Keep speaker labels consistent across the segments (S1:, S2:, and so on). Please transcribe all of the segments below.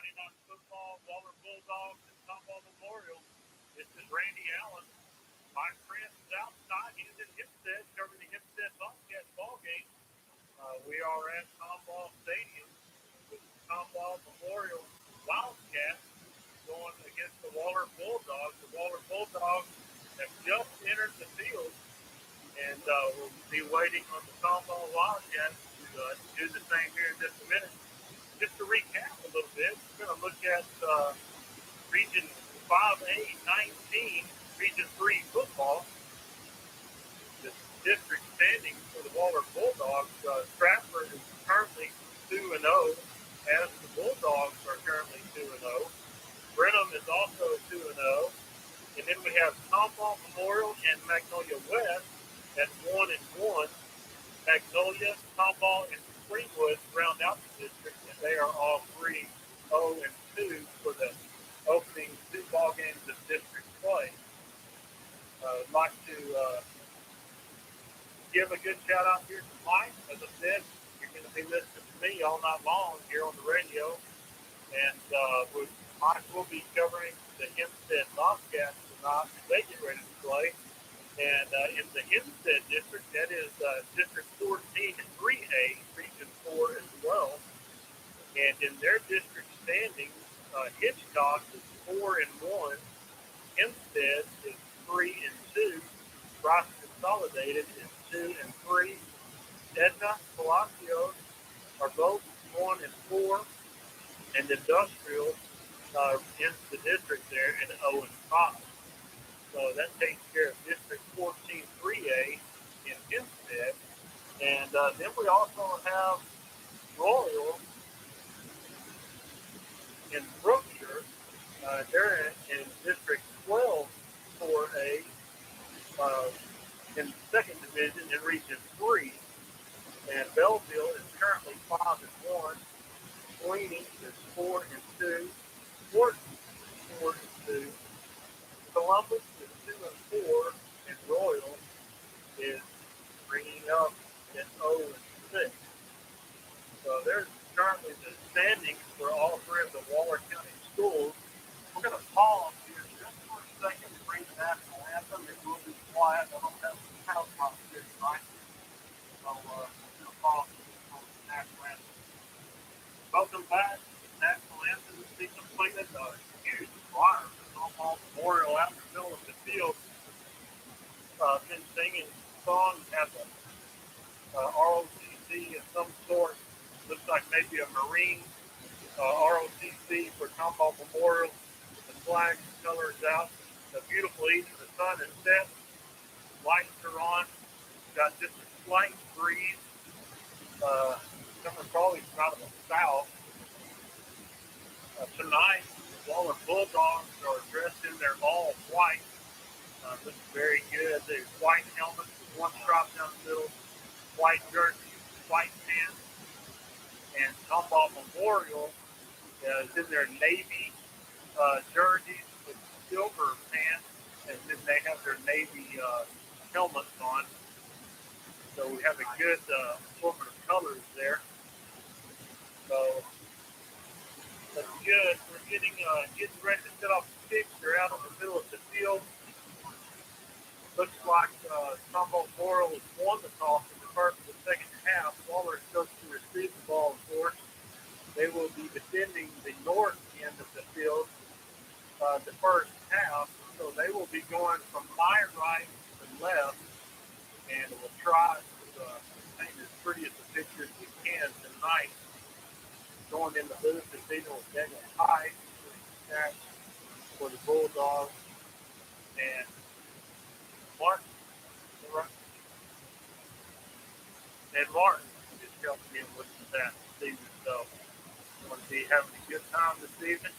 S1: Friday Night Football, Waller Bulldogs, and Tomball Memorial. This is Randy Allen. Mike Prince is outside. He's in Hempstead, covering the Hempstead Bobcats ball game. We are at Tomball Stadium with the Tomball Memorial Wildcats going against the Waller Bulldogs. The Waller Bulldogs have just entered the field, and we'll be waiting on the Tomball Wildcats to do the same here in just a minute. Just to recap a little bit, we're going to look at Region 5A 19, Region 3 football. The district standings for the Waller Bulldogs, Stratford is currently 2-0, as the Bulldogs are currently 2-0. Brenham is also 2-0. And then we have Tomball Memorial and Magnolia West at 1-1. Magnolia, Tomball, and Springwood round out the district, and they are all 3-0-2 for the opening two ball games of district play. I'd like to give a good shout out here to Mike. As I said, you're going to be listening to me all night long here on the radio, and Mike will be covering the Hempstead Bobcats tonight as they get ready to play. And in the Hempstead district, that is District 14 and 3A, Region 4 as well. And in their district standings, Hitchcock is 4-1, Hempstead is 3-2, Bryce Consolidated is 2-3, Edna, Palacios are both 1-4, and Industrial ends the district there in 0-5. So that takes care of District 14 3A in Hempstead. And then we also have Royal in Brookshire. They're in District 12 4A in the second division in Region 3. And Belleville is currently 5-1. Sweeney is 4-2. Horton is 4-2. Columbus is 2-4, and Royal is bringing up at 0-6. So there's currently the standings for all three of the Waller County schools. We're going to pause here just for a second to bring the national anthem. It will be quiet. I don't have the house here tonight. So we're going to pause for the national anthem. Welcome back to the national anthem. This is completed a huge choir. Tomball Memorial out in the middle of the field, been singing songs at the ROTC of some sort. Looks like maybe a Marine ROTC for Tomball Memorial. The flag colors out. The beautiful evening, the sun is set. Lights are on. Got just a slight breeze coming probably from out of the south. Tonight, Waller Bulldogs are dressed in their all white. Looks very good. There's white helmets with one stripe down the middle, white jersey, white pants. And Tomball Memorial is in their navy jerseys with silver pants, and then they have their navy helmets on. So we have a good assortment of colors there. So that's good. We're getting ready to set off the picks. They're out in the middle of the field. Looks like Tomball Memorial has won the toss in the first and the second half. Waller is supposed to receive the ball, of course. They will be defending the north end of the field the first half. So they will be going from my right to left, and we'll try to paint as pretty as the picture as we can tonight. Going in the booth this evening with Daniel Hyde for the Bulldogs, and Martin. And Martin is helping him with that this evening. So we're going to be having a good time this evening.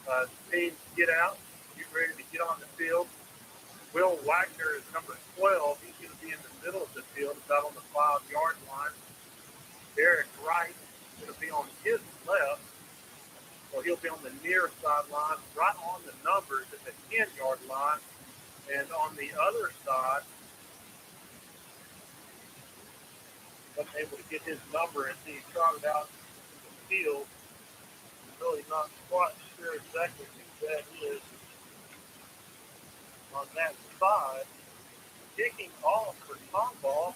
S1: The teams get out, get ready to get on the field. Will Wagner is number 12. He's going to be in the middle of the field, about on the 5-yard line. Derek Wright is going to be on his left. Well, he'll be on the near sideline, right on the numbers at the 10-yard line. And on the other side, wasn't able to get his number as he trotted out in the field. Really not exactly who that is on that side. Kicking off for Tomball,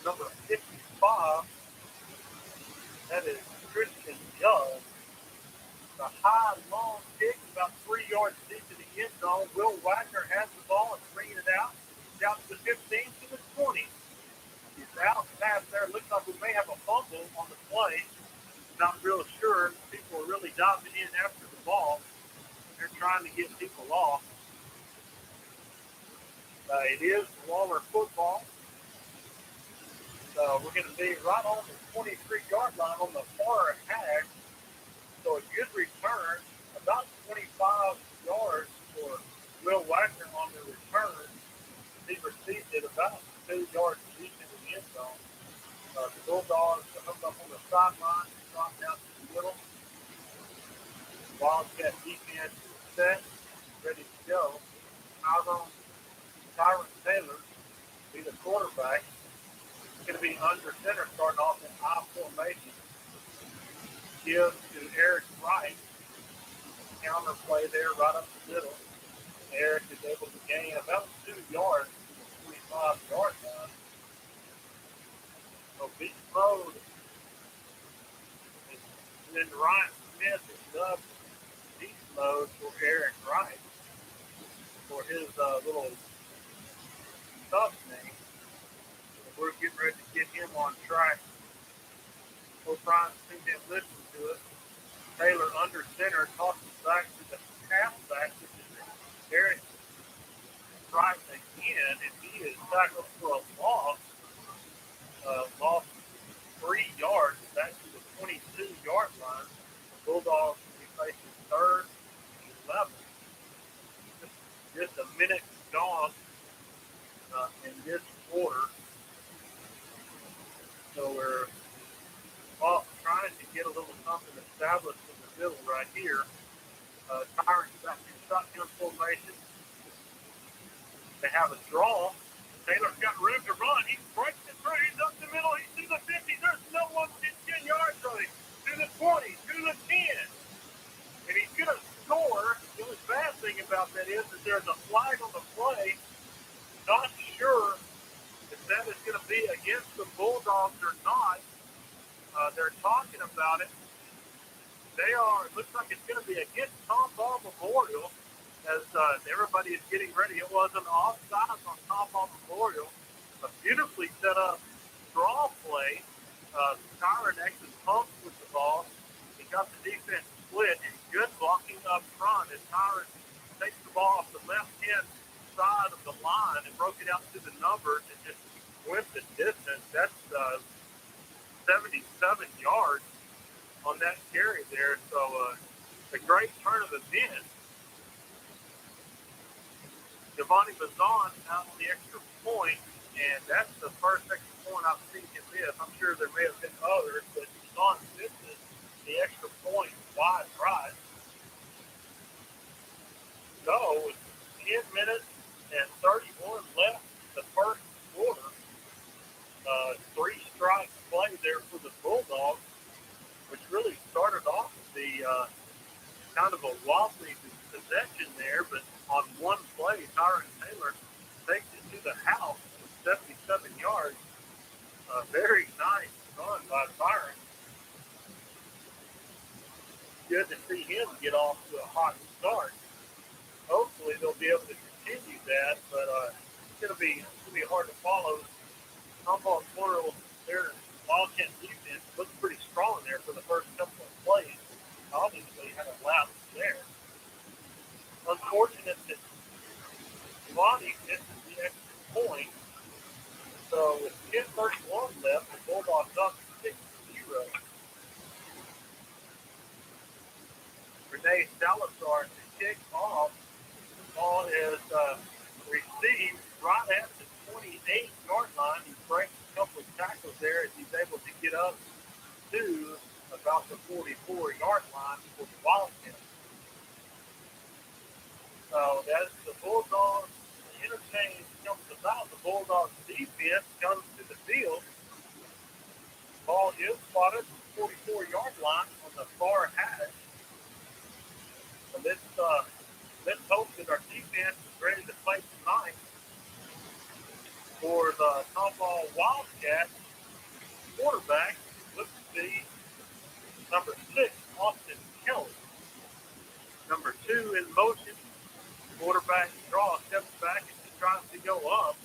S1: number 55. That is Christian Young. The high, long kick, about 3 yards deep in the end zone. Will Wagner has the ball and bringing it out. Down to the 15, to the 20. He's out past there. Looks like we may have a fumble on the play. Not real sure. People are really diving in after the ball. They're trying to get people off. It is Waller football. We're going to be right on the 23-yard line on the far hash. So a good return, about 25 yards for Will Wagner on the return. He received it about 2 yards deep into the end zone. The Bulldogs are hooked up on the sideline, dropped down to the middle. Wildcat defense is set, ready to go. Tyron Taylor be the quarterback. It's going to be under center starting off in I formation. Give to Eric Wright. Counter play there right up the middle. Eric is able to gain about 2 yards to the 25-yard line. So beast mode. And then Ryan Smith is dubbed beast mode for Eric Wright for his little tough name. We're getting ready to get him on track. We'll try and see him listen to us. Taylor under center tosses back to the halfback, which is Eric Wright again, and he is tackled for a loss. Lost 3 yards back to the 22-yard line. The Bulldogs will be facing third and 11. Just a minute gone in this quarter. So we're trying to get a little something established in the middle right here. Tyron's back in shotgun formation. They have a draw. Taylor's got room to run. He breaks it through. He's up the middle. He's to the 50. There's no one within 10 yards of him. To the 20. To the 10. And he's going to score. The only bad thing about that is that there's a flag on the play. Not sure if that is going to be against the Bulldogs or not. They're talking about it. It looks like it's going to be against Tomball Memorial as everybody is getting ready. It was an offside on Tomball Memorial. A beautifully set up draw play. Tyron actually pumped with the ball. He got the defense split and good blocking up front as Tyron takes the ball off the left-hand side of the line and broke it out to the numbers and just went the distance. That's 77 yards on that carry there. So a great turn of events. Giovanni Bazan out on the extra point, and that's the first extra point I've seen him miss. I'm sure there may have been others, but Bazan misses the extra point wide right. So with 10 minutes and 31 left in the first quarter, 3 strike play there for the Bulldogs, which really started off the kind of a wobbly possession there, but on one play, Tyron Taylor takes it to the house with 77 yards. Very nice run by Tyron. Good to see him get off to a hot start. Hopefully they'll be able to continue that, but it's going to be hard to follow. Tomball Memorial, their Wildcat defense looks pretty strong there for the first couple of plays. Obviously had a lapse there. Unfortunate that Giovanni misses the extra point. So with 10:31 left, the Bulldogs up 6-0. Renee Salazar to kick off. The ball is received right at the 28-yard line. He breaks a couple of tackles there as he's able to get up to about the 44-yard line for the Wildcats. So that's the Bulldogs. The interchange comes about. The Bulldogs defense comes to the field. Ball is spotted at the 44-yard line on the far hash. offense is ready to play tonight for the Tomball Wildcats. Quarterback looks to be number 6, Austin Kelly. Number 2 in motion. Quarterback draw, steps back, and he tries to go up.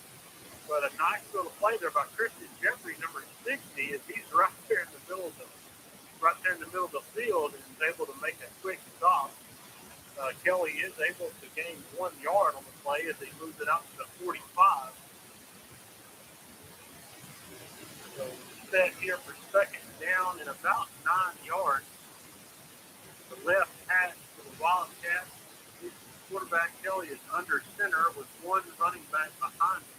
S1: But a nice little play there by Christian Jeffrey, number 60, as he's right there in the middle of the field and is able to make a quick stop. Kelly is able to gain 1 yard on the play as he moves it out to the 45. So set here for second down and about 9 yards. The left hash for the Wildcats. Quarterback Kelly is under center with 1 running back behind him.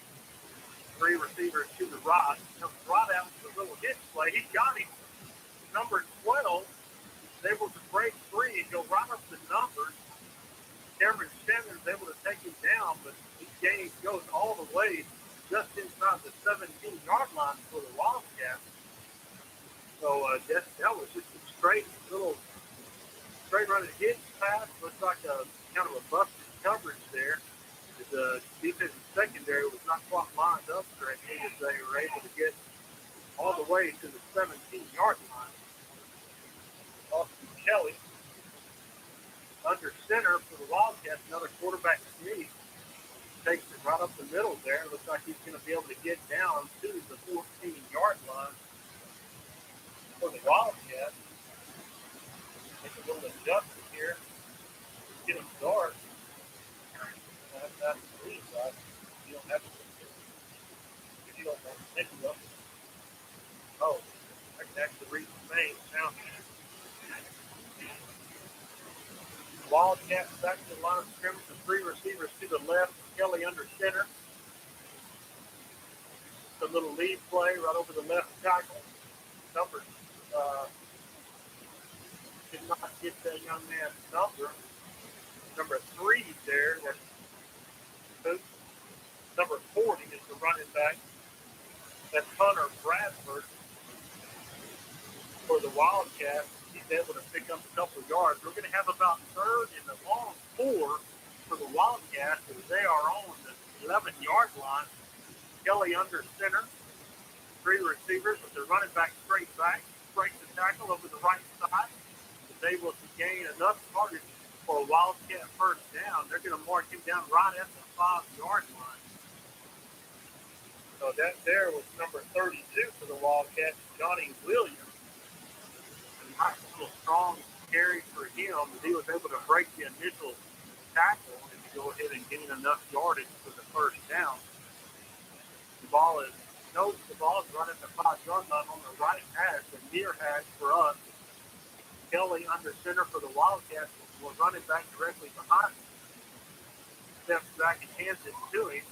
S1: 3 receivers to the right. Comes right out to the little hitch play. He got him. Number 12 is able to break free and go right up the numbers. Cameron Shannon is able to take him down, but he goes all the way just inside the 17-yard line for the Wildcats. So that was just a straight running hitch pass. Looks like a kind of a busted coverage there. The defensive secondary was not quite lined up correctly as they were able to get all the way to the 17-yard line. Austin Kelly under center for the Wildcats. Another quarterback sneak. Takes it right up the middle there. Looks like he's going to be able to get down to the 14-yard line for the Wildcats. Make a little adjustment here. Get him dark. That's the lead side. You don't have to. If you don't want to pick it up. Oh, I can actually read the name now. Wildcats back to the line of scrimmage with 3 receivers to the left. Kelly under center. The little lead play right over the left tackle. Number did not get that young man's number. Number 3 there. Number 40 is the running back. That's Hunter Bradford for the Wildcats. He's able to pick up a couple of yards. We're going to have about 3rd and a long 4 for the Wildcats as they are on the 11-yard line. Kelly under center. 3 receivers with the running back straight back. Breaks the tackle over the right side. Is able to gain enough targets for a Wildcat first down. They're going to mark him down right at the 5-yard line. So that there was number 32 for the Wildcats, Johnny Williams. A nice little strong carry for him that he was able to break the initial tackle and to go ahead and gain enough yardage for the first down. The ball is running the 5-yard line on the right hash, the near hash for us. Kelly under center for the Wildcats will run it back directly behind him. Steps back and hands it to him.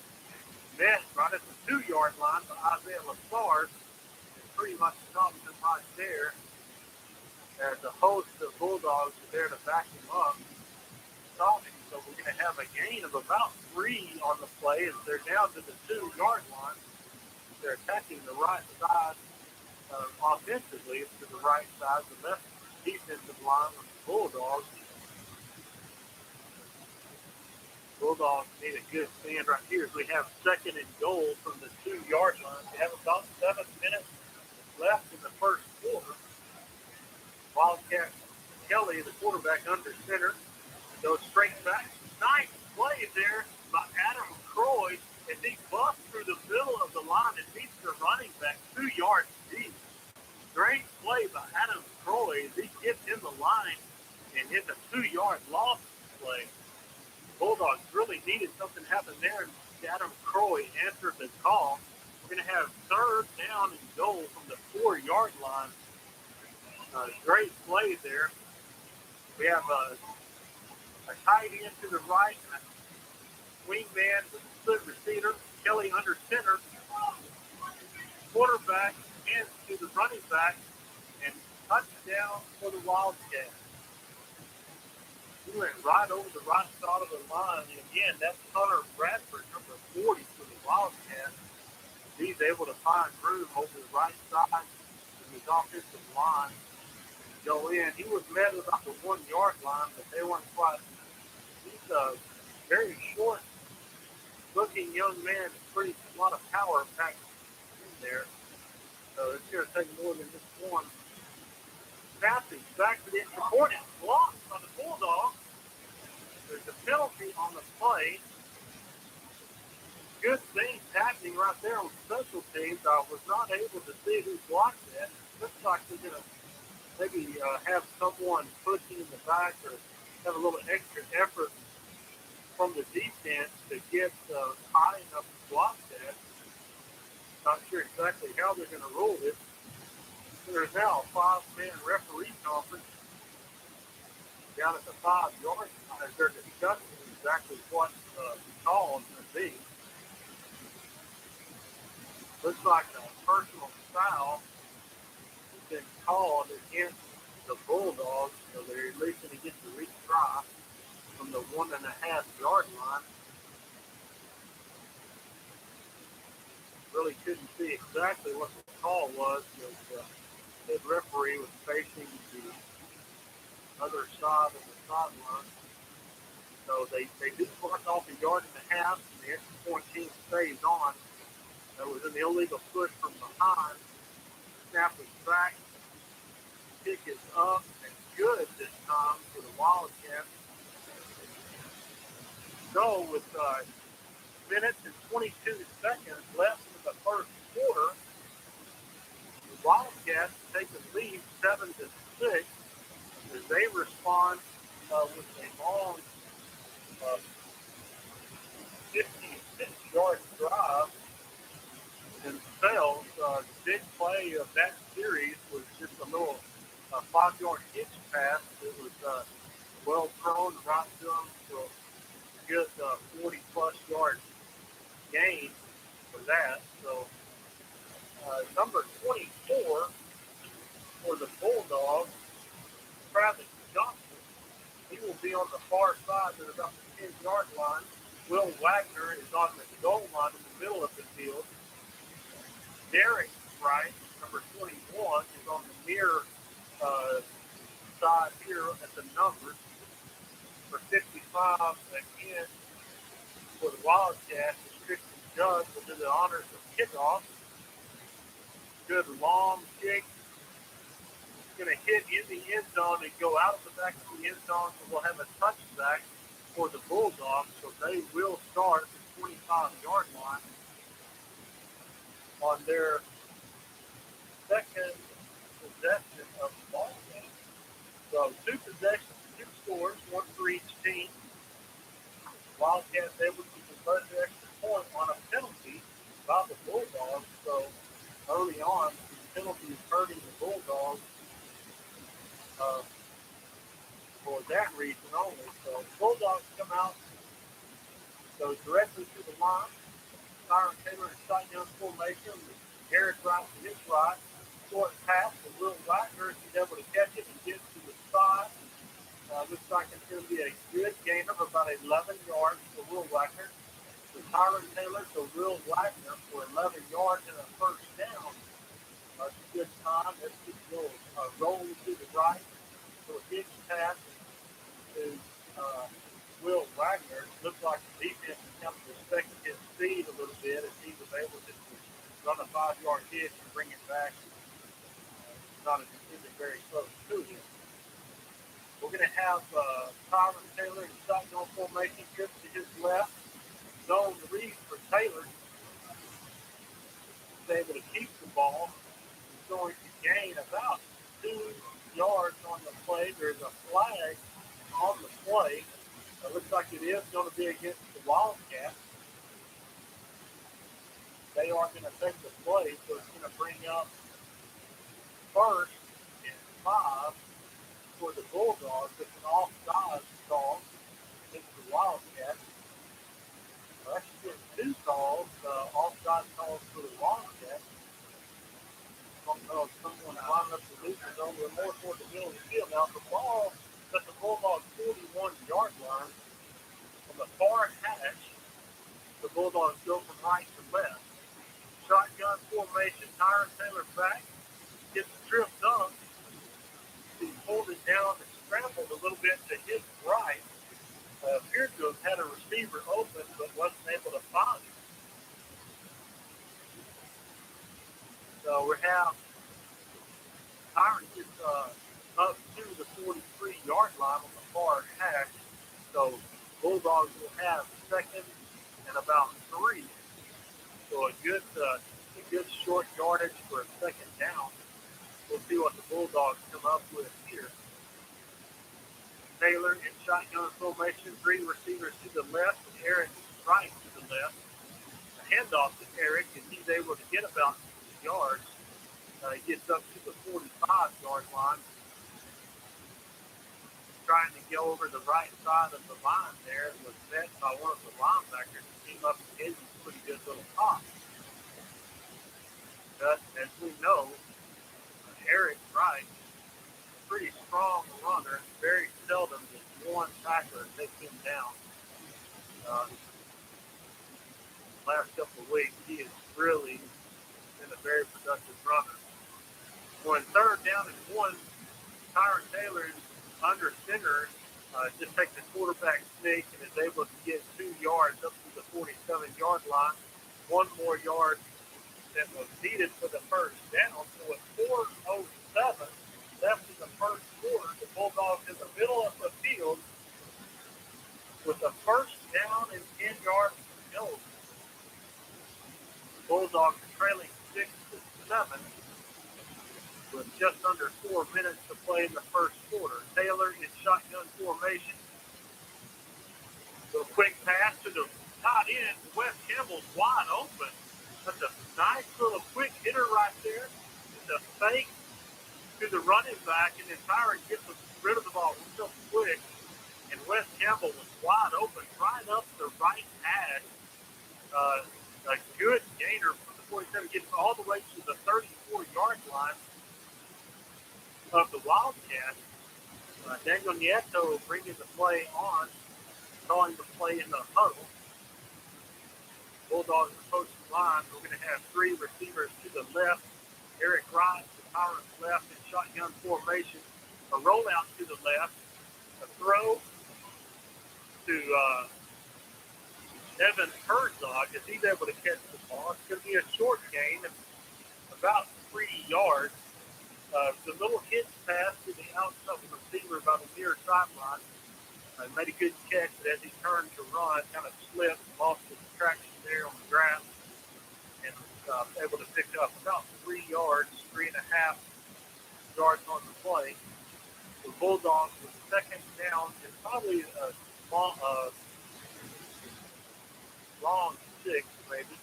S1: Met right at the 2-yard line by Isaiah LaFleur. And pretty much stops him right there as the host of Bulldogs are there to back him up. Stopping. So we're going to have a gain of about 3 on the play as they're down to the 2-yard line. They're attacking the right side offensively. It's to the right side, the left defensive line with the Bulldogs. Bulldogs need a good stand right here as we have 2nd and goal from the 2-yard line. We have about 7 minutes left in the first quarter. Wildcat Kelly, the quarterback, under center. Goes straight back. Nice play there by Adam Croy as he busts through the middle of the line and beats the running back 2 yards deep. Great play by Adam Croy as he gets in the line and hits a 2-yard loss play. Bulldogs really needed something to happen there, and Adam Croy answered the call. We're going to have 3rd down and goal from the 4-yard line. Great play there. We have a tight end to the right, and a wingman with a split receiver. Kelly under center. Quarterback hands to the running back, and touchdown for the Wildcats. He went right over the right side of the line. And again, that's Hunter Bradford, number 40 for the Wildcats. He's able to find room over the right side of his offensive line to go in. He was met about the 1-yard line, but they weren't quite. He's very short-looking young man, pretty a lot of power packed in there. So it's going to take more than just one passing. Back to the extra point. It's blocked on the Bulldogs. There's a penalty on the play. Good things happening right there on special teams. I was not able to see who blocked that. Looks like they're going to maybe have someone pushing in the back or have a little extra effort from the defense to get high enough to block that. Not sure exactly how they're going to rule it. There's now a 5-man referee conference down at the 5-yard line as they're discussing exactly what the call is going to be. Looks like a personal foul has been called against the Bulldogs, so they're at least going to get the retry from the 1.5-yard line. Really couldn't see exactly what the call was because the head referee was facing the other side of the sideline. So they do mark off a 1.5 yards, and the extra point team stays on. That was an illegal push from behind. Snap is back. Kick is up and good this time for the Wildcats. So with minutes and 22 seconds left in the first quarter, the Wildcats take the lead 7-6 as they respond with a long 56-yard drive themselves. The big play of that series was just a little 5-yard hitch pass. It was well thrown right to them for a good 40-plus yard gain for that. So number 24 for the Bulldogs, Travis Johnson, he will be on the far side at about the 10-yard line. Will Wagner is on the goal line in the middle of the field. Derek Wright, number 21, is on the near side here at the numbers. For 55 again for the Wildcats, Christian Judd will do the honors of kickoff. Good long kick. Going to hit in the end zone and go out of the back of the end zone, so we'll have a touchback for the Bulldogs. So they will start at the 25-yard line on their second possession of the ball game. So 2 possessions, 2 scores, 1 for each team. Wildcats able to convert the extra point on a penalty by the Bulldogs. So early on, the penalty is hurting the Bulldogs for that reason only. So the Bulldogs come out, go directly to the line. Tyron Taylor in shotgun formation. Garrett right to his right. Short pass to Will Wagner. He's able to catch it and get to the side. Looks like it's going to be a good gain of about 11 yards for Will Wagner. To Tyron Taylor to Will Wagner for 11 yards and a first down. It's a good time. Let's just go rolling to the right. So a big pass to Will Wagner. Looks like the defense is kind of respecting his speed a little bit as he was able to run a 5-yard hitch and bring it back. Not intended very close to him. We're going to have Tyron Taylor in shotgun formation, trips to his left. Zone read for Taylor. He's able to keep the ball. He's going to gain about 2 yards on the play. There's a flag on the play. It looks like it is going to be against the Wildcats. They are going to take the play, so it's going to bring up 1st and 5 for the Bulldogs. It's an offside call against the Wildcats. Well, actually, getting 2 calls, offside calls for the Wildcats. I don't know if someone lined up the losers over more toward the middle of the field. Now, the ball at the Bulldogs' 41-yard line on the far hatch. The Bulldogs go from right to left. Shotgun formation, Tyron Taylor back, gets tripped up. He pulled it down and scrambled a little bit to his right. Appeared to have had a receiver 3-yard line on the far hash. So Bulldogs will have second and about 3. So a good short yardage for a second down. We'll see what the Bulldogs come up with here. Taylor in shotgun formation, 3 receivers to the left, and Eric right to the left. A handoff to Eric, and he's able to get about 6 yards. He gets up to the 45-yard line. Trying to go over the right side of the line there. It was met by one of the linebackers who came up and gave him a pretty good little pop. But as we know, Eric Wright, a pretty strong runner, very seldom does one tackler take him down. Last couple of weeks, he has really been a very productive runner. On 3rd down and 1, Tyron Taylor is under center, just takes the quarterback sneak and is able to get 2 yards up to the 47-yard line. 1 more yard that was needed for the first down. So with 4:07 left in the first quarter, the Bulldogs in the middle of the field with a first down and 10 yards to go. The Bulldogs are trailing 6-7 with just under 4 minutes to play in the first quarter. Taylor in shotgun formation. So a quick pass to the tight end. Wes Campbell's wide open. That's a nice little quick hitter right there. It's a fake to the running back, and then Tyron gets rid of the ball real quick. And Wes Campbell was wide open right up the right hash. A good gainer from the 47, gets all the way to the 34-yard line of the Wildcats. Daniel Nieto bringing the play on, calling the play in the huddle. Bulldogs approach the line. We're going to have 3 receivers to the left. Eric Wright to Tyron's left in shotgun formation. A rollout to the left. A throw to Evan Herzog as he's able to catch the ball. It's going to be a short gain of about 3 yards. The little hitch pass to the outside receiver by the near sideline. Made a good catch, but as he turned to run, kind of slipped, lost his traction there on the grass, and able to pick up about 3 yards, 3.5 yards on the play. The Bulldogs with second down and probably a long 6 maybe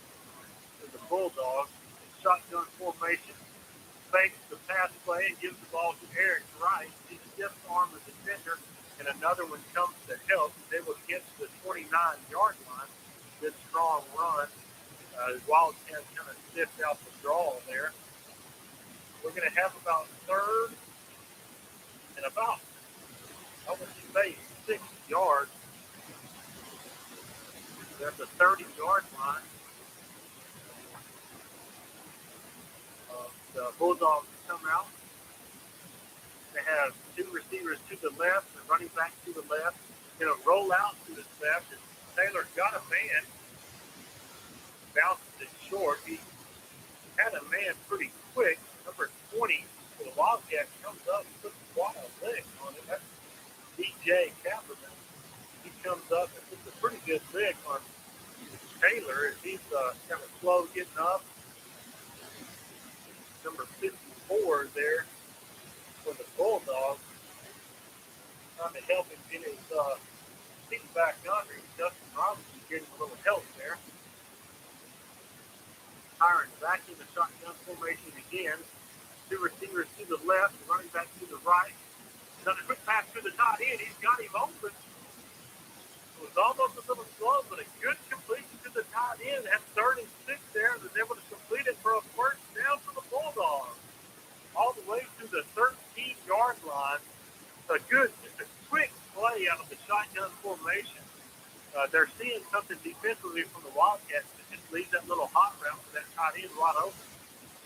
S1: to the Bulldogs. Shotgun formation. Fakes the pass play and gives the ball to Eric Wright. He stiffs arm the defender, and another one comes to help. He's able to get to the 29-yard line. Good strong run. Wildcats kind of sniffed out the draw there. We're going to have about 3rd and about, I would say, 6 yards. There's the 30-yard line. The Bulldogs come out. They have 2 receivers to the left, and running back to the left. Going to roll out to the left. And Taylor's got a man. Bounces it short. He had a man pretty quick. Number 20 for the Wildcats comes up and puts a wild leg on it. That's DJ Kapperman. He comes up and puts a pretty good leg on Taylor as he's kind of slow getting up. Number 54 there for the Bulldogs. Trying to help him get his feet back under. Justin Robinson getting a little help there. Tyron back in the shotgun formation again. 2 receivers to the left, running back to the right. Done a quick pass to the tight end. He's got him open. It was almost a little slow, but a good completion to the tight end. Had 3rd and 6 there, and was able to complete it for a first down for the Bulldogs. All the way to the 13-yard line. Just a quick play out of the shotgun formation. They're seeing something defensively from the Wildcats that just leaves that little hot route for that tight end wide open.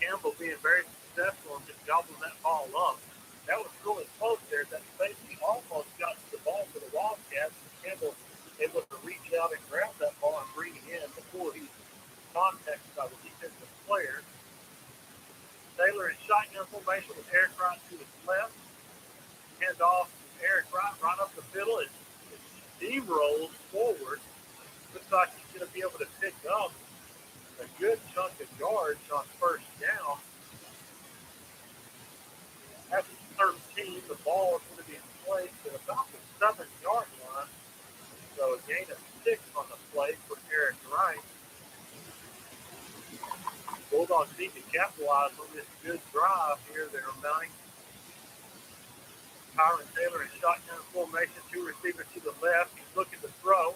S1: Campbell being very successful and just gobbling that ball up. That was really close there. That safety almost got to the ball for the Wildcats. Campbell able to reach out and grab that ball and bring it in before he's contacted by the defensive player. Taylor in shotgun formation with Eric Wright to his left. Hand off to middle. It steamrolls forward. Looks like he's going to be able to pick up a good chunk of yards on first down. At the 13, the ball is going to be placed at about the 7-yard line. So a gain of 6 on the play for Eric Wright. Bulldogs need to capitalize on this good drive here. They're mounting. Tyron Taylor in shotgun formation, 2 receivers to the left. He's looking to throw.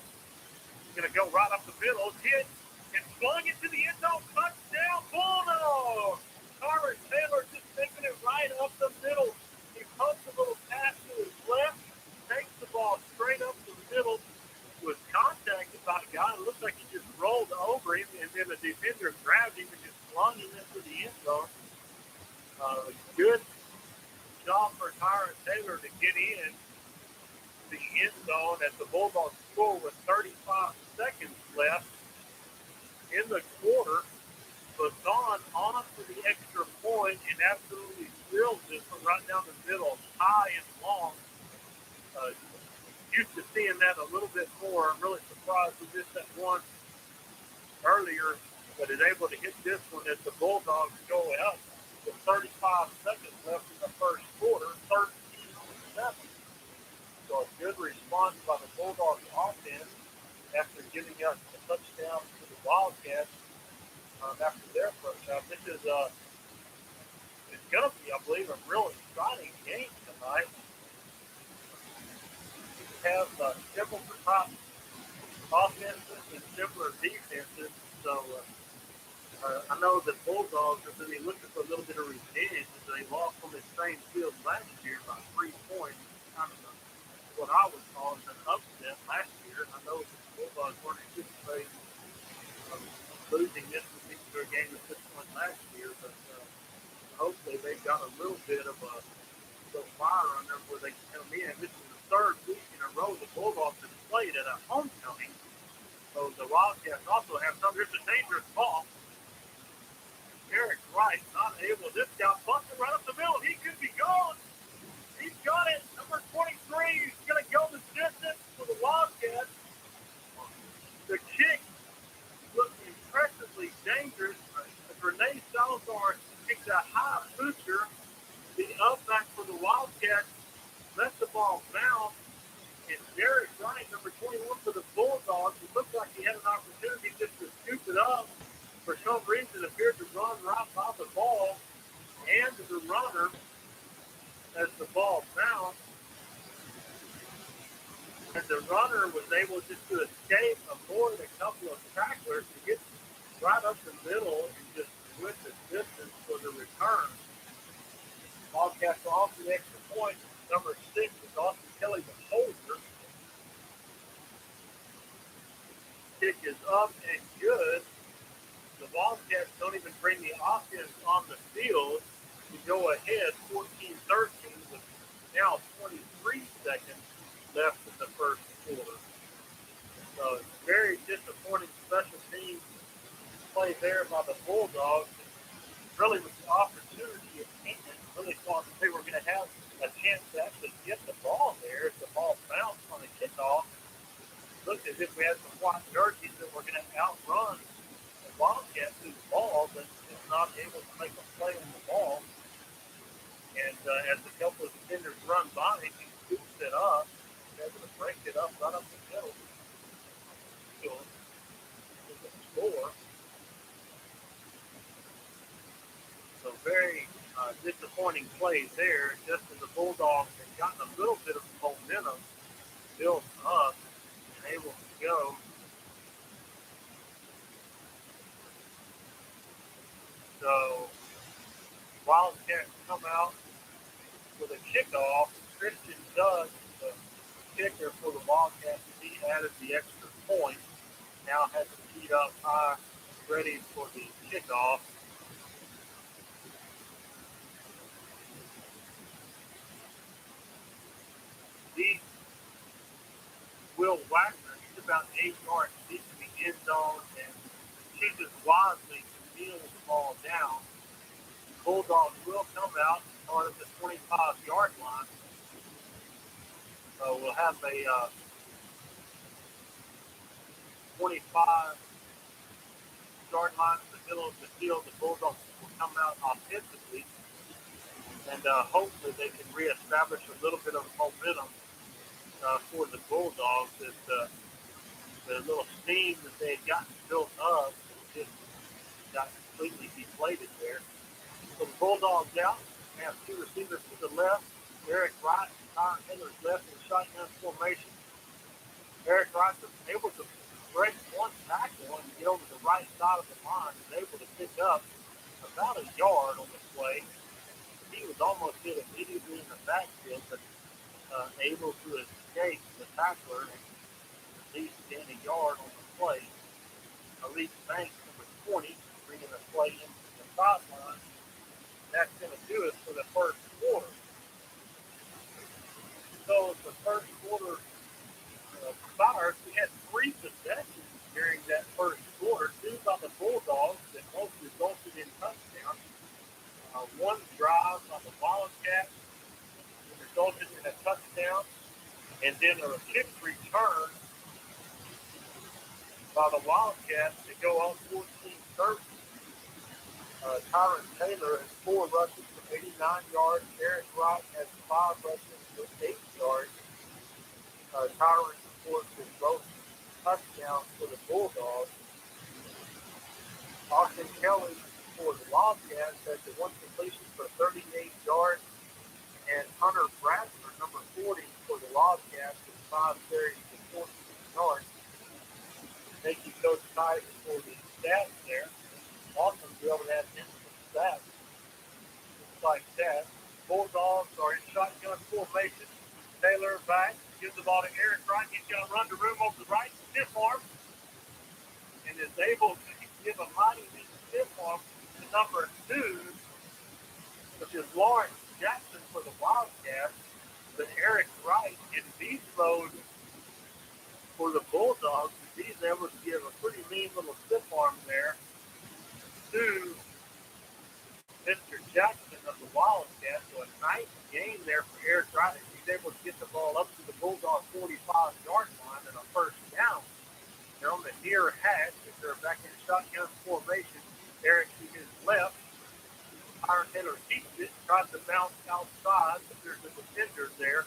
S1: He's going to go right up the middle. Hit and flung it to the end zone. Touchdown, Bulldogs! Tyron Taylor just taking it right up the middle. He pumps a little pass to his left, takes the ball straight up the middle, was contacted by a guy. It looks like he just rolled over him, and then the defender grabbed him and just flung him into the end zone. Good job for Tyron Taylor to get in the end zone as the Bulldogs score with 35 seconds left in the quarter. Bazan on for the extra point and absolutely drills it from right down the middle, high and long. Used to seeing that a little bit more. I'm really surprised we missed that one earlier, but is able to hit this one as the Bulldogs go out with 35 seconds left in the first quarter, 13-7. So a good response by the Bulldogs offense after giving us a touchdown to the Wildcats after their first half. This is it's going to be, I believe, a real exciting game tonight. Have similar top offenses and similar defenses. So I know the Bulldogs are going to be looking for a little bit of revenge as they lost on the same field last year by 3 points. Kind of what I would call an upset last year. I know the Bulldogs weren't anticipating losing this particular game at this point last year, but hopefully they've got a little bit of a fire on them where they can come in. This is the third week in a row the Bulldogs have played at a homecoming. So the Wildcats also have some. There's a dangerous ball. Eric Wright not able. This guy busted right up the middle. He could be gone. He's got it. Number 23. He's going to go the distance for the Wildcats. The kick looks impressively dangerous. Renee Salazar kicks a high booster. The upback for the Wildcats let the ball bounce. And Derek Wright, number 21 for the Bulldogs, it looked like he had an opportunity just to scoop it up. For some reason, appeared to run right by the ball and the runner as the ball bounced. And the runner was able just to escape, avoid a couple of tacklers to get right up the middle and just with the distance for the return. Wildcats are off the extra point. Number 6 is Austin Kelly, the holder. Kick is up and good. The Wildcats don't even bring the offense on the field to go ahead 14-13 with now 23 seconds left in the first quarter. So it's very disappointing special teams play there by the Bulldogs. Really with the opportunity at hand, really thought that they were going to have a chance to actually get the ball there if the ball bounced on the kickoff. Looked as if we had some white jerseys that were going to outrun the Wildcats through the ball, but not able to make a play on the ball. And as a couple of defenders run by, he scoops it up, able to break it up right up the middle. So, with the score. So very disappointing play there, just as the Bulldogs had gotten a little bit of momentum built up and able to go. So Wildcats come out with a kickoff. Christian Doug, the kicker for the Wildcats, he added the extra point. Now has it teed up high, ready for the kickoff. Will Wagner, he's about 8 yards deep in the end zone and chooses wisely to kneel the ball down. Bulldogs will come out on the 25-yard line. We'll have a 25-yard line in the middle of the field. The Bulldogs will come out offensively, and hopefully they can reestablish a little bit of momentum for the Bulldogs. That the little steam that they had gotten built up just got completely deflated there. So the Bulldogs out. They have two receivers to the left. Eric Wright and Tyron Taylor's left in shotgun formation. Eric Wright was able to break one tackle and get over the right side of the line and able to pick up about a yard on the play. He was almost hit immediately in the backfield, but able to escape the tackler and at least gain a yard on the play. Elite Banks, number 20, bringing the play into the sideline. That's going to do it for the first quarter. So as the first quarter expires, we had 3 possessions during that first quarter. 2 by the Bulldogs that both resulted in touchdowns. One drive by the Wildcats resulted in a touchdown, and then a kick return by the Wildcats to go up 14-13. Tyron Taylor has 4 rushes for 89 yards. Eric Wright has 5 rushes for 8 yards. Tyron, of course, is both touchdowns for the Bulldogs. Austin Kelly for the Wildcats has the 1 completion for 38 yards. And Hunter Bradford, number 40, for the Wildcats with 5 carries for 14 yards. Thank you, Coach Tice, for the stats there. Awesome to be able to have instant stats just like that. Bulldogs are in shotgun formation. Taylor back, gives the ball to Eric Wright. He's going to run the room over the right, stiff arm, and is able to give a mighty neat stiff arm to number 2, which is Lawrence Jackson for the Wildcats. But Eric Wright in beast mode for the Bulldogs. He's able to give a pretty mean little stiff arm there to Mr. Jackson of the Wildcats. So a nice game there for Eric Wright. He's able to get the ball up to the Bulldog 45-yard line and a first down. They're on the near hash as they're back in shotgun formation. Eric to his left. Tyron Taylor keeps it, tries to bounce outside, but there's a defender there.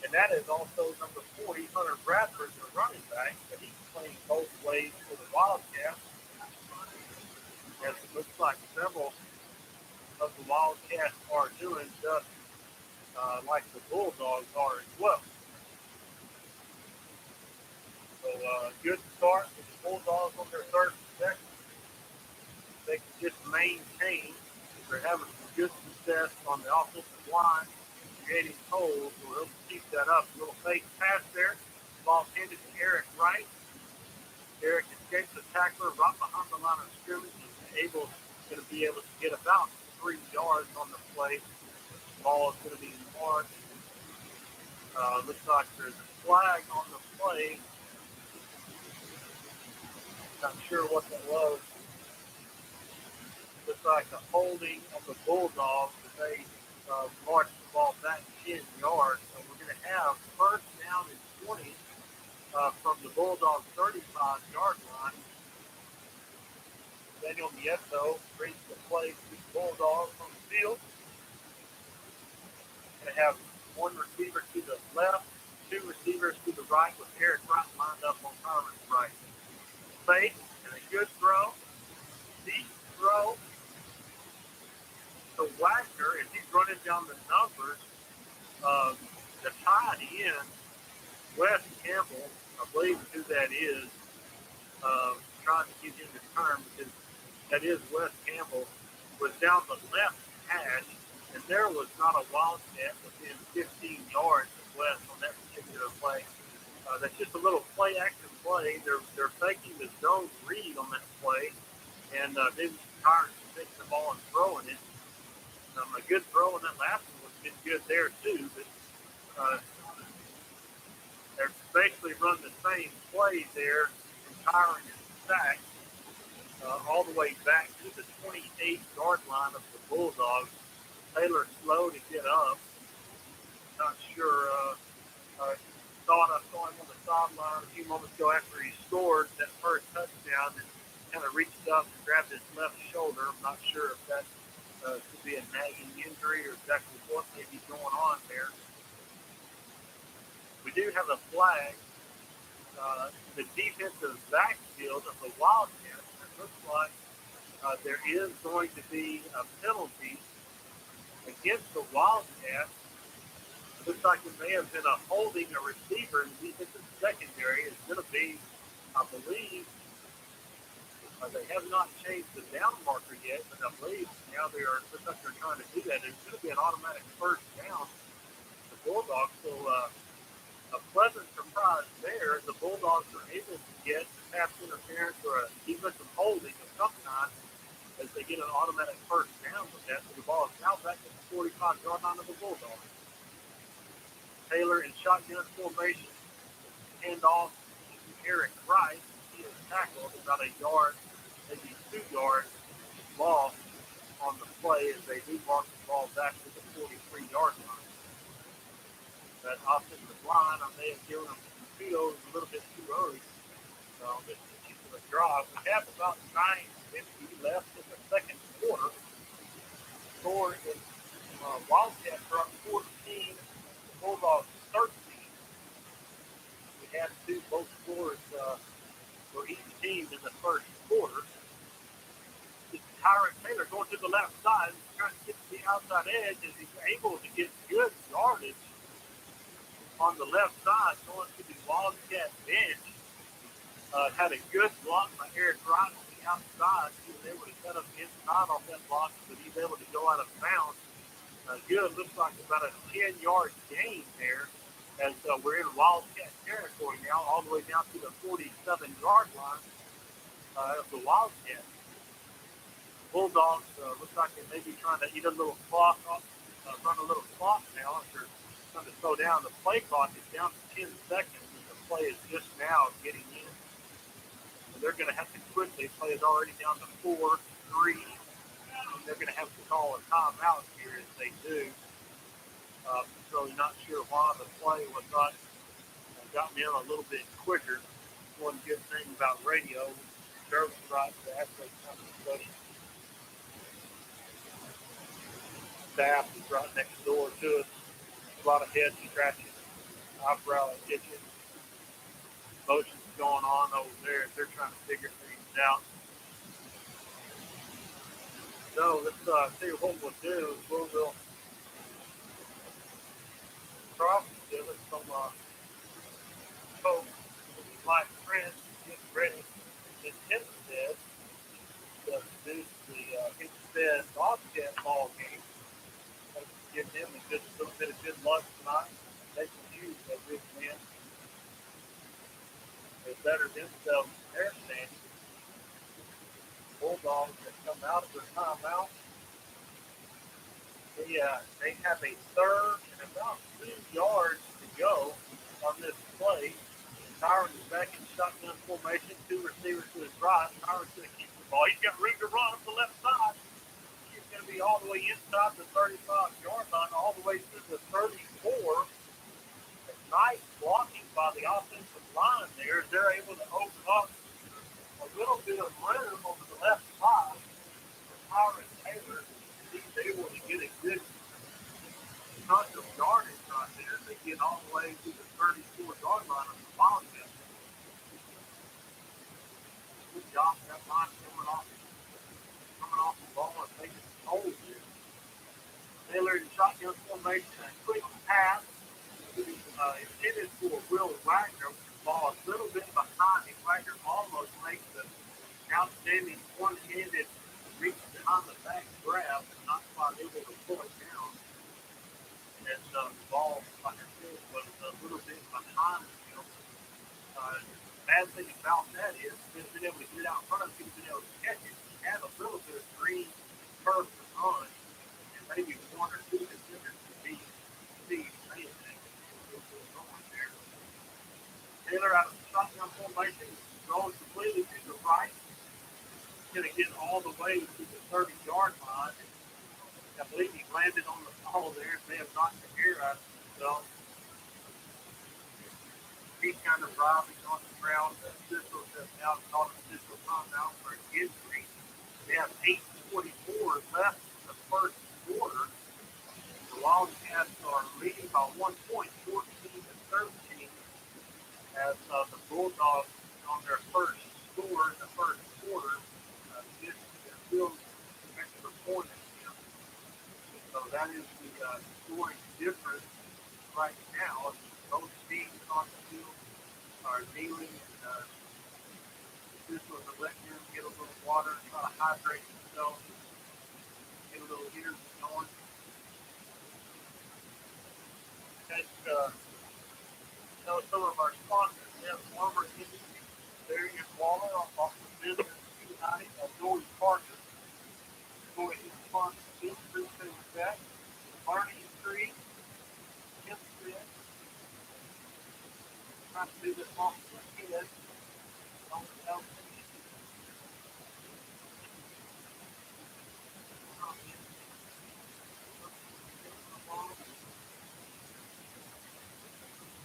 S1: And that is also number 40, Hunter Bradford, the running back, but he's playing both ways for the Wildcats. As it looks like several of the Wildcats are doing just like the Bulldogs are as well. So good start with the Bulldogs on their third possession. They can just maintain. They're having some good success on the offensive line, creating holes. So they'll keep that up. A little fake pass there. Ball handed to Eric Wright. Eric escapes the tackler right behind the line of scrimmage. He's going to be able to get about 3 yards on the play. The ball is going to be marked. Looks like there's a flag on the play. Not sure what that was. Looks like a holding of the Bulldogs as they march the ball back 10 yards. So we're going to have first down and 20 from the Bulldogs' 35-yard line. Daniel Nieto brings the play to the Bulldogs on the field. Going to have 1 receiver to the left, 2 receivers to the right with Eric Wright lined up on Tyron's right. Fake and a good throw. Deep throw to Wagner, and he's running down the numbers. The tight end, Wes Campbell, I believe who that is, trying to get him to turn because that is Wes Campbell, was down the left hash, and there was not a Wildcat within 15 yards of Wes on that particular play. That's just a little play-action play. They're faking the zone read on that play, and then Tyron takes the ball and throwing it. A good throw, and that last one was been good there too. But they're basically run the same play there, and Tyron is sacked all the way back to the 28-yard line of the Bulldogs. Taylor slow to get up. Not sure few moments ago after he scored that first touchdown and kind of reached up and grabbed his left shoulder. I'm not sure if that could be a nagging injury or exactly what may be going on there. We do have a flag. The defensive backfield of the Wildcats. It looks like there is going to be a penalty against the Wildcats. It looks like it may have been a holding a receiver in the defensive secondary. It's going to be, I believe, they have not changed the down marker yet, but I believe now looks like they're trying to do that. There's going to be an automatic first down. The Bulldogs, so a pleasant surprise there. The Bulldogs are able to get pass interference or a defensive holding of some kind as they get an automatic first down with that. So the ball is now back at the 45-yard line of the Bulldogs. Taylor in shotgun formation. Handoff to Eric Rice. He is tackled about a yard, maybe 2 yards lost on the play as they do mark the ball back to the 43-yard line. That offensive line, I may have given them kudos a little bit too early. So this is a drive. We have about 9:50 left in the second quarter. Score is Wildcats are up 14, Bulldogs 13. We had both scores for each team in the first quarter. Tyron Taylor going to the left side, trying to get to the outside edge as he's able to get good yardage on the left side, going to the Wildcat bench. Had a good block by Eric Rice on the outside. He was able to cut up inside off that block, but he's able to go out of bounds. Good, looks like about a 10-yard gain there as we're in Wildcat territory now, all the way down to the 47-yard line of the Wildcats. Bulldogs looks like they may be trying to eat a little clock off, run a little clock now as they're trying to slow down. The play clock is down to 10 seconds, and the play is just now getting in. So they're going to have to quickly. Play is already down to 4-3. They're going to have to call a timeout here as they do. So not sure why the play was not got me in a little bit quicker. One good thing about radio, service rights to athlete company. Staff is right next door to us. A lot of head scratching, eyebrow itching, motions going on over there as they're trying to figure things out. So let's see what we'll do. We'll cross give us some folks like friends get ready in Hempstead to do the Hempstead Bobcats ball game. Give them a little bit of good luck tonight. They can use a big win. They better themselves in their standing. Bulldogs have come out of their timeout. They have a third and about 2 yards to go on this play. Tyron is back in shotgun formation. 2 receivers to his right. Tyron's going to keep the ball. He's got room to run up the left side. He's going to be all the way inside the 35-yard line, all the way to the 34. Nice blocking by the offensive line there. They're able to open up a little bit of room over the left side for Tyron Taylor. He's able to get a good chunk of yardage right there. They get all the way to the 34-yard line of the Falcons. Good job. That line coming off the ball and making it hold here. Taylor in shotgun formation, a quick pass to the intended for Will Wagner. Ball a little bit behind him. Wagner almost makes an outstanding one-handed reach behind the back grab, but not quite able to pull it down. And the ball, like I said, was a little bit behind him. Bad thing about that is he's been able to get out in front of him, he's been able to catch it. He had a little bit of green turf to run, and maybe 1 or 2 defenders could be paying what's going on there. Taylor out of the shotgun formation, going completely to the right. Going to get all the way to the 30-yard line. I believe he landed on the ball there. May have knocked the air out of himself. He's kind of driving on the ground. The officials have now called an official timeout for an injury. They have 8:44 left in the first quarter. The Wildcats are leading by 1 point, 14-13, as the Bulldogs on their first score in the first quarter get their field extra point attempt. So that is the scoring difference right now. Both teams on the field are kneeling, and this was a let them get a little water, try to hydrate themselves, get a little energy going. And some of our sponsors, we have Farmer Industry, there in Waller, off the business United, Joey Parker. Go ahead and sponsor this, appreciate that. Barney Tree, Hempstead. Trying to do this off the head. Don't help me.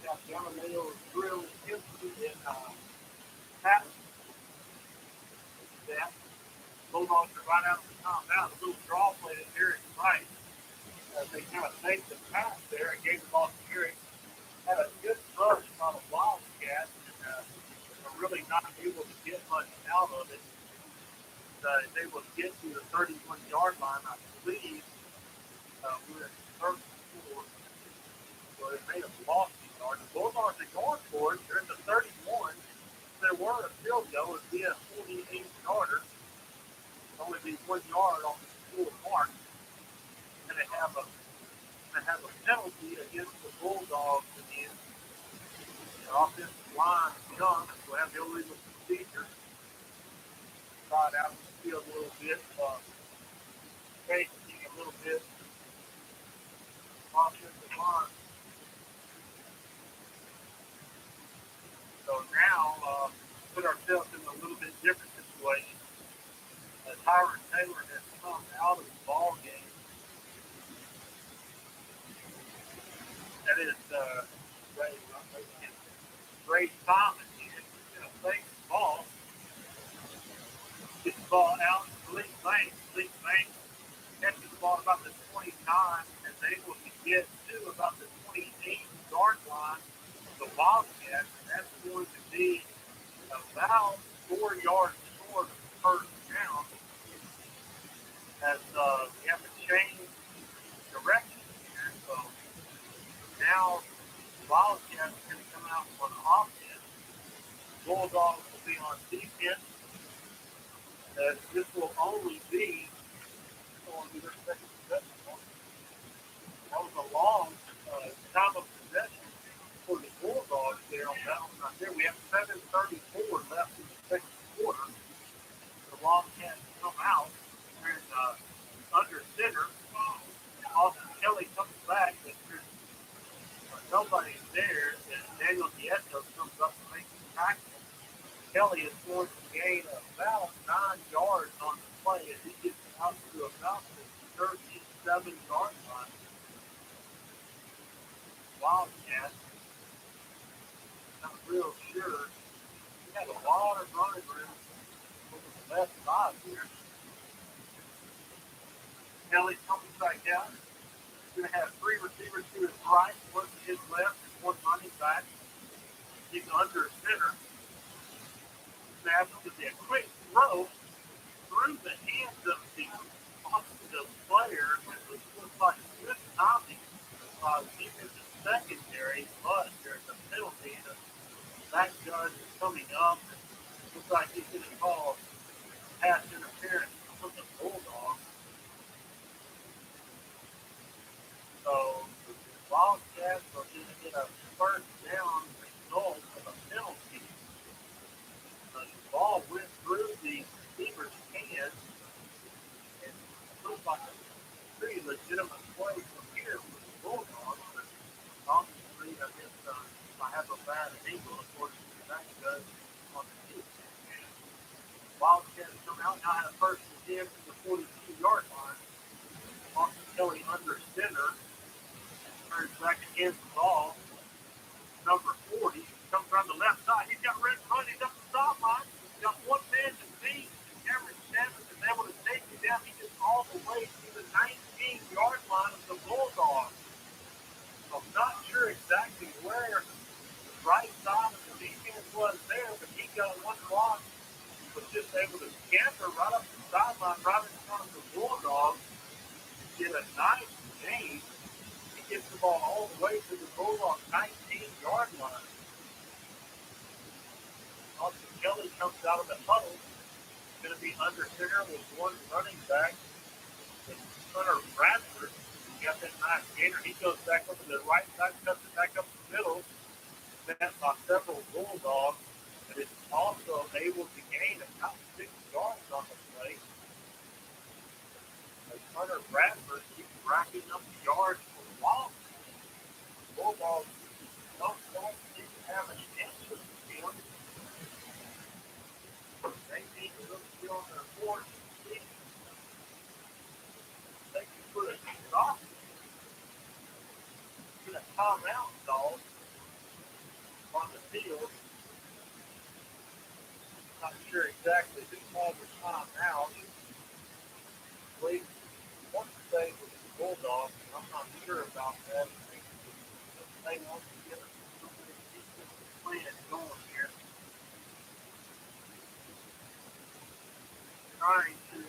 S1: Got Galileo Grill and Hempstead in Patton. That. Bulldogs are right out of the timeout. A little draw play to Eric Price. They kind of faked the pass there and gave the ball to Eric. Had a good rush on a Wildcat and were really not able to get much out of it. They will get to the 31-yard line, I believe, with 34. So they may have lost the yard. The Bulldogs are going for it. They're in the 31. There were a field goal. It would be a 48-yarder. Only be 1 yard off the school mark. And they have a penalty against the Bulldogs again. The offensive line is young, so have the illegal procedure. Tried out the field a little bit, facing a little bit. Offensive line. So now, put ourselves in a little bit different situation. Tyron Taylor has come out of the ball game. That is Ray Thomas. He's going to take the ball. Gets the ball out to Blake Banks. Blake Banks catches the ball about the 29 and is able to get to about the 28-yard line of the Wildcats. And that's going to be about 4 yards short of the first down. As we have to change direction here. So now Wildcats are going to come out on offense. Bulldogs will be on defense. This will only be their second possession. That was a long time of possession for the Bulldogs there on that one right there. We have 7:34 left in the second quarter. The Wildcats come out and under center. Austin Kelly comes back, but there's nobody there. And Daniel Nieto comes up to make the tackle. Kelly is going to gain about 9 yards on the play as he gets out to about the 37-yard line. Wildcats, not real sure. He had a lot of running room over the left side here. Kelly comes back out. He's going to have 3 receivers to his right, 1 to his left, and 1 running back. He's under center. Snaps to be a quick throw through the hands of the offensive player. It looks like good timing. Defensive secondary, but there's a penalty. That judge is coming up. It looks like he's going to call pass interference from the Bulldogs. So the Wildcats are going to get a first down result of a penalty. The ball went through the receiver's hands, and it looks like a pretty legitimate play from here for the Bulldogs. But obviously, I guess I have a bad angle, according to that judge on the defense. Wildcats come out now, have first and 10 from the 42-yard line. Austin Kelly under center. Turns back against the ball. Number 40 comes right on the left side. He's got red front. He's up the sideline. He's got one man to beat. Cameron Evans is able to take him down. He gets all the way to the 19-yard line of the Bulldogs. I'm not sure exactly where the right side of the defense was there, but he got one block. Was just able to scamper right up the sideline, right in front of the Bulldogs. Get a nice gain. He gets the ball all the way to the Bulldogs' 19-yard line. Austin Kelly comes out of the huddle. Going to be under center with one running back. Hunter Bradford. He got that nice gainer. He goes back over to the right side, cuts it back up the middle. Met by several Bulldogs, but is also able to gain about 6 yards on the play. As Hunter Bradford keeps racking up the yards for the Wallace. Bulldogs don't didn't have any answers to him. They need to look on their board to see if they can put a stop. Get a timeout called on the field. Not sure exactly who called the timeout. Wait, want to say with the Bulldogs, I'm not sure about that. They want to get a plan going here. Trying to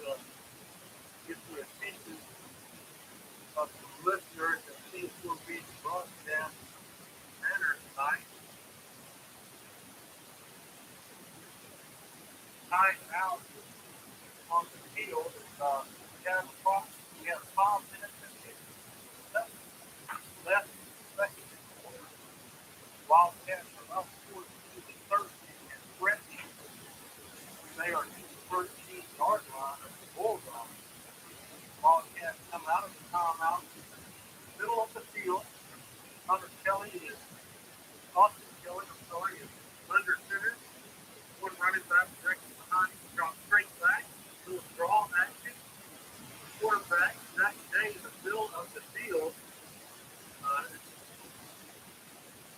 S1: get the attention of the listeners and see if we'll be the broadcast manner tonight. Time out on the field is we have 5 minutes and 50 left in the second quarter. Wildcats are up 14-13 and threatening. They are to the 13-yard line of the Bulldogs. Wildcats come out of the timeout, middle of the field. Austin Kelly is under center. One running back directly behind him, drop straight back, little draw action. Quarterback, Zach Day in the middle of the field.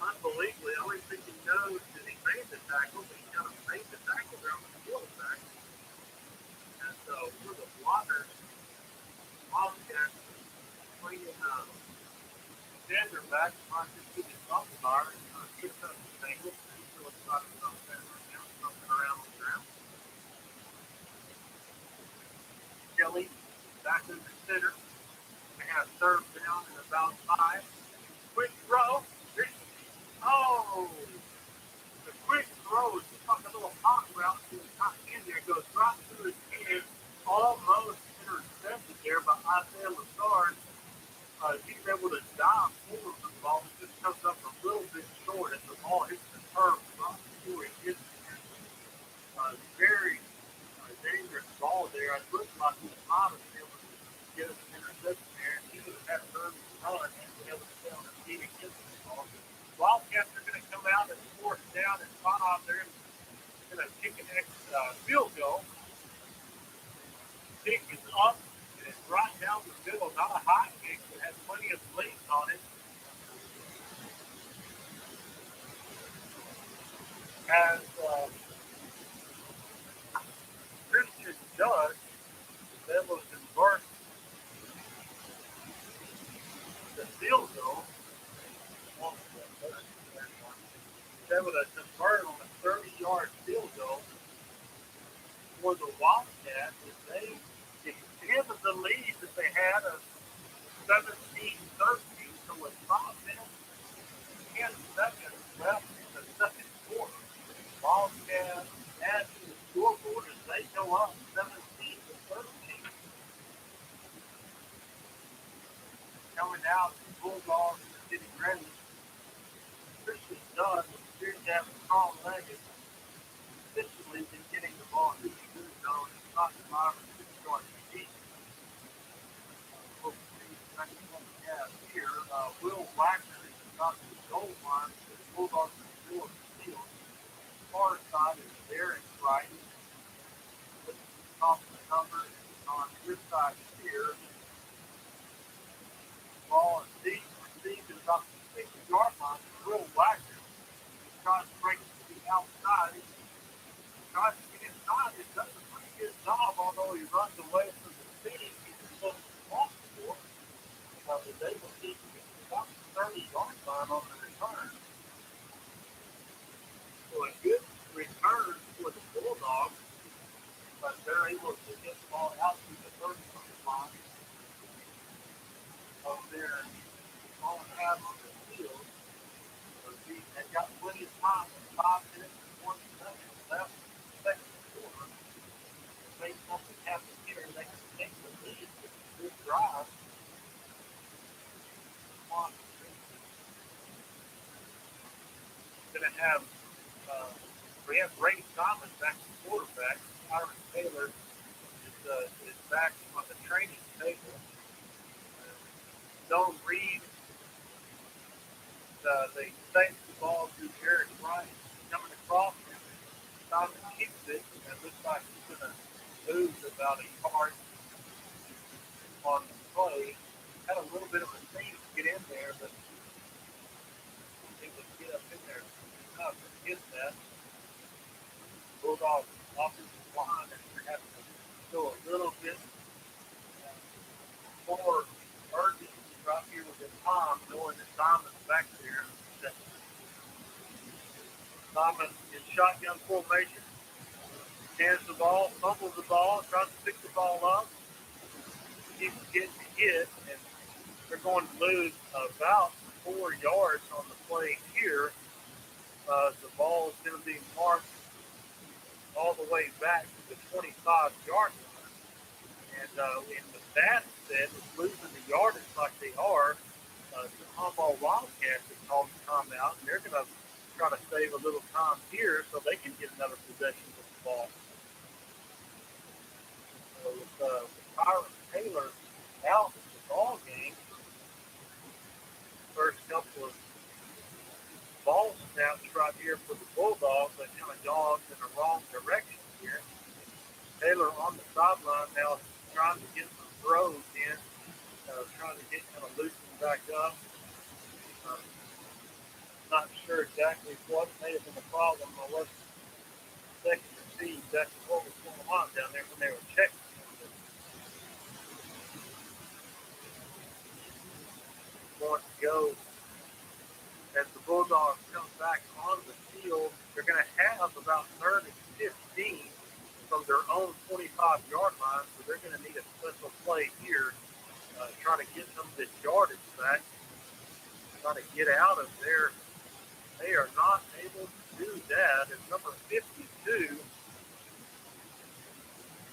S1: Unbelievably, I don't think he knows that he made the tackle, but he kind of made the tackle there on the quarterback. And so, for the blockers, Wildcats playing Xander back, trying to get his umpire and get up the angle. He's really excited about that right now, something around the ground. Kelly back in the center. They have third down and about 5. Quick throw. Oh! The quick throw is just like a little hot route to the top end there. It goes right through his hand. Almost intercepted there by Isaiah Lazard. He's able to dive forward for the ball. It just comes up a little bit short as the ball hits the turf right before it hits the very dangerous ball there. It looked like he might have been able to get an interception there. He would have had an early run and been able to stay on his feet against the ball. Wildcats are going to come out and 4th down and 5. They're going to kick an extra field goal. Kick is up. And it's right down the middle, not a high kick, but has plenty of legs on it. As Christian Judge is able to convert the field goal. He's able to convert on a 30-yard field goal for the Wildcats as they extend the lead that they had of 17-13. So with 5 minutes and 10 seconds left in the second quarter, Wildcats add to the scoreboard as they go up 17-13. Coming out, the Bulldogs are getting ready. Christian Dunn appears to have a strong leg. Officially been getting the ball to the good zone. It's not 5 or 6 yards deep. We'll see the second one we have here. Will Wagner is about the goal line. The Bulldogs are still in the field. Far side is Derek Wright. This is the top of the cover on this side here. Ball is deep. Received at about the 6-yard line. Will Wagner tries to break the have Ray Thomas back to quarterback. Tyron Taylor is back on the training table. Don't read they sent the ball to Jared Bryant coming across him. Thomas keeps it, and it looks like he's going to lose about a yard on the play. Had a little bit of a seam to get in there, but he would get up in there enough to get that. Bulldogs offensive line, and they're having to go a little bit more urgency right here with the Tom, knowing that Thomas back there. Thomas in shotgun formation, hands the ball, fumbles the ball, tries to pick the ball up, keeps getting hit, and they're going to lose about 4 yards on the play here. The ball is going to be marked all the way back to the 25-yard line. And in the bat set, with losing the yardage like they are, the Humboldt Wildcats have called the timeout, and they're going to try to save a little time here so they can get another possession of the ball. So with Tyron Taylor out of the ball game, first couple of ball snaps right here for the Bulldogs, they kind of dogged in the wrong direction here. Taylor on the sideline now trying to get some throws in, trying to get kind of loosened back up. Not sure exactly what may have been the problem. I wasn't checking to see exactly what was going on down there when they were checking. Going to go as the Bulldogs come back on the field. They're going to have about 3rd and 15 from their own 25-yard line, so they're going to need a special play here, trying to get some of this yardage back, trying to get out of there. They are not able to do that. It's number 52,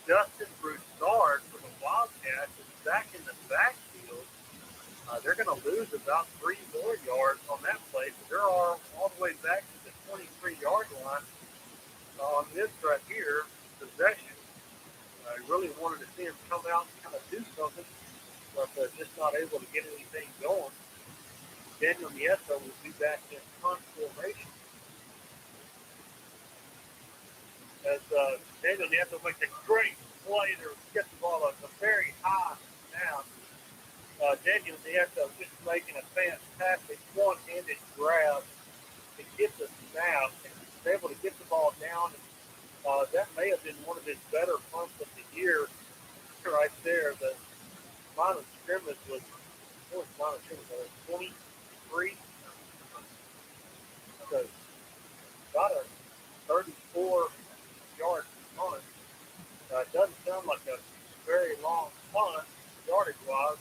S1: Justin Broussard for the Wildcats is back in the backfield. They're going to lose about 3 more yards on that play. So they're all the way back to the 23-yard line on this right here possession. I really wanted to see him come out and kind of do something, but just not able to get anything going. Daniel Nieto will be back in punt formation. As Daniel Nieto makes a great play to get the ball up a very high snap. Daniel Nieto just making a fantastic one-handed grab to get the snap and was able to get the ball down. And, that may have been one of his better punts of the year right there. The line of scrimmage was 23. So about a 34-yard punt. It doesn't sound like a very long punt, yardage-wise.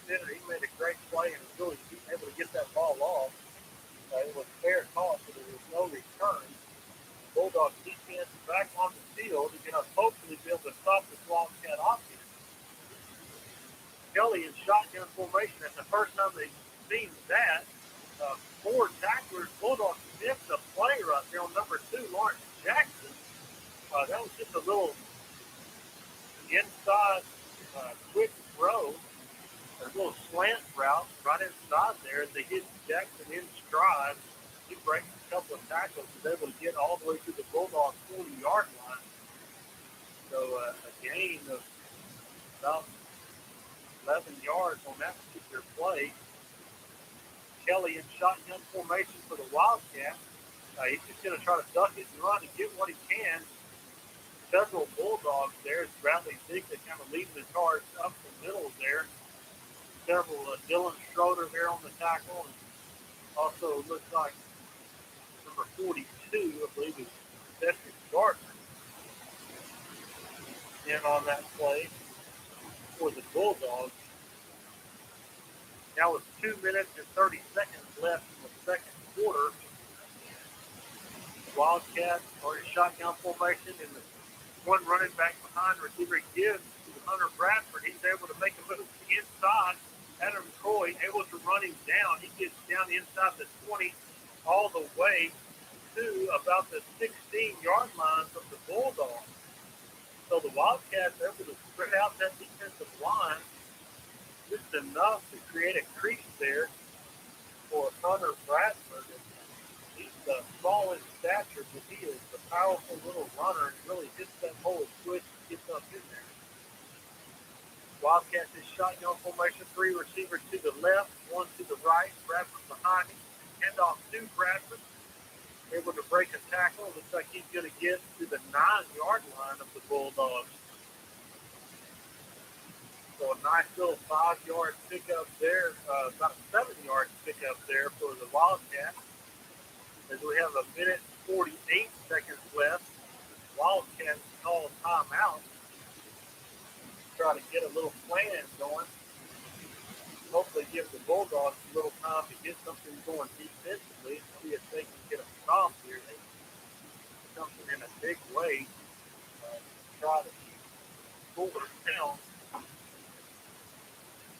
S1: He made a great play and was really able to get that ball off. It was fair toss, so there was no return. Bulldogs defense back on the field is going to hopefully be able to stop this Wildcat offense. Kelly in shotgun formation. That's the first time they've seen that. 4 tacklers. Bulldogs missed a play right there on number 2, Lawrence Jackson. That was just a little inside quick throw, a little slant route right inside there. They hit Jackson in stride. He breaks a couple of tackles, was able to get all the way to the Bulldogs 40-yard line. So a gain of about 11 yards on that particular play. Kelly in shotgun formation for the Wildcats. He's just going to try to duck it and run and get what he can. Several Bulldogs there. It's Bradley Zeke that kind of leads the charge up the middle there. Several Dylan Schroeder there on the tackle. And also looks like number 42, I believe, is Cedric Gardner. In on that play for the Bulldogs. Now with 2 minutes and 30 seconds left in the second quarter. Wildcats are in shotgun formation, and the one running back behind receiver gives to Hunter Bradford. He's able to make a move inside. Adam McCoy able to run him down. He gets down inside the 20 all the way to about the 16-yard line from the Bulldogs. So the Wildcats are able to spread out that defensive line just enough to create a crease there for Hunter Bradford. He's small in stature, but he is a powerful little runner and really hits that hole switch and gets up in there. Wildcats is shotgun formation, 3 receivers to the left, 1 to the right. Bradford behind him. Hand off to Bradford. Able to break a tackle. Looks like he's going to get to the 9-yard line of the Bulldogs. So a nice little 5-yard pickup there, about 7-yard pickup there for the Wildcats. As we have a minute and 48 seconds left, Wildcats call timeout. Try to get a little plan going. Hopefully give the Bulldogs a little time to get something going defensively. See if they can get a stop here. They need something in a big way. Try to keep scores down.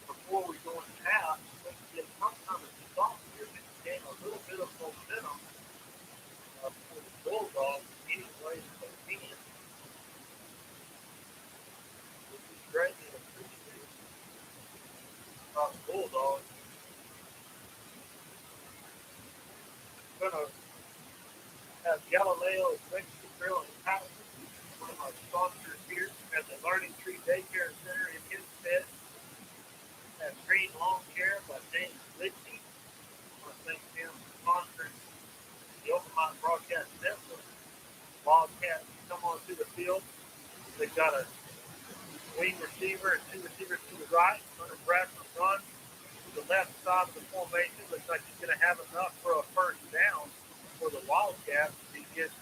S1: Before we go in half, let's get some kind of stop here and gain a little bit of momentum for the Bulldogs any way that they can. Which is greatly appreciated by the Bulldogs. We're going to have Galileo Mexican Grill and Patterson, one of our sponsors here at the Learning Tree Daycare Center in Hempstead. Have Green Lawn Care by James Litchie. I want to thank him for sponsoring the OpenMic Broadcast Network. Wildcats come onto the field. They've got a wing receiver and 2 receivers to the right. Hunter Bradford runs to the left side of the formation. Looks like he's going to have enough for a first down for the Wildcats. He gets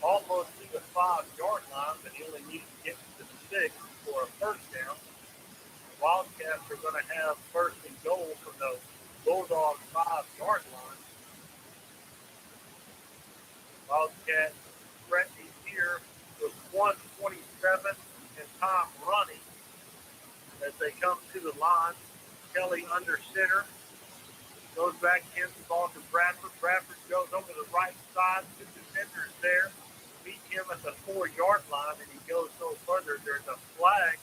S1: almost to the 5-yard line, but he only needs to get to the 6 for a first down. Wildcats are going to have first and goal from the Bulldogs 5-yard line. Wildcats threatening here with 1:27 and time running as they come to the line. Kelly under center. Goes back, hands the ball to Bradford. Bradford goes over the right side. 2 defenders there. Meet him at the 4-yard line, and he goes no further. There's a flag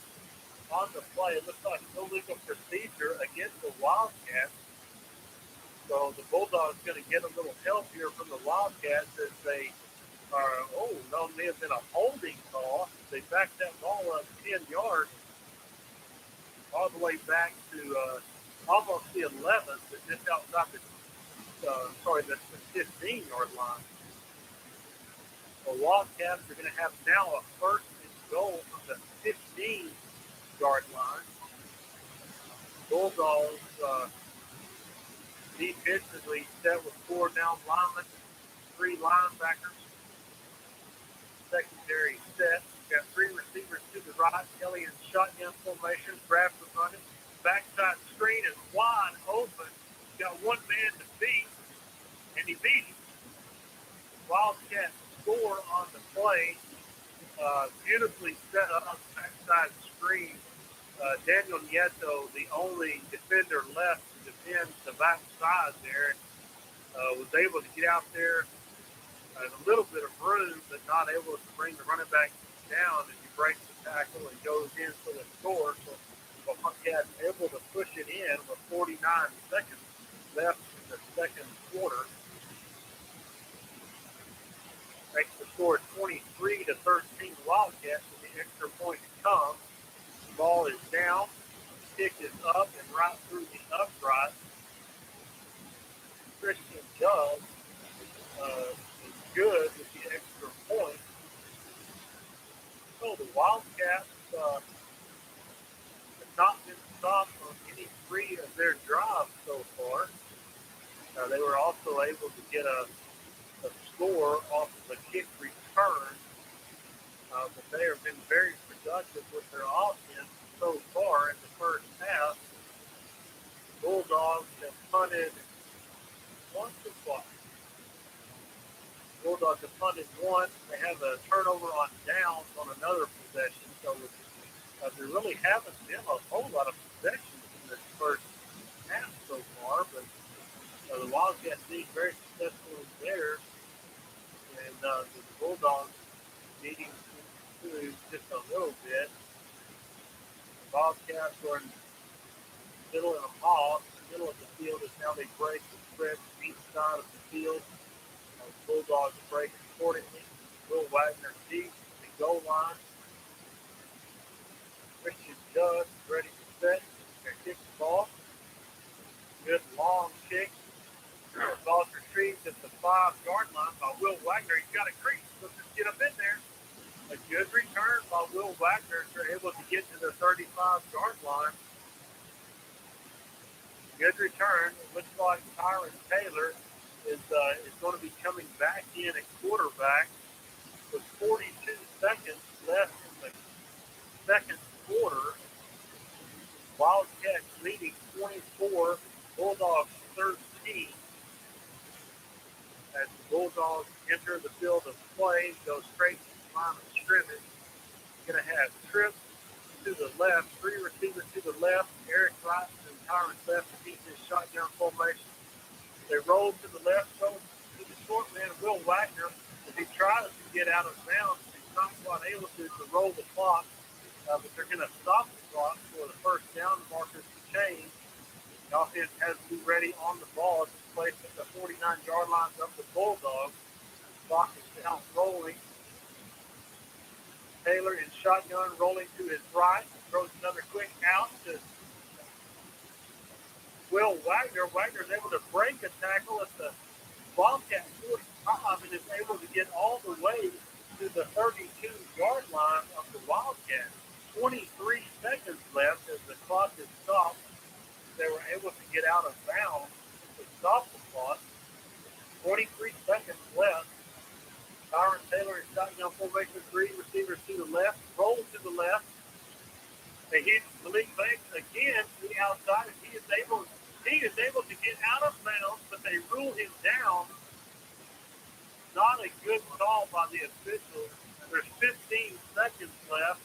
S1: on the play. It looks like illegal procedure against the Wildcats. So the Bulldogs going to get a little help here from the Wildcats as they are, may have been a holding call. They backed that ball up 10 yards all the way back to almost the 11th, but just outside the 15-yard line. The Wildcats are going to have now a first and goal from the 15-yard line. Bulldogs defensively set with 4 down linemen, 3 linebackers. Secondary set. Got 3 receivers to the right. Kelly in shotgun formation. Bradford running. Backside screen is wide open. Got 1 man to beat, and he beat him. Wildcats score on the play. Beautifully set up backside screen. Daniel Nieto, the only defender left to defend the backside there, was able to get out there in a little bit of room, but not able to bring the running back down as he breaks the tackle and goes in for the score. So the Wildcats able to push it in with 49 seconds left in the second quarter. Makes the score 23-13 Wildcats, and the extra point comes. The ball is down. The kick is up and right through the upright. Christian Judd is good with the extra point. So the Wildcats have not been stopped on any 3 of their drives so far. They were also able to get a score off of a kick return, but they have been very productive with their offense so far in the first half. Bulldogs have punted once or twice. Bulldogs have punted once. They have a turnover on downs on another possession, so there really haven't been a whole lot of possessions in this first half so far, but the Wildcats being very successful there with the Bulldogs needing to improve just a little bit. The Bobcats were in the middle of the ball, the middle of the field, as now they break the spread to each side of the field. The Bulldogs break accordingly. Will Wagner deep the goal line. Christian Judd ready to set. They're kick the ball. Good long kick. Ball's retrieved at the 5-yard line by Will Wagner. He's got a crease. Let's just get up in there. A good return by Will Wagner. They're able to get to the 35-yard line. Good return. It looks like Tyron Taylor is going to be coming back in at quarterback with 42 seconds left in the second quarter. Wildcats leading 24, Bulldogs 13. As the Bulldogs enter the field of play, go straight to the line of scrimmage. Going to have Tripp to the left, 3 receivers to the left, Eric Rice and Tyron left to keep this shotgun formation. They roll to the left, throw to the short man, Will Wagner. As he tries to get out of bounds, he's not quite able to roll the clock, but they're going to stop the clock for the first down markers to change. The offense has to be ready on the ball. It's placed at the 49-yard line of the Bulldogs. The clock is now rolling. Taylor in shotgun rolling to his right. Throws another quick out to Will Wagner. Wagner's able to break a tackle at the Wildcat 45 and is able to get all the way to the 32-yard line of the Wildcats. 23 seconds left as the clock is stopped. They were able to get out of bounds to stop the clock. 23 seconds left. Tyron Taylor in shotgun formation, 3 receivers to the left, roll to the left. They hit Malik Banks again to the outside, and he is able to get out of bounds, but they rule him down. Not a good call by the officials. There's 15 seconds left.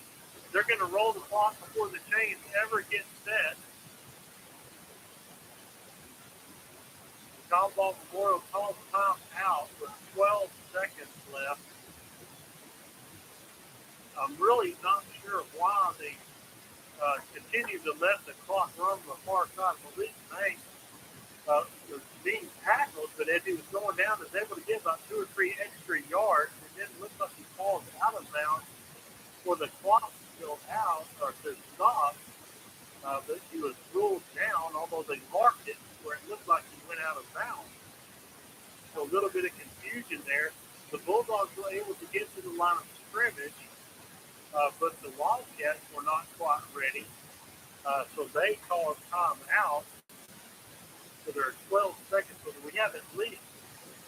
S1: They're going to roll the clock before the chains ever get set. Tomball Memorial calls time out with 12 seconds left. I'm really not sure why they continue to let the clock run on the far side. Malik Banks was being tackled, but as he was going down, he was able to get about 2 or 3 extra yards. It didn't look like he falls out of bounds for the clock to go out or to stop. But he was ruled down, although they marked it where it looked like he went out of bounds. So a little bit of confusion there. The Bulldogs were able to get to the line of scrimmage, but the Wildcats were not quite ready. So they called time out. So there are 12 seconds. So we have at least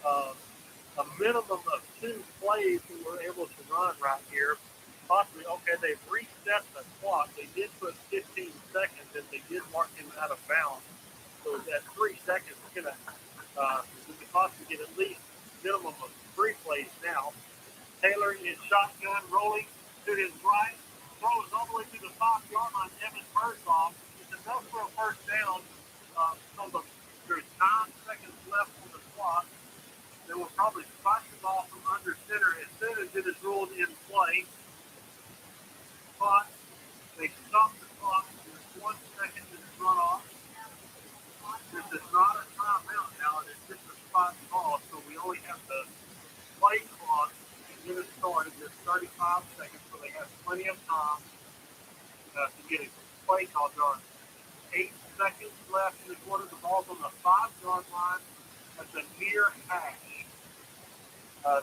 S1: a minimum of 2 plays that we're able to run right here. Possibly, okay, they've reset the clock. They did put 15 seconds, and they did mark him out of bounds. So that 3 seconds, we could possibly get at least a minimum of 3 plays now. Taylor in shotgun, rolling to his right, throws all the way to the 5-yard line. Evan Birdsong. It's enough for a first down. So there's 9 seconds left on the clock. They will probably spike the ball from under center as soon as it is ruled in play. But they stop the clock. There's 1 second to run off. This is not a timeout now. It's just a spot ball, so we only have the play clock to get it started. There's 35 seconds, so they have plenty of time to get a play call done. 8 seconds left in the quarter. The ball's on the 5-yard line at the near hash.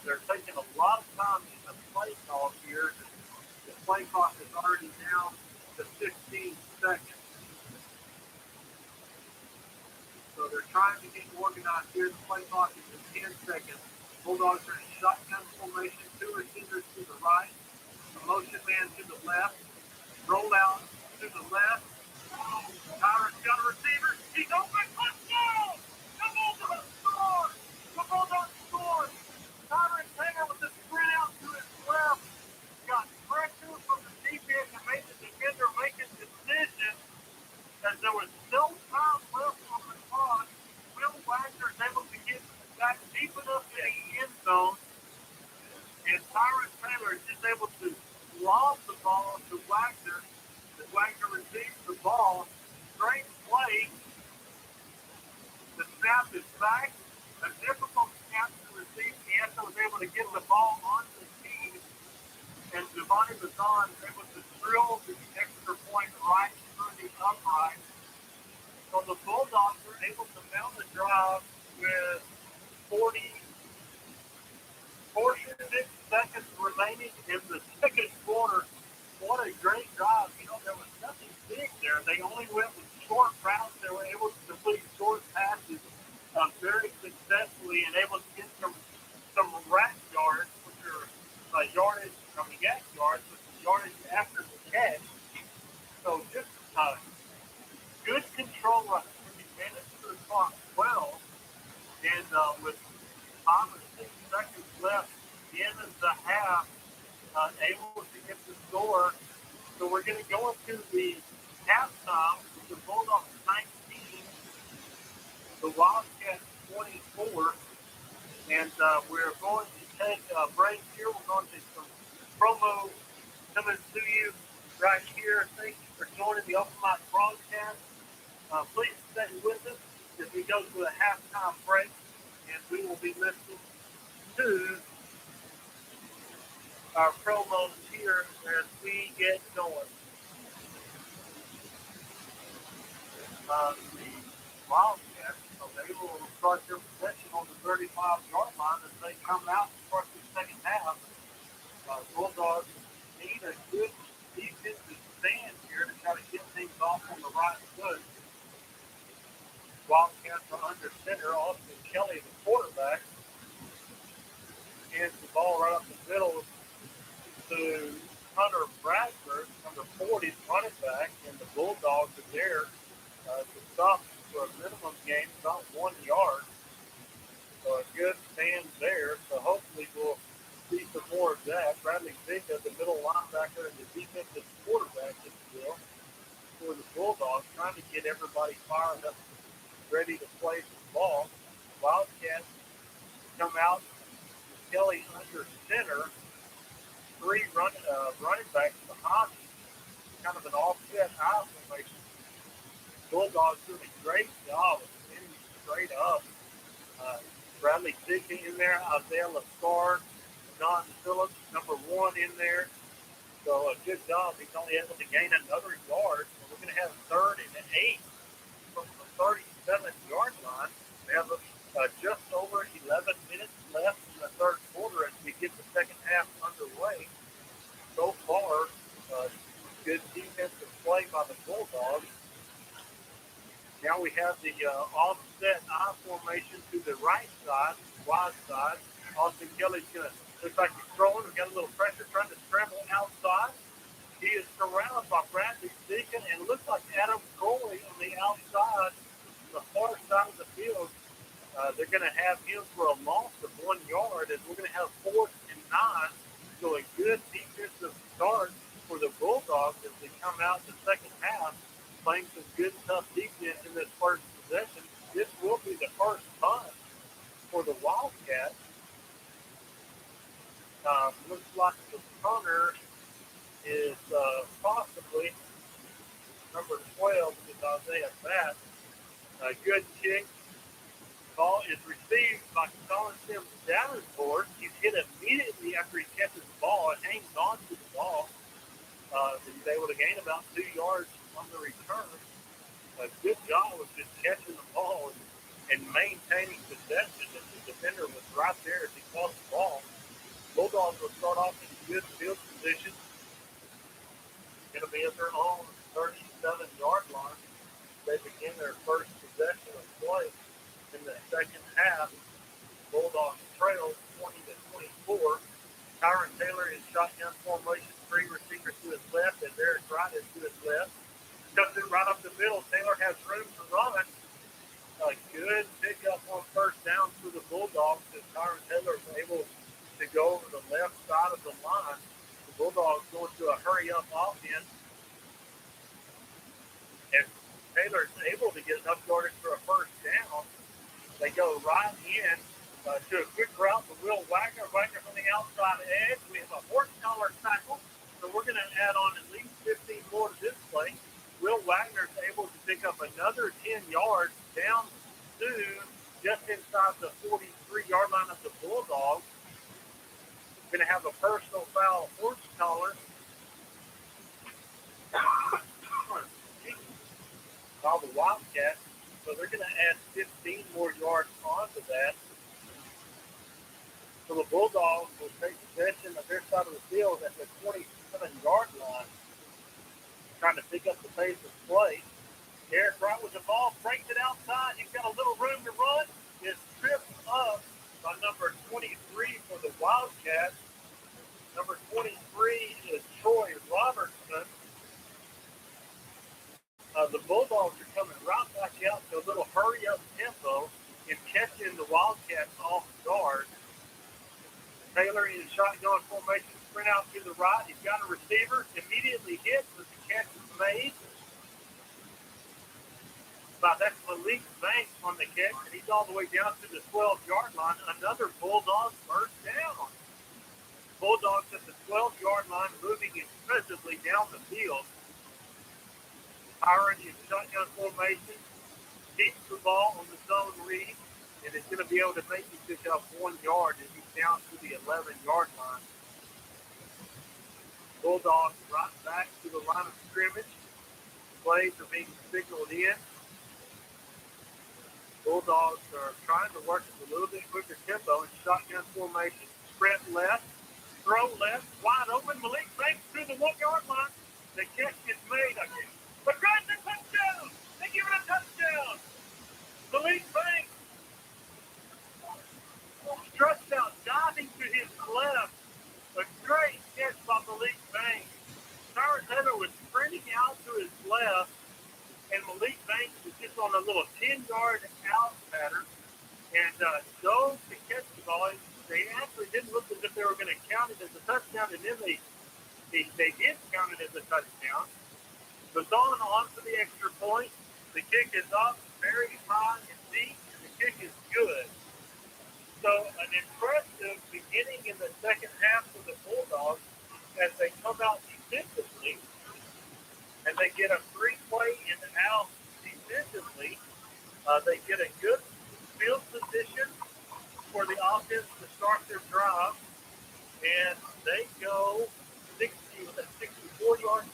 S1: They're taking a lot of time in the play call here. The play clock is already down to 15 seconds. So they're trying to get organized here. The play clock is in 10 seconds. Bulldogs are in shotgun formation. 2 receivers to the right. A motion man to the left. Roll out to the left. Tyron's got a receiver. He's open. Touchdown! The Bulldogs score! The Bulldogs score! Tyron Taylor with the sprint out to his left. Got pressure from the defense and made the defender make his decision as there was no time left on the clock. Will Wagner is able to get back deep enough in the end zone ball. Great play. The snap is back. A difficult snap to receive. Anthony was able to get the ball onto the team. And Giovanni Bazan was able to drill the extra point right through the upright. So the Bulldogs were able to mount the drive with 46 seconds remaining in the second quarter. What a great drive. You know, there was nothing big there. They only went with short routes. They were able to complete short passes very successfully and able to get some rack yards, which are yardage, yak yards, which is yardage after the catch. So just good control run. We managed to the clock 12, and with 5 or 6 seconds left in the half, able to get the score. So we're going to go into the halftime with the Bulldogs 19, the Wildcats 24, and we're going to take a break here. We're going to some promo coming to you right here. Thank you for joining the OpenMic broadcast. Please stay with us as we go to a halftime break, and we will be listening to our promos here as we get going. The Wildcats, so they will start their possession on the 35-yard line as they come out and start the second half. Bulldogs need a good defensive stand here to try to get things off on the right foot. Wildcats are under center. Austin Kelly, the quarterback, hands the ball right up the middle to Hunter Bradford, number 40, running back, and the Bulldogs are there to stop for a minimum gain, about 1 yard. So a good stand there. So hopefully we'll see some more of that. Bradley Zika, the middle linebacker and the defensive quarterback, if you will, for the Bulldogs, trying to get everybody fired up, ready to play some ball. Wildcats come out with Kelly under center. 3 running backs behind him. Kind of an offset eye formation. Bulldogs doing a great job of getting straight up. Bradley Zika in there, Isaiah Lascard, Don Phillips, number 1 in there. So a good job. He's only able to gain another yard. So we're going to have 3rd and 8 from the 37-yard line. We have just over 11 minutes left in the third quarter as we get the second half underway. So far, good defensive play by the Bulldogs. Now we have the offset I formation to the right side, wide side. Austin Kelly's going to look like he's throwing. We've got a little pressure trying to scramble outside. He is surrounded by Bradley Deacon and looks like Adam Coley on the outside, the far side of the field. They're going to have him for a loss of 1 yard, and we're going to have 4th and 9. So a good defensive start for the Bulldogs as they come out in the second half, playing some good, tough defense in this first possession. This will be the first punt for the Wildcats. Looks like the punter is possibly number 12, which is Isaiah Bass. A good kick. Ball is received by Colin Sims Davenport. He's hit immediately after he catches the ball and hangs on to the ball. He's able to gain about 2 yards on the return. A good job of just catching the ball and maintaining possession. And the defender was right there as he caught the ball. Bulldogs will start off in good field position. Going to be at their own 37-yard line. They begin their first possession of play in the second half. Bulldogs trail 20-24. Tyron Taylor is shotgun formation, 3 receivers to his left, and Eric Wright is to his left. Cuts it right up the middle. Taylor has room to run. A good pickup on first down for the Bulldogs as Tyron Taylor is able to go over the left side of the line. The Bulldogs going to a hurry-up offense. And Taylor is able to get enough yardage for a first down. They go right in to a quick route for Will Wagner. Wagner from the outside edge. We have a horse collar tackle, so we're going to add on at least 15 more to this play. Will Wagner going to have a personal foul horse collar. Called the Wildcats. So they're going to add 15 more yards onto that. So the Bulldogs will take possession of their side of the field at the 27-yard line, trying to pick up the pace of play. Derek Wright with the ball, breaks it outside. He's got a little room to run. Is tripped up by number 23 for the Wildcats. Number 23 is Troy Robertson. The Bulldogs are coming right back out to a little hurry-up tempo and catching the Wildcats off guard. Taylor in shotgun formation, sprint out to the right. He's got a receiver, immediately hits as the catch is made. That's Malik Banks on the catch, and he's all the way down to the 12-yard line. Another Bulldog first down. Bulldogs at the 12-yard line, moving impressively down the field. Byron in shotgun formation, keeps the ball on the zone read, and is going to be able to make him pick up 1 yard as he's down to the 11-yard line. Bulldogs right back to the line of scrimmage. Plays are being signaled in. Bulldogs are trying to work at a little bit quicker tempo in shotgun formation. Sprint left, throw left, wide open. Malik Banks through the 1-yard line. The catch is made again. But grabs a touchdown! They give it a touchdown! Malik Banks stretched out, diving to his left. A great catch by Malik Banks. Cyrus Heather was sprinting out to his left, and Malik Banks was just on a little 10-yard out pattern and dove to catch the ball. They actually didn't look as if they were going to count it as a touchdown, and then they did count it as a touchdown. But on to the extra point. The kick is up very high and deep, and the kick is good. So an impressive beginning in the second half for the Bulldogs as they come out defensively, and they get a 3-play and out defensively. They get a good field position for the offense to start their drive, and they go 64 yards.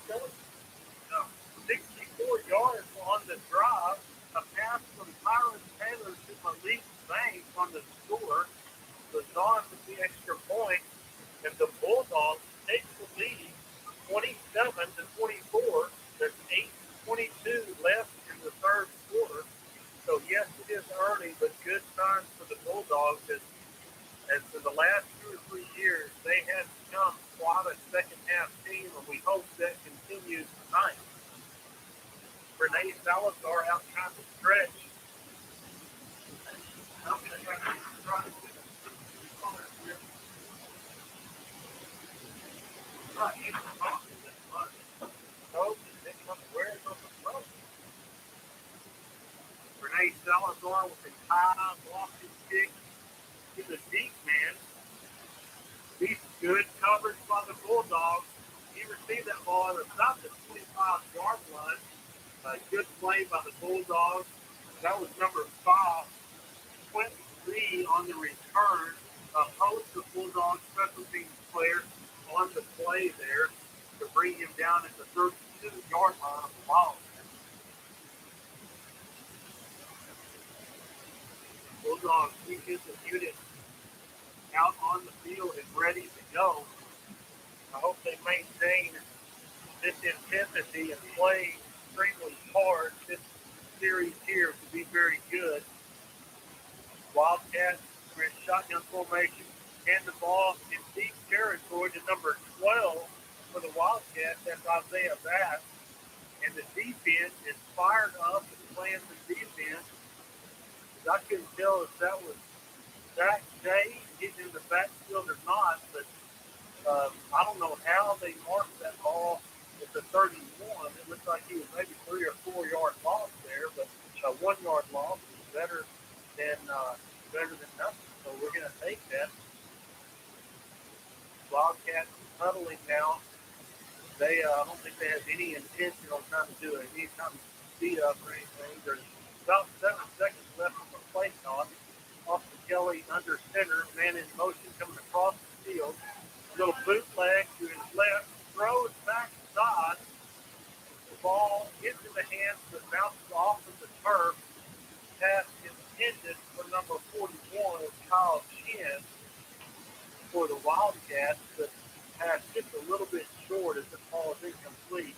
S1: 64 yards on the drive. A pass from Tyron Taylor to Malik Banks on the score was on with the extra point, and the Bulldogs take the lead 27-24. There's 8:22 left in the third quarter. So yes, it is early, but good signs for the Bulldogs as for the last 2 or 3 years, they have become quite a second half team, and we hope that continues tonight. Renee Salazar out trying to stretch. Renee Salazar with a high blocking kick. He's a deep man. He's good coverage by the Bulldogs. He received that ball at about the 25-yard line. Good play by the Bulldogs. That was number 5, Quentin Lee on the return. A host of Bulldogs special teams players on the play there to bring him down at the 32-yard line of the ball. Bulldogs defensive unit out on the field and ready to go. I hope they maintain this intensity and play extremely hard this series here to be very good. Wildcats are in shotgun formation, hand the ball in deep territory to number 12 for the Wildcats. That's Isaiah Bass. And the defense is fired up and playing the defense. I couldn't tell if that was Zach Day getting in the backfield or not, but I don't know how they marked that ball at the 31. It looked like he was maybe 3 or 4 yard loss there, but a 1 yard loss is better than nothing. So we're going to take that. Wildcats huddling now. They I don't think they have any intention on trying to do it. Any kind of speed up or anything. There's about 7 seconds left on the play clock. Austin Kelly under center, man in motion coming across the field. Wildcats, but pass just a little bit short as the ball is incomplete.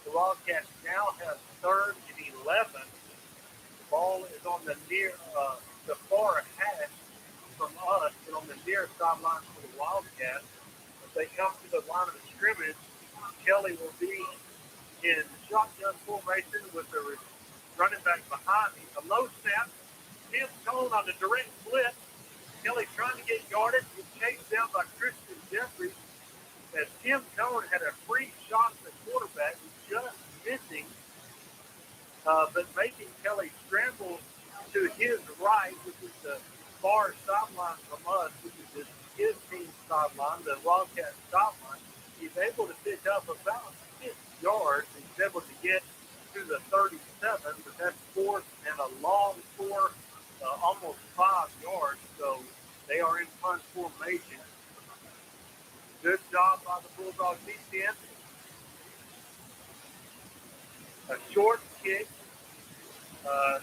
S1: The Wildcats now have 3rd and 11. The ball is on the the far hash from us, and on the near sideline for the Wildcats. If they come to the line of scrimmage, Kelly will be in shotgun formation with the running back behind him. A low snap. Tim Cone on the direct blitz. Kelly trying to get yarded. He's chased down by Christian Jeffries. As Tim Cone had a free shot at the quarterback, just missing, but making Kelly scramble to his right, which is the far sideline from us, which is his team's sideline, the Wildcat sideline. He's able to pick up about 6 yards. He's able to get to the 37, but that's 4th and a long 4, almost 5 yards. So they are in punt formation. Good job by the Bulldogs defense. A short kick.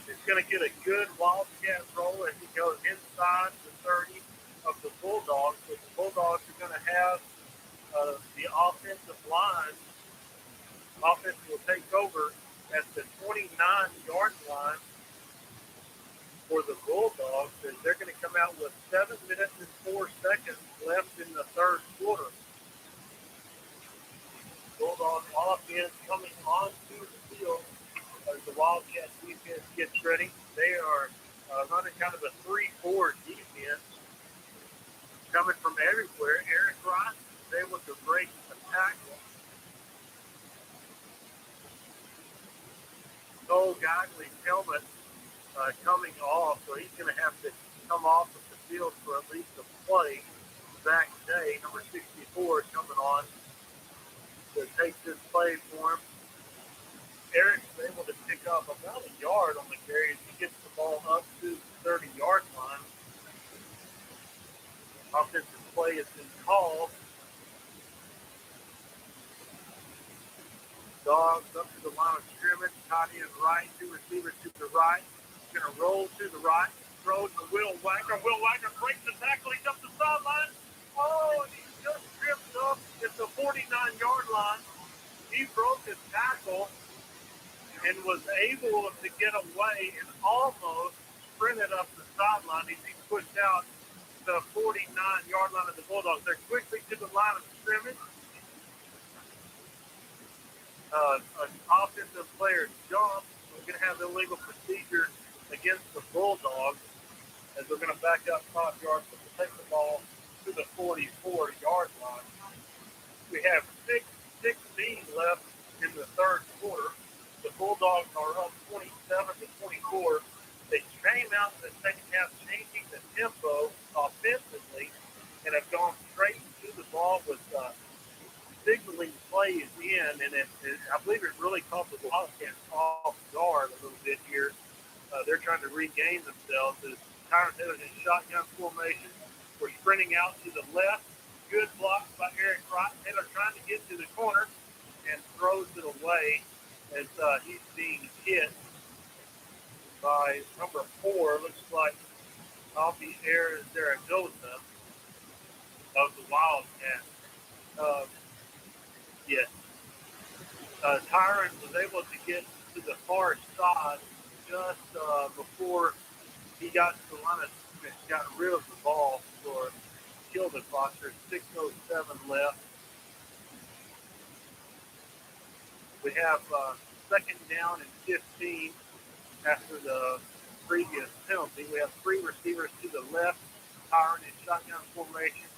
S1: It's going to get a good Wildcat roll as he goes inside the 30 of the Bulldogs. So the Bulldogs are going to have the offensive line. Offense will take over at the 29-yard line for the Bulldogs, and they're going to come out with 7 minutes and 4 seconds left in the 3rd quarter. Bulldogs offense coming onto the field as the Wildcat defense gets ready. They are running kind of a 3-4 defense coming from everywhere. Eric Ross is able to break the tackle. Cole Gogley's helmet coming off, so he's going to have to come off of the field for at least a play. Zach Day, number 64, is coming on to take this play for him. Eric's able to pick up about a yard on the carry as he gets the ball up to the 30-yard line. Offensive play has been called. Dogs up to the line of scrimmage, tight end right, 2 receivers to the right. Going to roll to the right, throws to Will Wagner. Will Wagner breaks the tackle. He's up the sideline. Oh, and he's just tripped up at the 49-yard line. He broke his tackle and was able to get away and almost sprinted up the sideline. He's pushed out the 49-yard line of the Bulldogs. They're quickly to the line of scrimmage. An offensive player jump. We're going to have illegal procedure against the Bulldogs as we're going to back up 5 yards to take the ball to the 44-yard line. We have 6:16 left in the 3rd quarter. The Bulldogs are up 27-24. They came out in the second half changing the tempo offensively and have gone straight to the ball with signaling plays in, and I believe it really caught the Wildcats off guard a little bit here. They're trying to regain themselves as Tyron Taylor in shotgun formation. We're sprinting out to the left. Good block by Eric Wright. Taylor trying to get to the corner and throws it away as he's being hit by number 4. Looks like Albie Zaragoza of the Wildcats. Yes. Tyron was able to get to the far side just before he got to the line of scrimmage, got rid of the ball for kill the clock. There's 6:07 left. We have 2nd down and 15 after the previous penalty. We have 3 receivers to the left. Tyron in shotgun formation.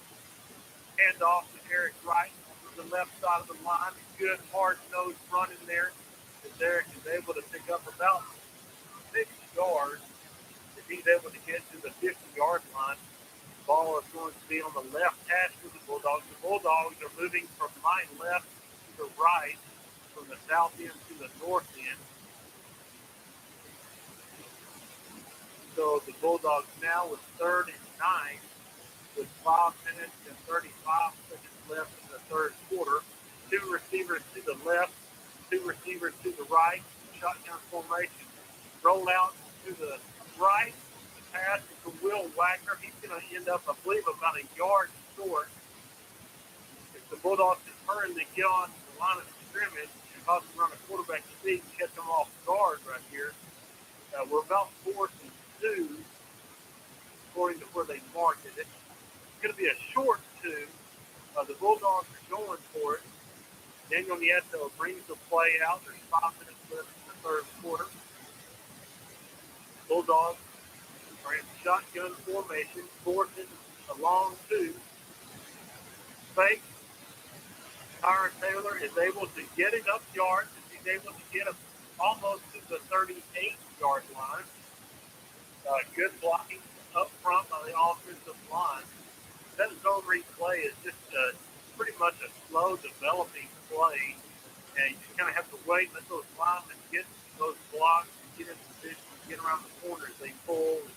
S1: Hand off to Eric Wright on the left side of the line. Good hard-nosed run in there. As Eric is able to pick up about 6 yards. If he's able to get to the 50-yard line, the ball is going to be on the left hash for the Bulldogs. The Bulldogs are moving from my left to the right, from the south end to the north end. So the Bulldogs now with 3rd and 9 with 5 minutes and 35 seconds left in the 3rd quarter. 2 receivers to the left, 2 receivers to the right, shotgun formation. Roll out to the right, pass to Will Wagner. He's going to end up, I believe, about a yard short Bulldogs can hurriedly get on the line of scrimmage and possibly run a quarterback sneak and catch them off guard right here. We're about 4th and 2, according to where they marked it. It's going to be a short 2. The Bulldogs are going for it. Daniel Nieto brings the play out. There's 5 minutes left in the third quarter. Bulldogs are in shotgun formation, forcing a long 2. Fake. Tyron Taylor is able to get it up yards. He's able to get it almost to the 38-yard line. Good blocking up front by the offensive line. That zone read play is just pretty much a slow developing play, and you just kind of have to wait and let those linemen get those blocks and get in position, get around the corners. They pull and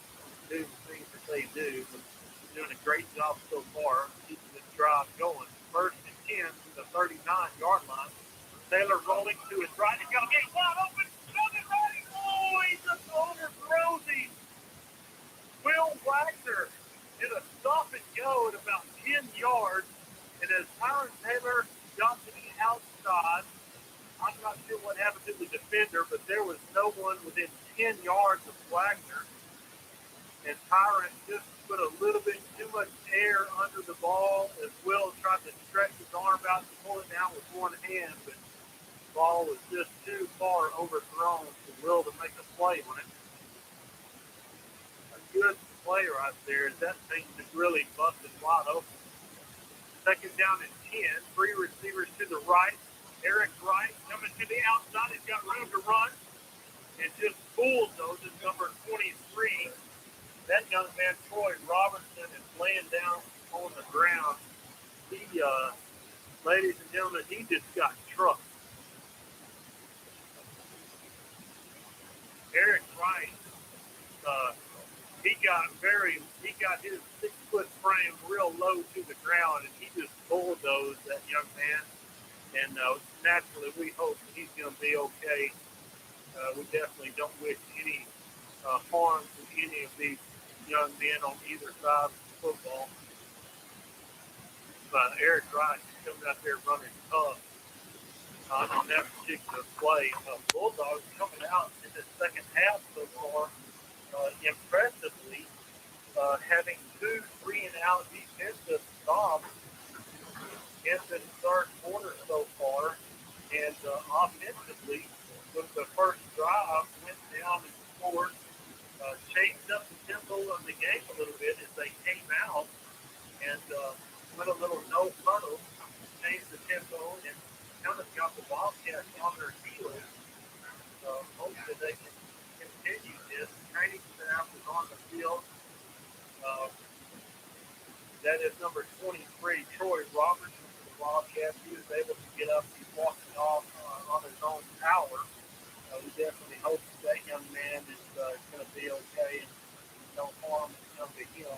S1: do the things that they do. But they're doing a great job so far keeping this drive going. 1st and 10 to the 39-yard line. Taylor rolling to his right. He's got a game wide open. Oh, he just overthrows him. Will Wagner did a stop and go at about 10 yards. And as Tyron Taylor got to the outside, I'm not sure what happened to the defender, but there was no one within 10 yards of Wagner. And Tyron just put a little bit too much air under the ball as Will tried to stretch his arm out to pull it down with one hand, but the ball was just too far overthrown for Will to make a play on it. A good play right there. That thing just really busted wide open. 2nd down and 10. 3 receivers to the right. Eric Wright coming to the outside. He's got room to run. And just bulldozes number 23. That young man, Troy Robertson, is laying down on the ground. He, ladies and gentlemen, he just got trucked. Eric Wright, he got his 6-foot frame real low to the ground, and he just bulldozed that young man. And naturally, we hope he's going to be okay. We definitely don't wish any harm to any of these young men on either side of football. But Eric Wright is coming out there running tough on that particular play. Bulldogs coming out in the second half so far, impressively, having 2 3-and-out defensive stops in the third quarter so far. And offensively, with the first drive, went down and scored, changed up the tempo of the game a little bit as they came out and went a little no huddle, changed the tempo, and kind of got the Bobcats on their heels. Hopefully they can continue this. Training staff is on the field. That is number 23, Troy Robertson for the Bobcats. He was able to get up. He's walking off on his own power. We definitely hope that young man is going to be okay and no harm is come to him.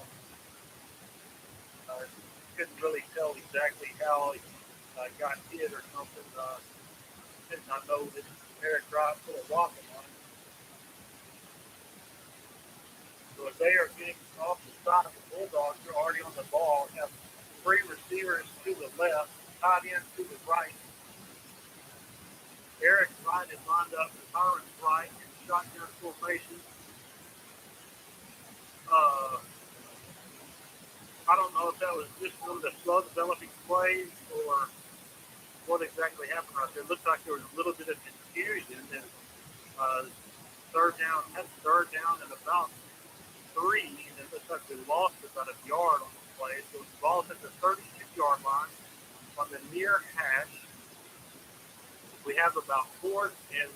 S1: Couldn't really tell exactly how he got hit or something. Didn't I know that Eric Wright put a rocket on him. So if they are getting off the side of the Bulldogs, they're already on the ball. Have 3 receivers to the left, tight end to the right. Eric Wright is lined up with Tyron Wright in shotgun formation. I don't know if that was just one of the slow developing plays or what exactly happened right there. It looked like there was a little bit of confusion. And third down and about 3, and it looks like they lost about a yard on the play. So the ball's at the 36-yard line on the near hash. We have about 4th and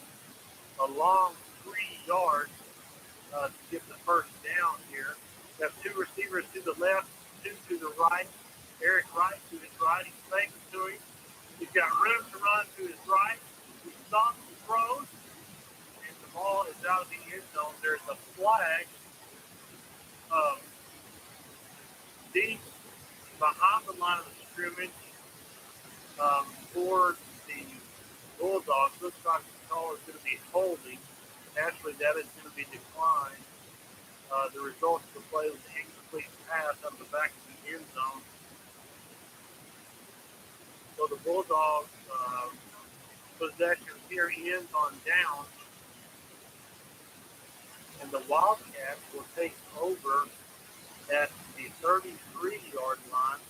S1: a long 3 yards to get the first down here. We have 2 receivers to the left, 2 to the right. Eric Wright to his right. He's faking to him. He's got room to run to his right. He stops and throws, and the ball is out of the end zone. There's a flag deep behind the line of the scrimmage for the Bulldogs. Looks like the call is going to be holding. Actually, that is going to be declined. The result of the play was an incomplete pass out of the back of the end zone. Bulldogs possession here ends on down, and the Wildcats will take over at the 33-yard line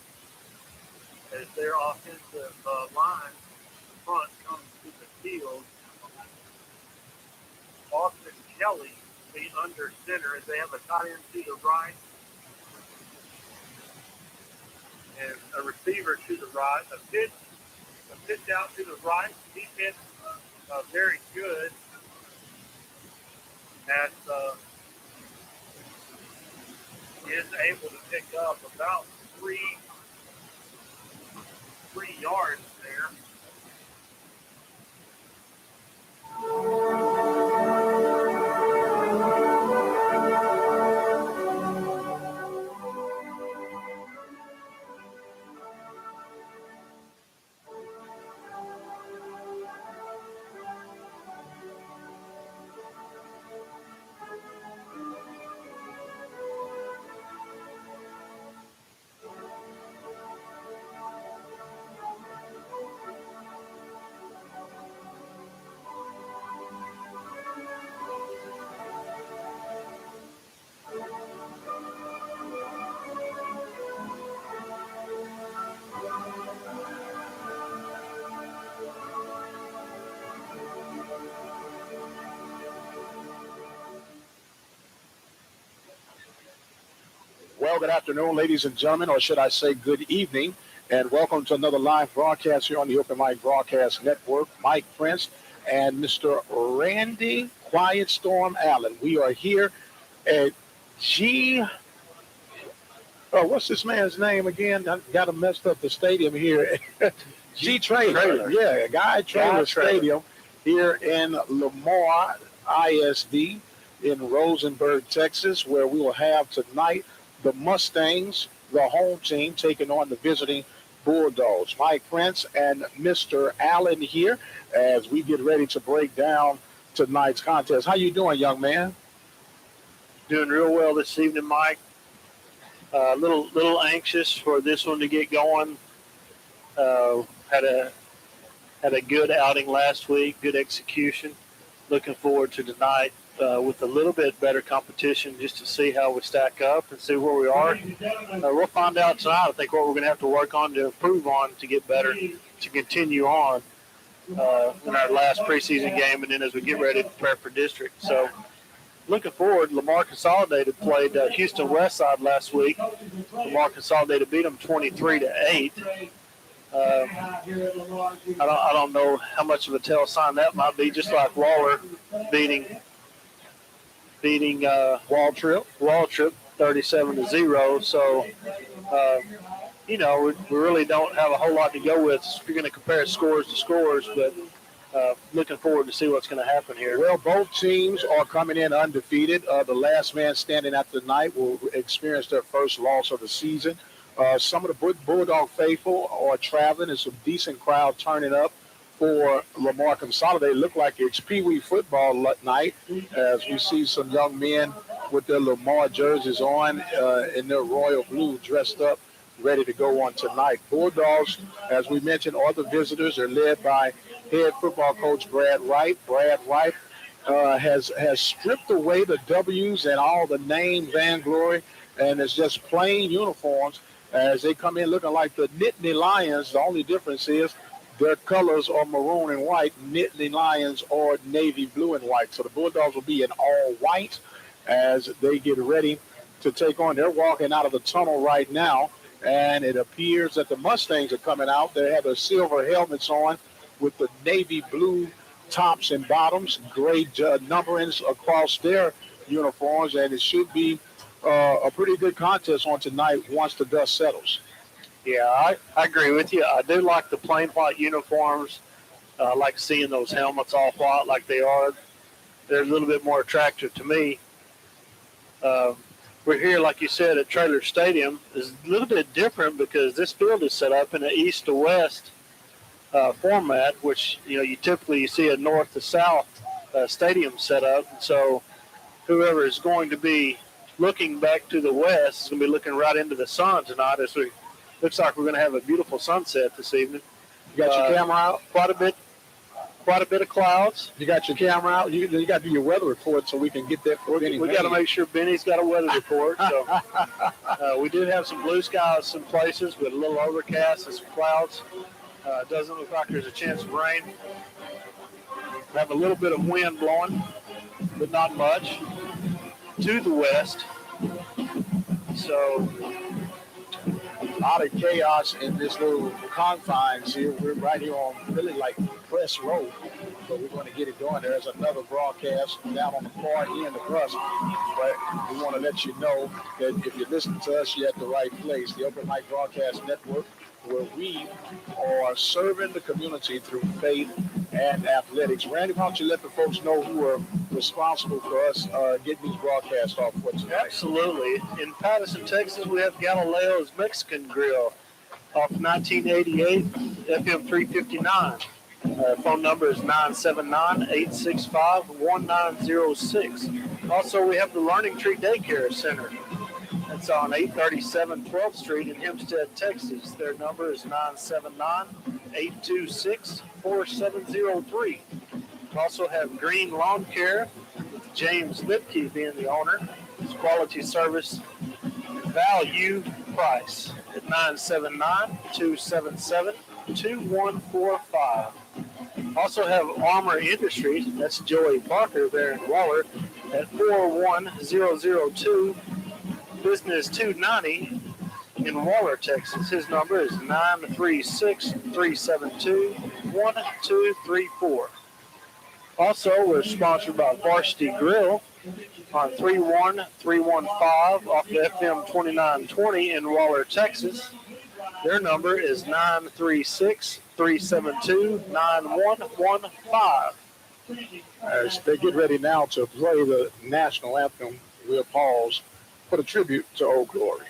S1: as their offensive line front comes to the field. Austin Kelly will be under center as they have a tight end to the right and a receiver to the right. A pitch out to the right. Defense very good as is able to pick up about three yards there.
S2: Well, good afternoon, ladies and gentlemen, or should I say good evening, and welcome to another live broadcast here on the OpenMic Broadcast Network. Mike Prince and Mr. Randy Quiet Storm Allen. We are here at what's this man's name again? I got him messed up, the stadium here. G Trailer. Yeah, Guy Trailer Stadium here in Lamar ISD in Rosenberg, Texas, where we will have tonight the Mustangs, the home team, taking on the visiting Bulldogs. Mike Prince and Mr. Allen here as we get ready to break down tonight's contest. How you doing, young man?
S1: Doing real well this evening, Mike. A little anxious for this one to get going. Had a good outing last week, good execution. Looking forward to tonight with a little bit better competition just to see how we stack up and see where we are. We'll find out tonight, I think, what we're going to have to work on to improve on to get better, to continue on in our last preseason game and then as we get ready to prepare for district. So looking forward, Lamar Consolidated played Houston Westside last week. Lamar Consolidated beat them 23-8. I don't know how much of a tell sign that might be, just like Waller beating Wall Trip 37-0. So, we really don't have a whole lot to go with if you're going to compare scores to scores, but looking forward to see what's going to happen here.
S2: Well, both teams are coming in undefeated. The last man standing after the night will experience their first loss of the season. Some of the Bulldog faithful are traveling. There's some decent crowd turning up for Lamar Consolidated. Look like it's Pee Wee football night as we see some young men with their Lamar jerseys on in their royal blue, dressed up, ready to go on tonight. Bulldogs, as we mentioned, are the visitors. They're led by head football coach Brad Wright. Brad Wright has stripped away the W's and all the name vainglory, and it's just plain uniforms as they come in looking like the Nittany Lions. The only difference is their colors are maroon and white. Nittany Lions are navy blue and white. So the Bulldogs will be in all white as they get ready to take on. They're walking out of the tunnel right now, and it appears that the Mustangs are coming out. They have their silver helmets on with the navy blue tops and bottoms, gray numberings across their uniforms, and it should be a pretty good contest on tonight once the dust settles.
S1: Yeah, I agree with you. I do like the plain white uniforms. I like seeing those helmets all white like they are. They're a little bit more attractive to me. We're here, like you said, at Trailer Stadium. It's a little bit different because this field is set up in an east to west format, which you typically see a north to south stadium set up. And so whoever is going to be looking back to the west is going to be looking right into the sun tonight. As we looks like we're going to have a beautiful sunset this evening.
S2: You got your camera out?
S3: Quite a bit of clouds.
S2: You got your camera out? You got to do your weather report so we can get that for Benny.
S3: We got to make sure Benny's got a weather report. So we did have some blue skies some places with a little overcast and some clouds. Doesn't look like there's a chance of rain. We have a little bit of wind blowing, but not much, to the west. So
S2: a lot of chaos in this little confines here. We're right here on really like Press Road, but we're going to get it going. There's another broadcast down on the far end of us, but we want to let you know that if you listen to us, you're at the right place. The OpenMic Broadcast Network, where we are serving the community through faith and athletics. Randy, why don't you let the folks know who are responsible for us getting these broadcasts off for tonight?
S3: Absolutely. In Patterson, Texas, we have Galileo's Mexican Grill off 1988, FM 359. Phone number is 979-865-1906. Also, we have the Learning Tree Daycare Center. It's on 837 12th Street in Hempstead, Texas. Their number is 979-826-4703. Also have Green Lawn Care, with James Lipke being the owner. It's quality service, value, price at 979-277-2145. Also have Armor Industries, that's Joey Parker there in Waller, at 41002 Business 290 in Waller, Texas. His number is 936-372-1234. Also, we're sponsored by Varsity Grill on 31315 off the FM 2920 in Waller, Texas. Their number is 936-372-9115.
S2: As they get ready now to play the national anthem, we'll pause for the tribute to Old Glory.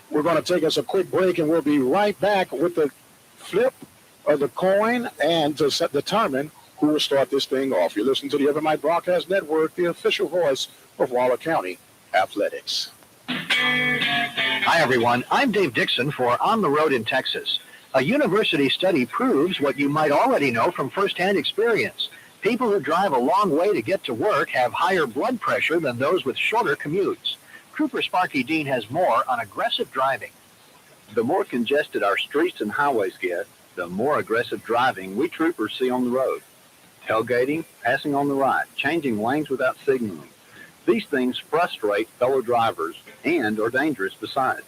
S2: We're going to take us a quick break, and we'll be right back with the flip of the coin and to determine who will start this thing off. You're listening to the OpenMic Broadcast Network, the official voice of Waller County Athletics.
S4: Hi, everyone. I'm Dave Dixon for On the Road in Texas. A university study proves what you might already know from firsthand experience. People who drive a long way to get to work have higher blood pressure than those with shorter commutes. Trooper Sparky Dean has more on aggressive driving.
S5: The more congested our streets and highways get, the more aggressive driving we troopers see on the road. Tailgating, passing on the right, changing lanes without signaling. These things frustrate fellow drivers and are dangerous besides.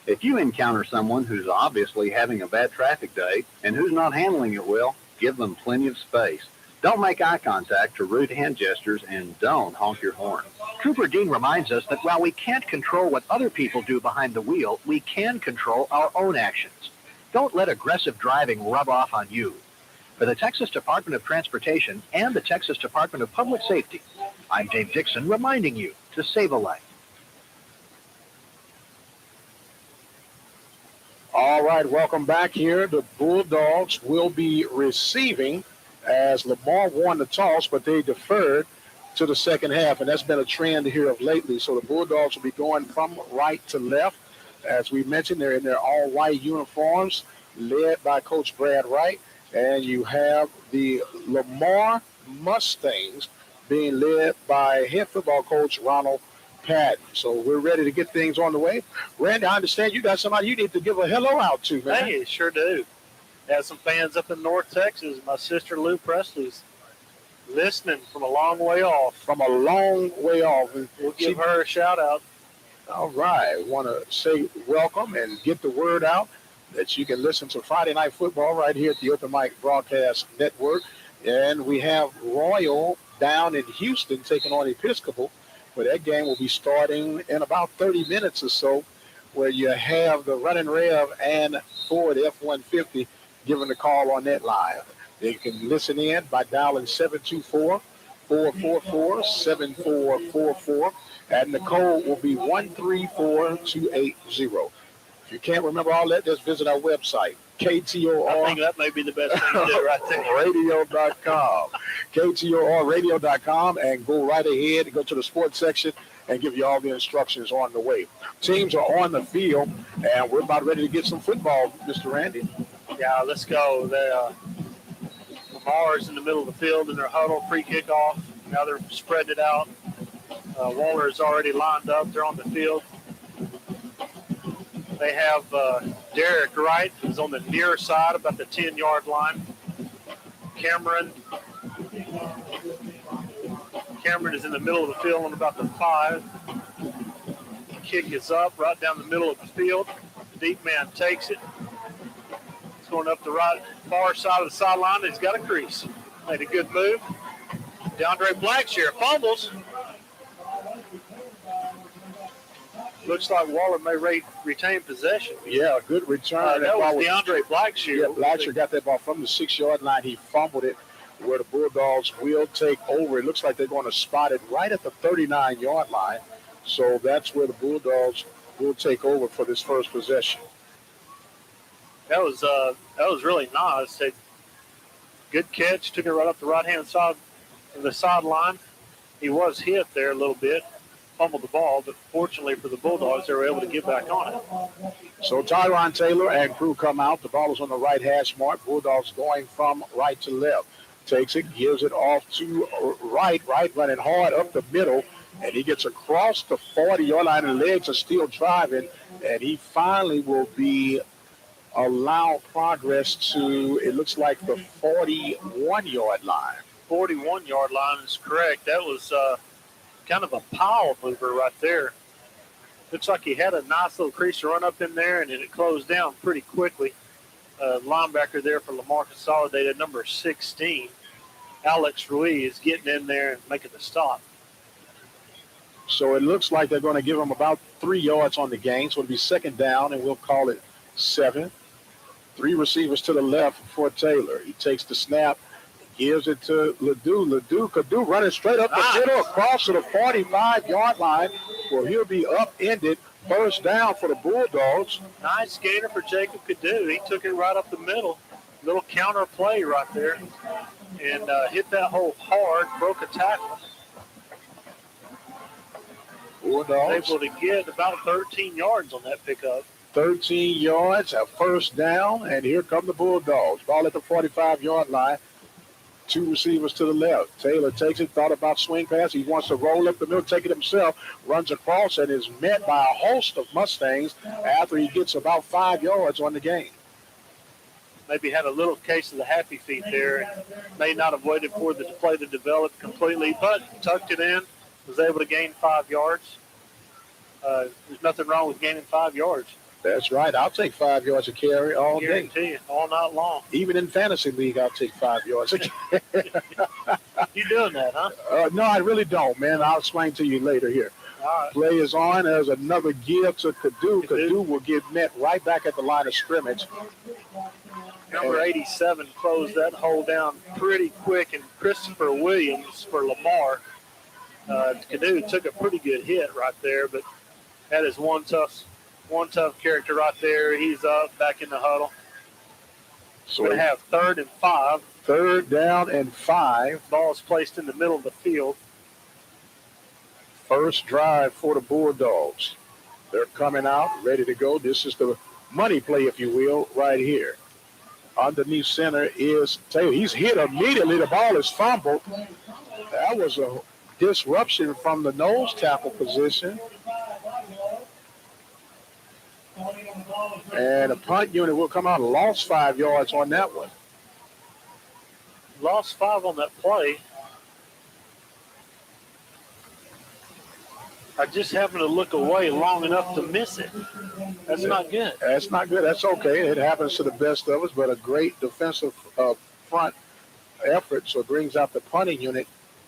S5: If you encounter someone who's obviously having a bad traffic day and who's not handling it well, give them plenty of space. Don't make eye contact or rude hand gestures, and don't honk your horn.
S4: Trooper Dean reminds us that while we can't control what other people do behind the wheel, we can control our own actions. Don't let aggressive driving rub off on you. For the Texas Department of Transportation and the Texas Department of Public Safety, I'm Dave Dixon reminding you to save a life.
S2: All right, welcome back here. The Bulldogs will be receiving as Lamar won the toss, but they deferred to the second half, and that's been a trend here of lately. So the Bulldogs will be going from right to left. As we mentioned, they're in their all-white uniforms, led by Coach Brad Wright, and you have the Lamar Mustangs being led by head football coach Ronald Pat. So we're ready to get things on the way. Randy, I understand you got somebody you need to give a hello out to, man.
S3: Hey, sure do. Have some fans up in North Texas. My sister Lou Presley's listening from a long way off.
S2: From a long way off.
S3: We'll give her a shout out.
S2: All right. Want to say welcome and get the word out that you can listen to Friday Night Football right here at the OpenMic Broadcast Network. And we have Royal down in Houston taking on Episcopal. But that game will be starting in about 30 minutes or so, where you have the Running Rev and Ford F-150 giving the call on that live. They can listen in by dialing 724-444-7444, and the code will be 134280. If you can't remember all that, just visit our website, KTOR.
S3: I think that may be the best thing to do right there.
S2: Radio.com. KTORradio.com, and go right ahead and go to the sports section and give you all the instructions on the way. Teams are on the field, and we're about ready to get some football, Mr. Randy.
S3: Yeah, let's go. Lamar's in the middle of the field in their huddle, pre-kickoff. Now they're spreading it out. Waller is already lined up. They're on the field. They have Derek Wright, who's on the near side, about the 10-yard line. Cameron is in the middle of the field on about the 5. Kick is up right down the middle of the field. The deep man takes it. It's going up the right far side of the sideline. He's got a crease. Made a good move. DeAndre Blackshear fumbles. Looks like Waller may retain possession.
S2: Yeah, a good return.
S3: That was DeAndre Blackshear.
S2: Yeah, Blackshear got that ball from the 6-yard line. He fumbled it where the Bulldogs will take over. It looks like they're going to spot it right at the 39-yard line. So that's where the Bulldogs will take over for this first possession.
S3: That was really nice. Good catch. Took it right up the right-hand side of the sideline. He was hit there a little bit. Fumbled the ball, but fortunately for the Bulldogs, they were able to get back on it.
S2: So Tyron Taylor and crew come out. The ball is on the right hash mark. Bulldogs going from right to left. Takes it, gives it off to right, running hard up the middle, and he gets across the 40-yard line, and legs are still driving, and he finally will be allowed progress to, it looks like, the 41-yard line.
S3: 41-yard line is correct. That was kind of a power mover right there. Looks like he had a nice little crease to run up in there, and then it closed down pretty quickly. Linebacker there for Lamar Consolidated, number 16. Alex Ruiz getting in there and making the stop.
S2: So it looks like they're going to give him about 3 yards on the gain. So it'll be second down, and we'll call it 7. 3 receivers to the left for Taylor. He takes the snap, gives it to Ledoux. Ledoux running straight up the middle across to the 45-yard line, where he'll be upended. First down for the Bulldogs.
S3: Nice gainer for Jacob Cadu. He took it right up the middle. Little counter play right there. And hit that hole hard, broke a tackle.
S2: Bulldogs
S3: able to get about 13 yards on that pickup.
S2: 13 yards, a first down, and here come the Bulldogs. Ball at the 45-yard line. 2 receivers to the left. Taylor takes it, thought about swing pass. He wants to roll up the middle, take it himself, runs across, and is met by a host of Mustangs after he gets about 5 yards on the game.
S3: Maybe had a little case of the happy feet there. May not have waited for the play to develop completely, but tucked it in, was able to gain 5 yards. There's nothing wrong with gaining 5 yards.
S2: That's right. I'll take 5 yards a carry all day.
S3: Guarantee you, all night long.
S2: Even in fantasy league, I'll take 5 yards a carry.
S3: You doing that, huh?
S2: No, I really don't, man. I'll explain to you later here.
S3: All right.
S2: Play is on. There's another give to Cadu. Cadu will get met right back at the line of scrimmage.
S3: Number 87 closed that hole down pretty quick, and Christopher Williams for Lamar. Cadu took a pretty good hit right there, but that is one tough character right there. He's up, back in the huddle. So we're going to have 3rd and 5.
S2: 3rd down and 5.
S3: Ball is placed in the middle of the field.
S2: First drive for the Bulldogs. They're coming out, ready to go. This is the money play, if you will, right here. Underneath center is Taylor. He's hit immediately. The ball is fumbled. That was a disruption from the nose tackle position. And the punt unit will come out and lost 5 yards on that one.
S3: Lost 5 on that play. I just happened to look away long enough to miss it. That's not good.
S2: That's not good. That's okay. It happens to the best of us, but a great defensive front effort, so it brings out the punting unit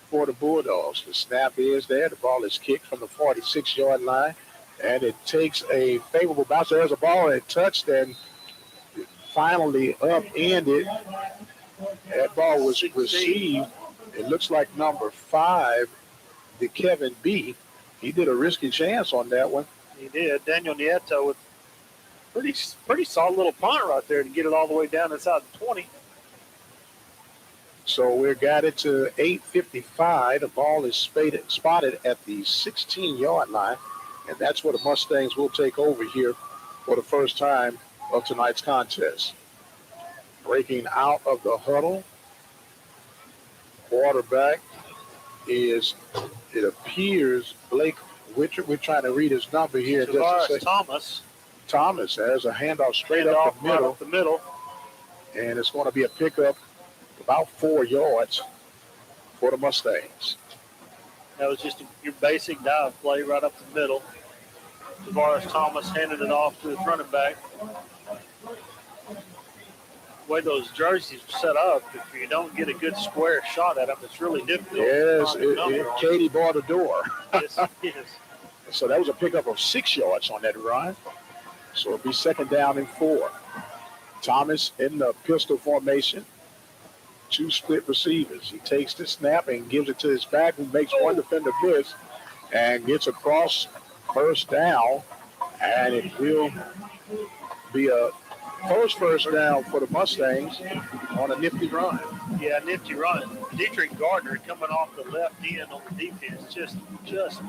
S2: for the Bulldogs. The snap is there. The ball is kicked from the 46-yard line, and it takes a favorable bounce. There's a ball that touched and finally upended. That ball was received. It looks like number 5, the Kevin B. He did a risky chance on that one.
S3: He did. Daniel Nieto with pretty solid little punt right there to get it all the way down inside the 20.
S2: So we're got it to 8:55. The ball is spotted at the 16-yard line, and that's where the Mustangs will take over here for the first time of tonight's contest. Breaking out of the huddle, quarterback is, it appears, Blake Witcher. We're trying to read his number here. Thomas has a handoff straight up the middle.
S3: Right up the middle.
S2: And it's going to be a pickup about 4 yards for the Mustangs.
S3: That was just your basic dive play right up the middle. Tavares Thomas handed it off to his running back. The way those jerseys are set up, if you don't get a good square shot at them, it's really difficult.
S2: Yes, Katie bought a door.
S3: Yes, yes.
S2: So that was a pickup of 6 yards on that run. So it'll be 2nd down and 4. Thomas in the pistol formation. 2 split receivers. He takes the snap and gives it to his back, who makes one defender miss and gets across 1st down. And it will be a first down for the Mustangs on a nifty run.
S3: Yeah, nifty run. Dietrich Gardner coming off the left end on the defense just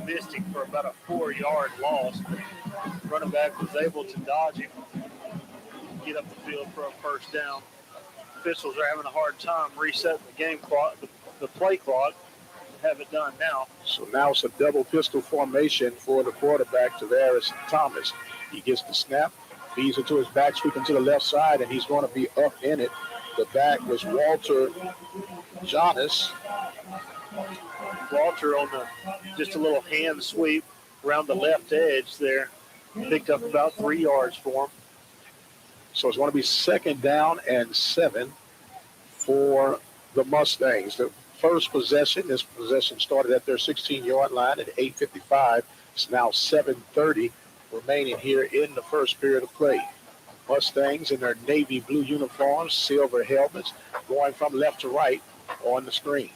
S3: missed him for about a 4-yard loss. The running back was able to dodge him, get up the field for a 1st down. Officials are having a hard time resetting the game clock, the play clock, to have it done now.
S2: So now it's a double pistol formation for the quarterback, Tavares Thomas. He gets the snap, feeds it to his back, sweeping to the left side, and he's going to be up in it. The back was Walter Jonas.
S3: Walter on just a little hand sweep around the left edge there. Picked up about 3 yards for him.
S2: So it's going to be 2nd down and 7 for the Mustangs. The first possession, this possession started at their 16-yard line at 8:55. It's now 7:30 remaining here in the first period of play. Mustangs in their navy blue uniforms, silver helmets, going from left to right on the screen.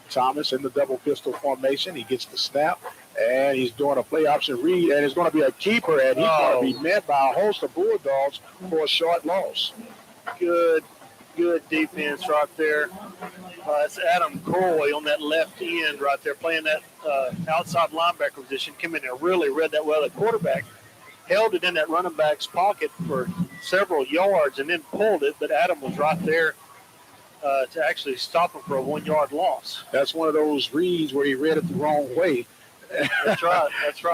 S2: Thomas in the double pistol formation. He gets the snap, and he's doing a play option read, and it's going to be a keeper, and he's going to be met by a host of Bulldogs for a short loss.
S3: Good defense right there. It's Adam Coy on that left end right there, playing that outside linebacker position. Came in there, really read that well. The quarterback held it in that running back's pocket for several yards and then pulled it, but Adam was right there to actually stop him for a 1-yard loss.
S2: That's one of those reads where he read it the wrong way.
S3: That's right.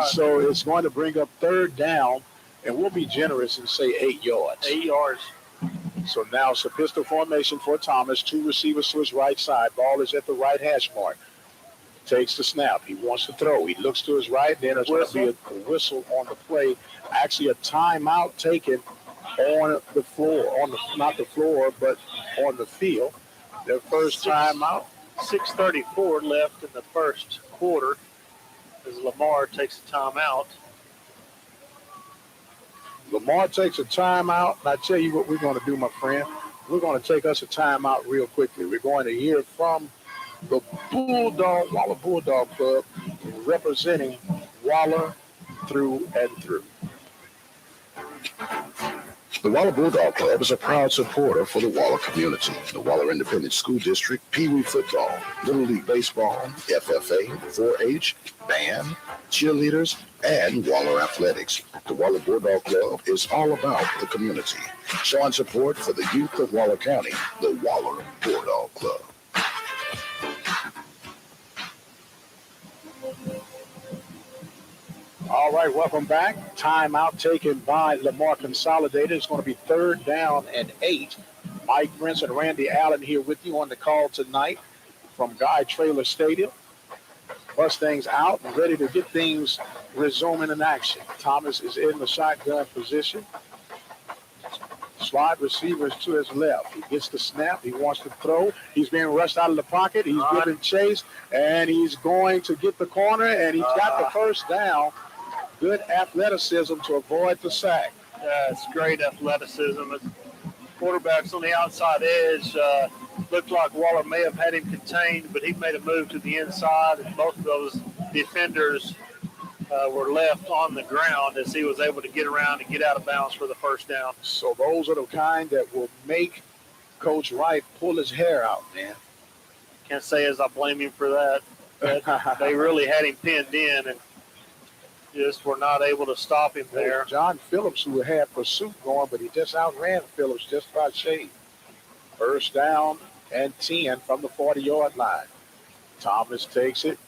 S2: So it's going to bring up 3rd down, and we'll be generous and say 8 yards.
S3: 8 yards.
S2: So now it's a pistol formation for Thomas. 2 receivers to his right side. Ball is at the right hash mark. Takes the snap. He wants to throw. He looks to his right. Then there's going to be a whistle on the play. Actually, a timeout taken on the floor. Not the floor, but on the field. Their first timeout.
S3: 6:34 left in the first quarter as Lamar takes a timeout.
S2: Lamar takes a timeout, and I tell you what we're going to do, my friend. We're going to take us a timeout real quickly. We're going to hear from the Waller Bulldog Club, representing Waller through and through.
S6: The Waller Bulldog Club is a proud supporter for the Waller community. The Waller Independent School District, Pee Wee Football, Little League Baseball, FFA, 4-H, band, cheerleaders, and Waller Athletics. The Waller Bulldog Club is all about the community. Showing support for the youth of Waller County, the Waller Bulldog Club.
S2: All right, welcome back. Timeout taken by Lamar Consolidated. It's going to be 3rd down and 8. Mike Prince and Randy Allen here with you on the call tonight from Guy Trailer Stadium. Mustangs out and ready to get things resuming in action. Thomas is in the shotgun position. Slot receivers to his left. He gets the snap. He wants to throw. He's being rushed out of the pocket. He's giving chase, and he's going to get the corner, and he's got the first down. Good athleticism to avoid the sack.
S3: It's great athleticism. Quarterback's on the outside edge. Looked like Waller may have had him contained, but he made a move to the inside, and both of those defenders were left on the ground as he was able to get around and get out of bounds for the first down.
S2: So those are the kind that will make Coach Wright pull his hair out, man.
S3: Can't say as I blame him for that. But they really had him pinned in and just were not able to stop him there.
S2: John Phillips, who had pursuit going, but he just outran Phillips just by shade. First down and 10 from the 40-yard line. Thomas takes it,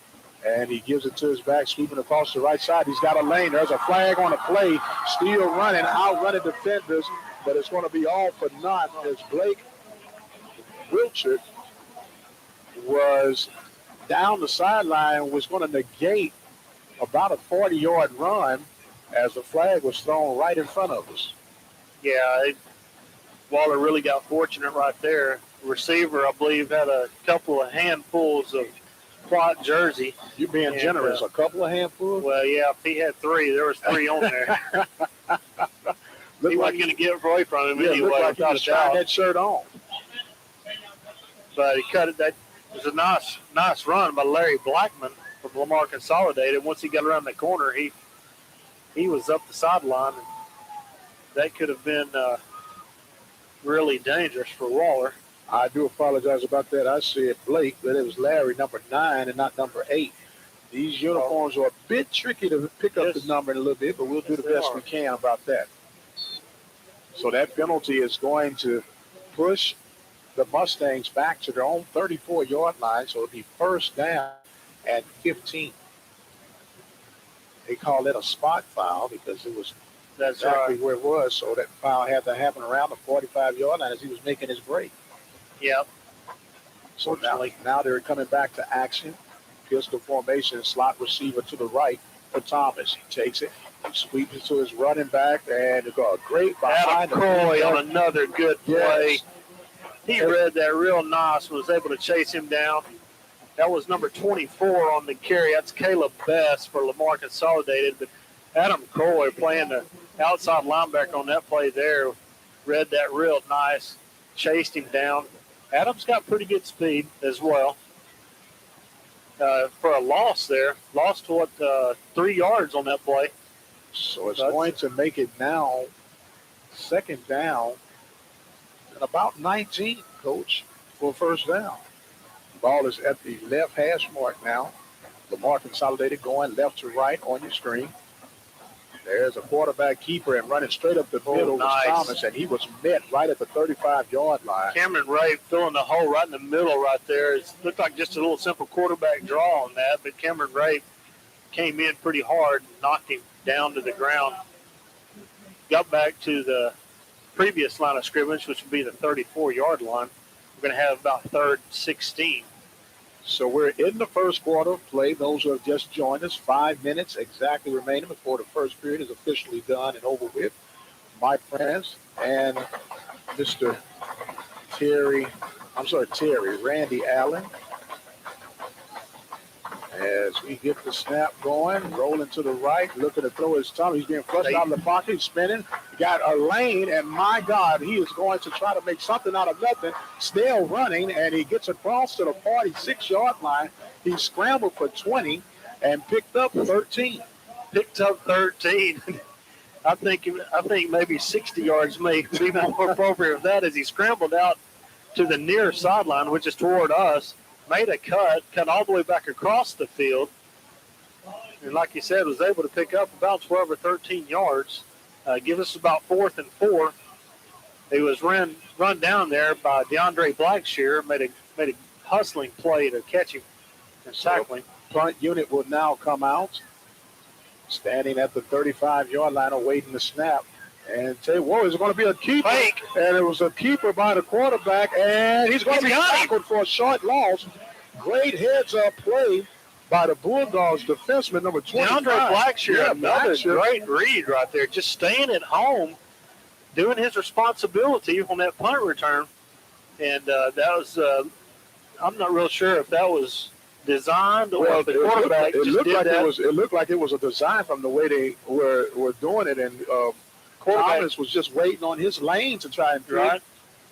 S2: and he gives it to his back, sweeping across the right side. He's got a lane. There's a flag on the play. Still running, outrunning defenders, but it's going to be all for naught as Blake Wilchert was down the sideline, was going to negate about a 40-yard run as the flag was thrown right in front of us.
S3: Yeah, Waller really got fortunate right there. Receiver, I believe, had a couple of handfuls of white jersey.
S2: You're being generous. A couple of handfuls?
S3: Well, yeah, if he had 3, there was 3 on there. He wasn't going to get away from him anyway.
S2: Looked like he was trying that shirt on.
S3: But he cut it. That was a nice run by Larry Blackman from Lamar Consolidated. Once he got around the corner, he was up the sideline. And that could have been really dangerous for Waller.
S2: I do apologize about that. I said Blake, but it was Larry, number 9, and not number 8. These uniforms are a bit tricky to pick up the number in a little bit, but we'll do the best we can about that. So that penalty is going to push the Mustangs back to their own 34-yard line, so it'll be first down at 15. They call it a spot foul because it was exactly where it was, so that foul had to happen around the 45-yard line as he was making his break.
S3: Yep.
S2: So now they're coming back to action. Pistol formation, slot receiver to the right for Thomas. He takes it, he sweeps it to his running back, and it's a great behind
S3: Adam Croy on another good play.
S2: Yes.
S3: He read that real nice, was able to chase him down. That was number 24 on the carry. That's Caleb Best for Lamar Consolidated. But Adam Croy playing the outside linebacker on that play there, read that real nice, chased him down. Adam's got pretty good speed as well. For a loss there, lost 3 yards on that play.
S2: So it's going to make it now second down and about 19, Coach, for first down. Ball is at the left hash mark now. Lamar Consolidated going left to right on your screen. There's a quarterback keeper and running straight up the middle was Thomas, and he was met right at the 35-yard line.
S3: Cameron Ray filling the hole right in the middle right there. It looked like just a little simple quarterback draw on that, but Cameron Ray came in pretty hard and knocked him down to the ground. Got back to the previous line of scrimmage, which would be the 34-yard line. We're going to have about 3rd and 16.
S2: So we're in the first quarter of play. Those who have just joined us, 5 minutes exactly remaining before the first period is officially done and over with. My friends and Mr. Terry, Randy Allen. As we get the snap going, rolling to the right, looking to throw his thumb. He's being flushed out of the pocket, he's spinning. Got a lane, and my God, he is going to try to make something out of nothing. Still running, and he gets across to the 46-yard line. He scrambled for 20 and picked up 13.
S3: Picked up 13. I think maybe 60 yards may be more appropriate of that as he scrambled out to the near sideline, which is toward us. Made a cut all the way back across the field, and like you said, was able to pick up about 12 or 13 yards, give us about 4th and 4. He was run down there by DeAndre Blackshear, made a hustling play to catch him and tackle him.
S2: Punt unit will now come out standing at the 35-yard line awaiting the snap. And tell you what, it's going to be a keeper.
S3: Fake.
S2: And it was a keeper by the quarterback, and he's going to be tackled for a short loss. Great heads-up play by the Bulldogs defenseman, number 25.
S3: DeAndre Blackshear,
S2: Yeah,
S3: another
S2: Blackshear.
S3: great read right there. Just staying at home, doing his responsibility on that punt return. And that was, I'm not real sure if that was designed or if the quarterback just did that.
S2: It looked like it was a design from the way they were doing it, and Thomas was just waiting on his lane to try and throw.
S3: Right.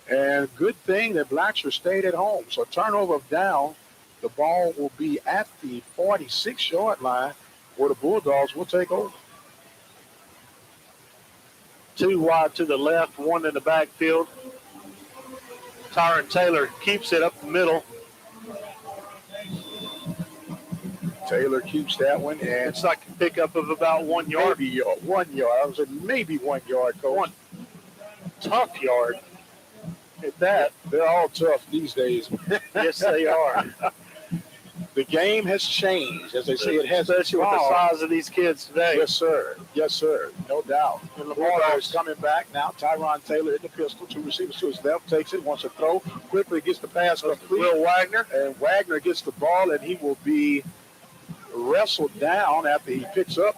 S2: And good thing that Blackshear stayed at home. So turnover of down, the ball will be at the 46-yard line where the Bulldogs will take over.
S3: 2 wide to the left, 1 in the backfield. Tyron Taylor keeps it up the middle.
S2: Taylor keeps that one, and
S3: It's like a pickup of about 1 yard.
S2: maybe 1 yard. I was saying maybe 1 yard, Coach.
S3: One tough yard. At that,
S2: They're all tough these days.
S3: yes, they are.
S2: The game has changed, as they say. It has,
S3: Especially with the
S2: evolved.
S3: size of these kids today.
S2: Yes, sir. Yes, sir. No doubt.
S3: And the
S2: Bulldogs
S3: Bulldogs
S2: coming back now. Tyron Taylor in the pistol. 2 receivers to his left. Takes it. Wants to throw. Quickly gets the pass complete.
S3: Will Wagner.
S2: And Wagner gets the ball, and he will be wrestled down after he picks up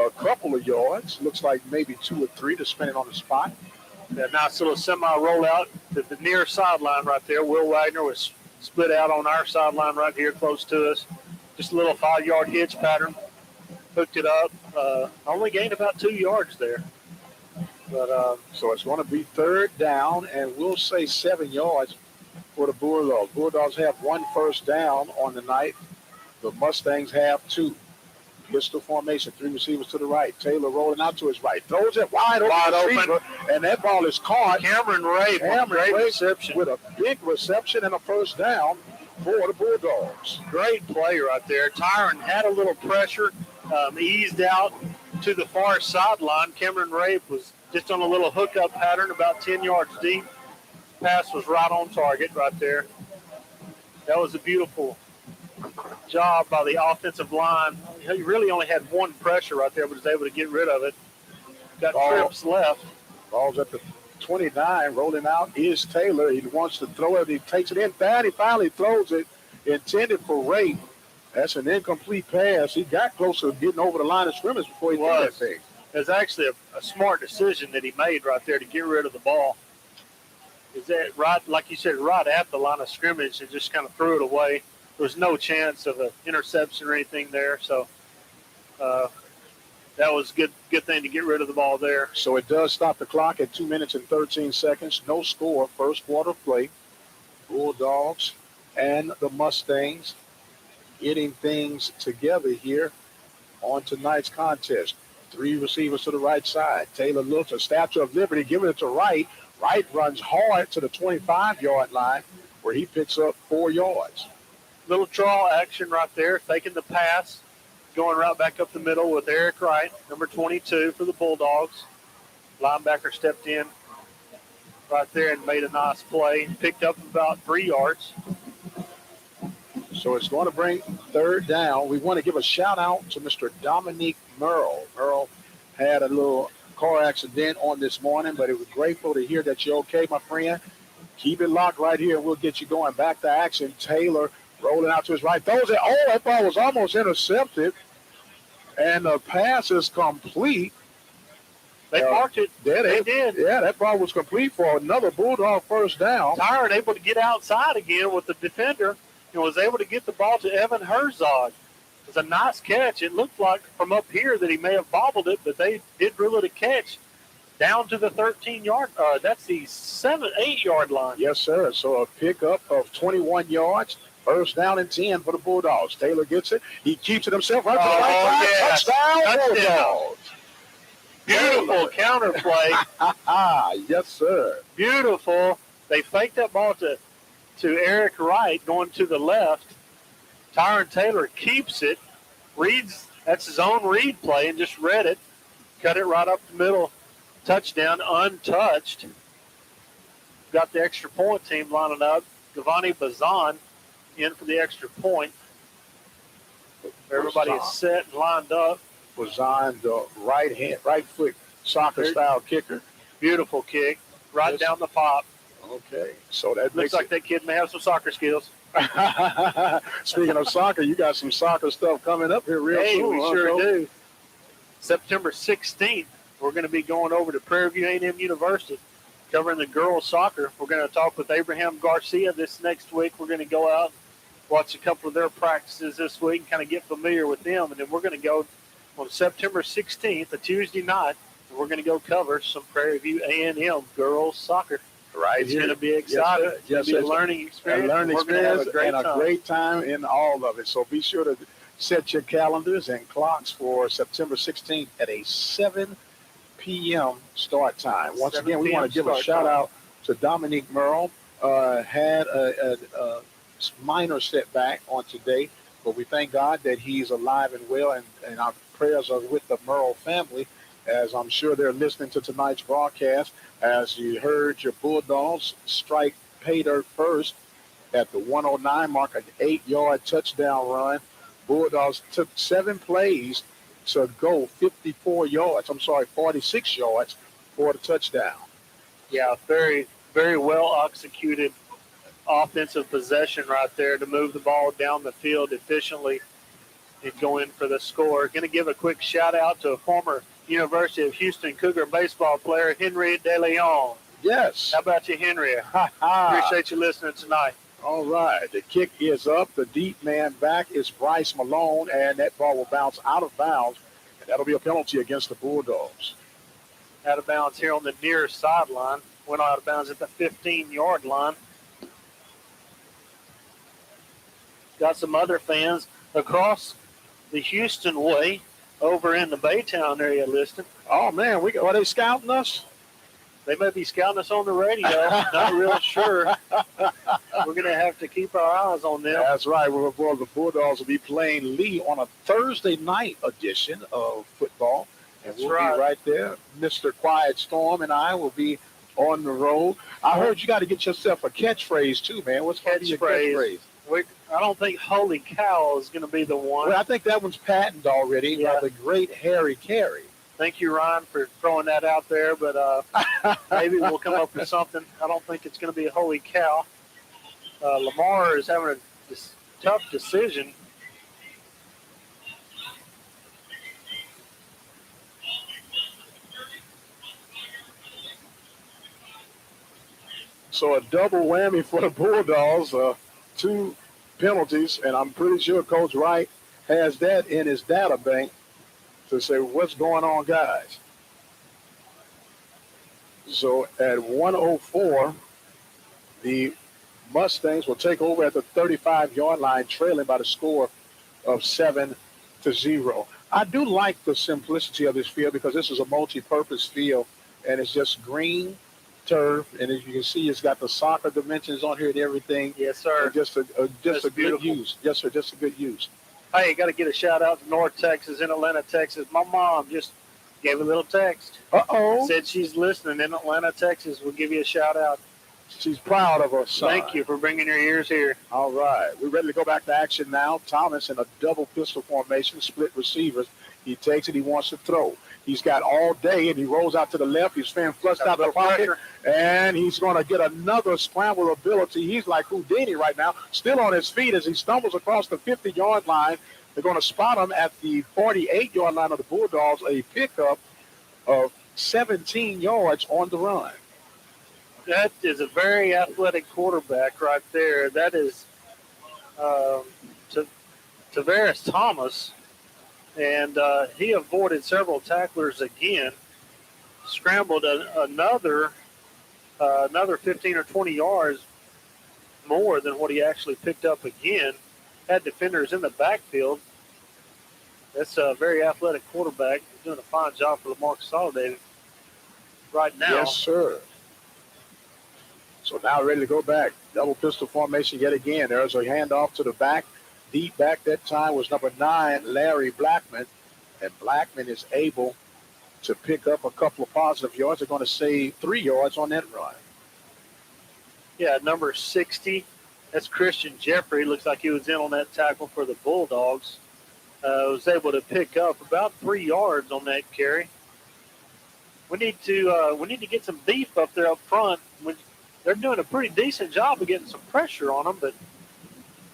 S2: a couple of yards. Looks like maybe 2 or 3 to spin it on the spot.
S3: That nice little semi-rollout to the near sideline right there. Will Wagner was split out on our sideline right here close to us. Just a little 5-yard hitch pattern. Hooked it up. Only gained about 2 yards there. But
S2: So it's going to be 3rd down, and we'll say 7 yards for the Bulldogs. Bulldogs have 1 first down on the night. The Mustangs have 2. Pistol formation, 3 receivers to the right. Taylor rolling out to his right. Throws it wide open. Receiver, and that ball is caught.
S3: Cameron Ray, great reception.
S2: With a big reception and a first down for the Bulldogs.
S3: Great play right there. Tyron had a little pressure, eased out to the far sideline. Cameron Ray was just on a little hookup pattern about 10 yards deep. Pass was right on target right there. That was a beautiful job by the offensive line. He really only had 1 pressure right there, but was able to get rid of it. Got trips left.
S2: Ball's at the 29, rolling out is Taylor. He wants to throw it. He takes it in bad. He finally throws it, intended for Ray. That's an incomplete pass. He got close to getting over the line of scrimmage before he threw that thing.
S3: It was actually a smart decision that he made right there to get rid of the ball. Is that right, like you said, right at the line of scrimmage and just kind of threw it away. There was no chance of an interception or anything there, so that was a good thing to get rid of the ball there.
S2: So it does stop the clock at 2 minutes and 13 seconds. No score, first quarter play. Bulldogs and the Mustangs getting things together here on tonight's contest. 3 receivers to the right side. Taylor looks, a Statue of Liberty, giving it to Wright. Wright runs hard to the 25-yard line where he picks up 4 yards.
S3: Little draw action right there, faking the pass, going right back up the middle with Eric Wright, number 22 for the Bulldogs. Linebacker stepped in right there and made a nice play. Picked up about 3 yards.
S2: So it's going to bring 3rd down. We want to give a shout-out to Mr. Dominique Merle. Merle had a little car accident on this morning, but it was grateful to hear that you're okay, my friend. Keep it locked right here, and we'll get you going. Back to action. Taylor rolling out to his right. Throws it. Oh, that ball was almost intercepted. And the pass is complete.
S3: They marked it.
S2: Yeah,
S3: they did.
S2: Yeah, that ball was complete for another Bulldog first down.
S3: Tyron able to get outside again with the defender and was able to get the ball to Evan Herzog. It was a nice catch. It looked like from up here that he may have bobbled it, but they did reel it a catch down to the 13-yard. That's the 8-yard line.
S2: Yes, sir. So a pickup of 21 yards. First down and 10 for the Bulldogs. Taylor gets it. He keeps it himself right to the right side. Touchdown, Bulldogs.
S3: Beautiful counter play.
S2: Yes, sir.
S3: Beautiful. They faked that ball to Eric Wright going to the left. Tyron Taylor keeps it. Reads, that's his own read play, and just read it. Cut it right up the middle. Touchdown, untouched. Got the extra point team lining up. Giovanni Bazan in for the extra point. Everybody is set and lined up.
S2: was on the right foot soccer style kicker.
S3: Beautiful kick, right
S2: Yes.
S3: down the pop.
S2: Okay, so that
S3: Looks
S2: makes
S3: like that kid may have some soccer skills.
S2: Speaking of soccer, you got some soccer stuff coming up here real
S3: Hey,
S2: soon.
S3: we
S2: huh,
S3: sure
S2: Coach?
S3: do. September 16th, we're going to be going over to Prairie View A&M University, covering the girls soccer. We're going to talk with Abraham Garcia this next week. We're going to go out, watch a couple of their practices this week, and kind of get familiar with them. And then we're going to go on September 16th, a Tuesday night, and we're going to go cover some Prairie View A&M girls soccer.
S2: Right
S3: It's
S2: here.
S3: going to be exciting.
S2: Yes,
S3: It's going to be a
S2: it's
S3: learning experience.
S2: a learning
S3: and we're going to have
S2: experience
S3: a great time.
S2: great time in all of it. So be sure to set your calendars and clocks for September 16th at a 7 p.m. start time. Once
S3: 7
S2: again, we want to
S3: p.m.
S2: give a
S3: start
S2: shout
S3: time.
S2: out to Dominique Merle. Had a minor setback on today, but we thank God that he's alive and well, and our prayers are with the Merle family, as I'm sure they're listening to tonight's broadcast. As you heard, your Bulldogs strike pay dirt first at the 109 mark, an 8-yard touchdown run. Bulldogs took 7 plays to go 46 yards for the touchdown.
S3: Yeah, very, very well executed offensive possession right there to move the ball down the field efficiently and go in for the score. Going to give a quick shout out to a former University of Houston Cougar baseball player, Henry De Leon.
S2: Yes.
S3: How about you, Henry?
S2: Ha ha.
S3: Appreciate you listening tonight.
S2: All right. The kick is up. The deep man back is Bryce Malone, and that ball will bounce out of bounds, and that'll be a penalty against the Bulldogs.
S3: Out of bounds here on the near sideline. Went out of bounds at the 15-yard line. Got some other fans across the Houston way over in the Baytown area listening.
S2: Oh, man, are they scouting us?
S3: They may be scouting us on the radio. Not real sure. We're going to have to keep our eyes on them.
S2: That's right. Well, the Bulldogs will be playing Lee on a Thursday night edition of football. And
S3: That's
S2: we'll
S3: right.
S2: be right there. Mr. Quiet Storm and I will be on the road. I heard you got to get yourself a catchphrase, too, man. What's going to be your catchphrase?
S3: I don't think Holy Cow is going to be the one.
S2: Well, I think that one's patented already by the great Harry Carey.
S3: Thank you, Ryan, for throwing that out there, but maybe we'll come up with something. I don't think it's going to be a Holy Cow. Lamar is having a tough decision.
S2: So a double whammy for the Bulldogs, 2 penalties, and I'm pretty sure Coach Wright has that in his data bank to say, what's going on, guys? So at 1:04, the Mustangs will take over at the 35-yard line, trailing by the score of 7-0. I do like the simplicity of this field because this is a multi-purpose field, and it's just green turf, and as you can see, it's got the soccer dimensions on here and everything.
S3: Yes, sir.
S2: And just a good
S3: beautiful.
S2: use. Yes, sir, just a good use.
S3: Hey, got to get a shout out to North Texas in Atlanta, Texas. My mom just gave a little text.
S2: Uh-oh.
S3: Said she's listening in Atlanta, Texas. We'll give you a shout out.
S2: She's proud of her son.
S3: Thank you for bringing your ears here.
S2: All right. We're ready to go back to action now. Thomas in a double pistol formation, split receivers. He takes it. He wants to throw. He's got all day, and he rolls out to the left. He's fan flushed out the pocket, and he's going to get another scramble ability. He's like Houdini right now, still on his feet as he stumbles across the 50-yard line. They're going to spot him at the 48-yard line of the Bulldogs, a pickup of 17 yards on the run.
S3: That is a very athletic quarterback right there. That is Tavares Thomas. And he avoided several tacklers again, scrambled another 15 or 20 yards more than what he actually picked up again. Had defenders in the backfield. That's a very athletic quarterback. He's doing a fine job for Lamar Consolidated right now.
S2: Yes, sir. So now ready to go back. Double pistol formation yet again. There's a handoff to the back. Deep back that time was number 9, Larry Blackman. And Blackman is able to pick up a couple of positive yards. They're going to save 3 yards on that run.
S3: Yeah, number 60. That's Christian Jeffrey. Looks like he was in on that tackle for the Bulldogs. was able to pick up about 3 yards on that carry. We need to get some beef up there up front. They're doing a pretty decent job of getting some pressure on them, but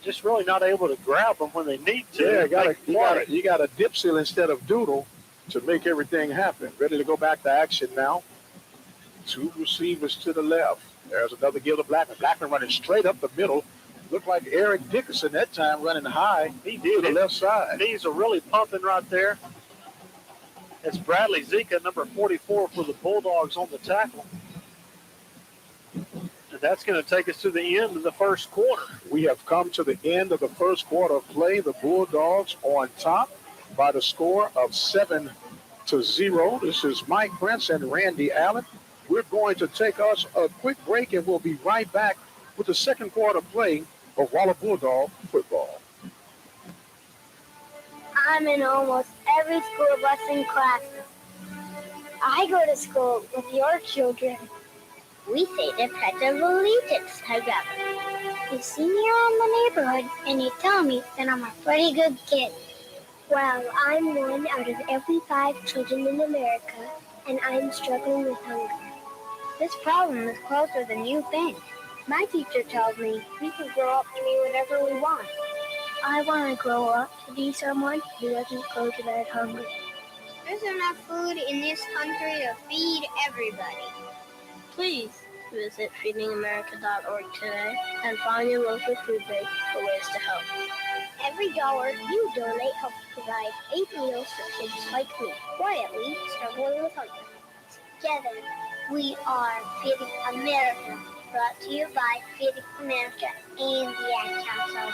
S3: just really not able to grab them when they need to.
S2: Yeah, you got a dip seal instead of doodle to make everything happen. Ready to go back to action now. 2 receivers to the left. There's another give to Blackman. Blackman running straight up the middle. Looked like Eric Dickerson that time running high.
S3: He did.
S2: To the left side.
S3: Knees are really pumping right there. It's Bradley Zika, number 44 for the Bulldogs on the tackle. And that's going to take us to the end of the first quarter.
S2: We have come to the end of the first quarter of play. The Bulldogs on top by the score of 7-0. This is Mike Prince and Randy Allen. We're going to take us a quick break, and we'll be right back with the second quarter play of Waller Bulldog football.
S7: I'm in almost every school bus and class. I go to school with your children. We say the Pledge of Allegiance together. You see me around the neighborhood, and you tell me that I'm a pretty good kid. Well, I'm one out of every 5 children in America, and I'm struggling with hunger. This problem is closer than you think. My teacher tells me we can grow up to be whatever we want. I want to grow up to be someone who doesn't go to bed hungry. There's enough food in this country to feed everybody. Please visit feedingamerica.org today and find your local food bank for ways to help. Every dollar you donate helps provide 8 meals for kids like me, quietly struggling with hunger. Together, we are Feeding America, brought to you by Feeding America and the Ad Council.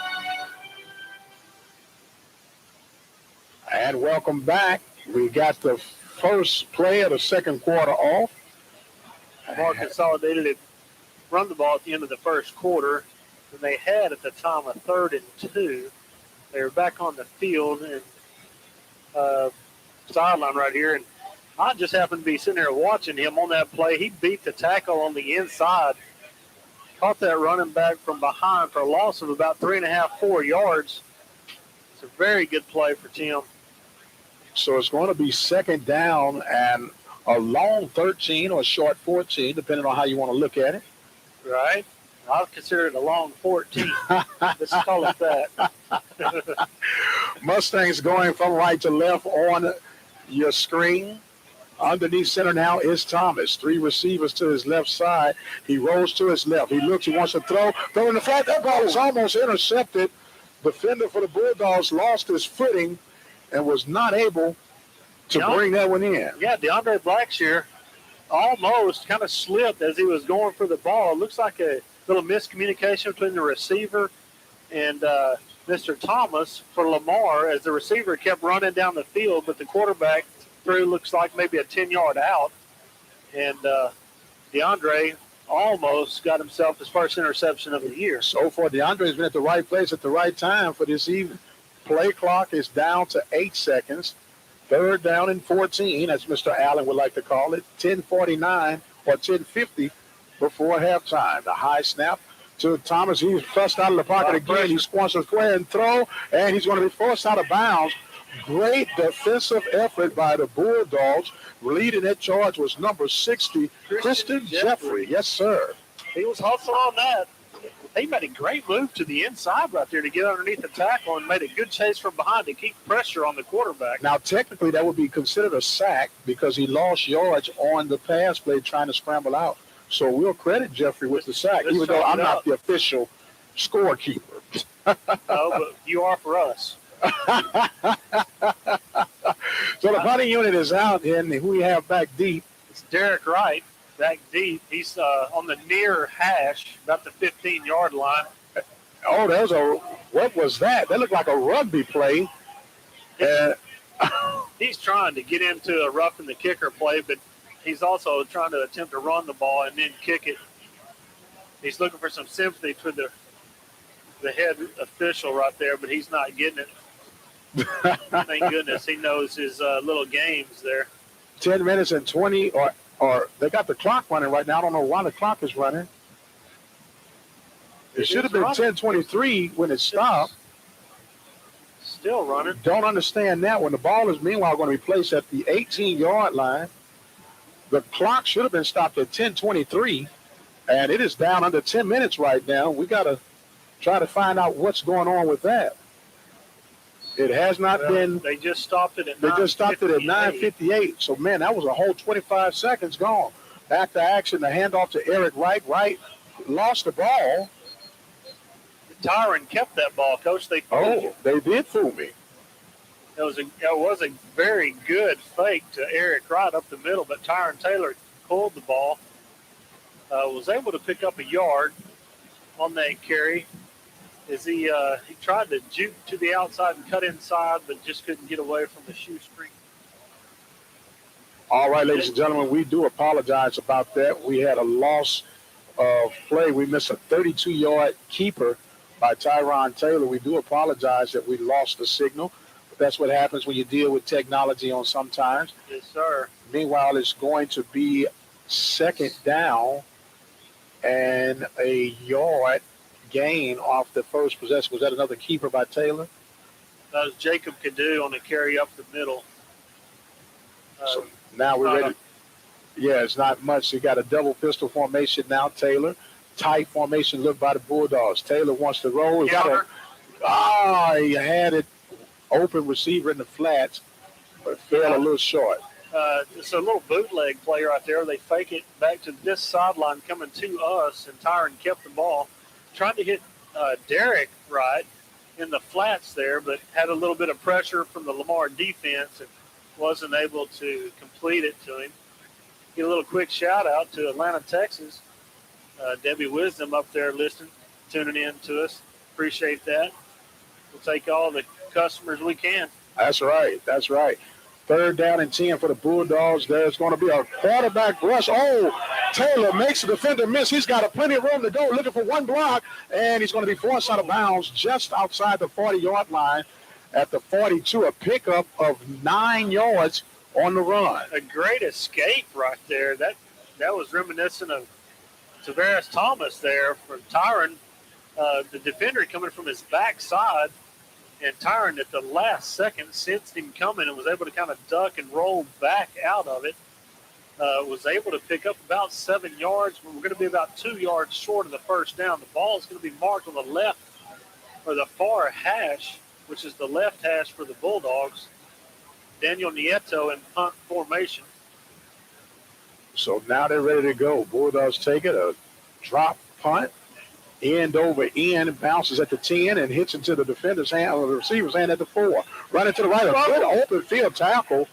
S2: And welcome back. We got the first play of the second quarter off.
S3: More consolidated it run the ball at the end of the first quarter than they had at the time of 3rd and 2. They were back on the field and sideline right here, and I just happened to be sitting there watching him on that play. He beat the tackle on the inside, caught that running back from behind for a loss of about 3.5, 4 yards. It's a very good play for Tim.
S2: So it's going to be second down and a long 13 or a short 14, depending on how you want to look at it.
S3: Right? I'll consider it a long 14. Let's call it that.
S2: Mustangs going from right to left on your screen. Underneath center now is Thomas. 3 receivers to his left side. He rolls to his left. He looks. He wants to throw. Throw in the flat. That ball is almost intercepted. Defender for the Bulldogs lost his footing and was not able to bring that one in.
S3: Yeah, DeAndre Blackshear almost kind of slipped as he was going for the ball. It looks like a little miscommunication between the receiver and Mr. Thomas for Lamar as the receiver kept running down the field, but the quarterback threw looks like maybe a 10-yard out. And DeAndre almost got himself his first interception of the year.
S2: So far, DeAndre's been at the right place at the right time for this evening. Play clock is down to 8 seconds. 3rd down and 14, as Mr. Allen would like to call it. 10:49 or 10:50 before halftime. The high snap to Thomas. He's flushed out of the pocket again. He wants to square and throw, and he's going to be forced out of bounds. Great defensive effort by the Bulldogs. Leading that charge was number 60, Christian Jeffrey. Yes, sir.
S3: He was hustling on that. He made a great move to the inside right there to get underneath the tackle and made a good chase from behind to keep pressure on the quarterback.
S2: Now, technically, that would be considered a sack because he lost yards on the pass play trying to scramble out. So we'll credit Jeffrey with the sack, even though I'm not the official scorekeeper.
S3: No, but you are for us.
S2: So the punting unit is out, and who we have back deep?
S3: It's Derek Wright back deep. He's on the near hash, about the 15-yard line.
S2: Oh, what was that? That looked like a rugby play.
S3: He's trying to get into a roughing the kicker play, but he's also trying to attempt to run the ball and then kick it. He's looking for some sympathy for the head official right there, but he's not getting it. Thank goodness he knows his little games there.
S2: 10 minutes and 20, or they got the clock running right now. I don't know why the clock is running. It should have been 10:23 when it stopped.
S3: still running.
S2: Don't understand that. When the ball is meanwhile going to be placed at the 18-yard line, the clock should have been stopped at 10:23, and it is down under 10 minutes right now. We got to try to find out what's going on with that. It has not been.
S3: They just stopped it at.
S2: They just stopped it at 9:58. So man, that was a whole 25 seconds gone. Back to action. The handoff to Eric Wright. Wright lost the ball.
S3: Tyron kept that ball, Coach. They
S2: did fool me.
S3: It was a very good fake to Eric Wright up the middle, but Tyron Taylor pulled the ball. Was able to pick up a yard on that carry. As he tried to juke to the outside and cut inside, but just couldn't get away from the shoestring.
S2: All right, ladies and gentlemen, we do apologize about that. We had a loss of play. We missed a 32-yard keeper by Tyron Taylor. We do apologize that we lost the signal. But that's what happens when you deal with technology on sometimes.
S3: Yes, sir.
S2: Meanwhile, it's going to be second down and a yard gain off the first possession. Was that another keeper by Taylor?
S3: That was Jacob Cadu on the carry up the middle.
S2: So now we're ready. Yeah, it's not much. You got a double pistol formation now, Taylor. Tight formation look by the Bulldogs. Taylor wants to roll. He had it open receiver in the flats, but fell a little short.
S3: It's a little bootleg play right there. They fake it back to this sideline coming to us, and Tyron kept the ball. Trying to hit Derek Wright in the flats there, but had a little bit of pressure from the Lamar defense and wasn't able to complete it to him. Get a little quick shout out to Atlanta, Texas. Debbie Wisdom up there listening, tuning in to us. Appreciate that. We'll take all the customers we can.
S2: That's right. That's right. Third down and 10 for the Bulldogs. There's going to be a quarterback rush. Oh, Taylor makes the defender miss. He's got plenty of room to go, looking for one block, and he's going to be forced out of bounds just outside the 40-yard line at the 42. A pickup of 9 yards on the run.
S3: A great escape right there. That was reminiscent of Tavares Thomas there from Tyron. The defender coming from his backside. And Tyron at the last second sensed him coming and was able to kind of duck and roll back out of it. Was able to pick up about 7 yards. We're going to be about 2 yards short of the first down. The ball is going to be marked on the left or the far hash, which is the left hash for the Bulldogs. Daniel Nieto in punt formation.
S2: So now they're ready to go. Bulldogs take it, a drop punt. End over end, bounces at the 10 and hits into the defender's hand or the receiver's hand at the 4. Running to the right, a good open field tackle.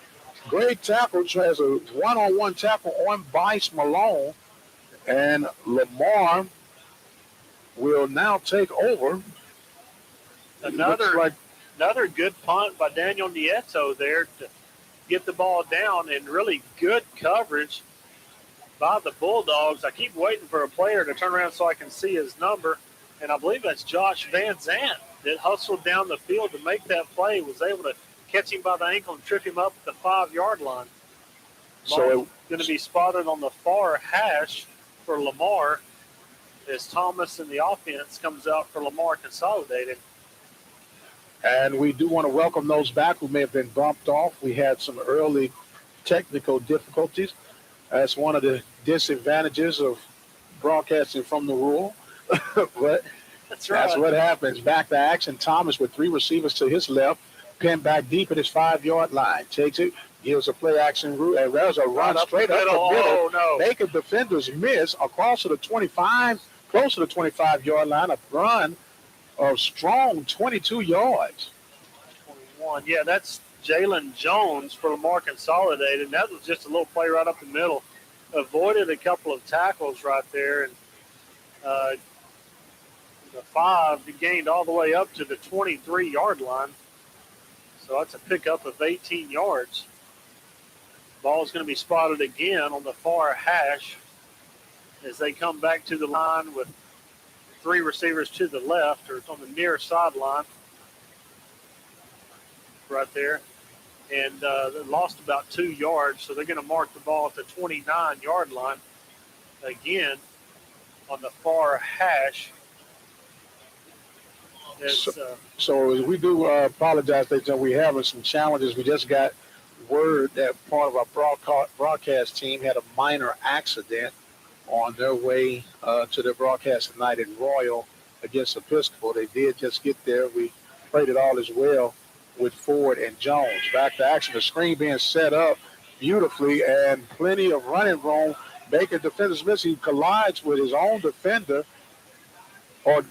S2: Great tackle. Has a one-on-one tackle on Bryce Malone. And Lamar will now take over.
S3: Another good punt by Daniel Nieto there to get the ball down, and really good coverage by the Bulldogs. I keep waiting for a player to turn around so I can see his number, and I believe that's Josh Van Zant that hustled down the field to make that play, was able to catch him by the ankle and trip him up at the 5-yard line. So it's going to be spotted on the far hash for Lamar as Thomas and the offense comes out for Lamar consolidated.
S2: And we do want to welcome those back who may have been bumped off. We had some early technical difficulties. That's one of the disadvantages of broadcasting from the rural. But
S3: that's right.
S2: That's what happens. Back to action. Thomas with 3 receivers to his left, pinned back deep at his 5-yard line. Takes it, gives a play action route, and there's a run straight up the middle.
S3: Oh, no.
S2: Making defenders miss across to the 25, close to the 25-yard line. A run of strong 22 yards.
S3: 21. Yeah, that's Jalen Jones for Lamar consolidated. And that was just a little play right up the middle. Avoided a couple of tackles right there. And the 5 gained all the way up to the 23-yard line. So that's a pickup of 18 yards. Ball is going to be spotted again on the far hash as they come back to the line with 3 receivers to the left, or on the near sideline right there. And they lost about 2 yards, so they're going to mark the ball at the 29-yard line again on the far hash It's,
S2: So we do apologize that we having some challenges. We just got word that part of our broadcast team had a minor accident on their way to their broadcast tonight in Royal against Episcopal. They did just get there. We prayed it all is well with Ford and Jones. Back to action. The screen being set up beautifully and plenty of running room. Baker defenders miss. He collides with his own defender, or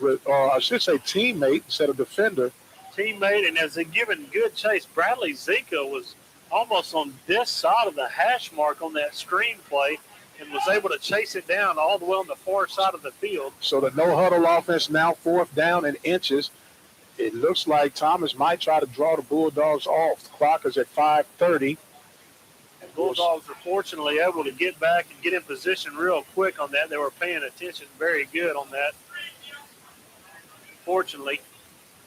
S2: I should say teammate instead of defender.
S3: Teammate, and as they given good chase, Bradley Zika was almost on this side of the hash mark on that screen play and was able to chase it down all the way on the far side of the field.
S2: So the no-huddle offense now 4th down and inches. It looks like Thomas might try to draw the Bulldogs off. The clock is at 5:30.
S3: Bulldogs were fortunately able to get back and get in position real quick on that. They were paying attention very good on that. Fortunately.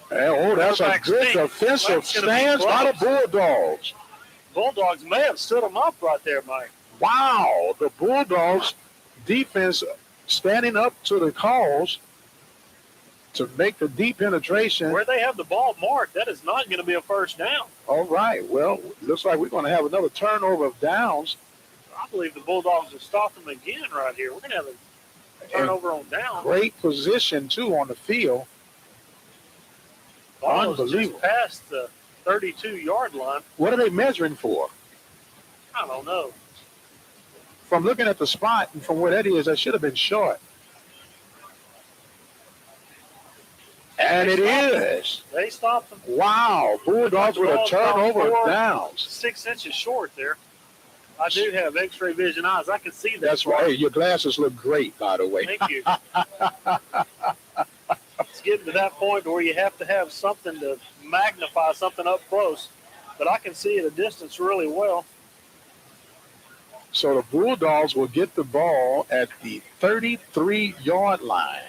S2: That's a good defensive stance by the Bulldogs.
S3: Bulldogs may have stood them up right there, Mike.
S2: Wow, the Bulldogs defense standing up to the calls to make the deep penetration.
S3: Where they have the ball marked, that is not going to be a first down.
S2: All right, well, looks like we're going to have another turnover of downs.
S3: I believe the Bulldogs have stopped them again right here. We're going to have a turnover on down.
S2: Great position, too, on the field.
S3: Ball is just past the 32-yard line.
S2: What are they measuring for?
S3: I don't know.
S2: From looking at the spot and from where that is, that should have been short. And it is.
S3: They stopped them.
S2: Wow. Bulldogs with a turnover of downs.
S3: 6 inches short there. I do have x-ray vision eyes. I can see that.
S2: That's right. Hey, your glasses look great, by the way.
S3: Thank you. It's getting to that point where you have to have something to magnify something up close. But I can see at a distance really well.
S2: So the Bulldogs will get the ball at the 33-yard line.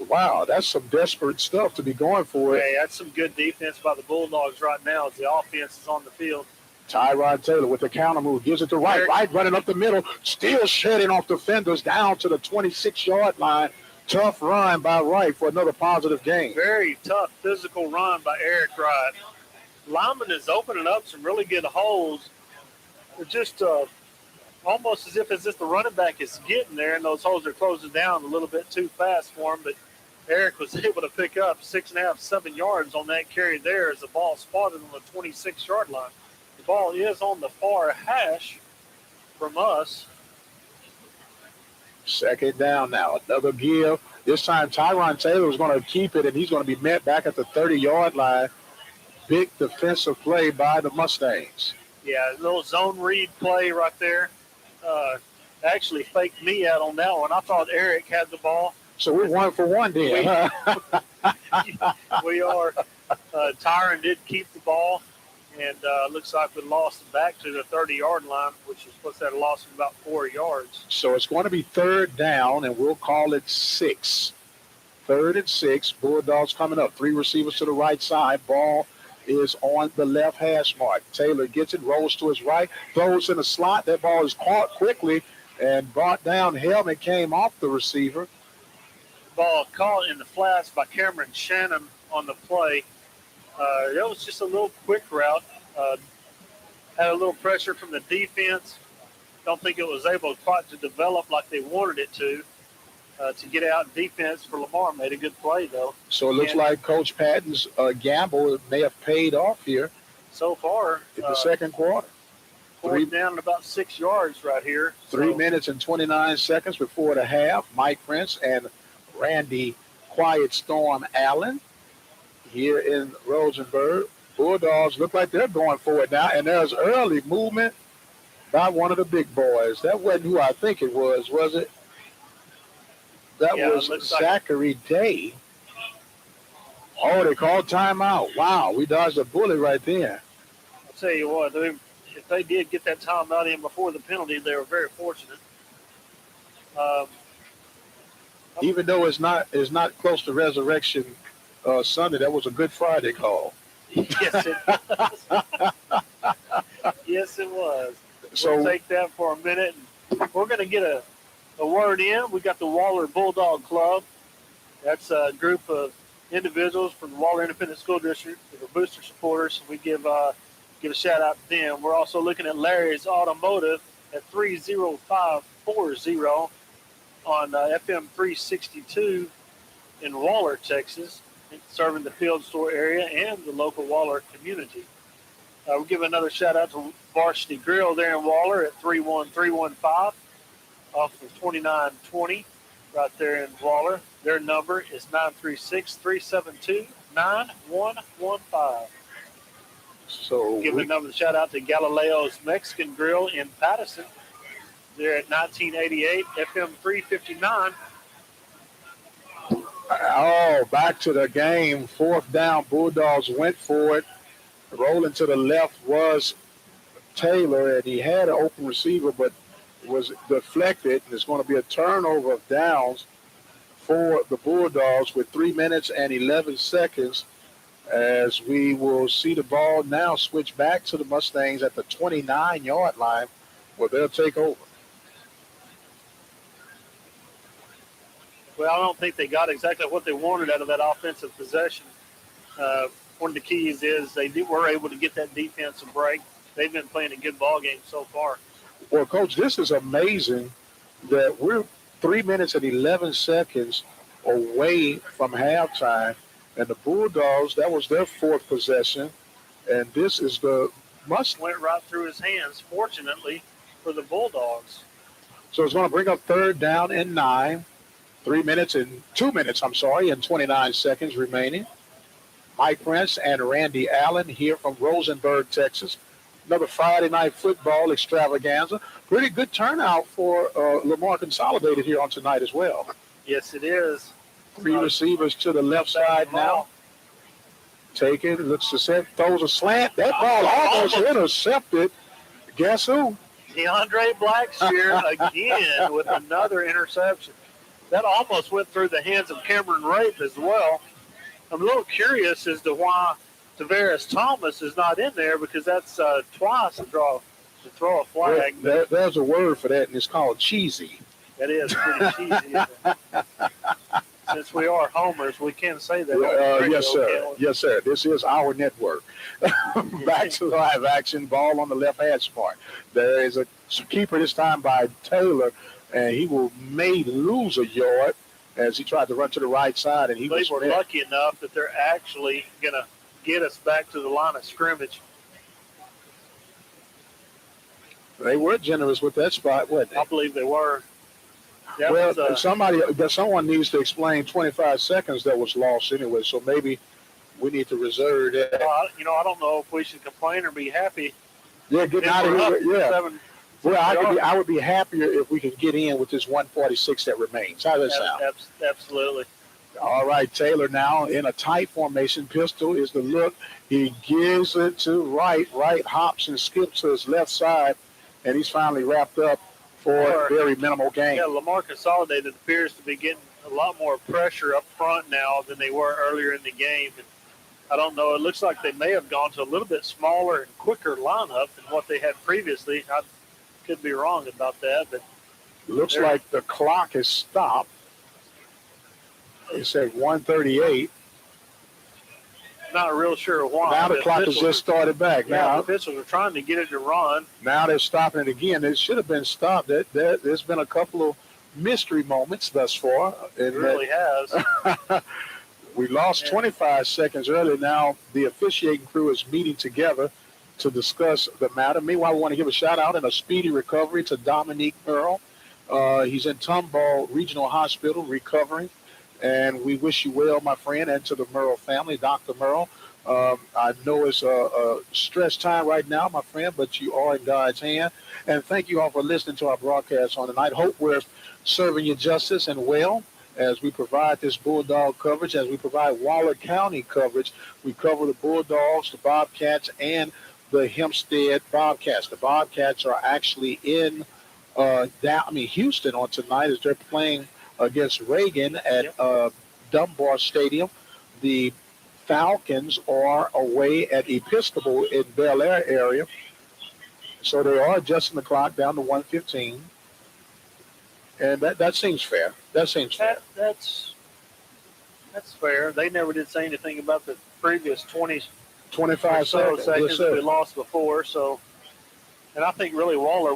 S2: Wow, that's some desperate stuff to be going for it.
S3: Hey, that's some good defense by the Bulldogs right now as the offense is on the field.
S2: Tyrod Taylor with the counter move, gives it to Wright. Wright running up the middle, still shedding off defenders down to the 26-yard line. Tough run by Wright for another positive gain.
S3: Very tough physical run by Eric Wright. Lyman is opening up some really good holes. They're just almost as if the running back is getting there, and those holes are closing down a little bit too fast for him. But Eric was able to pick up 6.5, 7 yards on that carry there as the ball spotted on the 26-yard line. The ball is on the far hash from us.
S2: Second down now. Another give. This time Tyron Taylor is going to keep it, and he's going to be met back at the 30-yard line. Big defensive play by the Mustangs.
S3: Yeah, a little zone read play right there. Actually faked me out on that one. I thought Eric had the ball.
S2: So we're 1 for 1 then.
S3: We are. Tyron did keep the ball, and looks like we lost it back to the 30-yard line, which is supposed to have lost him about 4 yards.
S2: So it's going to be 3rd down, and we'll call it 6. 3rd and 6. Bulldogs coming up. 3 receivers to the right side. Ball is on the left hash mark. Taylor gets it, rolls to his right, throws in a slot. That ball is caught quickly and brought down. Helmet came off the receiver.
S3: Ball caught in the flats by Cameron Shannon on the play. That was just a little quick route. Had a little pressure from the defense. Don't think it was able quite to develop like they wanted it to get out in defense for Lamar. Made a good play, though.
S2: So it looks like Coach Patton's gamble may have paid off here.
S3: So far.
S2: In the second quarter.
S3: 4th down and about 6 yards right here.
S2: 3 minutes and 29 seconds before the half. Mike Prince and Randy Quiet Storm Allen here in Rosenberg. Bulldogs look like they're going for it now, and there's early movement by one of the big boys. That wasn't who I think it was it? That was Zachary Day. Oh, they called timeout. Wow, we dodged a bullet right there.
S3: I'll tell you what, if they did get that timeout in before the penalty, they were very fortunate.
S2: Even though it's not close to Resurrection Sunday, that was a Good Friday call.
S3: Yes, it was. Yes, it was.
S2: So
S3: we'll take that for a minute. We're going to get a word in. We got the Waller Bulldog Club That's a group of individuals from the Waller Independent School District that are booster supporters. We give a shout out to them. We're also looking at Larry's Automotive at 30540 on FM 362 in Waller, Texas, serving the Field Store area and the local Waller community. We'll give another shout out to Varsity Grill there in Waller at 31315 off of 2920 right there in Waller. Their number is 936-372-9115.
S2: So
S3: Give another shout out to Galileo's Mexican Grill in Patterson. They're at 1988 FM 359.
S2: Oh, back to the game. Fourth down. Bulldogs went for it. Rolling to the left was Taylor, and he had an open receiver, but was deflected. And it's going to be a turnover of downs for the Bulldogs with 3 minutes and 11 seconds, as we will see the ball now switch back to the Mustangs at the 29-yard line, where they'll take over.
S3: Well, I don't think they got exactly what they wanted out of that offensive possession. One of the keys is they were able to get that defensive break. They've been playing a good ball game so far.
S2: Well, Coach, this is amazing that we're 3 minutes and 11 seconds away from halftime, and the Bulldogs, that was their fourth possession, and this is the must.
S3: Went right through his hands, fortunately, for the Bulldogs.
S2: So it's going to bring up third down and 9. 2 minutes, and 29 seconds remaining. Mike Prince and Randy Allen here from Rosenberg, Texas. Another Friday night football extravaganza. Pretty good turnout for Lamar Consolidated here on tonight as well.
S3: Yes, it is.
S2: 3 receivers to the left side now. Taken, looks to set, throws a slant. That ball almost intercepted. Guess who?
S3: DeAndre Blackshear again with another interception. That almost went through the hands of Cameron Rape as well. I'm a little curious as to why Tavares Thomas is not in there, because that's twice to throw a flag.
S2: There's a word for that, and it's called cheesy.
S3: That is pretty cheesy. Since we are homers, we can say that.
S2: Yes, sir. Yes, sir. This is our network. Back to live action. Ball on the left-hand spot. There is a keeper this time by Taylor, and he may lose a yard as he tried to run to the right side. And
S3: they were lucky enough that they're actually going to get us back to the line of scrimmage.
S2: They were generous with that spot, weren't they?
S3: I believe they were.
S2: Someone needs to explain 25 seconds that was lost anyway, so maybe we need to reserve that.
S3: I don't know if we should complain or be happy.
S2: Yeah, getting out of here. Yeah. I would be happier if we could get in with this 146 that remains. How does that sound?
S3: Absolutely.
S2: All right, Taylor now in a tight formation. Pistol is the look. He gives it to right. Right hops and skips to his left side, and he's finally wrapped up for a very minimal gain.
S3: Yeah, Lamar Consolidated appears to be getting a lot more pressure up front now than they were earlier in the game. And I don't know. It looks like they may have gone to a little bit smaller and quicker lineup than what they had previously. I could be wrong about that, but
S2: looks like the clock has stopped. They said 1:38.
S3: Not real sure why.
S2: Now the clock has just started back.
S3: Yeah,
S2: now
S3: the officials are trying to get it to run.
S2: Now they're stopping it again. It should have been stopped. There's been a couple of mystery moments thus far.
S3: It really has.
S2: We lost 25 seconds earlier. Now the officiating crew is meeting together to discuss the matter. Meanwhile, we want to give a shout-out and a speedy recovery to Dominique Merle. He's in Tomball Regional Hospital recovering. And we wish you well, my friend, and to the Merle family, Dr. Merle. I know it's a stress time right now, my friend, but you are in God's hand. And thank you all for listening to our broadcast on tonight. Hope we're serving you justice and well as we provide this Bulldog coverage, as we provide Waller County coverage. We cover the Bulldogs, the Bobcats, and the Hempstead Bobcats. The Bobcats are actually in Houston on tonight as they're playing against Reagan at Dunbar Stadium. The Falcons are away at Episcopal in Bel Air area. So they are adjusting the clock down to 1:15. And that seems fair. That seems fair.
S3: That's fair. They never did say anything about the previous 20
S2: 25
S3: or so
S2: seconds.
S3: seconds
S2: Yes,
S3: that we
S2: sir.
S3: lost before. So, and I think really Waller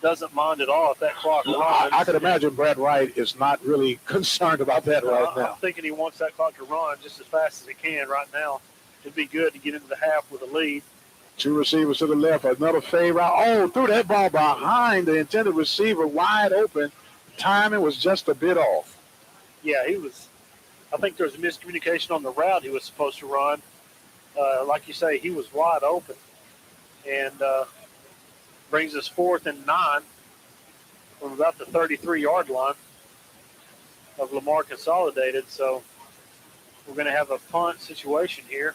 S3: doesn't mind at all if that clock runs.
S2: I could imagine Brad Wright is not really concerned about that right
S3: I'm
S2: now.
S3: thinking he wants that clock to run just as fast as it can right now. It'd be good to get into the half with a lead.
S2: Two receivers to the left, another fade route. Oh, threw that ball behind the intended receiver, wide open. Timing was just a bit off.
S3: Yeah, I think there was a miscommunication on the route he was supposed to run. Like you say, he was wide open. And brings us 4th and 9 from about the 33-yard line of Lamar Consolidated. So we're going to have a punt situation here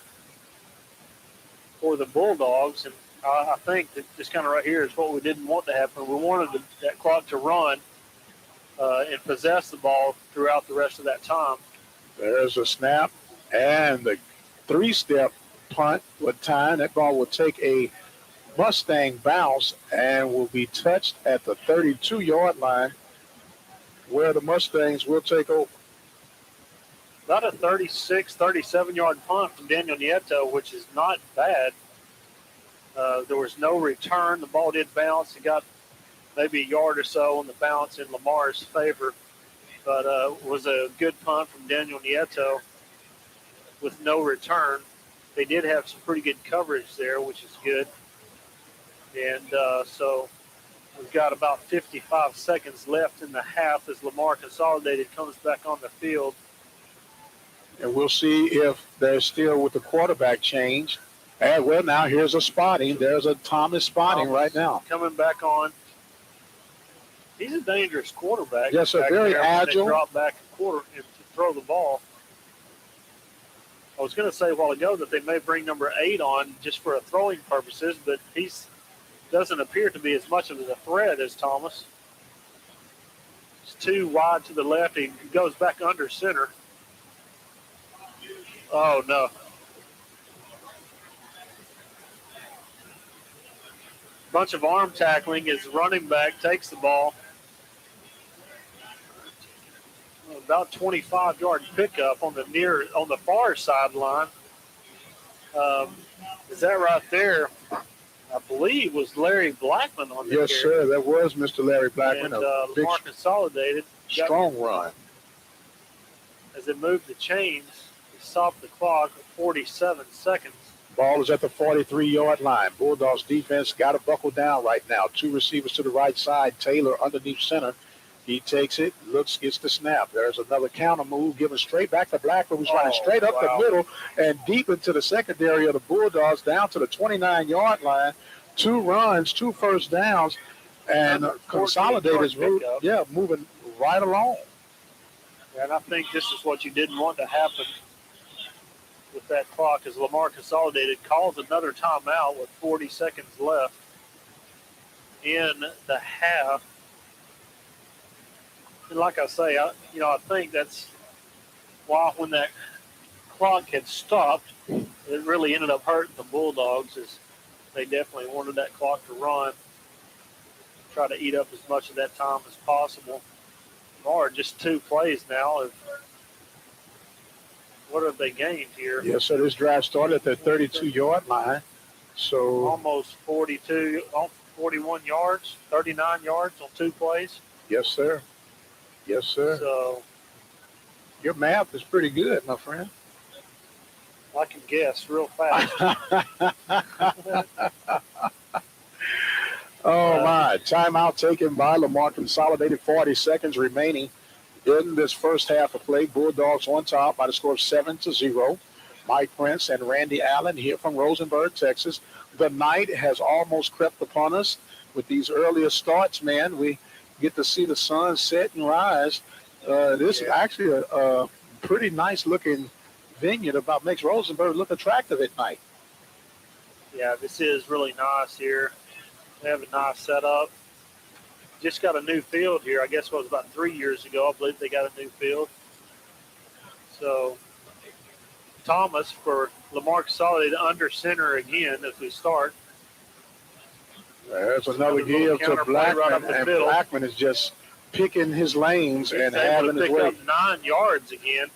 S3: for the Bulldogs. And I think that this kind of right here is what we didn't want to happen. We wanted that clock to run and possess the ball throughout the rest of that time.
S2: There's a snap and the 3-step punt with time. That ball will take a Mustang bounce and will be touched at the 32-yard line where the Mustangs will take over.
S3: About a 36, 37-yard punt from Daniel Nieto, which is not bad. There was no return. The ball did bounce. It got maybe a yard or so on the bounce in Lamar's favor. But it was a good punt from Daniel Nieto with no return. They did have some pretty good coverage there, which is good. And so we've got about 55 seconds left in the half as Lamar Consolidated comes back on the field.
S2: And we'll see if they're still with the quarterback change. And well, now here's a spotting. There's a Thomas spotting right now.
S3: Coming back on. He's a dangerous quarterback.
S2: Yes, sir. Very agile.
S3: They drop back a quarter and to throw the ball. I was going to say a while ago that they may bring number 8 on just for throwing purposes, but he doesn't appear to be as much of a threat as Thomas. It's too wide to the left. He goes back under center. Oh, no. Bunch of arm tackling as running back takes the ball. About 25-yard pickup on the far sideline. Is that right there? I believe was Larry Blackman on the
S2: Yes,
S3: carry.
S2: sir. That was Mr. Larry Blackman.
S3: And
S2: a big,
S3: Lamar Consolidated
S2: strong run.
S3: As they moved the chains, they stopped the clock at 47 seconds.
S2: Ball is at the 43-yard line. Bulldogs defense got to buckle down right now. 2 receivers to the right side. Taylor underneath center. He takes it, gets the snap. There's another counter move given straight back to Blackman, who's running straight up the middle and deep into the secondary of the Bulldogs down to the 29-yard line. 2 runs, 2 first downs, and Consolidated's moving right along.
S3: And I think this is what you didn't want to happen with that clock as Lamar Consolidated calls another timeout with 40 seconds left in the half. And like I say, I think that's why when that clock had stopped, it really ended up hurting the Bulldogs as they definitely wanted that clock to run, try to eat up as much of that time as possible. Or just 2 plays now. What have they gained here?
S2: Yes, so this drive started at the 32-yard line. So
S3: almost 41 yards, 39 yards on 2 plays.
S2: Yes, sir. Yes, sir.
S3: So
S2: your math is pretty good, my friend.
S3: I can guess real fast.
S2: Oh, my. Timeout taken by Lamar Consolidated. 40 seconds remaining in this first half of play. Bulldogs on top by the score of 7-0. Mike Prince and Randy Allen here from Rosenberg, Texas. The night has almost crept upon us with these earlier starts, man. We get to see the sun set and rise. This is actually a pretty nice-looking vineyard about makes Rosenberg look attractive at night.
S3: Yeah, this is really nice here. They have a nice setup. Just got a new field here. I guess it was about 3 years ago. I believe they got a new field. So Thomas for Lamar Consolidated under center again as we start.
S2: There's another give to Blackman, and Blackman is just picking his lanes and having his way.
S3: Pick up 9 yards again.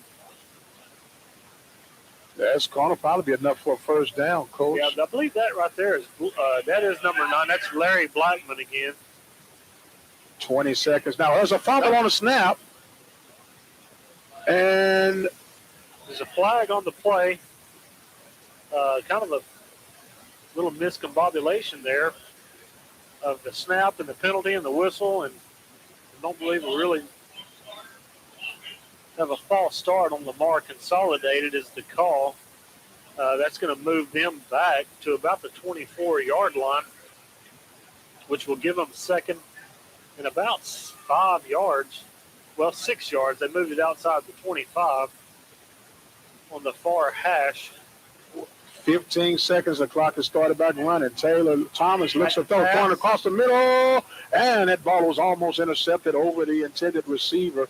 S2: That's going to probably be enough for a first down, Coach.
S3: Yeah, I believe that right there is that is number 9. That's Larry Blackman again.
S2: 20 seconds. Now, there's a fumble on the snap. And
S3: there's a flag on the play. Kind of a little miscombobulation there of the snap and the penalty and the whistle. And I don't believe we really have a false start on Lamar Consolidated is the call. That's going to move them back to about the 24-yard line, which will give them second and about 5 yards. Well, 6 yards. They moved it outside the 25 on the far hash.
S2: 15 seconds, the clock has started back running. Taylor Thomas looks to throw, throwing across the middle, and that ball was almost intercepted over the intended receiver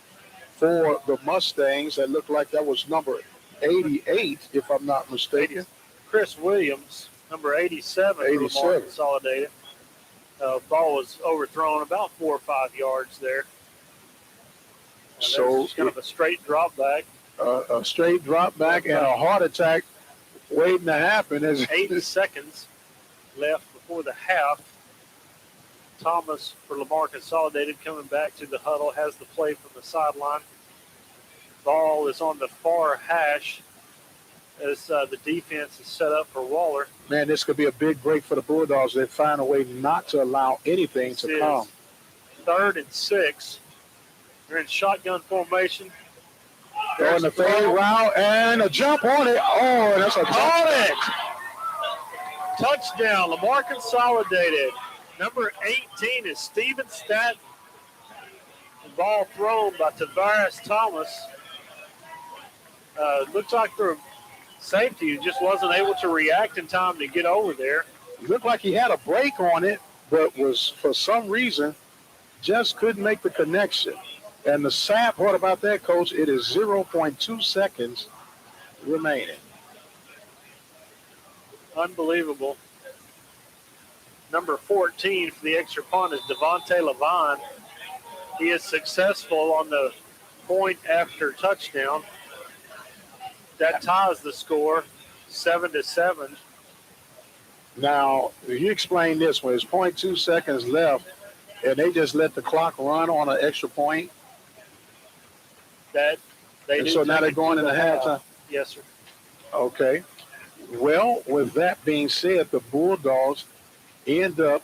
S2: for the Mustangs. That looked like that was number 88, if I'm not mistaken.
S3: Chris Williams, number 87.
S2: 87.
S3: Consolidated. Ball was overthrown about 4 or 5 yards there.
S2: So
S3: kind of a straight drop back.
S2: A straight drop back and a heart attack waiting to happen. As
S3: 8 seconds left before the half. Thomas for Lamar Consolidated coming back to the huddle, has the play from the sideline. Ball is on the far hash as the defense is set up for Waller.
S2: Man, this could be a big break for the Bulldogs. They find a way not to allow anything to come.
S3: 3rd and 6. They're in shotgun formation.
S2: Throwing the fade route and a jump on it. Oh, that's a
S3: touchdown. Touchdown, Lamar Consolidated. Number 18 is Steven Statton. The ball thrown by Tavares Thomas. Looks like their safety just wasn't able to react in time to get over there.
S2: It looked like he had a break on it, but was, for some reason, just couldn't make the connection. And the sad part about that, Coach, it is 0.2 seconds remaining.
S3: Unbelievable. Number 14 for the extra punt is Devontae Levine. He is successful on the point after touchdown. That ties the score 7-7.
S2: Now, you explain this when there's 0.2 seconds left and they just let the clock run on an extra point. So now they're going into halftime?
S3: Yes, sir.
S2: Okay. Well, with that being said, the Bulldogs end up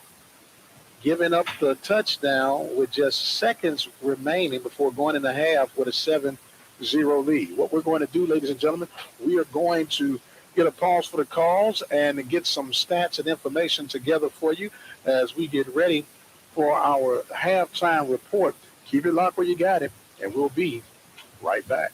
S2: giving up the touchdown with just seconds remaining before going into half with a 7-0 lead. What we're going to do, ladies and gentlemen, we are going to get a pause for the calls and get some stats and information together for you as we get ready for our halftime report. Keep it locked where you got it, and we'll be right back.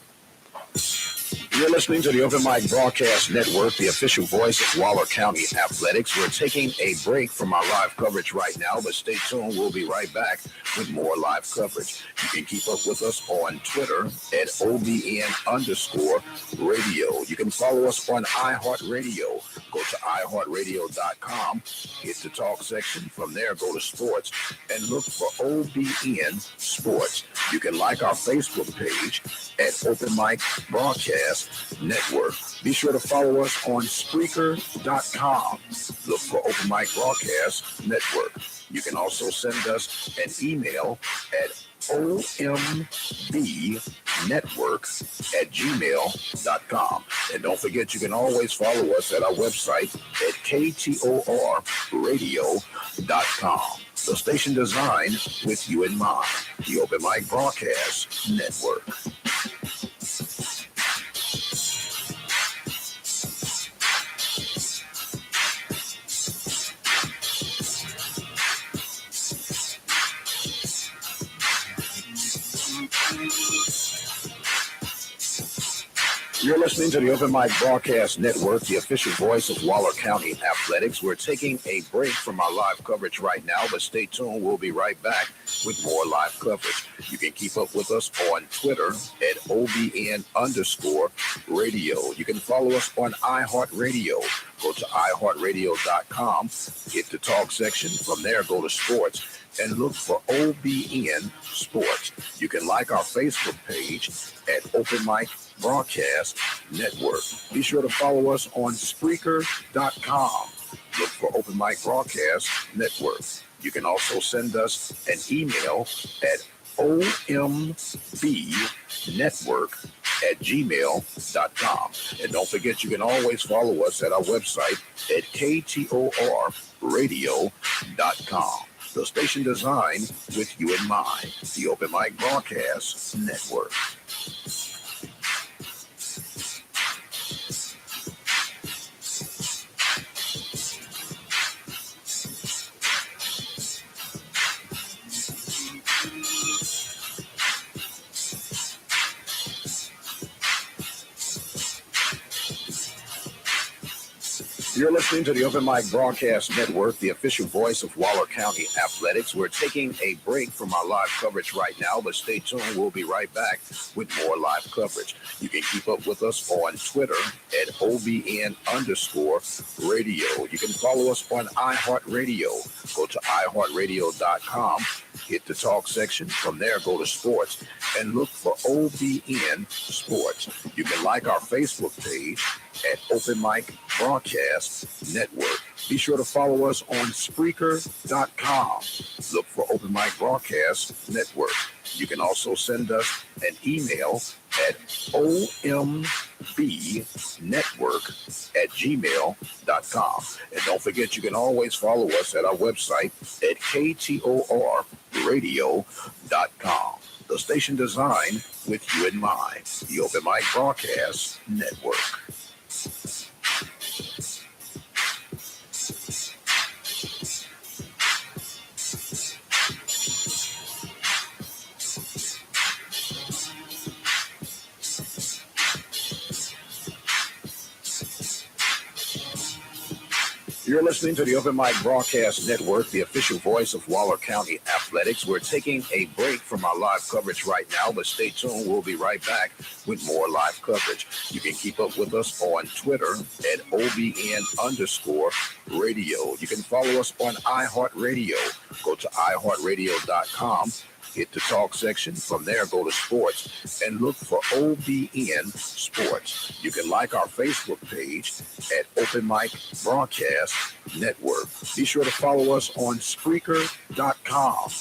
S6: You're listening to the Open Mic Broadcast Network, the official voice of Waller County Athletics. We're taking a break from our live coverage right now, but stay tuned. We'll be right back with more live coverage. You can keep up with us on Twitter at OBN_radio. You can follow us on iHeartRadio. Go to iHeartRadio.com, hit the talk section. From there, go to sports and look for OBN Sports. You can like our Facebook page at Open Mic Broadcast Network. Be sure to follow us on Spreaker.com. Look for Open Mic Broadcast Network. You can also send us an email at ombnetwork@gmail.com. And don't forget, you can always follow us at our website at ktorradio.com. The station designed with you in mind. The Open Mic Broadcast Network. You're listening to the Open Mic Broadcast Network, the official voice of Waller County Athletics. We're taking a break from our live coverage right now, but stay tuned. We'll be right back with more live coverage. You can keep up with us on Twitter at OBN_radio. You can follow us on iHeartRadio. Go to iHeartRadio.com, hit the talk section. From there, go to sports and look for OBN Sports. You can like our Facebook page at OpenMic Broadcast Network. Be sure to follow us on Spreaker.com. Look for Open Mic Broadcast Network. You can also send us an email at ombnetwork@gmail.com. And don't forget, you can always follow us at our website at ktorradio.com. The station designed with you in mind, the Open Mic Broadcast Network. You're listening to the Open Mic Broadcast Network, the official voice of Waller County Athletics. We're taking a break from our live coverage right now, but stay tuned. We'll be right back with more live coverage. You can keep up with us on Twitter at OBN_radio. You can follow us on iHeartRadio. Go to iHeartRadio.com, hit the talk section. From there, go to sports and look for OBN Sports. You can like our Facebook page at Open Mic Broadcast Network. Be sure to follow us on Spreaker.com. Look for Open Mic Broadcast Network. You can also send us an email at ombnetwork@gmail.com. And don't forget, you can always follow us at our website at ktorradio.com. The station designed with you in mind, the Open Mic Broadcast Network. You're listening to the Open Mic Broadcast Network, the official voice of Waller County Athletics. We're taking a break from our live coverage right now, but stay tuned. We'll be right back with more live coverage. You can keep up with us on Twitter at OBN_radio. You can follow us on iHeartRadio. Go to iHeartRadio.com. Hit the talk section. From there, go to sports and look for OBN Sports. You can like our Facebook page at Open Mic Broadcast Network. Be sure to follow us on Spreaker.com.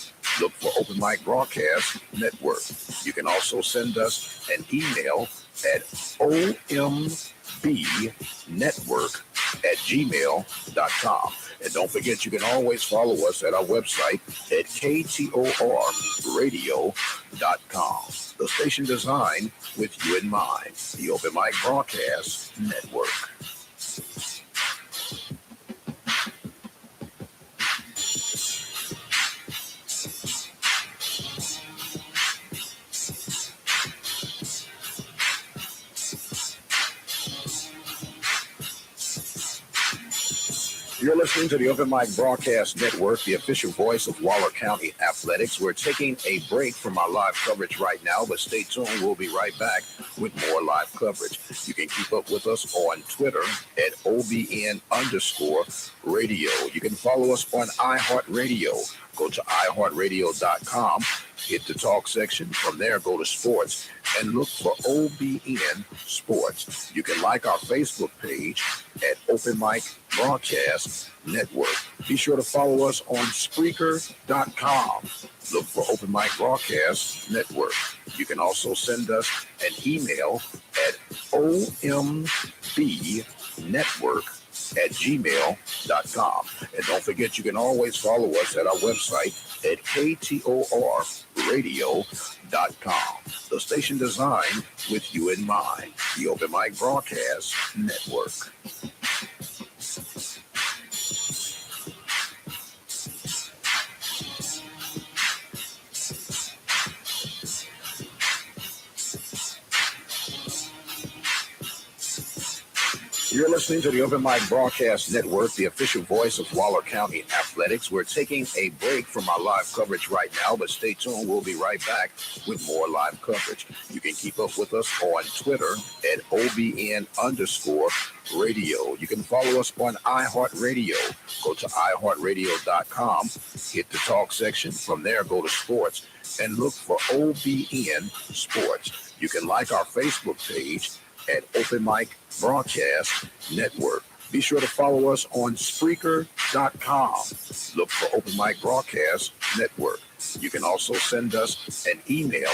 S6: Look for Open Mic Broadcast Network. You can also send us an email at ombnetwork@gmail.com. And don't forget, you can always follow us at our website at ktorradio.com. The station designed with you in mind, the Open Mic Broadcast Network. You're listening to the Open Mic Broadcast Network, the official voice of Waller County Athletics. We're taking a break from our live coverage right now, but stay tuned. We'll be right back with more live coverage. You can keep up with us on Twitter at OBN_radio. You can follow us on iHeartRadio. Go to iHeartRadio.com. Hit the talk section. From there, go to sports and look for OBN Sports. You can like our Facebook page at Open Mic Broadcast Network. Be sure to follow us on Spreaker.com. Look for Open Mic Broadcast Network. You can also send us an email at ombnetwork@gmail.com. And don't forget, you can always follow us at our website at ktorradio.com. The station designed with you in mind, the Open Mic Broadcast Network. You're listening to the Open Mic Broadcast Network, the official voice of Waller County Athletics. We're taking a break from our live coverage right now, but stay tuned. We'll be right back with more live coverage. You can keep up with us on Twitter at OBN_radio. You can follow us on iHeartRadio. Go to iHeartRadio.com, hit the talk section. From there, go to sports and look for OBN Sports. You can like our Facebook page at Open Mic Broadcast Network. Be sure to follow us on Spreaker.com. Look for Open Mic Broadcast Network. You can also send us an email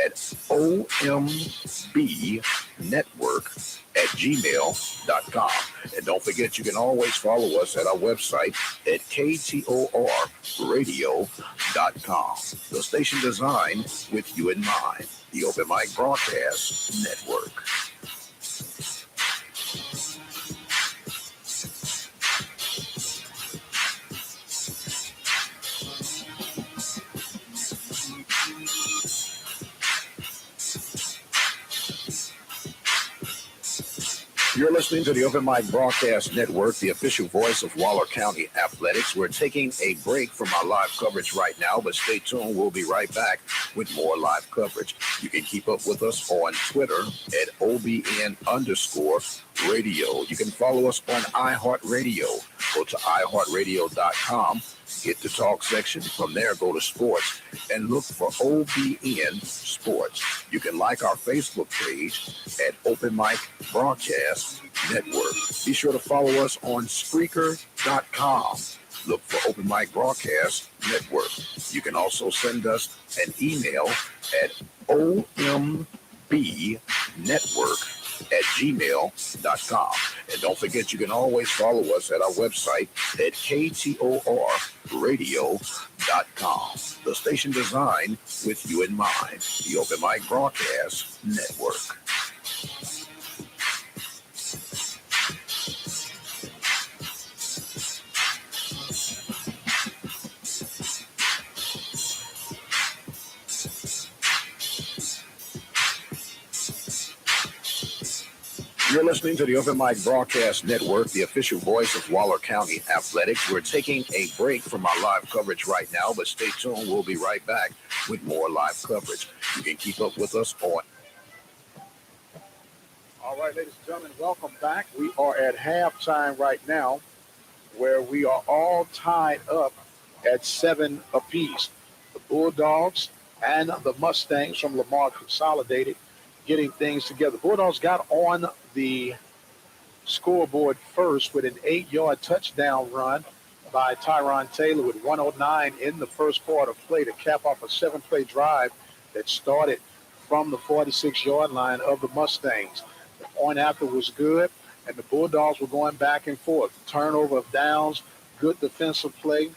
S6: at ombnetwork@gmail.com. And don't forget, you can always follow us at our website at ktorradio.com. The station designed with you in mind. The Open Mic Broadcast Network. You're listening to the Open Mic Broadcast Network, the official voice of Waller County Athletics. We're taking a break from our live coverage right now, but stay tuned. We'll be right back with more live coverage. You can keep up with us on Twitter at OBN_radio. You can follow us on iHeartRadio. Go to iHeartRadio.com, hit the talk section. From there, go to sports and look for OBN Sports. You can like our Facebook page at Open Mic Broadcast Network. Be sure to follow us on Spreaker.com. Look for Open Mic Broadcast Network. You can also send us an email at ombnetwork@gmail.com. And don't forget, you can always follow us at our website at ktorradio.com. The station designed with you in mind. The Open Mic Broadcast Network. You're listening to the Open Mic Broadcast Network, the official voice of Waller County Athletics. We're taking a break from our live coverage right now, but stay tuned. We'll be right back with more live coverage. You can keep up with us on...
S2: All right, ladies and gentlemen, welcome back. We are at halftime right now, where we are all tied up at 7 apiece. The Bulldogs and the Mustangs from Lamar Consolidated getting things together. Bulldogs got on the scoreboard first with an 8-yard touchdown run by Tyron Taylor with 1:09 in the first quarter play to cap off a 7-play drive that started from the 46-yard line of the Mustangs. The point after was good, and the Bulldogs were going back and forth. Turnover of downs, good defensive play.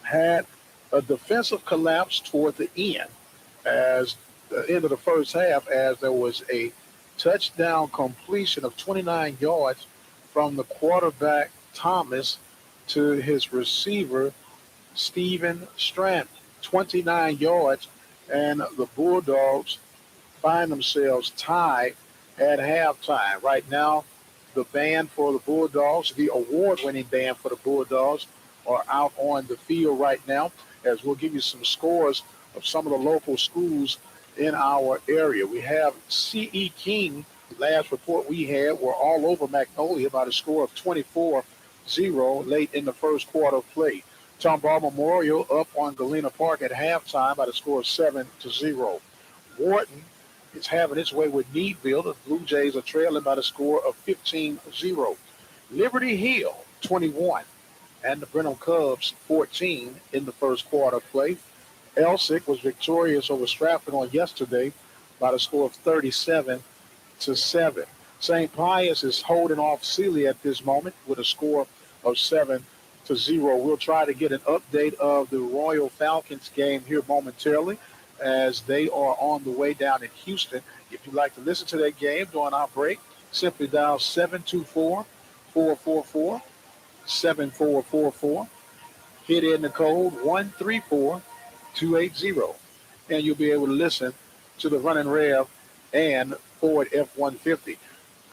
S2: Had a defensive collapse toward the end as the end of the first half, as there was a touchdown completion of 29 yards from the quarterback Thomas to his receiver Stephen Strand. 29 yards, and the Bulldogs find themselves tied at halftime. Right now, the band for the Bulldogs, the award-winning band for the Bulldogs, are out on the field right now, as we'll give you some scores of some of the local schools in our area. We have C.E. King. The last report we had were all over Magnolia by a score of 24-0 late in the first quarter of play. Tomball Memorial up on Galena Park at halftime by the score of 7-0. Wharton is having its way with Needville. The Blue Jays are trailing by the score of 15-0. Liberty Hill 21 and the Brenham Cubs 14 in the first quarter of play. Elsick was victorious over Stratford on yesterday by the score of 37-7. St. Pius is holding off Sealy at this moment with a score of 7-0. We'll try to get an update of the Royal Falcons game here momentarily, as they are on the way down in Houston. If you'd like to listen to that game during our break, simply dial 724-444-7444. Hit in the code 134-280, and you'll be able to listen to the Running Rev and Ford F-150.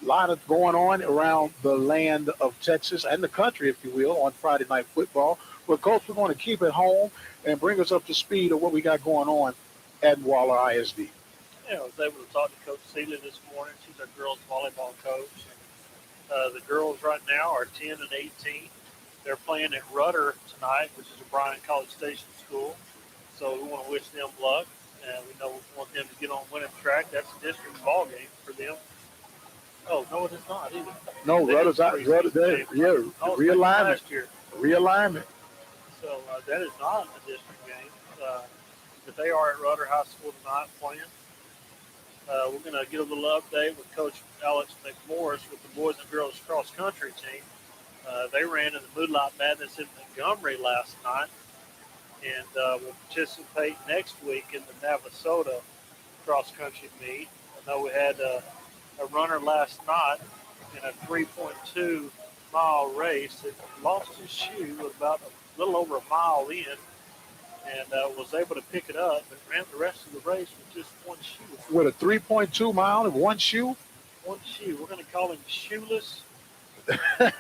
S2: lot of going on around the land of Texas and the country, if you will, on Friday Night Football. But, Coach, we're going to keep it home and bring us up to speed of what we got going on at Waller ISD.
S3: Yeah, I was able to talk to Coach Seeley this morning. She's our girls volleyball coach. The girls right now are 10 and 18. They're playing at Rudder tonight, which is a Bryan College Station school. So we want to wish them luck. And we know we want them to get on winning track. That's a district ball game for them. Oh, no, it is not either.
S2: No, Rudder's out. Rudder, yeah, realignment.
S3: Last year.
S2: Realignment.
S3: So that is not a district game. But they are at Rudder High School tonight playing. We're going to get a little update with Coach Alex McMorris with the boys and girls cross country team. They ran in the Moonlight Madness in Montgomery last night, and will participate next week in the Navasota cross country meet. I know we had a runner last night in a 3.2 mile race that lost his shoe about a little over a mile in, and was able to pick it up and ran the rest of the race with just one shoe.
S2: With a 3.2 mile and one shoe?
S3: One shoe. We're going to call him Shoeless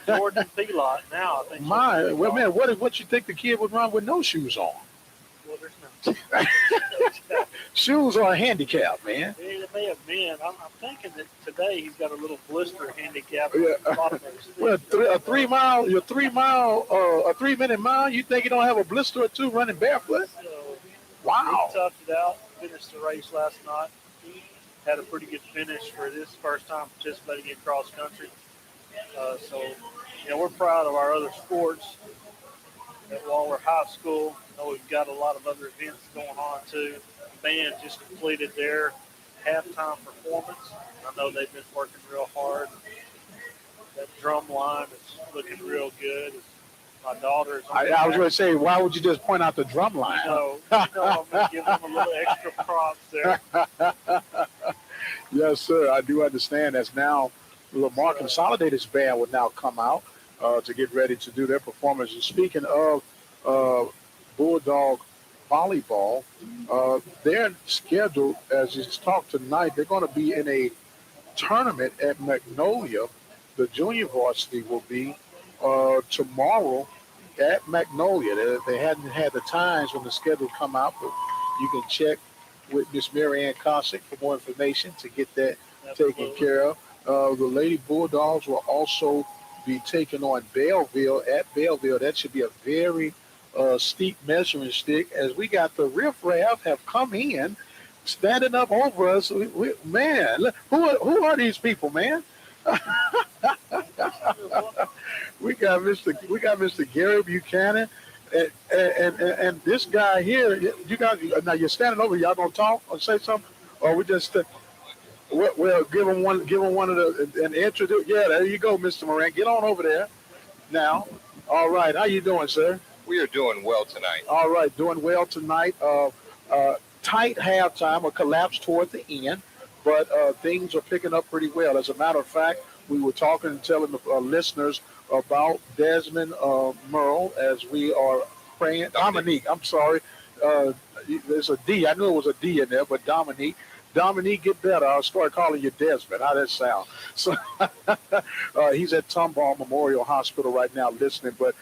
S3: Jordan Pilot now, I think.
S2: Well, man, what you think the kid would run with no shoes on?
S3: Well, there's no.
S2: Shoes are a handicap, man.
S3: It may have been. I'm thinking that today he's got a little blister handicap.
S2: Yeah. Well, a 3 minute mile, you think you don't have a blister or two running barefoot?
S3: So,
S2: wow.
S3: He toughed it out, finished the race last night. Had a pretty good finish for this first time participating in cross country. So, we're proud of our other sports at Waller High School. I know we've got a lot of other events going on too. The band just completed their halftime performance. I know they've been working real hard. That drum line is looking real good. My daughter's on
S2: I was going to say, why would you just point out the drum line?
S3: No, I'm going to give them a little extra props there.
S2: Yes, sir. I do understand. That's now Lamar Consolidated's band will now come out to get ready to do their performance. And speaking of Bulldog volleyball, they're scheduled, as it's talked tonight, they're going to be in a tournament at Magnolia. The junior varsity will be tomorrow at Magnolia. They hadn't had the times when the schedule come out, but you can check with Miss Mary Ann Cossack for more information to get that taken care of. The Lady Bulldogs will also be taking on Belleville at Belleville. That should be a very steep measuring stick, as we got the riffraff have come in, standing up over us. Man, who are these people, man? we got Mr. Gary Buchanan, and this guy here. You guys, now you're standing over. Y'all gonna talk or say something, or we just well give him one of an introduce. Yeah, there you go, Mr. Moran. Get on over there now. All right, how you doing, sir?
S8: We are doing well tonight.
S2: All right, doing well tonight. Tight halftime, a collapse toward the end, but things are picking up pretty well. As a matter of fact, we were talking and telling the listeners about Desmond Merle as we are praying. Dominique, I'm sorry. There's a D. I knew it was a D in there, but Dominique. Dominique, get better. I'll start calling you Desmond. How'd that sound? So he's at Tomball Memorial Hospital right now listening, but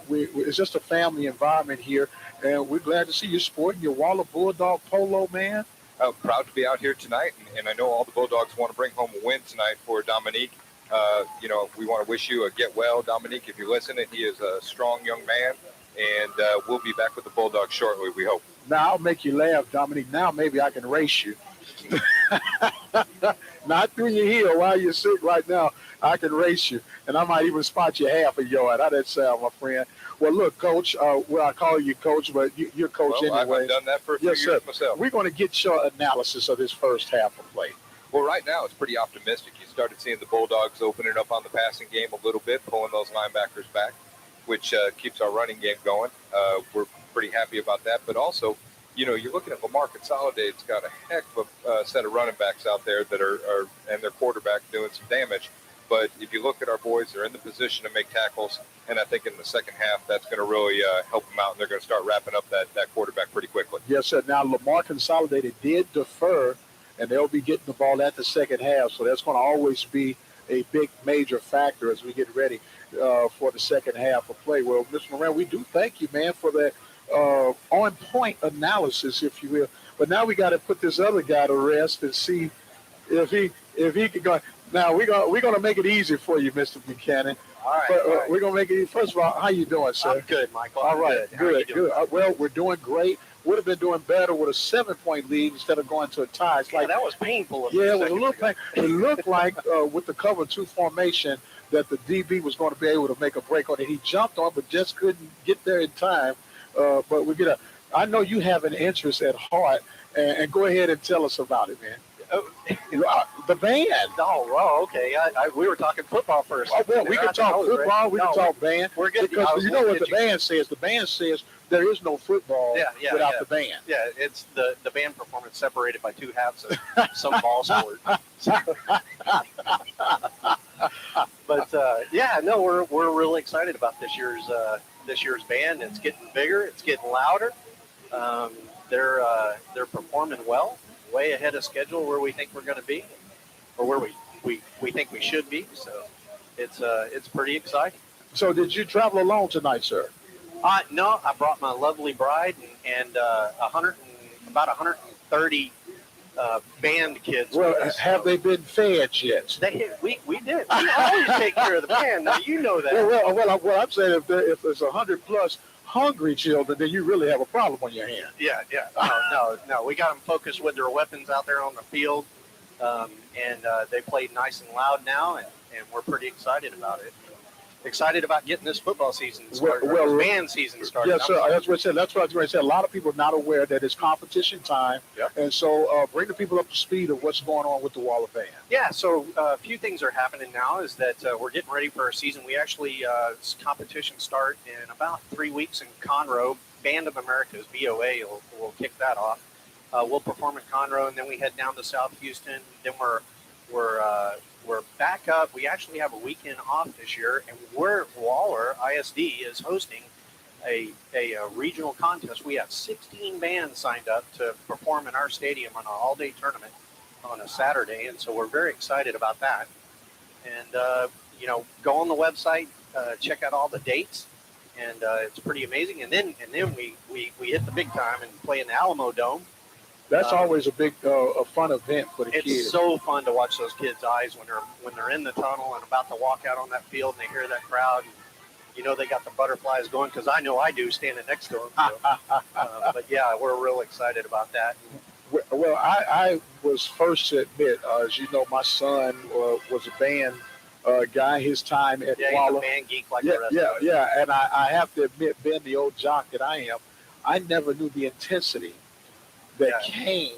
S2: it's just a family environment here, and we're glad to see you sporting your Waller Bulldog polo, man.
S8: I'm proud to be out here tonight, and I know all the Bulldogs want to bring home a win tonight for Dominique. We want to wish you a get well, Dominique, if you're listening. He is a strong young man, and we'll be back with the Bulldogs shortly, we hope.
S2: Now I'll make you laugh, Dominique. Now maybe I can race you. Not through your heel while you're sick right now. I can race you, and I might even spot you half a yard. How'd that sound, my friend? Well, look, Coach, I call you Coach, but you're Coach anyway.
S8: I've done that for a few years myself.
S2: We're going to get your analysis of this first half of play.
S8: Well, right now it's pretty optimistic. You started seeing the Bulldogs opening up on the passing game a little bit, pulling those linebackers back, which keeps our running game going. We're pretty happy about that. But also, you're looking at Lamar Consolidated's got a heck of a set of running backs out there that are and their quarterback doing some damage. But if you look at our boys, they're in the position to make tackles, and I think in the second half that's going to really help them out, and they're going to start wrapping up that quarterback pretty quickly.
S2: Yes, sir. Now, Lamar Consolidated did defer, and they'll be getting the ball at the second half, so that's going to always be a big major factor as we get ready for the second half of play. Well, Mr. Moran, we do thank you, man, for that on-point analysis, if you will. But now we got to put this other guy to rest and see if he can go. Now we're gonna make it easy for you, Mr. Buchanan.
S9: All right.
S2: But, we're gonna make it. First of all, how you doing, sir?
S9: I'm good, Michael.
S2: All right,
S9: How are you
S2: good.
S9: doing?
S2: Well, we're doing great. Would have been doing better with a 7-point lead instead of going to a tie. It's
S9: Yeah,
S2: like
S9: that was painful.
S2: yeah, it was a little pain. It looked like with the cover 2 formation that the DB was going to be able to make a break on it. He jumped on, but just couldn't get there in time. But we get a. I know you have an interest at heart, and go ahead and tell us about it, man. The band.
S9: Oh, well, okay. We were talking football first.
S2: Oh, well, we can talk football. We can talk band.
S9: We're good.
S2: Because you know what the band says. The band says there is no football without the band.
S9: Yeah, it's the band performance separated by 2 halves of some ball sport. But we're really excited about this year's band. It's getting bigger. It's getting louder. They're performing well, way ahead of schedule where we think we're going to be, or where we think we should be. So it's pretty exciting.
S2: So did you travel alone tonight, sir?
S9: No, I brought my lovely bride and about 130 band kids.
S2: Well,
S9: with us,
S2: have they been fed yet?
S9: We did. We always take care of the band. Now you know that.
S2: Well, I'm saying if there's 100 plus hungry children, then you really have a problem on your hands.
S9: Yeah. No. We got them focused with their weapons out there on the field, and they played nice and loud now, and we're pretty excited about it. Excited about getting this football season started, this band season started.
S2: Yes, sir. That's what I said. That's what I was going to say. A lot of people are not aware that it's competition time, and so bring the people up to speed of what's going on with the Waller Band.
S9: Yeah, so a few things are happening now. Is that we're getting ready for our season. We actually competition start in about 3 weeks in Conroe. Band of America's BOA will kick that off. We'll perform in Conroe, and then we head down to South Houston. Then we're back up. We actually have a weekend off this year, and Waller ISD is hosting a regional contest. We have 16 bands signed up to perform in our stadium on an all-day tournament on a Saturday, and so we're very excited about that. And go on the website, check out all the dates, and it's pretty amazing. And then we hit the big time and play in the Alamo Dome.
S2: That's always a big, a fun event for the kids.
S9: It's so fun to watch those kids' eyes when they're in the tunnel and about to walk out on that field, and they hear that crowd. And, they got the butterflies going, because I know I do standing next to them. So. But yeah, we're real excited about that.
S2: Well, I was first to admit, as you know, my son was a band guy. His time at Waller.
S9: He's a band geek like the rest of us.
S2: Yeah, and I have to admit, being the old jock that I am, I never knew the intensity that came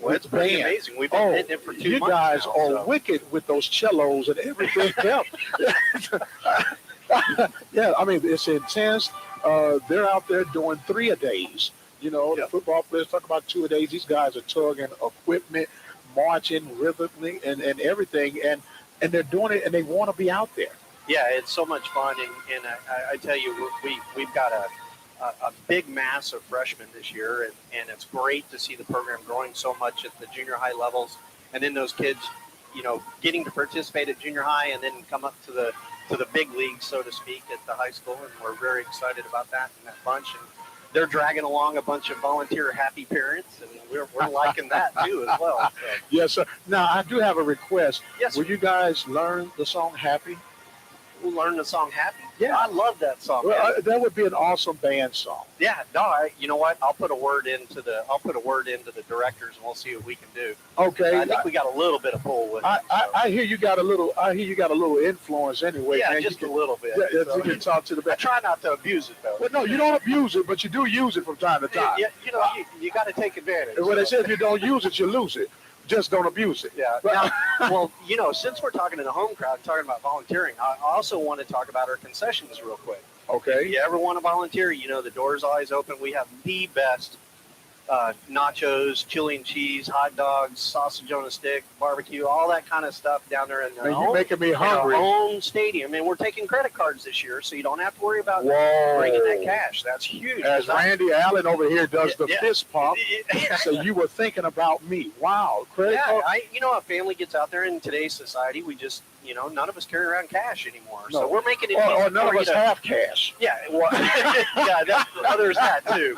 S9: Well, it's pretty amazing. We've been hitting it for 2 months.
S2: You guys
S9: now,
S2: are wicked with those cellos and everything else. Yeah, I mean, it's intense. They're out there doing 3-a-days. The football players talk about 2-a-days. These guys are tugging equipment, marching rhythmically and everything. And they're doing it, and they want to be out there.
S9: Yeah, it's so much fun. And I tell you, we've got a big mass of freshmen this year, and it's great to see the program growing so much at the junior high levels, and then those kids, getting to participate at junior high and then come up to the big leagues, so to speak, at the high school, and we're very excited about that and that bunch. And they're dragging along a bunch of volunteer happy parents, and we're liking that too as well. So.
S2: Yes, sir. Now I do have a request.
S9: Yes.
S2: Will you guys learn the song "Happy"?
S9: We'll learn the song "Happy."
S2: Yeah,
S9: I love that song.
S2: Well, that would be an awesome band song.
S9: Yeah, no, you know what? I'll put a word into the directors, and we'll see what we can do.
S2: Okay.
S9: I think we got a little bit of pull with it.
S2: I hear you got a little influence anyway.
S9: Yeah,
S2: man.
S9: just a little bit.
S2: Yeah, so you can talk to the band.
S9: I try not to abuse it though.
S2: Well, no, you don't abuse it, but you do use it from time to time.
S9: Yeah, you got to take advantage.
S2: When they say if you don't use it, you lose it. Just don't abuse it.
S9: Yeah. Now, well, since we're talking to the home crowd, talking about volunteering, I also want to talk about our concessions real quick.
S2: Okay.
S9: If you ever want to volunteer, the door's always open. We have the best nachos, chili and cheese, hot dogs, sausage on a stick, barbecue, all that kind of stuff down there in
S2: you're making me hungry.
S9: Our own stadium. And we're taking credit cards this year, so you don't have to worry about bringing that cash. That's huge.
S2: As Randy Allen over here does the fist pump, so you were thinking about me. Wow. Credit card.
S9: A family gets out there in today's society. We just none of us carry around cash anymore.
S2: No.
S9: So we're making it
S2: Or
S9: easy
S2: none
S9: for
S2: of us
S9: you to,
S2: have cash.
S9: yeah, well, yeah, there's that too.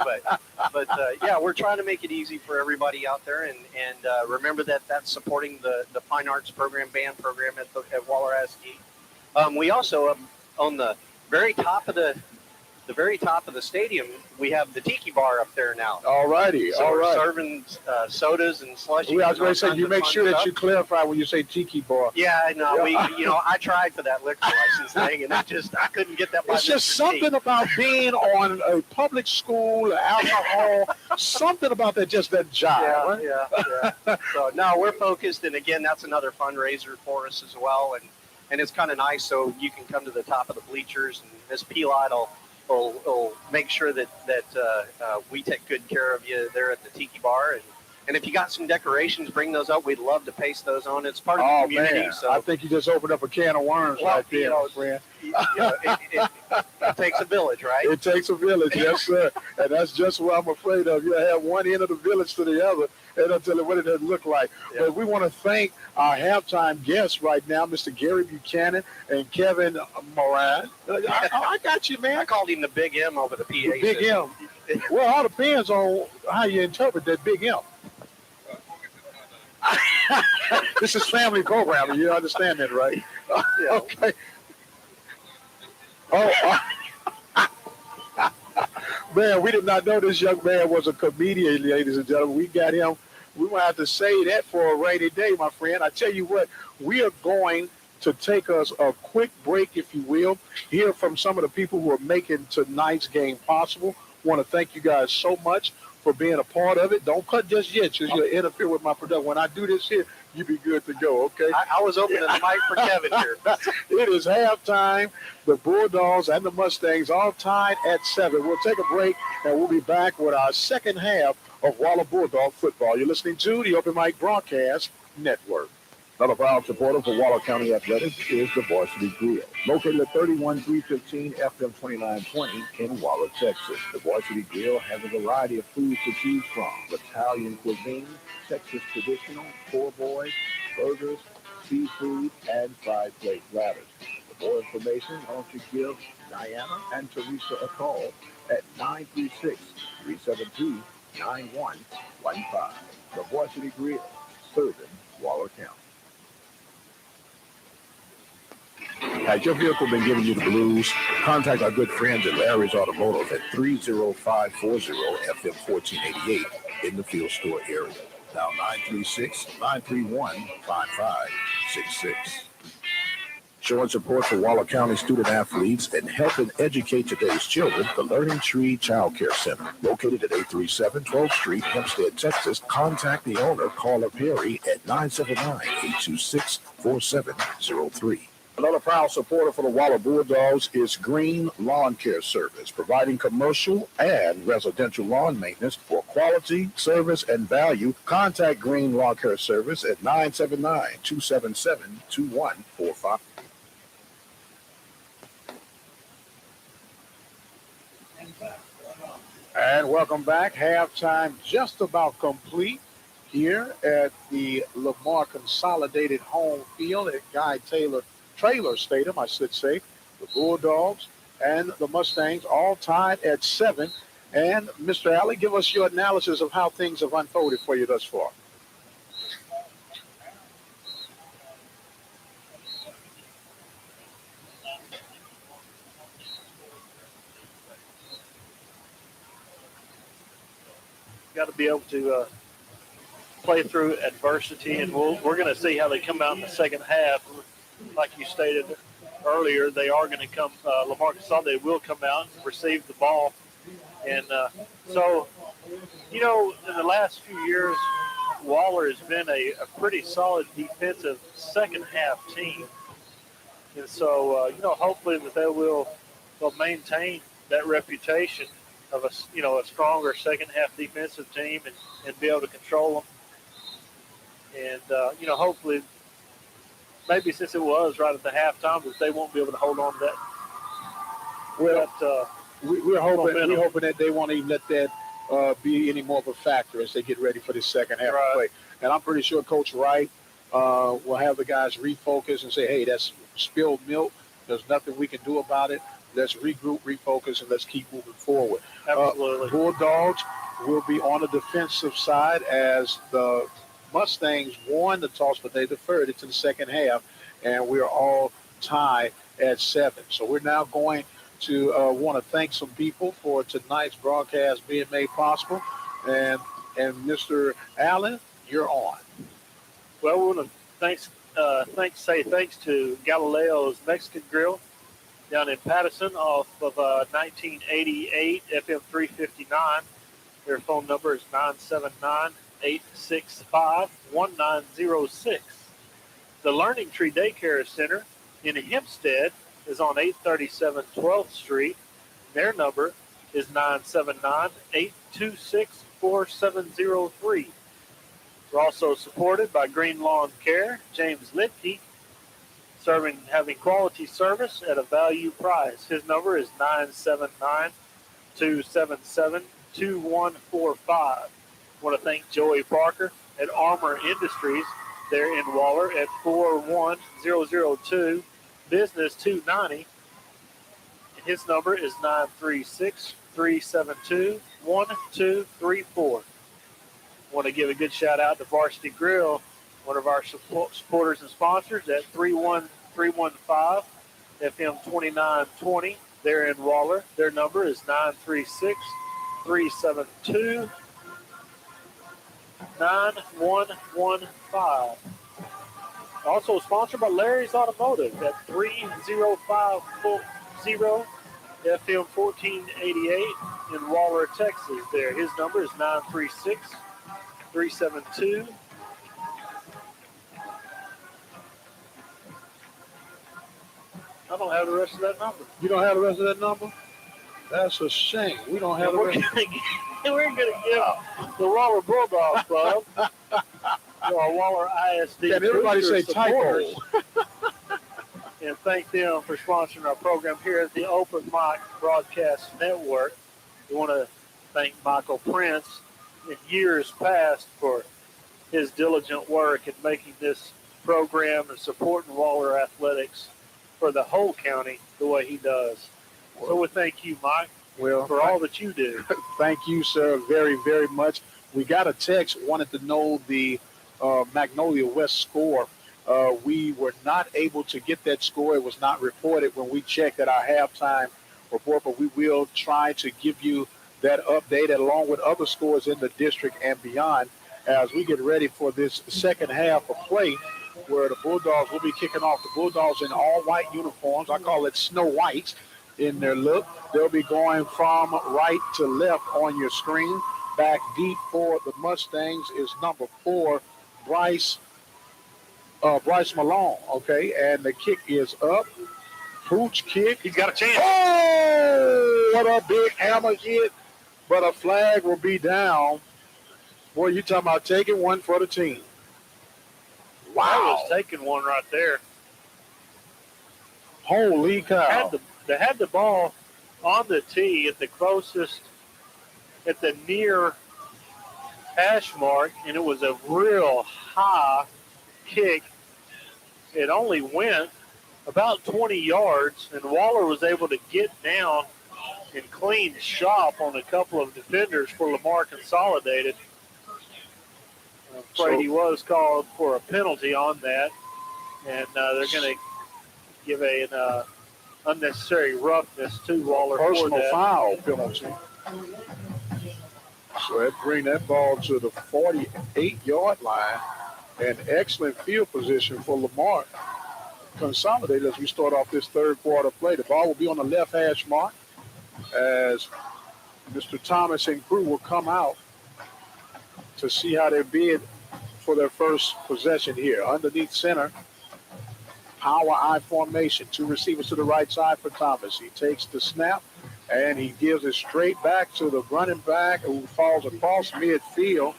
S9: But yeah, we're trying to make it easy for everybody out there, and remember that's supporting the fine arts program, band program at Waller Askew. We also on the very top of the stadium, we have the tiki bar up there now.
S2: All righty,
S9: So
S2: all
S9: we're
S2: right.
S9: serving sodas and slushies.
S2: I was going to say, you make sure that
S9: stuff.
S2: you clarify when you say tiki bar.
S9: Yeah, I know. I tried for that liquor license thing, and I couldn't get that. By
S2: It's just
S9: Mr. T.
S2: something about being on a public school, alcohol, something about that just that jive. Right?
S9: Yeah. So no, we're focused, and again, that's another fundraiser for us as well, and it's kind of nice. So you can come to the top of the bleachers, and Miss Pilot will make sure that we take good care of you there at the tiki bar, and if you got some decorations, bring those up. We'd love to paste those on. It's part of the community.
S2: Man.
S9: So
S2: I think you just opened up a can of worms right there, my friend.
S9: It takes a village, right?
S2: It takes a village, yes, sir. And that's just what I'm afraid of. You have one end of the village to the other, and I'll tell you what it doesn't look like.
S9: Yeah.
S2: But we want to thank our halftime guests right now, Mr. Gary Buchanan and Kevin Moran. I got you, man.
S9: I called him the Big M over the PA
S2: The Big
S9: system.
S2: M. Well, all depends on how you interpret that Big M. This is family programming. You understand that, right?
S9: Yeah.
S2: Okay. Oh, man, we did not know this young man was a comedian, ladies and gentlemen. We got him. We might have to say that for a rainy day, my friend. I tell you what, we are going to take us a quick break, if you will, hear from some of the people who are making tonight's game possible. Want to thank you guys so much for being a part of it. Don't cut just yet, because you'll interfere with my production. When I do this here, you be good to go, okay?
S9: I was opening the mic for Kevin here.
S2: It is halftime. The Bulldogs and the Mustangs all tied at 7. We'll take a break, and we'll be back with our second half of Waller Bulldog football. You're listening to the OpenMic Broadcast Network.
S6: Another proud supporter for Waller County Athletics is the Varsity Grill, located at 31315 FM 2920 in Waller, Texas. The Varsity Grill has a variety of foods to choose from: Italian cuisine, Texas traditional, poor boys, burgers, seafood, and fried plate platters. For more information, why don't you give Diana and Teresa a call at 936-372-9115. The Varsity Grill, serving Waller County. Has your vehicle been giving you the blues? Contact our good friends at Larry's Automotive at 30540 FM 1488 in the Field Store area. Now 936-931-5566. Showing support for Waller County student athletes and helping educate today's children, the Learning Tree Child Care Center, located at 837 12th Street, Hempstead, Texas. Contact the owner, Caller Perry, at 979-826-4703. Another proud supporter for the Waller Bulldogs is Green Lawn Care Service, providing commercial and residential lawn maintenance for quality, service, and value. Contact Green Lawn Care Service at 979-277-2145.
S2: And welcome back. Halftime just about complete here at the Lamar Consolidated Home Field at Guy Trailer Stadium, I should say. The Bulldogs and the Mustangs all tied at 7. And Mr. Alley, give us your analysis of how things have unfolded for you thus far.
S10: Got to be able to play through adversity, and we're going to see how they come out in the second half. Like you stated earlier, they are going to come. Lamar Consolidated will come out and receive the ball, and so in the last few years, Waller has been a pretty solid defensive second half team, and so hopefully that they'll maintain that reputation of a stronger second half defensive team and be able to control them. And, hopefully, maybe since it was right at the halftime, that they won't be able to hold on to that.
S2: Well, we're hoping that they won't even let that be any more of a factor as they get ready for the second half of play. And I'm pretty sure Coach Wright we'll have the guys refocus and say, hey, that's spilled milk. There's nothing we can do about it. Let's regroup, refocus, and let's keep moving forward.
S10: Absolutely.
S2: Bulldogs will be on the defensive side as the Mustangs won the toss, but they deferred it to the second half, and we're all tied at 7. So we're now going to want to thank some people for tonight's broadcast being made possible. And Mr. Allen, you're on.
S10: Well, we want to say thanks to Galileo's Mexican Grill down in Patterson off of 1988 FM 359. Their phone number is 979-865-1906. The Learning Tree Daycare Center in Hempstead is on 837 12th Street. Their number is 979-826-4703. We're also supported by Green Lawn Care, James Lidke, having quality service at a value price. His number is 979-277-2145. Want to thank Joey Parker at Armor Industries there in Waller at 41002 Business 290. His number is 936-372-1234. Want to give a good shout out to Varsity Grill, one of our supporters and sponsors at 31315 FM 2920 there in Waller. Their number is 936-372-9115. Also sponsored by Larry's Automotive at 3050 FM 1488 in Waller, Texas. There, his number is 936-372. I don't have the rest of that number.
S2: You don't have the rest of that number? That's a shame. We don't have the rest.
S10: We're going to give the Waller Bulldogs Club, our Waller ISD.
S2: Can everybody say typo?
S10: And thank them for sponsoring our program here at the OpenMic Broadcast Network. We want to thank Michael Prince in years past for his diligent work in making this program and supporting Waller athletics for the whole county the way he does. So we thank you, Mike, for all that you do.
S2: Thank you, sir, very, very much. We got a text, wanted to know the Magnolia West score. We were not able to get that score. It was not reported when we checked at our halftime report, but we will try to give you that update along with other scores in the district and beyond as we get ready for this second half of play where the Bulldogs will be kicking off. The Bulldogs in all white uniforms. I call it Snow White in their look. They'll be going from right to left on your screen. Back deep for the Mustangs is number 4, Bryce Malone, okay, and the kick is up. Pooch kick.
S10: He's got a chance.
S2: Oh, what a big hammer hit, but a flag will be down. Boy, you talking about taking one for the team.
S10: Wow. I was taking one right there.
S2: Holy cow.
S10: They had the ball on the tee at the closest, at the near hash mark, and it was a real high kick. It only went about 20 yards, and Waller was able to get down and clean shop on a couple of defenders for Lamar Consolidated. Prairie was called for a penalty on that, and they're going to give an unnecessary roughness to Waller for that.
S2: Personal foul penalty. So that bring that ball to the 48-yard line. And excellent field position for Lamar Consolidated as we start off this third quarter play. The ball will be on the left hash mark as Mr. Thomas and crew will come out to see how they bid for their first possession here. Underneath center, power I formation. 2 receivers to the right side for Thomas. He takes the snap and he gives it straight back to the running back who falls across midfield.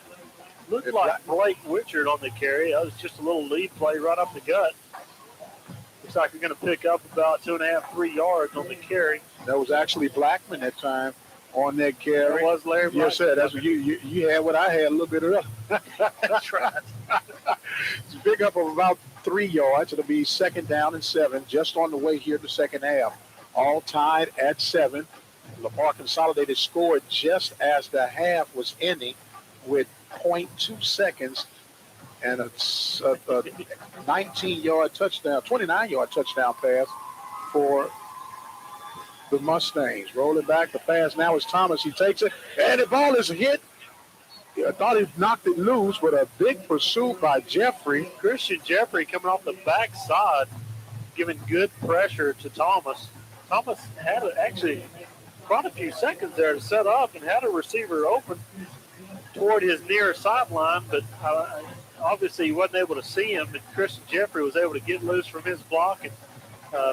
S10: Looked like Blake Wichard on the carry. That was just a little lead play right up the gut. Looks like they're going to pick up about 2.5, 3 yards on the carry.
S2: That was actually Blackman that time on that carry.
S10: It was Larry Black.
S2: Yes, sir. That's what you had what I had a little bit earlier.
S10: That's right.
S2: It's a big up of about 3 yards. It'll be 2nd down and 7, just on the way here in the second half. All tied at 7. Lamar Consolidated scored just as the half was ending with 0.2 seconds and a 19-yard touchdown, 29-yard touchdown pass for the Mustangs. Rolling back, the pass now is Thomas. He takes it, and the ball is hit. I thought he knocked it loose, but a big pursuit by Jeffrey.
S10: Christian Jeffrey coming off the backside, giving good pressure to Thomas. Thomas had actually quite a few seconds there to set up and had a receiver open toward his near sideline, but obviously he wasn't able to see him, and Christian Jeffrey was able to get loose from his block and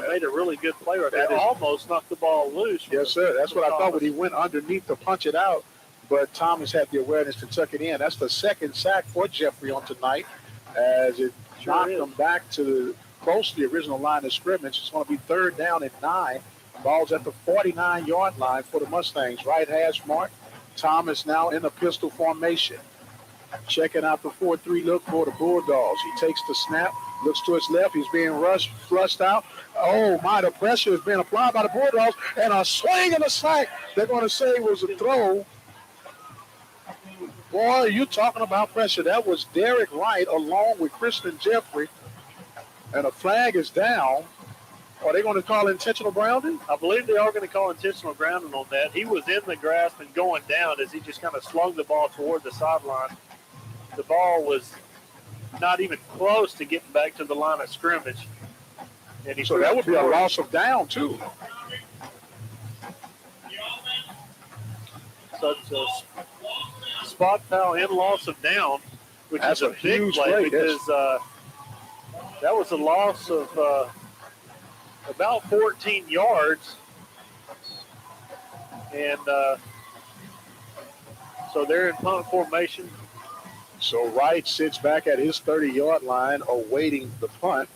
S10: made a really good play right there. Almost knocked the ball loose.
S2: Yes, sir. That's what I thought when he went underneath to punch it out, but Thomas had the awareness to tuck it in. That's the second sack for Jeffrey on tonight, as it knocked him back to close to the original line of scrimmage. It's going to be 3rd down and 9. Ball's at the 49-yard line for the Mustangs. Right hash mark. Thomas now in a pistol formation. Checking out the 4-3 look for the Bulldogs. He takes the snap, looks to his left. He's being flushed out. Oh, my, the pressure is being applied by the Bulldogs. And a swing and a sack. They're going to say it was a throw. Boy, you talking about pressure. That was Derek Wright along with Christian Jeffrey. And a flag is down. Are they going to call intentional grounding?
S10: I believe they are going to call intentional grounding on that. He was in the grasp and going down as he just kind of slung the ball toward the sideline. The ball was not even close to getting back to the line of scrimmage. And
S2: so that would be a loss of down, too.
S10: So it's a spot foul and loss of down, which is a big play because that was a loss of about 14 yards. And so they're in punt formation.
S2: So Wright sits back at his 30-yard line awaiting the punt.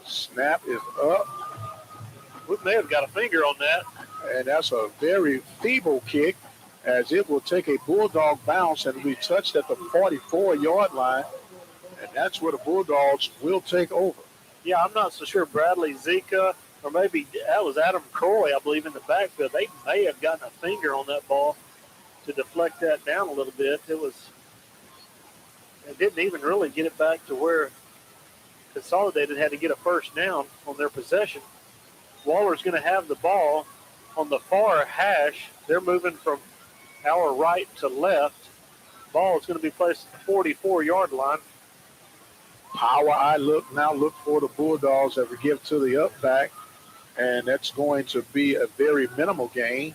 S2: Snap is up.
S10: We may have got a finger on that.
S2: And that's a very feeble kick, as it will take a Bulldog bounce and be touched at the 44-yard line. And that's where the Bulldogs will take over.
S10: Yeah, I'm not so sure Bradley Zika, or maybe that was Adam Croy, I believe, in the backfield. They may have gotten a finger on that ball to deflect that down a little bit. It didn't even really get it back to where Consolidated had to get a first down on their possession. Waller's going to have the ball on the far hash. They're moving from our right to left. Ball is going to be placed at the 44-yard line.
S2: Power I look for the Bulldogs as we give to the up back, and that's going to be a very minimal gain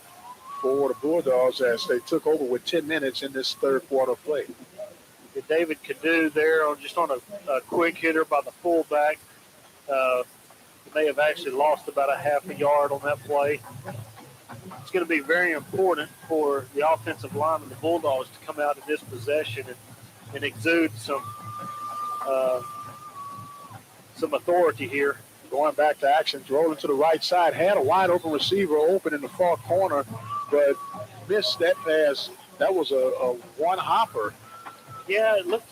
S2: for the Bulldogs as they took over with 10 minutes in this third quarter play.
S10: David Cadu there on a quick hitter by the fullback. May have actually lost about a half a yard on that play. It's going to be very important for the offensive line and the Bulldogs to come out in this possession and exude some authority here.
S2: Going back to action, rolling to the right side, had a wide open receiver open in the far corner, but missed that pass. That was a one hopper.
S10: Yeah, it looked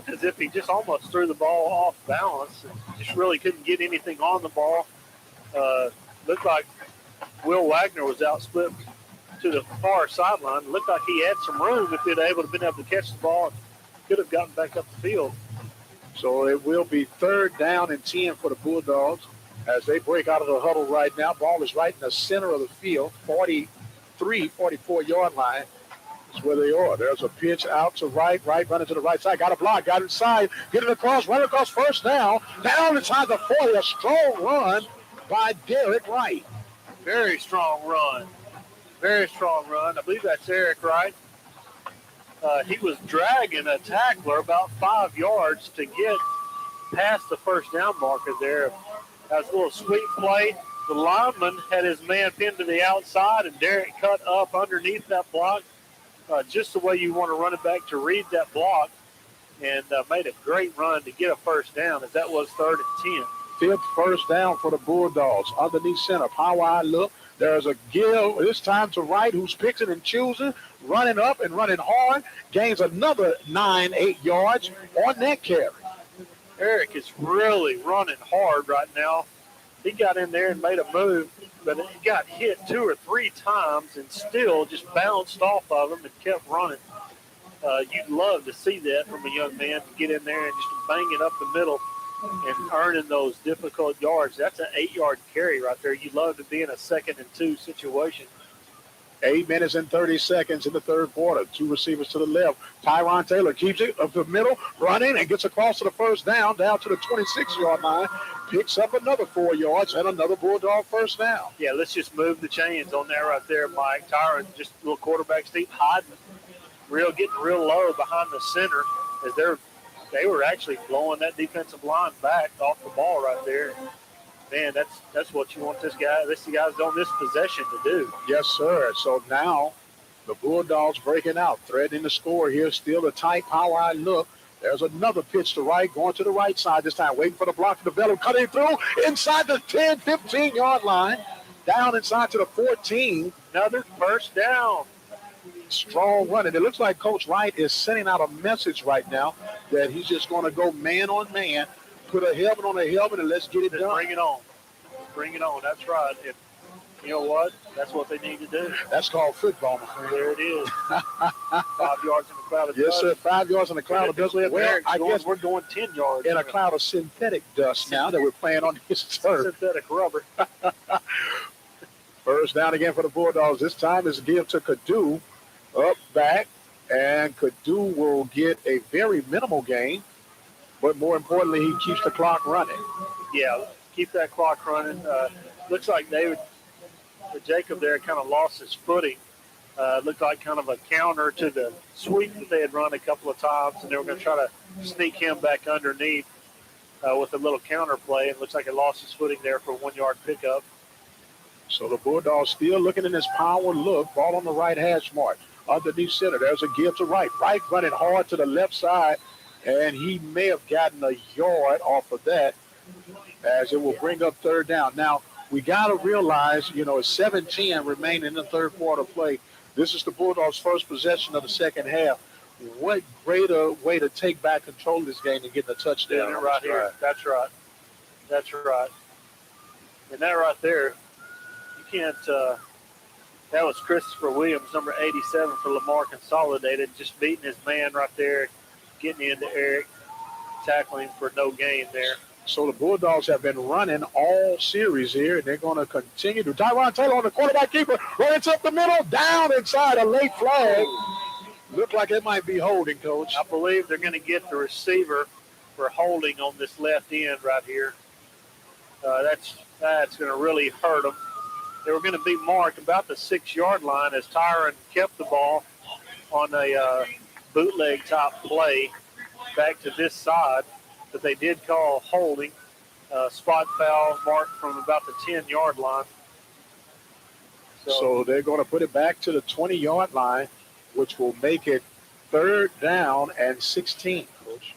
S10: as if he just almost threw the ball off balance and just really couldn't get anything on the ball. Looked like Will Wagner was out split to the far sideline. Looked like he had some room if he'd been able to catch the ball and could have gotten back up the field.
S2: So it will be 3rd down and 10 for the Bulldogs as they break out of the huddle right now. Ball is right in the center of the field, 44-yard line. That's where they are. There's a pitch out to right running to the right side. Got a block, got inside, get it across, run across first down. Down inside the 40, a strong run by Derek Wright.
S10: Very strong run. Very strong run. I believe that's Eric Wright. He was dragging a tackler about 5 yards to get past the first down marker there. That was a little sweep play. The lineman had his man pinned to the outside, and Derek cut up underneath that block, just the way you want a running back to read that block, and made a great run to get a first down, as that was 3rd and 10.
S2: 5th first down for the Bulldogs. Underneath center, power I look. There's a give this time to Wright, who's picking and choosing, running up and running hard, gains another 8 yards on that carry.
S10: Eric is really running hard right now. He got in there and made a move, but he got hit 2 or 3 times and still just bounced off of him and kept running. You'd love to see that from a young man to get in there and just bang it up the middle and earning those difficult yards. That's an 8-yard carry right there. You'd love to be in a 2nd and 2 situation.
S2: 8 minutes and 30 seconds in the third quarter. 2 receivers to the left. Tyron Taylor keeps it up the middle, running, and gets across to the first down to the 26-yard line. Picks up another 4 yards and another Bulldog first down.
S10: Yeah, let's just move the chains on there right there, Mike. Tyron, just a little quarterback sneak, hiding, getting real low behind the center as they were actually blowing that defensive line back off the ball right there. Man, that's what you want this guy's on this possession to do.
S2: Yes, sir. So now the Bulldogs breaking out, threatening the score here. Still a tight power look. There's another pitch to right, going to the right side this time, waiting for the block to develop, cutting through inside the 10, 15-yard line, down inside to the 14.
S10: Another first down.
S2: Strong running. It looks like Coach Wright is sending out a message right now that he's just going to go man on man, put a helmet on a helmet, and let's get it done.
S10: Bring it on. Bring it on. That's right. And you know what? That's what they need to do.
S2: That's called football, my friend.
S10: There it is. 5 yards in the cloud of dust.
S2: Yes, sir. 5 yards in the cloud of dust.
S10: Well, I guess we're going 10 yards.
S2: In a cloud of synthetic dust now that we're playing on this turf.
S10: Synthetic rubber.
S2: First down again for the Bulldogs. This time is a give to Kadu. Up, back, and Kadu will get a very minimal gain. But more importantly, he keeps the clock running.
S10: Yeah, keep that clock running. Looks like Jacob there kind of lost his footing. Looked like kind of a counter to the sweep that they had run a couple of times, and they were going to try to sneak him back underneath with a little counter play. It looks like he lost his footing there for a 1-yard pickup.
S2: So the Bulldogs still looking in this power look. Ball on the right hash mark. Underneath center, there's a give to Wright. Wright running hard to the left side, and he may have gotten a yard off of that as it will bring up third down. Now, we got to realize, it's 7-10 remaining in the third quarter play. This is the Bulldogs' first possession of the second half. What greater way to take back control of this game than getting a touchdown
S10: right here. That's right. That's right. And that right there, you can't that was Christopher Williams, number 87 for Lamar Consolidated, just beating his man right there, getting into Eric, tackling for no gain there.
S2: So the Bulldogs have been running all series here, and they're going to continue to. Tyron Taylor on the quarterback keeper, runs up the middle, down inside, a late flag. Look like it might be holding, Coach.
S10: I believe they're going to get the receiver for holding on this left end right here. That's going to really hurt them. They were going to be marked about the 6-yard line as Tyron kept the ball on a bootleg type play back to this side, but they did call holding, spot foul marked from about the 10-yard line.
S2: So they're going to put it back to the 20-yard line, which will make it third down and 16, Coach.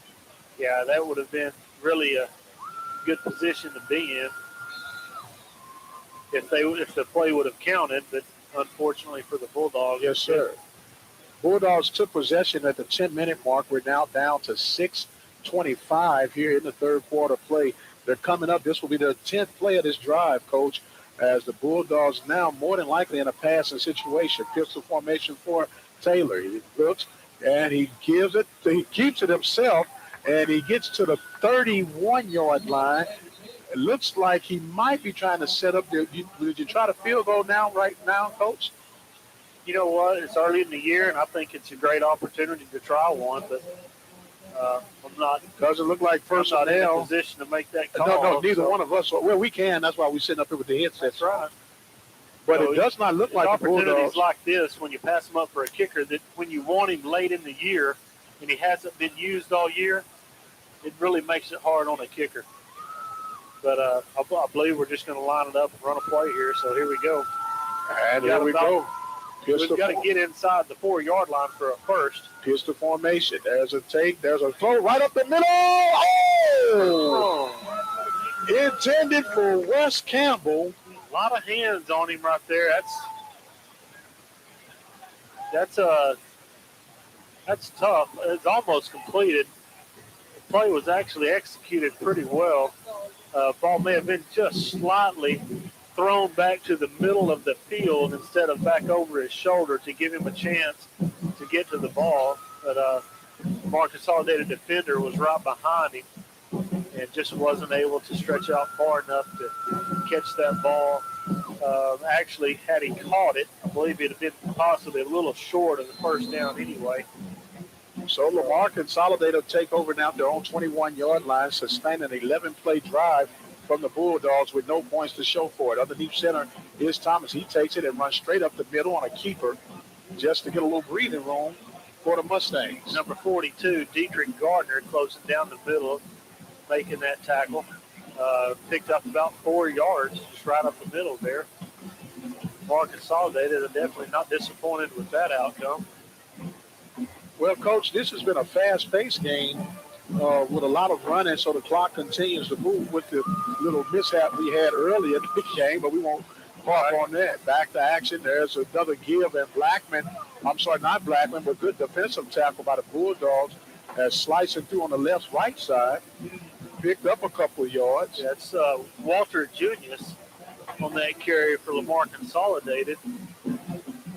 S10: Yeah, that would have been really a good position to be in if the play would have counted, but unfortunately for the Bulldogs.
S2: Yes, sir. Bulldogs took possession at the 10-minute mark. We're now down to 6:25 here in the third quarter play. They're coming up. This will be their 10th play of this drive, Coach, as the Bulldogs now more than likely in a passing situation. Pistol formation for Taylor. He looks, and he gives it. He keeps it himself, and he gets to the 31-yard line. It looks like he might be trying to set up. Did you try to field goal right now, Coach?
S10: You know what? It's early in the year, and I think it's a great opportunity to try one, but I'm not.
S2: Doesn't look like personnel.
S10: I'm not in a position to make that call.
S2: No, neither one of us. Well, we can. That's why we're sitting up here with the headsets.
S10: That's right.
S2: But it does not look like the Bulldogs.
S10: Opportunities like this, when you pass him up for a kicker, that when you want him late in the year and he hasn't been used all year, it really makes it hard on a kicker. But I believe we're just going to line it up and run a play here. So here we go.
S2: And here we go.
S10: We've got to get inside the 4-yard line for a first.
S2: Pistol formation. There's a take. There's a throw right up the middle. Oh! Intended for Wes Campbell.
S10: A lot of hands on him right there. That's tough. It's almost completed. The play was actually executed pretty well. Ball may have been just slightly thrown back to the middle of the field instead of back over his shoulder to give him a chance to get to the ball. But our consolidated defender was right behind him and just wasn't able to stretch out far enough to catch that ball. Actually, had he caught it, I believe it would have been possibly a little short of the first down anyway.
S2: So Lamar Consolidated will take over now at their own 21-yard line, sustain an 11-play drive from the Bulldogs with no points to show for it. Underneath center is Thomas. He takes it and runs straight up the middle on a keeper just to get a little breathing room for the Mustangs.
S10: Number 42, Dietrich Gardner, closing down the middle, making that tackle. Picked up about 4 yards, just right up the middle there. Lamar Consolidated are definitely not disappointed with that outcome.
S2: Well, Coach, this has been a fast-paced game with a lot of running, so the clock continues to move with the little mishap we had earlier in the game, but we won't harp on that. Back to action. There's another give, and Blackman, I'm sorry, not Blackman, but good defensive tackle by the Bulldogs as slicing through on the left-right side. Picked up a couple of yards.
S10: That's Walter Junius on that carry for Lamar Consolidated.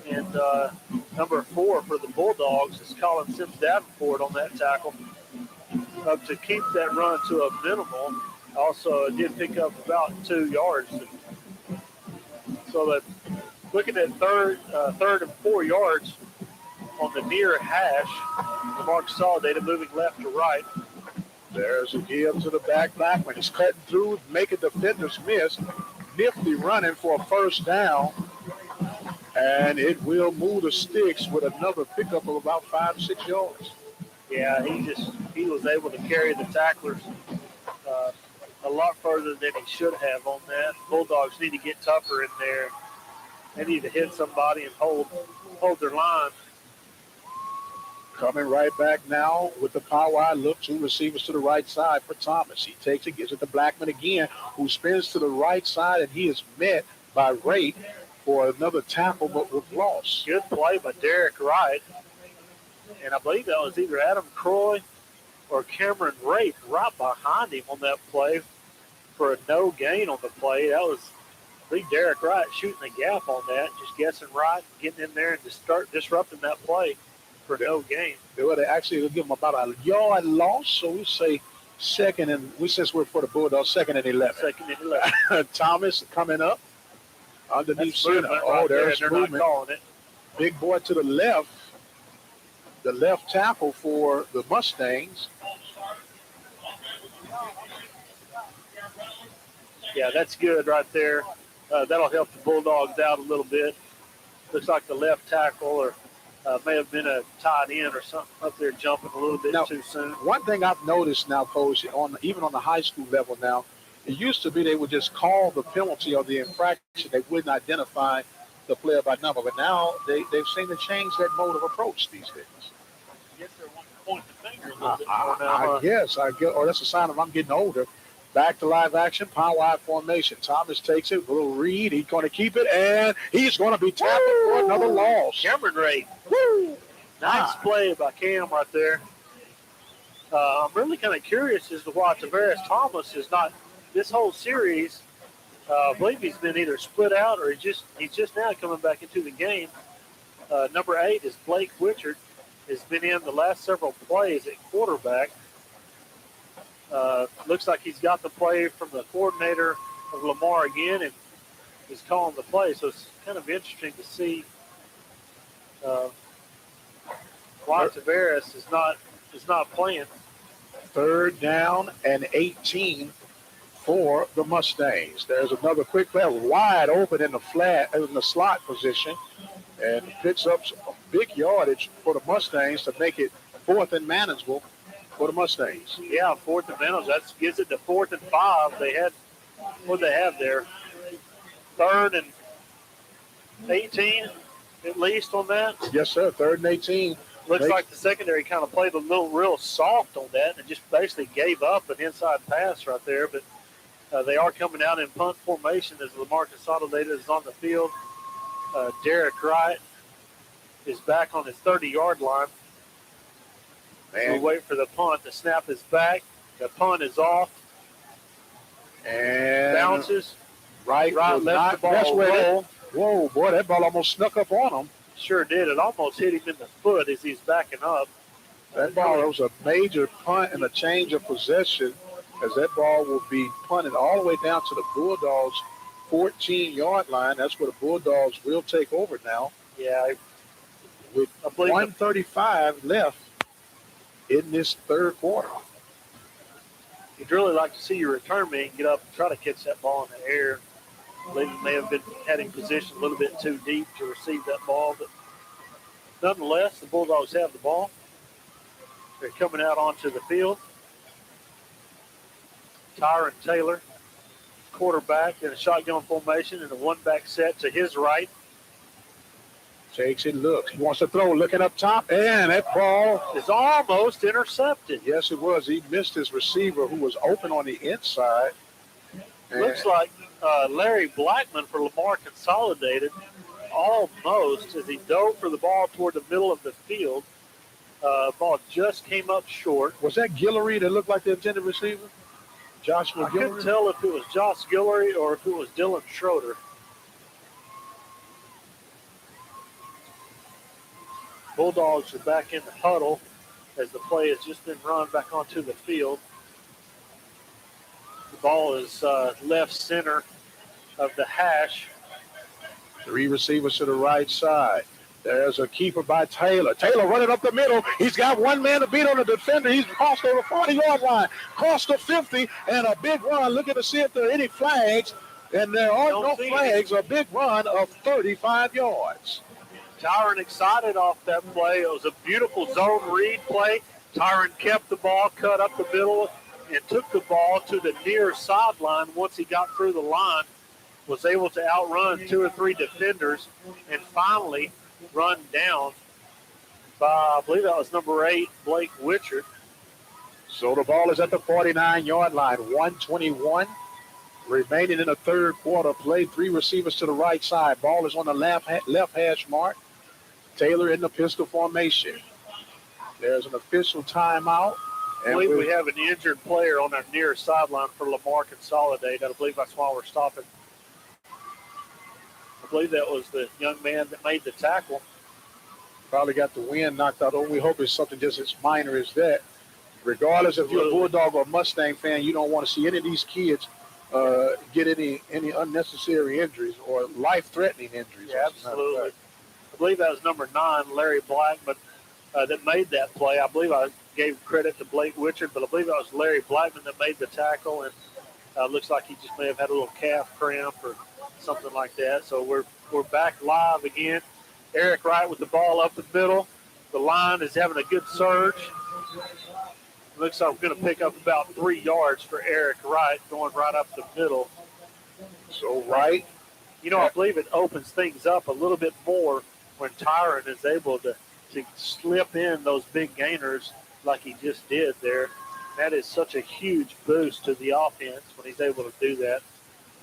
S10: And number 4 for the Bulldogs is Colin Sims Davenport on that tackle. To keep that run to a minimal. Also did pick up about 2 yards. So that looking at third and 4 yards on the near hash, Lamar Consolidated moving left to right.
S2: There's a give to the back. Blackman is cutting through, making defenders miss. Nifty running for a first down. And it will move the sticks with another pickup of about 5-6 yards.
S10: Yeah, he was able to carry the tacklers a lot further than he should have on that. Bulldogs need to get tougher in there. They need to hit somebody and hold their line.
S2: Coming right back now with the power eye look, 2 receivers to the right side for Thomas. He takes it, gives it to Blackman again, who spins to the right side, and he is met by Ray for another tackle, but with loss.
S10: Good play by Derek Wright. And I believe that was either Adam Croy or Cameron Rape right behind him on that play for a no gain on the play. That was, I believe, Derek Wright shooting the gap on that, just guessing right, getting in there and just start disrupting that play for no gain.
S2: They would actually give him about a yard loss, so we say second and, since we're for the Bulldogs, 2nd and 11.
S10: 2nd and 11.
S2: Thomas coming up underneath center.
S10: Right
S2: there's
S10: there.
S2: movement.
S10: They're not calling it.
S2: Big boy to the left. The left tackle for the Mustangs.
S10: Yeah, that's good right there. That'll help the Bulldogs out a little bit. Looks like the left tackle or may have been a tight end or something up there jumping a little bit too soon.
S2: One thing I've noticed now, Coach, even on the high school level now, it used to be they would just call the penalty or the infraction. They wouldn't identify the player by number. But now they've seemed to change that mode of approach these days.
S10: I guess they want to point the finger a little bit more
S2: I
S10: now.
S2: guess. Or that's a sign of I'm getting older. Back to live action, power wide formation. Thomas takes it, a little read. He's going to keep it, and he's going to be tapping for another loss.
S10: Cameron Ray. Woo! Nice play by Cam right there. I'm really kind of curious as to why Tavares Thomas is not this whole series. I believe he's been either split out or he's just now coming back into the game. Number 8 is Blake Witchard. Has been in the last several plays at quarterback. Looks like he's got the play from the coordinator of Lamar again and is calling the play. So it's kind of interesting to see why Tavares is not playing.
S2: 3rd down and 18 for the Mustangs. There's another quick play, wide open in the slot position, and picks up some big yardage for the Mustangs to make it 4th and manageable for the Mustangs.
S10: Yeah, 4th and manageable. That gives it to 4th and 5. They had what they have there. 3rd and 18 at least on that.
S2: Yes, sir. 3rd and 18.
S10: Looks like the secondary kind of played a little real soft on that and just basically gave up an inside pass right there. But They are coming out in punt formation as Lamar Consolidated is on the field. Derek Wright is back on his 30-yard line. We'll wait for the punt. The snap is back. The punt is off.
S2: And
S10: bounces.
S2: Right
S10: left the ball roll.
S2: Whoa, boy, that ball almost snuck up on him.
S10: Sure did. It almost hit him in the foot as he's backing up.
S2: That ball was a major punt and a change of possession, as that ball will be punted all the way down to the Bulldogs' 14-yard line. That's where the Bulldogs will take over now.
S10: Yeah.
S2: With 1:35 left in this third quarter.
S10: You'd really like to see your return man get up and try to catch that ball in the air. I believe he may have been heading position a little bit too deep to receive that ball, but nonetheless, the Bulldogs have the ball. They're coming out onto the field. Tyron Taylor, quarterback in a shotgun formation in a one-back set to his right.
S2: Takes it, looks. He wants to throw, looking up top, and that ball
S10: is almost intercepted.
S2: Yes, it was. He missed his receiver who was open on the inside.
S10: Looks like Larry Blackman for Lamar Consolidated almost as he dove for the ball toward the middle of the field. Ball just came up short.
S2: Was that Guillory that looked like the intended receiver? Joshua Guillory?
S10: I couldn't tell if it was Josh Guillory or if it was Dylan Schroeder. Bulldogs are back in the huddle as the play has just been run back onto the field. The ball is left center of the hash.
S2: 3 receivers to the right side. There's a keeper by Taylor. Taylor running up the middle. He's got one man to beat on the defender. He's crossed over 40-yard line, crossed the 50, and a big run. Looking to see if there are any flags. And there are no flags. A big run of 35 yards.
S10: Tyron excited off that play. It was a beautiful zone read play. Tyron kept the ball, cut up the middle, and took the ball to the near sideline. Once he got through the line, was able to outrun 2 or 3 defenders, and finally run down by, I believe that was number 8, Blake Witchard.
S2: So the ball is at the 49-yard line. 1:21 remaining in the third quarter. Play 3 receivers to the right side. Ball is on the left hash mark. Taylor in the pistol formation. There's an official timeout.
S10: I believe we have an injured player on our near sideline for Lamar Consolidated. I believe that's why we're stopping. I believe that was the young man that made the tackle.
S2: Probably got the wind knocked out. Oh, we hope it's something just as minor as that. Regardless if you're a Bulldog or a Mustang fan, you don't want to see any of these kids get any unnecessary injuries or life-threatening injuries.
S10: Yeah, absolutely. I believe that was number 9, Larry Blackman, that made that play. I believe I gave credit to Blake Witchard, but I believe that was Larry Blackman that made the tackle, and looks like he just may have had a little calf cramp or something like that. So we're back live again. Eric Wright with the ball up the middle. The line is having a good surge. Looks like we're going to pick up about 3 yards for Eric Wright going right up the middle.
S2: So Wright,
S10: I believe it opens things up a little bit more when Tyron is able to slip in those big gainers like he just did there. That is such a huge boost to the offense when he's able to do that.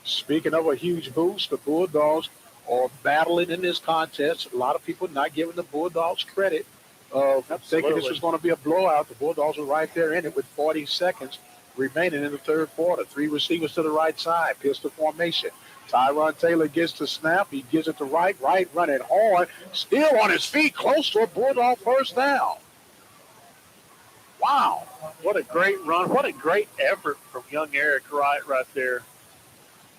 S2: Speaking of a huge boost, the Bulldogs are battling in this contest. A lot of people not giving the Bulldogs credit of thinking this was going to be a blowout. The Bulldogs are right there in it with 40 seconds remaining in the third quarter. 3 receivers to the right side, pistol formation. Tyron Taylor gets the snap. He gives it to Wright. Wright running hard, still on his feet, close to a Bulldog first down. Wow.
S10: What a great run. What a great effort from young Eric Wright right there.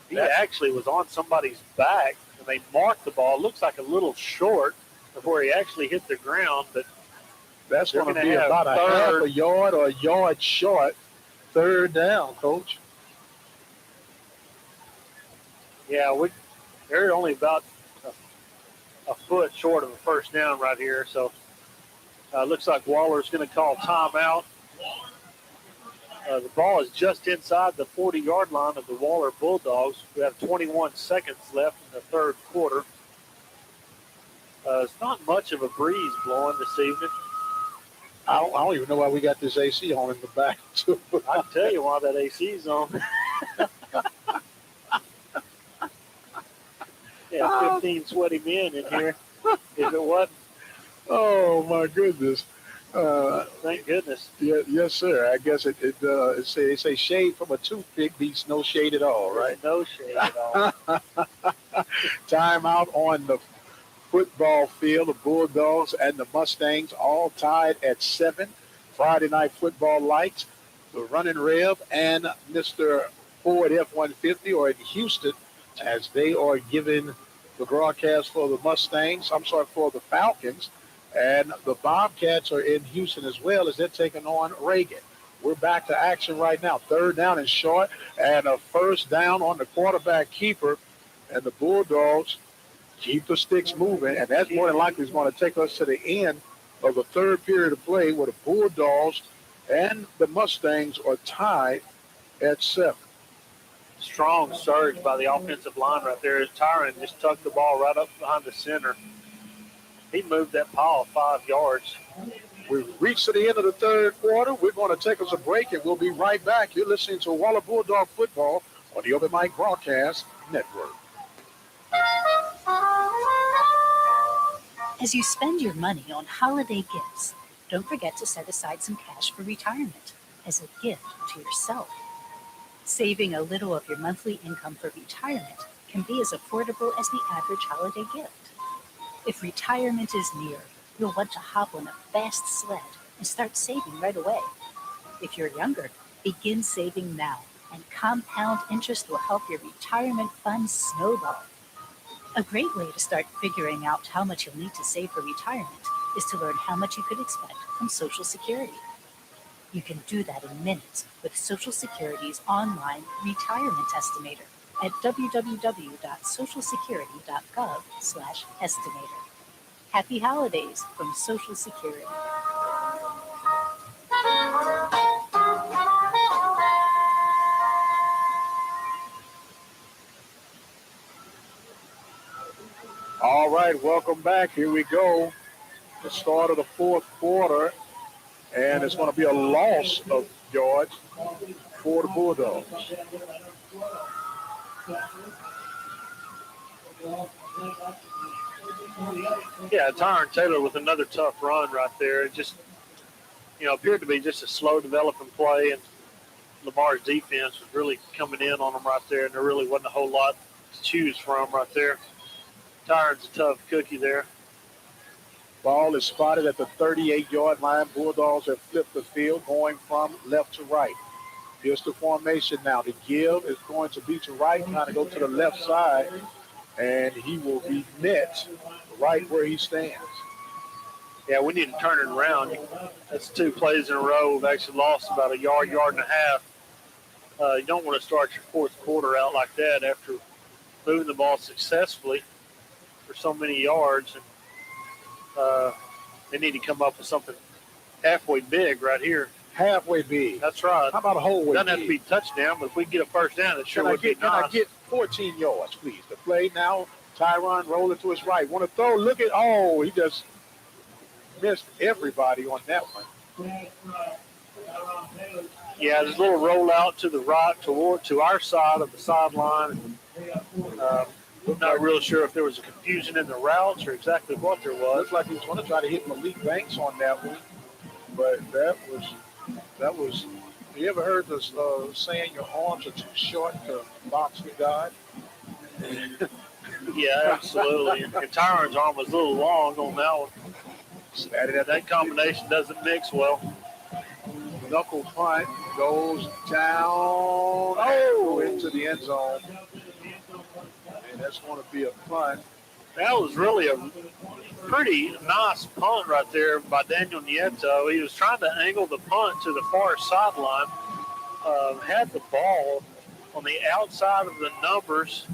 S10: He actually was on somebody's back, and they marked the ball. Looks like a little short of where he actually hit the ground, but
S2: that's going to be about a half a yard or a yard short. Third down, Coach.
S10: Yeah, they're only about a foot short of a first down right here. So looks like Waller's going to call timeout. The ball is just inside the 40-yard line of the Waller Bulldogs. We have 21 seconds left in the third quarter. It's not much of a breeze blowing this evening.
S2: I don't even know why we got this AC on in the back, too.
S10: I can tell you why that AC is on. about 15 sweaty men in here. If it wasn't,
S2: Oh my goodness.
S10: thank goodness.
S2: Yeah, yes, sir. I guess they say shade from a toothpick beats no shade at all, right?
S10: No shade at all.
S2: Timeout on the football field. The Bulldogs and the Mustangs all tied at 7. Friday night football lights. The Running Rev and Mr. Ford F-150 are in Houston as they are giving the broadcast for the Mustangs. For the Falcons. And the Bobcats are in Houston as well as they're taking on Reagan. We're back to action right now. 3rd down and short and a 1st down on the quarterback keeper. And the Bulldogs keep the sticks moving. And that's more than likely is going to take us to the end of the 3rd period of play where the Bulldogs and the Mustangs are tied at 7.
S10: Strong surge by the offensive line right there. Tyron just tucked the ball right up behind the center. He moved that pile 5 yards.
S2: We've reached to the end of the 3rd quarter. We're going to take us a break, and we'll be right back. You're listening to Waller Bulldog Football on the OpenMic Broadcast Network.
S11: As you spend your money on holiday gifts, don't forget to set aside some cash for retirement as a gift to yourself. Saving a little of your monthly income for retirement can be as affordable as the average holiday gift. If retirement is near, you'll want to hop on a fast sled and start saving right away. If you're younger, begin saving now, and compound interest will help your retirement funds snowball. A great way to start figuring out how much you'll need to save for retirement is to learn how much you could expect from Social Security. You can do that in minutes with Social Security's online retirement estimator at www.socialsecurity.gov/estimator. Happy holidays from Social Security.
S2: All right, welcome back. Here we go. The start of the 4th quarter, and it's going to be a loss of yards for the Bulldogs.
S10: Yeah, Tyron Taylor with another tough run right there. It just, appeared to be just a slow developing play, and Lamar's defense was really coming in on them right there, and there really wasn't a whole lot to choose from right there. Tyron's a tough cookie there.
S2: Ball is spotted at the 38-yard line. Bulldogs have flipped the field going from left to right. Here's the formation now. The give is going to be to right, trying to go to the left side, and he will be met right where he stands.
S10: Yeah, we need to turn it around. That's 2 plays in a row. We've actually lost about a yard and a half. You don't want to start your 4th quarter out like that after moving the ball successfully for so many yards. And they need to come up with something halfway big right here.
S2: Halfway big.
S10: That's right.
S2: How about a whole way
S10: Doesn't
S2: big?
S10: have to be a touchdown, but if we can get a 1st down, it sure would be nice.
S2: Can I get 14 yards, please? The play now, Tyron rolling to his right. Want to throw, look at, he just missed everybody on that one.
S10: Yeah, there's a little rollout to the right to our side of the sideline. I'm not real sure if there was a confusion in the routes or exactly what there was.
S2: Looks like he was going to try to hit Malik Banks on that one, but that was. You ever heard this saying, "Your arms are too short to box with God"?
S10: Yeah, absolutely. And Tyron's arm was a little long on that one. That combination doesn't mix well.
S2: Knuckle punt goes down into the end zone. And that's going to be a punt.
S10: That was really a pretty nice punt right there by Daniel Nieto. He was trying to angle the punt to the far sideline. Had the ball on the outside of the numbers,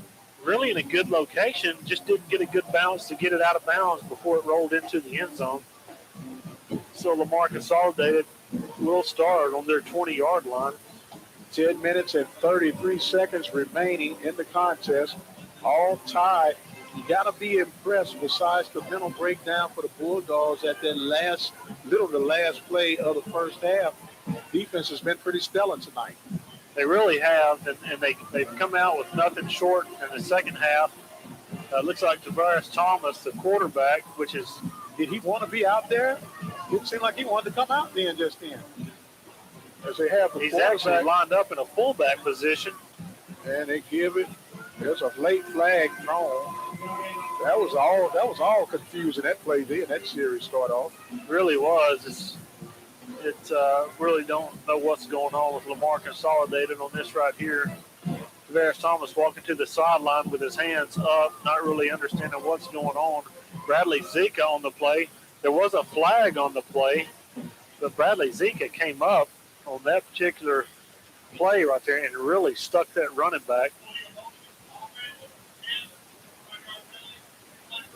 S10: really in a good location, just didn't get a good bounce to get it out of bounds before it rolled into the end zone. So Lamar Consolidated will start on their 20-yard line.
S2: 10 minutes and 33 seconds remaining in the contest. All tied. You got to be impressed besides the mental breakdown for the Bulldogs at the last play of the first half. Defense has been pretty stellar tonight.
S10: They really have, and they've come out with nothing short in the second half. Looks like Tavares Thomas, the quarterback, which is,
S2: Did he want to be out there? It seemed like he wanted to come out just then. As they have the
S10: he's actually
S2: quarterback,
S10: lined up in a fullback position.
S2: and they give it. There's a late flag thrown. That was all confusing. That play there, that series started off.
S10: Really was. It really don't know what's going on with Lamar Consolidated on this right here. Tavares Thomas walking to the sideline with his hands up, not really understanding what's going on. Bradley Zika on the play. There was a flag on the play, but Bradley Zika came up on that particular play right there and really stuck that running back.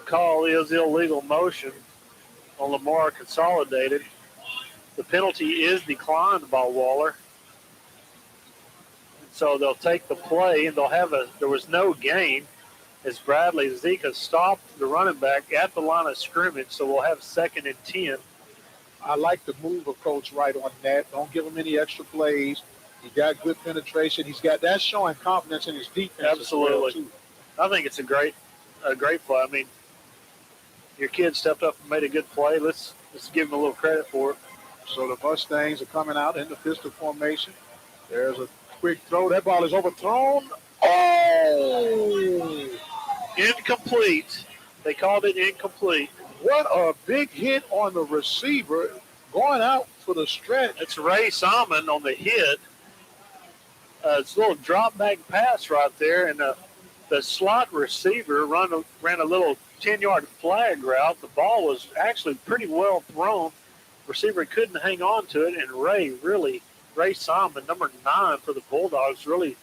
S10: Call is illegal motion on Lamar Consolidated. The penalty is declined by Waller. So they'll take the play and there was no gain as Bradley Zika stopped the running back at the line of scrimmage. So we'll have 2nd and 10.
S2: I like the move of Coach Wright on that. Don't give him any extra plays. He got good penetration. That's showing confidence in his defense.
S10: Absolutely.
S2: As well, too.
S10: I think it's a great play. I mean, your kid stepped up and made a good play. Let's give him a little credit for it.
S2: So the Mustangs are coming out in the pistol formation. There's a quick throw. That ball is overthrown. Oh!
S10: Incomplete. They called it incomplete.
S2: What a big hit on the receiver going out for the stretch.
S10: It's Ray Simon on the hit. It's a little drop back pass right there, and the slot receiver ran a little 10-yard flag route. The ball was actually pretty well thrown. Receiver couldn't hang on to it, and Ray Simon, number 9 for the Bulldogs, really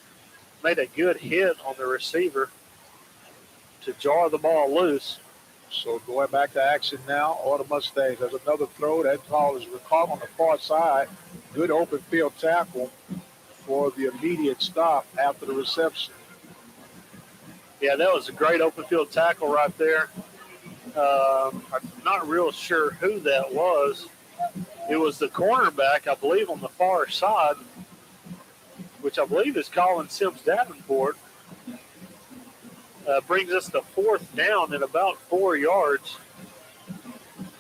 S10: made a good hit on the receiver to jar the ball loose.
S2: So going back to action now, all the Mustangs. There's another throw. That ball is caught on the far side. Good open field tackle for the immediate stop after the reception.
S10: Yeah, that was a great open field tackle right there. I'm not real sure who that was. It was the cornerback, I believe, on the far side, which I believe is Colin Sims Davenport. Brings us to 4th down at about 4 yards.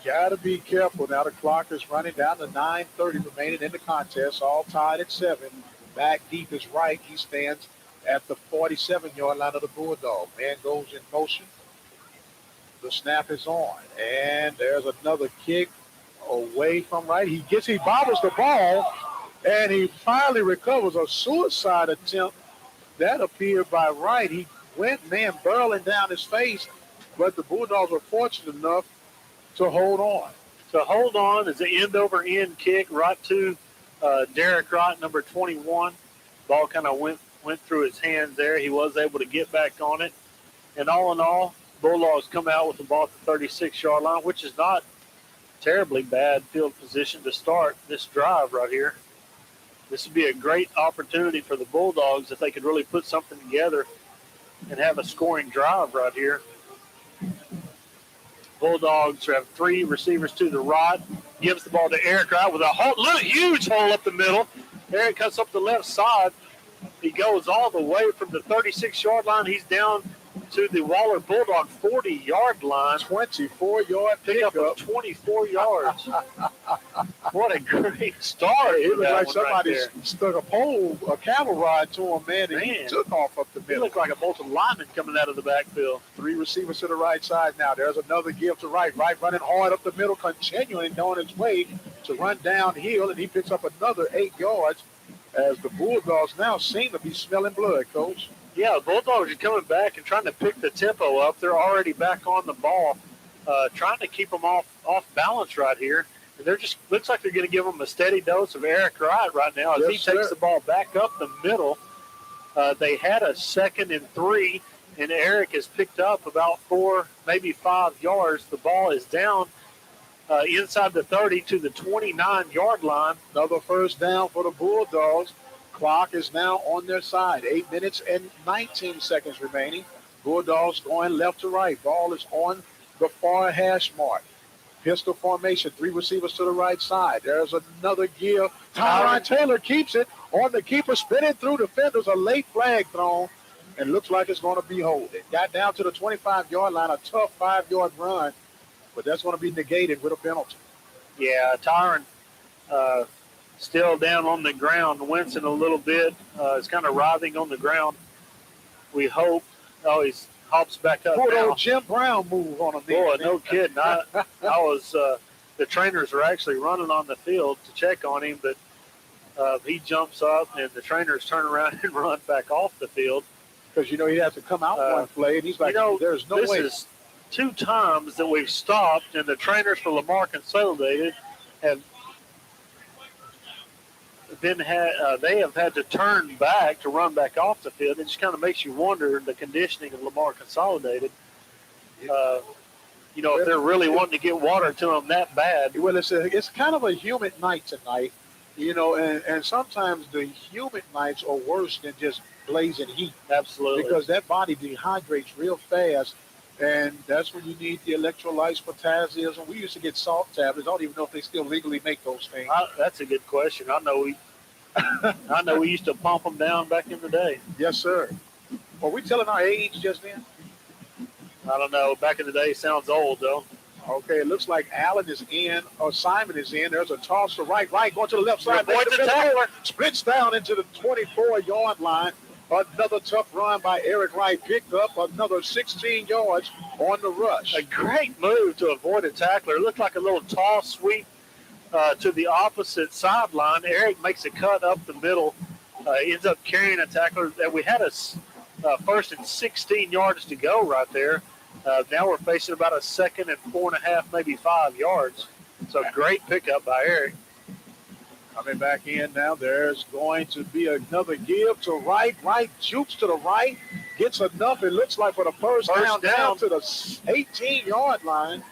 S2: Got to be careful. Now the clock is running down to 9:30 remaining in the contest, all tied at 7. Back deep is Wright. He stands at the 47-yard line of the Bulldog. Man goes in motion. The snap is on. And there's another kick away from Wright. He bobbles the ball, and he finally recovers a suicide attempt. That appeared by Wright. He went, barreling down his face, but the Bulldogs were fortunate enough to hold on.
S10: To hold on is an end-over-end kick right to Derek Wright, number 21. Ball kind of went through his hands there. He was able to get back on it. And all in all, Bulldogs come out with the ball at the 36-yard line, which is not terribly bad field position to start this drive right here. This would be a great opportunity for the Bulldogs if they could really put something together and have a scoring drive right here. Bulldogs have 3 receivers to the right. Gives the ball to Eric Wright with a huge hole up the middle. Eric cuts up the left side. He goes all the way from the 36-yard line. He's down to the Waller Bulldog 40-yard line.
S2: 24-yard
S10: pickup of 24 yards. What a great start.
S2: It looked like somebody stuck a cattle rod to him, and he took off up the middle.
S10: He looked like a bolted lineman coming out of the backfield.
S2: 3 receivers to the right side now. There's another give to Wright. Wright running hard up the middle, continuing on his way to run downhill, and he picks up another 8 yards as the Bulldogs now seem to be smelling blood, Coach.
S10: Yeah, the Bulldogs are coming back and trying to pick the tempo up. They're already back on the ball, trying to keep them off balance right here. And they're just looks like they're going to give them a steady dose of Eric Wright right now as he takes the ball back up the middle. They had a 2nd and 3, and Eric has picked up about 4, maybe 5 yards. The ball is down inside the 30 to the 29-yard line.
S2: Another first down for the Bulldogs. Clock is now on their side. 8 minutes and 19 seconds remaining. Bulldogs going left to right. Ball is on the far hash mark. Pistol formation. 3 receivers to the right side. There's another give. Tyron Taylor keeps it on the keeper, spinning through defenders. A late flag thrown. and looks like it's going to be holding. Got down to the 25-yard line, a tough 5-yard run, but that's going to be negated with a penalty.
S10: Yeah, Tyron still down on the ground, wincing a little bit. Is kind of writhing on the ground. We hope. Oh, he's hops back up
S2: Poor
S10: now.
S2: old Jim Brown move on him.
S10: Boy, no kidding. I was. The trainers are actually running on the field to check on him, but he jumps up, and the trainers turn around and run back off the field.
S2: Because, he has to come out one play, and he's like, there's no way.
S10: This is 2 times that we've stopped, and the trainers for Lamar Consolidated have they have had to turn back to run back off the field. It just kind of makes you wonder the conditioning of Lamar Consolidated. If they're really wanting to get water to them that bad.
S2: Well, it's kind of a humid night tonight, and sometimes the humid nights are worse than just blazing heat.
S10: Absolutely.
S2: Because that body dehydrates real fast, and that's when you need the electrolytes, potassium. We used to get salt tablets. I don't even know if they still legally make those things.
S10: That's a good question. I know we used to pump them down back in the day.
S2: Yes, sir. Are we telling our age just then?
S10: I don't know. Back in the day sounds old, though.
S2: Okay, it looks like Allen is in, or Simon is in. There's a toss to right, going to the left side. Splits down into the 24-yard line. Another tough run by Eric Wright. Picked up another 16 yards on the rush.
S10: A great move to avoid a tackler. It looked like a little toss sweep to the opposite sideline. Eric makes a cut up the middle. Ends up carrying a tackler. We had a first and 16 yards to go right there. Now we're facing about a second and 4.5, maybe 5 yards. So great pickup by Eric.
S2: Coming back in now, there's going to be another give to right. Right jukes to the right, gets enough. It looks like for the first down to the 18-yard line.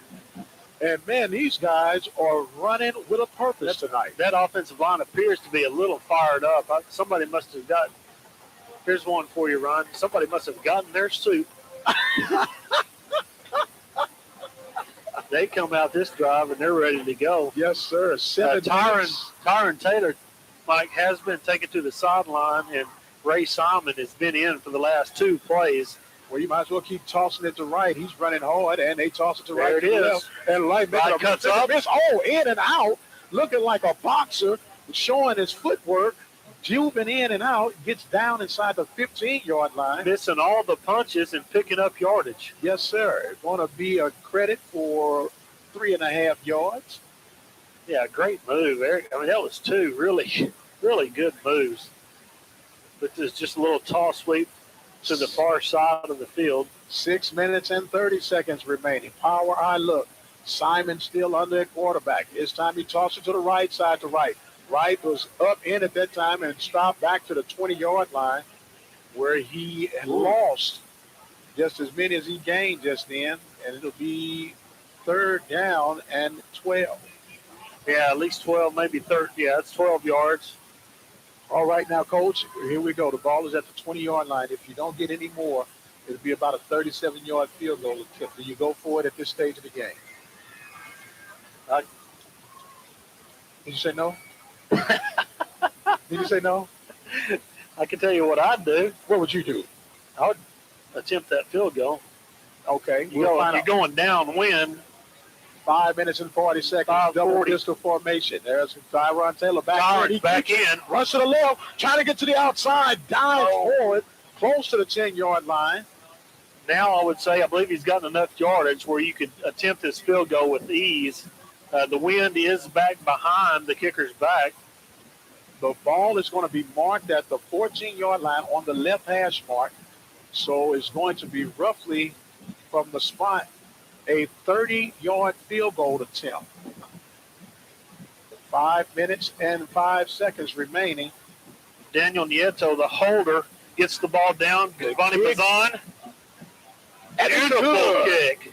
S2: And, man, these guys are running with a purpose tonight.
S10: That offensive line appears to be a little fired up. Somebody must have got – here's one for you, Ron. Somebody must have gotten their soup. They come out this drive, and they're ready to go.
S2: Yes, sir.
S10: Tyron Taylor, Mike, has been taken to the sideline, and Ray Simon has been in for the last 2 plays.
S2: Well, you might as well keep tossing it to right. He's running hard, and they toss it to right.
S10: There it is.
S2: Left, and right
S10: cuts up.
S2: In and out, looking like a boxer, showing his footwork. Jubin in and out, gets down inside the 15-yard line.
S10: Missing all the punches and picking up yardage.
S2: Yes, sir. It's going to be a credit for 3.5 yards.
S10: Yeah, great move, Eric. I mean, that was 2 really, really good moves. But there's just a little toss sweep to the far side of the field.
S2: 6 minutes and 30 seconds remaining. Power eye look. Simon still under at quarterback. This time he tosses it to the right side to right. Wright was up in at that time and stopped back to the 20-yard line where he lost just as many as he gained just then, and it'll be 3rd down and 12.
S10: Yeah, at least 12, maybe 30. Yeah, it's 12 yards.
S2: All right, now, Coach, here we go. The ball is at the 20-yard line. If you don't get any more, it'll be about a 37-yard field goal attempt. Do you go for it at this stage of the game? Did you say no? Did you say no?
S10: I can tell you what I'd do.
S2: What would you do?
S10: I would attempt that field goal.
S2: Okay.
S10: You're going downwind.
S2: 5 minutes and 40 seconds. Double pistol formation. There's Tyron Taylor back in. Rush to the left. Trying to get to the outside. Dive forward. Close to the 10-yard line.
S10: Now I would say I believe he's gotten enough yardage where you could attempt this field goal with ease. The wind is back behind the kicker's back.
S2: The ball is going to be marked at the 14-yard line on the left hash mark. So it's going to be roughly from the spot a 30-yard field goal attempt. 5 minutes and 5 seconds remaining.
S10: Daniel Nieto, the holder, gets the ball down. Giovanni Bazan. Beautiful kick.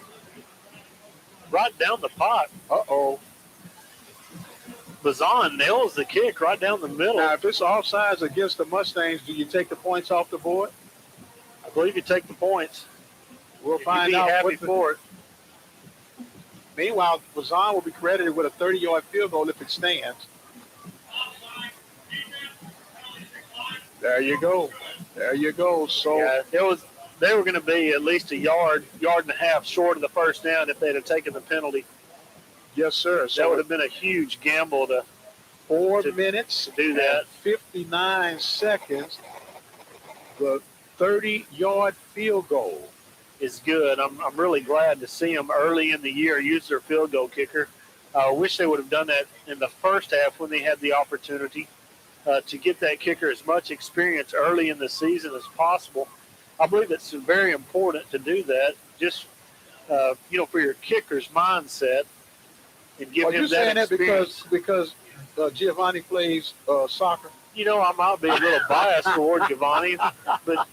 S10: Right down the pot.
S2: Uh-oh.
S10: Bazan nails the kick right down the middle.
S2: Now, if it's offsides against the Mustangs, do you take the points off the board?
S10: I believe you take the points.
S2: We'll find out.
S10: Happy for it.
S2: Meanwhile, Bazan will be credited with a 30-yard field goal if it stands. There you go. There you go. So
S10: Yeah, they were going to be at least a yard and a half short of the first down if they'd have taken the penalty.
S2: yes, sir.
S10: That
S2: So
S10: would have been a huge gamble to
S2: 4 minutes
S10: to do that.
S2: and 59 seconds. The 30-yard field goal.
S10: Is good. I'm really glad to see them early in the year use their field goal kicker. I wish they would have done that in the first half when they had the opportunity to get that kicker as much experience early in the season as possible. I believe it's very important to do that, just for your kicker's mindset, and give him
S2: you
S10: that
S2: saying
S10: experience.
S2: that because Giovanni plays soccer?
S10: I might be a little biased toward Giovanni, but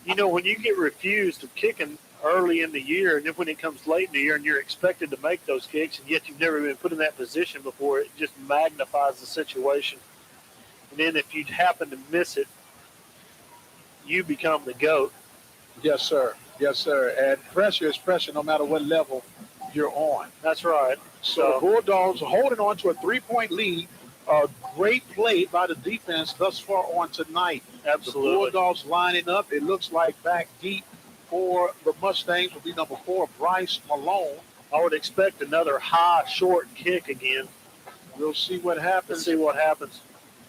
S10: when you get refused of kicking early in the year, and then when it comes late in the year and you're expected to make those kicks, and yet you've never been put in that position before, it just magnifies the situation. And then if you happen to miss it, you become the GOAT.
S2: Yes, sir. Yes, sir. And pressure is pressure no matter what level you're on.
S10: That's right.
S2: So the Bulldogs are holding on to a 3-point lead. A great play by the defense thus far on tonight.
S10: Absolutely.
S2: The Bulldogs lining up. It looks like back deep for the Mustangs will be number 4, Bryce Malone.
S10: I would expect another high, short kick again.
S2: We'll see what happens.
S10: Let's see what happens.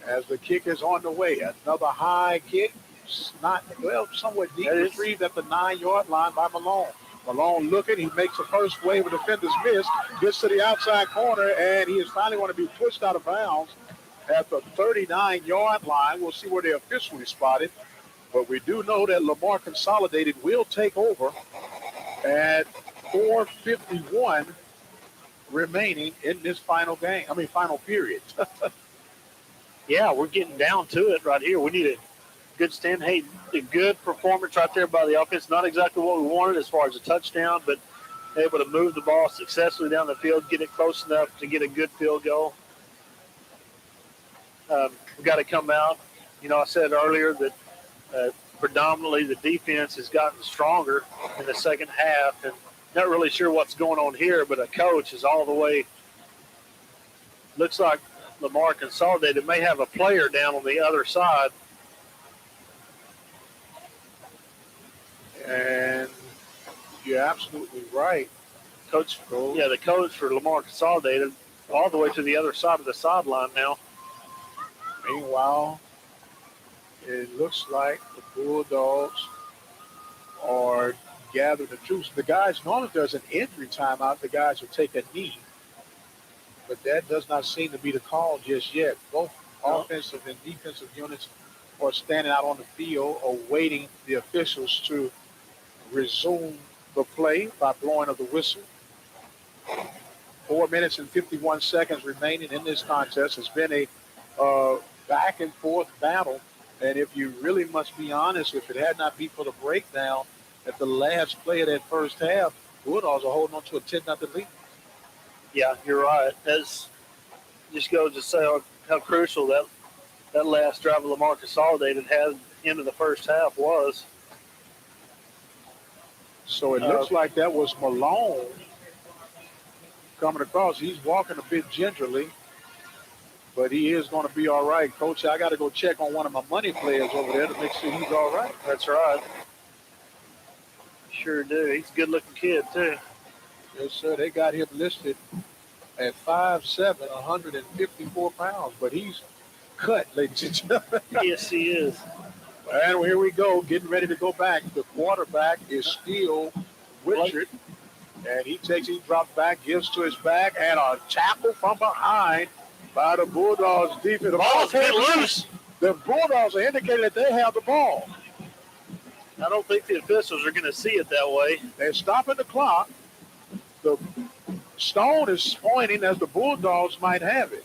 S2: As the kick is on the way. Another high kick. Somewhat deep, retrieved at the 9-yard line by Malone. Malone looking. He makes the first wave of defenders miss. Gets to the outside corner, and he is finally going to be pushed out of bounds at the 39-yard line. We'll see where they officially spotted. But we do know that Lamar Consolidated will take over at 4:51 remaining in this final period.
S10: Yeah, we're getting down to it right here. We need a good stand. Hey, a good performance right there by the offense. Not exactly what we wanted as far as a touchdown, but able to move the ball successfully down the field, get it close enough to get a good field goal. We've got to come out. I said earlier that predominantly the defense has gotten stronger in the second half, and not really sure what's going on here, but a coach is all the way. Looks like Lamar Consolidated may have a player down on the other side.
S2: And you're absolutely right.
S10: Coach, the coach for Lamar Consolidated all the way to the other side of the sideline now.
S2: Meanwhile, it looks like the Bulldogs are gathering the troops. The guys, normally if there's an injury timeout, the guys will take a knee. But that does not seem to be the call just yet. Both offensive and defensive units are standing out on the field awaiting the officials to resume the play by blowing of the whistle. 4 minutes and 51 seconds remaining in this contest. It's been a back and forth battle. And if you really must be honest, if it had not been for the breakdown at the last play of that first half, Bulldogs are holding on to a 10-0 lead.
S10: Yeah, you're right. That's just goes to say how crucial that last drive of Lamar Consolidated had into the first half was.
S2: So it looks like that was Malone coming across. He's walking a bit gingerly, but he is going to be all right. Coach, I got to go check on one of my money players over there to make sure he's all right.
S10: That's right. Sure do. He's a good-looking kid, too.
S2: Yes, sir. They got him listed at 5'7", 154 pounds, but he's cut, ladies and gentlemen.
S10: Yes, he is.
S2: And here we go, getting ready to go back. The quarterback is still Richard, and he drops back, gives to his back, and a tackle from behind by the Bulldogs defense. The
S10: ball's getting loose.
S2: The Bulldogs are indicating that they have the ball.
S10: I don't think the officials are going to see it that way.
S2: They're stopping the clock. The Stone is pointing as the Bulldogs might have it.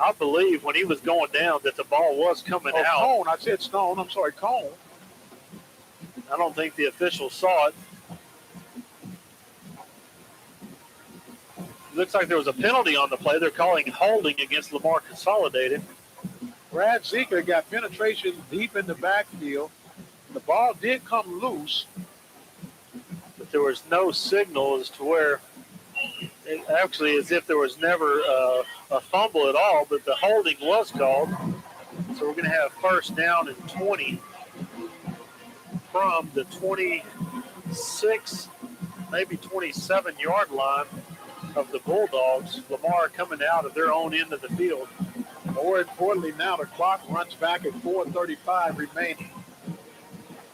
S10: I believe when he was going down that the ball was coming out.
S2: Cone. I said Stone. I'm sorry, Cone.
S10: I don't think the officials saw it. It looks like there was a penalty on the play. They're calling holding against Lamar Consolidated.
S2: Brad Zeker got penetration deep in the backfield. The ball did come loose.
S10: But there was no signal as to where, actually as if there was never a fumble at all, but the holding was called. So we're going to have first down and 20 from the 26, maybe 27-yard line of the Bulldogs. Lamar coming out of their own end of the field.
S2: More importantly, now the clock runs back at 4:35 remaining.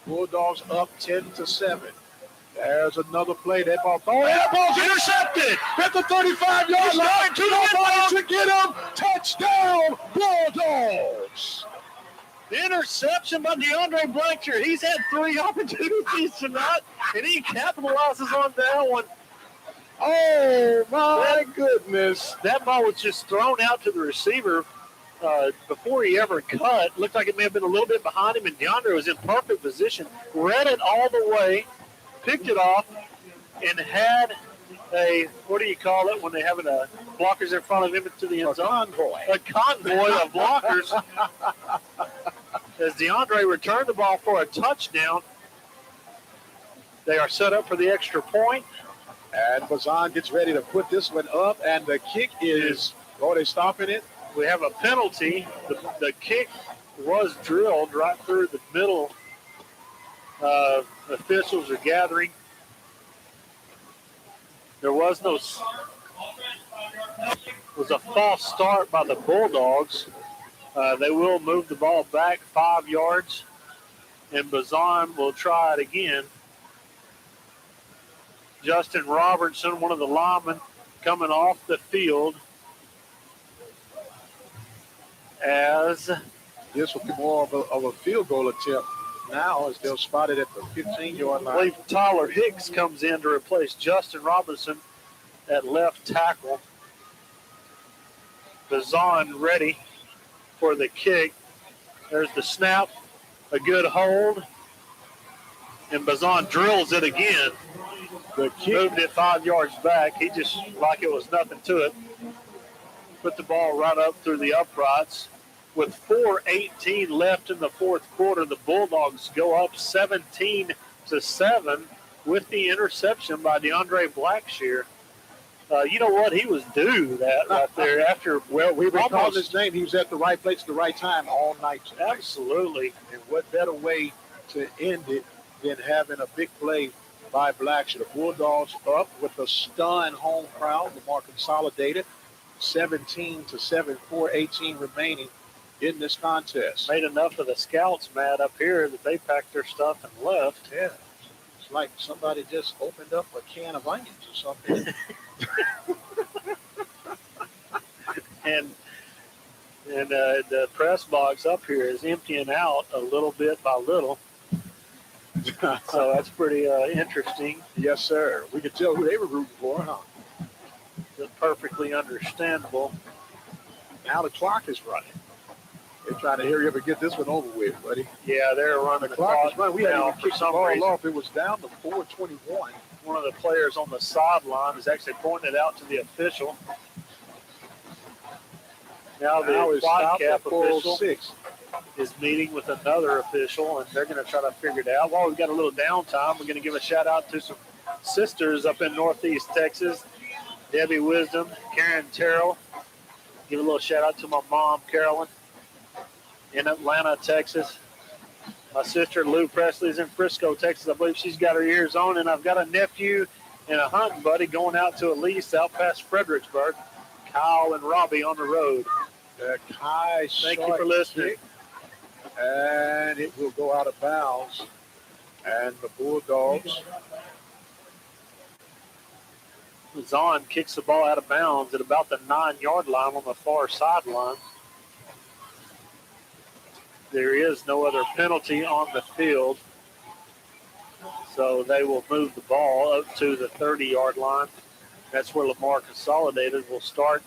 S2: Bulldogs up 10-7. There's another play. That ball's intercepted at the 35-yard line. Nobody to get him. Touchdown, Bulldogs.
S10: The interception by DeAndre Blanchard. He's had 3 opportunities tonight, and he capitalizes on that one.
S2: Oh, my goodness.
S10: That ball was just thrown out to the receiver before he ever cut. Looked like it may have been a little bit behind him, and DeAndre was in perfect position. Read it all the way, picked it off, and had a, what do you call it when they have blockers in front of him to the end zone? A convoy of blockers. As DeAndre returned the ball for a touchdown, they are set up for the extra point.
S2: And Bazan gets ready to put this one up, and the kick is, they're stopping it.
S10: We have a penalty. The kick was drilled right through the middle. Officials are gathering. There was a false start by the Bulldogs. They will move the ball back 5 yards, and Bazan will try it again. Justin Robertson, one of the linemen, coming off the field as
S2: this will be more of a field goal attempt now as they'll spot it at the 15-yard line.
S10: I believe Tyler Hicks comes in to replace Justin Robinson at left tackle. Bazan ready for the kick. There's the snap, a good hold, and Bazan drills it again. The kick moved it 5 yards back. He just, like it was nothing to it, put the ball right up through the uprights. With 4:18 left in the fourth quarter, the Bulldogs go up 17-7 with the interception by DeAndre Blackshear. You know what? He was due that right there after.
S2: Well, we were calling his name. He was at the right place at the right time all night tonight.
S10: Absolutely.
S2: And what better way to end it than having a big play by Blackshear. The Bulldogs up with a stunned home crowd. Lamar consolidated 17-7, 4:18 remaining in this contest.
S10: Made enough of the scouts mad up here that they packed their stuff and left.
S2: Yeah. It's like somebody just opened up a can of onions or something.
S10: and the press box up here is emptying out a little bit by little. So that's pretty interesting.
S2: Yes, sir. We could tell who they were rooting for, huh?
S10: That's perfectly understandable.
S2: Now the clock is running. They're trying to hurry up and get this one over with, buddy.
S10: Yeah, they're running the clock is running.
S2: We hadn't even kicked the ball off. It was down to 4:21.
S10: One of the players on the sideline is actually pointing it out to the official. Now the quad cap official is meeting with another official, and they're going to try to figure it out. While we've got a little downtime, we're going to give a shout-out to some sisters up in Northeast Texas, Debbie Wisdom, Karen Terrell. Give a little shout-out to my mom, Carolyn, in Atlanta, Texas. My sister, Lou Presley's in Frisco, Texas. I believe she's got her ears on, and I've got a nephew and a hunting buddy going out to Elise out past Fredericksburg. Kyle and Robbie on the road. Thank you for listening.
S2: Kick, and it will go out of bounds. And the Bulldogs.
S10: Zahn kicks the ball out of bounds at about the 9-yard line on the far sideline. There is no other penalty on the field. So they will move the ball up to the 30-yard line. That's where Lamar Consolidated will start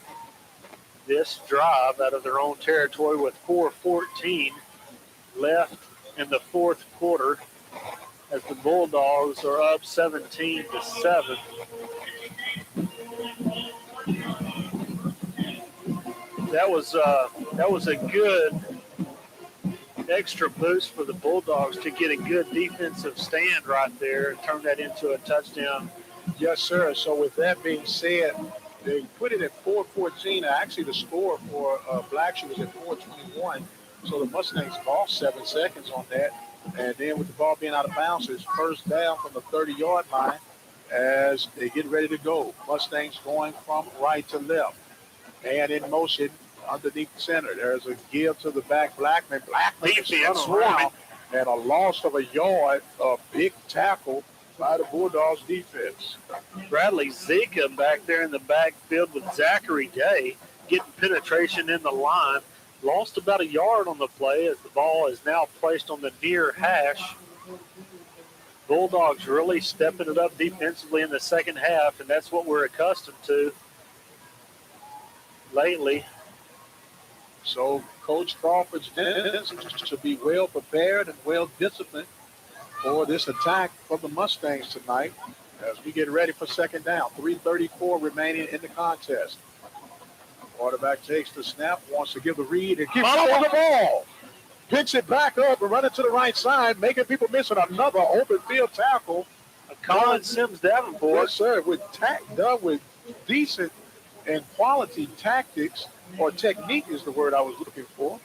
S10: this drive out of their own territory with 4:14 left in the fourth quarter as the Bulldogs are up 17-7. That was a good extra boost for the Bulldogs to get a good defensive stand right there and turn that into a touchdown.
S2: Yes, sir. So with that being said, they put it at 4:14. Actually, the score for Blackshear was at 4:21. So the Mustangs lost 7 seconds on that. And then with the ball being out of bounds, it's first down from the 30-yard line as they get ready to go. Mustangs going from right to left. And in motion underneath the center. There's a give to the back. Blackman is run around. And a loss of a yard, a big tackle by the Bulldogs defense.
S10: Bradley Zika back there in the backfield with Zachary Day getting penetration in the line. Lost about a yard on the play as the ball is now placed on the near hash. Bulldogs really stepping it up defensively in the second half, and that's what we're accustomed to lately.
S2: So Coach Crawford's defense should be well prepared and well disciplined for this attack from the Mustangs tonight as we get ready for second down. 3:34 remaining in the contest. Quarterback takes the snap, wants to give the read, and gives up the ball. Picks it back up and running to the right side, making people miss another open field tackle.
S10: Colin Sims Davenport.
S2: Yes, sir, done with decent and quality tactics, or technique is the word I was looking for.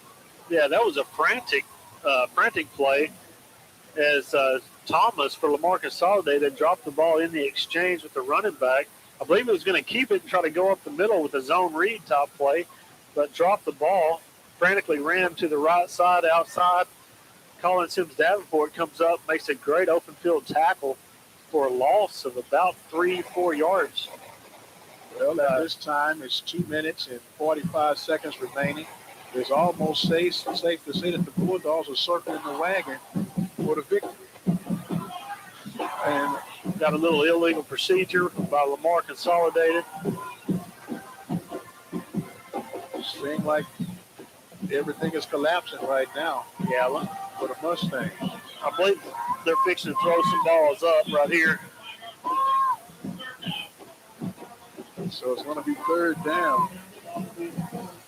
S10: Yeah, that was a frantic play as Thomas for Lamarcus Soliday that dropped the ball in the exchange with the running back. I believe he was going to keep it and try to go up the middle with a zone read top play, but dropped the ball, frantically ran to the right side outside. Colin Sims Davenport comes up, makes a great open field tackle for a loss of about 3-4 yards.
S2: Well, at this time, it's 2 minutes and 45 seconds remaining. It's almost safe to say that the Bulldogs are circling the wagon for the victory.
S10: And got a little illegal procedure by Lamar Consolidated.
S2: Seems like everything is collapsing right now.
S10: Yeah,
S2: for the Mustangs.
S10: I believe they're fixing to throw some balls up right here.
S2: So it's going to be third down.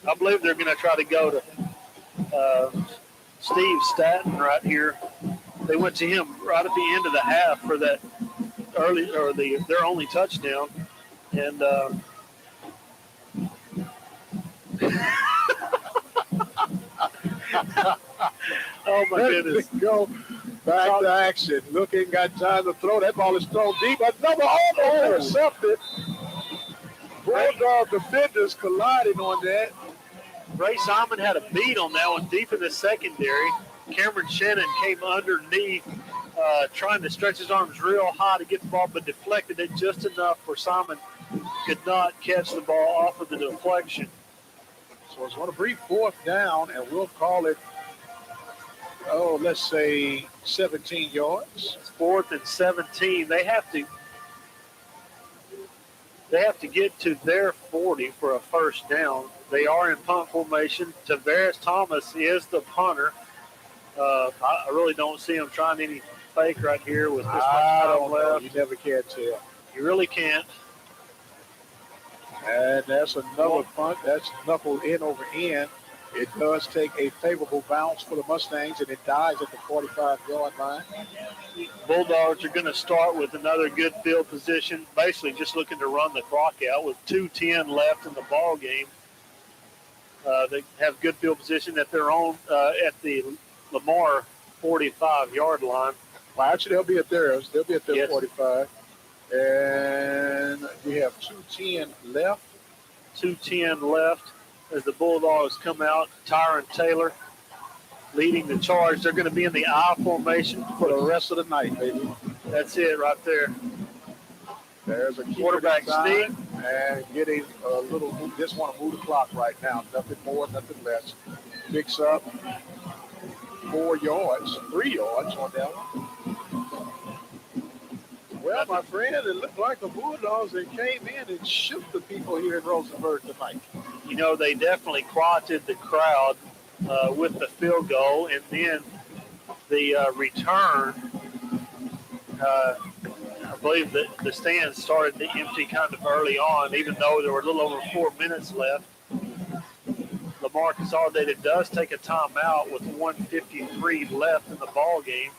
S10: I believe they're going to try to go to Steve Staton right here. They went to him right at the end of the half for that their only touchdown, and oh my goodness!
S2: Go back to action. Looking, got time to throw. That ball is thrown deep. Another almost intercepted. Bulldog defenders colliding on that.
S10: Ray Simon had a beat on that one deep in the secondary. Cameron Shannon came underneath, trying to stretch his arms real high to get the ball, but deflected it just enough where Simon could not catch the ball off of the deflection.
S2: So it's going to be fourth down, and we'll call it, let's say 17 yards.
S10: It's 4th and 17. They have to get to their 40 for a first down. They are in punt formation. Tavares Thomas is the punter. I really don't see him trying any fake right here with this much time left.
S2: You never can tell.
S10: You really can't.
S2: And that's another punt. That's knuckle in over end. It does take a favorable bounce for the Mustangs, and it dies at the 45-yard line.
S10: Bulldogs are going to start with another good field position, basically just looking to run the clock out with 2:10 left in the ball game. They have good field position at their own at the Lamar 45-yard line.
S2: Well, actually, they'll be at theirs. They'll be at their
S10: Yes.
S2: 45. And we have 2:10 left.
S10: 2:10 left as the Bulldogs come out. Tyron Taylor leading the charge. They're going to be in the I formation
S2: For the rest of the night, baby.
S10: That's it right there.
S2: There's a
S10: Quarterback sneak.
S2: And getting a little, just want to move the clock right now. Nothing more, nothing less. Picks up 3 yards on that one. Well, my friend, it looked like the Bulldogs that came in and shook the people here in Rosenberg tonight.
S10: You know, they definitely quieted the crowd with the field goal, and then the return, I believe that the stands started to empty kind of early on, even though there were a little over 4 minutes left. Lamar Consolidated does take a timeout with 1:53 left in the ball game.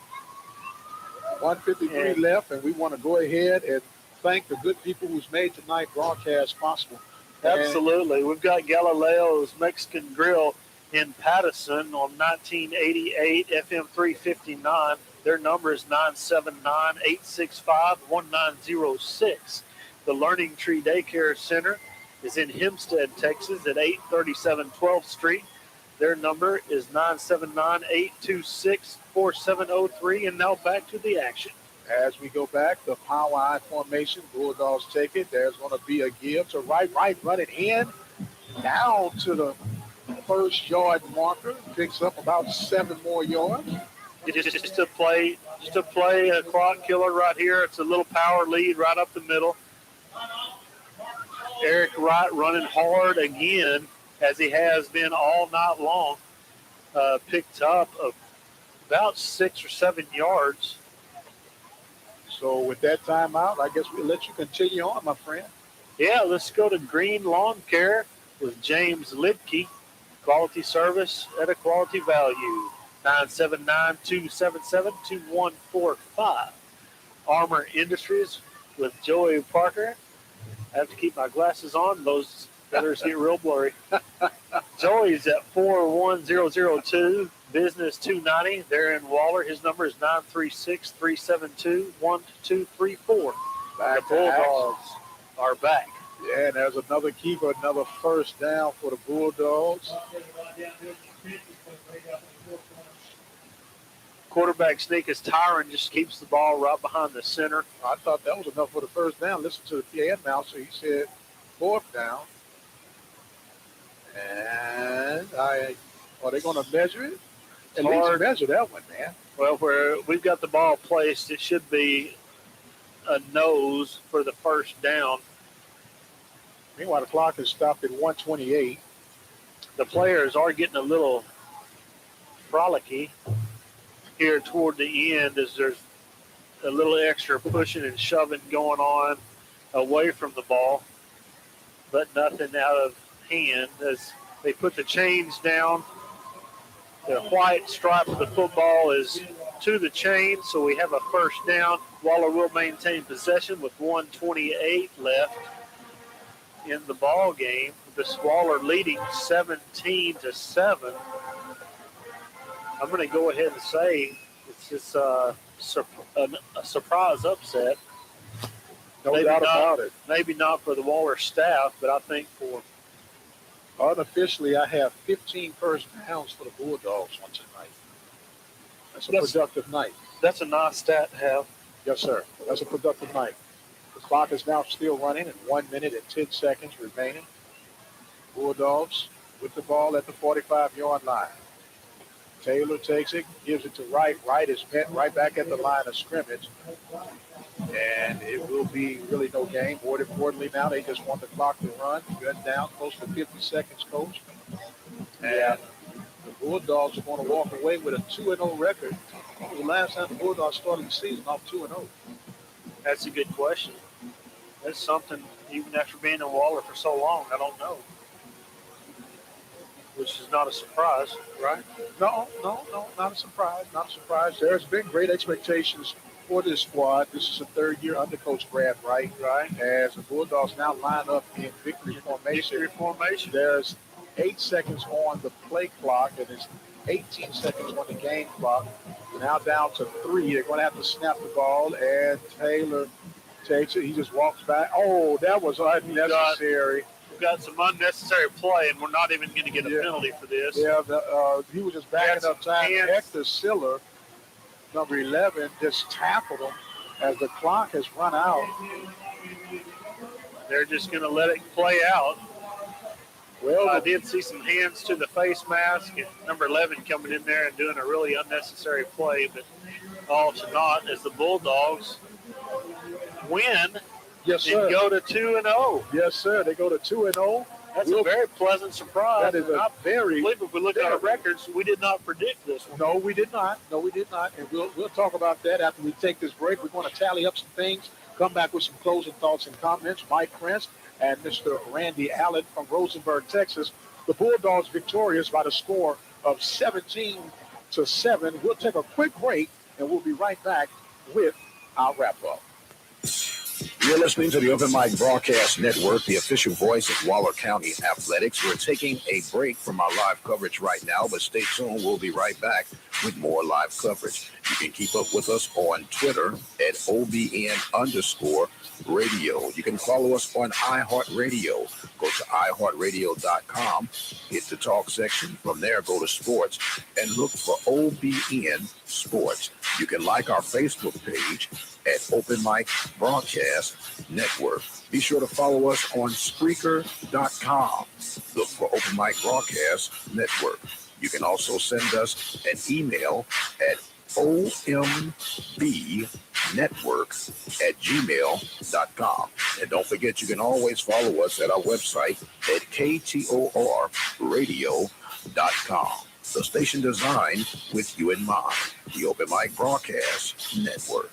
S2: 1:53 left, and we want to go ahead and thank the good people who's made tonight's broadcast possible.
S10: Absolutely. We've got Galileo's Mexican Grill in Pattison on 1988 FM 359. Their number is 979-865-1906. The Learning Tree Daycare Center is in Hempstead, Texas at 837 12th Street. Their number is 979-826-4703. And now back to the action.
S2: As we go back, the power I formation, Bulldogs take it. There's going to be a give to right, run it in, down to the first yard marker, picks up about 7 more yards.
S10: Just to play a clock killer right here. It's a little power lead right up the middle. Eric Wright running hard again, as he has been all night long. Picked up about 6 or 7 yards.
S2: So with that timeout, I guess we'll let you continue on, my friend.
S10: Yeah, let's go to Green Lawn Care with James Lidke. Quality service at a quality value. 979-277-2145. Armor Industries with Joey Parker. I have to keep my glasses on. Those letters get real blurry. Joey's at 41002. Business 290. They're in Waller. His number is 936-372-1234. The Bulldogs are back.
S2: Yeah, and there's another keeper, another first down for the Bulldogs.
S10: Quarterback sneak is Tyron, just keeps the ball right behind the center.
S2: I thought that was enough for the first down. Listen to the PA announcer. He said 4th down. And are they going to measure it? At least measure that one, man.
S10: Well, where we've got the ball placed, it should be a nose for the first down.
S2: Meanwhile, the clock is stopped at 1:28.
S10: The players are getting a little frolicky here toward the end, as there's a little extra pushing and shoving going on away from the ball, but nothing out of hand as they put the chains down. The white stripe of the football is to the chain, so we have a first down. Waller will maintain possession with 1:28 left in the ball game. The Waller leading 17-7. I'm going to go ahead and say it's just a surprise upset.
S2: No doubt about it.
S10: Maybe not for the Waller staff, but I think for
S2: unofficially, I have 15 first downs for the Bulldogs on tonight. That's a productive night.
S10: That's a nice stat to have.
S2: Yes, sir. That's a productive night. The clock is now still running at 1 minute and 10 seconds remaining. Bulldogs with the ball at the 45-yard line. Taylor takes it, gives it to Wright. Wright is met right back at the line of scrimmage. And it will be really no game. More importantly, now they just want the clock to run. Gun down close to 50 seconds, Coach. And the Bulldogs are going to walk away with a 2-0 record. When was the last time the Bulldogs started the season off 2-0?
S10: That's a good question. That's something, even after being in Waller for so long, I don't know. Which is not a surprise, right?
S2: No, not a surprise. Not a surprise. There's been great expectations for this squad. This is a third year under Coach Brad Wright.
S10: Right.
S2: As the Bulldogs now line up in victory formation. There's 8 seconds on the play clock, and it's 18 seconds on the game clock. Now down to 3. They're going to have to snap the ball, and Taylor takes it. He just walks back. Oh, that was unnecessary.
S10: We've got some unnecessary play, and we're not even going to get a penalty for this.
S2: Yeah, he was just backing up time. Hector Siller, number 11, just tackled him as the clock has run out.
S10: They're just going to let it play out.
S2: Well,
S10: I did see some hands to the face mask, and number 11 coming in there and doing a really unnecessary play, but all to naught as the Bulldogs win.
S2: Yes, sir.
S10: And go to 2-0.
S2: Yes, sir. They go to 2-0.
S10: That's a very pleasant surprise.
S2: That is a very.
S10: I believe if we look at our records, we did not predict this one.
S2: No, we did not. And we'll talk about that after we take this break. We're going to tally up some things, come back with some closing thoughts and comments. Mike Prince and Mr. Randy Allen from Rosenberg, Texas. The Bulldogs victorious by the score of 17-7. We'll take a quick break, and we'll be right back with our wrap-up.
S6: You're listening to the Open Mic Broadcast Network, the official voice of Waller County Athletics. We're taking a break from our live coverage right now, but stay tuned. We'll be right back with more live coverage. You can keep up with us on Twitter at OBN_radio. You can follow us on iHeartRadio. Go to iHeartRadio.com, hit the talk section. From there, go to sports and look for OBN Sports. You can like our Facebook page at Open Mic Broadcast Network. Be sure to follow us on Spreaker.com. Look for Open Mic Broadcast Network. You can also send us an email at ombnetwork@gmail.com. And don't forget, you can always follow us at our website at ktorradio.com. The station designed with you in mind, the Open Mic Broadcast Network.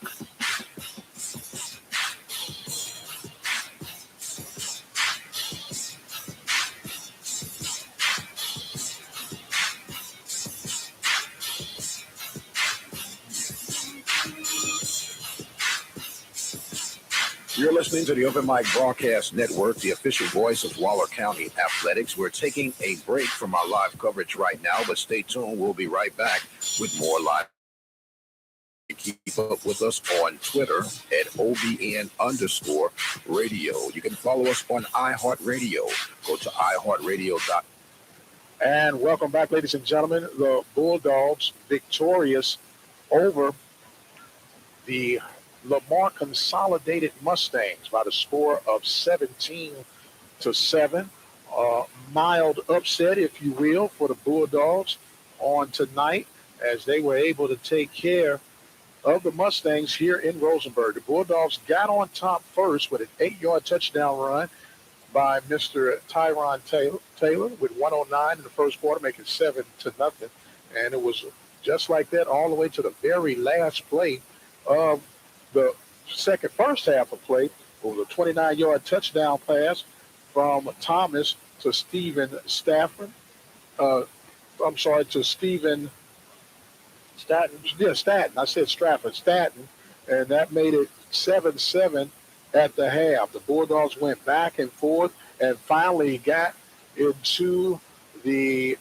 S6: You're listening to the Open Mic Broadcast Network, the official voice of Waller County Athletics. We're taking a break from our live coverage right now, but stay tuned. We'll be right back with more live. Keep up with us on Twitter at OBN_radio. You can follow us on iHeartRadio. Go to iHeartRadio.com.
S2: And welcome back, ladies and gentlemen. The Bulldogs victorious over the Lamar Consolidated Mustangs by the score of 17-7. Mild upset, if you will, for the Bulldogs on tonight, as they were able to take care of the Mustangs here in Rosenberg. The Bulldogs got on top first with an 8-yard touchdown run by Mr. Tyron Taylor with 1:09 in the first quarter, making 7-0. And it was just like that all the way to the very last play of the first half of play. It was a 29-yard touchdown pass from Thomas to Stephen Stafford. To Stephen
S10: Staten.
S2: Yeah, Staten. I said Stratford. Staten. And that made it 7-7 at the half. The Bulldogs went back and forth and finally got into the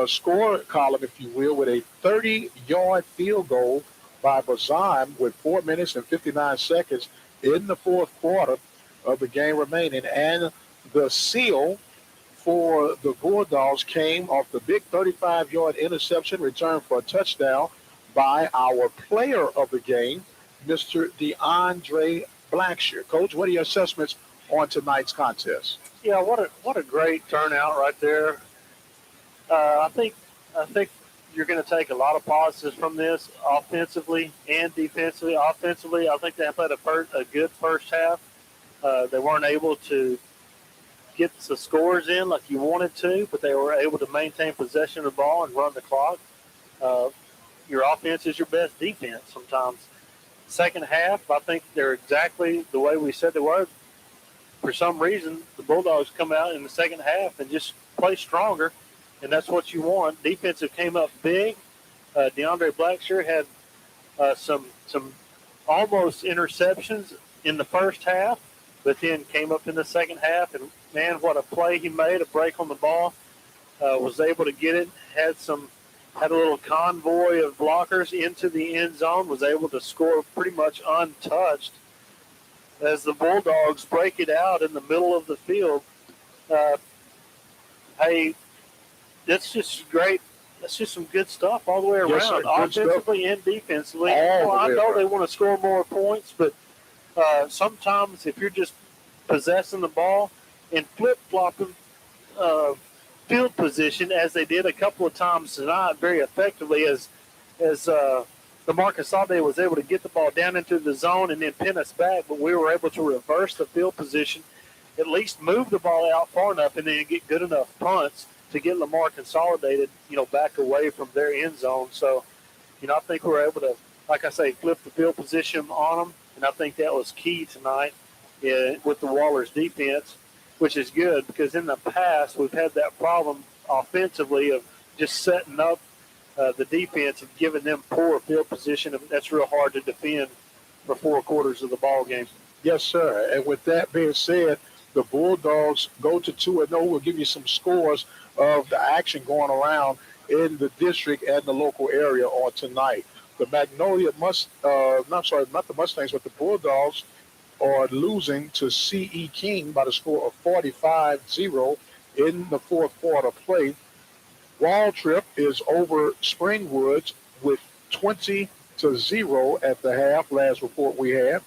S2: score column, if you will, with a 30-yard field goal by Bazan with 4 minutes and 59 seconds in the fourth quarter of the game remaining. And the seal for the Bulldogs came off the big 35-yard interception returned for a touchdown by our player of the game, Mr. DeAndre Blackshear. Coach, what are your assessments on tonight's contest?
S10: Yeah, what a great turnout right there. I think you're going to take a lot of positives from this, offensively and defensively. Offensively, I think they played a good first half. They weren't able to get the scores in like you wanted to, but they were able to maintain possession of the ball and run the clock. Your offense is your best defense sometimes. Second half, I think they're exactly the way we said they were. For some reason, the Bulldogs come out in the second half and just play stronger, and that's what you want. Defensive came up big. DeAndre Blackshear had some almost interceptions in the first half, but then came up in the second half, and, man, what a play he made, a break on the ball. Was able to get it, had a little convoy of blockers into the end zone, was able to score pretty much untouched as the Bulldogs break it out in the middle of the field. Hey, that's just great. That's just some good stuff all the way around,
S2: yes, sir,
S10: offensively and defensively. I know they want to score more points, but sometimes if you're just possessing the ball and flip-flopping field position, as they did a couple of times tonight very effectively, as Lamar Consolidated was able to get the ball down into the zone and then pin us back, but we were able to reverse the field position, at least move the ball out far enough and then get good enough punts to get Lamar Consolidated, back away from their end zone. So, I think we were able to, like I say, flip the field position on them, and I think that was key tonight with the Wallers defense, which is good because in the past we've had that problem offensively of just setting up the defense and giving them poor field position, and that's real hard to defend for 4 quarters of the ball game.
S2: Yes, sir. And with that being said, the Bulldogs go to 2-0. We'll give you some scores of the action going around in the district and the local area on tonight. The Magnolia not the Mustangs, but the Bulldogs are losing to C.E. King by the score of 45-0 in the fourth quarter play. Wall Trip is over Springwoods with 20-0 at the half, last report we had.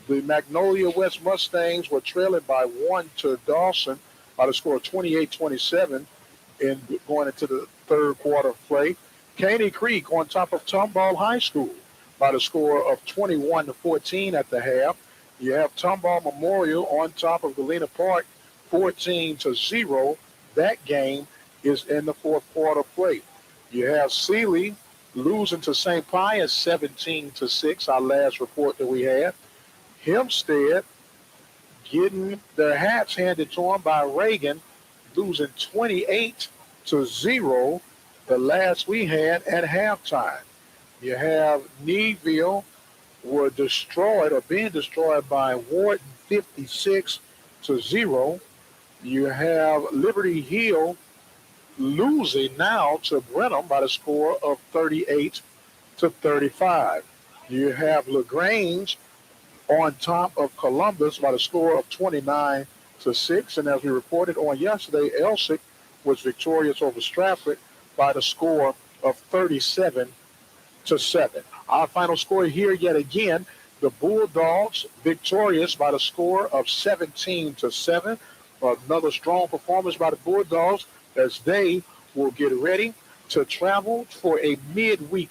S2: The Magnolia West Mustangs were trailing by 1 to Dawson by the score of 28-27 in going into the third quarter of play. Caney Creek on top of Tomball High School by the score of 21-14 at the half. You have Tomball Memorial on top of Galena Park 14-0. That game is in the fourth quarter play. You have Sealy losing to St. Pius 17-6, our last report that we had. Hempstead getting their hats handed to them by Reagan, losing 28-0, the last we had at halftime. You have Needville were destroyed or being destroyed by Wharton 56-0. You have Liberty Hill losing now to Brenham by the score of 38-35. You have LaGrange on top of Columbus by the score of 29-6. And as we reported on yesterday, Elsick was victorious over Stratford by the score of 37-7. Our final score here yet again, the Bulldogs victorious by the score of 17-7. Another strong performance by the Bulldogs as they will get ready to travel for a midweek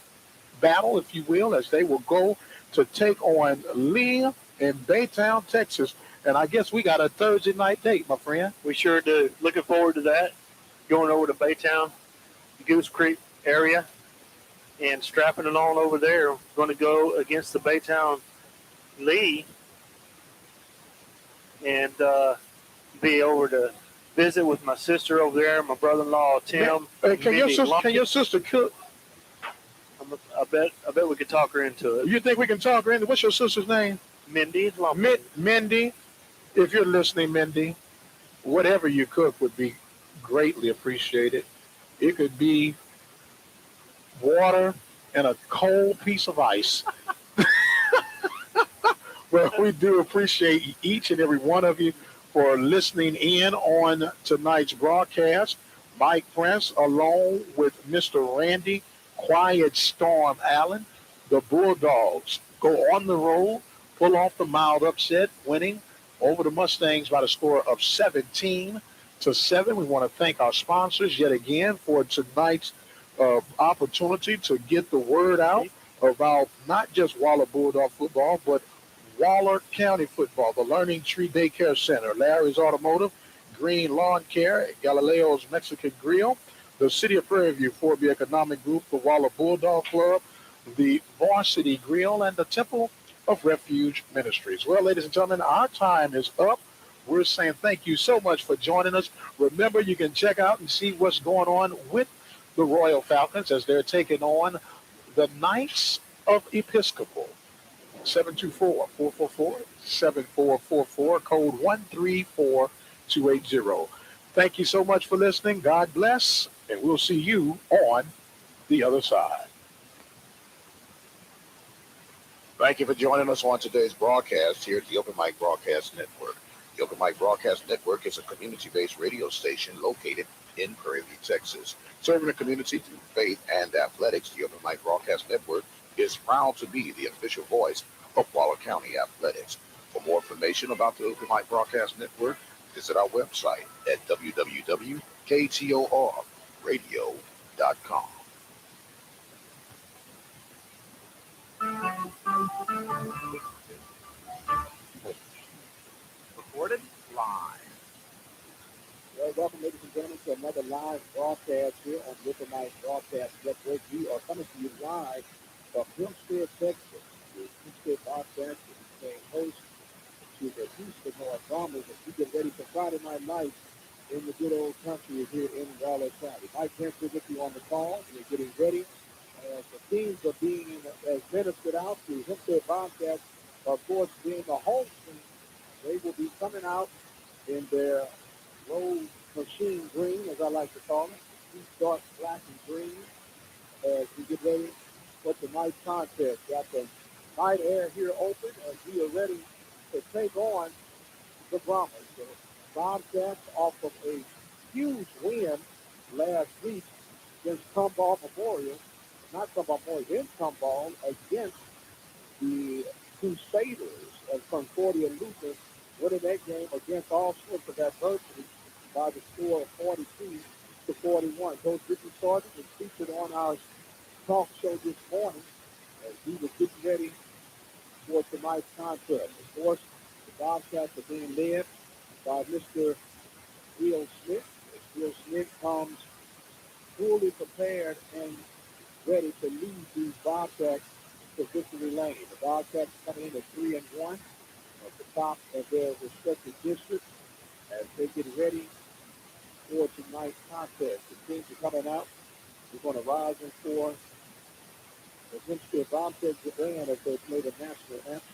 S2: battle, if you will, as they will go to take on Lee in Baytown, Texas. And I guess we got a Thursday night date, my friend.
S10: We sure do. Looking forward to that. Going over to Baytown, Goose Creek area, and strapping it on over there. Going to go against the Baytown Lee and be over to visit with my sister over there, my brother-in-law Tim.
S2: Hey, can your sister cook?
S10: I bet we could talk her into it.
S2: You think we can talk her into? What's your sister's name?
S10: Mindy.
S2: Mindy. If you're listening, Mindy, whatever you cook would be greatly appreciated. It could be water and a cold piece of ice. Well, we do appreciate each and every one of you for listening in on tonight's broadcast. Mike Prince, along with Mr. Randy Quiet Storm Allen, the Bulldogs go on the road, pull off the mild upset, winning over the Mustangs by the score of 17-7. We want to thank our sponsors yet again for tonight's opportunity to get the word out about not just Waller Bulldog football, but Waller County football, the Learning Tree Daycare Center, Larry's Automotive, Green Lawn Care, Galileo's Mexican Grill, the City of Prairie View 4B Economic Group, the Waller Bulldog Club, the Varsity Grill, and the Temple of Refuge Ministries. Well, ladies and gentlemen, our time is up. We're saying thank you so much for joining us. Remember, you can check out and see what's going on with the Royal Falcons as they're taking on the Knights of Episcopal. 724-444-7444, code 134280. Thank you so much for listening. God bless, and we'll see you on the other side.
S6: Thank you for joining us on today's broadcast here at the OpenMic Broadcast Network. The OpenMic Broadcast Network is a community-based radio station located in Prairie, Texas. Serving the community through faith and athletics, the OpenMic Broadcast Network is proud to be the official voice of Waller County Athletics. For more information about the OpenMic Broadcast Network, visit our website at www.ktorradio.com.
S9: Recorded live.
S2: Well, welcome, ladies and gentlemen, to another live broadcast here on the OpenMic Broadcast Network. We are coming to you live from Hempstead, Texas. The Hempstead Bobcats is playing host to the Houston North Bombers as we get ready for Friday night lights in the good old country here in Waller County. Mike Prince is with you on the call. We're getting ready as the teams are being as ministered out. The Hempstead Bobcats, of course, being the home team They will be coming out in their road machine green, as I like to call it. These dark black and green as we get ready for tonight's contest. Got the night air here open as we are ready to take on the Brahmas. The Bobcats off of a huge win last week against Tomball Memorial, not Tomball Memorial, in Tomball against the Crusaders of Concordia Lutheran, winning that game against all sorts of adversity by the score of 42-41. Coach Ricky Sargent was featured on our talk show this morning as he was getting ready for tonight's contest. Of course, the Bobcats are being led by Mr. Will Smith. Will Smith comes fully prepared and ready to lead these Bobcats to victory lane. The Bobcats coming in at 3-1 at the top of their respective districts as they get ready for tonight's contest. The teams are coming out. We're going to rise and for the Hempstead Bobcats band as they play the national anthem.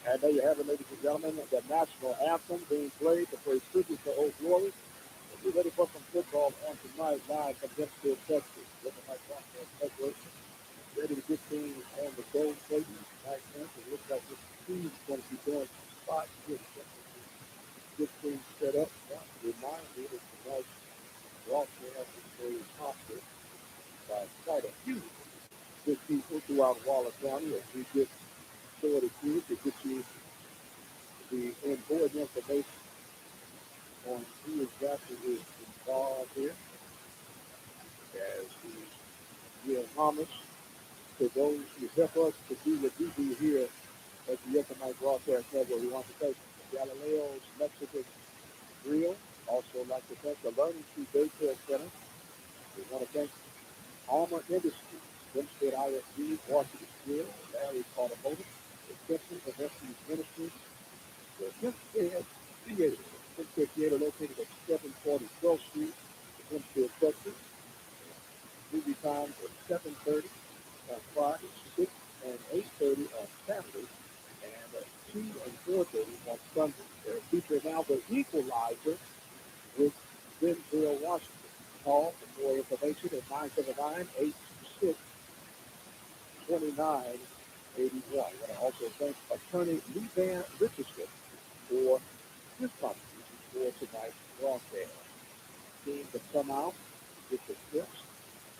S2: And there you have it, ladies and gentlemen, the national anthem being played to pay tribute to Old Glory. We're ready for some football on tonight live from Hempstead, Texas. Looking like Broncos Network, ready to get things on the go. Tonight, it looks like this team is going to be doing some spots here to get things set up. Remind you that tonight broadcast is very popular by quite a few good people throughout Waller County as we get sorted through to get you the important information on who exactly is involved here as we give homage to those who help us to do what we do here at the OpenMic Broadcast Network. We want to thank Galileo's Mexican Grill. Also like to thank the Learning Tree Daycare Center. We want to thank Armor Industries, Hempstead ISD, Washington Grill, Larry's Automotive, the Simpson Investment Ministries, the Hempstead Theater. Hempstead Theater located at 740 12th Street, Hempstead, Texas. Movie times are 7:30 on Friday, 6 and 8:30 on Saturday, and 2 and 4:30 on Sunday. They're featuring now the Equalizer with Denzel Washington. Call for more information at 979-826-2981. I want to also thank attorney Lee Van Richardson for his contribution for tonight's broadcast. Teams have come out with the clips.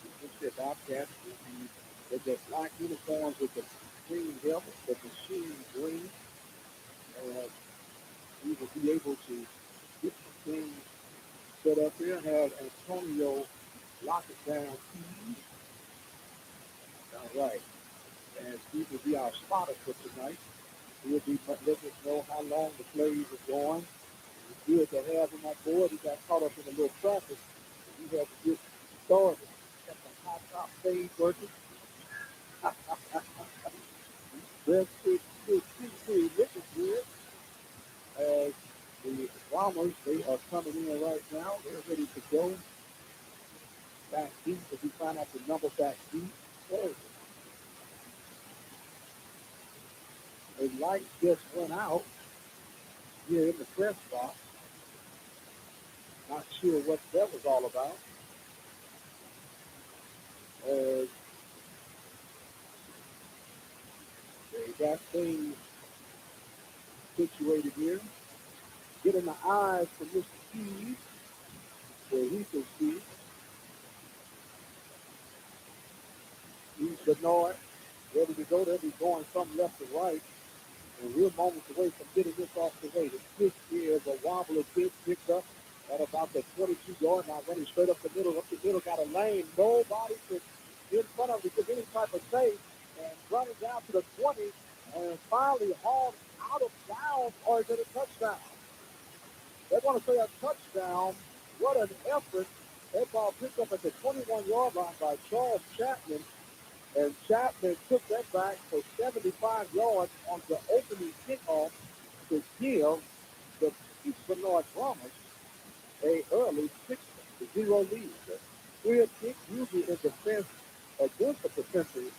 S2: The Hempstead Bobcats will be with their black uniforms with the green helmet, the machine green, and we will be able to get some things set up here and have Antonio lock it down. All right. And he will be our spotter for tonight. He'll be letting us know how long the plays are going. It's good to have him on board. He got caught up in a little traffic. We had to get started. Got the hot top fade working. That's pretty looking good. As the Bombers, they are coming in right now. They're ready to go. Back deep, as we find out the number back deep. A light just went out here in the press box. Not sure what that was all about. They got things situated here. Getting the eyes from Mr. Keys where he can see. He's Bernard, ready to go. They'll be going from left to right. And we're moments away from getting this off the way. The pitch is a wobbler pitch picked up at about the 22-yard line, running straight up the middle. Up the middle, got a lane. Nobody could in front of it, give any type of save. And running down to the 20 and finally hauled out of bounds, or is it a touchdown? They want to say a touchdown. What an effort. That ball picked up at the 21-yard line by Charles Chapman. And Chapman took that back for 75 yards on the opening kickoff to give the East Bernard Brahmas a early 6-0 lead. Clear kick usually in defense against a potentially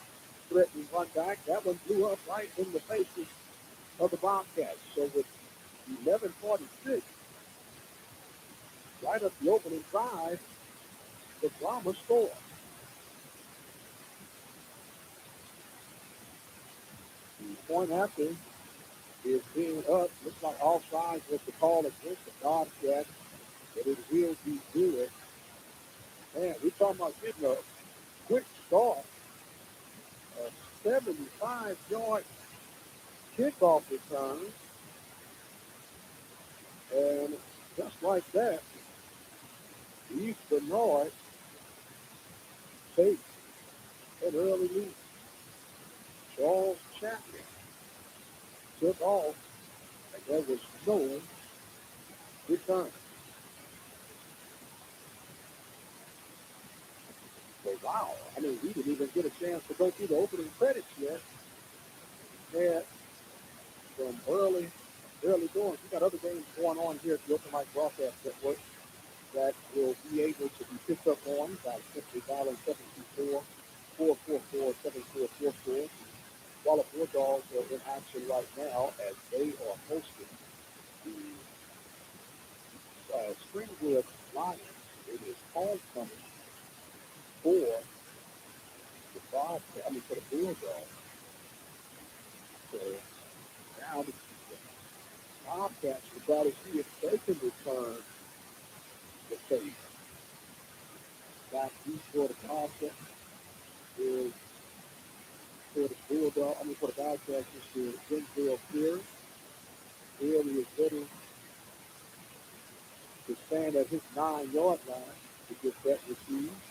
S2: threatening run back. That one blew up right in the faces of the Bobcats. So with 11:46, right at the opening drive, the Brahmas scored. The point after is being up. Looks like offside was the call against the Bobcats, but it will be good. Man, we're talking about getting a quick start. A 75-yard kickoff return. And just like that, East Bernard takes an early lead. Charles Chapman took off, and there was no return. So, wow. I mean, we didn't even get a chance to go through the opening credits yet. Had some early doings. We got other games going on here at the OpenMic Broadcast Network that will be able to be picked up on by simply dialing 724-444-7444. Waller Bulldogs are in action right now as they are hosting the Springwood Lions. It is homecoming for the Bobcats, for the Bulldogs. So now the Bobcats will try to see if they can return the favor. Back east for the Bobcats is for the Bulldogs, for the Bobcats is to Denzel Prairie. Prairie is ready to stand at his 9-yard line to get that received.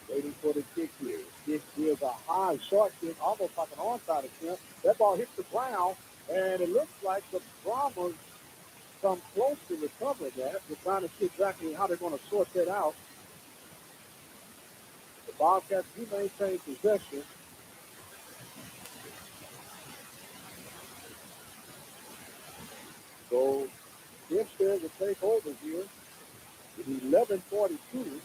S2: Waiting for the kick here. Kick is a high, short kick, almost like an onside attempt. That ball hits the ground, and it looks like the Brahmas come close to recovering that. We're trying to see exactly how they're going to sort that out. The Bobcats do maintain possession. So Hempstead will take over here with 11:42.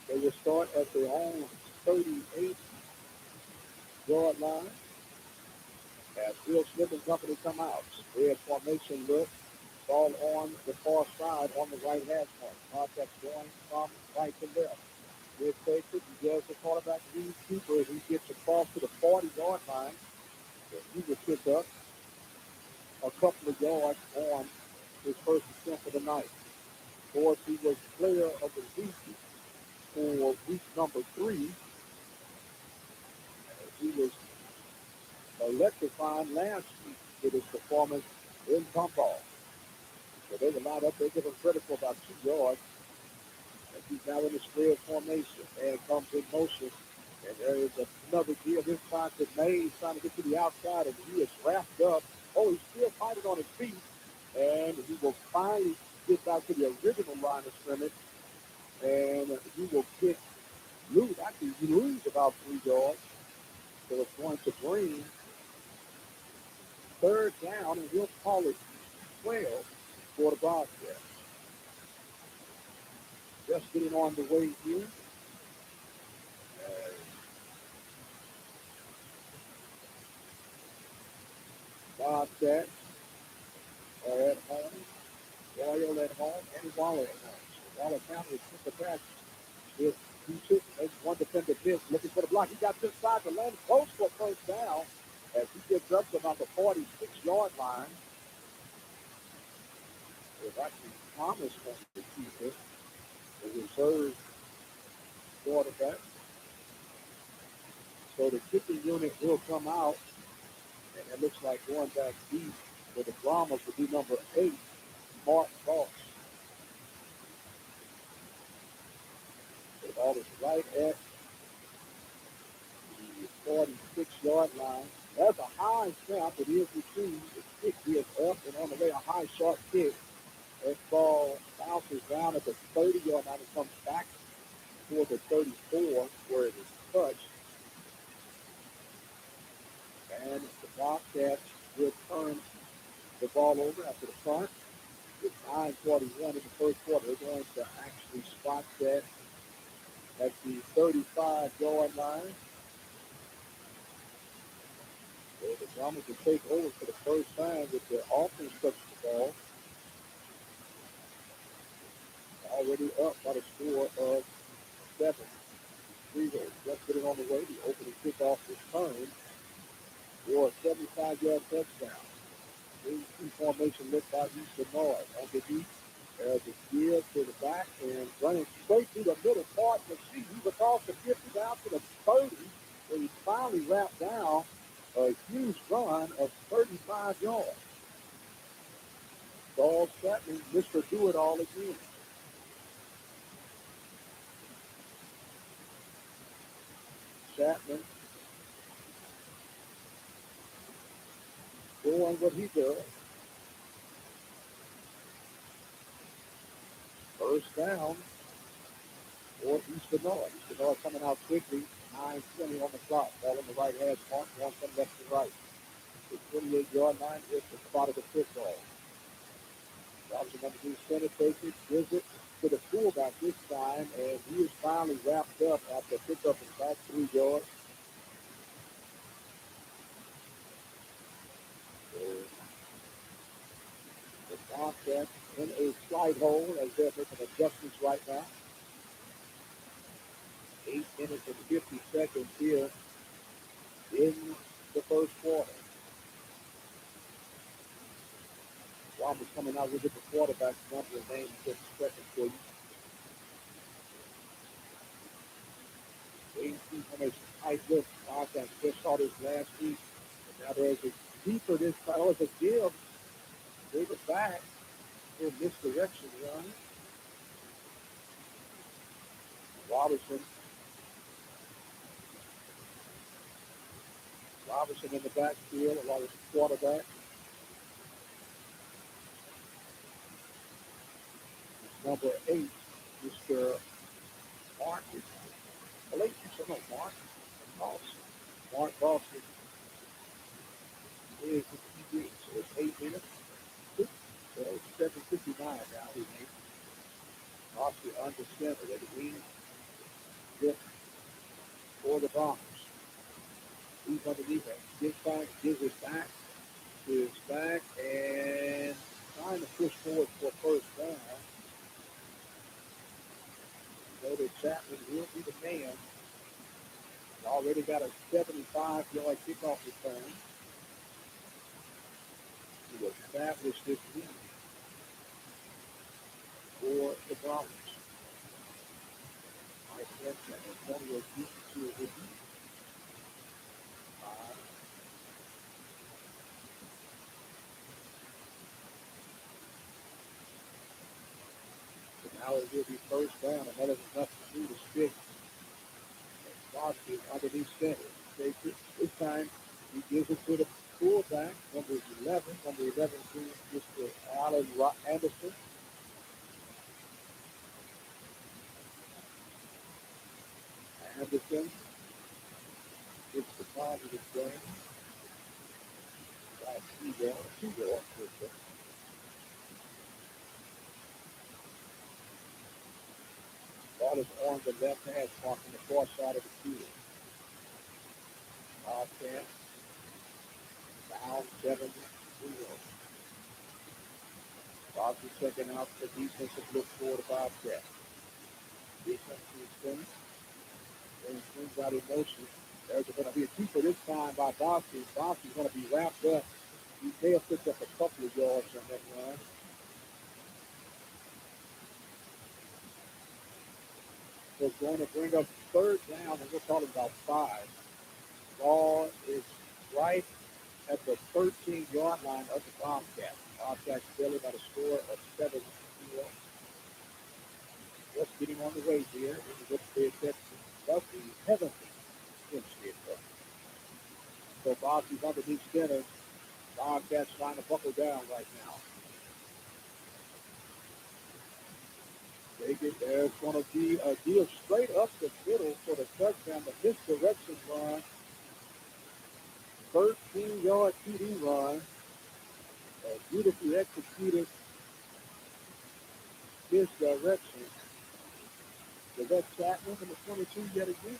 S2: They will start at their own 38-yard line as Will Smith and company come out. Spread formation look. Ball on the far side on the right hash mark. Bobcats going from right to left. Will takes it. He does the quarterback lead keeper. He gets across to the 40-yard line. So he will pick up a couple of yards on his first attempt of the night. Of course, he was player of the week for week number 3. He was electrifying last week with his performance in pump ball. So they were not up. They give him credit for about 2 yards. And he's now in the spread formation. And comes in motion. And there is another deal. This time to Mays trying to get to the outside. And he is wrapped up. Oh, he's still fighting on his feet. And he will finally get back to the original line of scrimmage. And he will lose. Actually, he loses about 3 yards. So it's going to bring 3rd down, and he'll call it 12 for the Bobcats. Just getting on the way here Bobcats are at home. Royal at home and Waller at home. So Waller County is the back. If he took one defender miss, looking for the block. He got this side to land close for first down as he gets up to about the 46-yard line. It's actually Thomas on the keeper, the reserve quarterback. So the kicking unit will come out, and it looks like going back deep for the Brahmas will be number 8, Mark Boss. The ball is right at the 46-yard line. That's a high snap. It is received. The kick is up and on the way, a high, sharp kick. That ball bounces down at the 30-yard line and comes back toward the 34 where it is touched. And the Bobcats will turn the ball over after the punt. With 9:41 in the first quarter, they're going to actually spot that at the 35-yard line. So the Brahmas will take over for the first time with their offense touching the ball. Already up by the score of 7. Prairie just get it on the way. The opening kickoff return for a 75-yard touchdown. The formation led by Eastern North. Underneath the gear to the back and running straight through the middle part of the seat. He's across the 50 down to the 30, where he finally wrapped down a huge run of 35 yards. Saul Chapman, Mr. Do-It-All again. Chapman doing what he does. First down for Eastern North. Eastern North coming out quickly. 9:20 on the clock. Ball on the right hand mark. One from left to right. The 28-yard line is the spot of the football. Robinson number 2 center takes it, gives it to the fullback this time, and he is finally wrapped up after pickup in back 3 yards. The Bobcats in a slight hole as they're making adjustments right now. 8 minutes and 50 seconds here in the first quarter. Wallace coming out with the quarterback number and name just a second for you. AC formation, tight lift. Bobcats just saw this last week. And now there's a deeper this time. Oh, it's a give. Bring it back in this direction, Ronnie. Robinson in the backfield along with the quarterback. Number 8, Mr. Mark. I like you so much, Mark. Mark Boston is the QB. So it's 8 minutes. So it's 7:59 now. We make Boston under center at the wing. Good for the Bombers. He's underneath it. Gets back, gives it back to his back, and trying to push forward for first down. So that Chapman will be the man. He's already got a 75-yard kickoff return to establish this lead for the Brahmas. Mike Hempstead and Antonio Deep to a good lead. Now it will be first down. Another enough to do to stick. Boston underneath center. Takes it. This time he gives it to the fullback, number 11. Number 11 to Mr. Allen Anderson. Anderson. It's the positive game. Got 2 yards. Ball is on the left hand, on the far side of the field. Bobcat. Foul down 7-0. Bobby checking out the defensive look for the Bobcats. Defense is finished. And swings out in motion. There's going to be a keeper this time by Boston. Boston's going to be wrapped up. He may have picked up a couple of yards on that run. So it's going to bring up third down, and we're talking about 5. Ball is right at the 13-yard line of the Bobcats. Bobcats failing by a score of 7-0. Just getting on the way here. This is the Texas Buffy Heavenly Hempstead. So Bobby's underneath center. Bobcats trying to buckle down right now. There's going to be a deal straight up the middle for the touchdown. The misdirection run. 13-yard TD run. Beautifully executed misdirection. So that's Chapman from the 22 yet again.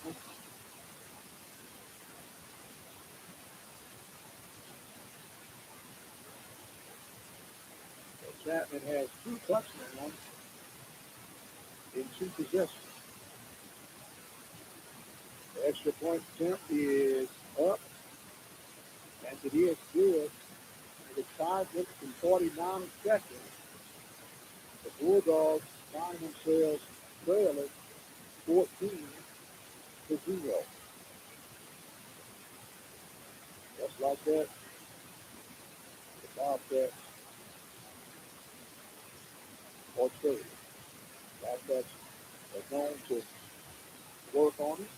S2: So Chapman has 2 touchdowns in 2 possessions. The extra point attempt is up, and it is good. And it's 5 minutes and 49 seconds. The Bulldogs find themselves trailing 14-0. Just like that, the Bobcats are trailing. Bobcats are known to work on it.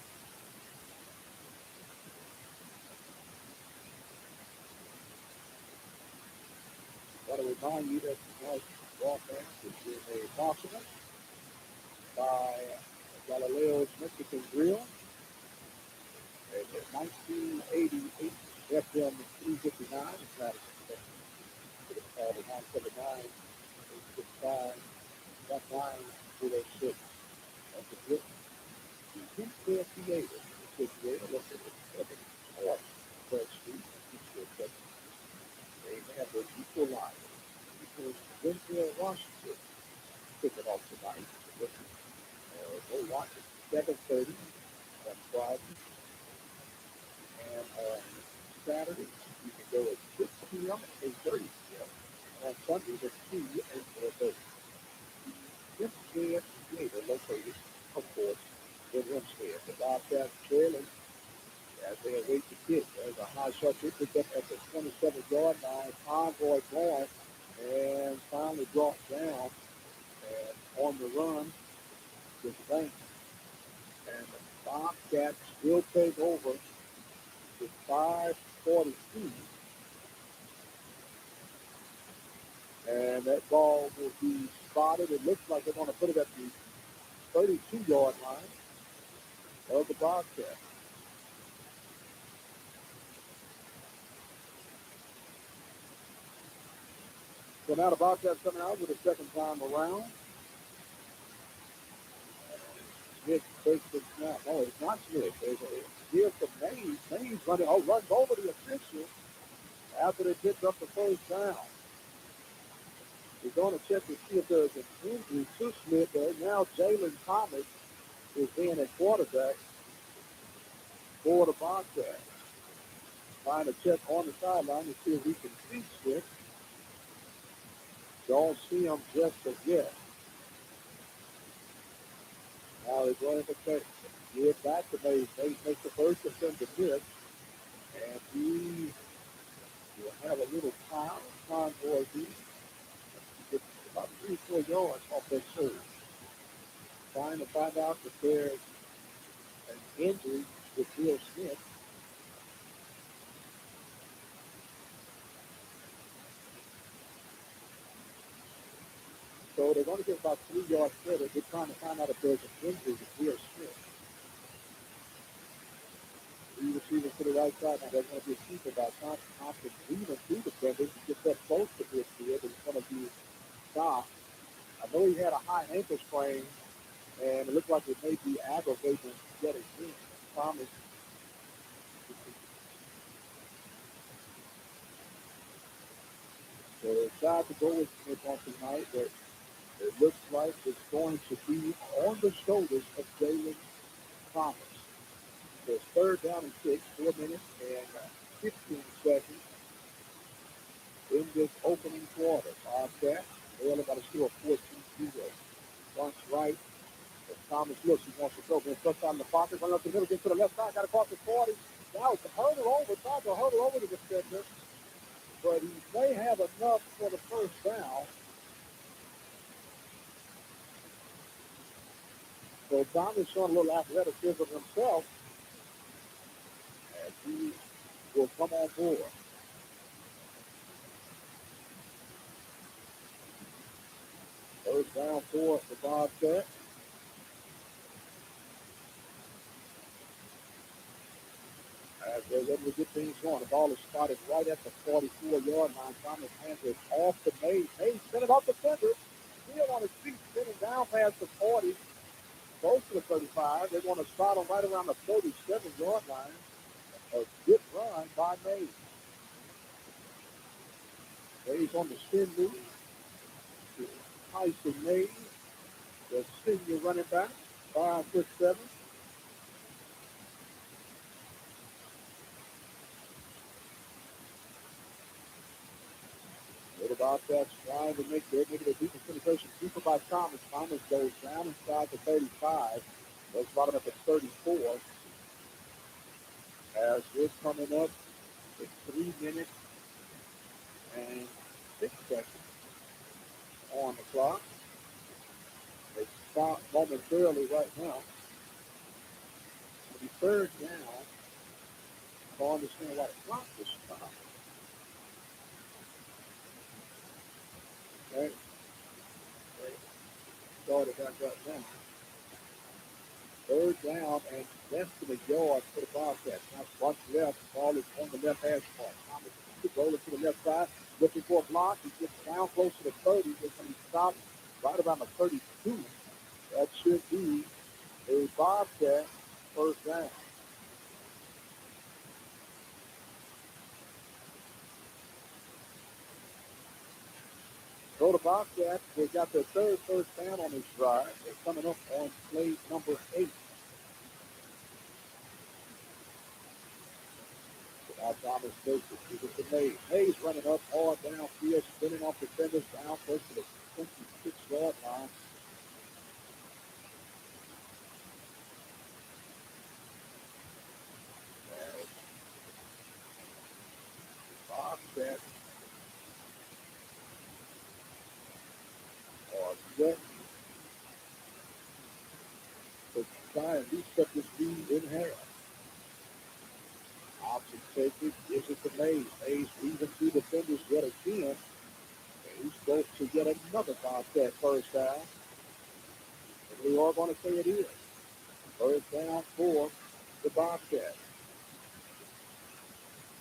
S2: I want to remind you that tonight's broadcast is made possible by Galileo's Mexican Grill. And in 1988, FM 359 is not called 979 865 1906. That's a good Hempstead Theater is situated located at 7 North Third Street in Hempstead, Texas. They have their equal line between Winfield, Washington, kicking off tonight. Go watch it 7:30 on Friday. And on Saturday, you can go at 6 p.m. and 8:30 p.m. On Sundays at 2 and 4:30. Hempstead Theater located, of course, in Hempstead. The Bobcats trailing as they await the kick. There's a high shot kick picked up at the 27-yard line. Convoy going and finally brought down and on the run with Banks. And the Bobcats will take over with 5:42. And that ball will be spotted. It looks like they're going to put it at the 32-yard line of the Bobcats. So now the Bobcats coming out with a second time around. Smith takes the snap. No, it's not Smith. There's a deal from Mays. Mays runs over the official after they picked up the first down. We're going to check to see if there's an injury to Smith there. Now Jalen Thomas is in at quarterback for the Bobcats. Trying to check on the sideline to see if we can see Smith. Don't see him just yet. Now they're going to give back to Mays. Mays makes the first attempt to miss. And he will have a little time. Convoy here. About 3-4 yards off that surge. Trying to find out if there's an injury with Bill Smith. So they're going to get about 3 yards further. They're trying to find out if there's an injury with Bill Smith. The receiver to the right side. Now there's going to be a keeper by Thompson leading through the defenders to get that close to this field. It's going to be stopped. I know he had a high ankle sprain, and it looked like it may be aggravating getting in. Thomas decide to go with Smith on tonight, but it looks like it's going to be on the shoulders of Jalen Thomas. So it's third down and 6, 4 minutes and 15 seconds in this opening quarter. Bobcats, they only got to score 14-0. Once right, as Thomas looks, he wants to go. Then first out in the pocket, run up the middle, get to the left side, got across the 40. Now it's a hurdle over, trying to hurdle over the defender, but he may have enough for the first down. So Thomas showing a little athleticism himself as he will come on board. First down for the Bobcats. As they're ready to get things going, the ball is spotted right at the 44-yard line. Thomas hands it off to Mays. Mays spinning off the fender. Still on his feet, spinning down past the 40, close to the 35. They're going to spot him right around the 37-yard line. A good run by Mays. Mays on the spin move. Tyson Mays, the senior running back, 5'7". What about that? Trying to make it a deep penetration. Deeper by Thomas. Thomas goes down inside the 35. Goes bottom at the 34. As we're coming up, it's 3 minutes and 6 seconds on the clock. They stop momentarily right now. The third down. I don't understand why the clock was stopped. Okay. Started back up now. Third down and less than a yard for the Bobcats. Now bunch left. Ball is on the left hash mark. Thomas rolling to the left side, looking for a block. He gets down close to the 30. He's going to be stopped right around the 32. That should be a Bobcat first down. So the Bobcats, they got their third first down on this drive. They're coming up on play number 8. Now Thomas takes it. He gets to Mays. Mays running up hard downfield, spinning off defenders down close to the 26-yard line. Bobcats are set to try and reset this lead in half. Option takes it, gives it to Mays. Mays weaving through defenders yet again. Mays goes to yet another Bobcat first down. And we are going to say it is. First down for the Bobcats.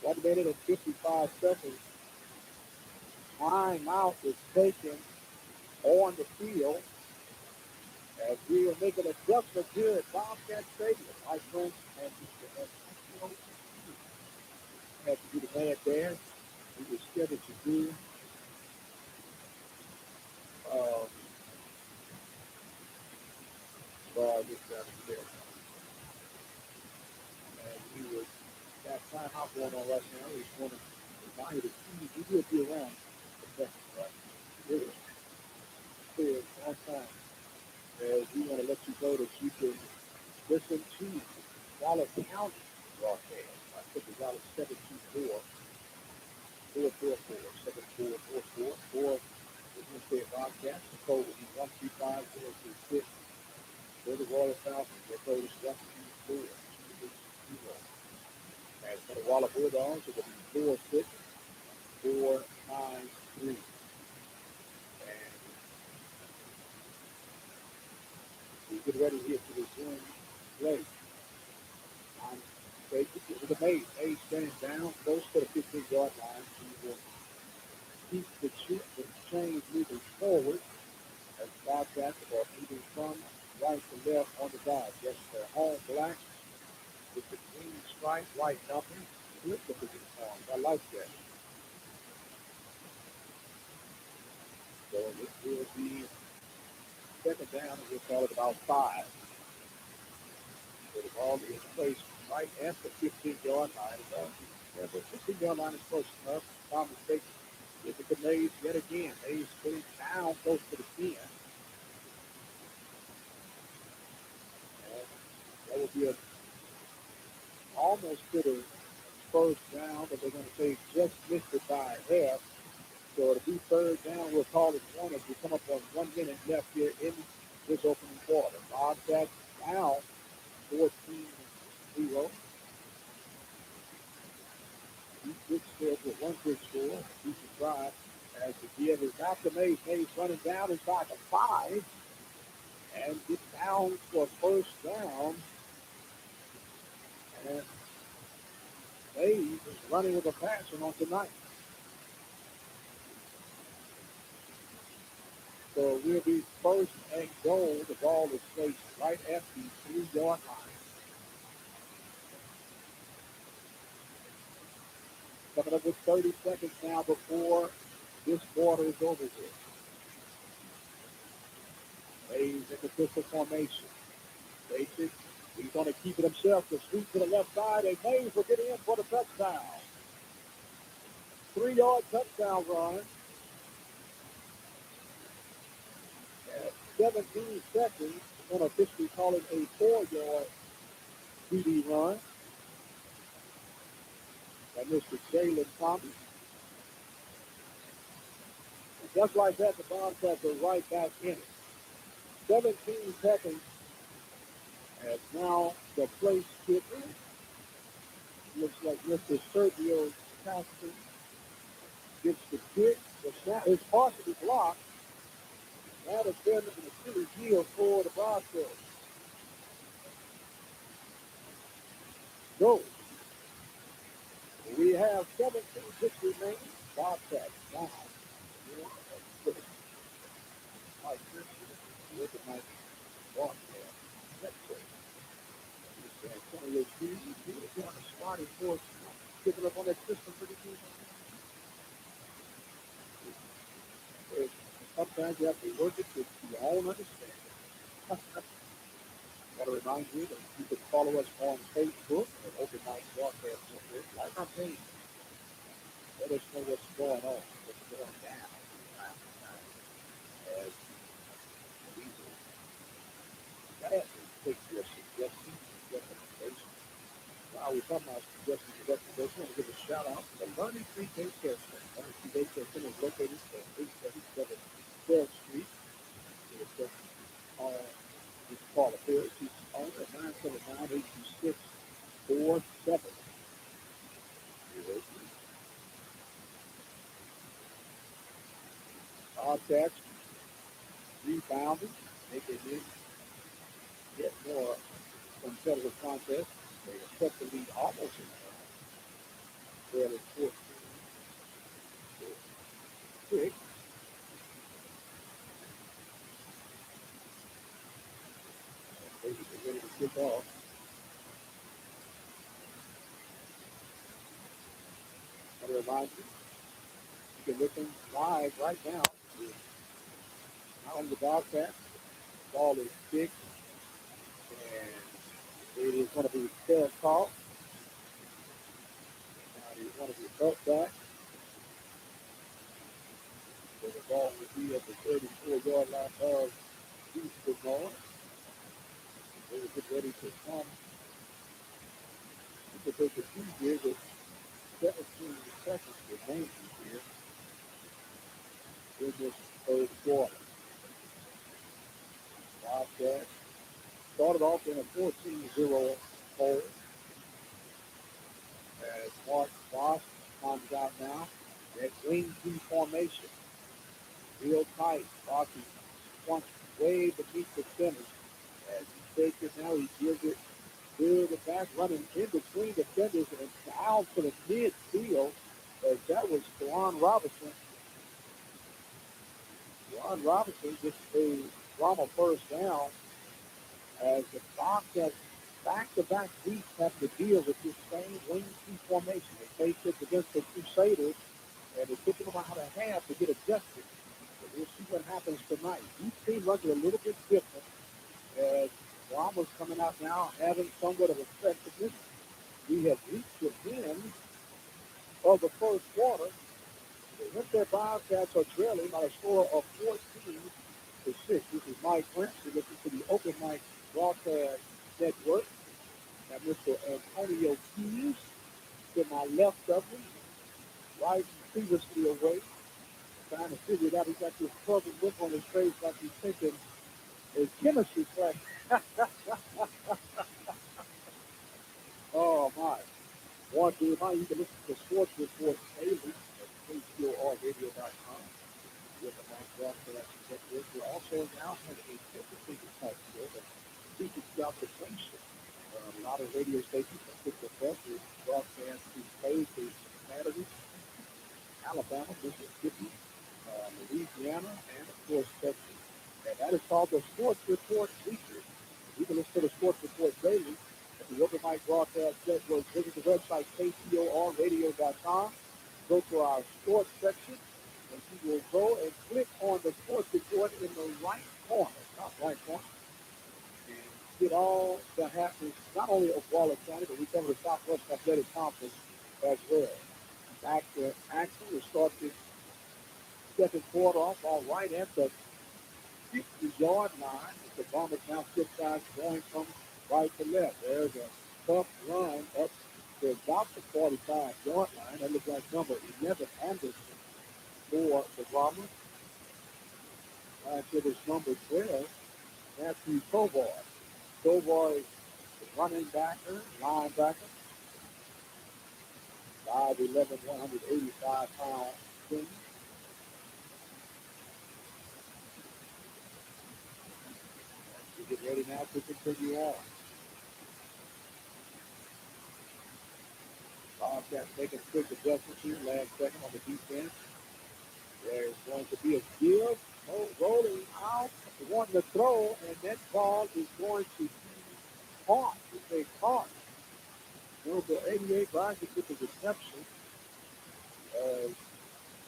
S2: 1 minute and 55 seconds. Timeout is taken on the field as we are making adjustment here at Bobcat Stadium. My friend had to do the man there. He was scheduled to do this down there. And we were got timeout going on right now. He's going to remind you to see he will be around the second, right? It is clear on time. As we want to let you know that you can listen to Waller County broadcast. I think it's out of 724 444 7444 or if you say broadcast, the code will be 135036. For the Royal Falcons, their code is 124 As for the Waller Bulldogs, it will be 46493. And we get ready here to resume play. This is the Mays. Mays standing down close to the 15-yard line. He will keep the chains moving forward as the Bobcats are moving from right to left on the dive. Yes, they're all black with the green stripe, white numbers. Look at the uniforms. I like that. and we'll call it about 5. So the ball is placed right at the 15-yard line. Yeah, the 15-yard line is close enough. Tom mistake. Give it to Mays yet again. Mays putting down close to the 10. And that would be almost to the first down, but they're going to say just missed it by half. So it'll be third down. We'll call it 1 as we come up on 1 minute left here in this opening quarter. Bobcats down 14-0. Good score with 1 quick score. Decent drive as the give is back to Mays. Mays running down inside the 5 and gets down for first down. And Mays is running with a passer on tonight. So we'll be first and goal. The ball is placed right at the 3-yard line. Coming up with 30 seconds now before this quarter is over with. Mays in the pistol formation. Basic. He's going to keep it himself. The sweep to the left side, and Mays will get in for the touchdown. 3-yard touchdown run. At 17 seconds, unofficially call it a 4-yard TD run. And Mr. Jalen Thomas. And just like that, the Bobcats are right back in it. 17 seconds. And now the place kicker looks like Mr. Sergio Castro gets the kick. The snap is partially blocked. That has been an Achilles heel for the Bobcats. Go. We have 17-6 remaining. Bobcats down. Mike Christian with the Mike Bobcats. That's it. Antonio Hughes. He was on the spotty force. Picking up on that system pretty good. Sometimes you have to work it to your own understanding. I want to remind you that you can follow us on Facebook at OpenMic Broadcast Network. Like our page. Let us know what's going on, what's going down. As we take your suggestions, recommendations. While we're talking about suggestions and recommendations, I want to give a shout out to the Learning Free Day Care Center. Learning Free Day Care Center is located at 877 12th Street. You can call the Prairie owner at 979-826-47. Bobcats rebounding, making it yet more competitive contest. They expect to lead almost in the fairly 14-6. Ready to kick off. I want to remind you, you can listen live right now. On the Bobcats, the ball is kicked, and it is going to be fair call. Now it is going to be cut back. So the ball will be at the 34-yard line of Houston North. They will get ready to come. You can take a few here with 17 seconds remaining here in this third quarter. Bobcats started off in a 14-0 hole. As Mark Voss comes out now, that wing T formation. Real tight. Voss wants way beneath the center. As he takes it now, he gives it to the back, running in between defenders and down to the midfield. As that was Juwan Robinson. Juwan Robinson gets a Rama first down as the Bobcats back-to-back weeks have to deal with this same wing T formation. They faced it against the Crusaders, and it took them about a half to get adjusted. We'll see what happens tonight. Each team looking a little bit different as Brahma's coming out now having somewhat of effectiveness. We have reached the end of the first quarter. The Hempstead Bobcats are trailing by a score of 14-6. This is Mike Clancy looking to the OpenMic broadcast network. Now Mr. Antonio Keys to my left of me, right previously away. Trying to figure it out. He's got this puzzled look on his face like he's thinking a chemistry class. Oh, my. Want to remind you to listen to Sports Report daily at KCORradio.com. With the Mike broadcast network. We also now have a different type show that features throughout the nation. A lot of radio stations that pick the best broadcast to plays Saturday, Alabama, Mississippi, Louisiana, and of course Texas. And that is called the Sports Report Feature. You can listen to the Sports Report daily at the Open Mic Broadcast Network. Visit the website KCORradio.com. Go to our sports section, and you will go and click on the Sports Report in the right corner, top right corner, and get all that happens not only of Waller County, but we cover the Southwest Athletic Conference as well. Back to action. We'll start this second quarter off all right at the 50-yard line. The Bombers now flip sides going from right to left. There's a tough run up to about the 45-yard line. That looks like number 11, Anderson, for the Bombers. Until this number 12, Matthew Tovar. Tovar is the running backer, linebacker. 5'11", 185-pound king. We get ready now to continue on. Bobcats making quick adjustments here last second on the defense. There's going to be a give. Rolling out, wanting to throw, and that ball is going to be caught. It's a caught. Number 88, Bryson with the reception.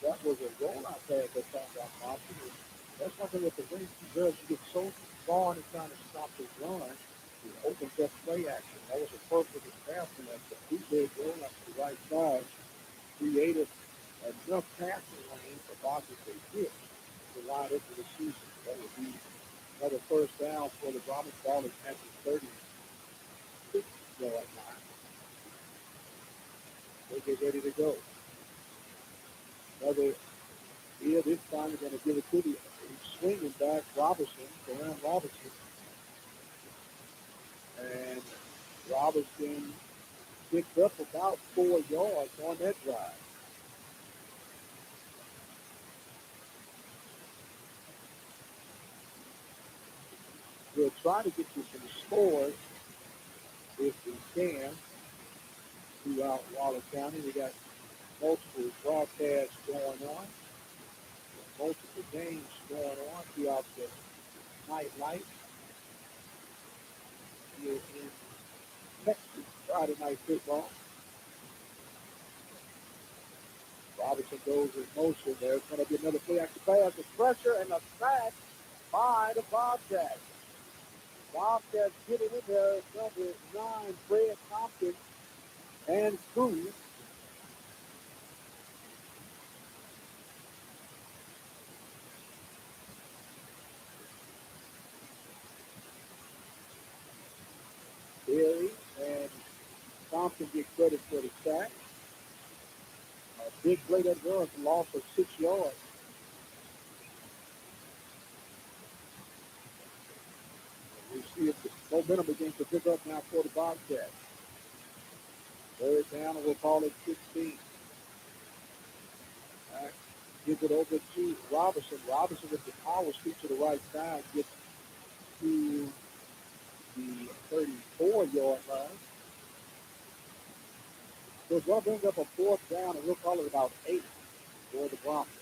S2: That was a rollout pass that found out possible. That's something that the Wings does. You get so far and trying to stop the run, it opens up play action. That was a perfect example of the two-big rollout to the right side. Created enough passing lane for Boston to hit to line up for the season. That would be another first down for the Bombers. Ball is at the 36-yard line. They get ready to go. Another here, this time they're going to give it to the swinging back, Robertson, Graham Robertson. And Robertson picked up about 4 yards on that drive. We'll try to get you some scores if we can throughout Waller County. We got multiple broadcasts going on, multiple games going on throughout the night light here in Texas, Friday night football. Robertson goes in motion. There's going to be another play after pass, the pressure and a sack by the Bobcats. Bobcats get it in there. Number 9, Fred Thompson and Cruz. Prairie and Thompson get credit for the sack. A big play that was a loss of 6 yards. We see if the momentum begins to pick up now for the Bobcats. Third down, and we'll call it 16. Give it over to Robinson. Robinson with the power speed to the right side gets to the 34-yard line. So it's going to bring up a fourth down, and we'll call it about 8 for the Broncos.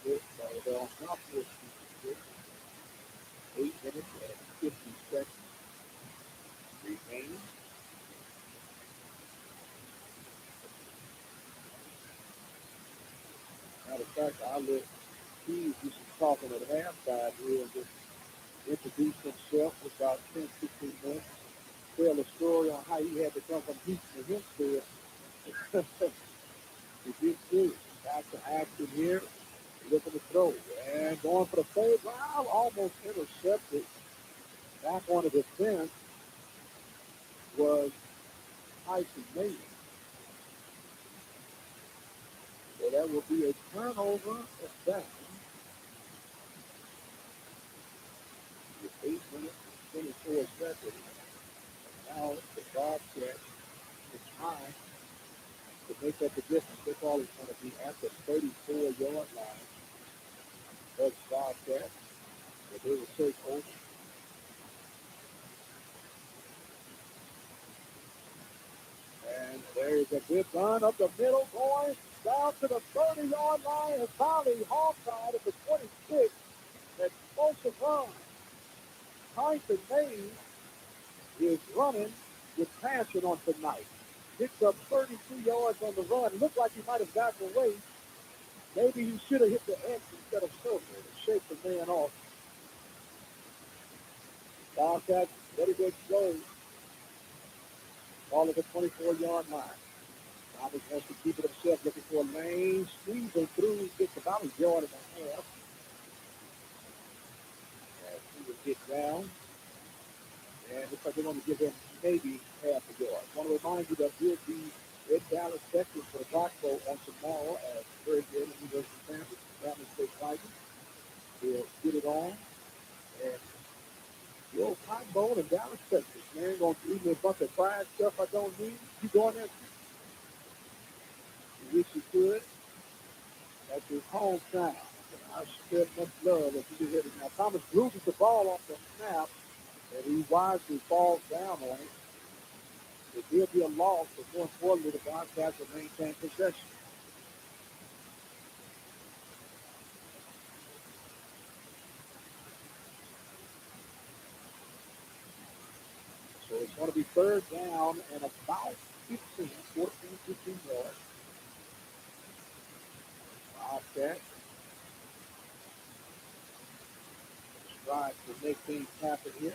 S2: They're on top of 8 minutes and 50 seconds remaining. Matter of fact, I'll let
S12: Keys, who's talking at halftime here, and just introduced himself for about 10, 15 minutes. Tell a story on how he had to come from Houston to Hempstead to get through. Back to action here. Looking to throw. And going for the fade. Wow, almost intercepted. Back on the defense was Tyson Mays. So that will be a turnover at down. With 8 minutes and 24 seconds. Now the Bobcats is high to make up the difference. This ball is going to be at the 34-yard line. That's Bobcats. But they will take over. And there's a good run up the middle, going down to the 30-yard line, and finally Hawkeye at the 26. Explosive run. Tyson Mays is running with passion on tonight. Picks up 32 yards on the run. Looked like he might have gotten away. Maybe he should have hit the X instead of circle to shake the man off. Bobcats ready to explode. All of the 24-yard line. Thomas wants to keep it himself, looking for a lane, squeezing through, gets about a yard and a half. As he will get down. And looks like they're going to give him maybe half a yard. I want to remind you that we'll be in Dallas, Texas for the Black Bowl on tomorrow as very good in University of Panthers, Dallas State Vikings. We'll get it on. And the old Cotton Bowl in Dallas, Texas. Man, going to eat me a bunch of fried stuff I don't need. You going there? You wish you could. That's his hometown. I spread much love if you hit it. Now, Thomas loses the ball off the snap, and he wisely falls down on it. It will be a loss, but more importantly, the Bobcats will maintain possession. So it's going to be third down and about 15 yards. Bobcats try to make things happen here.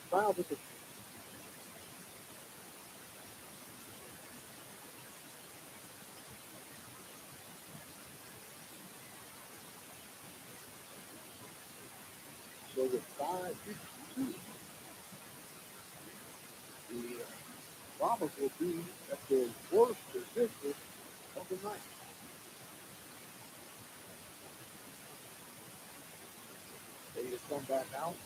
S12: Fouls at the so with 5:52 Bombers will be at their worst position of the night. They need to come back out.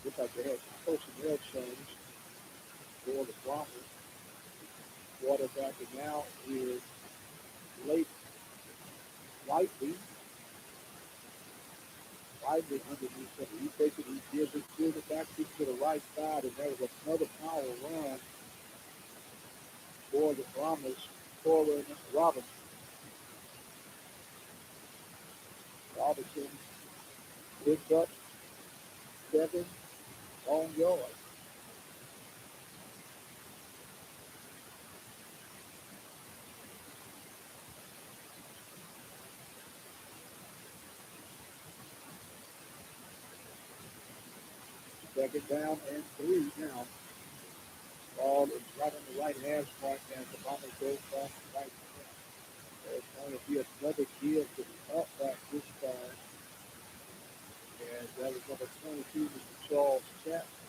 S12: Looks like they had some personnel change for the Bombers. Quarterback now is late lightly underneath him. He basically gives it back to the right side, and that was another power run for the Bombers. Corbin Robinson. Robinson picks up 7 long yards. Second down and 3 now. Ball is right on the right hash mark, and the Bombers go from the right hand. There's going to be another give to the upback this time. And that was number 22, Mr. Charles Chapman.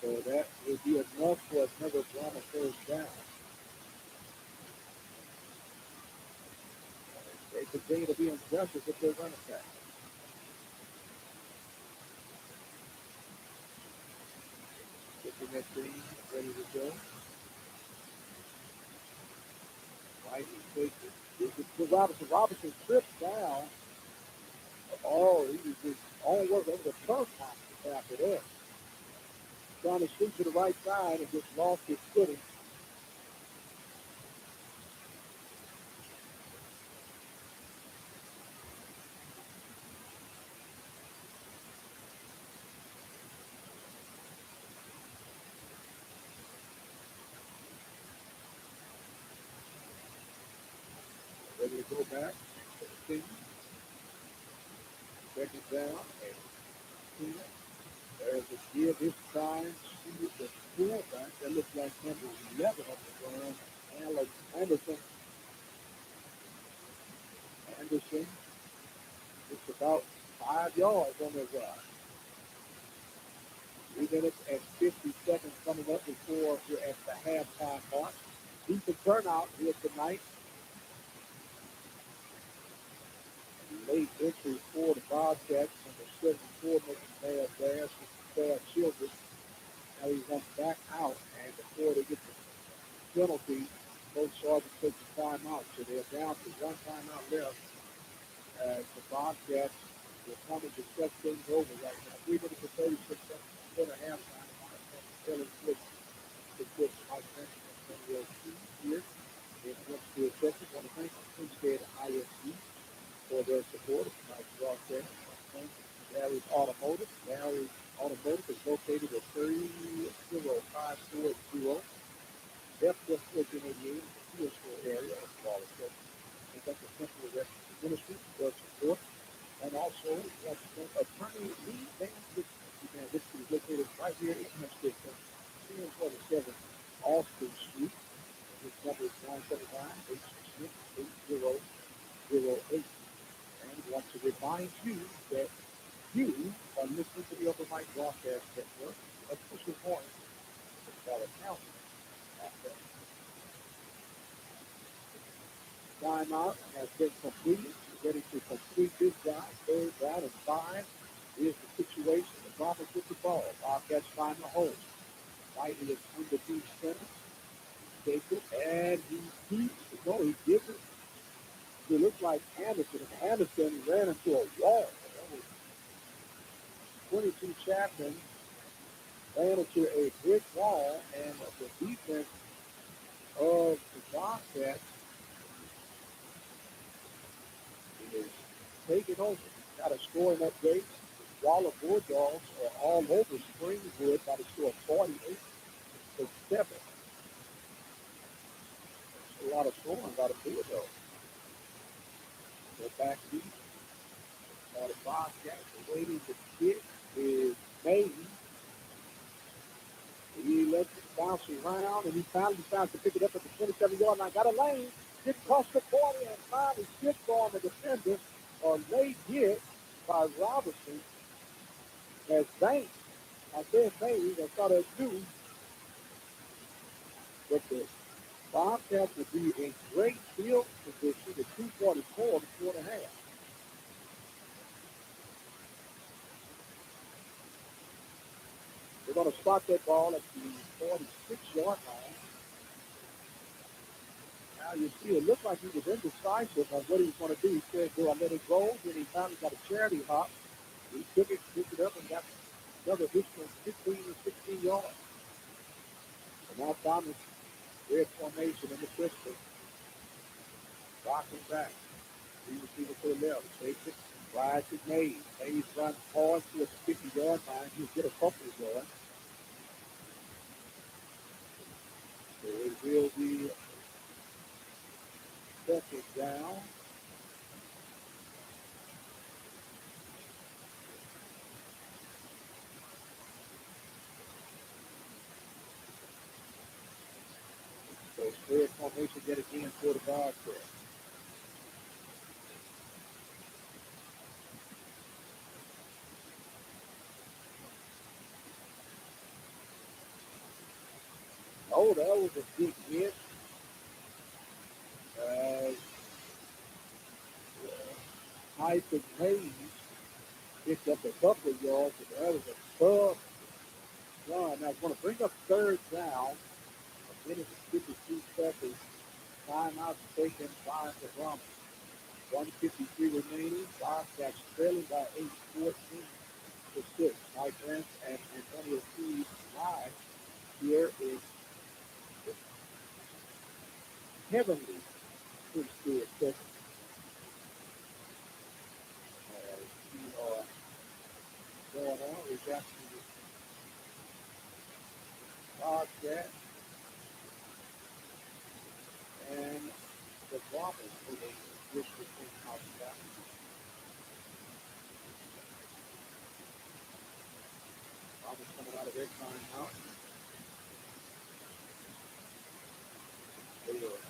S12: So that will be enough for another Bomber first down. They continue to be aggressive with their running back. Looking at things, ready to go. Right, he takes it. This is to Robinson. Robinson trips down. Oh, he was just on work over the turf after that. Trying to shoot to the right side and just lost his footing. Ready to go back. Second down and 10. There's a give this time to the fullback. That looks like number 11 on the run. Alex Anderson. Anderson. It's about 5 yards on the run. 3 minutes and 50 seconds coming up before we're at the halftime mark. Decent turnout here tonight. Late entry for the Bobcats. Number 74 making bad dash with bad children. Now he runs back out, and before they get the penalty, both sergeants take the timeout. So they're down to 1 timeout left. As the Bobcats will come to set things over right now. 3 minutes and 36 seconds before the halftime. Still in the good Mike Benson here in Hempstead, Texas. I want to thank Hempstead ISD for their support of tonight's broadcast. Larry's Automotive. Larry's Automotive is located at 30540 F. West 1488 in the Steel Store area of Waller, Texas. And that's the Central Rescue Ministry for support. And also, we want to thank Attorney Lee Van Dixon. Van Dixon is located right here in Hempstead, Texas. 347 Austin Street. His number is 979-866-8008. And we want to remind you that you are listening to the OpenMic Broadcast Network, official voice of Waller County. Timeout has been completed. We're ready to complete this drive. 3rd down and 5. Here's the situation. The Bombers with the ball. Bobcats find the hole. Whitey is underneath center. Takes it, and he gives it. It looks like Anderson. And Anderson ran into a wall. 22 Chapman ran into a brick wall, and the defense of the Bobcats is taking over. Got a scoring update. The Waller Bulldogs are all over Springwood by the score of 48-7. That's a lot of scoring by the Bulldogs. Go back deep. Now the Bobcats are waiting to kick is made. He lets it bounce around, and he finally decides to pick it up at the 27-yard line. Got a lane. Gets across the 40 and finally skips on the defender. A late hit by Robertson. as Banks. I said maybe, I thought I knew, but the Bobcats would be in great field position at 2:44 to 4.5. They're going to spot that ball at the 46-yard line. Now you see it looked like he was indecisive on what he was going to do. He said, do I let it go? Then he finally got a charity hop. He took it, picked it up, and got another additional 15 or 16 yards. And now Thomas, red formation in the pistol. Rocking back. He receiver to the left. Takes it. Rides it Mays. Mays runs hard to the 50-yard line. He'll get a couple of yards. So it will be second down. So spread formation yet again for the Bobcats. Oh, that was a big hit. Tyson Hayes picked up a couple of yards, but that was a tough run. Now, it's going to bring up third down. A minute and 52 seconds. Timeout taken by the Brahmas. 1:53 remaining. Bobcats trailing by 8, 14 to 6. Mike Lentz and Antonio Cruz live. Here is Heavenly Preschool second. We are going on. We got the Bobcats and the Brahmas for the district in Hempstead. Brahmas coming out of their timeout. They are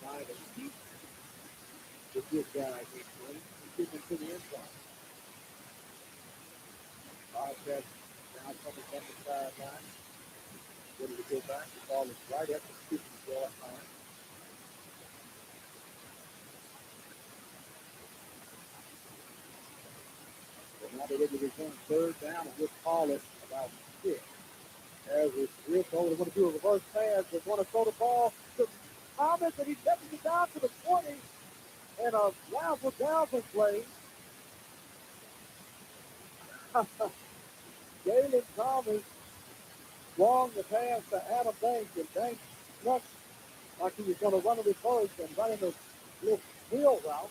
S12: trying to keep the good guy this way. Keep him to the inside. Bobcats now coming up the sideline. Ready to go back. The ball is right at the 50-yard line. So now they're ready to return third down, and we'll call it about 6. As it's real cold, they're going to do a reverse pass. They're going to throw the ball to Thomas, and he's taking it down to the 20. And a wonderful downfield play. Jalen Thomas swung the pass to Adam Banks, and Banks struck like he was going to run a reverse and run in a little wheel route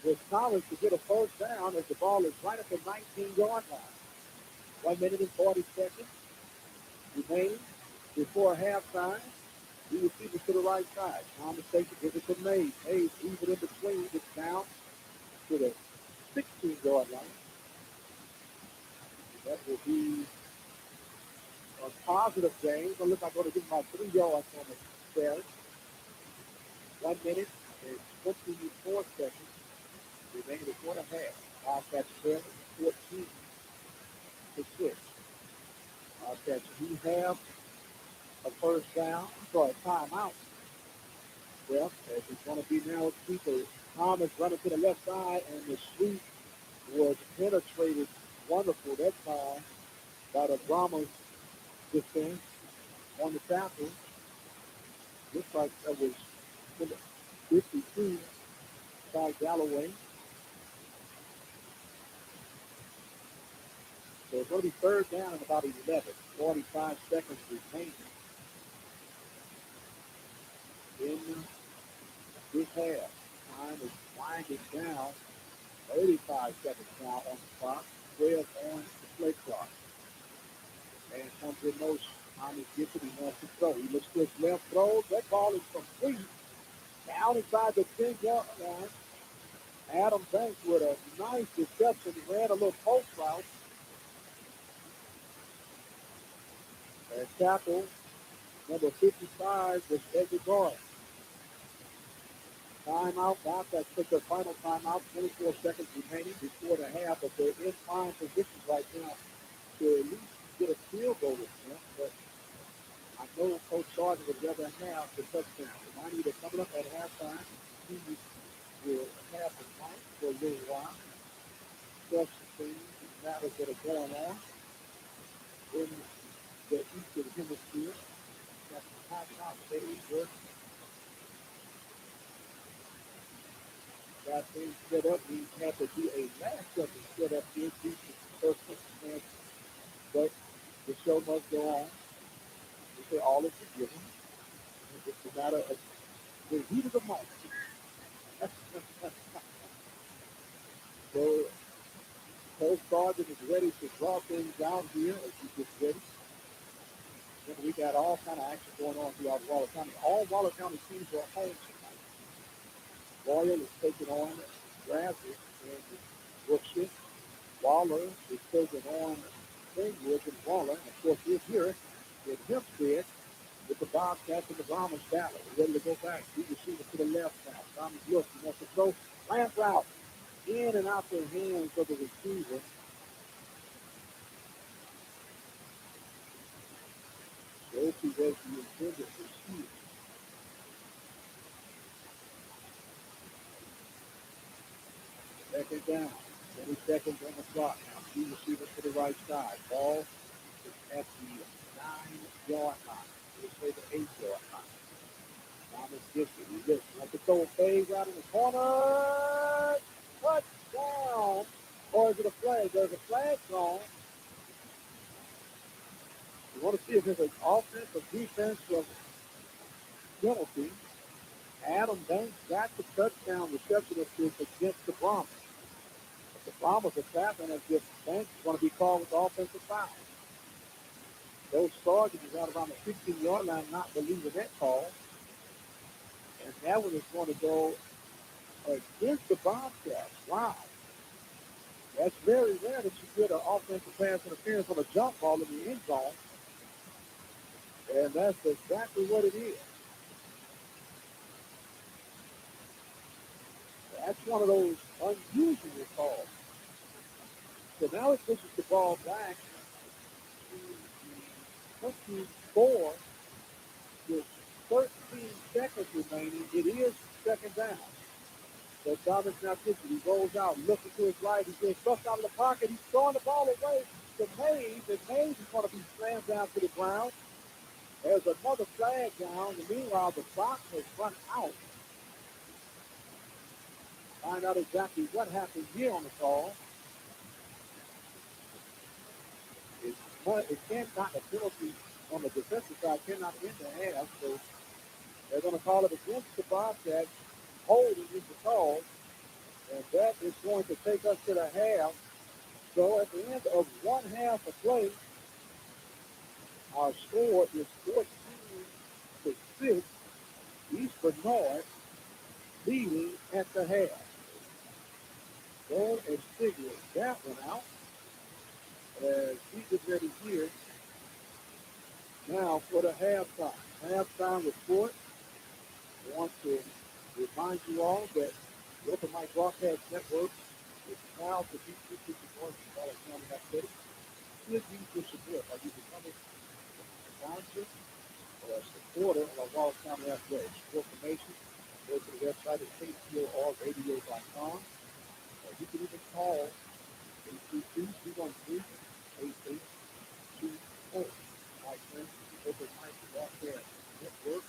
S12: with Thomas to get a first down as the ball is right at the 19-yard line. 1 minute and 40 seconds remaining before halftime. He receives it to the right side. Thomas takes it, gives it to Mays. Mays leaves it in between. Gets down to the 16-yard line. That will be a positive gain. It's going to look like I'm going to give him about 3 yards on the carry. 1 minute and 24 seconds remaining before the half. Bobcats trailing 14 to 6. Bobcats do have a first down, sorry, a timeout. Well, as it's going to be now with people. Thomas running to the left side, and the sweep was penetrated wonderful that time by the Brahmas defense on the tackle. Looks like that was 52 by Galloway. So it's going to be third down in about 11. 45 seconds remaining in this half. Time is winding down. 35 seconds now on the clock. 12 on the play clock. And comes in motion. Thomas gets it. He wants to throw. He looks to his left, throws. That ball is complete. Down inside the 10-yard line. Adam Banks with a nice reception. He ran a little post route. And tackle number 55 was Edward Garth. Timeout. Bobcats took their final timeout. 24 seconds remaining before the half, but they're in fine position right now to at least get a field goal with them. But I know Coach Sargent would rather have the touchdown. Remind you, they're coming up at halftime. He will have the fight for a little while. Discuss the things and matters that are going on in the Eastern Hemisphere. Got the hot top stage work. Got things set up. We have to do a last second set up here due to circumstances. But the show must go on. We say all is forgiven. It's a matter of the heat of the moment. So Coach Sargent is ready to draw things out here as he gets ready. And we got all kind of action going on throughout Waller County. All Waller County teams are home tonight. Royal is taking on Bradford and Brookshire. Waller is taking on Greenwood and Waller. And of course, we're here in Hempstead with the Bobcats and the Bombers battle. We're ready to go back. We receiver to the left now. Thomas Wilson wants to throw. Lance out. In and out the hands of the receiver. Goes to the intended receiver. Second down. 20 seconds on the clock now. Two receivers to the right side. Ball is at the 9-yard line. We'll say the 8-yard line. Thomas gets it. He looks. Like to throw a fade right in the corner. Touchdown. Or is it a flag? There's a flag thrown. We want to see if it's an offensive defensive penalty. Adam Banks got the touchdown reception against the Bombers. If the Bombers are tapping as if Banks is going to be called with the offensive foul. Those Sargent is out around the 15-yard line, not believing that call. And that one is going to go against the Bobcats. Wow. That's very rare that you get an offensive pass interference on a jump ball in the end zone. And that's exactly what it is. That's one of those unusual calls. So now it pushes the ball back to the 24 with 13 seconds remaining. It is second down. So Thomas now gets it. He rolls out, looking to his right. He gets bucked out of the pocket. He's throwing the ball away to Mays, and Mays is going to be slammed down to the ground. There's another flag down. And meanwhile, the clock has run out. Find out exactly what happened here on the call. It can't not a penalty on the defensive side, cannot end the half. So they're going to call it against the Bobcats. Holding is the call. And that is going to take us to the half. So at the end of one half of play, our score is 14-6. East Bernard leading at the half. Go and figure that one out. As we get ready here now for the halftime. Halftime report. I want to remind you all that the OpenMic Broadcast Network is proud to be featured in North Waller County Athletics. Should use your support by you becoming a sponsor or a supporter of Waller County Athletics. For information, go to the website at kporradio.com. You can even call 822-213-8824. My friends, the OpenMic Broadcast Network,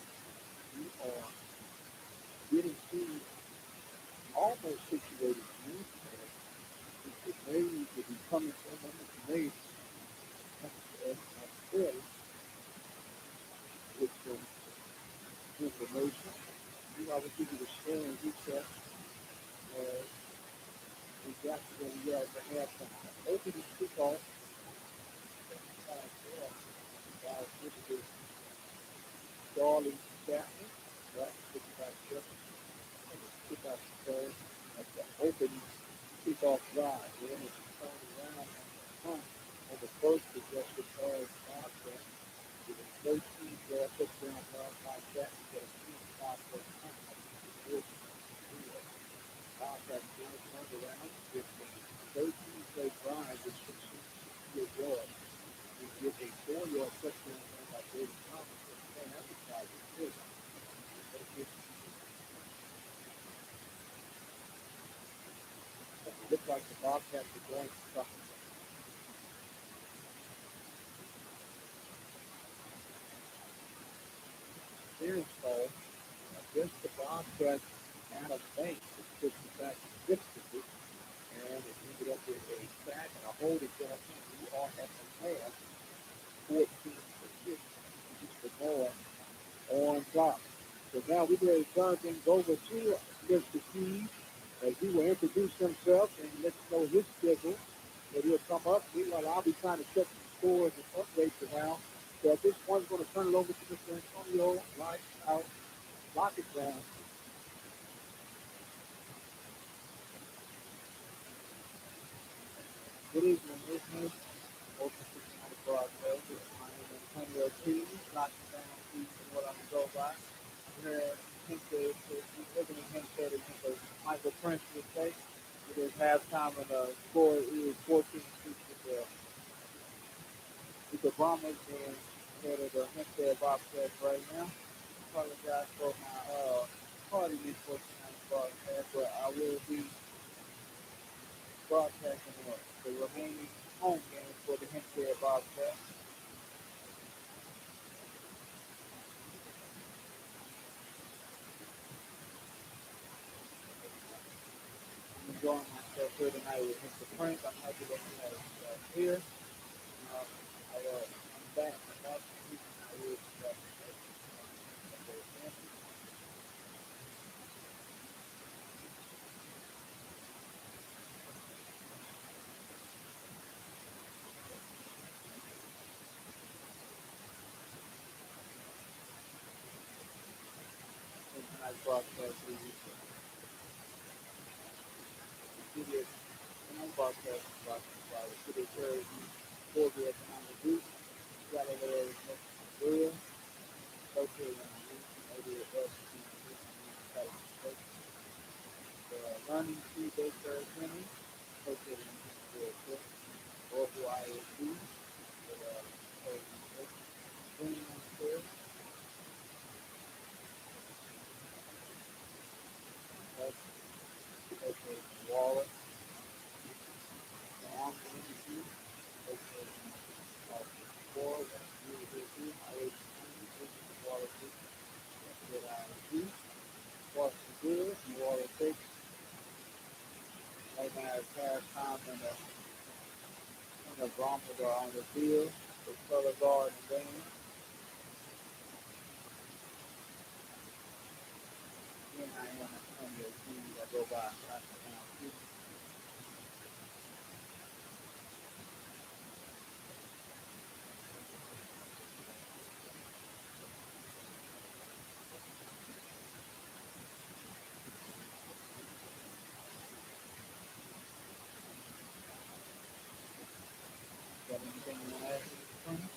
S12: we are getting things almost situated here. It's made to be coming from made as Prairie with some information. You know, I will give you the score and recap. We got to where we are at the halftime. Opening kickoff. Darling Chapman. Right, 55 kickoff return at the opening kickoff drive. Then it's turned around on the first possession of Bobcat with a 13-yard touchdown run by Chapman. Got a 3-5 first time. but the Bobcats are going to something. Clearance call against the Bobcats out of bank. It puts it back distantly, and it ended up with a sack and a holding penalty. We are at the half, 14-6, just the ball on top. So now we're ready to turn things over to Mr. Keys as he will introduce himself and let you know his schedule that he'll come up. Meanwhile, I'll be trying to check some scores and updates around. So at this point, I'm going to turn it over to Mr. Antonio. Lights out, lock it down. Good evening, listeners. Welcome to the broadcast. My name is Antonio Keys. Lock it down, Keys, is what I'm going to go by. Here at Hempstead, living in Hempstead against the Michael Prince mistake. It is halftime, and the score is 14-6 with the Bombers being head of the Hempstead Bobcats right now. Apologize for my tardiness for tonight's broadcast, but I will be broadcasting the remaining home games for the Hempstead Bobcats. I'm enjoying myself here tonight with Mr. Prince. I'm happy that he has here. I'm back. I'm back. I will be back. Tonight's broadcast is broadcast by the City of Prairie for the economic group. Saturday is next real. Located on the the Learning Tree Daycare Center, located in the local ISD, bringing on care. Located in Waller. The Armed Industry, located in Waller, ISD, Waller City, ISD. Boston Good, Waller City. Right now it's halftime and the Bombers are on the field. The color guard and game. Again, I am Antonio Keys. I go by Touchdown Keys. Got anything you want to ask me, Tony?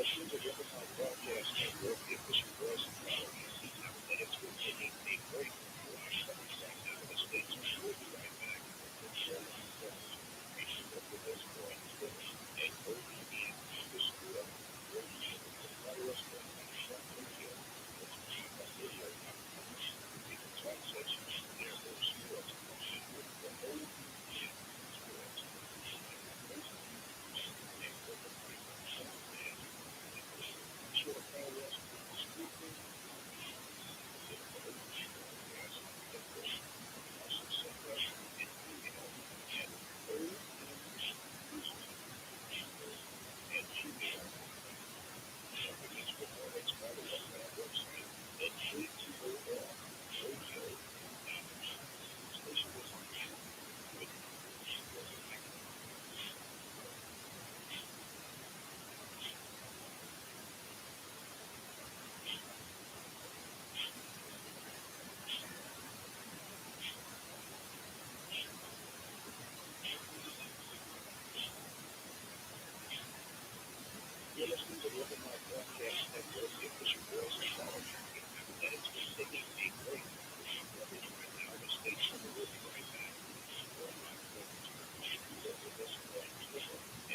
S6: listening to the OpenMic Broadcast Network, the official voice of college. minutes will take a break. Watch something right now. The states will be right back. Be sure for this point and OpenMic the school. Follow us on nonstop radio. Let's keep a video conference. We can talk sessions. There are sports. The whole sports. Sure, follow us on the speaker. You're listening to the OpenMic Broadcast Network, the official voice of college. And it's been taking a break. Right now, the station will be right back.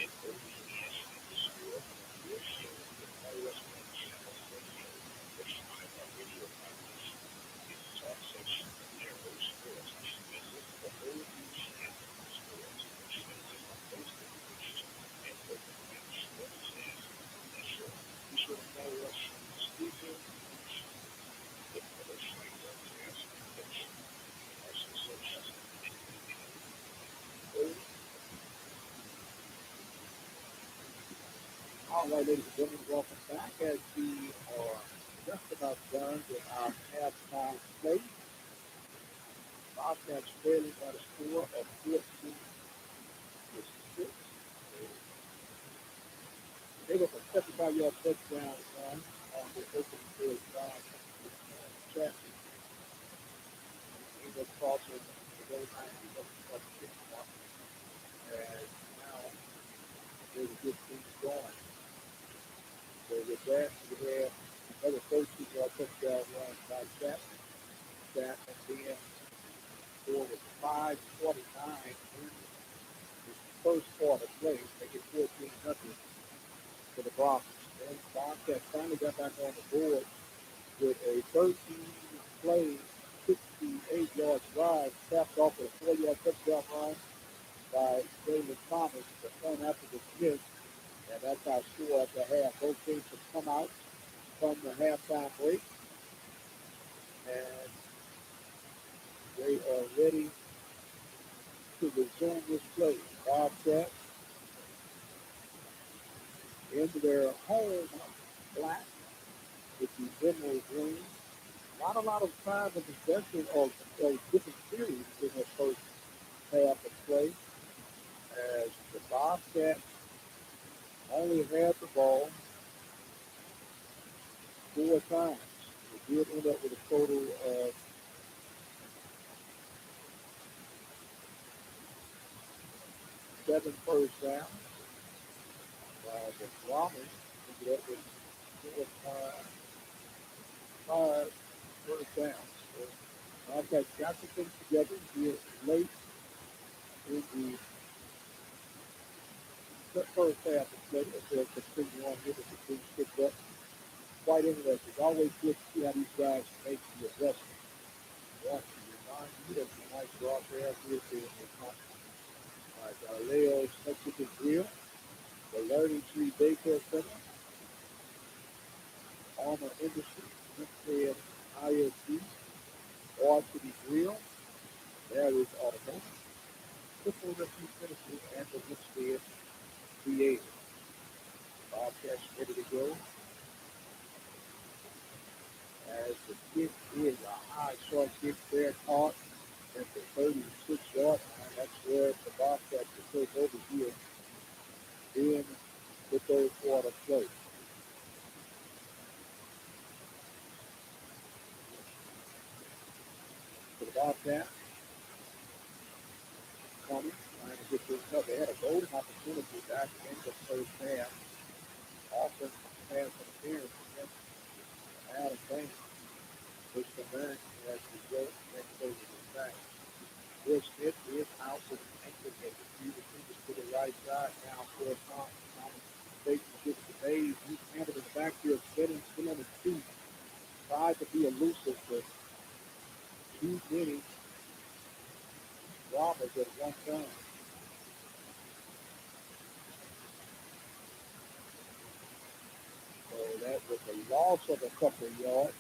S6: And OpenMic the school. Your show. Follow us on channel radio. Let's find our radio conference. It's a talk section. There are sports. Visit the whole sports. And OpenMic sports. Be sure to follow us on the speaker. All right, ladies and gentlemen, welcome back as we are just about done with our halftime play. Bobcats trailing by the score of 14 to 6. They got a 75-yard touchdown run on the opening third drive. Chat. He was crosser the goal line. He was up 6 points. And now there's a good thing going. So with that, we have another 13-yard touchdown run by Chat. Chat and then for the 5:49 in the first quarter play, make it 14-0 for the Broncos. And Bobcats finally got back on the board with a 13-play, 68-yard drive, capped off with a 4-yard touchdown run by David Thomas, the point after the Smith, and that's our score at the half. Both teams have come out from the halftime break, and they are ready to resume this play. Bobcats into their home black with the emerald green. Not a lot of time and possession of different series in the first half of play, as the Bobcats only had the ball 4 times. They did end up with a total of 7 first downs, while the Brahmins ended up with 5 first downs. So Bobcats got some things together here late in the first half of play. As they'll continue on here with the things picked up. Quite interesting. It's always good to see how these guys make the adjustment. Yeah, to remind you that the nice broadcast here is the All right, Galileo's Mexican Grill, the Learning Tree Daycare Center, Armor Industries, Hempstead ISD, Varsity Grill, there is Automotive, Triple Rescue Ministry, and the Hempstead Theater. Bobcats ready to go. As the kick is a high short kick there caught at the 36-yard line. That's where the Bobcats will take over here in the third quarter play. For the Bobcats, coming, trying to get this up. They had a golden opportunity back in the first half. Often
S12: pass interference against Adam Banks. Pushed him back as the result. Next over the back. Will Smith is out with an ankle injury. He receives to the right side now for Thomas. Takes the shift to Mays. He's handled in the backfield, getting still on his feet. Tried to be elusive, but too many robbers at one time. So that was a loss of a couple of yards.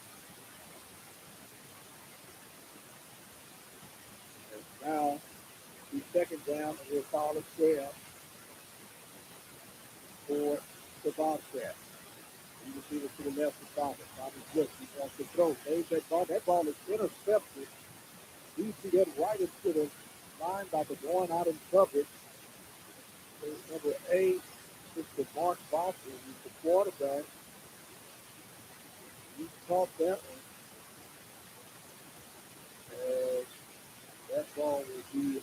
S12: And now, the second down, and we'll call it 12 for the Bobcats. You can see it to the left of Thomas. Thomas looks, he wants to throw. There's that ball. That ball is intercepted. You see that right into the linebacker going out in coverage. There's number 8, Mr. Mark Boston, who's the quarterback. He caught that one. As that ball will be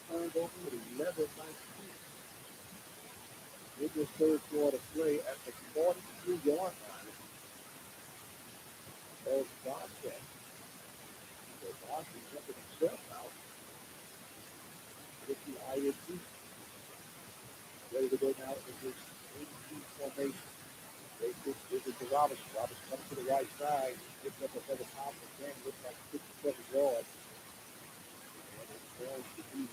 S12: turned over to 11-19. In this third quarter play at the 43-yard line of Bobcats. So Boston jumping himself out with the INT. Ready to go now in this AT formation. They this is to Robinson. Robinson comes to the right side. Picks up another top again. Looks like 57 yards. And it's going to be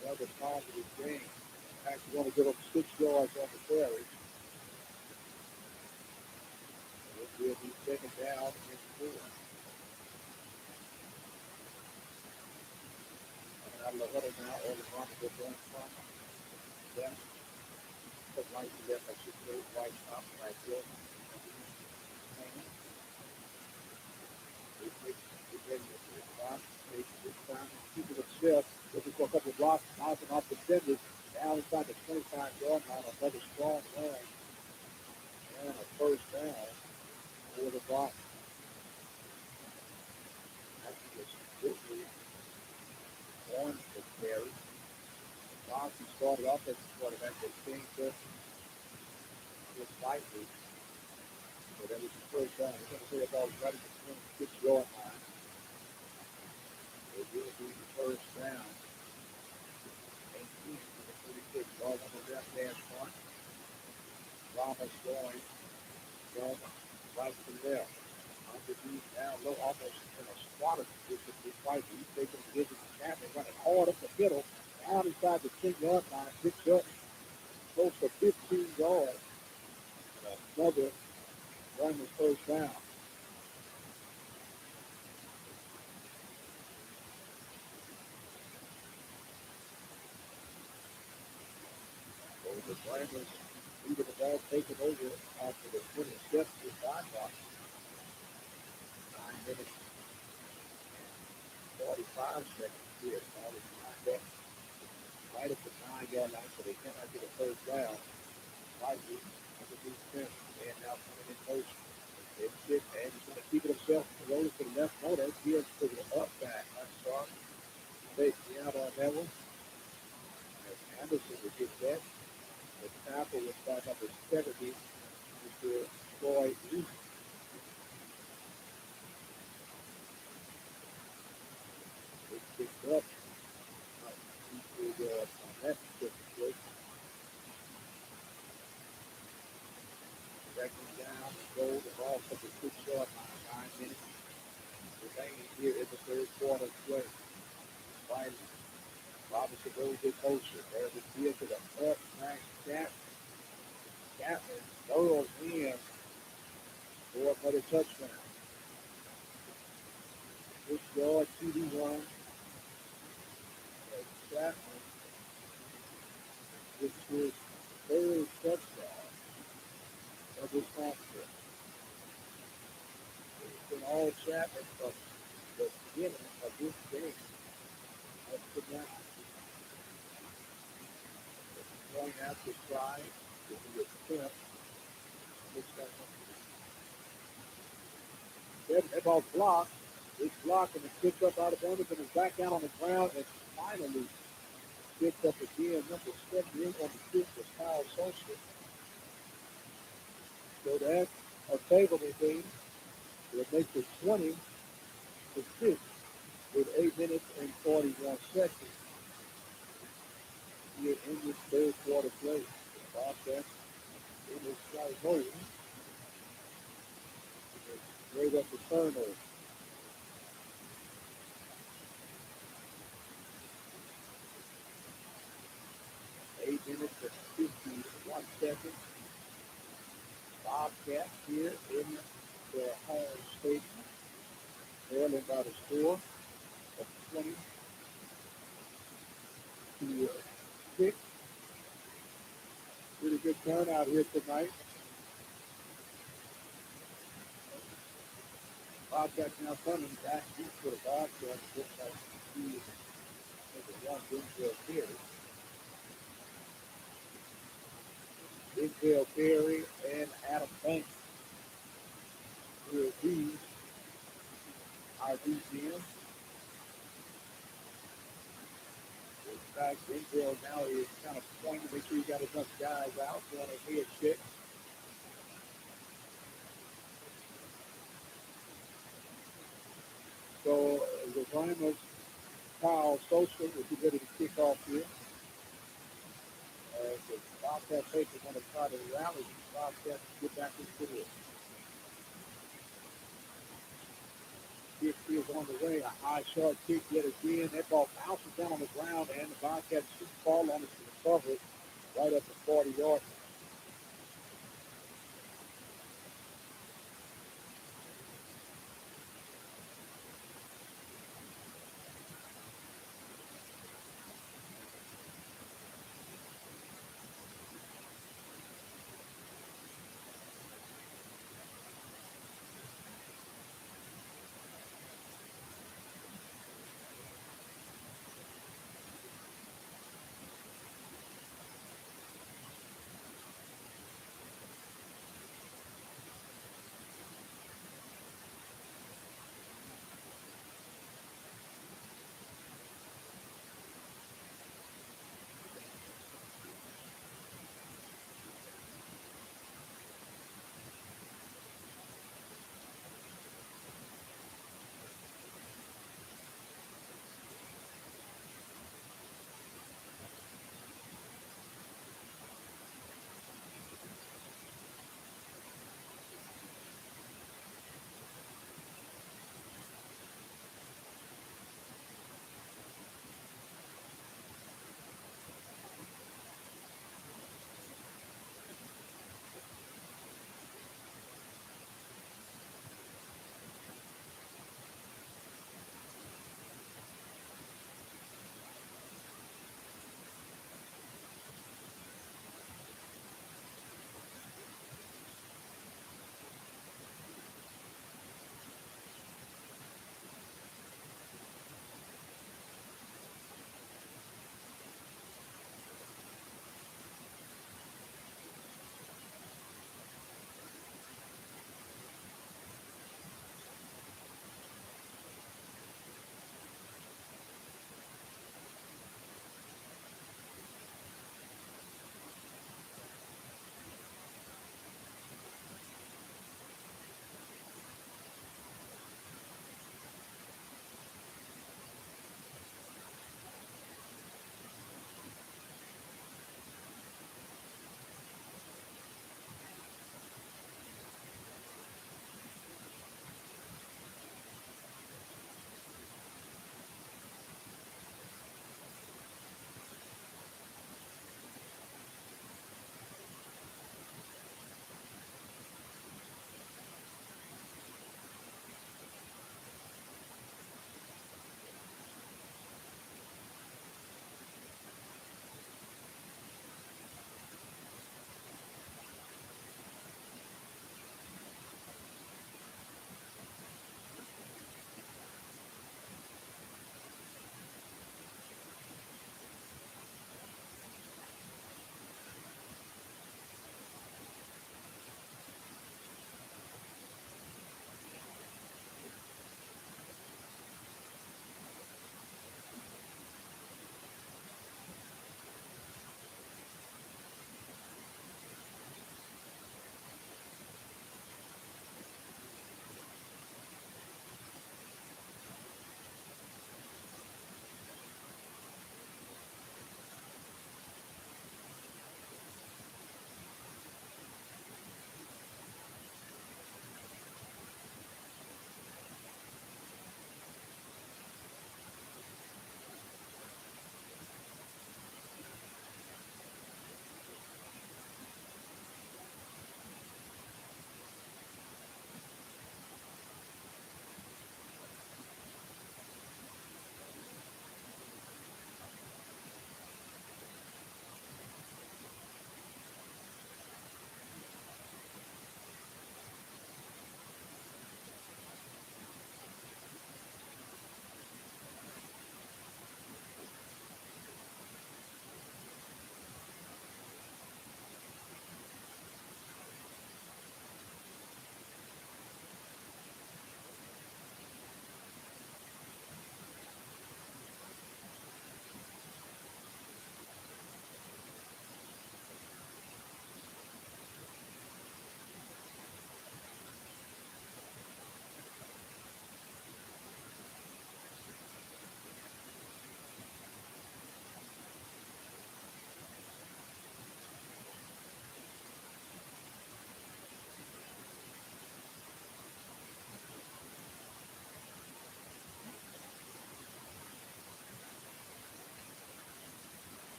S12: another positive game. Actually going to give up 6 yards on the carry. It will be second down and 4. And out of the huddle now, all the runners are going from them. But right to left, I should say, right top, right there. This time, keeping himself, looking for a couple of blocks, bouncing off the defenders, down inside the 25-yard line, another strong run, and a first down for the block. Actually, it's quickly on the carry. Boston started off as the quarterback. They changed up just slightly. So that was the first down. We're going to say about right at the 26-yard line. It will be the first down. 18 to the 46. Ball on the left hand front. Ramos going from right to left. Underneath down low, almost in a squatter position. Despite he's taking a visit to Chapman, running hard up the middle, down inside the 10-yard line, picks up close to 15 yards. Another running first down. So the Brandons leading the ball, taking over after the 27th sidewalk. 9 minutes and 45 seconds here. Ball is lined up right at the 9-yard line, so they cannot get a first down. Slightly underneath fence, and now coming in motion. It's it, and he's going to keep it himself. Rolling to the left. No, that's here to the up back. I'm sorry. Take me out on that one. As Anderson will get that. The tackle was by number 70, Mr. Troy Reese. It's picked up. On that particular. Second down, goal, the ball from the 6-yard line, 9 minutes remaining here in the third quarter play. Finally, Robinson goes in motion. There's a field to the up, back, Chapman burrows in for another touchdown. 6-yard TD run. Chapman gets his third touchdown of this contest. It's been all Chapman from the beginning of this game up to now. Going after stride, this is a attempt. That ball's blocked. It's blocked and it's picked up out of bounds and is back down on the ground and finally picked up again. Number 78 on the kick was Kyle Solskjaer. So that's a favorable thing. It makes it 20 to 6 with 8 minutes and 41 seconds here in this third quarter play. The Bobcats in this slight hole. Straight up the turnover. Eight minutes and 51 seconds. Bobcats here in their home stadium. Trailing by the score of 20 to 6. Pretty good turnout here tonight. Bobcats now coming back deep for the Bobcats. Looks like he one Denzel Perry. Denzel Perry and Adam Banks will be our DCM. In fact, Denzel now is kind of pointing to make sure he got enough guys out, doing a head check. So the time of Kyle Solskjaer will be ready to kick off here. As the Bobcats are going to try to rally the Bobcats to get back into it. Kick is on the way. A high short kick yet again. That ball bounces down on the ground, and the Bobcats should fall on it to recover it right up the 40-yard.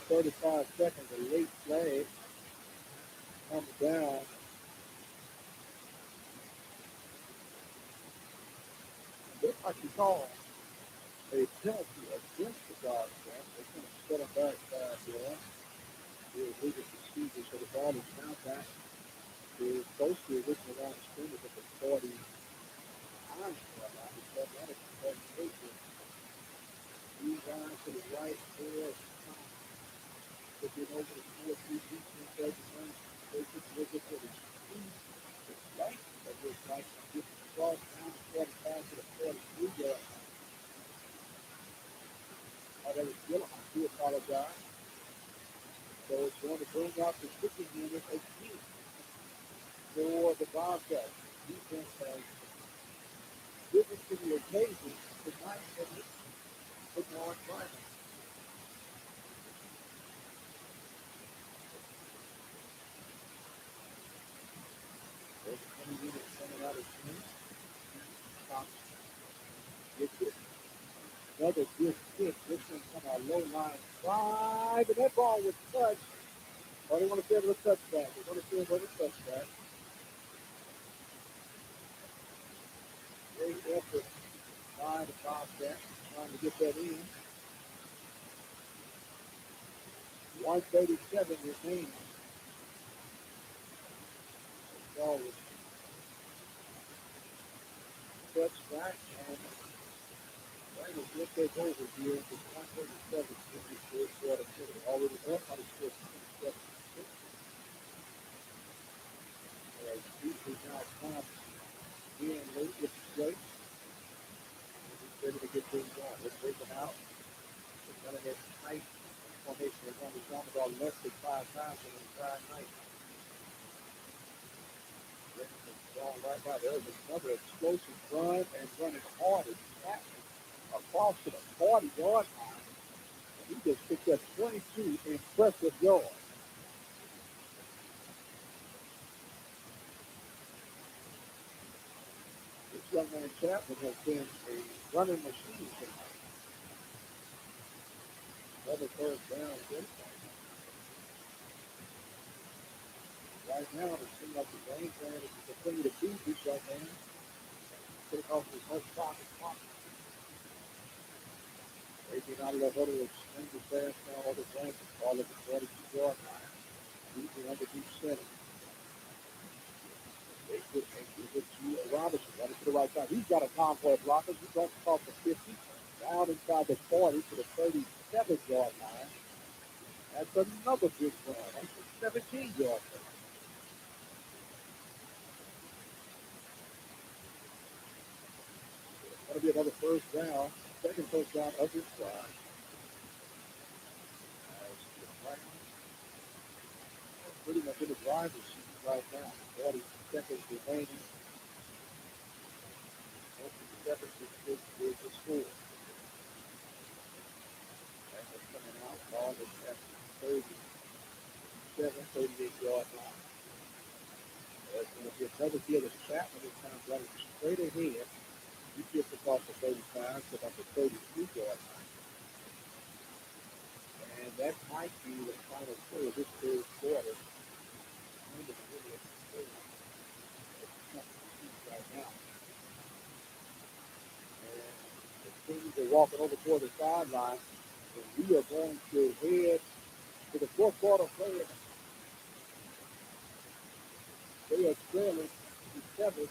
S12: 35 seconds, a late flag coming down. Looks like you call a penalty against the Bobcats. They're going to set them back there. They're legal procedure, so the ball is now back to close to the original line of scrimmage at the 49 yard line. It's automatic presentation. These guys to the right there. Looking over the 4-3 defense, they just look at the speed. It's right. That looks like just cross down the 45 to the 43 yard line. That was Gillum. I do apologize. So it's going to bring out the kicking unit again for the Bobcats. Defense has risen to the occasion tonight for this football final. There's a 20 units coming out of team. Gets it. Another good kick. This one from our low line drive, and that ball was touched. Oh, they want to say it was a touchback. They want to say it was a touchback. Great effort by the Bobcats trying to get that in. 137 remaining. The ball was touched back, and Prairie will take over here with 137 in the fourth quarter. Already up on the score 27-6. As Beasley now comes in late with the straight. He's ready to get things on. Let's break them out. They're running that tight formation. They're running down the ball less than 5 times in the entire night. Right by there. There's another explosive run and running hard and tackling across to the 40-yard line. He just picked up 22 impressive yards. This young man Chapman has been a running machine tonight. Another third down. Right now, it seems like the game plan is to continue to beat this young man. Take off as much clock as possible. Maybe not a little bit of extended pass now, all the time. All of the 42-yard line. Beating under deep center. They could give it to Robinson. Run it to the right side. He's got a complex blocker. He's off the 50. Down inside the 40 to the 37-yard line. That's another big run. That's a 17-yard run. That'll be another first down. Second first down of this drive. Pretty much in the driver's seat right now. 40 seconds remaining. 47 is the score. And it's coming out. Ball is at 38-yard line. There's going to be another deal of Chapman this time running straight ahead. He gets across the 35 to about the 33-yard line. And that might be the final play of this third quarter. Right now. And the teams are walking over toward the sideline. And we are going to head to the fourth quarter play. They are trailing to 7.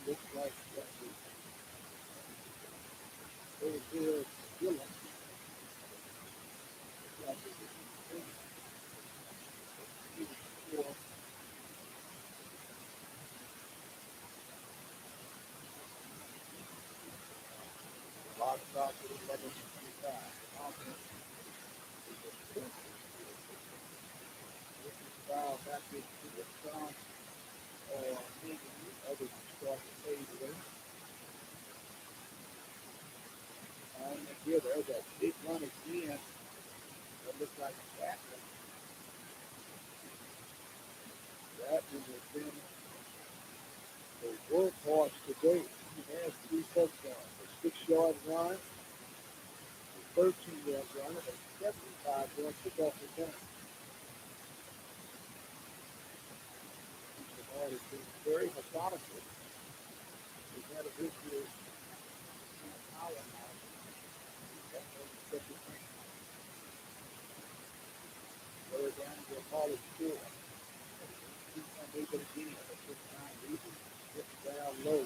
S12: looks like that is over here. Gillum. Like it is before. Lock stop to the 11:55. Offense. This is foul back into the front. Maybe others start to fade away. And here there's a big run again. That looks like a tackle. That one has been the workhorse today. He has 3 touchdowns. A 6-yard run, a 13-yard run, and a 75-yard kickoff return. Lamar has been very methodical. He's had a good year in the powerhouse. That's what he's such a thing. Third down to a college score. He's unable again. At this time, he's gets down low.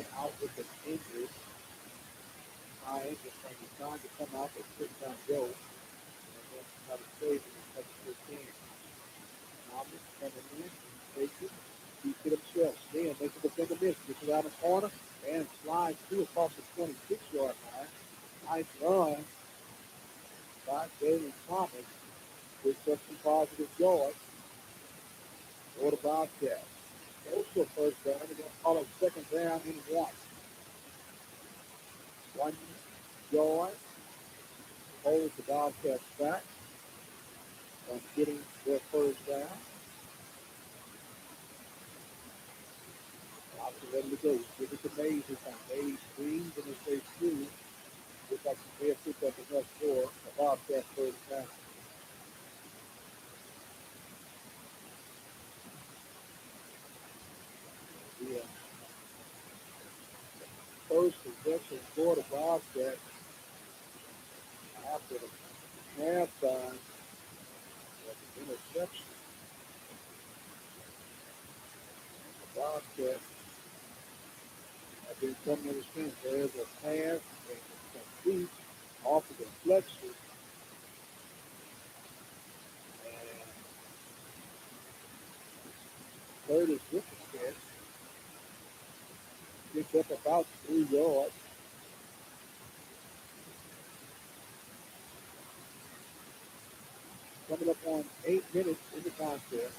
S12: been out with an injury. High ankle sprain. He's trying to come out with six-down go. And then try to save him as much as they can. Thomas coming in. Takes it. Keeps it himself. Then makes the defender miss. Gets it out of the corner. And slides through across the 26-yard line. Nice run by Jalen Thomas. Picks up some positive yards for the Bobcats. Also first down. They're going to call it second down and 1. 1 yard. Holds the Bobcats back on getting their first down. Bobcats ready to go. Give it to Mays this time. Mays screens and it stays through. Looks like he may have picked up enough for the Bobcats first down. Yeah. First possession for the Bobcats after the halftime was an interception. The Bobcats have been coming to the strength. There's a pass and complete off of the deflection. And Curtis Richardson picked up about 3 yards. Coming up on 8 minutes in the contest.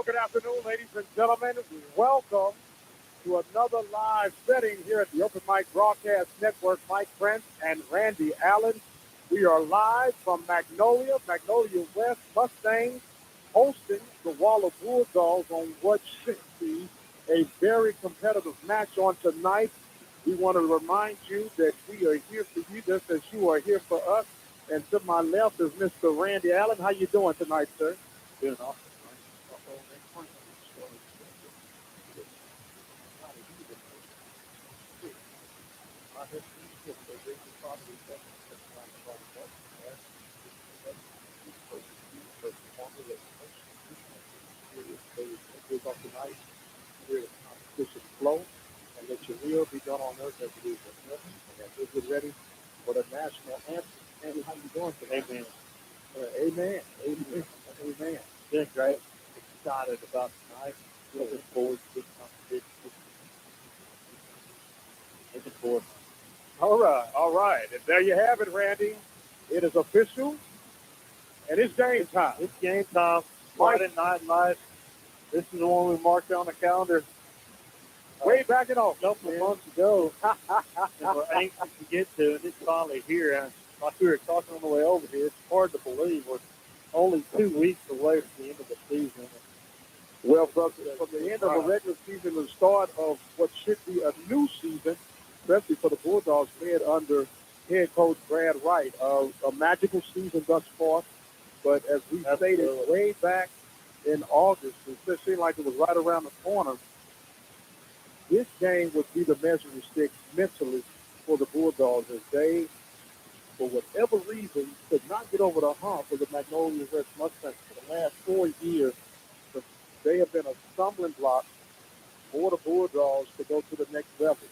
S12: good afternoon, ladies and gentlemen. Welcome to another live setting here at the Open Mic Broadcast Network. Mike Prince and Randy Allen. We are live from Magnolia West Mustangs, hosting the Waller Bulldogs on what should be a very competitive match on tonight. We want to remind you that we are here for you just as you are here for us. And to my left is Mr. Randy Allen. How you doing tonight, sir?
S10: Doing awesome.
S12: Tonight, here the competition flow, and let your will be done on earth as it is in heaven. And as we get ready for the national anthem. Andy, how you doing today?
S10: Amen.
S12: Amen. Amen. Amen.
S10: Doing great. Excited about tonight. Looking forward to this competition. Looking forward.
S12: All right. And there you have it, Randy. It is official, and it's game time.
S10: It's game time. Friday Night Live. This is the one we marked on the calendar
S12: way back in August,
S10: a couple of months ago. And we're anxious to get to, and it's finally here. And like we were talking on the way over here, it's hard to believe we're only 2 weeks away from the end of the season.
S12: Well, from the end of the regular season to the start of what should be a new season, especially for the Bulldogs, led under head coach Brad Wright. A magical season thus far, but as we stated way back in August, it just seemed like it was right around the corner. This game would be the measuring stick mentally for the Bulldogs as they, for whatever reason, could not get over the hump of the Magnolia West Mustangs for the last 4 years. They have been a stumbling block for the Bulldogs to go to the next level.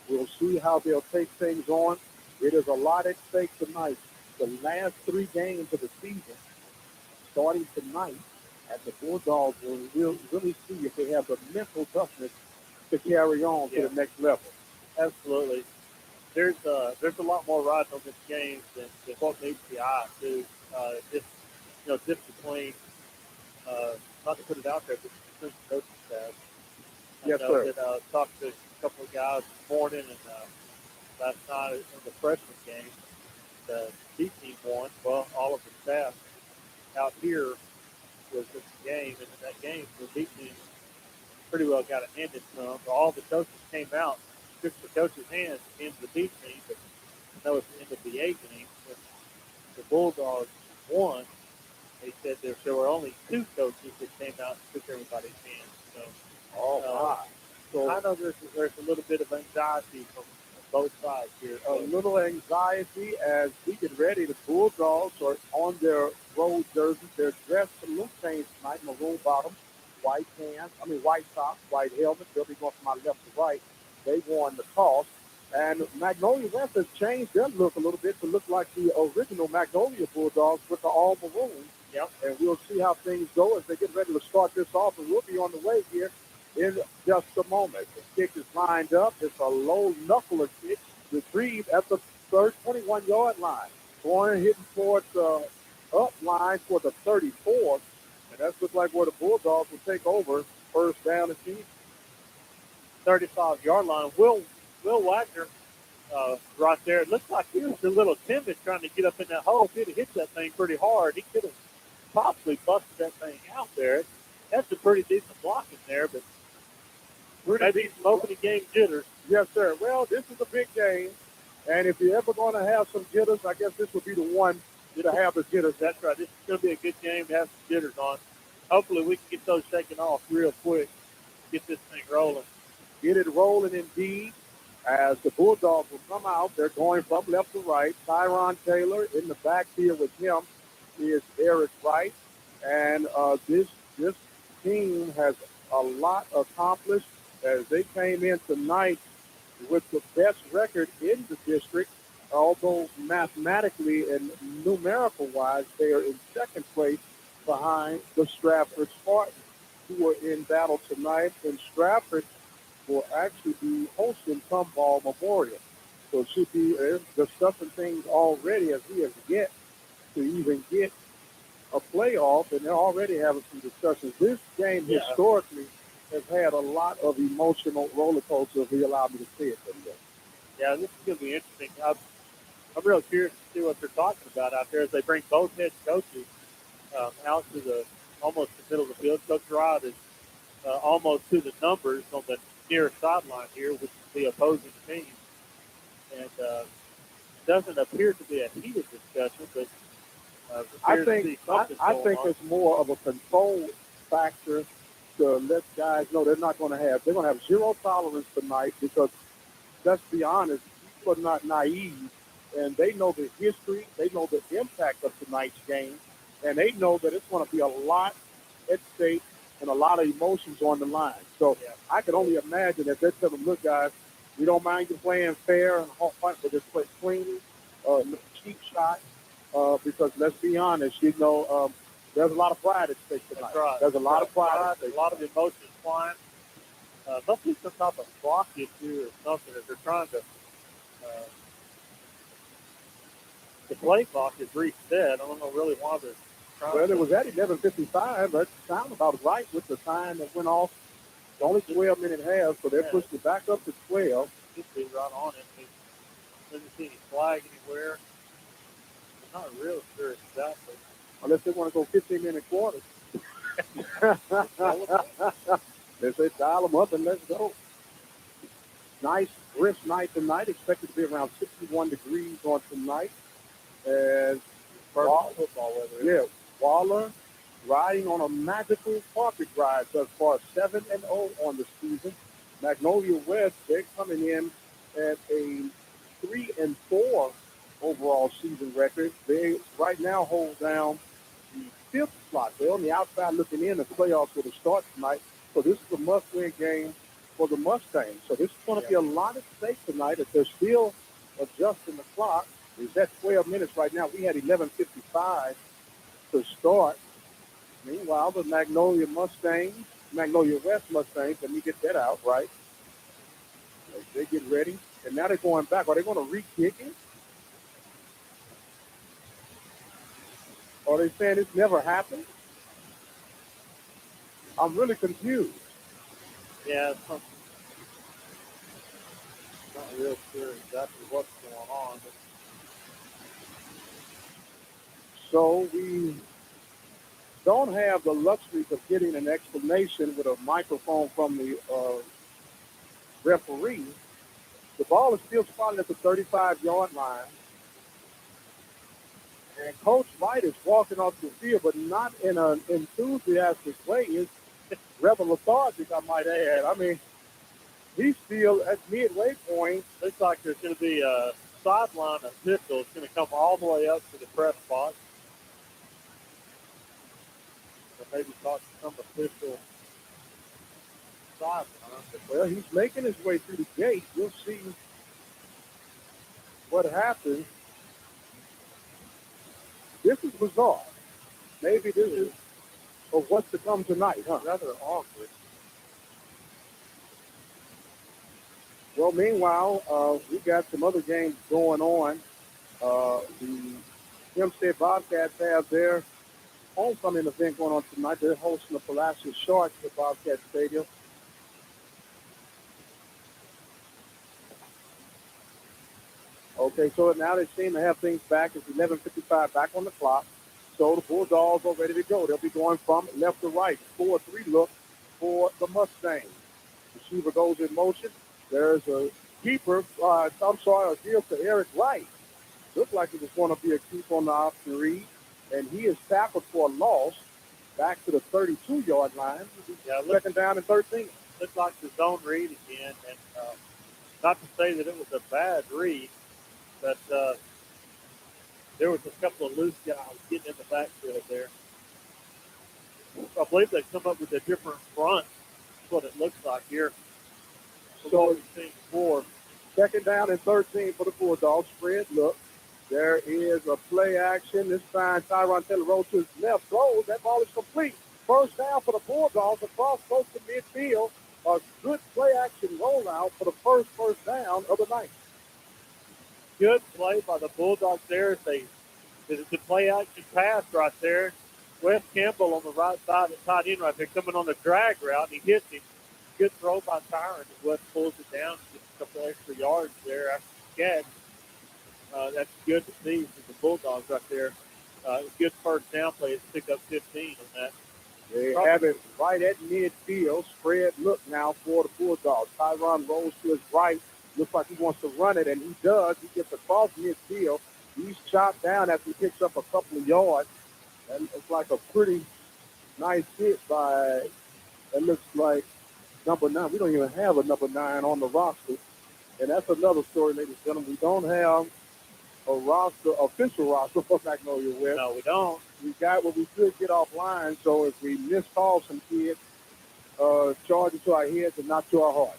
S12: We'll see how they'll take things on. It is a lot at stake tonight. The last 3 games of the season, starting tonight, and the Bulldogs will really see if they have the mental toughness to carry on to the next level.
S10: Absolutely. There's a lot more riding on this game than what meets the eye, too. Just between, not to put it out there, but between the coaching staff.
S12: Yes,
S10: sir.
S12: sir.
S10: Talked to a couple of guys this morning and last night in the freshman game. The B team won. Well, all of the staff out here was at the game, and in that game, the B team pretty well got it handed to them. All the coaches came out, shook the coaches' hands into the B team, but that was the end of the A game. When the Bulldogs won, they said there were only 2 coaches that came out and shook everybody's hands. So, I know there's a little bit of anxiety from both sides here.
S12: A little anxiety as we get ready. The Bulldogs are on their road jerseys. They're dressed a little changed tonight, maroon bottom, white top, white helmet. They'll be going from my left to right. They won the toss. And Magnolia West has changed their look a little bit to look like the original Magnolia Bulldogs with the all maroon.
S10: Yep.
S12: And we'll see how things go as they get ready to start this off. And we'll be on the way here in just a moment. The kick is lined up. It's a low knuckler kick, retrieved at the 21-yard line. Going hitting towards the up line for the 34. And that looks like where the Bulldogs will take over first down and 10.
S10: 35-yard line. Will Wagner right there. It looks like he was a little timid trying to get up in that hole. If he'd have hit that thing pretty hard, he could have possibly busted that thing out there. That's a pretty decent block in there, but maybe some opening game jitters.
S12: Yes, sir. Well, this is a big game, and if you're ever going to have some jitters, I guess this would be the one to have the jitters.
S10: That's right. This is going to be a good game to have some jitters on. Hopefully we can get those shaken off real quick, get this thing rolling.
S12: Get it rolling indeed. As the Bulldogs will come out, they're going from left to right. Tyron Taylor in the backfield with him is Eric Wright. And this team has a lot accomplished as they came in tonight with the best record in the district, although mathematically and numerical-wise, they are in second place behind the Stratford Spartans, who are in battle tonight. And Stratford will actually be hosting Tomball Memorial. So it should be discussing things already as we have yet to even get a playoff, and they're already having some discussions. This game historically has had a lot of emotional roller coasters, if you allow me to say it that way.
S10: Yeah, this is going to be interesting. I'm real curious to see what they're talking about out there as they bring both head coaches out to the almost the middle of the field. Coach Rod is almost to the numbers on the near sideline here, which is the opposing team. And doesn't appear to be a heated discussion, but
S12: I think it's more of a control factor to let guys know they're going to have zero tolerance tonight, because let's be honest, people are not naive, and they know the history, they know the impact of tonight's game, and they know that it's going to be a lot at stake and a lot of emotions on the line. So I can only imagine that they're telling them, look, guys, we don't mind you playing fair and hard fight, but just play clean, cheap shot, because let's be honest, there's a lot of pride at stake tonight.
S10: That's right.
S12: There's a lot of pride,
S10: a lot of emotions flying. Must be some type of clock issue or something that they're trying to. The play clock is reset. I don't know really why they're trying.
S12: Well, it was at 11:55. That sounds about right with the time that went off. It's only 12-minute half, so they're pushing it back up to 12.
S10: Should be right on it. Doesn't see any flag anywhere. I'm not real sure exactly.
S12: Unless they want to go 15-minute quarters. They say dial them up and let's go. Nice, brisk night tonight. Expected to be around 61 degrees on tonight. And
S10: football weather.
S12: Yeah, Waller riding on a magical carpet ride thus far, 7-0 on the season. Magnolia West, they're coming in at a 3-4 overall season record. They right now hold down the 5th slot. They're on the outside looking in. The playoffs will start tonight. So this is a must-win game for the Mustangs. So this is going to be a lot at stake tonight. If they're still adjusting the clock, it's at 12 minutes right now. We had 11:55 to start. Meanwhile, the Magnolia West Mustangs, let me get that out, right? They get ready. And now they're going back. Are they going to re-kick it? Are they saying it's never happened? I'm really confused.
S10: Yeah, I'm not real sure exactly what's going on. But
S12: so we don't have the luxury of getting an explanation with a microphone from the referee. The ball is still spotted at the 35-yard line. And Coach Wright is walking off the field, but not in an enthusiastic way. It's rather lethargic, I might add. I mean, he's still at midway point.
S10: Looks like there's going to be a sideline official. It's going to come all the way up to the press box. Or maybe talk to some official sideline.
S12: Well, he's making his way through the gate. We'll see what happens. This is bizarre. Maybe this is of what's to come tonight, huh?
S10: Rather awkward.
S12: Well, meanwhile, we got some other games going on. The Hempstead Bobcats have their homecoming event going on tonight. They're hosting the Pulaski Sharks at Bobcat Stadium. Okay, so now they seem to have things back. It's 11:55 back on the clock. So the Bulldogs are ready to go. They'll be going from left to right. 4-3 look for the Mustangs. Receiver goes in motion. There's a keeper. A deal to Eric Wright. Looks like it was going to be a keep on the option read. And he is tackled for a loss back to the 32-yard line.
S10: Yeah,
S12: second down and 13.
S10: Looks like the zone read again. And not to say that it was a bad read, but there was a couple of loose guys getting in the backfield there. I believe they come up with a different front. That's what it looks like here.
S12: So, second down and 13 for the Bulldogs. Spread look. There is a play action. This time, Tyron Taylor rolls to his left. Throws. That ball is complete. First down for the Bulldogs across close to midfield. A good play action rollout for the first down of the night.
S10: Good play by the Bulldogs there. It's a play action pass right there. Wes Campbell on the right side at tight end right there, coming on the drag route. He hits him. Good throw by Tyron. And Wes pulls it down, gets a couple extra yards there after the catch. That's good to see for the Bulldogs right there. Good first down play to pick up 15 on that.
S12: They have it right at midfield. Spread look now for the Bulldogs. Tyron rolls to his right. Looks like he wants to run it, and he does. He gets across midfield. He's chopped down after he picks up a couple of yards. And it's like a pretty nice hit by, it looks like number 9. We don't even have a number 9 on the roster. And that's another story, ladies and gentlemen. We don't have a roster, official roster for Magnolia West.
S10: No, we don't.
S12: We got what we could get offline, so if we miscall some kids, charge it to our heads and not to our hearts.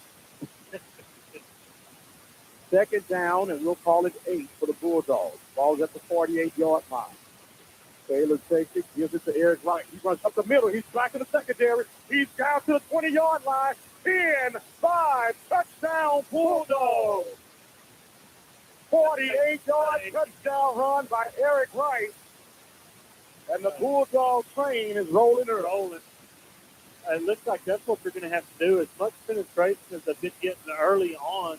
S12: Second down, and we'll call it 8 for the Bulldogs. Ball's at the 48-yard line. Taylor takes it, gives it to Eric Wright. He runs up the middle. He's back in the secondary. He's down to the 20-yard line. 10, 5, touchdown Bulldogs. 48-yard touchdown run by Eric Wright. And the Bulldog train is rolling and rolling.
S10: It looks like that's what they're going to have to do. As much penetration as they've been getting early on,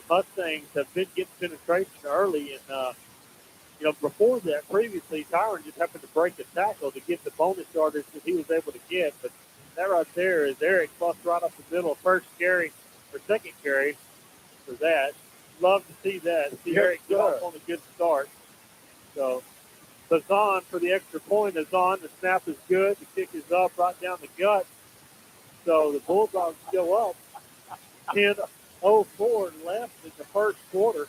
S10: Mustangs have been getting penetration early. And, before that, previously, Tyron just happened to break the tackle to get the bonus yardage that he was able to get. But that right there is Eric bust right up the middle, first carry or second carry for that. Love to see that. See Eric get off on a good start. So, Bazan for the extra point is on. The snap is good. The kick is up right down the gut. So the Bulldogs go up 10:04 left in the first quarter.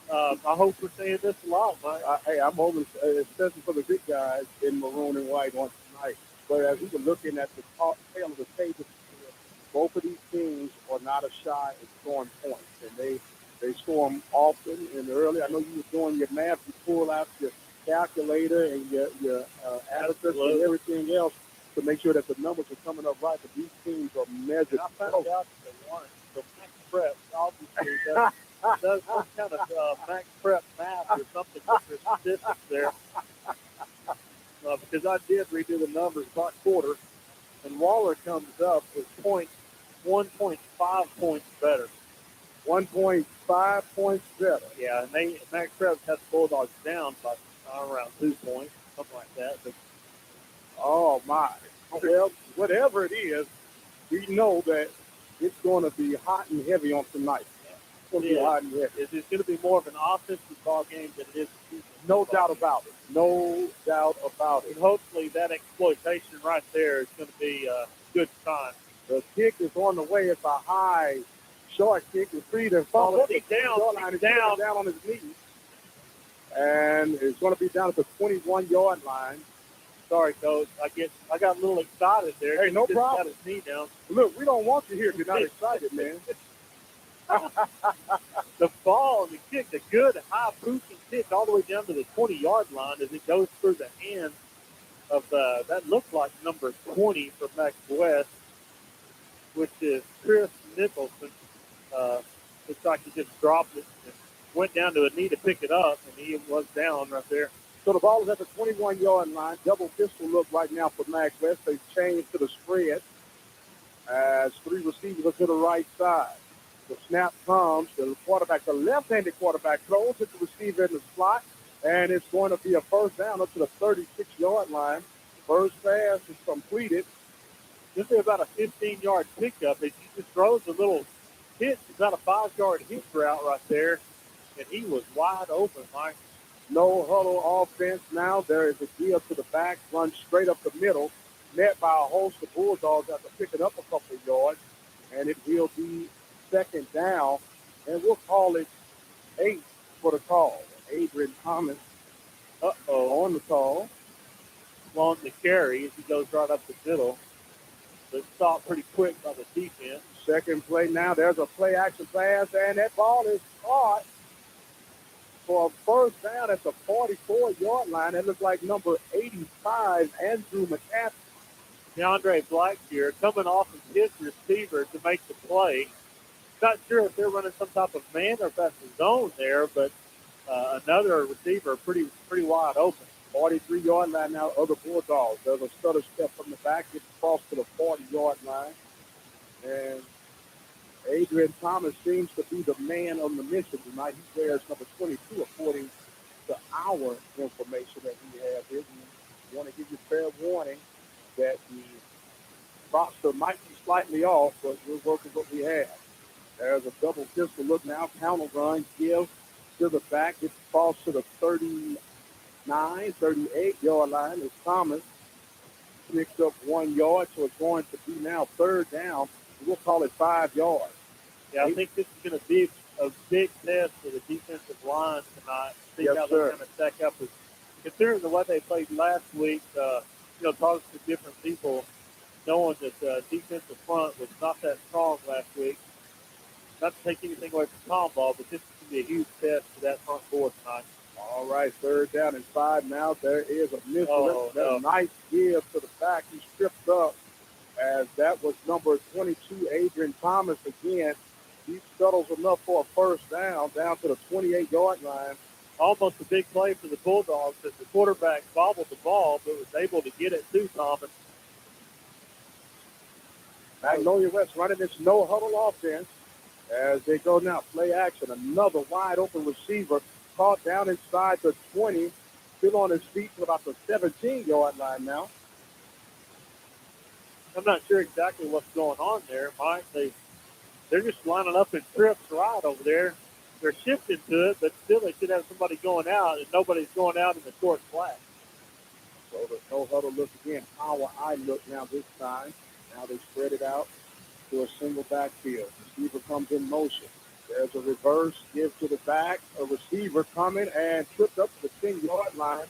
S10: I hope we're saying this a lot, Mike.
S12: I'm hoping, especially for the big guys in maroon and white on tonight. But as we were looking at the tail of the table, both of these teams are not as shy as scoring points. And they score them often and early. I know you were doing your math. You pull out your calculator and your additives and everything else to make sure that the numbers are coming up right. But these teams are measured.
S10: I found out that they weren't. So Max Prep obviously does some kind of Max Prep math or something with their statistics there. Because I did redo the numbers by quarter, and Waller comes up with 1.5 points better.
S12: 1.5 points better.
S10: Yeah, and Max Prep has the Bulldogs down by around 2 points, something like that. But,
S12: oh, my. Well, whatever it is, we know that it's going to be hot and heavy on tonight. It's going to be hot and heavy.
S10: It's going to be more of an offensive ball game than it is a defensive
S12: No doubt about it. No doubt about it.
S10: And hopefully that exploitation right there is going to be a good sign.
S12: The kick is on the way. It's a high, short kick. It's free to fall.
S10: He's down
S12: on his knees. And it's going to be down at the 21-yard line.
S10: Sorry, Coach. I got a little excited there.
S12: Hey, no problem.
S10: Got his knee down.
S12: Look, we don't want you here if you're not excited, man.
S10: The ball and the kick, a good high boosting kick all the way down to the 20-yard line as it goes through the hands of that looked like number 20 for Max West, which is Chris Nicholson. Looks like he just dropped it and went down to a knee to pick it up, and he was down right there.
S12: So the ball is at the 21-yard line. Double pistol look right now for Max West. They've changed to the spread as 3 receivers to the right side. The snap comes. The quarterback, the left-handed quarterback, throws it to the receiver in the slot, and it's going to be a first down up to the 36-yard line. First pass is completed.
S10: This is about a 15-yard pickup. He just throws a little hitch. It's about a 5-yard hitch route right there, and he was wide open, Mike.
S12: No huddle offense now. There is a give to the back, run straight up the middle, met by a host of Bulldogs after picking up a couple of yards, and it will be second down, and we'll call it 8 for the call. Adrian Thomas, on the call.
S10: On the carry as he goes right up the middle. But stopped pretty quick by the defense.
S12: Second play now. There's a play-action pass, and that ball is caught for a first down at the 44-yard line. That looks like number 85, Andrew McCaffrey.
S10: DeAndre Blackshear coming off of his receiver to make the play. Not sure if they're running some type of man or if that's the zone there, but another receiver pretty wide open.
S12: 43-yard line now, other Bulldogs. There's a stutter step from the back. Gets across to the 40-yard line. And Adrian Thomas seems to be the man on the mission tonight. He wears number 22 according to our information that we have here. We want to give you fair warning that the roster might be slightly off, but we're working what we have. There's a double pistol look now. Counter run, give to the back. Gets across to the 38-yard line as Thomas picks up 1 yard, so it's going to be now third down. We'll call it 5 yards.
S10: Yeah, I think this is going to be a big test for the defensive line tonight. See
S12: Yes,
S10: how
S12: sir.
S10: they're going to stack up. Considering the way they played last week, talking to different people, knowing that defensive front was not that strong last week. Not to take anything away from Tomball, but this is going to be a huge test for that front four tonight.
S12: All right, third down and 5 now. There is a miss.
S10: No.
S12: Nice give to the back. He stripped up as that was number 22, Adrian Thomas again. He settles enough for a first down to the 28-yard line.
S10: Almost a big play for the Bulldogs as the quarterback bobbled the ball, but was able to get it to Thomas.
S12: Magnolia West running this no-huddle offense as they go now. Play action. Another wide-open receiver caught down inside the 20. Still on his feet to about the 17-yard line now.
S10: I'm not sure exactly what's going on there, Mike. They're just lining up in trips right over there. They're shifting to it, but still they should have somebody going out, and nobody's going out in the short flat.
S12: So the no-huddle look again. Power eye look now this time. Now they spread it out to a single backfield. Receiver comes in motion. There's a reverse, give to the back. A receiver coming and tripped up to the 10-yard line.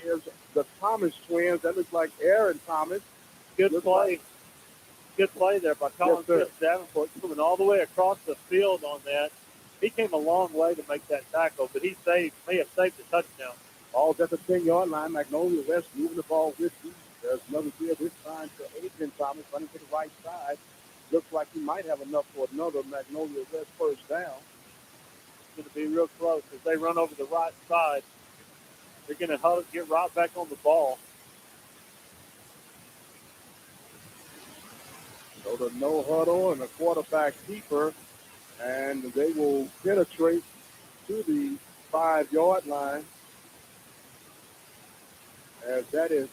S12: Here's the Thomas twins. That looks like Aaron Thomas.
S10: Good play. Good play there by Colin Davenport, coming all the way across the field on that. He came a long way to make that tackle, but may have saved the touchdown.
S12: Ball's at the 10-yard line. Magnolia West moving the ball with you. There's another give this time to Adrian Thomas running to the right side. Looks like he might have enough for another Magnolia West first down.
S10: It's going to be real close as they run over the right side. They're going to get right back on the ball.
S12: So the no huddle and the quarterback keeper, and they will penetrate to the 5-yard line. As that is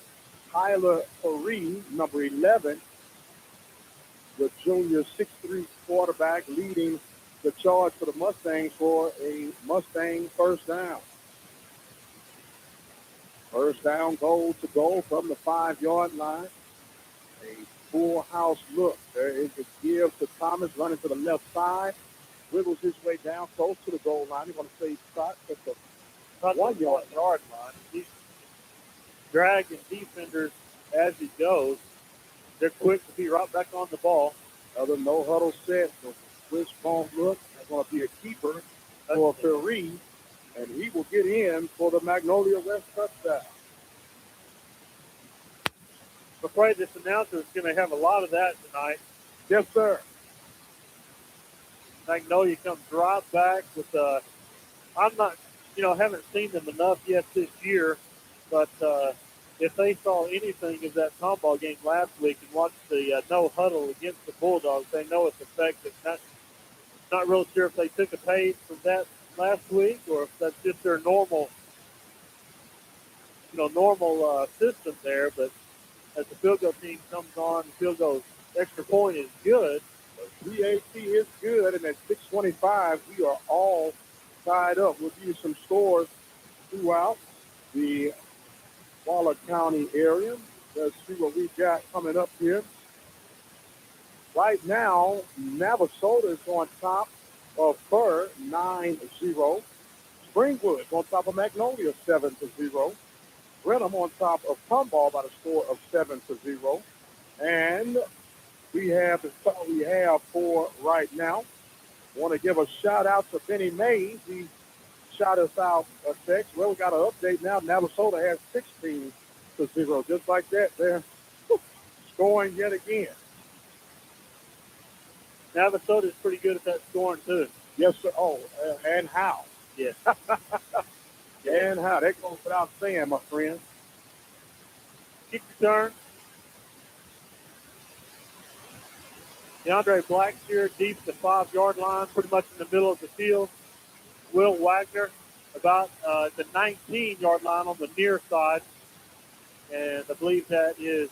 S12: Tyler Prairie, number 11, the junior 6'3" quarterback leading the charge for the Mustangs for a Mustang first down. First down goal to goal from the 5-yard line. A full house look. There is a give to Thomas running to the left side. Wiggles his way down close to the goal line. He's going to say shot at the 1-yard
S10: line. He's dragging defenders as he goes. They're quick to be right back on the ball.
S12: Another no-huddle set. The wishbone look. That's going to be a keeper for Prairie, and he will get in for the Magnolia West touchdown.
S10: I'm afraid this announcer is going to have a lot of that tonight.
S12: Yes, sir.
S10: Magnolia comes right back with I'm not, haven't seen them enough yet this year, but if they saw anything of that Tomball game last week and watched the no huddle against the Bulldogs, they know its effect. Not real sure if they took a page from that last week or if that's just their normal system there. But as the field goal team comes on, the field goal extra point is good.
S12: PAT is good, and at 6:25, we are all tied up. We'll give you some scores throughout the Waller County area. Let's see what we've got coming up here. Right now, Navasota is on top of Fur, 9-0. Springwood is on top of Magnolia, 7-0. Brenham on top of Tomball by the score of 7-0. And we have the score we have for right now. Want to give a shout out to Benny Mays. He shot us out a text. Well, we got an update now. Navasota has 16-0. Just like that, they're scoring yet again.
S10: Navasota is pretty good at that scoring, too.
S12: Yes, sir. Oh, and how?
S10: Yeah.
S12: And how that goes without saying, my friend.
S10: Kick return. DeAndre Blackshear deep to 5-yard line, pretty much in the middle of the field. Will Wagner about the 19-yard line on the near side. And I believe that is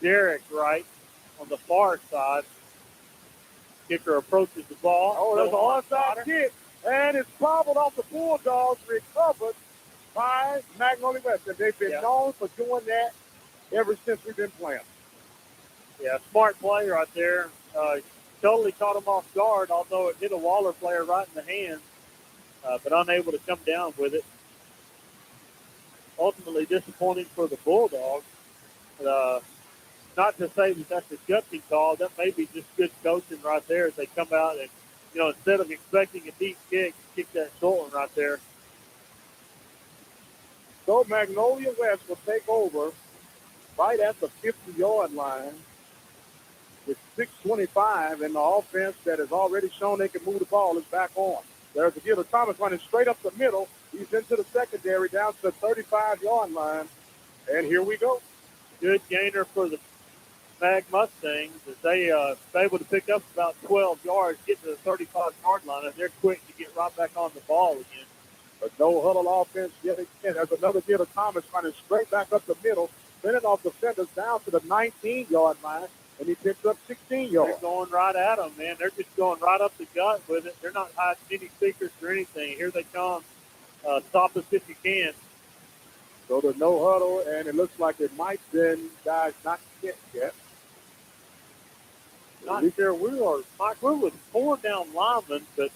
S10: Derek Wright on the far side. Kicker approaches the ball.
S12: Oh, there's an onside kick. And it's bobbled off the Bulldogs, recovered by Magnolia West. And they've been known for doing that ever since we've been playing.
S10: Yeah, smart play right there. Totally caught him off guard, although it hit a Waller player right in the hands, but unable to come down with it. Ultimately disappointing for the Bulldogs. Not to say that that's a gutsy call. That may be just good coaching right there as they come out and, instead of expecting a deep kick that short one right there.
S12: So Magnolia West will take over right at the 50-yard line with 6:25, and the offense that has already shown they can move the ball is back on. There's a deal of Thomas running straight up the middle. He's into the secondary down to the 35-yard line, and here we go.
S10: Good gainer for the Mag Mustangs as they able to pick up about 12 yards, get to the 35-yard line, and they're quick to get right back on the ball again.
S12: But no huddle offense yet again. There's another deal of Thomas running straight back up the middle, sending off defenders down to the 19-yard line, and he picks up 16 yards.
S10: They're going right at them, man. They're just going right up the gut with it. They're not hiding any secrets or anything. Here they come. Stop us if you can.
S12: So there's no huddle, and it looks like it might been guys not hit yet.
S10: Not sure. Mike, we're with 4 down linemen, but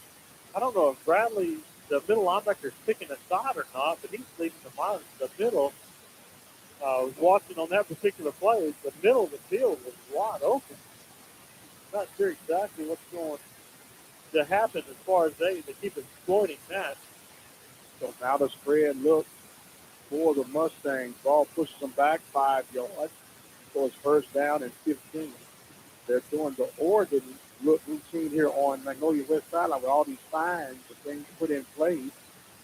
S10: I don't know if Bradley, the middle linebacker, is picking a side or not, but he's leaving the middle. I was watching on that particular play. The middle of the field was wide open. Not sure exactly what's going to happen as far as they keep exploiting that.
S12: So now the spread look for the Mustangs. Ball pushes them back 5 yards. So it's first down and 15. They're doing the Oregon look routine here on Magnolia West sideline with all these signs and things put in place.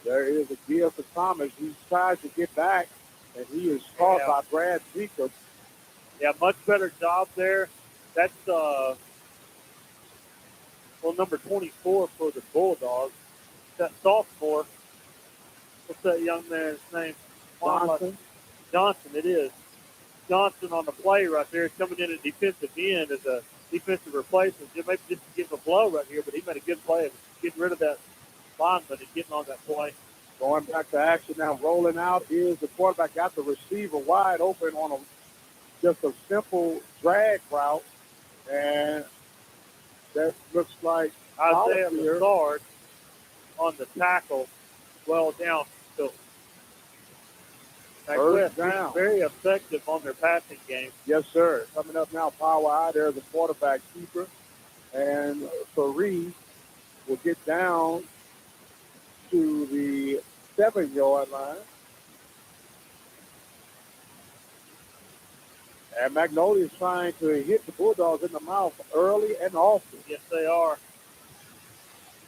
S12: There is a deal for Thomas. He tries to get back, and he is caught by Brad Seeker.
S10: Yeah, much better job there. That's number 24 for the Bulldogs. That sophomore. What's that young man's name? Johnson, it is. Johnson on the play right there, coming in at defensive end as a defensive replacement. Maybe just to give a blow right here, but he made a good play of getting rid of that lineman and getting on that play.
S12: Going back to action now, rolling out is the quarterback. Got the receiver wide open on just a simple drag route, and that looks like
S10: Isaiah Lazard on the tackle, well down. So
S12: first down.
S10: Very effective on their passing game.
S12: Yes, sir. Coming up now, power eye. There's the quarterback keeper, and Prairie will get down to the 7-yard line. And Magnolia is trying to hit the Bulldogs in the mouth early and often.
S10: Yes, they are.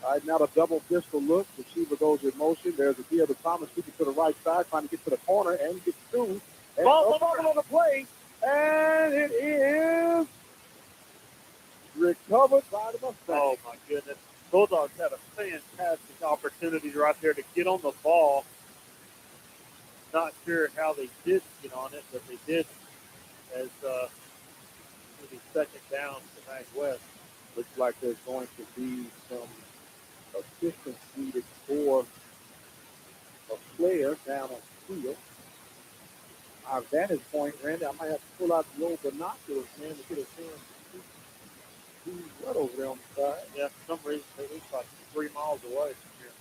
S12: All right, now the double pistol look. The receiver goes in motion. There's a deal to Thomas keeping to the right side, trying to get to the corner and get through. And ball on the play, and it is recovered by the Mustangs.
S10: Oh, my goodness. Bulldogs had a fantastic opportunity right there to get on the ball. Not sure how they did get on it, but they did as maybe second down to Mag West.
S12: Looks like there's going to be some assistance needed for a player down on the field. Our vantage point, Randy, I might have to pull out the old binoculars, man, to get a chance to see who's what over there on the side.
S10: Yeah, for some reason, they look like 3 miles away from here.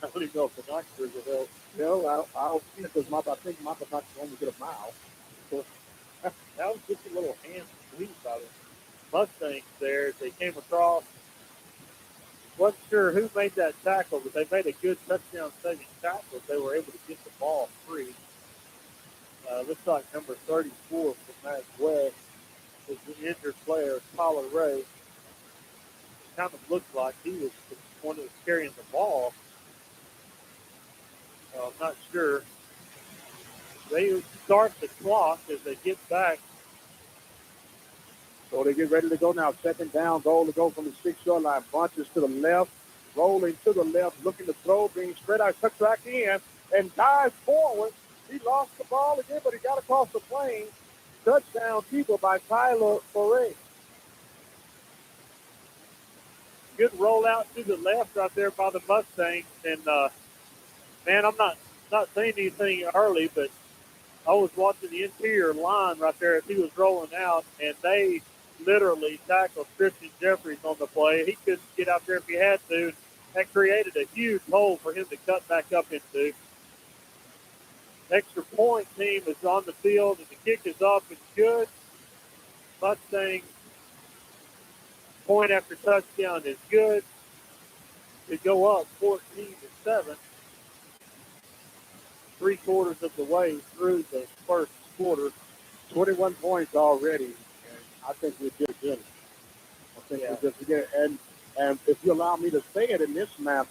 S10: I don't even know if binoculars will help.
S12: No, I'll see because I think my binoculars only get a mile.
S10: So, that was just a little hand squeeze by the Mustangs there. They came across. Wasn't sure who made that tackle, but they made a good touchdown-saving tackle. They were able to get the ball free. Looks like number 34 from Mag West is the injured player, Tyler Ray. It kind of looked like he was the one that was carrying the ball. I'm not sure. They start the clock as they get back.
S12: So they get ready to go now. Second down, goal to go from the 6-yard line. Bunches to the left, rolling to the left, looking to throw, being spread out, tucks back in, and dives forward. He lost the ball again, but he got across the plane. Touchdown keeper by Tyler Prairie.
S10: Good rollout to the left right there by the Mustangs. And, man, I'm not saying anything early, but I was watching the interior line right there as he was rolling out, and they literally tackled Christian Jeffries on the play. He couldn't get out there if he had to. That created a huge hole for him to cut back up into. Extra point team is on the field, and the kick is up and good. Mustang point after touchdown is good. To go up 14-7. 3/4 of the way through the first quarter.
S12: 21 points already, and I think we're just in it. I think we're just getting it. And if you allow me to say it in this map,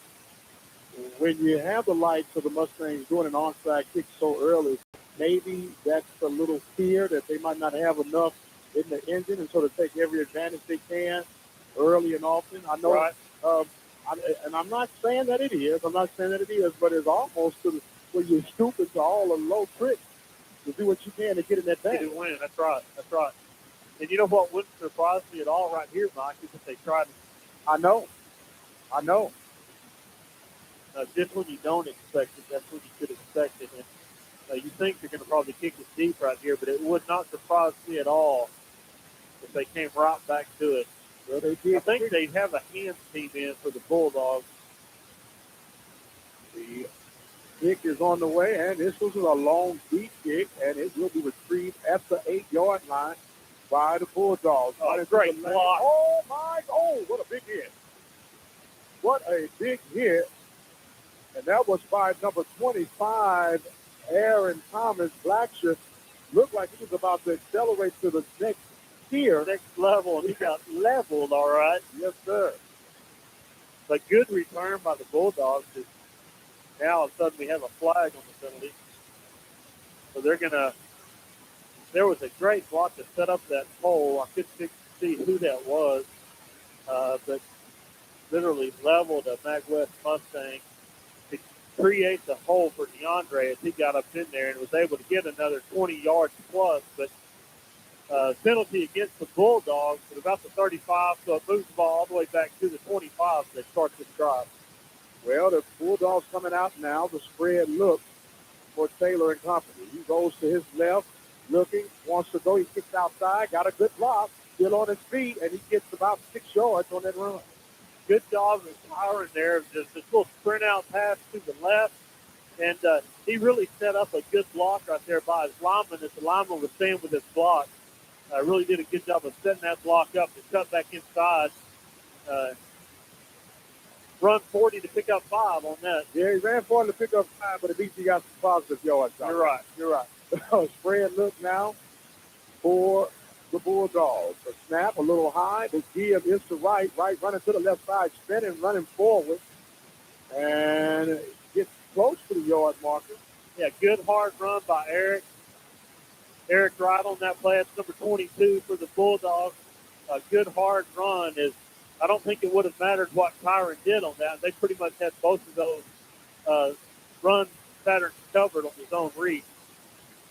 S12: when you have the lights of the Mustangs doing an onside kick so early, maybe that's a little fear that they might not have enough in the engine, and so to take every advantage they can early and often. I know,
S10: right.
S12: And I'm not saying that it is. I'm not saying that it is, but it's almost to where you're stupid to all a low trick to do what you can to get in that
S10: Get
S12: bag.
S10: it win. That's right. That's right. And you know what wouldn't surprise me at all right here, Mike, is if they tried to.
S12: I know.
S10: Just when you don't expect it, that's when you could expect it. And you think they're going to probably kick it deep right here, but it would not surprise me at all if they came right back to it.
S12: Well, they did.
S10: I think they have a hands team in for the Bulldogs.
S12: The kick is on the way, and this was a long, deep kick, and it will be retrieved at the 8-yard line by the Bulldogs.
S10: Oh, great block.
S12: Oh, what a big hit. What a big hit. And that was by number 25, Aaron Thomas. Blackshirt looked like he was about to accelerate to the next tier.
S10: Next level, and he got leveled, all right.
S12: Yes, sir.
S10: But good return by the Bulldogs. Now all of a sudden we have a flag on the penalty. So they're going to – there was a great block to set up that pole. I couldn't see who that was, but literally leveled a MagWest Mustang to create the hole for DeAndre as he got up in there and was able to get another 20 yards plus. But penalty against the Bulldogs at about the 35, so it moves the ball all the way back to the 25 as they start this drive.
S12: Well, the Bulldogs coming out now. The spread look for Taylor and company. He goes to his left, looking, wants to go. He kicks outside, got a good block, still on his feet, and he gets about 6 yards on that run.
S10: Good job of Tyron there. Just this little sprint out pass to the left. And he really set up a good block right there by his lineman as the lineman was staying with his block. Really did a good job of setting that block up to cut back inside. Run 40 to pick up 5 on that.
S12: Yeah, he ran 40 to pick up 5, but at least he got some positive yards.
S10: You're right.
S12: Spread look now for the Bulldogs. A snap, a little high. The give is to right running to the left side, spinning, running forward, and gets close to the yard marker.
S10: Yeah, good hard run by Eric. Eric right on that play. That's number 22 for the Bulldogs. A good hard run is. I don't think it would have mattered what Tyron did on that. They pretty much had both of those run patterns covered on his own read.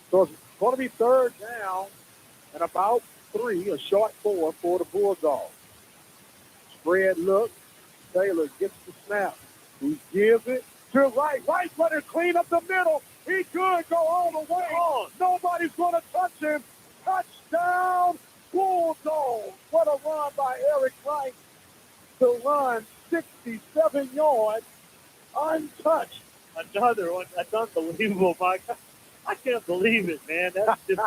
S12: So it's going to be third down and about 3, a short 4 for the Bulldogs. Spread look. Taylor gets the snap. He gives it to right. Right runner clean up the middle. He could go all the way on. Nobody's going to touch him. Touchdown, Bulldogs. What a run by Eric Wright to run 67 yards untouched.
S10: Another one. That's unbelievable, Mike. I can't believe it, man. That's just,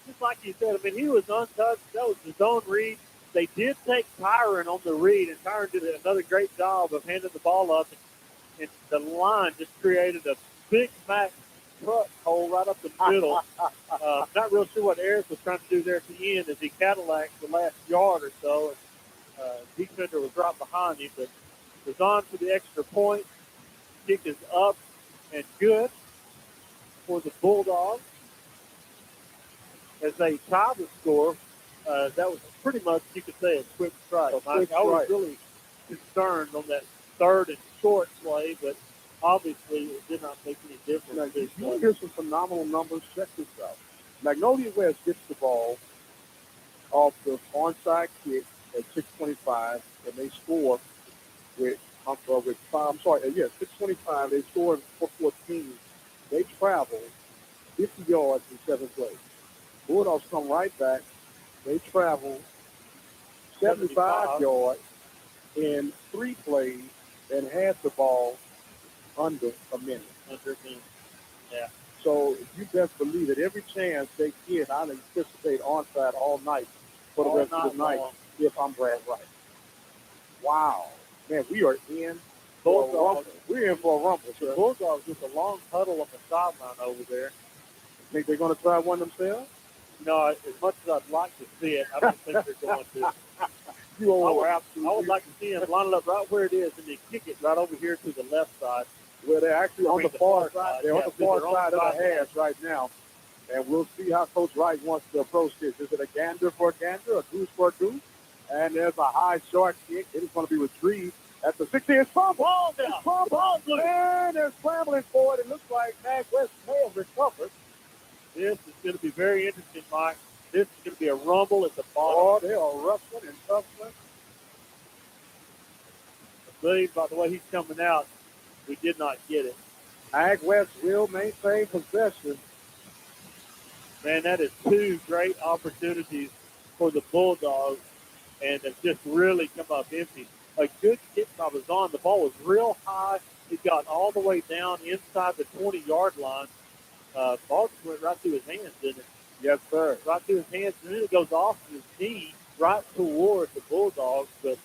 S10: just like you said. I mean, he was untouched. That was his own read. They did take Tyron on the read, and Tyron did another great job of handing the ball up. And the line just created a Big Mac truck hole right up the middle. Not real sure what Eric was trying to do there at the end as he Cadillac'd the last yard or so. Defender was right behind him, but was on for the extra point.
S12: kick is up and good for the Bulldogs as they tie the score. That was pretty much, you could say, a quick strike. I was really concerned on that third and short play, but obviously it did not make any difference.
S13: Now, if you want to hear some phenomenal numbers, check this out. Magnolia West gets the ball off the onside kick at 6:25, and they score with 6:25. They score in 4:14. They travel 50 yards in 7 plays. Bulldogs come right back. They travel 75 yards in 3 plays and have the ball under a minute.
S12: Yeah.
S13: So you best believe that every chance they get, I anticipate onside all night for the rest of the night if I'm Brad Wright. Wow. Man, we are in for a rumble. We're in for a rumble.
S12: The Bulldogs with a long huddle on the sideline over there.
S13: Think they're going to try one themselves?
S12: No, as much as I'd like to see it, I don't think they're going to. I would like to see them line it up right where it is and then kick it right over here to the left side.
S13: Well, they're actually on the far side. They're on the far side of the hash right now. And we'll see how Coach Wright wants to approach this. Is it a gander for a gander, a goose for a goose? And there's a high short kick. It is going to be retrieved at the 6-inch fumble. And they're scrambling for it. It looks like Mag West may have recovered.
S12: This is going to be very interesting, Mike. This is going to be a rumble at the bottom.
S13: Oh, they are wrestling and tussling.
S12: I believe by the way he's coming out, we did not get it.
S13: Ag West will maintain possession.
S12: Man, that is 2 great opportunities for the Bulldogs, and it's just really come up empty. A good kick by Bazan. The ball was real high. It got all the way down inside the 20-yard line. Ball just went right through his hands, didn't it?
S13: Yes, sir.
S12: Right through his hands, and then it goes off his knee right toward the Bulldogs, but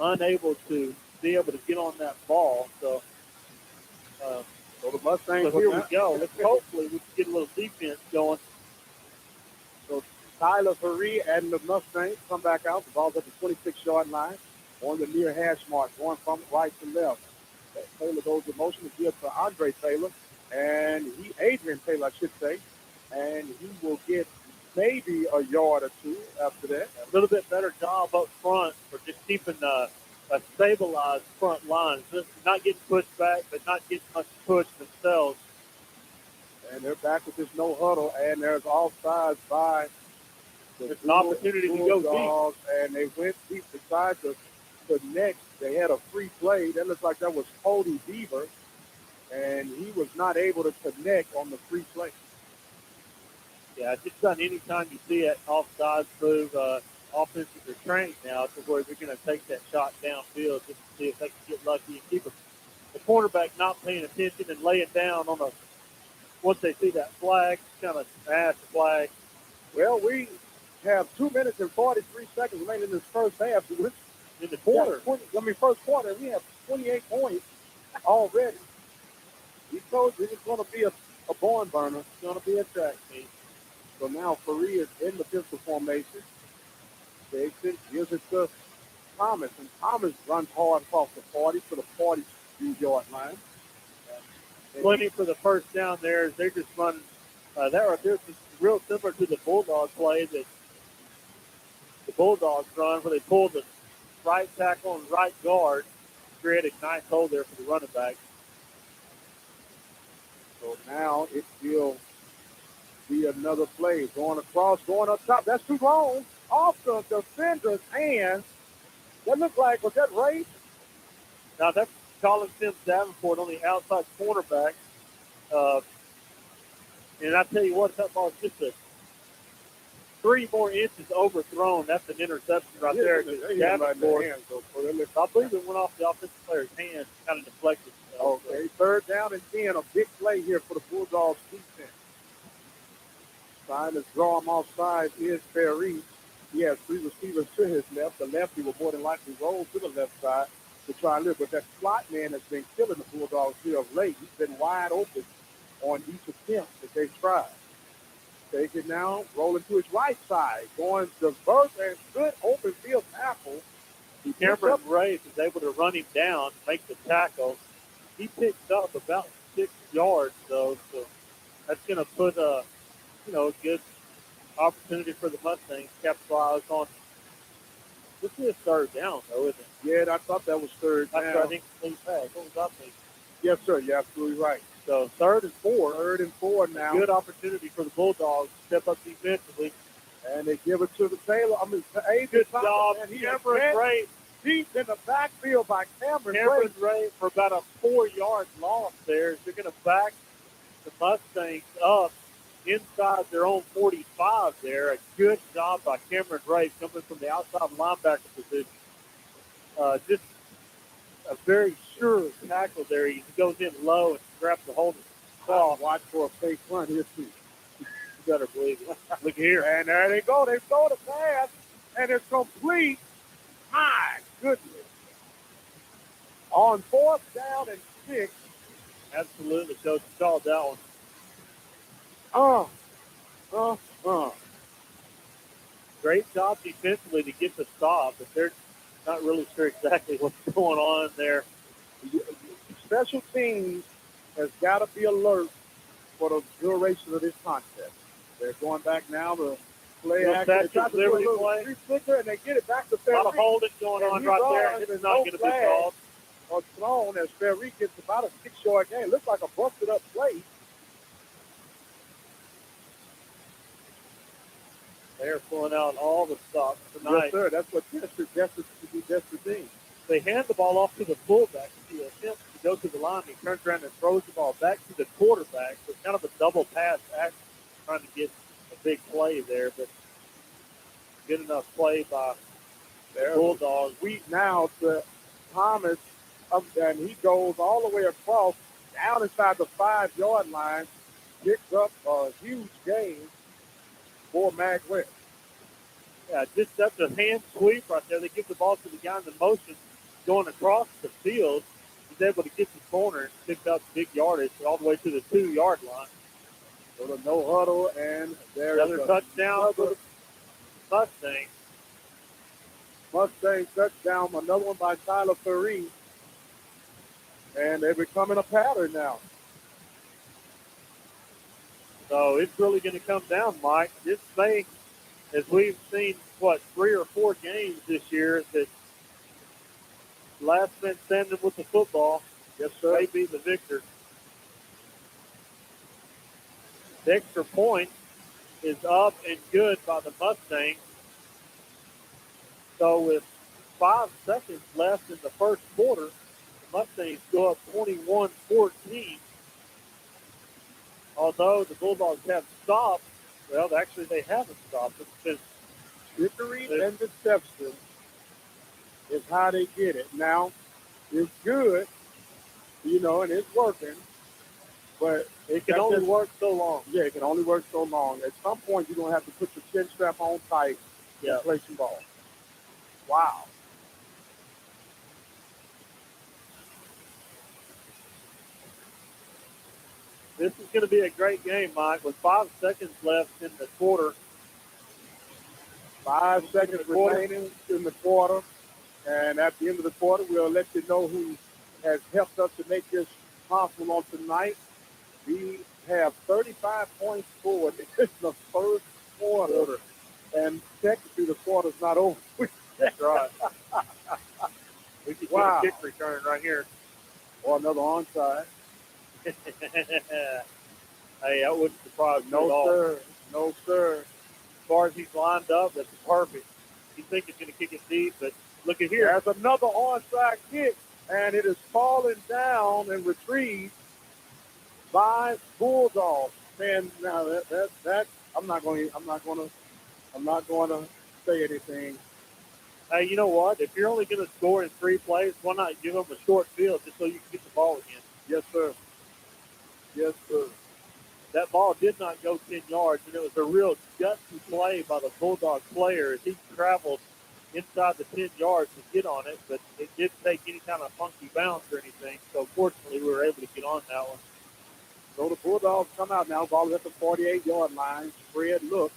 S12: unable to be able to get on that ball. So
S13: the Mustangs.
S12: So here we go. Hopefully we can get a little defense going.
S13: So Tyler Prairie and the Mustangs come back out. The ball's at the 26-yard line on the near hash mark, going from right to left. Taylor goes in motion to give to Andre Taylor, and Adrian Taylor, I should say, and he will get maybe a yard or 2 after that.
S12: A little bit better job up front for just keeping a stabilized front line. Just not getting pushed back, but not getting much push themselves.
S13: And they're back with this no huddle, and there's offsides by
S12: There's an opportunity to go deep.
S13: And they went deep. Besides the next, they had a free play. That looks like that was Cody Beaver, and he was not able to connect on the free play.
S12: Yeah, just about any time you see an offsides move, offenses are trained now to where they're going to take that shot downfield just to see if they can get lucky and keep it. The quarterback not paying attention and laying down on once they see that flag, kind of smash the flag.
S13: Well, we have 2 minutes and 43 seconds remaining in this first half.
S12: In the quarter.
S13: First quarter, we have 28 points already. We told you it's going to be a barn burner. It's going to be a track meet. So now Faria is in the pistol formation. Takes it, gives it to Thomas. And Thomas runs hard across the 40 to the 40-yard line.
S12: Plenty for the first down there as they're just running. That right there is real similar to the Bulldog play that the Bulldogs run where they pull the right tackle and right guard, create a nice hole there for the running back.
S13: So now it will be another play. Going across, going up top. That's too long. Off the defender's hands. That looked like, was that Ray?
S12: Now that's Colin Sims Davenport on the outside cornerback. And I tell you what, that ball is just 3 more inches overthrown. That's an interception right there. Davenport, I believe it went off the offensive player's hand, kind of deflected.
S13: Okay, 3rd down and 10. A big play here for the Bulldogs defense. Trying to draw him offside is Prairie. He has 3 receivers to his left. The lefty will more than likely roll to the left side to try and live. But that slot man has been killing the Bulldogs here of late. He's been wide open on each attempt that they've tried. Take it now, rolling to his right side, going to Burke, and good open field tackle
S10: Cameron Ray is able to run him down, make the tackle. He picks up about 6 yards, though, so that's going to put a good opportunity for the Mustangs to capitalize on. This is third down, though, isn't it?
S13: Yeah, I thought that was third down.
S10: That's, I think, clean pass. What was that mean?
S13: Yes, sir. You're absolutely right.
S10: So 3rd and 4.
S13: 3rd and 4 now.
S10: Good opportunity for the Bulldogs to step up defensively.
S13: And they give it to the Taylor.
S10: Good job. Cameron Ray.
S13: Deep in the backfield by Cameron
S10: Ray for about a 4-yard loss there. They're going to back the Mustangs up inside their own 45 there. A good job by Cameron Ray coming from the outside linebacker position. Just a very sure tackle there. He goes in low and grabs the hold of the ball.
S13: Watch for a fake run here, too.
S10: You better believe it. Look here.
S13: And there they go. They throw the pass, and it's complete. My goodness. On 4th down and 6.
S10: Absolutely. Coach called that one. Great job defensively to get the stop, but they're not really sure exactly what's going on there.
S13: Special teams has got to be alert for the duration of this contest. They're going back now to play action.
S10: Liberty play.
S13: And they get it back to Prairie.
S10: A holding going on right there. It's not going to be called.
S13: Or thrown as Prairie gets about a 6-yard gain. Looks like a busted up play.
S10: They're pulling out all the stops tonight.
S13: Yes, sir. That's what desperate means.
S10: They hand the ball off to the fullback. He attempts to go to the line. He turns around and throws the ball back to the quarterback. So it's kind of a double pass action, trying to get a big play there, but good enough play by the Bulldogs.
S13: Now to Thomas, and he goes all the way across, down inside the 5-yard line, picks up a huge gain for Mag West.
S10: Yeah, just that's a hand sweep right there. They give the ball to the guy in the motion going across the field. He's able to get the corner and pick up big yardage all the way to the 2-yard line.
S13: So the no huddle, and there's
S10: another touchdown for the Mustangs.
S13: Mustang touchdown, another one by Tyler Prairie. And they're becoming a pattern now.
S10: So it's really going to come down, Mike. This may, as we've seen, 3 or 4 games this year, that last man standing with the football,
S13: yes, sir,
S10: may be the victor. The extra point is up and good by the Mustangs. So with 5 seconds left in the first quarter, the Mustangs go up 21-14. Although the Bulldogs have stopped, well, actually they haven't stopped. It's been
S13: trickery and deception is how they get it. Now, it's good, and it's working, but
S10: it can only work so long.
S13: Yeah, it can only work so long. At some point, you're going to have to put your chin strap on tight and play some ball. Wow.
S10: This is going to be a great game, Mike, with 5 seconds left in the quarter.
S13: 5 seconds remaining in the quarter. And at the end of the quarter, we'll let you know who has helped us to make this possible on tonight. We have 35 points scored in the first quarter. And technically, the quarter's not over.
S10: That's right. We could get a kick return right here.
S13: Or another onside.
S10: Hey, that wouldn't surprise me at all.
S13: Sir. No, sir.
S10: As far as he's lined up, that's perfect. You think he's going to kick it deep, but look at here.
S13: There's another onside kick, and it is falling down and retrieved by Bulldogs. Man, now that I'm not going to say anything.
S10: Hey, you know what? If you're only going to score in 3 plays, why not give them a short field just so you can get the ball again?
S13: Yes, sir. Yes, sir.
S10: That ball did not go 10 yards, and it was a real gutsy play by the Bulldog player as he traveled inside the 10 yards to get on it, but it didn't take any kind of funky bounce or anything. So, fortunately, we were able to get on that one.
S13: So the Bulldogs come out now, ball at the 48-yard line. Spread look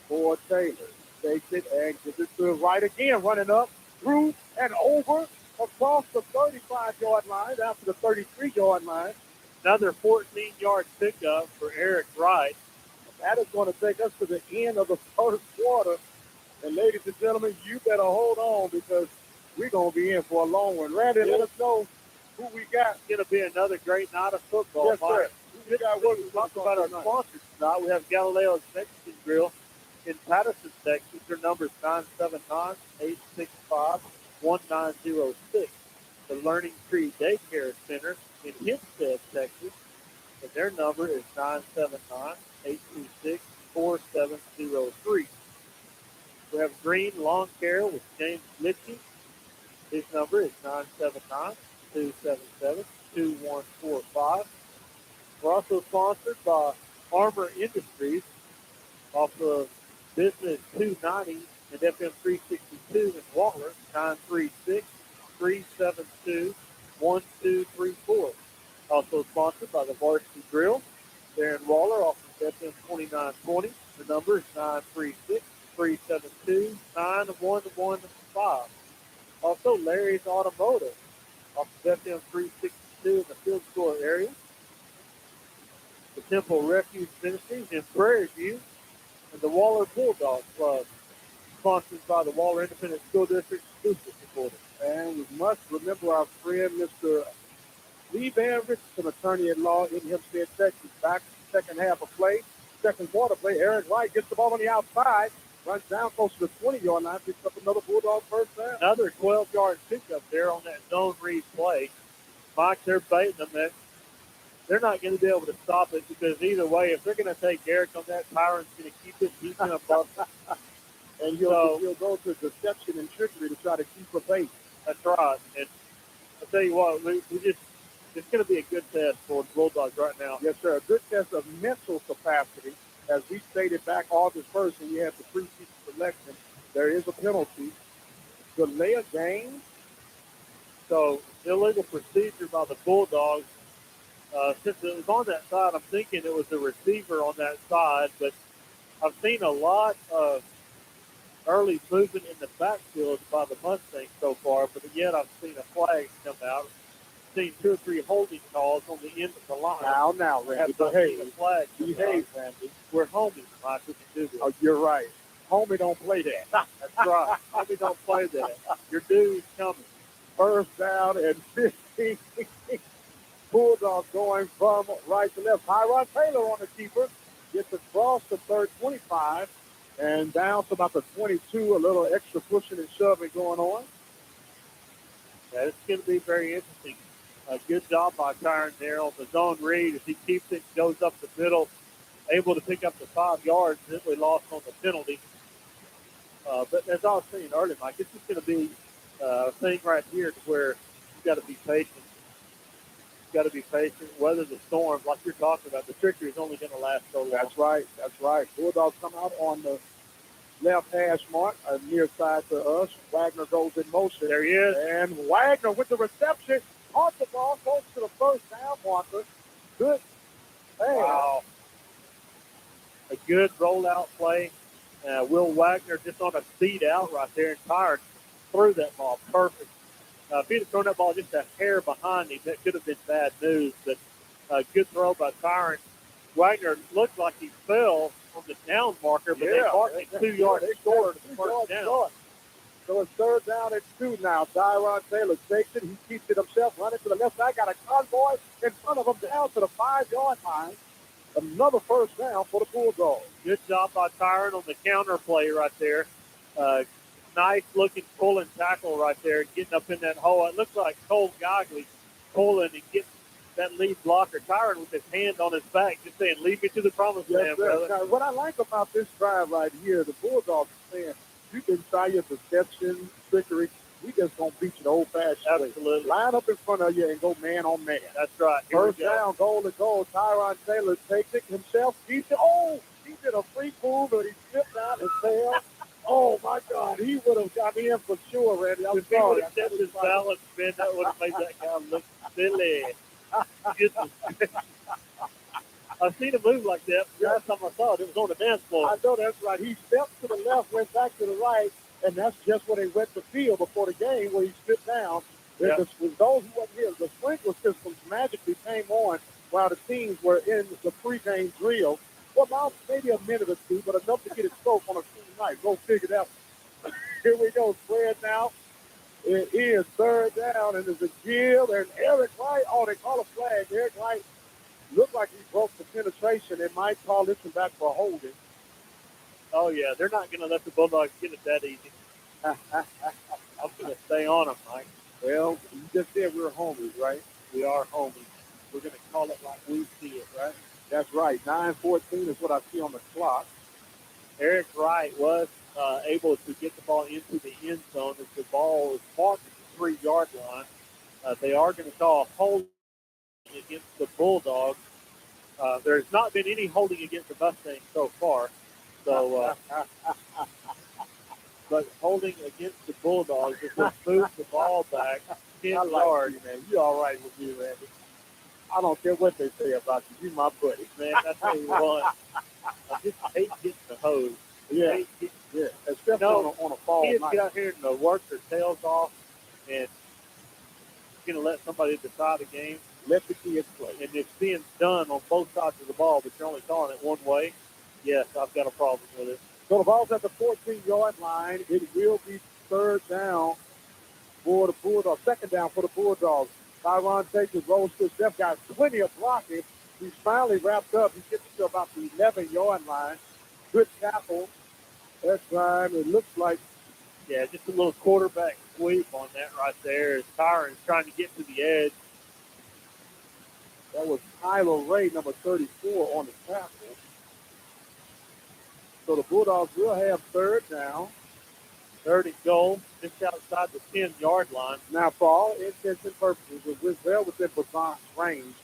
S13: for Taylor. Takes it and gives it to the right again, running up. through and over across the 35-yard line down to the 33-yard line.
S10: Another 14-yard pickup for Eric Wright.
S13: That is going to take us to the end of the first quarter. And ladies and gentlemen, you better hold on because we're going to be in for a long one. Randy, let us know who we got.
S10: It's going to be another great night of football.
S13: Yes, sir.
S10: We talked about our sponsors tonight. We have Galileo's Mexican Grill in Patterson, Texas. Their number is 979-865-1906. The Learning Tree Daycare Center in Hempstead, Texas. And their number is 979-826-4703. We have Green Lawn Care with James Litchie. His number is 979-277-2145. We're also sponsored by Armor Industries off of Business 290 and FM 362 in Waller, 936-372-1234. Also sponsored by the Varsity Grill. They're in Waller off of FM 2920. The number is 936-372-9115. Also, Larry's Automotive off of FM 362 in the Field Store area. The Temple Refuge Ministries in Prairie View, and the Waller Bulldogs Club, sponsored by the Waller Independent School District School Supporter.
S13: And we must remember our friend, Mr. Lee Van Richardson, attorney at law in Hempstead, Texas. Back second half of play, second quarter play. Eric Wright gets the ball on the outside, runs down close to the 20-yard line, picks up another Bulldog first down.
S10: Another 12-yard pickup there on that zone read play. Mike, they're baiting them. That they're not going to be able to stop it because either way, if they're going to take Eric on that, Tyron's going to keep it. He's going to bust it.
S13: And he'll go to deception and trickery to try to keep a bait.
S10: That's right. And I'll tell you what, it's going to be a good test for the Bulldogs right now.
S13: Yes, sir. A good test of mental capacity. As we stated back August 1st when we had the preseason selection, there is a penalty. Delay a game.
S10: So, illegal procedure by the Bulldogs. Since it was on that side, I'm thinking it was the receiver on that side, but I've seen a lot of early movement in the backfield by the Mustangs so far, but yet I've seen a flag come out. I've seen 2 or 3 holding calls on the end of the line.
S13: Now, Randy,
S10: behave.
S13: Behave, Randy.
S10: We're homies, Mike. We can do this.
S13: Oh, you're right. Homie don't play that.
S10: That's right. Homie don't play that. Your dude's coming.
S13: First down and 15. Bulldogs going from right to left. Tyron Taylor on the keeper. Gets across the 25 and down to about the 22. A little extra pushing and shoving going on.
S10: Yeah, it's going to be very interesting. A good job by Tyron there on the zone read. If he keeps it, goes up the middle, able to pick up the 5 yards, then we lost on the penalty. But as I was saying earlier, Mike, it's just going to be a thing right here to where you've got to be patient. You've got to be patient, weather the storm, like you're talking about. The trickery is only going to last so long.
S13: That's right. Bulldogs come out on the left hash mark, near side to us. Wagner goes in motion.
S10: There he is.
S13: And Wagner with the reception. Caught the ball, close to the first down marker. Good. Hey.
S10: Wow. A good rollout play. Will Wagner just on a speed out right there, and Tyron threw that ball perfect. If he'd have thrown that ball just a hair behind him, that could have been bad news. But a good throw by Tyron. Wagner looked like he fell on the down marker, but they marked him 2 yards short of the first down.
S13: So it's third down and 2 now. Tyron Taylor takes it. He keeps it himself, running to the left side. Got a convoy in front of him down to the 5-yard line. Another first down for the Bulldogs.
S10: Good job by Tyron on the counter play right there. Nice looking pulling tackle right there, getting up in that hole. It looks like Cole Gogley pulling and getting that lead blocker. Tyron with his hand on his back, just saying, lead me to the promised land, brother.
S13: Now, what I like about this drive right here, the Bulldogs are saying, you can try your deception, trickery. We just going to beat you the old-fashioned way.
S10: Absolutely.
S13: Line up in front of you and go man on man.
S10: That's right.
S13: First down, goal to goal. Tyron Taylor takes it himself. He did a free move, but he slipped out and fell. Oh, my God. He would have got in for sure, Randy. I'm
S10: sorry. If he would have kept his balance, man, that would have made that guy look silly. I've seen him move like that. Last time I saw it, it was on the dance floor.
S13: I know that's right. He stepped to the left, went back to the right, and that's just where they wet the field before the game where he stood down.
S10: Yeah.
S13: Those who wasn't here, the sprinkler systems magically came on while the teams were in the pregame drill. Well, about maybe a minute or two, but enough to get it soaked on a cool night. Go figure that out. Here we go, square now. It is third down, and there's a Gill and Eric Wright. Oh, they call a flag. Eric Wright looked like he broke the penetration. They might call this one back for holding.
S10: Oh, yeah, they're not going to let the Bulldogs get it that easy. I'm going to stay on them, Mike.
S13: Well, you just said we're homies, right?
S10: We are homies. We're going to call it like we see it, right?
S13: That's right. 9:14 is what I see on the clock.
S10: Eric Wright was able to get the ball into the end zone as the ball was marked at the 3-yard line. They are going to call a holding against the Bulldogs. There's not been any holding against the Mustangs so far. So, but holding against the Bulldogs, if we move the ball back 10 yards.
S13: You, man. You all right with me, Randy? I don't care what they say about you. You my buddy.
S10: Man, I tell you what, I just hate getting the hose.
S13: Yeah, especially on a fall
S10: kids
S13: night.
S10: Get out here and work their tails off, and you're going to let somebody decide a game.
S13: Let the kids play.
S10: And it's being done on both sides of the ball, but you're only calling it one way. Yes, I've got a problem with it.
S13: So the ball's at the 14-yard line. It will be third down for the Bulldogs. Second down for the Bulldogs. Tyron takes his rolls to his left. Got plenty of blocking. He's finally wrapped up. He gets to about the 11-yard line. Good tackle. That time it looks like,
S10: yeah, just a little quarterback sweep on that right there. As Tyron's trying to get to the edge.
S13: That was Tyler Ray, number 34, on the tackle. So the Bulldogs will have third down.
S10: Third and goal, just outside the 10-yard line.
S13: Now, for all intents and purposes, we're well within Bazan's range,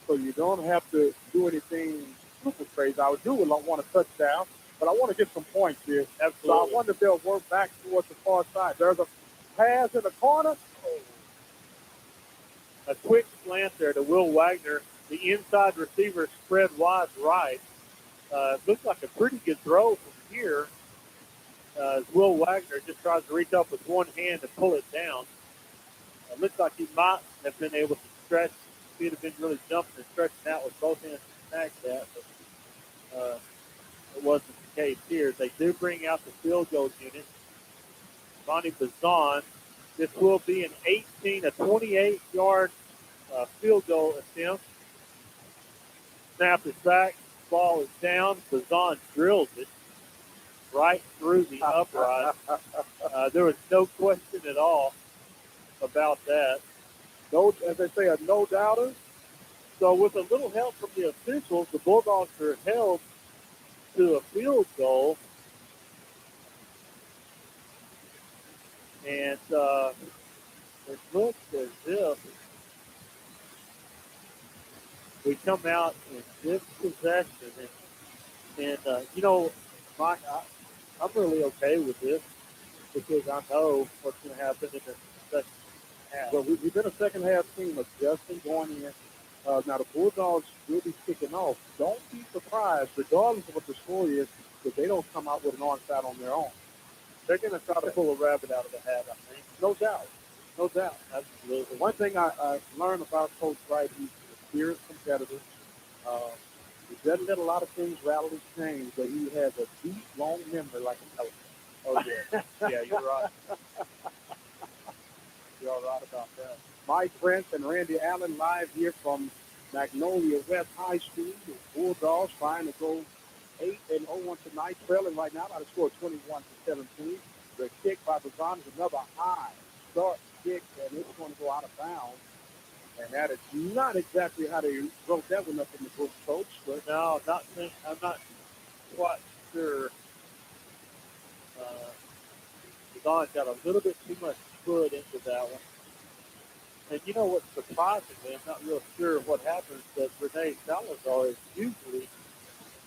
S13: so you don't have to do anything super crazy. I do want a touchdown, but I want to get some points here.
S10: Absolutely.
S13: So I wonder if they'll work back towards the far side. There's a pass in the corner.
S10: A quick slant there to Will Wagner. The inside receiver spread wide right. Looks like a pretty good throw from here. As Will Wagner just tries to reach up with one hand to pull it down. It looks like he might have been able to stretch. He'd have been really jumping and stretching out with both hands to snag that, but it wasn't the case here. They do bring out the field goal unit. Ronnie Bazan. This will be an 28-yard field goal attempt. Snap is back. Ball is down. Bazan drills it right through the upright. There was no question at all about that.
S13: No, as they say, a no doubter.
S10: So with a little help from the officials, the Bulldogs are held to a field goal. And it looks as if we come out in this possession. And you know, Mike, I'm really okay with this because I know what's going to happen in the second half.
S13: Well, we've been a second half team adjusting going in. Now the Bulldogs will be kicking off. Don't be surprised, regardless of what the score is, if they don't come out with an onside on their own.
S10: They're going to try to pull a rabbit out of the hat, I think.
S13: No doubt. No doubt.
S10: Absolutely.
S13: One thing I learned about Coach Wright, he's a fierce competitor. He doesn't let a lot of things rattle his chains, but he has a deep, long memory like an elephant.
S10: Oh, yeah. Yeah, you're right. You're all right about that.
S13: Mike Prince and Randy Allen live here from Magnolia West High School. The Bulldogs trying to go 8-0 tonight, trailing right now by the score 21-17. The kick by Bazan is another high start kick, and it's going to go out of bounds. And that is not exactly how they wrote that one up in the book, Coach. But
S10: no, I'm not quite sure. Bazan got a little bit too much foot into that one. And you know what's surprising me? I'm not real sure what happens, but Renee Salazar is usually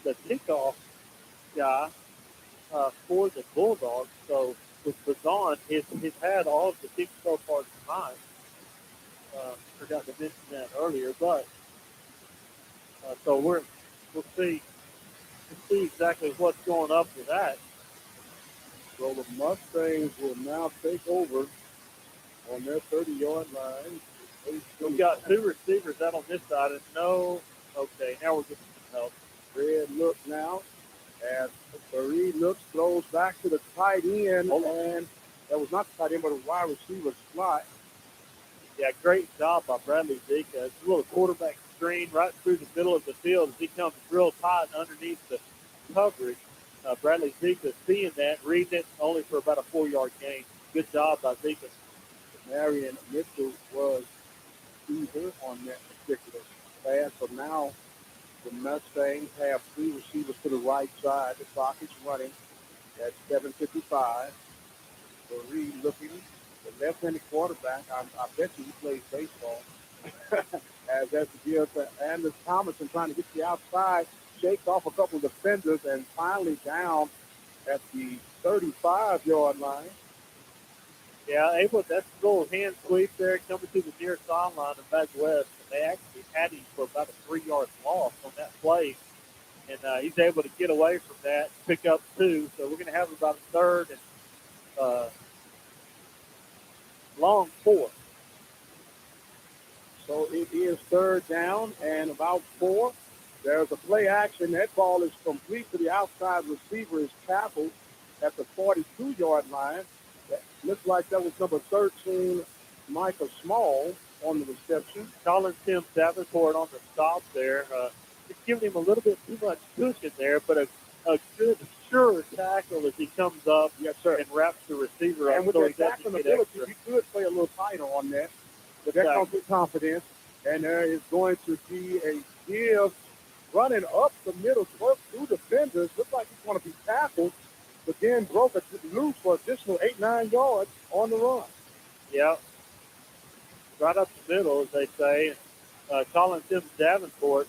S10: the kickoff guy for the Bulldogs. So with Bazan, he's had all of the kicks so far tonight. Forgot to mention that earlier, but so we'll see exactly what's going up with that.
S13: So the Mustangs will now take over on their 30-yard line.
S10: We've got two receivers out on this side, and okay, now we're getting some help.
S13: Red look now as Prairie looks, throws back to the tight end, and that was not the tight end, but a wide receiver slot.
S10: Yeah, great job by Bradley Zika. It's a little quarterback screen right through the middle of the field as he comes real tight underneath the coverage. Bradley Zika seeing that, reading it, only for about a 4-yard gain. Good job by Zika.
S13: Marion Mitchell was either on that particular pass, so now the Mustangs have three receivers to the right side. The clock is running at 7:55. Prairie looking, the left-handed quarterback. I bet you he plays baseball. As that's the deal to Anders Thomason trying to get the outside, shakes off a couple of defenders, and finally down at the 35-yard line.
S10: Yeah, that's a little hand sweep there coming to the near sideline and back west. And they actually had him for about a 3-yard loss on that play. And he's able to get away from that, pick up 2. So we're going to have about a third and long 4.
S13: So it is third down and about 4. There's a play action. That ball is complete to the outside receiver, is tackled at the 42-yard line. That looks like that was number 13, Michael Small, on the reception.
S10: Colin Tim Davenport on the stop there. Just giving him a little bit too much cushion there, but a good, sure tackle as he comes up and wraps the receiver up.
S13: And with that tackling ability, you could play a little tighter on that. But that comes with confidence. And there is going to be a give running up the middle, close through defenders. Looks like he's going to be tackled, but then broke it loose for additional 8-9 yards on the run.
S10: Yeah. Right up the middle, as they say. Colin Tim Davenport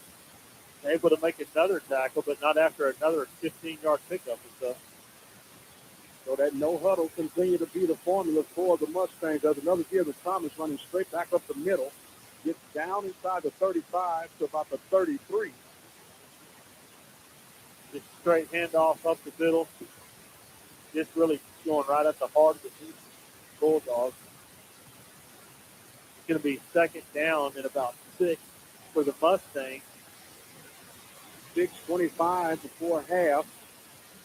S10: able to make another tackle, but not after another 15-yard pickup and stuff.
S13: So that no huddle continue to be the formula for the Mustangs. There's another give to Thomas running straight back up the middle. Gets down inside the 35 to about the 33.
S10: Just straight handoff up the middle. Just really going right at the heart of the Bulldogs. It's going to be second down and about 6 for the Mustangs.
S13: 6:25 before half.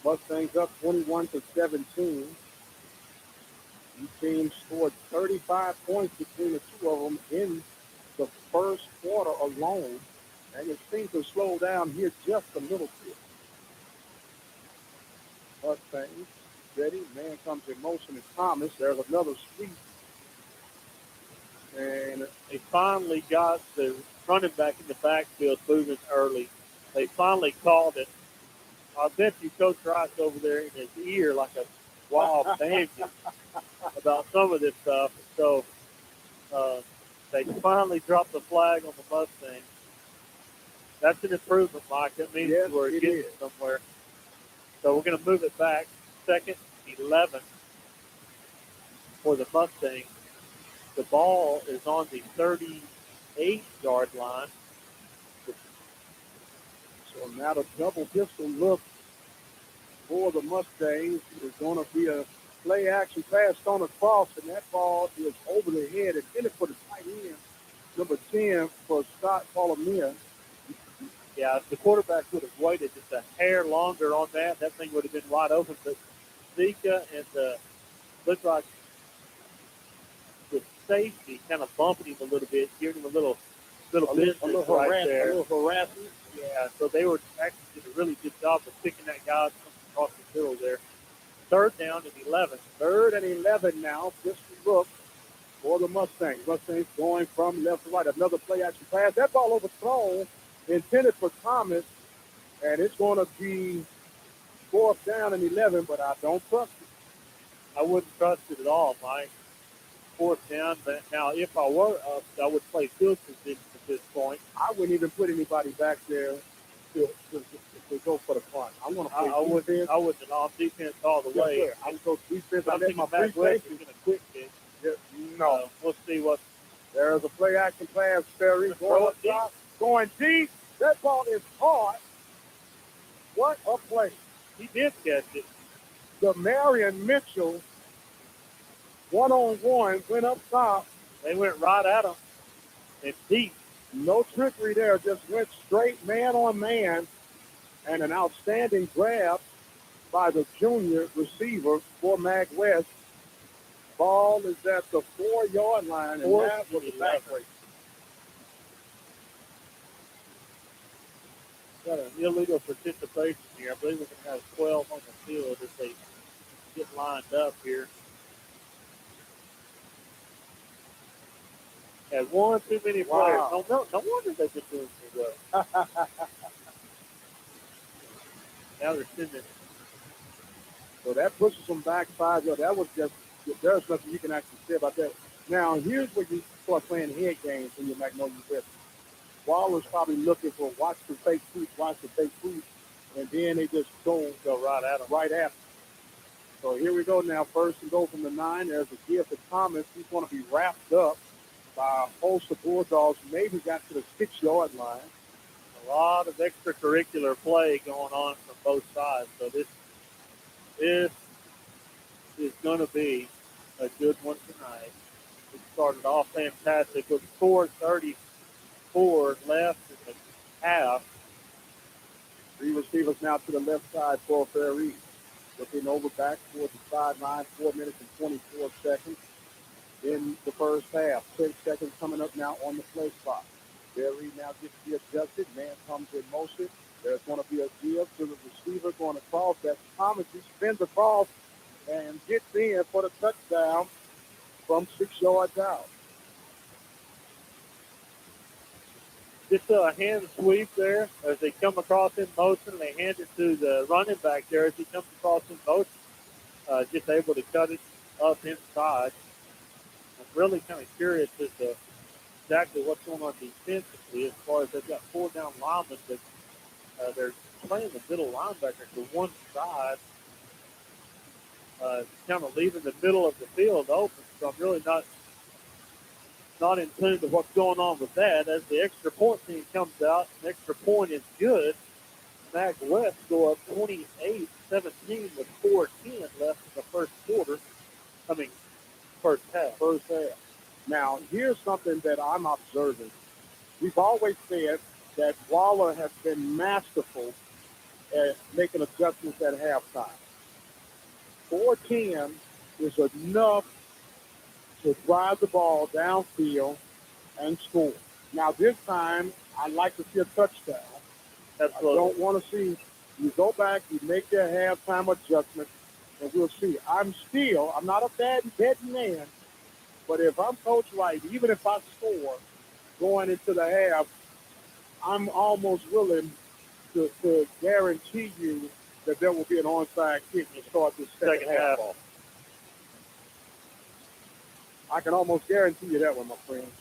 S13: Mustangs up 21-17. These teams scored 35 points between the two of them in the first quarter alone. And it seems to slow down here just a little bit. Mustangs ready. Man comes in motion to Thomas. There's another sweep.
S10: And they finally got the running back in the backfield moving early. They finally called it. I bet you Coach Rice over there in his ear like a wild bandit about some of this stuff. So they finally dropped the flag on the Mustangs. That's an improvement, Mike. That means we're getting somewhere. So we're going to move it back. Second, 11 for the Mustangs. The ball is on the 38-yard line.
S13: So now the double pistol look for the Mustangs is going to be a play action pass on across, and that ball is over the head and in it for the tight end, number 10 for Scott Palomia.
S10: Yeah, if the quarterback would have waited just a hair longer on that, that thing would have been wide open. But Zika and looked like the safety kind of bumping him a little bit, giving him a little business right there.
S13: A little harassment.
S10: Yeah, so they were actually did a really good job of picking that guy across the middle there. Third down and 11.
S13: Third and 11 now. Just look for the Mustangs. Mustangs going from left to right. Another play action pass. That ball overthrown, intended for Thomas, and it's going to be fourth down and 11, but I don't trust it.
S10: I wouldn't trust it at all, Mike. Fourth down, but now if I were up, I would play field position at this point.
S13: I wouldn't even put anybody back there to go for the punt. I want to play defense.
S10: I wouldn't on defense all the way.
S13: Sir. I would go defense.
S10: I think my back west is going to quit this.
S13: No.
S10: We'll see what.
S13: There's a play action pass, Prairie. Going deep. That ball is hard. What a play.
S10: He did catch it.
S13: Demarion Mitchell, one-on-one, went up top.
S10: They went right at him and deep.
S13: No trickery there, just went straight man on man, and an outstanding grab by the junior receiver for Mag West. Ball is at the 4-yard line, and that was a back break.
S10: Got an illegal participation here. I believe we're going to have 12 on the field as they get lined up here. Had one too many players.
S13: Wow.
S10: No wonder they've been doing so well. Now they're sending.
S13: So that pushes them back 5 yards. That was just, there's nothing you can actually say about that. Now, here's where you start playing head games when you're Magnolia West. Waller's probably looking for watch the fake tweet, and then they just go
S10: right at them.
S13: Right at them. So here we go now. First and goal from the 9. There's a gift to Thomas. He's going to be wrapped up by a host of Bulldogs. Maybe got to the 6-yard line.
S10: A lot of extracurricular play going on from both sides. So this is going to be a good one tonight. It started off fantastic with 4:34 left in the half.
S13: 3 receivers now to the left side for Prairie. Looking over back towards the sideline, 4 minutes and 24 seconds in the first half. 10 seconds coming up now on the play clock. Prairie now gets to be adjusted. Man comes in motion. There's going to be a give to the receiver going across. That's Thomas. He spins across and gets in for the touchdown from 6 yards out.
S10: Just a hand sweep there as they come across in motion. They hand it to the running back there as he comes across in motion. Just able to cut it up inside. I'm really kind of curious as to exactly what's going on defensively as far as they've got 4 down linemen, but they're playing the middle linebacker to one side, kind of leaving the middle of the field open. So I'm really not in tune to what's going on with that. As the extra point team comes out, an extra point is good. Mag West go up 28-17 with 4:10 left in the first quarter. First half.
S13: Now, here's something that I'm observing. We've always said that Waller has been masterful at making adjustments at halftime. 4:10 is enough to drive the ball downfield and score. Now, this time, I'd like to see a touchdown.
S10: Absolutely.
S13: I don't want to see you go back, you make your halftime adjustment, and we'll see. I'm not a betting man, but if I'm Coach Wright, even if I score going into the half, I'm almost willing to guarantee you that there will be an onside kick to start this second half off. I can almost guarantee you that one, my friend.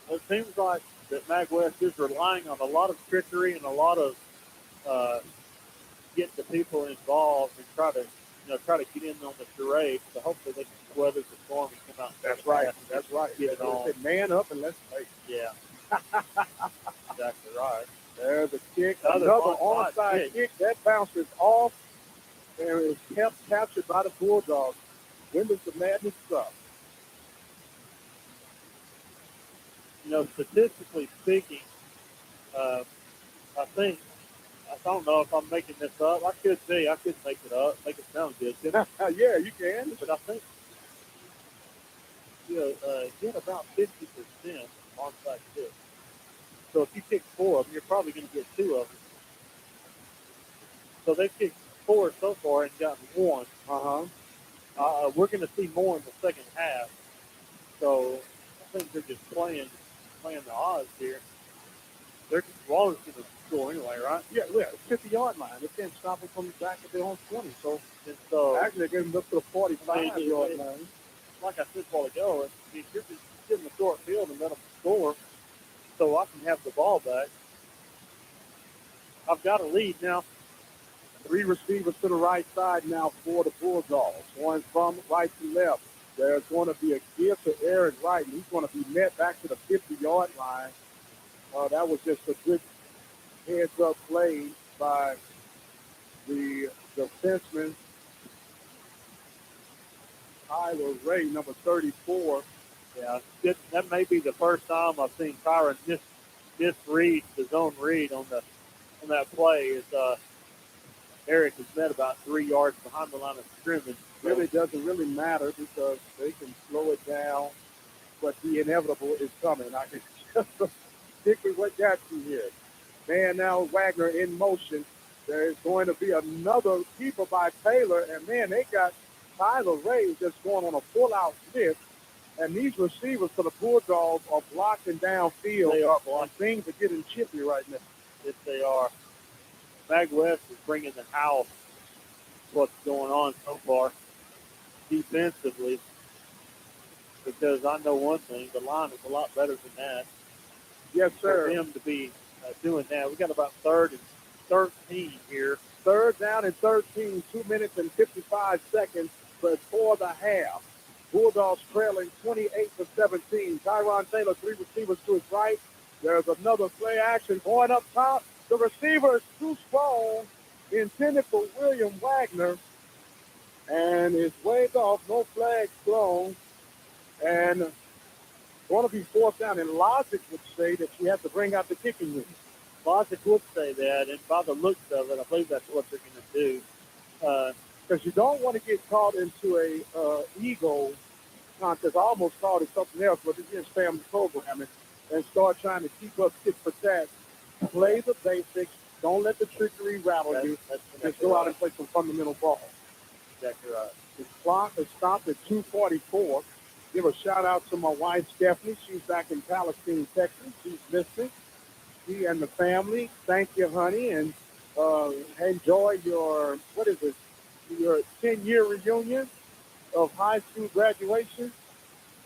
S10: It seems like that Mag West is relying on a lot of trickery and a lot of getting the people involved and try to get in on the charade. So hopefully they can weather the storm and come out.
S13: That's right.
S10: Get it on.
S13: Man up and let's play.
S10: Yeah. Exactly right.
S13: There's a kick. Another onside kick. That bounces off and is kept captured by the Bulldogs. When does the madness stop?
S10: Statistically speaking, I don't know if I'm making this up. I could be. I could make it up, make it sound good.
S13: Yeah, you can.
S10: But I think, get about 50% onside kick. So if you kick 4 of them, you're probably going to get 2 of them. So they've kicked 4 so far and gotten 1. We're going to see more in the second half. So I think they're just playing the odds here. Waller's going to score anyway, right?
S13: Yeah, 50-yard line. They can't stop them from the back of their own 20. So actually, they're getting up to the 45-yard line.
S10: Like I said a while ago, if you're just give them a short field and let them score so I can have the ball back. I've got a lead now.
S13: 3 receivers to the right side now for the Bulldogs. Going from right to left. There's going to be a give to Aaron Wright, and he's going to be met back to the 50-yard line. That was just a good heads-up play by the defenseman Tyler Ray, number 34.
S10: Yeah, that may be the first time I've seen Tyron misread the zone read on that play. Is Eric is met about 3 yards behind the line of scrimmage.
S13: Really doesn't really matter because they can slow it down, but the inevitable is coming. I can just stick with what got you here. Man, now Wagner in motion. There is going to be another keeper by Taylor, and man, they got Tyler Ray just going on a full-out blitz. And these receivers for the Bulldogs are blocking downfield.
S10: They are
S13: and things are getting chippy right now.
S10: Yes, they are. Mag West is bringing the house. What's going on so far defensively? Because I know one thing, the line is a lot better than that.
S13: Yes, sir.
S10: For them to be doing that, we got about 3rd and 13 here.
S13: 3rd down and 13, 2 minutes and 55 seconds before the half. Bulldogs trailing 28-17. Tyron Taylor, 3 receivers to his right. There's another play action going up top. The receiver is too strong, intended for William Wagner, and it's waved off. No flags thrown, and going to be 4th down. And logic would say that you have to bring out the kicking unit.
S10: Logic would say that, and by the looks of it, I believe that's what they're going to do.
S13: Because you don't want to get caught into a ego contest. I almost called it something else, but it is family programming, and start trying to keep up tit for tat. Play the basics. Don't let the trickery rattle you. Just go out and play some fundamental ball.
S10: Exactly right.
S13: The clock is stopped at 2:44. Give a shout out to my wife, Stephanie. She's back in Palestine, Texas. She's listening. She and the family. Thank you, honey, and enjoy your, your 10-year reunion of high school graduation.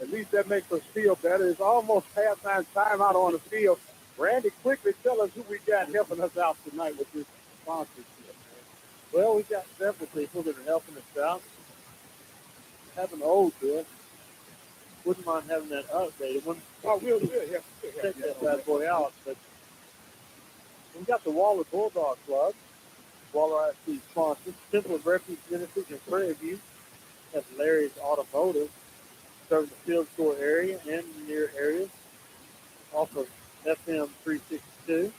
S13: At least that makes us feel better. It's almost halftime time out on the field. Randy, quickly tell us who we got helping us out tonight with this sponsorship.
S10: Well, we got several people that are helping us out. Having old to it. Wouldn't mind having that updated one.
S13: Oh, we'll
S10: check that bad boy out. But we got the Waller Bulldog Club. Waller IC sponsors. Temple of Refuge Ministries in Prairie View. That's Larry's Automotive, serving the field store area and near areas. Also, FM 362.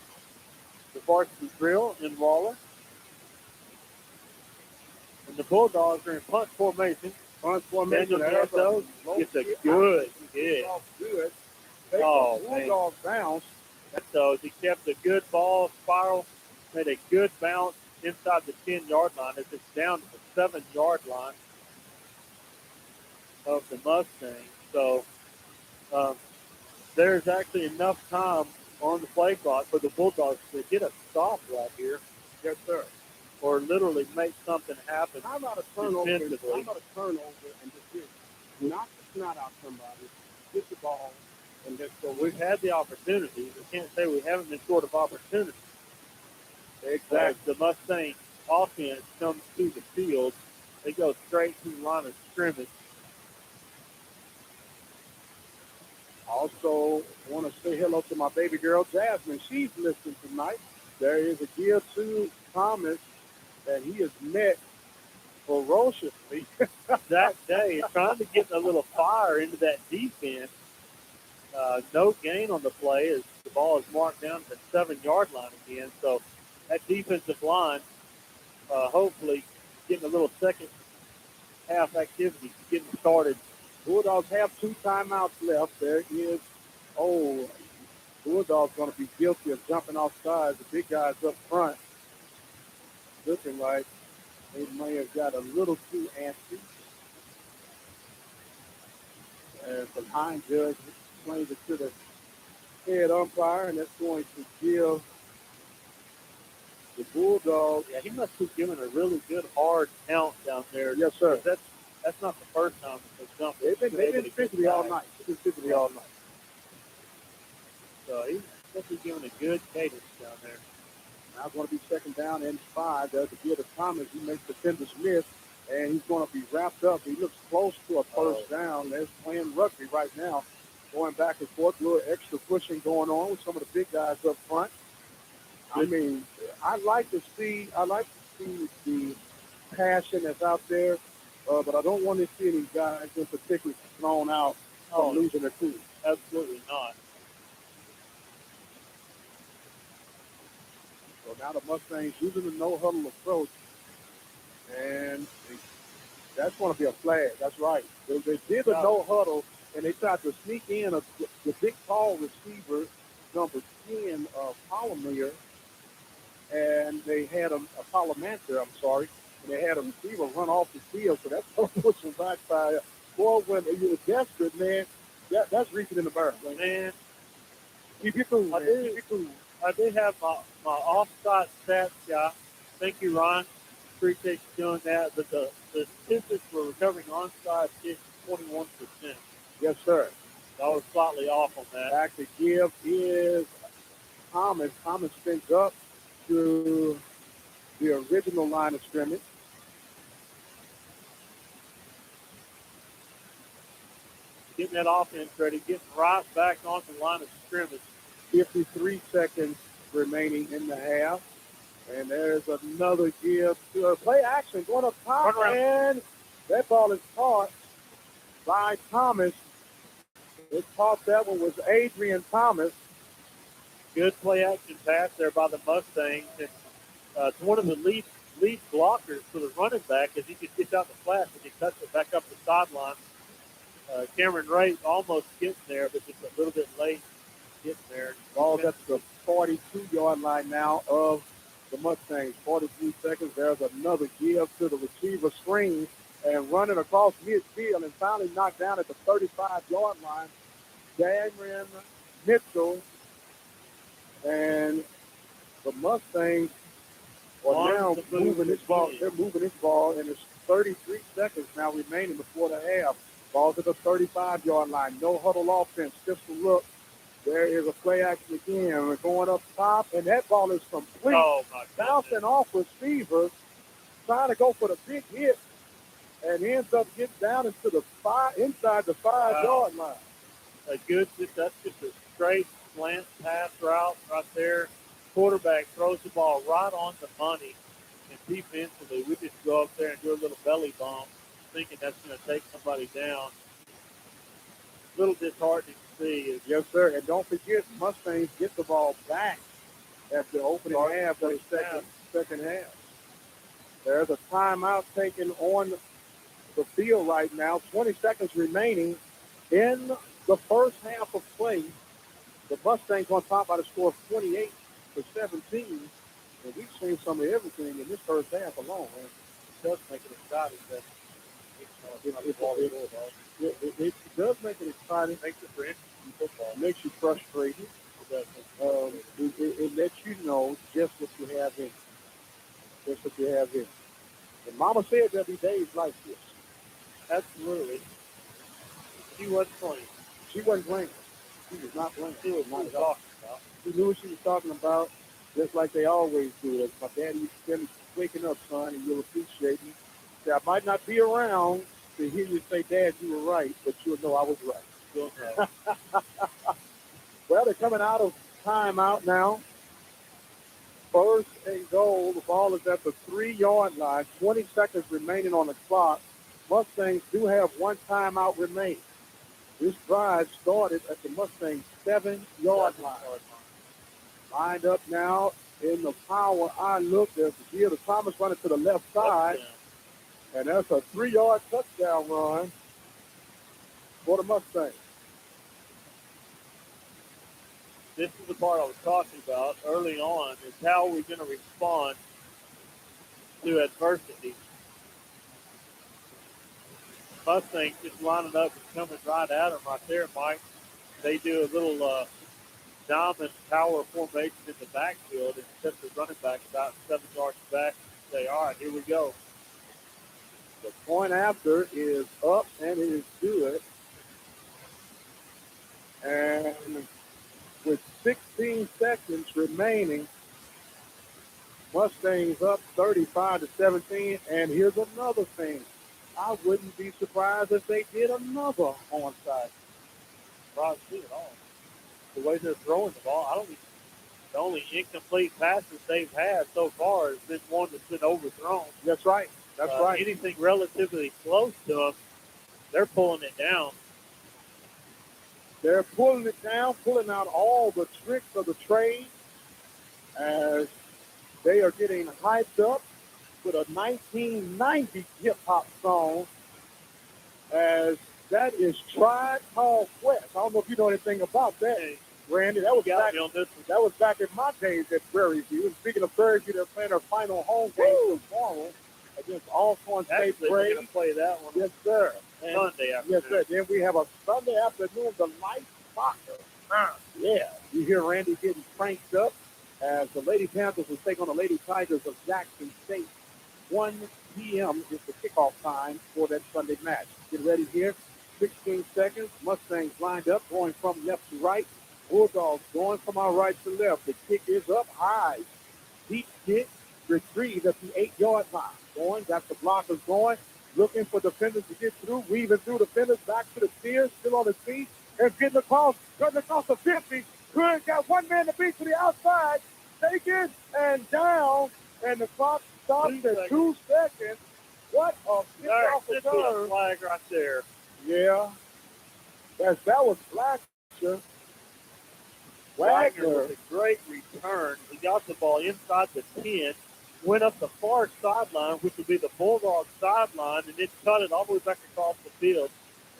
S10: The Varsity Grill in Waller. And the Bulldogs are in punt formation. Daniel Gasso gets a good hit.
S13: Good.
S10: Oh,
S13: Bulldog bounce.
S10: So he kept a good ball spiral, made a good bounce inside the 10-yard line. It's down to the 7-yard line of the Mustang. So there's actually enough time on the play clock for the Bulldogs to get a stop right here.
S13: Yes, sir.
S10: Or literally make something happen.
S13: How about a turnover?
S10: Defensively.
S13: How about a turnover and just knock the snot out somebody, get the ball, and let's go.
S10: We've had the opportunities. I can't say we haven't been short of opportunities.
S13: Exactly.
S10: The Mustang offense comes to the field. They go straight to the line of scrimmage.
S13: Also, want to say hello to my baby girl, Jasmine. She's listening tonight. There is a gear to Thomas that he has met ferociously
S10: that day, trying to get a little fire into that defense. No gain on the play as the ball is marked down to the 7-yard line again. So that defensive line, hopefully getting a little second half activity, getting started.
S13: Bulldogs have 2 timeouts left. There is, Bulldogs going to be guilty of jumping off sides. The big guys up front looking like they may have got a little too antsy. As the line judge explains it to the head umpire, and that's going to give the Bulldogs.
S10: Yeah, he must be giving a really good hard count down there.
S13: Yes, sir.
S10: That's not the first time that they've jumped.
S13: They've been physically all night.
S10: So he's definitely giving a good cadence down there.
S13: Now it's going to be 2nd down and 5. There's a gear to Thomas. He makes the defenders miss, and he's going to be wrapped up. He looks close to a first down. They're playing rugby right now, going back and forth. A little extra pushing going on with some of the big guys up front. I mean, I like to see the passion that's out there. but I don't want to see any guys in particular thrown out from losing their cool.
S10: Absolutely not.
S13: So now the Mustangs using the no-huddle approach, and that's going to be a flag. That's right. They did the no-huddle, and they tried to sneak in the big, tall receiver, number 10, Palomir, and they had a Palomanter, I'm sorry, and they had a receiver run off the field, so that's going to push them back by boy, when you're desperate, man, that's reaching in the barrel.
S10: Man,
S13: keep your cool, man. Keep your cool.
S10: I did have my offside stats guy. Thank you, Ron. Appreciate you doing that. But the statistics for recovering onside is 21%.
S13: Yes, sir.
S10: I was slightly off on that.
S13: Back to give is Thomas. Thomas spins up to the original line of scrimmage.
S10: Getting that offense ready, getting right back on the line of scrimmage.
S13: 53 seconds remaining in the half. And there's another give to a play action going up top. And that ball is caught by Thomas. It caught that one was Adrian Thomas.
S10: Good play action pass there by the Mustangs. And it's one of the lead blockers for the running back as he just gets out the flat and he cuts it back up the sideline. Cameron Wright almost gets there, but just a little bit late getting there.
S13: Ball's at the 42-yard line now of the Mustangs. 43 seconds. There's another give to the receiver screen and running across midfield and finally knocked down at the 35-yard line. Cameron Mitchell and the Mustangs are now moving this ball. They're moving this ball, and it's 33 seconds now remaining before the half. Ball's at the 35-yard line. No huddle offense. Just a look. There is a play action again. We're going up top, and that ball is complete.
S10: Oh, my God.
S13: Bouncing off receiver, trying to go for the big hit, and ends up getting down into the inside the 5-yard line.
S10: That's just a straight slant pass route right there. Quarterback throws the ball right on the money, and defensively, we just go up there and do a little belly bump, thinking that's going to take somebody down. A little disheartening to see.
S13: Yes, sir. And don't forget, Mustangs get the ball back at the opening half of the second half. There's a timeout taken on the field right now. 20 seconds remaining in the first half of play. The Mustangs on top by the score of 28-17. And we've seen some of everything in this first half alone. Man.
S10: It does make it exciting.
S13: It does make it exciting.
S10: It makes it for interesting football.
S13: It makes you frustrated. It lets you know just what you have in. Just what you have in. And Mama said there'll be days like this.
S10: Absolutely. She wasn't playing.
S13: She wasn't playing. She was not playing.
S10: She was not talking about.
S13: She knew what she was talking about, just like they always do. As my daddy used to tell me, waking up, son, and you'll appreciate me. Say, I might not be around to hear you say, Dad, you were right, but you'll know I was right. Well, they're coming out of timeout now. First and goal. The ball is at the 3-yard line. 20 seconds remaining on the clock. Mustangs do have one timeout remaining. This drive started at the Mustangs 7-yard line. Lined up now in the power I look. There's the deal to Thomas running to the left side. And that's a 3-yard touchdown run for the Mustangs.
S10: This is the part I was talking about early on, is how are we going to respond to adversity. Mustangs just lining up and coming right at them right there, Mike. They do a little diamond power formation in the backfield and set the running back about 7 yards back and say, all right, here we go.
S13: The point after is up, and it is good. And with 16 seconds remaining, Mustangs up 35-17. And here's another thing. I wouldn't be surprised if they did another onside.
S10: Right, see it all. The way they're throwing the ball, the only incomplete passes they've had so far has been one that's been overthrown.
S13: That's right. That's right.
S10: Anything relatively close to them, they're pulling it down.
S13: They're pulling it down, pulling out all the tricks of the trade as they are getting hyped up with a 1990 hip-hop song, as that is Tribe Called Quest. I don't know if you know anything about that, Randy. That was back in my days at Prairie View. And speaking of Prairie View, they're playing their final home game tomorrow against Alcorn State Prairie.
S10: Going to play that one.
S13: Yes, sir. And
S10: Sunday afternoon.
S13: yes, sir. Then we have a Sunday afternoon, the Light Soccer. Yeah, you hear Randy getting cranked up as the Lady Panthers will take on the Lady Tigers of Jackson State. 1 p.m. is the kickoff time for that Sunday match. Get ready here. 16 seconds. Mustangs lined up, going from left to right. Bulldogs going from our right to left. The kick is up high. Deep kick, retrieved at the 8-yard line. Going, got the blockers going, looking for defenders to get through, weaving through defenders, back to the Spears, still on his feet, and getting across the 50. Good, got one man to beat to the outside, taken and down, and the clock stops at 2 seconds. What a kickoff return.
S10: Flag right there.
S13: Yeah. That was Blackshire.
S10: Wagner with a great return. He got the ball inside the 10, went up the far sideline, which would be the Bulldog sideline, and then cut it all the way back across the field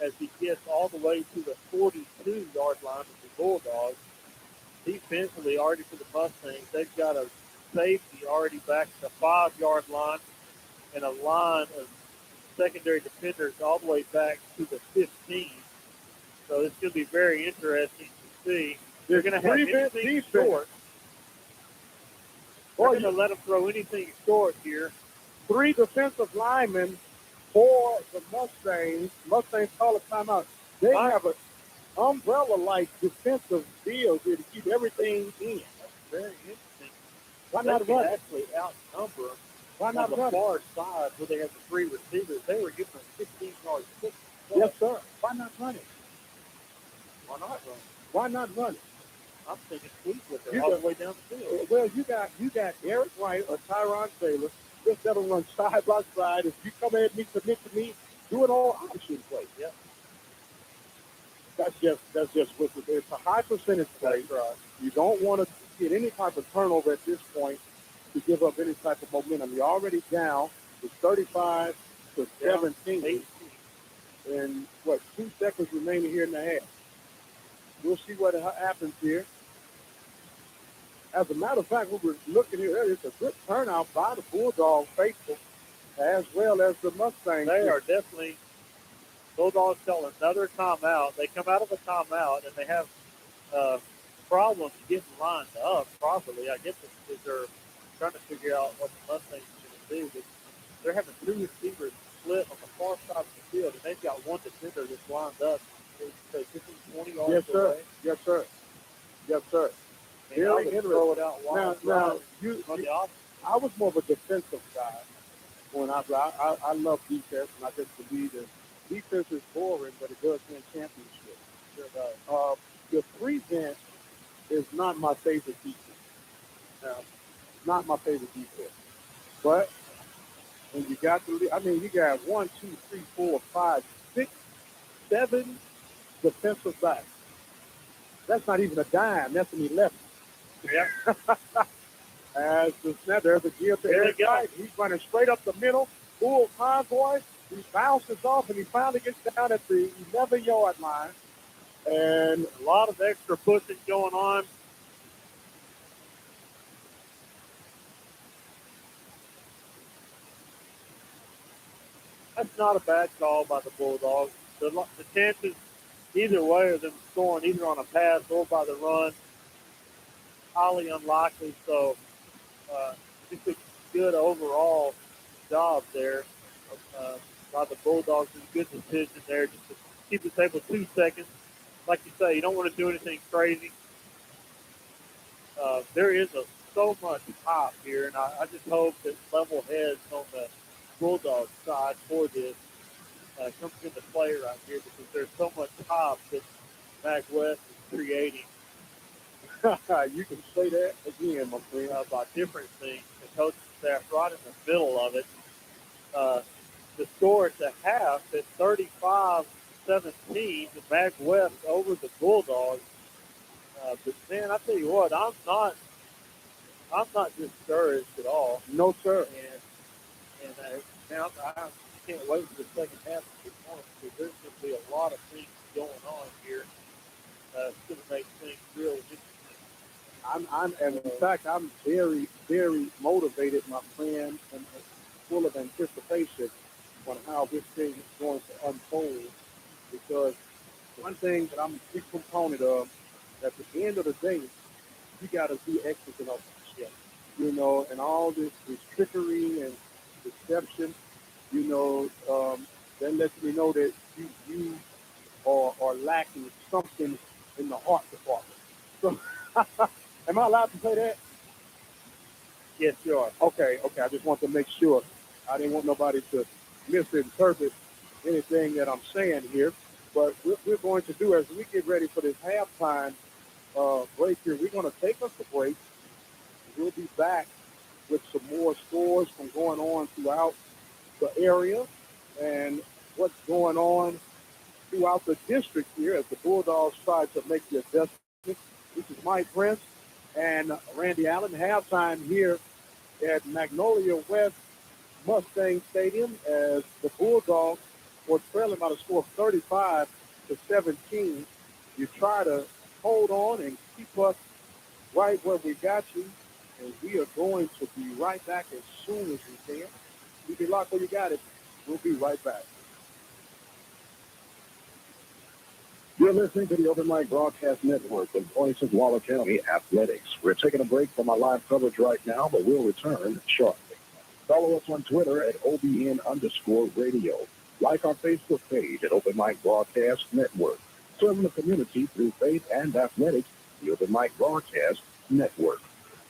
S10: as he gets all the way to the 42-yard line of the Bulldogs. Defensively, already for the Mustangs, they've got a safety already back to the 5-yard line and a line of secondary defenders all the way back to the 15. So it's going to be very interesting to see. They're going to have anything short. They're going to let them throw anything short here.
S13: 3 defensive linemen for the Mustangs. Mustangs call a timeout. They have an umbrella-like defensive deal here to keep everything in.
S10: That's very interesting.
S13: Why not run it?
S10: Actually outnumber them.
S13: Why not
S10: on the
S13: run it?
S10: far side where they have the 3 receivers. They were giving them 15 yards.
S13: Yes, sir. Why not run it?
S10: Why not run it?
S13: Why not run it?
S10: I'm thinking sweep with it all the way down the field.
S13: Well, you got Eric Wright or Tyron Taylor. Just let them run side by side. If you come at me, commit to me, do it all option play.
S10: Yep.
S13: That's just what it is. It's a high percentage play.
S10: Right.
S13: You don't want to get any type of turnover at this point to give up any type of momentum. You're already down. It's 35 to 17.
S10: 18.
S13: And 2 seconds remaining here in the half. We'll see what happens here. As a matter of fact, we were looking here. It's a good turnout by the Bulldog faithful as well as the Mustangs.
S10: They are definitely Bulldogs call another timeout. They come out of a timeout and they have problems getting lined up properly. I guess they're trying to figure out what the Mustangs are going to do. But they're having 2 receivers split on the far side of the field, and they've got 1 defender that's lined up. So 15, 20 yards
S13: Yes, sir.
S10: away.
S13: Yes, sir. Yes, sir.
S10: Very interesting. Throw it out wide.
S13: I was more of a defensive guy when I love defense, and I just believe that defense is boring, but it does win championships.
S10: Sure.
S13: The prevent is not my favorite defense. Not my favorite defense. But when you got you got 1, 2, 3, 4, 5, 6, 7 defensive backs. That's not even a dime. That's an 11.
S10: Yeah.
S13: As the snap, there's a give to Eric Wright. He's running straight up the middle. Bull convoy. He bounces off, and he finally gets down at the 11-yard line. And
S10: a lot of extra pushing going on. That's not a bad call by the Bulldogs. The chances either way of them scoring either on a pass or by the run, highly unlikely. So just a good overall job there by the Bulldogs. It's a good decision there just to keep the table 2 seconds. Like you say, you don't want to do anything crazy. There is so much pop here, and I just hope that level heads on the Bulldog side for this comes into play right here because there's so much pop that Mac West is creating.
S13: You can say that again, my friend.
S10: About different things. The coaching staff right in the middle of it. The score at the half at 35-17, the Mag West over the Bulldogs. But man, I tell you what, I'm not discouraged at all.
S13: No, sir.
S10: And now I can't wait for the second half to get on because there's going to be a lot of things going on here. It's going to make things real interesting.
S13: And in fact, I'm very, very motivated, my friend, and full of anticipation on how this thing is going to unfold. Because one thing that I'm a big component of, at the end of the day, you got to be X's and O's.
S10: Yeah.
S13: You know, and all this trickery and deception, you know, that lets me know that you are lacking something in the art department. So, am I allowed to say that?
S10: Yes, you are.
S13: Okay. I just want to make sure. I didn't want nobody to misinterpret anything that I'm saying here. But what we're going to do as we get ready for this halftime break here, we're going to take us a break. We'll be back with some more scores from going on throughout the area and what's going on throughout the district here as the Bulldogs try to make the adjustment. This is Mike Prince and Randy Allen. Halftime here at Magnolia West Mustang Stadium as the Bulldogs were trailing by the score of 35-17. You try to hold on and keep us right where we got you, and we are going to be right back as soon as we can. You can lock where you got it. We'll be right back.
S6: You're listening to the OpenMic Broadcast Network, the voice of Waller County Athletics. We're taking a break from our live coverage right now, but we'll return shortly. Follow us on Twitter at OBN_radio. Like our Facebook page at OpenMic Broadcast Network. Serving the community through faith and athletics, the OpenMic Broadcast Network.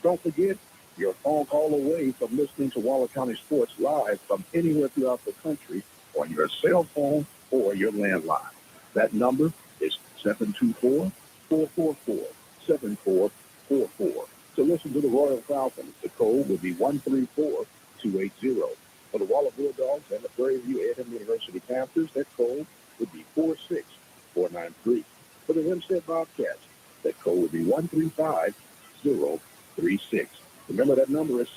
S6: Don't forget, you're a phone call away from listening to Waller County Sports live from anywhere throughout the country on your cell phone or your landline. That number is 724-444-7444. To listen to the Royal Falcons, the code would be 134280. For the Waller Bulldogs and the Prairie A&M University Panthers, that code would be 46493. For the Hempstead Bobcats, that code would be 135036. Remember, that number is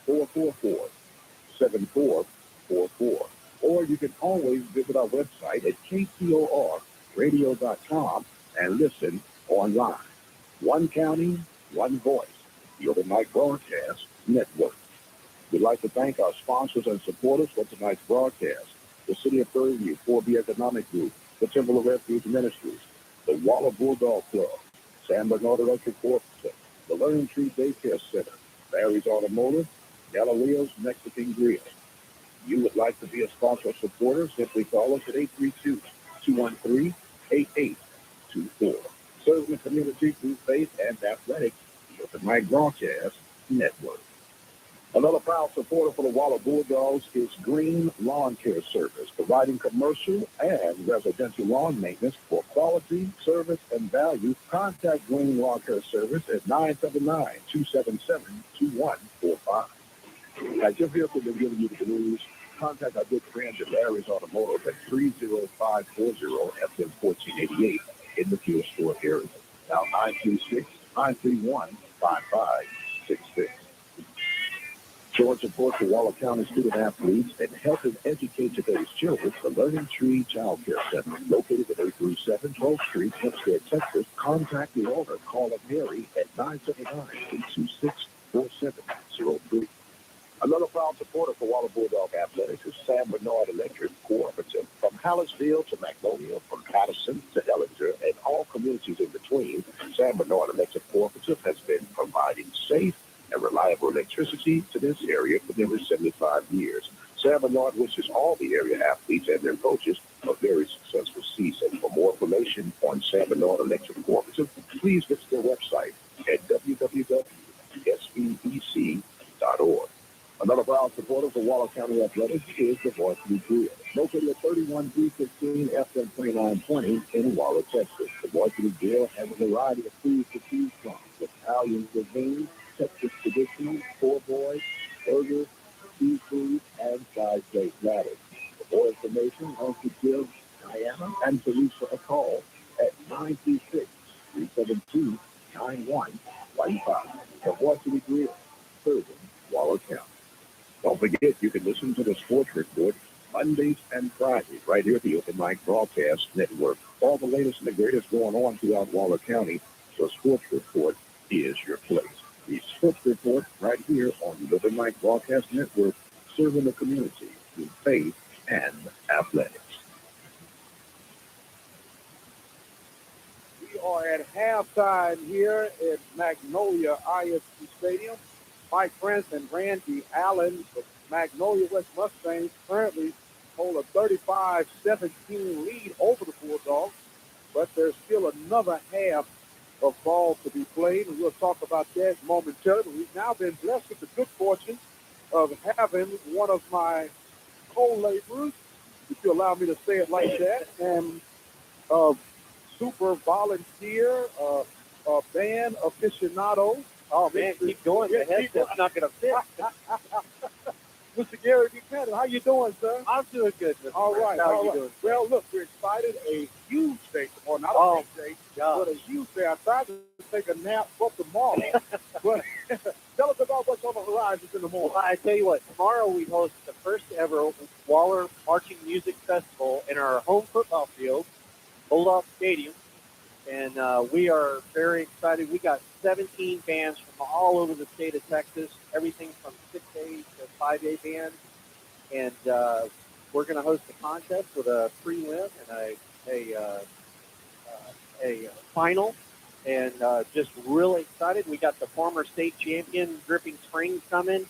S6: 724-444-7444. Or you can always visit our website at kcorradio.com and listen online. One county, one voice. The OpenMic Broadcast Network. We'd like to thank our sponsors and supporters for tonight's broadcast. The City of Prairie, 4B Economic Group, the Temple of Refuge Ministries, the Waller Bulldog Club, San Bernard Electric Cooperative, the Learning Tree Daycare Center, Barry's Automotive, Galileo's Mexican Grill. You would like to be a sponsor or supporter, simply call us at 832-213-8824. Serving the community through faith and athletics, the OpenMic Broadcast Network. Another proud supporter for the Waller Bulldogs is Green Lawn Care Service, providing commercial and residential lawn maintenance for quality, service, and value. Contact Green Lawn Care Service at 979-277-2145. Has your vehicle been giving you the blues? Contact our good friends at Larry's Automotive at 30540-FM1488 in the fuel store area. Now 926-931-5566. Showing support for Waller County student athletes and help them educate today's children, the Learning Tree Child Care Center, located at 837 12th Street, Hempstead, Texas. Contact the owner, call up Harry at 979-826-4703. Another proud supporter for Waller Bulldog Athletics is San Bernard Electric Cooperative. From Hallettsville to Magnolia, from Patterson to Ellinger, and all communities in between, San Bernard Electric Cooperative has been providing safe and reliable electricity to this area for nearly 75 years. San Bernard wishes all the area athletes and their coaches a very successful season. For more information on San Bernard Electric Cooperative, please visit their website at www.sbec.org. Another proud supporter for Waller County Athletics is the Varsity Grill, located at 31315 FM 2920 in Waller, Texas. The Varsity Grill has a variety of foods to choose from: Italian cuisine, Texas traditional, poor boys, burgers, seafood, and serving Waller County. Don't forget, you can listen to the Sports Report Mondays and Fridays right here at the OpenMic Broadcast Network. All the latest and the greatest going on throughout Waller County. So Sports Report is your place. The Sports Report right here on the OpenMic Broadcast Network, serving the community through faith and athletics.
S13: We are at halftime here at Magnolia ISP Stadium. Mike Prince and Randy Allen, the Magnolia West Mustangs, currently hold a 35-17 lead over the Bulldogs, but there's still another half of ball to be played, and we'll talk about that momentarily. We've now been blessed with the good fortune of having one of my co-laborers, if you allow me to say it like that, and super volunteer, band aficionado.
S10: Oh, man, keep going. The headset's not going to fit.
S13: Mr. Gary Buchanan, how you doing, sir?
S10: I'm doing good, Mr.
S13: All right.
S10: How are you doing?
S13: Well, look, we're excited. A huge day tomorrow. Not a big day, but a huge day. I tried to take a nap for tomorrow. But tell us about what's on the horizon in the morning.
S10: Well, I tell you what, tomorrow we host the first ever Waller Marching Music Festival in our home football field, Bulldog Stadium. And we are very excited. We got 17 bands from all over the state of Texas, everything from 6A to 5A bands. And we're going to host a contest with a prelim and a final. And just really excited. We got the former state champion, Dripping Springs, coming.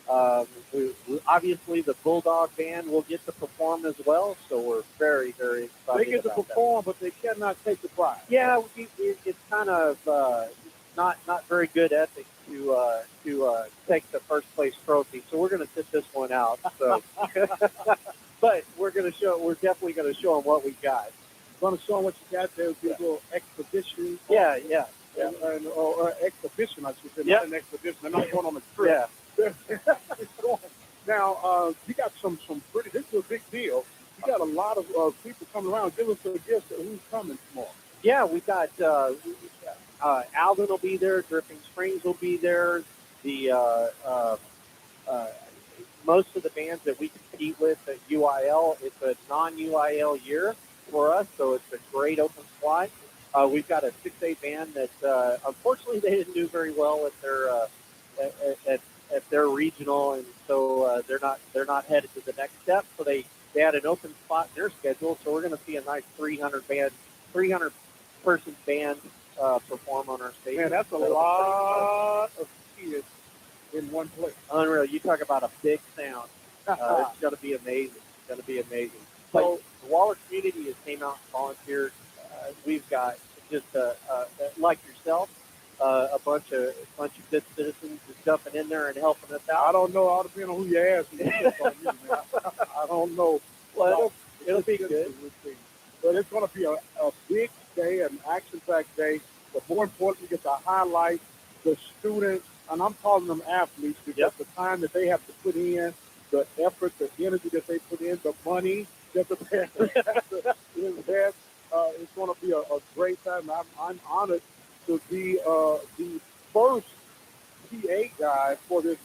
S10: Obviously, the Bulldog band will get to perform as well, so we're very, very excited.
S13: They get to perform, but they cannot take the prize.
S10: Yeah, it's kind of not very good ethics to take the first place trophy. So we're going to sit this one out. So, but we're definitely going to show them what we got.
S13: Going to show them what you got. There'll be a little expedition.
S10: Yeah.
S13: Or exhibition, I should say.
S10: Yeah.
S13: Not an expedition. They're not going on a trip.
S10: Yeah.
S13: Now, you got some pretty, this is a big deal. You got a lot of people coming around. Give us a guess at who's coming tomorrow.
S10: Yeah, we got Alvin will be there. Dripping Springs will be there. The most of the bands that we compete with at UIL, it's a non-UIL year for us, so it's a great open slot. We've got a 6A band that unfortunately they didn't do very well at their regional, and so they're not headed to the next step. So they had an open spot in their schedule. So we're going to see a nice 300 person band perform on our stage.
S13: Man, that's a lot of kids in one place.
S10: Unreal. You talk about a big sound. It's going to be amazing. It's going to be amazing. So the Waller community has came out and volunteered. We've got just like yourself. A bunch of good citizens just jumping in there and helping us out.
S13: I don't know. All depends on who you ask. I don't know.
S10: Well, it'll be good.
S13: But it's going to be a big day, an action-packed day. But more importantly, get to highlight the students, and I'm calling them athletes because the time that they have to put in, the effort, the energy that they put in, the money that the parents have to invest. It's going to be a great time. I'm honored to be the first PA guy for this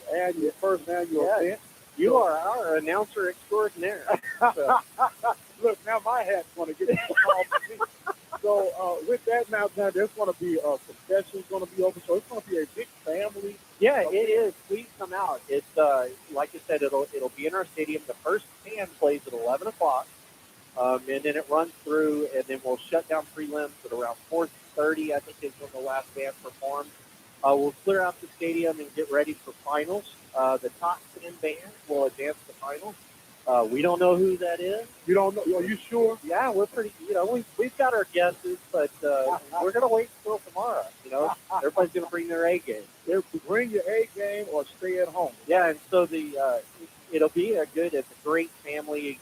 S13: first annual event.
S10: You are our announcer extraordinaire. So.
S13: Look, now my hat's going to get called to me. So with that, now there's going to be concessions going to be open. So it's going to be a big family.
S10: Yeah, it is. Please come out. It's like I said, it'll be in our stadium. The first band plays at 11 o'clock, and then it runs through, and then we'll shut down prelims at around 4:30. I think is when the last band performs. We'll clear out the stadium and get ready for finals. The top 10 bands will advance to finals. We don't know who that is.
S13: You don't know? Are you sure?
S10: Yeah, we're pretty. We've got our guesses, but we're gonna wait until tomorrow. Everybody's gonna bring their A game.
S13: Bring your A game or stay at home.
S10: Yeah, and so it'll be it's a great family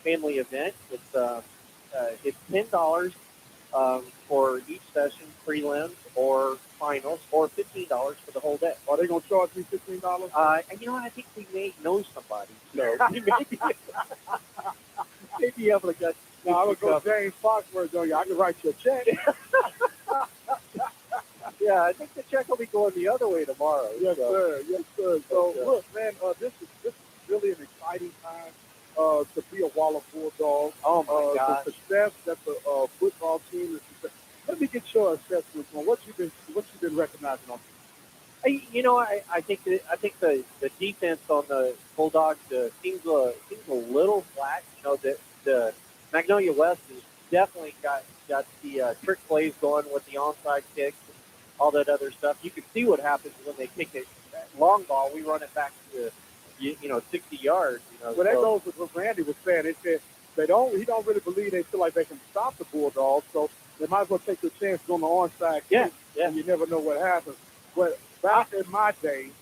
S10: event. It's $10 for each session, prelims or finals, or $15 for the whole day.
S13: Are they going to charge me $15?
S10: I think we may know somebody. So we may be able to get.
S13: No, I would go James Foxworth on you. I can write you a check.
S12: Yeah, I think the check will be going the other way tomorrow.
S13: Yes,
S12: so.
S13: sir. Yes, sir. So, look, man, this is really an exciting time to be a Waller Bulldog.
S12: Oh, my gosh.
S13: The success that the football team is. Let me get your assessment on what you've been recognizing on.
S12: I think the defense on the Bulldogs seems a little flat. The Magnolia West has definitely got the trick plays going with the onside kicks and all that other stuff. You can see what happens when they kick it long ball. We run it back to 60 yards.
S13: Well, that goes with what Randy was saying. It said he don't really believe they feel like they can stop the Bulldogs, so they might as well take their chances on the onside kick.
S12: Yeah.
S13: And you never know what happens. But back in my day,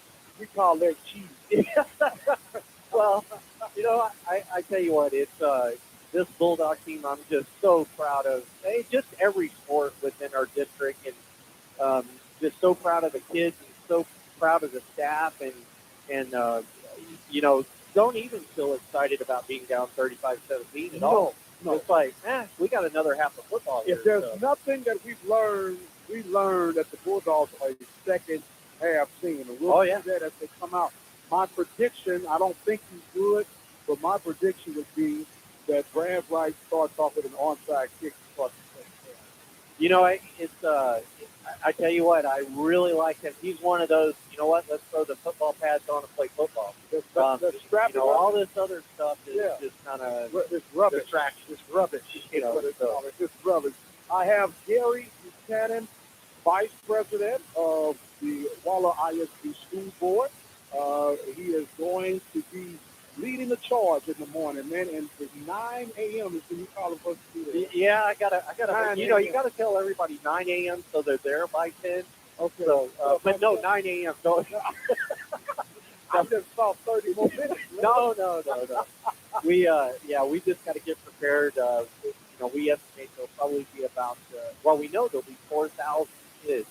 S13: we call that cheating.
S12: Well, I tell you what, it's this Bulldog team. I'm just so proud of. Just every sport within our district, and just so proud of the kids, and so proud of the staff, and don't even feel excited about being down 35-17 at all.
S13: No.
S12: It's like, we got another half of football here.
S13: If there's nothing that we learned that the Bulldogs are a second half team. And we'll see that as they come out. My prediction, I don't think he's good, but my prediction would be that Brad Wright starts off with an onside kick.
S12: I tell you what, I really like him. He's one of those, let's throw the football pads on and play football. All this other stuff is just kind of
S13: rubbish.
S12: distraction.
S13: It's rubbish. It's rubbish. I have Gary Buchanan, Vice President of the Waller ISD School Board. He is going to be leading the charge in the morning, man. And at 9 a.m. is when you call us to do that.
S12: Yeah, I gotta. You gotta tell everybody 9 a.m. so they're there by 10.
S13: Okay.
S12: So, but no, 9 a.m. Don't.
S13: I just saw 30 more minutes.
S12: No. We just got to get prepared. We estimate there'll probably be about. We know there'll be 4,000 kids.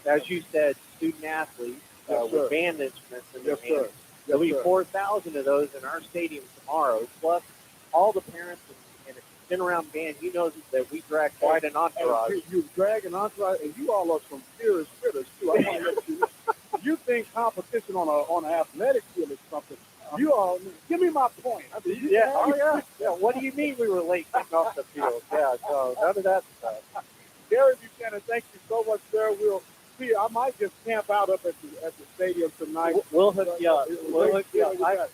S12: As you said, student athletes with band instruments in their hands. There'll be 4,000 of those in our stadium tomorrow, plus all the parents and if you've been around band, you know that we drag quite an entourage.
S13: You drag an entourage, and you all are some serious critters, too. I want to let you know. You think competition on an athletic field is something. You all, give me my point. I mean,
S12: yeah. What do you mean we were late getting off the field? Yeah, no, none of that stuff.
S13: Gary Buchanan, thank you so much, sir. We'll see. I might just camp out up at the stadium tonight.
S12: We'll hook you up.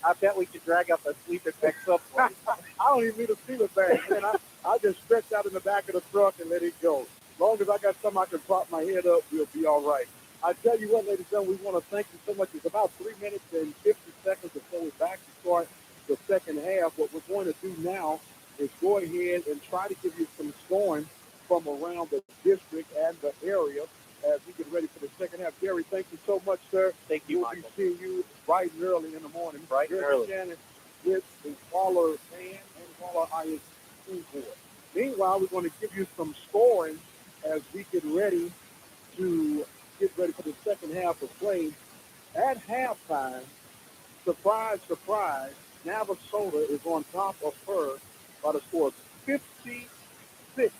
S12: I bet we could drag up a sleeper bag someplace.
S13: I don't even need a sleeper bag, man. I just stretch out in the back of the truck and let it go. As long as I got something I can prop my head up, we'll be all right. I tell you what, ladies and gentlemen, we want to thank you so much. It's about 3 minutes and 50 seconds before we're back to start the second half. What we're going to do now is go ahead and try to give you some scoring from around the district and the area as we get ready for the second half. Gary, thank you so much, sir.
S12: Thank you,
S13: We'll
S12: Michael.
S13: be seeing you bright and early in the morning.
S12: Bright and early.
S13: Shannon with the Waller band and Waller ISD School Board. Meanwhile, we're going to give you some scoring as we get ready for the second half of play. At halftime, surprise, surprise, Navasota is on top of her by the score of 56-0.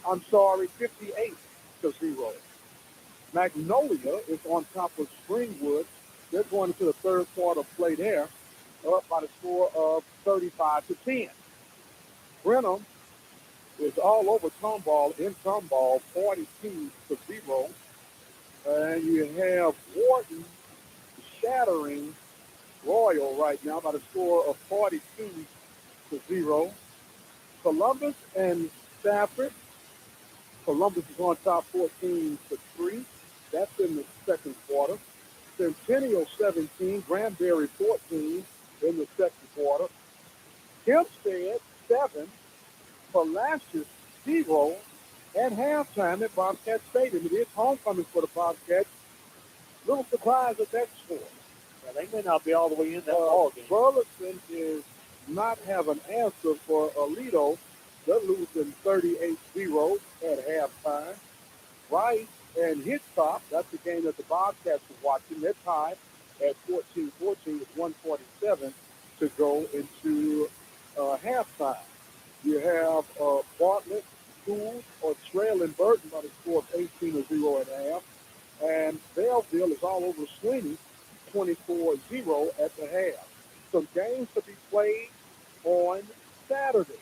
S13: I'm sorry, 58-0. Magnolia is on top of Springwood. They're going into the third quarter play there, up by the score of 35-10. Brenham is all over Tomball, 42-0. And you have Wharton shattering Royal right now by the score of 42-0. Columbus and Stafford. Columbus is on top 14-3. That's in the second quarter. Centennial 17, Granbury 14 in the second quarter. Hempstead 7, Palacios 0 at halftime at Bobcat Stadium. It is homecoming for the Bobcats. Little surprise at that score.
S12: Yeah, they may not be all the way in that ball game.
S13: Burleson is not have an answer for Alito. They're losing 38-0 at halftime. Rice and Hitchcock, that's the game that the Bobcats are watching. They're tied at 14-14 with 1:47 to go into halftime. You have Bartlett Schools are trailing Burton by the score of 18-0 at half. And Belleville is all over Sweeney, 24-0 at the half. Some games to be played on Saturday.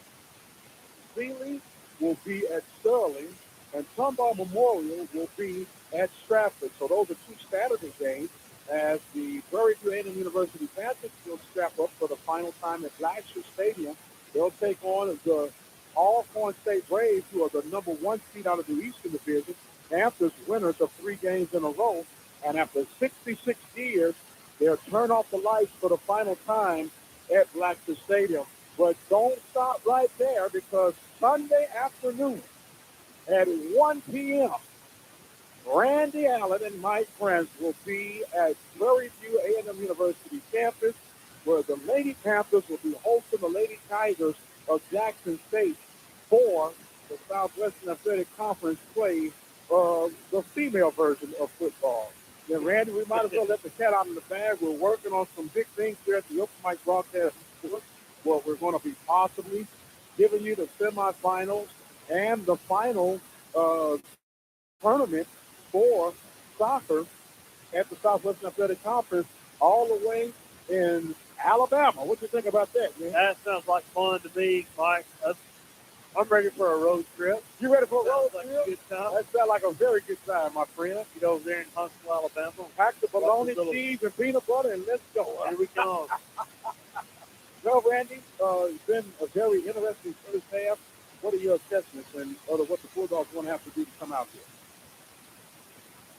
S13: Sealy will be at Sterling, and Tomball Memorial will be at Stratford. So those are two Saturday games as the Prairie A&M University Panthers will strap up for the final time at Blackshear Stadium. They'll take on the Alcorn State Braves, who are the number one seed out of the Eastern Division. Panthers winners of 3 games in a row. And after 66 years, they'll turn off the lights for the final time at Blackshear Stadium. But don't stop right there, because Sunday afternoon at 1 p.m., Randy Allen and Mike Prince will be at Prairie View A&M University campus, where the Lady Panthers will be hosting the Lady Tigers of Jackson State for the Southwestern Athletic Conference play of the female version of football. Then, Randy, we might as well let the cat out of the bag. We're working on some big things here at the OpenMic broadcast. Well, we're going to be possibly giving you the semifinals and the final tournament for soccer at the Southwestern Athletic Conference all the way in Alabama. What do you think about that, man?
S10: That sounds like fun to me, Mike. I'm ready for a road trip.
S13: You ready for a road trip?
S10: A good time.
S13: That sounds like a very good time, my friend.
S10: Get over there in Huntsville, Alabama.
S13: Pack the bologna, cheese, and peanut butter, and let's go.
S10: Here we go.
S13: Well, Randy, it's been a very interesting first half. What are your assessments and what the Bulldogs going to have to do to come out here?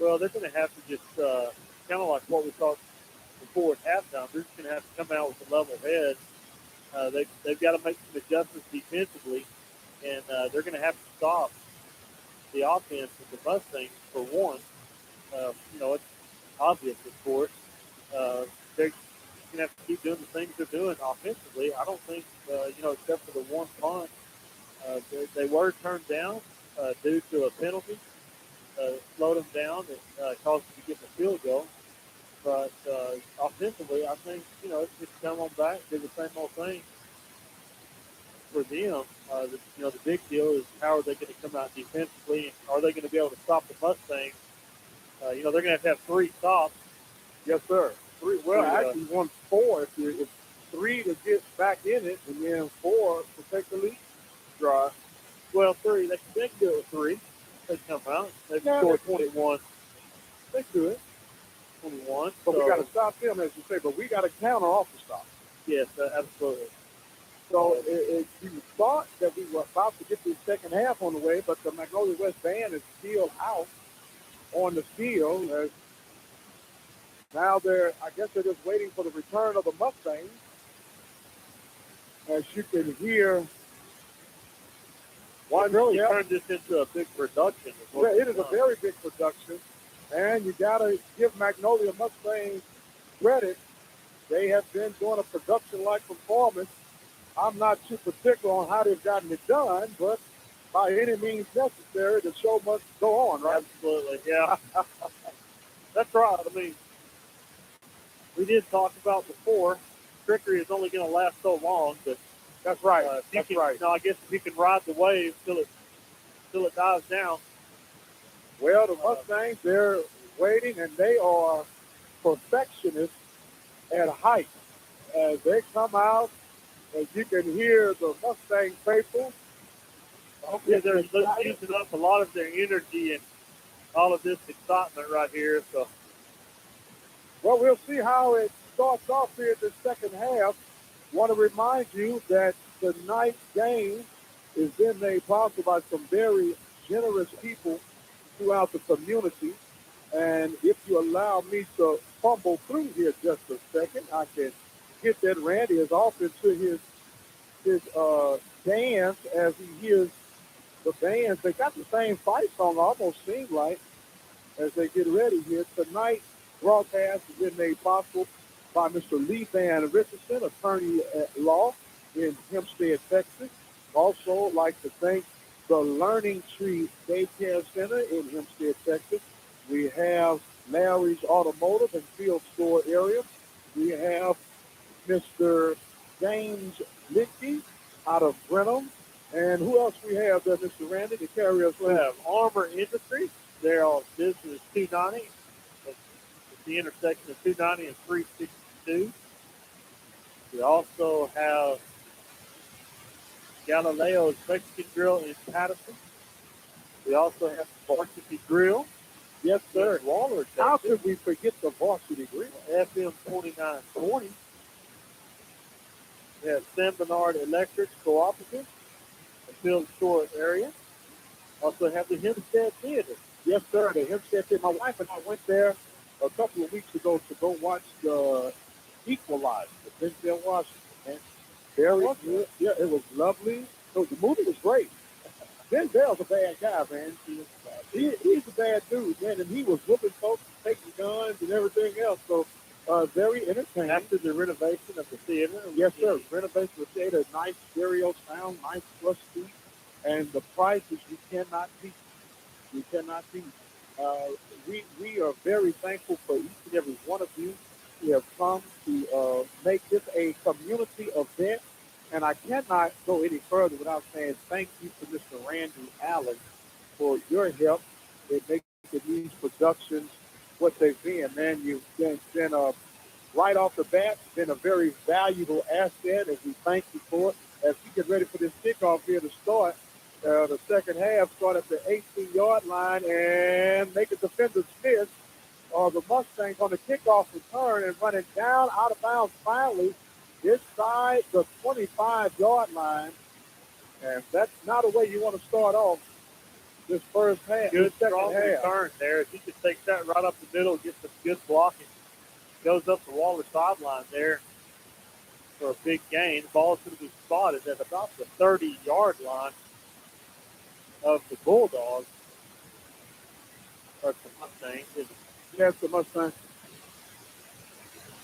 S10: Well, they're going to have to just kind of like what we talked before at halftime. They're just going to have to come out with a level head. They've got to make some adjustments defensively, and they're going to have to stop the offense of the Mustangs for one. It's obvious, of course. They're going to have to keep doing the things they're doing offensively. I don't think, except for the one punt, they were turned down due to a penalty. Slowed them down and caused them to get the field goal. But offensively, I think, it's just come on back, do the same old thing for them. The big deal is how are they going to come out defensively, and are they going to be able to stop the Mustangs? They're going to have 3 stops.
S13: Yes, sir. 3. Well, actually, 4 if 3 to get back in it, and then 4 to take the lead drive.
S10: Well, 3. They can do it with 3. They come out. They score 21.
S13: They do it.
S10: 21.
S13: But we got to stop them, as you say. But we got to counter off the stop.
S10: Yes, absolutely.
S13: So you thought that we were about to get the second half on the way, but the Magnolia West band is still out on the field. Now I guess they're just waiting for the return of the Mustangs. As you can hear,
S10: one really turned this into a big production.
S13: Yeah, it is a very big production, and you got to give Magnolia Mustangs credit. They have been doing a production-like performance. I'm not too particular on how they've gotten it done, but by any means necessary, the show must go on, right?
S10: Absolutely, yeah. That's right. I mean, we did talk about before, trickery is only going to last so long, but
S13: that's right. That's right.
S10: I guess if you can ride the wave till it dies down.
S13: Well, the Mustangs, they're waiting, and they are perfectionists at height. As they come out, as you can hear the Mustang faithful.
S10: Yeah, they're using up a lot of their energy and all of this excitement right here. So,
S13: well, we'll see how it starts off here in the second half. Want to remind you that tonight's game is being made possible by some very generous people throughout the community. And if you allow me to fumble through here just a second, I can get that. Randy is off into his dance as he hears the bands. They got the same fight song, almost seems like, as they get ready here. Tonight's broadcast has been made possible by Mr. Lee Van Richardson, attorney at law in Hempstead, Texas. Also, like to thank the Learning Tree Daycare Center in Hempstead, Texas. We have Larry's Automotive and Field Store area. We have Mr. James Lickey out of Brenham. And who else we have there, Mr. Randy, to carry us
S10: We
S13: through?
S10: have Armor Industries. They're on business 290. At the intersection of 290 and 362. We also have Galileo's Mexican Grill in Patterson. We also have Varsity Grill.
S13: Yes, sir.
S10: in Waller,
S13: How
S10: Texas.
S13: could we forget the Varsity Grill?
S10: FM 2920. We have San Bernard Electric Cooperative, the Field Shore area. Also have the Hempstead Theater.
S13: Yes, sir. The Hempstead Theater. My wife and I went there a couple of weeks ago to go watch the Equalizer, the Denzel Washington. And very good. Yeah, it was lovely. So the movie was great. Denzel's a bad guy, man. He's a bad dude, man, and he was whooping folks, taking guns and everything else. So very entertaining.
S10: After the renovation of the theater.
S13: Yes, sir. Renovation of the theater, nice stereo sound, nice plush seat, and the prices you cannot beat. You cannot beat. We are very thankful for each and every one of you who have come to make this a community event. And I cannot go any further without saying thank you to Mr. Randy Allen for your help in making these productions what they've been. Man, you've been right off the bat, been a very valuable asset, and we thank you for it. As we get ready for this kickoff here to start, the second half, start at the 18-yard line and make a defender's miss. The Mustangs on the kickoff return and running down out of bounds finally inside the 25-yard line. And that's not a way you want to start off this first half.
S10: Good,
S13: this second
S10: strong
S13: half.
S10: return there. If he could take that right up the middle, get some good blocking. Goes up the Waller sideline there for a big gain. The ball is going to be spotted at about the 30-yard line of the Bulldogs. Or the Mustangs.
S13: Yes, the Mustangs.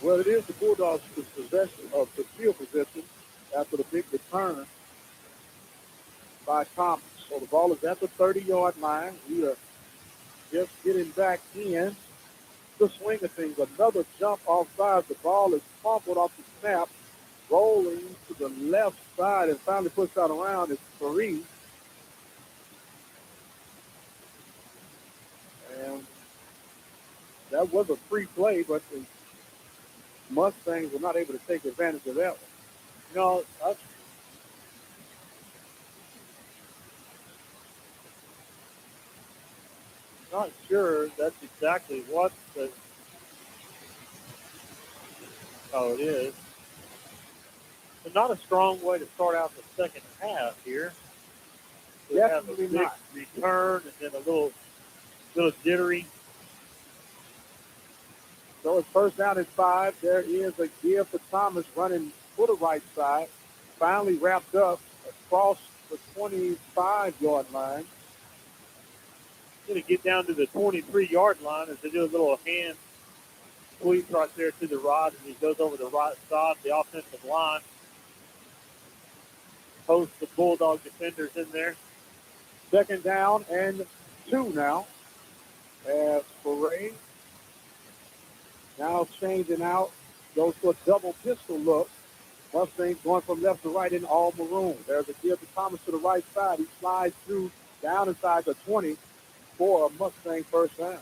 S13: Well, it is the Bulldogs' possession of the field position after the big return by Thomas. So the ball is at the 30-yard line. We are just getting back in the swing of things. Another jump offside. The ball is fumbled off the snap, rolling to the left side and finally pushed out around. It's Prairie. And that was a free play, but the Mustangs were not able to take advantage of that one.
S10: No, I'm not sure that's exactly what the. Oh, it is. But not a strong way to start out the second half here. We have a
S13: Definitely
S10: big
S13: not.
S10: return and then a little jittery.
S13: So it's first down and 5. There is a give for Thomas running for the right side. Finally wrapped up across the 25-yard line.
S10: Going to get down to the 23-yard line as they do a little hand sweep right there to the right, and he goes over the right side of the offensive line. Post the Bulldog defenders in there.
S13: Second down and 2 now. As Prairie now changing out, goes for a double pistol look. Mustangs going from left to right in all maroon. There's a give to Thomas to the right side. He slides through down inside the 20 for a Mustang first down.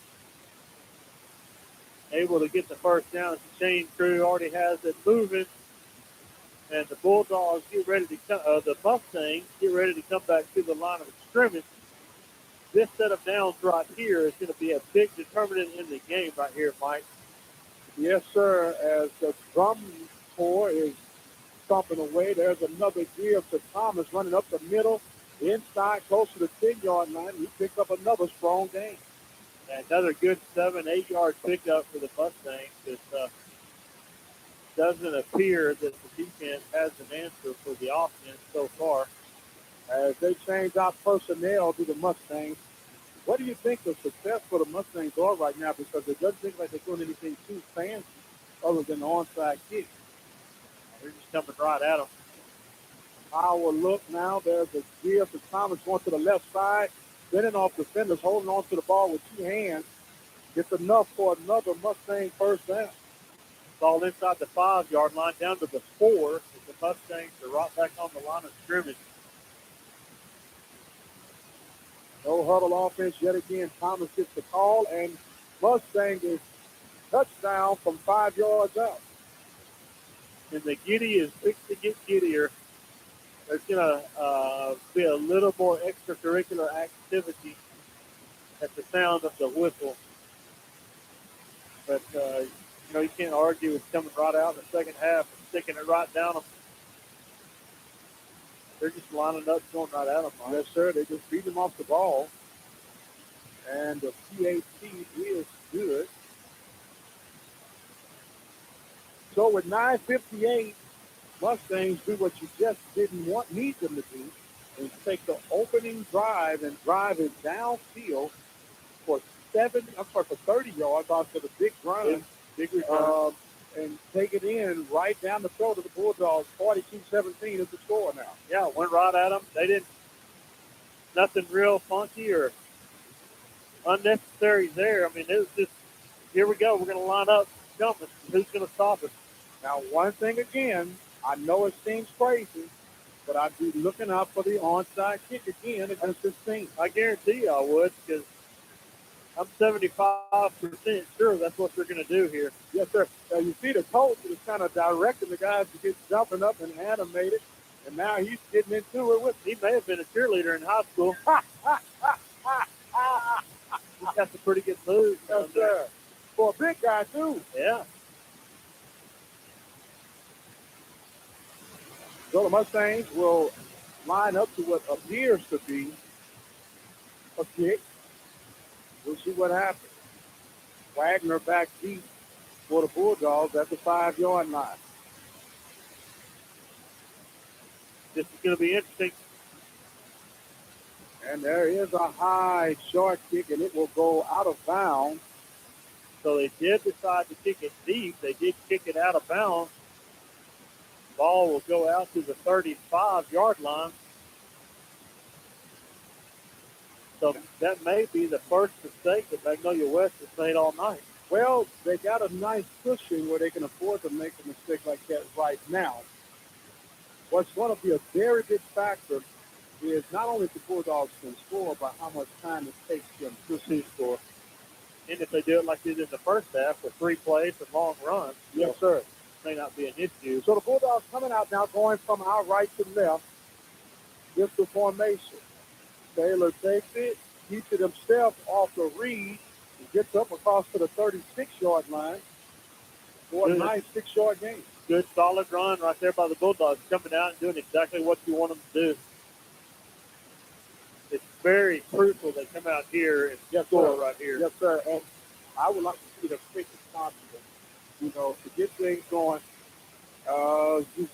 S10: Able to get the first down as the chain crew already has it moving. And the Bulldogs get ready to come, the Mustangs get ready to come back to the line of scrimmage. This set of downs right here is going to be a big determinant in the game right here, Mike.
S13: Yes, sir. As the drum corps is stomping away, there's another give to Thomas running up the middle, inside, close to the 10-yard line. He picked up another strong gain.
S10: And another good 7-8 yard pickup for the Mustangs. It doesn't appear that the defense has an answer for the offense so far.
S13: As they change out personnel to the Mustangs, what do you think the success for the Mustangs are right now? Because it doesn't seem like they're doing anything too fancy other than the onside kick.
S10: They're just coming right at them.
S13: Our look now, there's a give to Thomas going to the left side, spinning off defenders, holding on to the ball with 2 hands. Gets enough for another Mustang first down.
S10: Ball inside the 5-yard line, down to the 4. As the Mustangs are right back on the line of scrimmage.
S13: No huddle offense yet again. Thomas gets the call, and Mustang is touchdown from 5 yards out.
S10: And the giddy is fixed to get giddier. There's going to be a little more extracurricular activity at the sound of the whistle. But, you can't argue with coming right out in the second half and sticking it right down them. They're just lining up, going right at them.
S13: Yes, sir. They just beat them off the ball. And the PAT is good. So with 9:58, Mustangs do what you just didn't need them to do, and take the opening drive and drive it downfield for 30 yards onto the big run.
S10: Big return.
S13: And take it in right down the throat of the Bulldogs. 42-17 is the score now.
S10: Yeah, went right at them. They didn't, nothing real funky or unnecessary there. I mean, it was just, here we go. We're going to line up, jump us. Who's going to stop us?
S13: Now, one thing again, I know it seems crazy, but I'd be looking out for the onside kick again against this team.
S10: I guarantee you I would, because I'm 75% sure that's what they're going to do here.
S13: Yes, sir. You see the coach is kind of directing the guys to get jumping up and animated, and now he's getting into it with.
S10: He may have been a cheerleader in high school. He's got some pretty good moves.
S13: Yes, sir. For a big guy, too.
S10: Yeah.
S13: So the Mustangs will line up to what appears to be a kick. We'll see what happens. Wagner back deep for the Bulldogs at the 5-yard line.
S10: This is going to be interesting.
S13: And there is a high short kick, and it will go out of bounds.
S10: So they did decide to kick it deep. They did kick it out of bounds. Ball will go out to the 35-yard line. So that may be the first mistake that Magnolia West has made all night.
S13: Well, they got a nice cushion where they can afford to make a mistake like that right now. What's going to be a very big factor is not only if the Bulldogs can score, but how much time it takes them to score.
S10: And if they do it like they did in the first half with 3 plays and long runs,
S13: yes, sir,
S10: may not be an issue.
S13: So the Bulldogs coming out now, going from our right to left. Just the formation. Taylor takes it, keeps it himself off the read, and gets up across to the 36-yard line for a nice 6-yard gain.
S10: Good solid run right there by the Bulldogs, coming out and doing exactly what you want them to do. It's very crucial they come out here and score right here.
S13: Yes, sir. And I would like to see it as quick as possible, to get things going.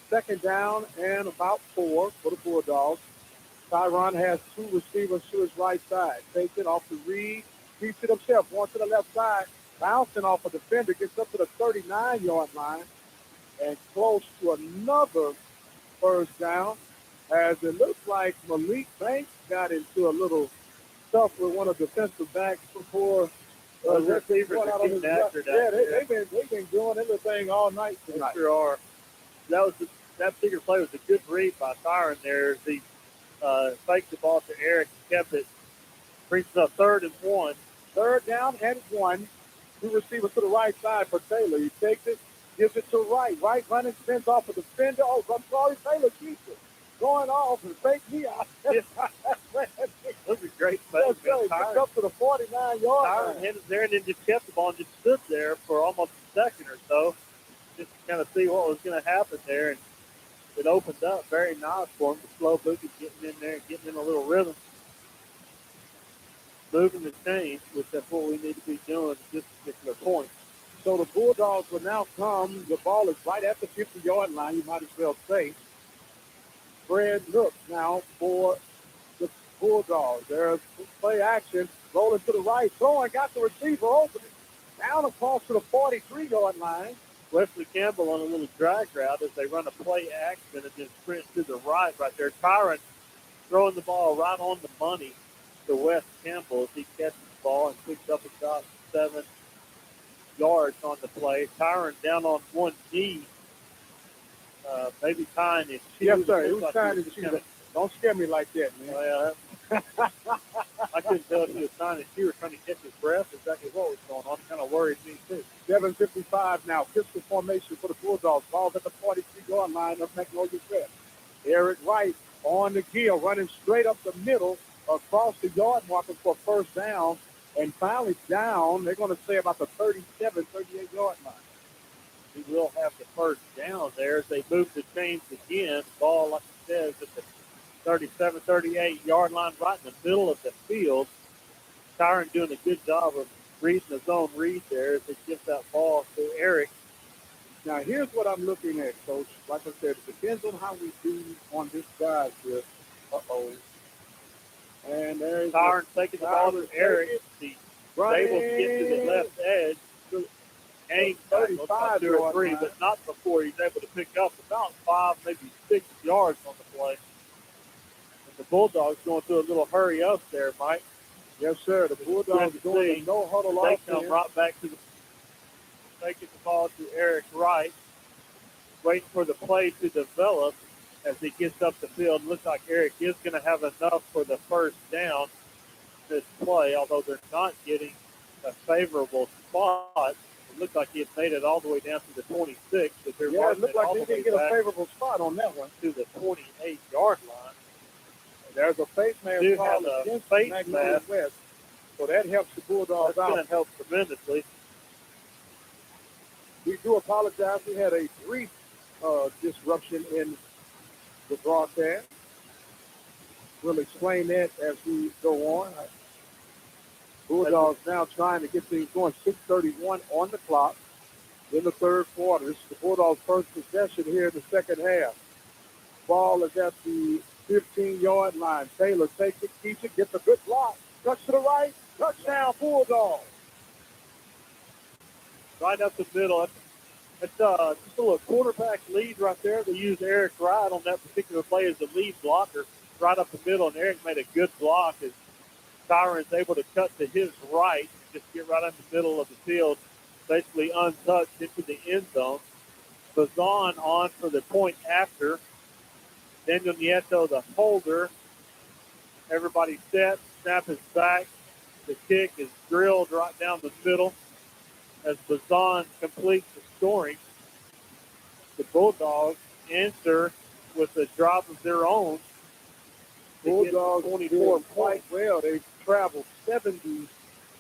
S13: Second down and about 4 for the Bulldogs. Tyron has 2 receivers to his right side. Takes it off the read, keeps it himself, going to the left side, bouncing off a defender, gets up to the 39-yard line, and close to another first down, as it looks like Malik Banks got into a little stuff with one of the defensive backs before
S10: the receivers are getting after that.
S13: Yeah, they've been doing everything all night tonight.
S10: They sure are. That particular play was a good read by Tyron there. He faked the ball to Eric and kept it. Brings up 3rd and 1.
S13: 3rd down and 1. 2 receivers to the right side for Taylor. He takes it, gives it to Wright. Wright running, spins off a defender. Oh, I'm sorry, Taylor keeps it. Going off and fake me out.
S10: Those are great plays.
S13: Back up to the 49-yard line.
S10: Tyron headed there and then just kept the ball and just stood there for almost a second or so, just to kind of see what was going to happen there. And it opened up very nice for him. The slow boogie getting in there and getting in a little rhythm. Moving the chains, which that's what we need to be doing at this particular point.
S13: So the Bulldogs will now come. The ball is right at the 50-yard line, you might as well say. Fred looks now for the Bulldogs. There's play action, rolling to the right, throwing, got the receiver open, down across to the 43-yard line.
S10: Wesley Campbell on a little drag route as they run a play action and then sprint to the right there. Tyron throwing the ball right on the money to Wes Campbell as he catches the ball and picks up about 7 yards on the play. Tyron down on one knee, maybe tying his shoes.
S13: Yes, sir. He was tying his shoes. Don't scare me like that, man.
S10: Well, I couldn't tell if he was trying to cheer or trying to catch his breath. Exactly what was going on. It kind of worried me, too.
S13: 7:55 now. Pistol formation for the Bulldogs. Ball's at the 43-yard line of Magnolia West. Eric Wright on the gill, running straight up the middle across the yard marker for first down. And finally down, they're going to say about the 37, 38-yard line.
S10: He will have the first down there as they move the chains again. Ball, like it says, at the 37, 38-yard line, right in the middle of the field. Tyron doing a good job of reading the zone read there as they give that ball to Eric.
S13: Now, here's what I'm looking at, Coach. Like I said, it depends on how we do on this drive here. Uh-oh. And there's
S10: Tyron taking the ball to Eric. He's able to get to the left edge. Gain 35 2 or 3, but not before he's able to pick up about 5, maybe 6 yards on the play. And the Bulldogs going through a little hurry up there, Mike.
S13: Yes, sir. The Bulldogs going to no huddle
S10: They
S13: offense.
S10: come right back to the taking the ball to Eric Wright, waiting for the play to develop as he gets up the field. Looks like Eric is going to have enough for the first down this play, although they're not getting a favorable spot. It looked like he had made it all the way down to the 26, but they're
S13: Yeah, it looked like
S10: all
S13: he
S10: the way
S13: didn't get a
S10: back
S13: favorable spot on that one.
S10: to the 28-yard line.
S13: There's a face mask
S10: Do
S13: called
S10: have a
S13: against
S10: face
S13: Magnolia
S10: mask.
S13: West, so that helps the Bulldogs
S10: That's
S13: out.
S10: going to help tremendously.
S13: We do apologize. We had a brief disruption in the broadcast. We'll explain that as we go on. Bulldogs now trying to get things going. 6:31 on the clock in the third quarter. This is the Bulldogs' first possession here in the second half. Ball is at the 15-yard line. Taylor takes it, keeps it, gets a good block. Cuts to the right. Touchdown, Bulldogs.
S10: Right up the middle. It's just a little quarterback lead right there. They used Eric Wright on that particular play as the lead blocker right up the middle, and Eric made a good block as Tyron's able to cut to his right, just get right in the middle of the field, basically untouched into the end zone. Bazan on for the point after. Daniel Nieto, the holder. Everybody set. Snap is back. The kick is drilled right down the middle as Bazan completes the scoring. The Bulldogs answer with a drop of their own.
S13: Bulldogs 24 quite well. They traveled 70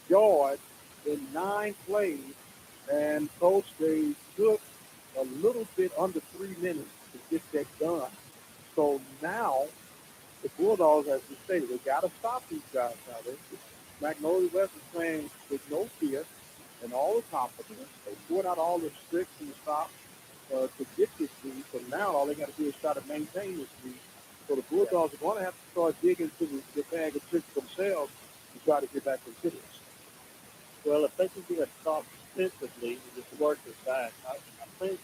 S13: yards in 9 plays. And, Coach, they took a little bit under 3 minutes to get that done. So now the Bulldogs, as we say, they got to stop these guys now. Magnolia West is playing with no fear and all the confidence. They poured out all the tricks and stops to get this lead. So now all they got to do is try to maintain this lead. So the Bulldogs are going to have to start digging into the bag of tricks themselves to try to get back into this.
S10: Well, if they can get a stop defensively and just work it back, I think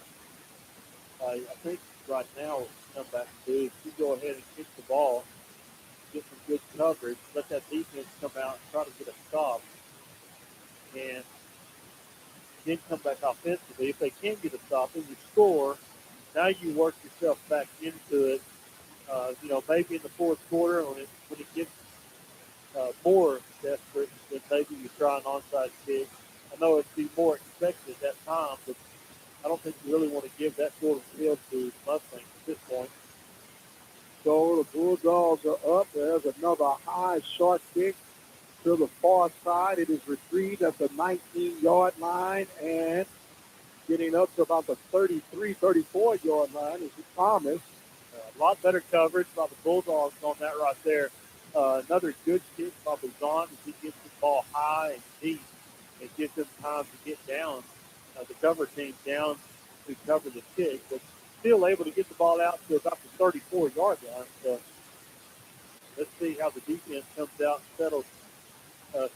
S10: right now what we come back to do is you go ahead and kick the ball, get some good coverage, let that defense come out and try to get a stop, and then come back offensively. If they can get a stop and you score, now you work yourself back into it. Maybe in the fourth quarter when it gets more desperate, then maybe you try an onside kick. I know it'd be more expected at that time, but I don't think you really want to give that sort of field to Mustangs at this point.
S13: So the Bulldogs are up. There's another high short kick to the far side. It is retrieved at the 19-yard line and getting up to about the 33, 34-yard line is Thomas.
S10: A lot better coverage by the Bulldogs on that right there. Another good kick by Bazan as he gets the ball high and deep and gives them time to get down, the cover team down to cover the kick, but still able to get the ball out to about the 34-yard line. So let's see how the defense comes out and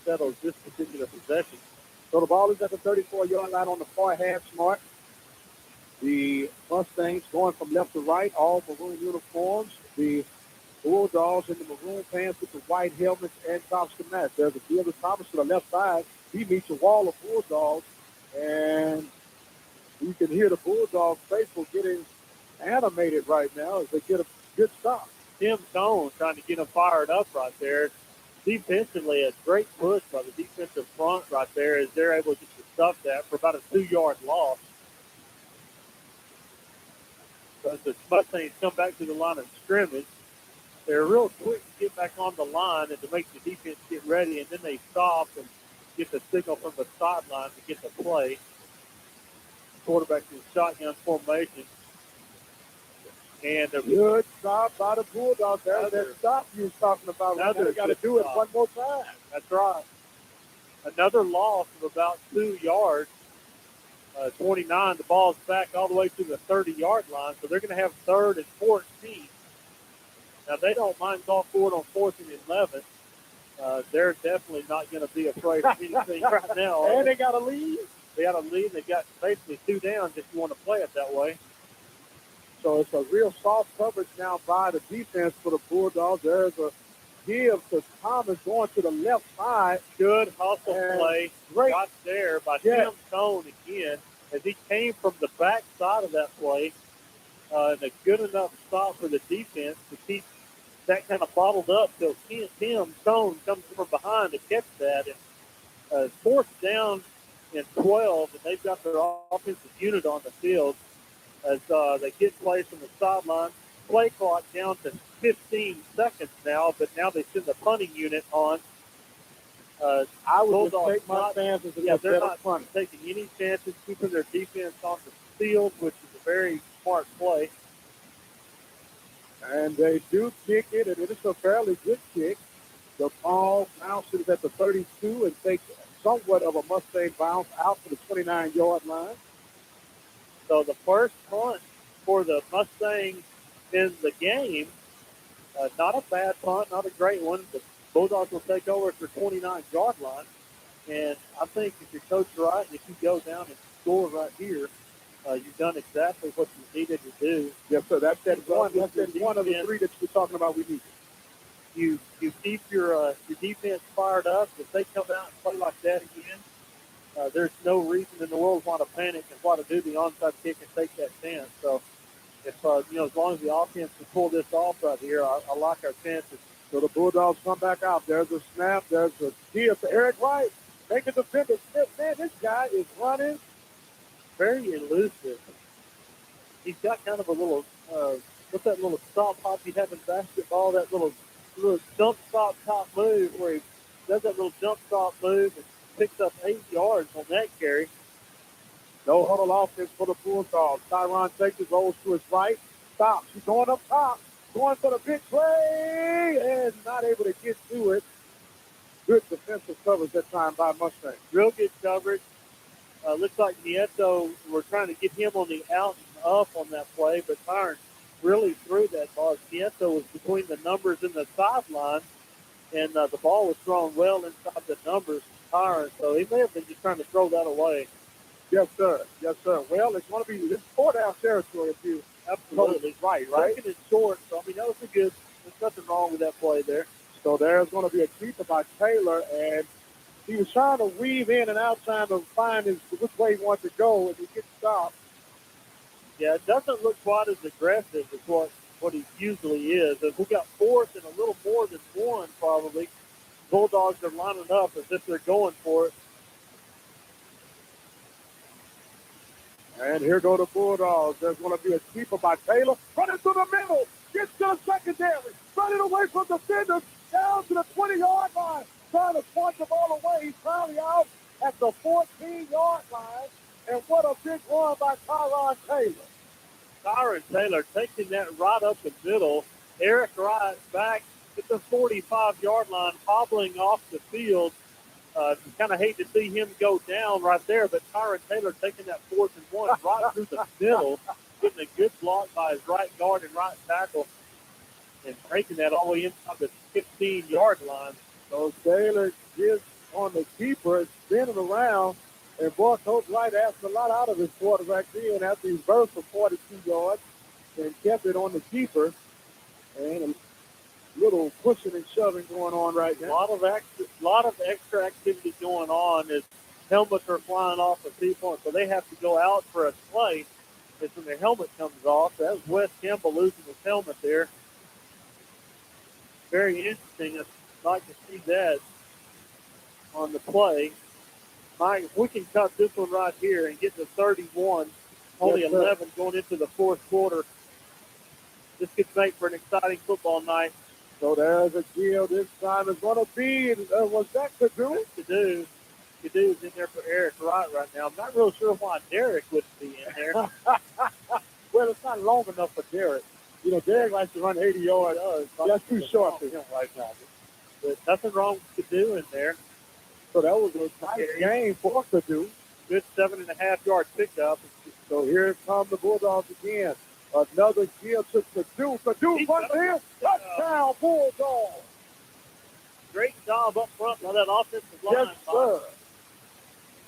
S10: settles this particular possession.
S13: So the ball is at the 34-yard line on the far half mark. The Mustangs going from left to right, all maroon uniforms. The Bulldogs in the maroon pants with the white helmets and tops to match. There's a field of Thomas to the left side. He meets a wall of Bulldogs, and you can hear the Bulldog faithful getting animated right now as they get a good stop.
S10: Tim Stone trying to get him fired up right there. defensively, a great push by the defensive front right there as they're able to get the stuff that for about a 2-yard loss. So as the Mustangs come back to the line of scrimmage, they're real quick to get back on the line and to make the defense get ready, and then they stop and get the signal from the sideline to get the play. Quarterback in shotgun formation. And a
S13: good stop by the Bulldogs. There's that stop you was talking about. Now they got to do it one more time.
S10: That's right. Another loss of about 2 yards. 29, the ball's back all the way to the 30-yard line, so they're going to have 3rd and 14. Now, they don't mind going forward on 4th and 11. They're definitely not going to be afraid of anything right now.
S13: And they got a lead.
S10: They got a lead. They got basically 2 downs if you want to play it that way.
S13: So it's a real soft coverage now by the defense for the Bulldogs. There's a give to Thomas going to the left side.
S10: Good hustle play.
S13: Great.
S10: Got there by Tim Stone again as he came from the back side of that play. And a good enough stop for the defense to keep that kind of bottled up till Tim Stone comes from behind to catch that. And 4th down and 12, and they've got their offensive unit on the field as they get plays from the sideline. Play clock down to 15 seconds now, but now they send the punting unit on.
S13: I would just take my chances.
S10: They're not taking any chances, keeping their defense on the field, which is a very smart play.
S13: And they do kick it, and it is a fairly good kick. The ball bounces at the 32 and takes somewhat of a Mustang bounce out to the 29-yard line.
S10: So the first punt for the Mustangs in the game, not a bad punt, not a great one. The Bulldogs will take over at their 29-yard line. And I think if you're coached right, if you go down and score right here, you've done exactly what you needed to do.
S13: Yes, sir. That's that one. That's that one of the 3 that you're talking about we need.
S10: You keep your defense fired up. If they come out and play like that again, there's no reason in the world why to panic and why to do the onside kick and take that chance. So, if as long as the offense can pull this off right here, I like our chances.
S13: So the Bulldogs come back out. There's a snap. There's a give to Eric White. Make a defender. Man, this guy is running
S10: very elusive. He's got kind of a little, what's that little stop hop you have in basketball? That little jump stop top move where he does that little jump stop move and picks up 8 yards on that carry.
S13: No huddle offense for the Bulldogs. Tyron takes his rolls to his right. Stops. He's going up top. Going for the big play. And not able to get to it. Good defensive coverage that time by Mustang.
S10: Real good coverage. Looks like Nieto, we're trying to get him on the out and up on that play, but Tyron really threw that ball. Nieto was between the numbers and the sideline, and the ball was thrown well inside the numbers to Tyron, so he may have been just trying to throw that away.
S13: Yes, sir. Yes, sir. Well, it's going to be this 4-down territory if you
S10: absolutely
S13: right.
S10: Second and short, so I mean, that was a good, there's nothing wrong with that play there.
S13: So there's going to be a keeper by Taylor, and he was trying to weave in and out, trying to find which way he wanted to go, and he gets stopped.
S10: Yeah, it doesn't look quite as aggressive as what he usually is. If we got 4th and a little more than 1, probably, Bulldogs are lining up as if they're going for it.
S13: And here go the Bulldogs. There's going to be a keeper by Taylor. Running through the middle. Gets to the secondary. Running away from the defenders. Down to the 20-yard line. Trying to punch the ball away. He's finally out at the 14-yard line. And what a big run by Tyron Taylor.
S10: Tyron Taylor taking that right up the middle. Eric Wright back at the 45-yard line, hobbling off the field. Kind of hate to see him go down right there, but Tyron Taylor taking that 4th and 1 right through the middle, getting a good block by his right guard and right tackle, and taking that all the way inside the 15-yard line.
S13: So Taylor gives on the keeper, spinning around, and boy, Coach Wright asked a lot out of his quarterback then after he burst for 42 yards and kept it on the keeper. And a little pushing and shoving going on right now.
S10: A lot of extra activity going on as helmets are flying off the people, so they have to go out for a play. It's when their helmet comes off. That was Wes Campbell losing his helmet there. Very interesting. like to see that on the play. Mike, if we can cut this one right here and get to 31, only
S13: Yes, sir.
S10: 11 going into the fourth quarter, this could make for an exciting football night.
S13: So there's a deal. This time is going to be, was that Kadu?
S10: Kadu's in there for Eric Wright right now. I'm not real sure why Derek wouldn't be in there.
S13: Well, it's not long enough for Derek. You know, Derek likes to run 80 yards. That's too short for him right now.
S10: But nothing wrong with Kadu in there.
S13: So that was a nice game for Kadu.
S10: Good 7.5-yard pickup.
S13: So here come the Bulldogs again. Another deal to Kadu. Kadu puts in. Touchdown, Bulldogs.
S10: Great job up front by that offensive line.
S13: Yes, sir.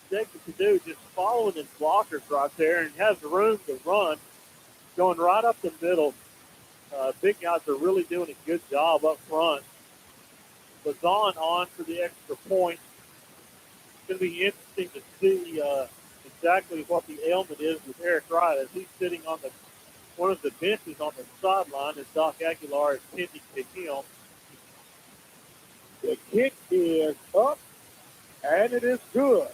S10: Jacob Kadu just following his blockers right there and has room to run, going right up the middle. Big guys are really doing a good job up front. Bazan on for the extra point. It's going to be interesting to see exactly what the ailment is with Eric Wright as he's sitting on one of the benches on the sideline as Doc Aguilar is tending to him.
S13: The kick is up, and it is good.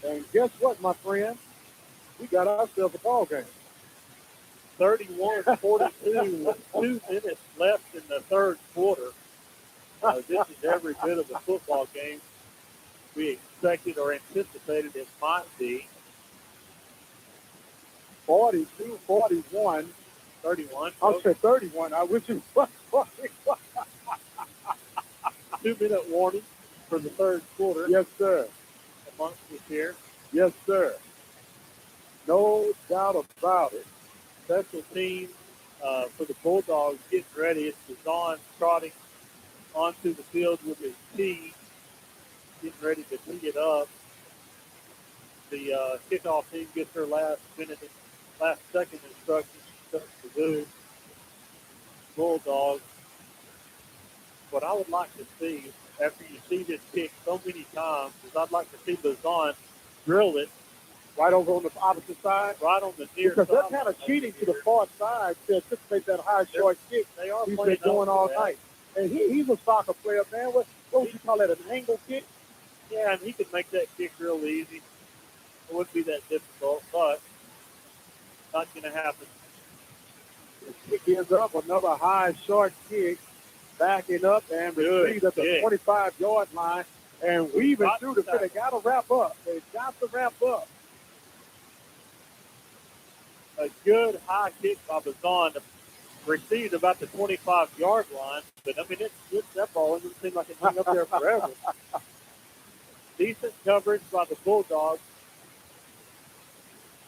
S13: And guess what, my friend? We got ourselves a ball game.
S10: 31-42 with 2 minutes left in the third quarter. This is every bit of a football game we expected or anticipated it might be.
S13: 42, 41.
S10: 31.
S13: I'll say 31. I wish it was 41.
S10: 2-minute warning for the third quarter.
S13: Yes, sir.
S10: Amongst us here.
S13: Yes, sir. No doubt about it.
S10: Special team for the Bulldogs getting ready. It's Bazan trotting onto the field with his tee, getting ready to tee it up. The kickoff team gets their last second instructions to do. Bulldogs. What I would like to see after you see this kick so many times is I'd like to see Bazan drill it
S13: right over on the opposite side,
S10: right on the near
S13: because
S10: side.
S13: they're kind of cheating to the far side to anticipate that high short kick.
S10: They are
S13: he's
S10: playing
S13: been doing all
S10: that.
S13: night. And he's a soccer player, man. What would you call that, an angle kick?
S10: Yeah, and he could make that kick real easy. It wouldn't be that difficult, but not going to happen.
S13: The kick is up, another high short kick, backing up and retrieved at the 25-yard line. And weaving through the field. They got to wrap up. They got to wrap up.
S10: A good high kick by Bazan, received about the 25-yard line. But, I mean, that ball doesn't seem like it hung up there forever. Decent coverage by the Bulldogs.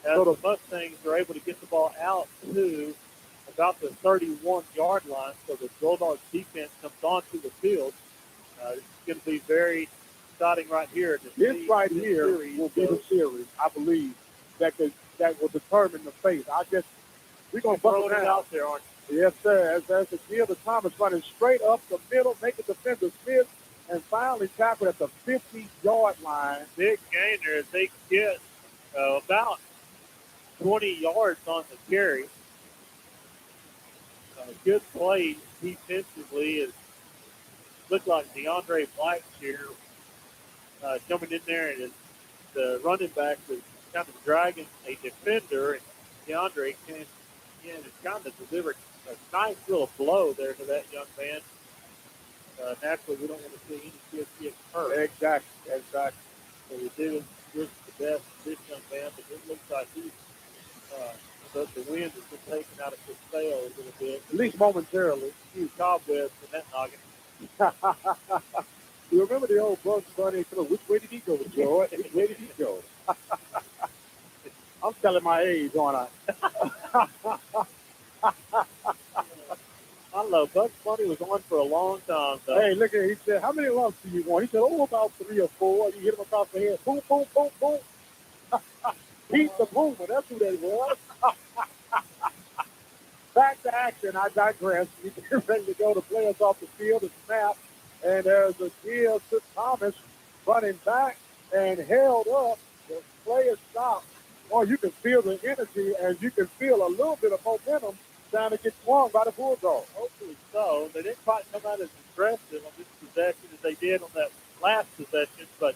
S10: As the Mustangs are able to get the ball out to about the 31-yard line. So the Bulldogs defense comes onto the field. It's going to be very exciting right here.
S13: This right here will be the series, I believe, that will determine the fate. We're going to
S10: throw it out there, aren't
S13: you? Yes, sir. As the deal, the Thomas running straight up the middle, making defender miss, and finally tackled at the 50-yard line.
S10: Big gainer as they get about 20 yards on the carry. Good play defensively. It looked like DeAndre Black here coming in there, and the running back was kind of dragging a defender, and DeAndre came in and kind of delivered a nice little blow there to that young man. Naturally, we don't want to see any kids get hurt.
S13: Exactly.
S10: So we do wish the best for this young man, but it looks like the wind has been taken out of his sail a little bit.
S13: At least momentarily.
S10: A few cobwebs in that noggin.
S13: You remember the old Bugs Bunny? Which way did he go, Joe? Which way did he go? I'm telling my age, aren't I?
S10: I don't know. Bugs Bunny was on for a long time, though.
S13: Hey, look at it. He said, how many lumps do you want? He said, about 3 or 4. You hit him across the head. Boom, boom, boom, boom. Pete the Boomer. That's who they was. Back to action. I digress. We get ready to go. The players off the field. The snap. And there's a deal to Thomas running back and held up. The play is stopped. Oh, you can feel the energy, and you can feel a little bit of momentum trying to get swung by the Bulldogs.
S10: Hopefully so. They didn't quite come out as aggressive on this possession as they did on that last possession, but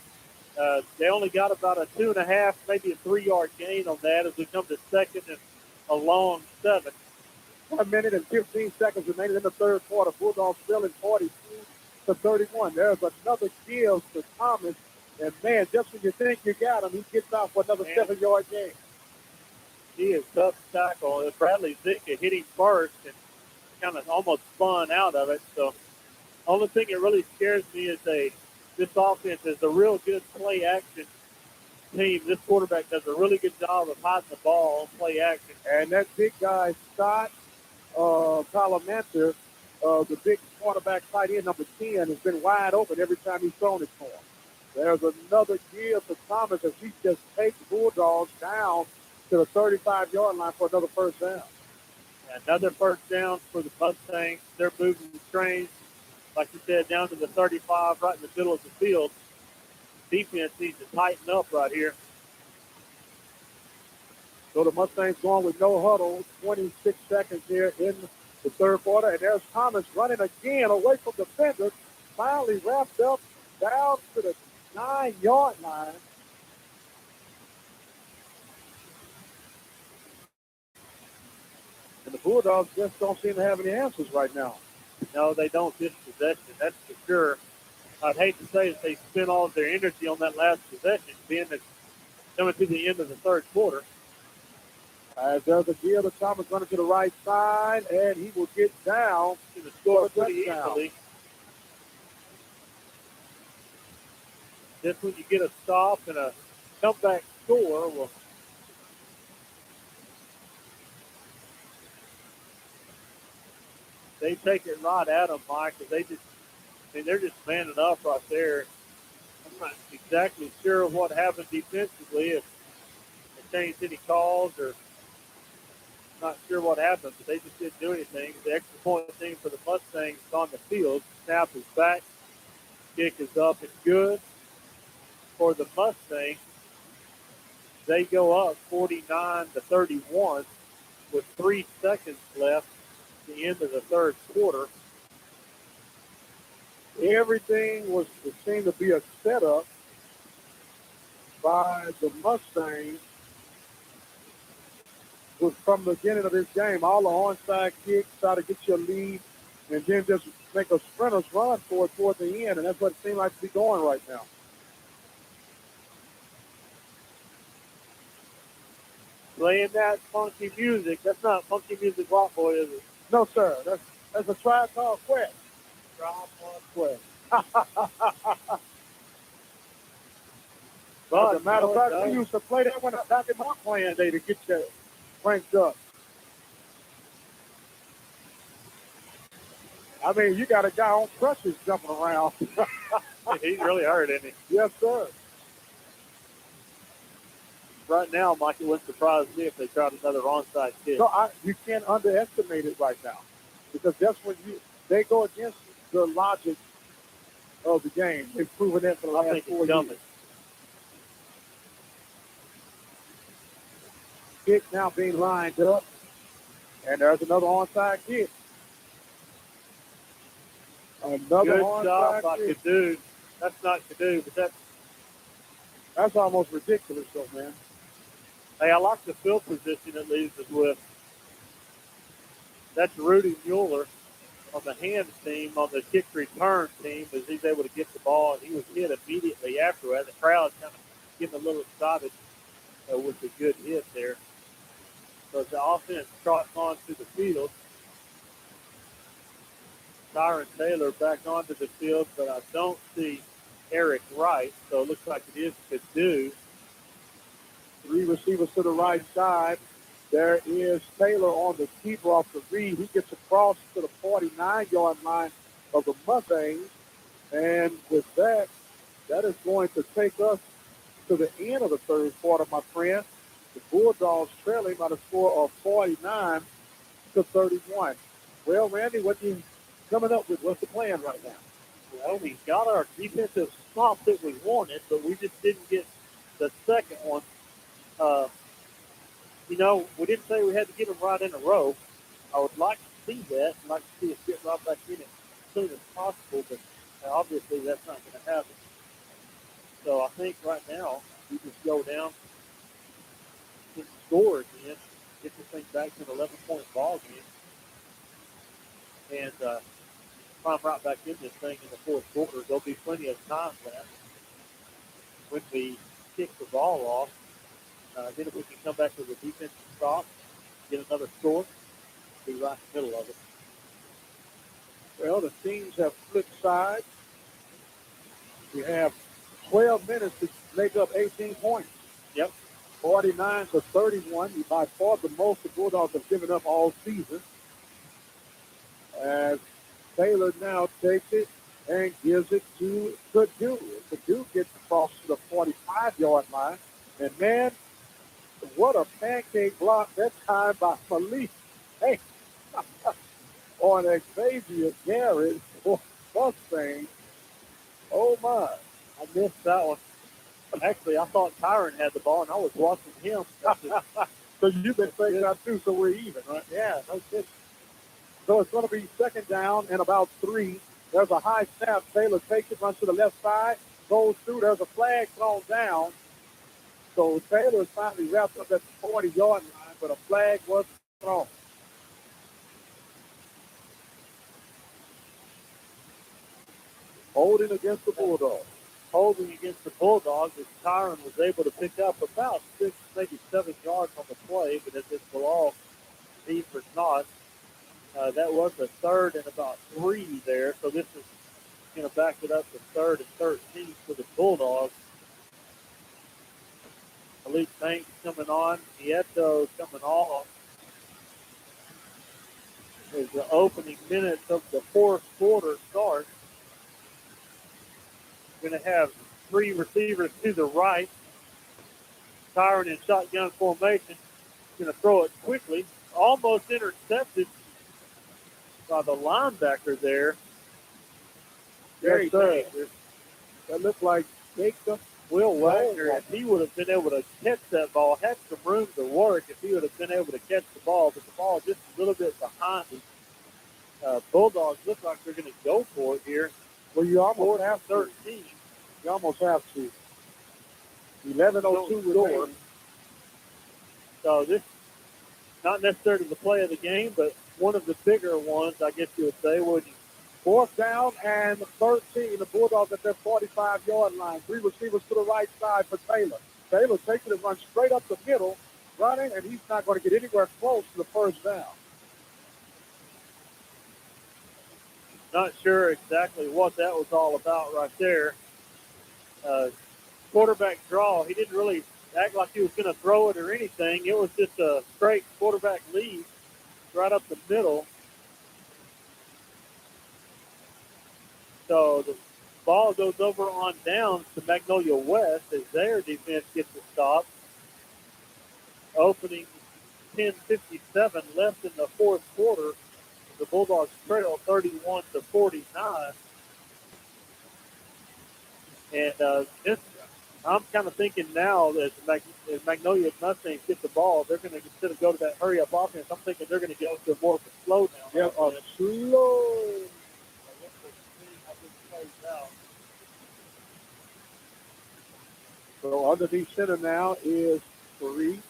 S10: they only got about a 2.5, maybe a 3-yard gain on that as we come to second and a long 7.
S13: 1 minute and 15 seconds remaining in the third quarter. Bulldogs still in 42-31. There's another give to Thomas. And, man, just when you think you got him, he gets out for another 7-yard gain.
S10: He is tough to tackle. Bradley Zika hit him first and kind of almost spun out of it. So, only thing that really scares me is this offense is a real good play action team. This quarterback does a really good job of hiding the ball on play action.
S13: And that big guy, Scott Palamanter, the big quarterback tight end, number 10, has been wide open every time he's thrown it for him. There's another give to Thomas as he just takes Bulldogs down to the 35-yard line for another first down.
S10: Another first down for the Mustangs. They're moving the trains, like you said, down to the 35, right in the middle of the field. Defense needs to tighten up right here.
S13: So the Mustangs going with no huddle, 26 seconds here in the third quarter. And there's Thomas running again away from the defenders. Finally wrapped up down to the 9-yard line. And the Bulldogs just don't seem to have any answers right now.
S10: No, they don't this possession, that's for sure. I'd hate to say that they spent all of their energy on that last possession, being that coming to the end of the third quarter.
S13: As there's a deal to Thomas running to the right side, and he will get down
S10: to the score pretty easily. Just when you get a stop and a comeback score, well, they take it right at them, Mike, because they're just manning up right there. I'm not exactly sure what happened defensively, if they changed any calls or not sure what happened, but they just didn't do anything. The extra point team for the Mustangs is on the field. Snap is back. Kick is up and good for the Mustangs. They go up 49-31 with 3 seconds left at the end of the third quarter.
S13: Everything seemed to be a setup by the Mustangs from the beginning of this game. All the onside kicks, try to get your lead, and then just make a sprinter's run for it toward the end, and that's what it seems like to be going right now.
S10: Playing that funky music. That's not funky music, Rock Boy, is it?
S13: No, sir. That's a Tribe Called Quest.
S10: Tribe Called Quest.
S13: As a matter of fact, we used to play that one back in my playing day to get you cranked up. I mean, you got a guy on crutches jumping around.
S10: He's really hurt, isn't he?
S13: Yes, sir.
S10: Right now, Mike, it wouldn't surprise me if they tried another onside kick.
S13: No, you can't underestimate it right now, because that's when they go against the logic of the game. They've proven that for the last 4 years. Kick now being lined up, and there's another onside kick. Another
S10: good
S13: onside
S10: job by
S13: kick.
S10: Cadu. That's not Cadu, but
S13: that's almost ridiculous, though, man.
S10: Hey, I like the field position it leaves us with. That's Rudy Mueller on the hands team, on the kick return team, as he's able to get the ball, and he was hit immediately afterward. The crowd kind of getting a little excited with the good hit there. So the offense trots onto the field. Tyron Taylor back onto the field, but I don't see Eric Wright, so it looks like it is Cadu.
S13: 3 receivers to the right side. There is Taylor on the keeper off the read. He gets across to the 49-yard line of the Mustangs. And with that, that is going to take us to the end of the third quarter, my friend. The Bulldogs trailing by the score of 49-31. Well, Randy, what you coming up with? What's the plan right now?
S10: Well, we got our defensive stop that we wanted, but we just didn't get the second one. We didn't say we had to get them right in a row. I would like to see that. I'd like to see us get right back in it. soon as possible, but obviously that's not going to happen. So I think right now we just go down and score again, get this thing back to an 11-point ball game, and climb right back in this thing in the fourth quarter. There'll be plenty of time left when we kick the ball off. Then if we can come back to the defensive stop, get another score, be right in the middle of it.
S13: Well, the teams have flipped sides. We have 12 minutes to make up 18 points.
S10: Yep.
S13: 49 to 31. By far the most the Bulldogs have given up all season. As Taylor now takes it and gives it to Purdue. Purdue gets across to the 45-yard line. And, man, what a pancake block that time by Malik. Hey, on Xavier Garrett for Mustang. Oh, my.
S10: I missed that one. Actually, I thought Tyron had the ball, and I was watching him.
S13: So you've been saying that too, so we're even, right?
S10: Yeah, no kidding.
S13: So it's going to be second down and about 3. There's a high snap. Taylor takes it, runs to the left side, goes through. There's a flag thrown down. So Taylor finally wrapped up at the 40-yard line, but a flag was thrown. Holding against the Bulldogs.
S10: Holding against the Bulldogs, as Tyron was able to pick up about 6, maybe 7 yards on the play, but if it's below deep or not, that was a third and about 3 there. So this is going to back it up to 3rd and 13 for the Bulldogs. Malik Banks coming on. Nieto coming off. As the opening minutes of the fourth quarter start. Going to have 3 receivers to the right. Tyron in shotgun formation. Going to throw it quickly. Almost intercepted by the linebacker there.
S13: Very dangerous. That looked like Jacob
S10: Will Wagner, if he would have been able to catch that ball, had some room to work if he would have been able to catch the ball, but the ball just a little bit behind him. Bulldogs look like they're going to go for it here.
S13: Well, you almost have
S10: 13.
S13: You almost have to. 11:02 remaining.
S10: So this, not necessarily the play of the game, but one of the bigger ones, I guess you would say, wouldn't you?
S13: 4th down and 13. The Bulldogs at their 45-yard line. 3 receivers to the right side for Taylor. Taylor takes it and runs straight up the middle, running, and he's not going to get anywhere close to the first down.
S10: Not sure exactly what that was all about right there. Quarterback draw. He didn't really act like he was going to throw it or anything. It was just a straight quarterback lead right up the middle. So the ball goes over on down to Magnolia West as their defense gets a stop. Opening 10:57 left in the fourth quarter. The Bulldogs trail 31-49. And this, I'm kind of thinking now that as Magnolia Mustangs get the ball, they're going to, instead of go to that hurry-up offense, I'm thinking they're going to go to more of a slow down.
S13: Yeah, slow. So underneath center now is Prairie.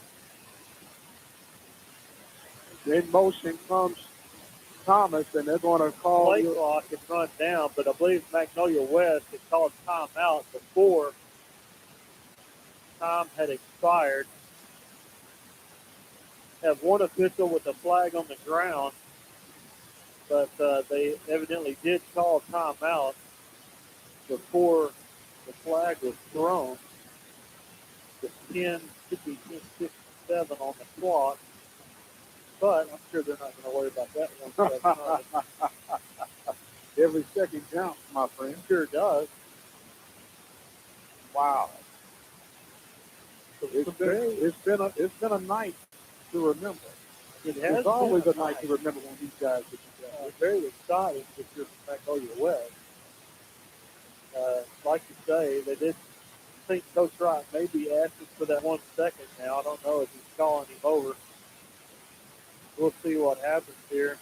S13: In motion comes Thomas, and they're going to call
S10: play clock and run down, but I believe Magnolia West had called timeout before time had expired. Have one official with a flag on the ground, but they evidently did call timeout before the flag was thrown. The 10 should be 10:57 on the clock, but I'm sure they're not going to worry about that one.
S13: Every second counts, my friend.
S10: Sure does.
S13: Wow. It's been a night to remember. It's always a night to remember when these guys get together.
S10: Very exciting if you're from Magnolia West. Like you say, they did think Coach Wright may be asking for that 1 second now. I don't know if he's calling him over. We'll see what happens here.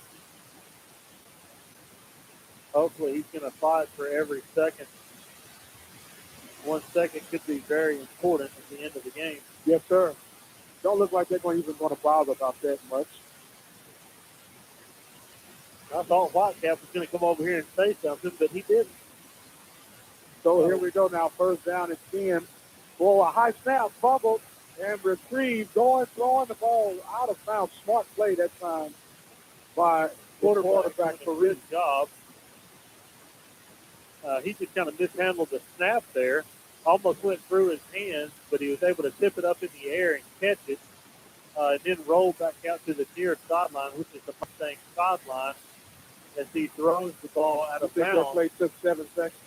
S10: Hopefully he's going to fight for every second. 1 second could be very important at the end of the game.
S13: Yes, sir. Don't look like they're even going to bother about that much.
S10: I thought Whitecap was going to come over here and say something, but he didn't.
S13: So here we go now. First down and 10. For a high snap, fumbled and retrieved. Throwing the ball out of bounds. Smart play that time by quarterback for
S10: good job. He just kind of mishandled the snap there. Almost went through his hands, but he was able to tip it up in the air and catch it, and then roll back out to the near sideline, which is the Mustang sideline, as he throws the ball out of bounds.
S13: That play took 7 seconds.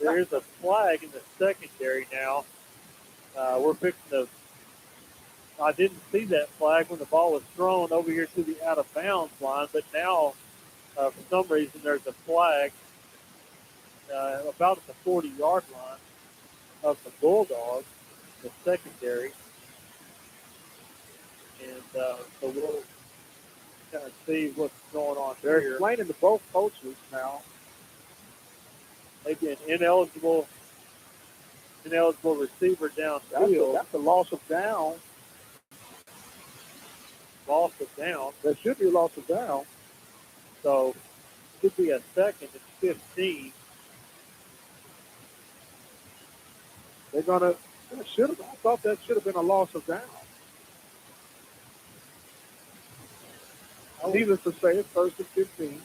S10: There's a flag in the secondary now. We're fixing to. I didn't see that flag when the ball was thrown over here to the out of bounds line, but now for some reason there's a flag about at the 40-yard line of the Bulldogs, the secondary. And so we'll kind of see what's going on
S13: They're
S10: here.
S13: explaining to both coaches now.
S10: Maybe an ineligible receiver downfield.
S13: That's a loss of down.
S10: Loss of down.
S13: There should be a loss of down.
S10: So it should be a second and 15.
S13: They're gonna. I thought that should have been a loss of down. Needless to say, it's first and 15.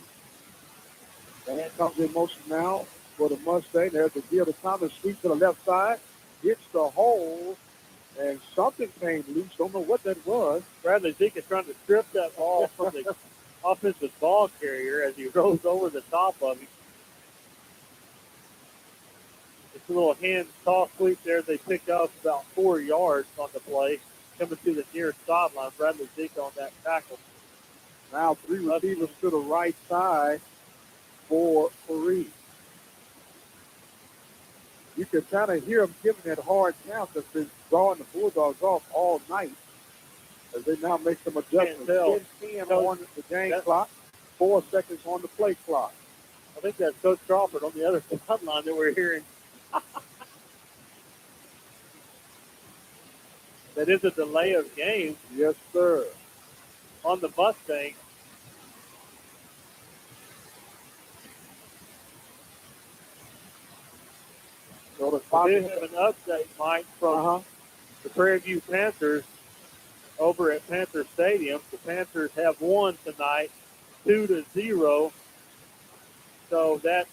S13: And here comes in motion now for the Mustang. There's the deal to Thomas, sweep to the left side, hits the hole, and something came loose. Don't know what that was.
S10: Bradley Zeke is trying to strip that ball from the offensive ball carrier as he rolls over the top of him. It's a little hand toss sweep there. They picked up about 4 yards on the play, coming to the near sideline. Bradley Zeke on that tackle.
S13: Now 3 receivers to the right side for Prairie. You can kind of hear them giving that hard count that's been drawing the Bulldogs off all night as they now make some adjustments. 10 on the game clock, 4 seconds on the play clock.
S10: I think that's Coach Crawford on the other sideline that we're hearing. That is a delay of game.
S13: Yes, sir.
S10: On the Mustang.
S13: So the
S10: we have an update, Mike, from the Prairie View Panthers over at Panther Stadium. The Panthers have won tonight 2-0. So that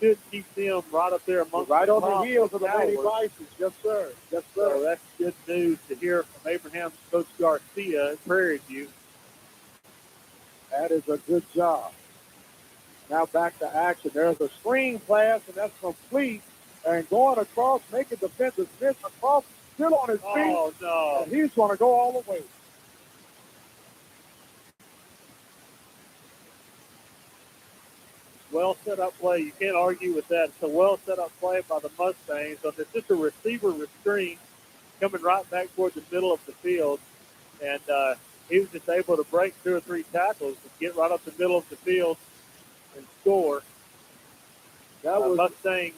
S10: should keep them right up there among
S13: right
S10: the
S13: on the
S10: top
S13: heels of the Lady
S10: Cowboys.
S13: Vices. Yes, sir. Yes, sir.
S10: So that's good news to hear from Abraham's Coach Garcia at Prairie View.
S13: That is a good job. Now back to action. There's a screen pass, and that's complete. And going across, making defensive miss across, still on his feet.
S10: Oh, no.
S13: And he's going to go all the way.
S10: Well set up play. You can't argue with that. It's a well set up play by the Mustangs. So it's just a receiver restraint coming right back toward the middle of the field. And he was just able to break 2 or 3 tackles and get right up the middle of the field and score.
S13: That was
S10: Mustang.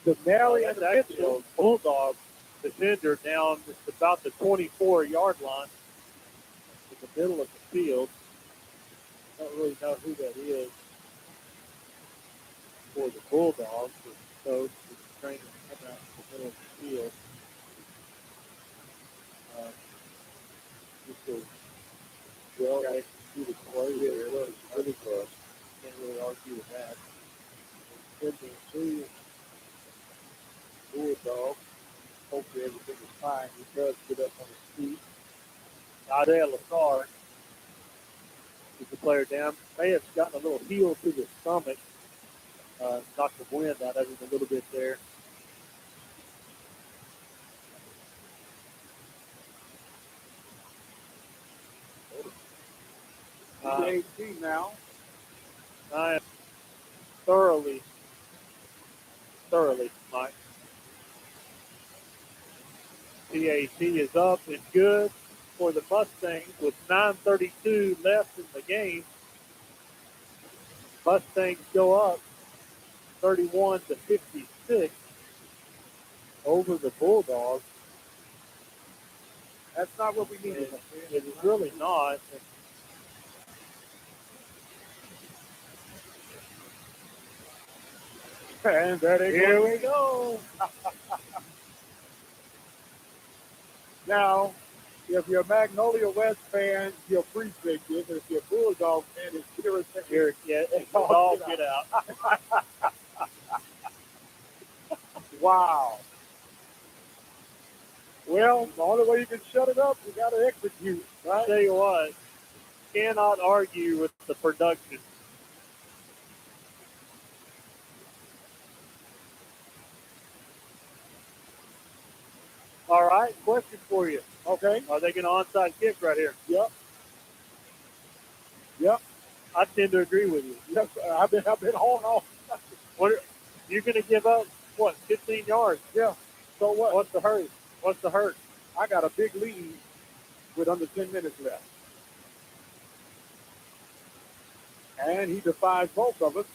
S13: The Mary and
S10: the actual Bulldog defender down just about the 24-yard line in the middle of the field. I don't really know who that is for the Bulldogs. The coach is training to come out in the middle of the field. Well, I see the play there. It was really close. Can't really argue with that. Two Bulldogs. Hopefully everything is fine. He does get up on his feet. Adele Lassard is the player down. May have gotten a little heel to the stomach. Knocked the wind out of him a little bit there.
S13: PAT now.
S10: I am thoroughly, Mike. PAT is up and good. for the Mustangs with 9:32 left in the game. Mustangs go up 31-56 over the Bulldogs.
S13: That's not what we needed.
S10: It is really not.
S13: And there they
S10: Here
S13: go.
S10: we go.
S13: Now, if you're a Magnolia West fan, you appreciate this. If you're a Bulldog fan, it's irritating.
S10: Here, yeah, it's all get out.
S13: Wow. Well, the only way you can shut it up, you got to execute, right?
S10: Tell you what, cannot argue with the production. All right, question for you.
S13: Okay.
S10: Are they going to onside kick right here?
S13: Yep. Yep.
S10: I tend to agree with you.
S13: Yes, I've been holding on.
S10: You're going to give up, 15 yards?
S13: Yeah. So what?
S10: What's the hurry? What's the hurt?
S13: I got a big lead with under 10 minutes left. And he defies both of us.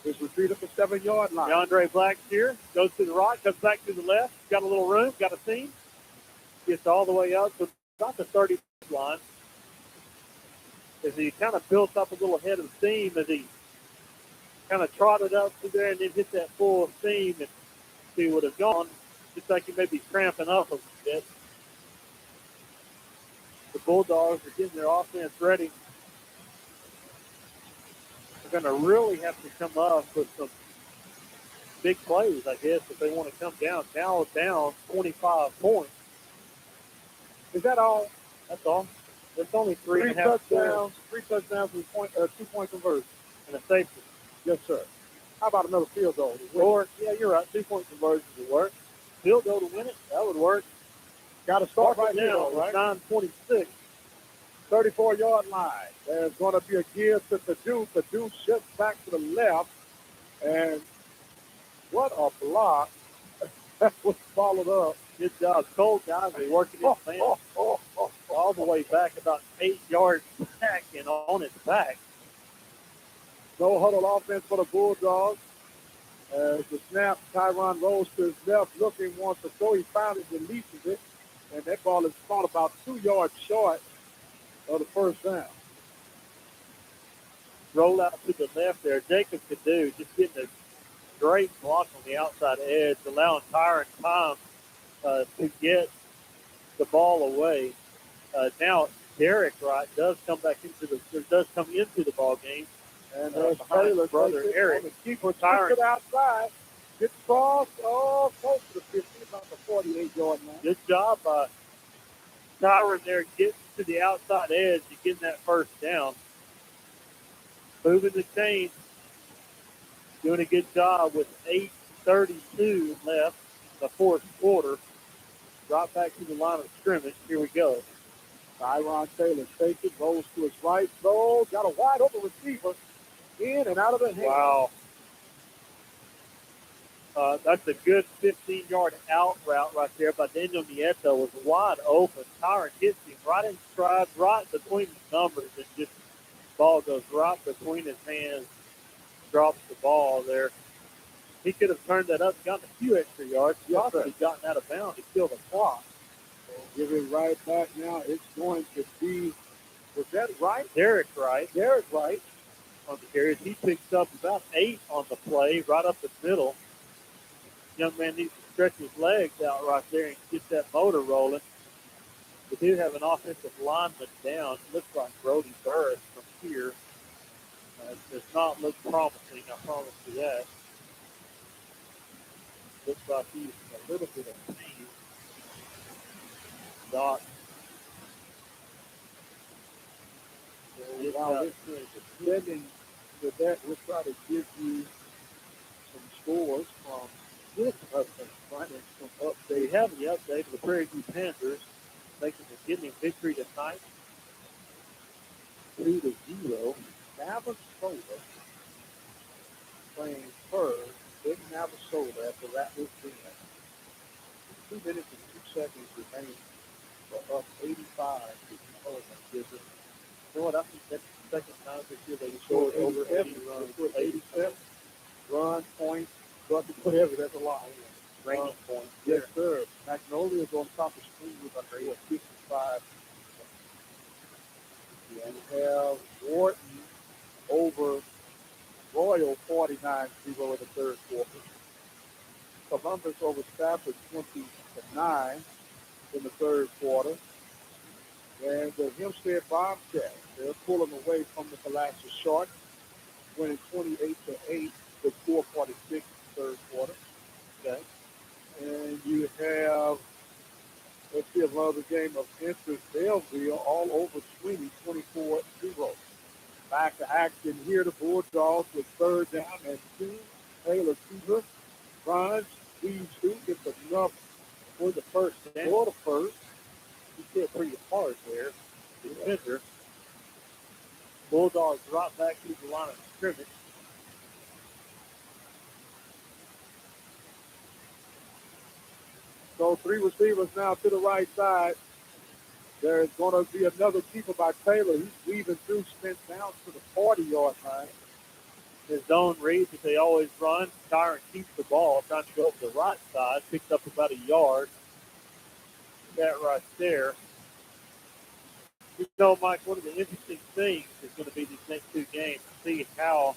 S13: He's retreated for 7-yard line.
S10: DeAndre Black's here, goes to the right, comes back to the left, got a little room, got a seam, gets all the way up to about the 30 line. As he kind of built up a little ahead of the seam, as he kind of trotted up to there and then hit that full seam, and he would have gone, just like he may be cramping up a bit. The Bulldogs are getting their offense ready. They're going to really have to come up with some big plays, I guess, if they want to come down. Now down 25 points.
S13: Is that all?
S10: That's all. It's only three and a half
S13: touchdowns, 3 touchdowns with 2-point conversion.
S10: and a safety.
S13: Yes, sir. How about another field goal?
S10: Or, yeah, you're right. 2-point conversion would work. Field goal to win it, that would work.
S13: Got to start right
S10: now,
S13: now, right?
S10: 9:26.
S13: 34-yard line. There's going to be a give to Purdue. Purdue shifts back to the left. And what a block. That was followed up.
S10: Good job. Cole Guysey working his man all the way back about 8 yards back and on his back.
S13: No huddle offense for the Bulldogs. As the snap, Tyron rolls to his left, looking, wants to throw. He finally releases it. And that ball is caught about 2 yards short of the first down.
S10: Roll out to the left there. Jacob Cadu just getting a great block on the outside edge, allowing Tyron time to get the ball away. Now Derek Wright does come into the ball game.
S13: And there's
S10: behind his
S13: Taylor,
S10: brother Eric.
S13: The keeper
S10: Tyron
S13: puts it outside. Gets crossed. Oh, close to the 50, about the 48-yard line.
S10: Good job by Tyron there getting to the outside edge and getting that first down. Moving the chains. Doing a good job with 8:32 left in the fourth quarter. Drop back to the line of scrimmage. Here we go.
S13: Tyron Taylor takes it, rolls to his right, throws, got a wide open receiver, in and out of the hand.
S10: Wow. That's a good 15-yard out route right there by Daniel Nieto. Was wide open. Tyron hits him right in stride, right between the numbers, and just ball goes right between his hands, drops the ball there. He could have turned that up, gotten a few extra yards. He also could have gotten out of bounds to kill the clock.
S13: Give it right back now. It's going to be, was that right?
S10: Derek Wright.
S13: Derek Wright
S10: on the carries. He picks up about 8 on the play, right up the middle. Young man needs to stretch his legs out right there and get that motor rolling. We do have an offensive lineman down. It looks like Brody Burris from here. It does not look promising, I promise you that. Looks like he's a little bit of pain. Dot.
S13: Now, listening to that, we'll try to give you some scores from this update, some updates.
S10: We have the update of the Prairie Panthers making the Kidney victory tonight.
S13: 2-0. Navasota playing first in Navasota after that was in. 2 minutes and 2 seconds remaining
S12: are up 85. Oh, my goodness. You know what? I think that's the second time this year they scored over 80 runs. 87 run, points, bucket, whatever. That's a lot. Ranking points. Yes, sir. Magnolia's on top of screen with 55. And we have Wharton over Royal 49-0 in the third quarter. Columbus over Stafford 20-9 in the third quarter. And the Hempstead Bobcats, they're pulling away from the Palacios Sharks, winning 28-8 with 4:46 in the third quarter. Okay. And you have, let's see, another game of interest, Belleville all over Sweeney, 24-0. Back to action here, the Bulldogs with third down and 2. Taylor Cooper runs, weaves through, gets enough for the first down. For the first. He hit pretty hard there. The defender. Bulldogs drop back to the line of scrimmage. So 3 receivers now to the right side. There's going to be another keeper by Taylor. He's weaving through, spins down to the 40-yard line. His zone reads that they always run. Tyron keeps the ball, trying to go up the right side. Picks up about a yard. That right there. You know, Mike, one of the interesting things is going to be these next 2 games to see how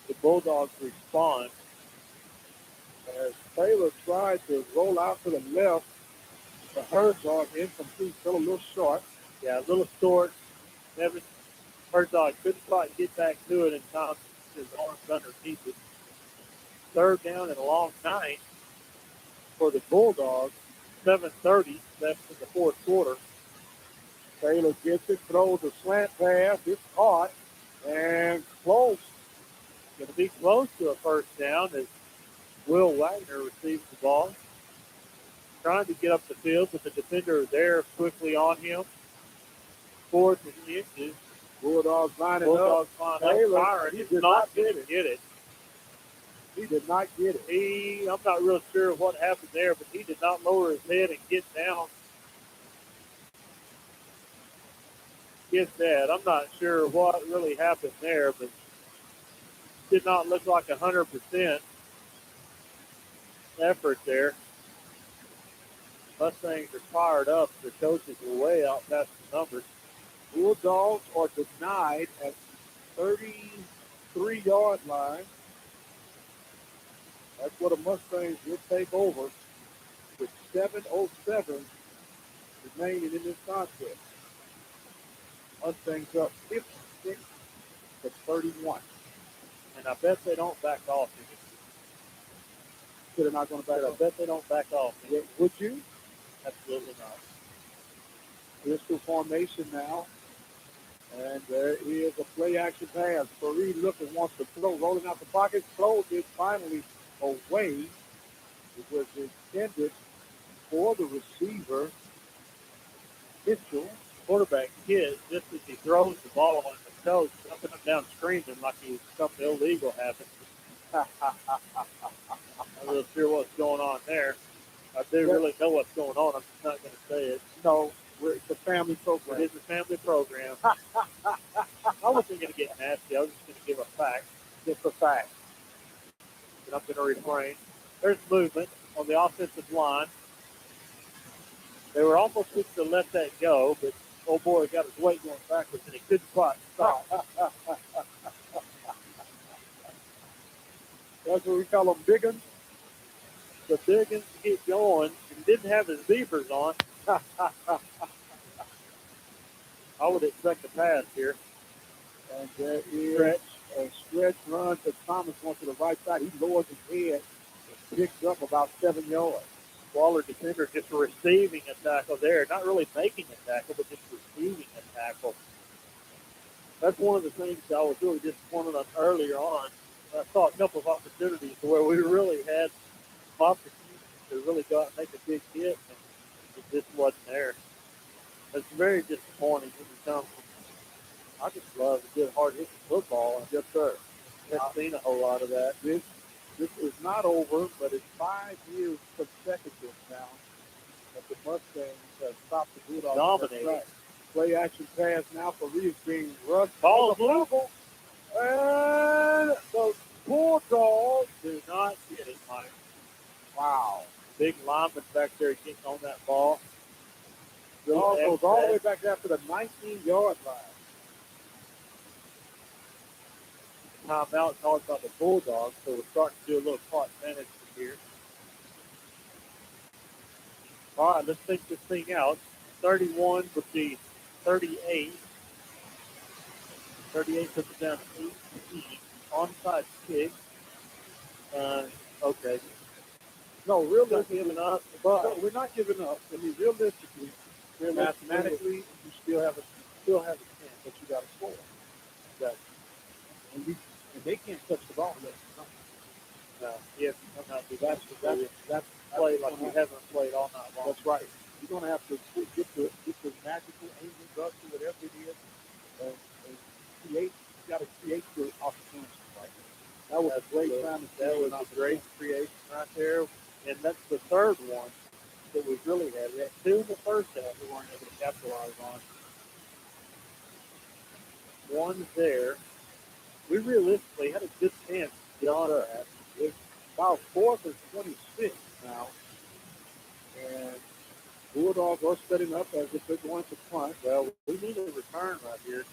S12: the Bulldogs respond. As Taylor tried to roll out to the left, the Herzog incomplete, still a little short. Yeah, a little short. Herzog couldn't quite get back to it in time. His arms underneath it. Third down and a long 9 for the Bulldogs. 7:30 left in the fourth quarter. Taylor gets it, throws a slant pass. It's caught and close. Going to be close to a first down as Will Wagner receives the ball. Trying to get up the field, but the defender is there quickly on him. 4th and inches. Bulldogs lining up. Taylor, he did not get it. He did not get it. I'm not real sure what happened there, but he did not lower his head and get down. Get that. I'm not sure what really happened there, but did not look like 100% effort there. Mustangs are fired up. The coaches are way out past the numbers. Bulldogs are denied at 33-yard line. That's what the Mustangs will take over with 7:07 remaining in this contest. Mustangs up 56-31. And I bet they don't back off. They're not going to back off. I bet they don't back off. Would you? Absolutely not. Pistol formation now. And there is a play-action pass. Prairie looking, wants to throw, rolling out the pocket. Throws it finally away. It was intended for the receiver, Mitchell. Quarterback kid, just as he throws the ball on the toes, jumping up down screaming like something illegal happened. I'm not really sure what's going on there. I do really know what's going on. I'm just not going to say it. No, it's a family program. It is a family program. I wasn't going to get nasty. I was just going to give a fact. Just a fact. And I'm going to refrain. There's movement on the offensive line. They were almost fixed to let that go, but oh boy, got his weight going backwards, and he couldn't quite stop. That's what we call them biggins. The biggins keep going. He didn't have his beavers on. I would expect a pass here. And there is a stretch run to Thomas going to the right side. He lowers his head and picks up about 7 yards. Waller defender just receiving a tackle there. Not really making a tackle, but just receiving a tackle. That's one of the things I was really disappointed on earlier on. I saw a couple of opportunities where we really had some opportunities to really go out and make a big hit, and it just wasn't there. It's very disappointing when it comes from, I just love a good hard-hitting football. And yes, sir. Haven't seen a whole lot of that. This is not over, but it's 5 years consecutive now of
S13: the Mustangs have stopped the Bulldogs.
S10: Dominated.
S13: Play action pass now for Reeves being rushed.
S10: Ball
S13: The fumble. And the Bulldogs
S10: Do not get it, Mike.
S13: wow.
S10: Big lineman back there getting on that ball.
S13: Ball goes all the way back after the 19-yard line.
S10: Timeout called by the Bulldogs, so we're starting to do a little clock management here. All right, let's think this thing out. 31 would be 38. 38 puts it down to 18. Onside kick. Okay.
S13: No, realistically,
S10: Giving up,
S13: but
S10: but
S13: we're not giving up. I mean, realistically, mathematically, you still have a chance, but you got to score. And they can't touch the ball yet.
S10: no, you have to come out and do
S13: That's
S10: play like you haven't played all night long.
S13: That's right. You're going to have to get the magical angel dust or whatever it is, and create. You got to create your opportunities. Right? That was a great time.
S10: That was a great creation right there, and that's the third one that we've really had. We had two in the first half we weren't able to capitalize on. One's there. We realistically had a good chance beyond that.
S13: It's about 4th and 26 now, and Bulldogs are setting up as if they're going to punt.
S10: Well, we need a return right here.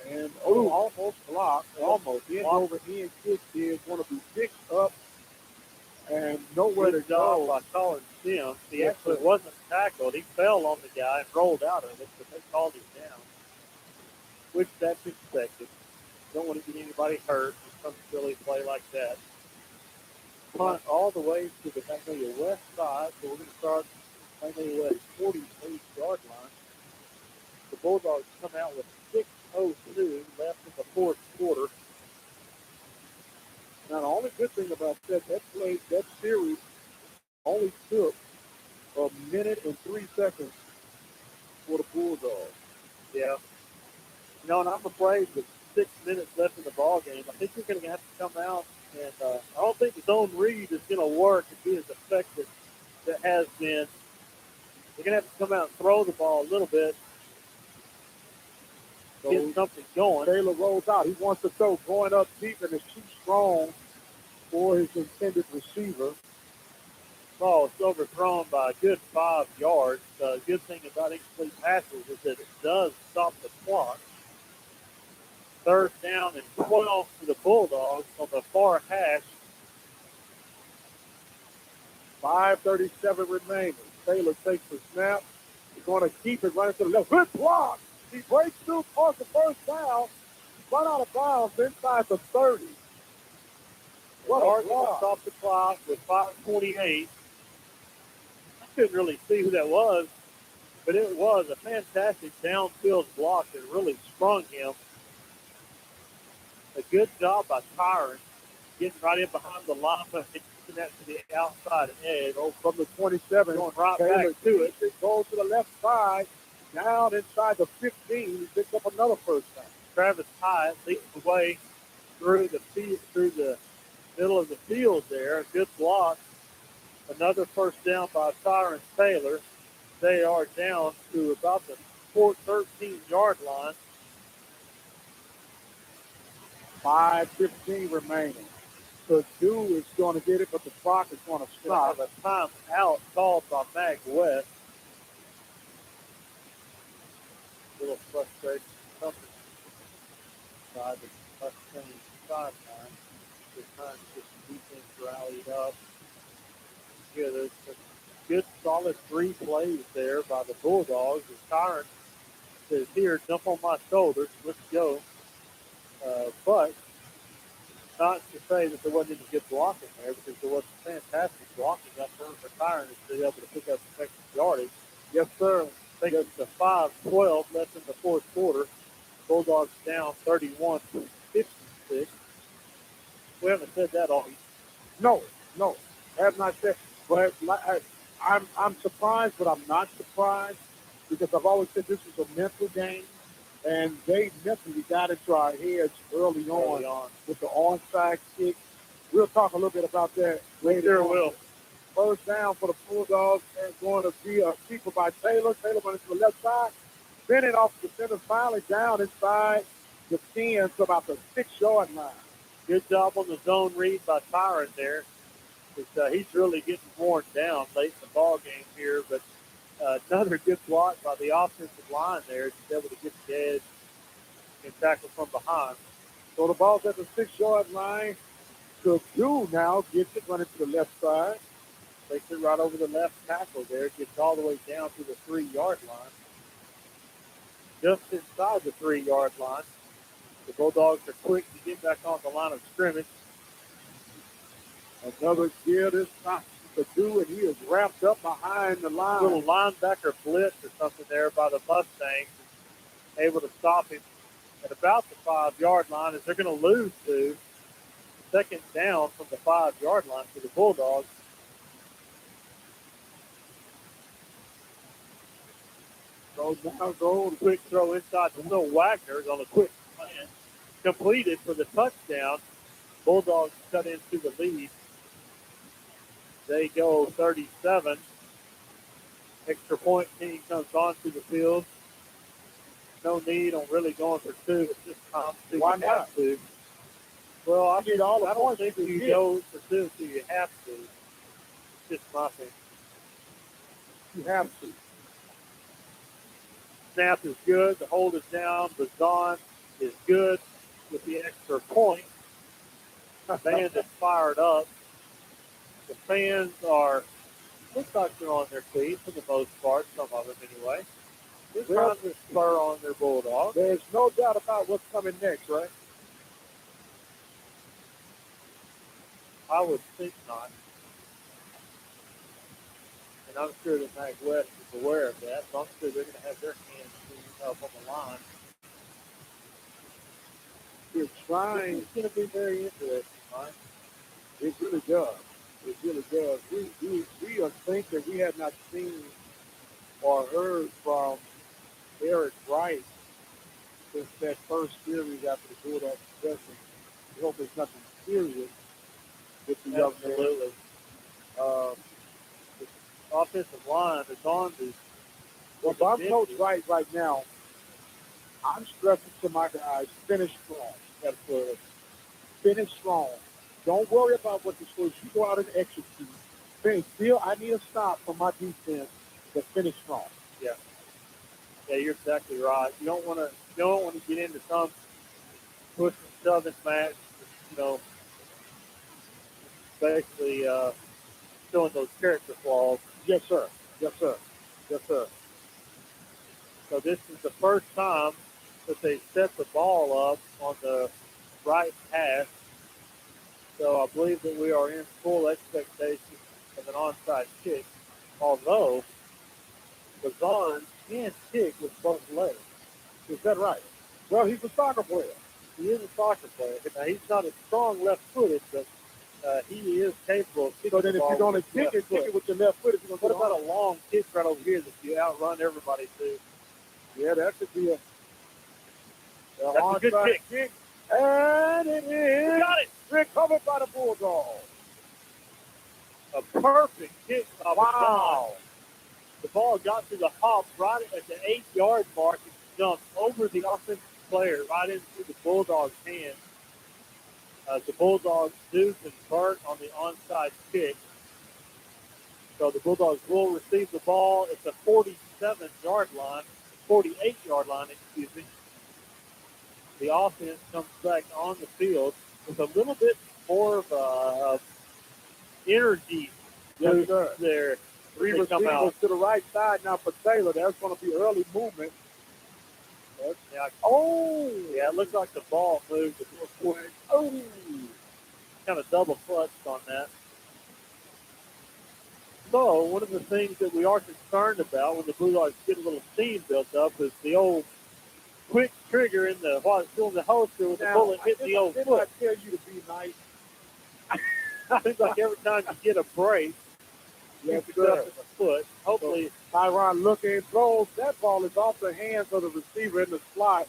S13: And almost blocked. Almost. The over-end kick is going to be picked up and nowhere to go.
S10: By Colin Sims. He actually wasn't tackled. He fell on the guy and rolled out of it, but they called him down, which that's expected. Don't want to get anybody hurt in some silly play like that. Punt all the way to the Magnolia West side, so we're going to start Magnolia West 48-yard line. The Bulldogs come out with 6:02 left in the fourth quarter.
S13: Now, the only good thing about that series only took a minute and 3 seconds for the Bulldogs.
S10: Yeah. You know, and I'm afraid with 6 minutes left in the ball game, I think you're going to have to come out, and I don't think the zone read is going to work and be as effective as it has been. You're going to have to come out and throw the ball a little bit, get something going.
S13: Taylor rolls out. He wants to throw going up deep, and it's too strong for his intended receiver.
S10: Ball is overthrown by a good 5 yards. The good thing about incomplete passes is that it does stop the clock. Third down and 12 for the Bulldogs on the far hash.
S13: 5:37 remaining. Taylor takes the snap. He's going to keep it running to the left. Good block. He breaks through, past the first down. Run out of bounds inside the 30. What a block.
S10: Stop the clock with 5:28. I couldn't really see who that was, but it was a fantastic downfield block that really sprung him. A good job by Tyron, getting right in behind the line, and getting that to the outside edge.
S13: So from the 27,
S10: going right
S13: Taylor
S10: back to it.
S13: Goes to the left side, down inside the 15. He picks up another first down.
S10: Travis Hyatt leads the way through the middle of the field there. A good block. Another first down by Tyron Taylor. They are down to about the 13-yard line.
S13: 5:15 remaining. So Dew is going to get it, but the clock is going to stop.
S10: A timeout called by Mag West. A little frustration. Something inside the Mustang sideline. The time just defense rallied up. Yeah, there's a good solid 3 plays there by the Bulldogs. As Tyron says, here, jump on my shoulders, let's go. But not to say that there wasn't any good blocking there, because there was fantastic blocking up there for Tyron to be able to pick up effective yardage.
S13: Yes, sir.
S10: I think it's a 5:12 left in the fourth quarter. Bulldogs down 31-56. We haven't said that all.
S13: No, I have not said. But I'm surprised, but I'm not surprised, because I've always said this is a mental game. And they mentally got into our heads early on with the onside kick. We'll talk a little bit about that later.
S10: Sure will.
S13: First down for the Bulldogs is going to be a keeper by Taylor. Taylor running to the left side. Spinning off the center, finally down inside the 10 to about the 6-yard line.
S10: Good job on the zone read by Tyron there. He's really getting worn down late in the ball game here, but another good block by the offensive line there. He's able to get the edge and tackle from behind.
S13: So the ball's at the 6-yard line. Purdue now gets it running to the left side.
S10: Takes it right over the left tackle there. Gets all the way down to the 3-yard line. Just inside the 3-yard line. The Bulldogs are quick to get back on the line of scrimmage.
S13: Another kid is not to do, and he is wrapped up behind the line.
S10: Little linebacker blitz or something there by the Mustangs. Able to stop him at about the 5-yard line as they're going to lose to second down from the 5-yard line for the Bulldogs.
S13: So now go
S10: quick throw inside to Will Wagner on a quick plan. Completed for the touchdown. Bulldogs cut into the lead. They go 37. Extra point team comes onto the field. No need on really going for two at this time.
S13: Why not?
S10: To. Well, I
S13: get all the
S10: don't
S13: points
S10: think
S13: you
S10: you
S13: get.
S10: go for two until you have to. Just my opinion.
S13: You have to.
S10: Snap is good. The hold is down. Bazan is good with the extra point. The band is fired up. The fans looks like they're on their feet for the most part, some of them anyway. They're trying to spur on their Bulldogs.
S13: There's no doubt about what's coming next, right?
S10: I would think not. And I'm sure that Mac West is aware of that, so I'm sure they're going to have their hands cleaned up on the line.
S13: You're trying.
S10: It's going to be very interesting, right?
S13: It really does. It really does. We think that we have not seen or heard from Eric Wright since that first series after the Bulldogs session. We hope it's nothing serious with the young man.
S10: Absolutely. The offensive line is on the.
S13: Well, if I'm Coach Wright right now, I'm stressing to my guys, finish strong. That's good. Finish strong. Don't worry about what the score is. You go out and execute. Still, I need a stop from my defense to finish strong.
S10: Yeah. Yeah, you're exactly right. You don't want to get into some push and shoving match. Basically showing those character flaws.
S13: Yes, sir. Yes, sir. Yes, sir.
S10: So this is the first time that they set the ball up on the right hash. So I believe that we are in full expectation of an onside kick, although Bazan can kick with both legs.
S13: Is that right? Well, he's a soccer player.
S10: He is a soccer player. Now, he's not as strong left-footed, but he is capable of kicking
S13: So then
S10: the
S13: if
S10: ball
S13: you're going to
S10: with
S13: kick it
S10: left foot.
S13: with your left foot. If you're
S10: What
S13: going to
S10: about a long kick right over here that you outrun everybody to?
S13: Yeah, that could be a
S10: That's a good
S13: onside
S10: kick.
S13: And it is
S10: Got it.
S13: recovered by the Bulldogs.
S10: A perfect kick.
S13: Wow.
S10: The ball got to the hop right at the 8-yard mark and jumped over the offensive player right into the Bulldogs' hand. The Bulldogs do convert on the onside kick. So the Bulldogs will receive the ball at the 48-yard line, excuse me. The offense comes back on the field with a little bit more of energy
S13: Yes, sir.
S10: there.
S13: Three
S10: They come
S13: receivers
S10: out.
S13: to the right side now for Taylor. That's going to be early movement.
S10: Yeah,
S13: Oh!
S10: yeah, it looks like the ball moved a little quick.
S13: Oh!
S10: Kind of double clutched on that. So one of the things that we are concerned about when the Bulldogs get a little steam built up is the old quick trigger in the holster with the bullet hitting the old
S13: Didn't
S10: foot.
S13: I tell you to be nice?
S10: It seems like every time you get a break, you
S13: Yes,
S10: pick
S13: sir.
S10: up in the foot. Hopefully,
S13: Tyron looking, throws. That ball is off the hands of the receiver in the slot.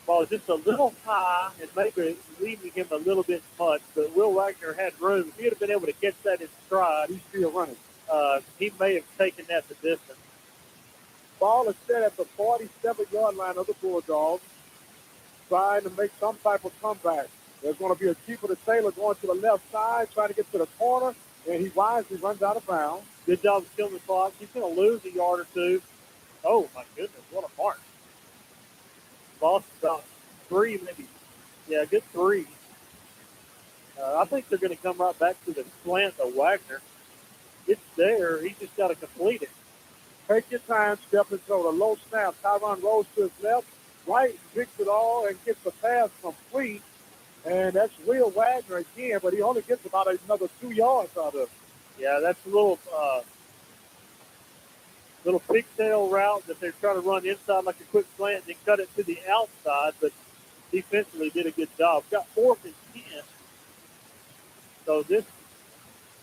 S10: Ball is just a little high and maybe leaving him a little bit much, but Will Wagner had room. If he had been able to catch that in stride,
S13: He's still running.
S10: he may have taken that the distance.
S13: Ball is set at the 47-yard line of the Bulldogs, trying to make some type of comeback. There's going to be a keeper to Taylor going to the left side, trying to get to the corner, and he wisely runs out of bounds.
S10: Good job of killing the clock. He's going to lose a yard or two. Oh, my goodness, what a mark. Lost about 3, maybe. Yeah, good 3. I think they're going to come right back to the slant of Wagner. It's there. He just got to complete it.
S13: Take your time, step and throw. The low snap. Tyron rolls to his left, right, picks it all, and gets the pass complete. And that's Will Wagner again, but he only gets about another 2 yards out of it.
S10: Yeah, that's a little pigtail route that they're trying to run inside like a quick slant and then cut it to the outside, but defensively did a good job. Got 4th and 10. So this is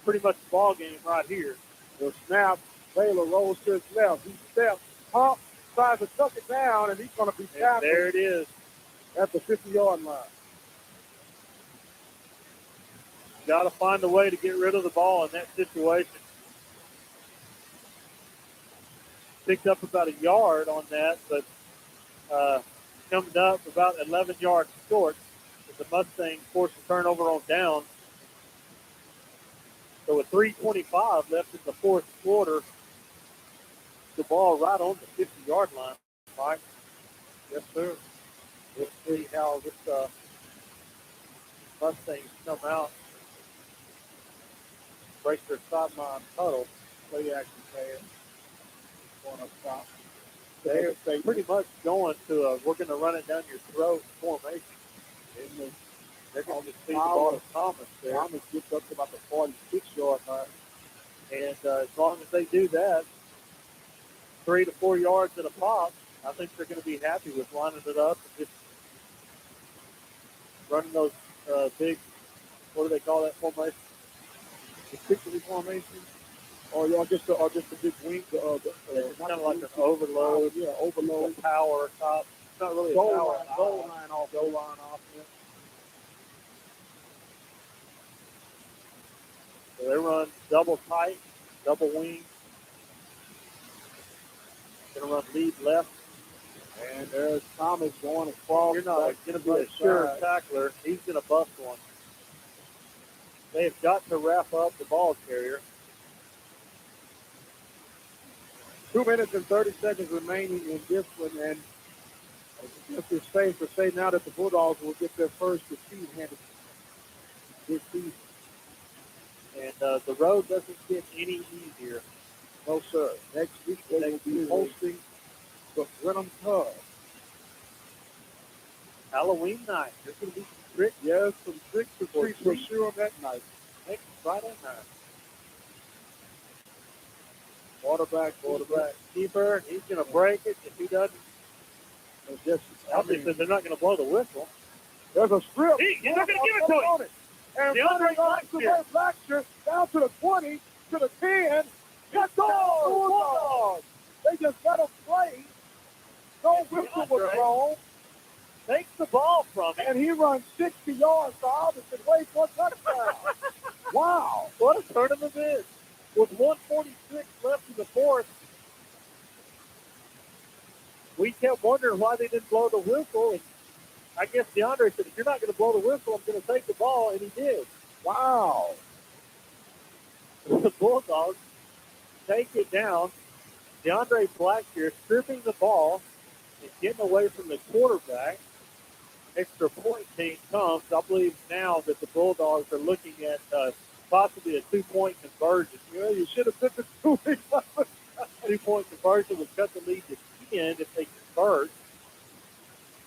S10: pretty much the ball game right here.
S13: The snap, Taylor rolls to his left. He steps, pumps, tries to tuck it down, and he's going to be tackled.
S10: There it is.
S13: At the 50-yard line.
S10: Got to find a way to get rid of the ball in that situation. Picked up about a yard on that, but coming up about 11 yards short. The Mustangs forced a turnover on down. So with 3:25 left in the fourth quarter, the ball right on the 50-yard line, Mike.
S13: Yes, sir.
S10: We'll see how this Mustangs come out. Break their sideline huddle.
S13: Play action pass. Going up top.
S10: They're pretty much going to a we're going to run it down your throat formation.
S13: And
S10: they're going to feed the ball to Thomas there.
S13: Thomas gets up to about the 46-yard line.
S10: And as long as they do that, 3 to 4 yards at a pop, I think they're going to be happy with lining it up and just running those big, what do they call that formation?
S13: The 60 formation? Or just a big wing.
S10: It's kind of like an overload.
S13: Yeah, overload.
S10: Power top. It's not really
S13: goal
S10: a power.
S13: line offense.
S10: So they run double tight, double wing. Going to run lead left.
S13: And there's Thomas going across.
S10: You're not going to be a sure tackler. He's going to bust one. They've got to wrap up the ball carrier.
S13: 2 minutes and 30 seconds remaining in this one, and I guess it's safe to say now that the Bulldogs will get their first defeat handed this season.
S10: And the road doesn't get any easier.
S13: No, sir. Next week they will be hosting the Brenham Cubs.
S10: Halloween night. There's going to be some tricks.
S13: Yes, some tricks to treat for sure that night.
S10: Next Friday night.
S13: Quarterback.
S10: Keeper, he's going to break it. If he doesn't, obviously they're not going to blow the whistle.
S13: There's a strip.
S10: He's not going to give it to him.
S13: And Blackshear down to the 20, to the 10. Get Bulldogs. They just let him play. No whistle was wrong.
S10: Takes the ball from him.
S13: And he runs 60 yards to opposite way for a touchdown. Wow.
S10: What a turn of events. With 1:46 left in the fourth, we kept wondering why they didn't blow the whistle. And I guess DeAndre said, if you're not going to blow the whistle, I'm going to take the ball. And he did.
S13: Wow.
S10: The Bulldogs take it down. DeAndre Blackshear stripping the ball and getting away from the quarterback. Extra point team comes. I believe now that the Bulldogs are looking at possibly a 2-point conversion.
S13: Yeah, you should have put the
S10: 2-point conversion would cut the lead to 10 if they convert.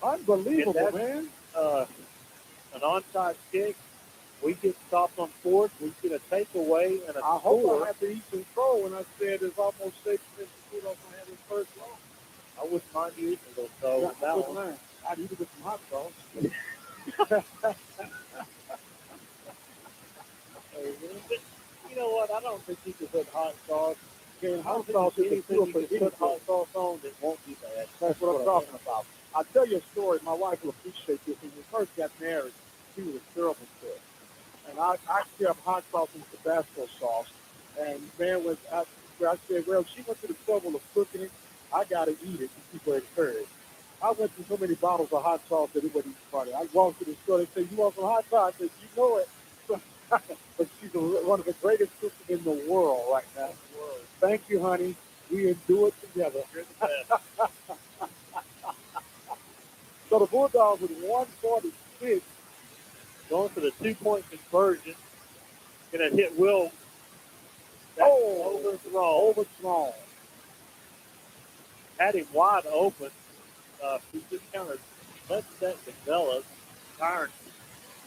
S13: Unbelievable, man.
S10: An onside kick. We get stopped on fourth. We get a takeaway and a
S13: I
S10: score.
S13: hope I had to eat some crow when I said it's almost 6 minutes to get off my head in first loss.
S10: I wouldn't mind you eating a little crow with that one.
S13: I'd eat it with some hot sauce.
S10: You know what? I don't think you could put hot sauce.
S13: Okay,
S10: I don't think anything you can put hot sauce on that won't be bad.
S13: That's what I'm talking about. I'll tell you a story. My wife will appreciate this. When we first got married, she was a terrible cook. And I kept hot sauce and Tabasco sauce. And man, I said, well, she went to the trouble of cooking it. I got to eat it to keep her encouraged. I went through so many bottles of hot sauce that it wasn't even funny. I walked to the store and said, you want some hot sauce? I said, you know it. But she's one of the greatest cooks in the world right now. Thank you, honey. We endure it together. So the Bulldogs with 146
S10: Going for the 2-point conversion. Going to hit Will.
S13: overthrown.
S10: Had him wide open. He just kind of lets that develop. Tyron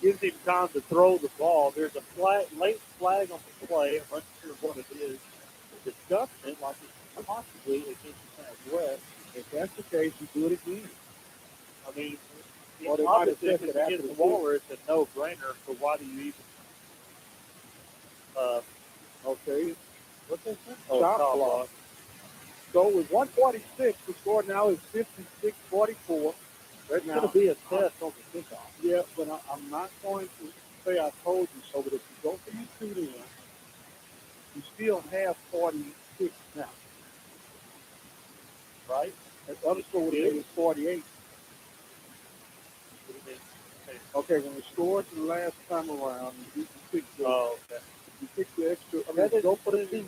S10: gives him time to throw the ball. There's a late flag on the play. I'm unsure what it is. Discussing it like it's possibly against the Southwest.
S13: If that's the case, you do it again.
S10: I mean,
S13: Or they might have
S10: obviously, if
S13: said
S10: it's
S13: it after
S10: against
S13: the
S10: Waller, it's a no-brainer. So why do you even?
S13: Okay. What's that?
S10: Shot
S13: Shot
S10: block.
S13: So with 146, the score now is 56-44.
S10: There's
S13: Now,
S10: going to be a test on the kickoff.
S13: Yeah, but I'm not going to say I told you so, but if you go for your 2 in, you still have 46 now. Right? And the other score would have been 48. Okay, when we scored the last time around, you picked the, you picked the extra. I mean, go for the 2.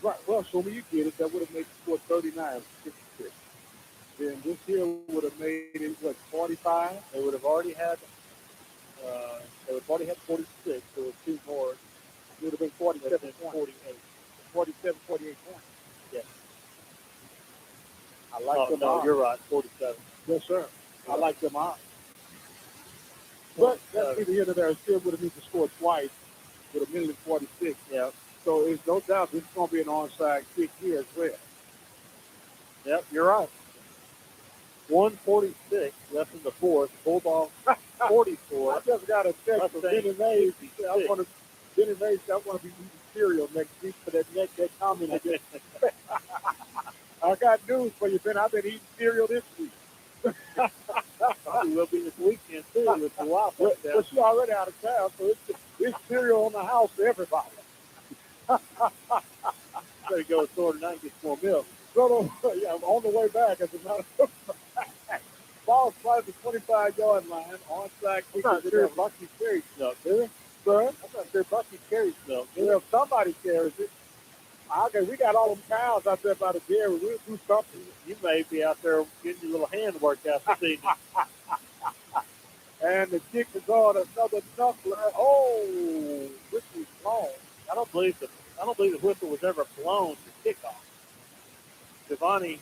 S13: Right, well, so when you get it, that would have made the score 39, 56. Then this here would have made it, what, 45?
S10: They would have already had 46, so with 2 more.
S13: It would have been 47 points.
S10: 48.
S13: 47, 48 points.
S10: Yes.
S13: I like them
S10: no,
S13: odds.
S10: you're right, 47.
S13: Yes, sir. I like them odds. But that's neither here nor there. It still would have needed to score twice with 1:46.
S10: Yeah.
S13: So there's no doubt this is going to be an onside kick here as well.
S10: Yep, you're right. 146 left in the fourth. Bulldogs 44.
S13: I just got a text from Benny Mays. I want to be eating cereal next week for that comment again. I got news for you, Ben. I've been eating cereal this week.
S10: Probably will be this weekend too with the Waffle.
S13: But she's already out of town, so it's cereal on the house for everybody.
S10: Better go to the store tonight and get some more milk.
S13: So, yeah, I'm on the way back. As a matter of fact, ball flies the 25-yard line. Onside kick.
S10: I'm not sure Bucky carries milk, do they?
S13: Sir?
S10: I'm not sure Bucky carries milk.
S13: Well, somebody carries it. Okay, we got all them cows out there by the dairy. We'll do something.
S10: You may be out there getting your little hand worked out this evening.
S13: And the kick is on another knuckler. Oh, this is long.
S10: I don't believe the whistle was ever blown to kickoff. Giovanni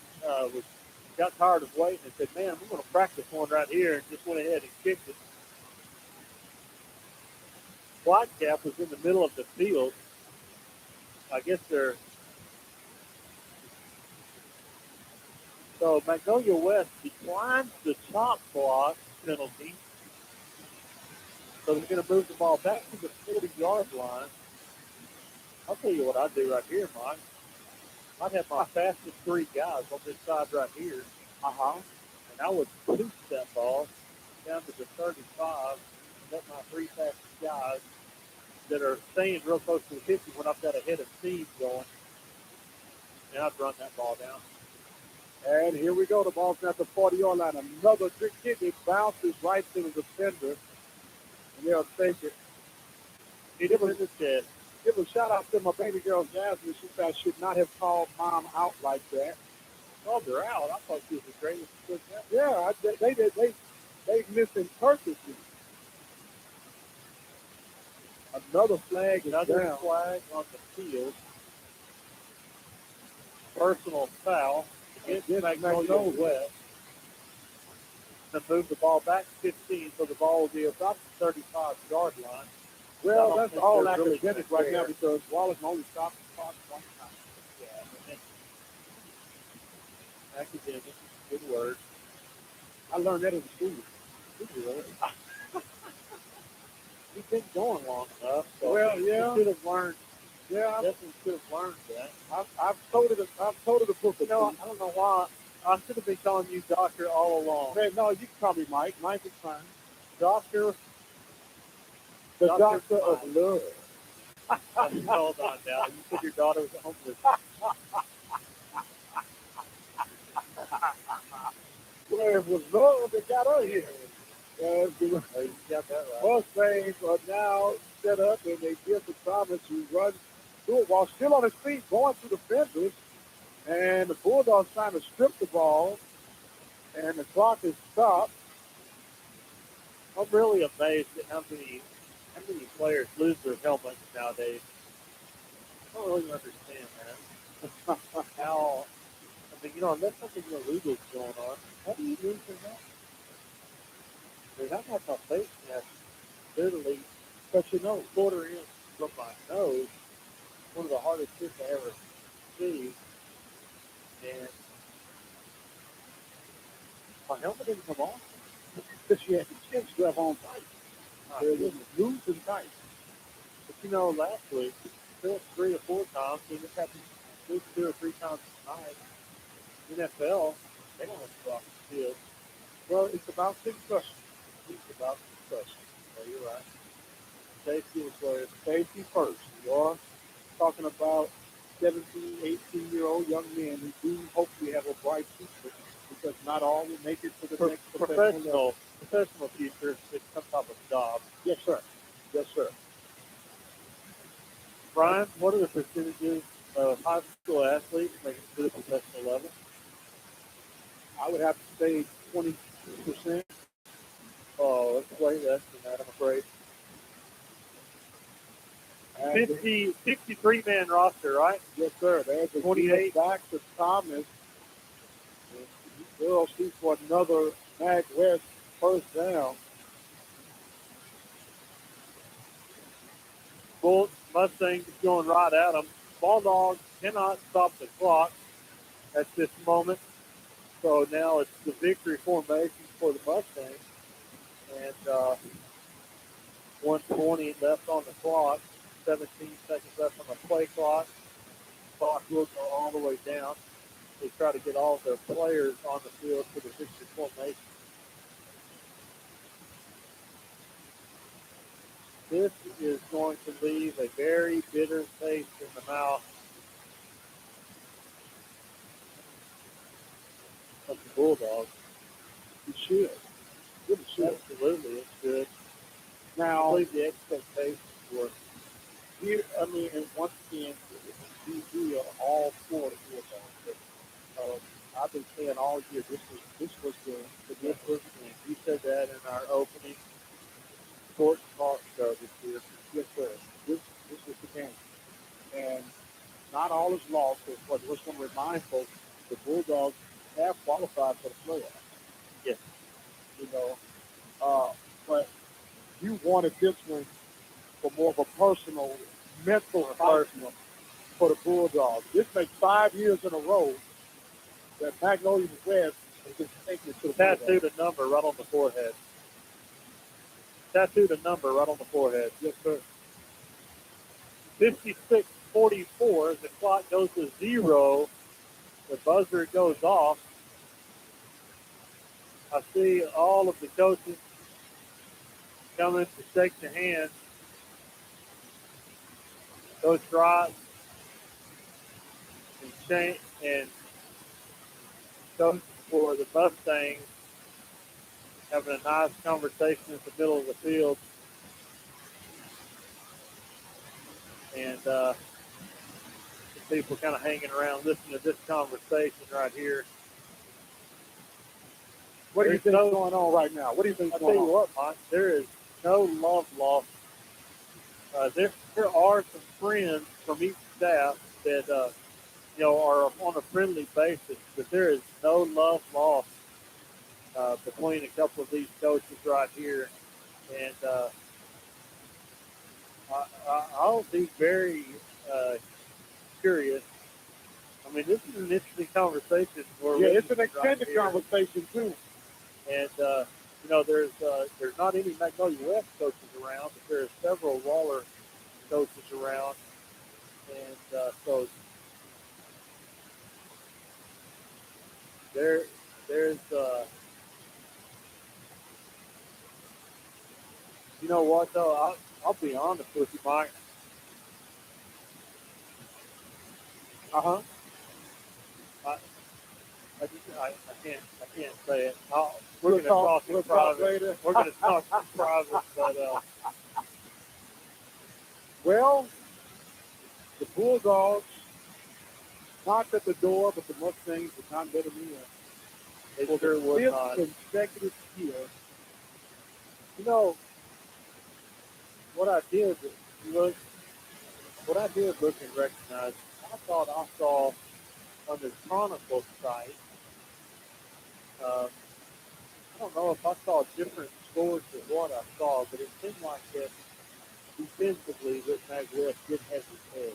S10: got tired of waiting and said, man, we're going to practice one right here, and just went ahead and kicked it. Whitecap was in the middle of the field. I guess they're... So Magnolia West declines the chop block penalty. So they're going to move the ball back to the 40-yard line. I'll tell you what I'd do right here, Mike. I'd have my fastest 3 guys on this side right here. And I would boost that ball down to the 35. Let my 3 fastest guys that are staying real close to the 50 when I've got a head of steam going. And I'd run that ball down.
S13: And here we go. The ball's at the 40-yard line. Another good kick. It bounces right to the defender. And they'll take it.
S10: Give
S13: a shout out to my baby girl, Jasmine. She said I should not have called Mom out like that.
S10: Called her out. I thought she was the greatest cook ever.
S13: Yeah, they misinterpreted me. Another flag is
S10: Another
S13: down.
S10: flag on the field. Personal foul against Magnolia West. To move the ball back 15, so the ball will be about the 35-yard line.
S13: Well, that's all
S10: really
S13: academic right now because Wallace only stopped the clock 1 time.
S10: Yeah, academic, good word.
S13: I learned that in school.
S10: Did you really? We've been going long enough. So
S13: well, yeah.
S10: We should have learned.
S13: Yeah,
S10: definitely should have learned that.
S13: I've told it a book.
S10: You know, I don't know why I should have been calling you doctor all along.
S13: Man, no, you can call me Mike. Mike is fine.
S10: Doctor.
S13: The
S10: Dr.
S13: doctor of
S10: Mike.
S13: love.
S10: Hold on now. You said your daughter was homeless.
S13: Well, it was love that got her here.
S10: You got that right.
S13: Mustangs are now set up, and they give the Thomas who runs through it while still on his feet, going through the fences. And the Bulldogs trying to strip the ball, and the clock is stopped.
S10: I'm really amazed at how many players lose their helmets nowadays. I don't really understand that. How, I mean, unless something illegal is going on, how do you lose your helmet? I mean, I'm not my face mask, literally, but quarter inch from my nose, one of the hardest hits I ever see. And my helmet didn't come off
S13: Because she had the chin strap on tight. It was loose and tight.
S10: But last week, still 3 or 4 times, and it happened 2 or 3 times tonight. NFL, they don't have to go off the field.
S13: Well, it's about concussion.
S10: It's about concussion. So you're right.
S13: Safety is where safety first. You are talking about 17, 18-year-old young men who do hopefully have a bright future, because not all will make it to the next professional
S10: future is some type of job.
S13: Yes, sir. Yes, sir.
S10: Brian, what are the percentages of high school athletes making it to the professional level?
S13: I would have to say 20%.
S10: Oh, that's way less than that, I'm afraid. 63-man roster, right?
S13: Yes, sir. There's a 28 back to Thomas. Girls shoot for another Mag West first down.
S10: Bull Mustangs going right at them. Bulldogs cannot stop the clock at this moment. So now it's the victory formation for the Mustangs. And 1:20 left on the clock. 17 seconds left on the play clock. Clock will go all the way down. They try to get all of their players on the field for the victory formation. This is going to leave a very bitter taste in the mouth of the Bulldogs.
S13: It should. It should.
S10: Absolutely, it should.
S13: Now,
S10: I believe the expectations were
S13: here. I mean, and once again, we are all for the Bulldogs. I've been saying all year this was the
S10: you said that in our opening sports talk show this year.
S13: Yes, sir. This was the game, and not all is lost. But we're going to remind folks the Bulldogs have qualified for the playoffs.
S10: Yes.
S13: But you wanted this one for more of a personal, mental argument for the Bulldogs. This makes 5 years in a row that Magnolia West has been taken to the
S10: Tattooed a number right on the forehead. Tattooed a number right on the forehead.
S13: Yes, sir.
S10: 56:44. The clock goes to 0. The buzzer goes off. I see all of the coaches coming to shake the hand. Coach Wright and Shane and coach for the Mustangs having a nice conversation in the middle of the field. And people kind of hanging around listening to this conversation right here.
S13: What do you think is going on right now? What do you think is going on?
S10: I'll tell you what, Mike, there is no love lost. There are some friends from each staff that, are on a friendly basis, but there is no love lost between a couple of these coaches right here. And I'll be very curious. I mean, this is an interesting conversation.
S13: It's an extended conversation, too.
S10: And, there's not any Magnolia West coaches around, but there are several Waller coaches around. And so
S12: there's you know what though? I'll be honest with you, Mike. I can't say it. We're going to talk in private later. We're going to talk in private, but well, the Bulldogs knocked at the door, but the Mustangs would not let them in. They sure would not. Consecutive year. You know what I did look. What I did look and recognize. I thought I saw on the Chronicle site. I don't know if I saw different scores than what I saw, but it seemed like that defensively that Magwest did have his head.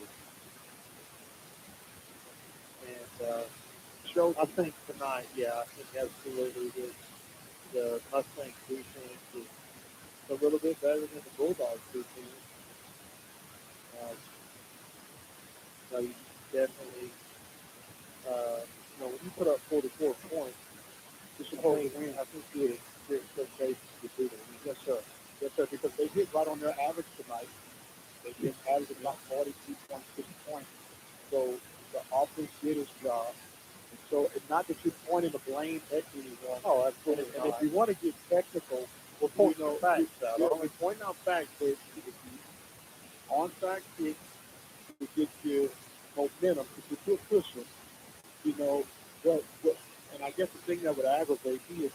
S12: And showed, I think tonight, I think absolutely the Mustangs defense is a little bit better than the Bulldogs defense. You definitely, when you put up 44 points, just supposed to win, I think you would expect to do that. Yes, sir. Yes, sir, because they hit right on their average tonight. They hit average about 42.6 points. So the offense did its job. And so it's not that you're pointing the blame at anyone. Oh, absolutely. And if you want to get technical, we're pointing facts out. We're pointing out facts that on-track kick to get you momentum, to get you a cushion, and I guess the thing that would aggravate me is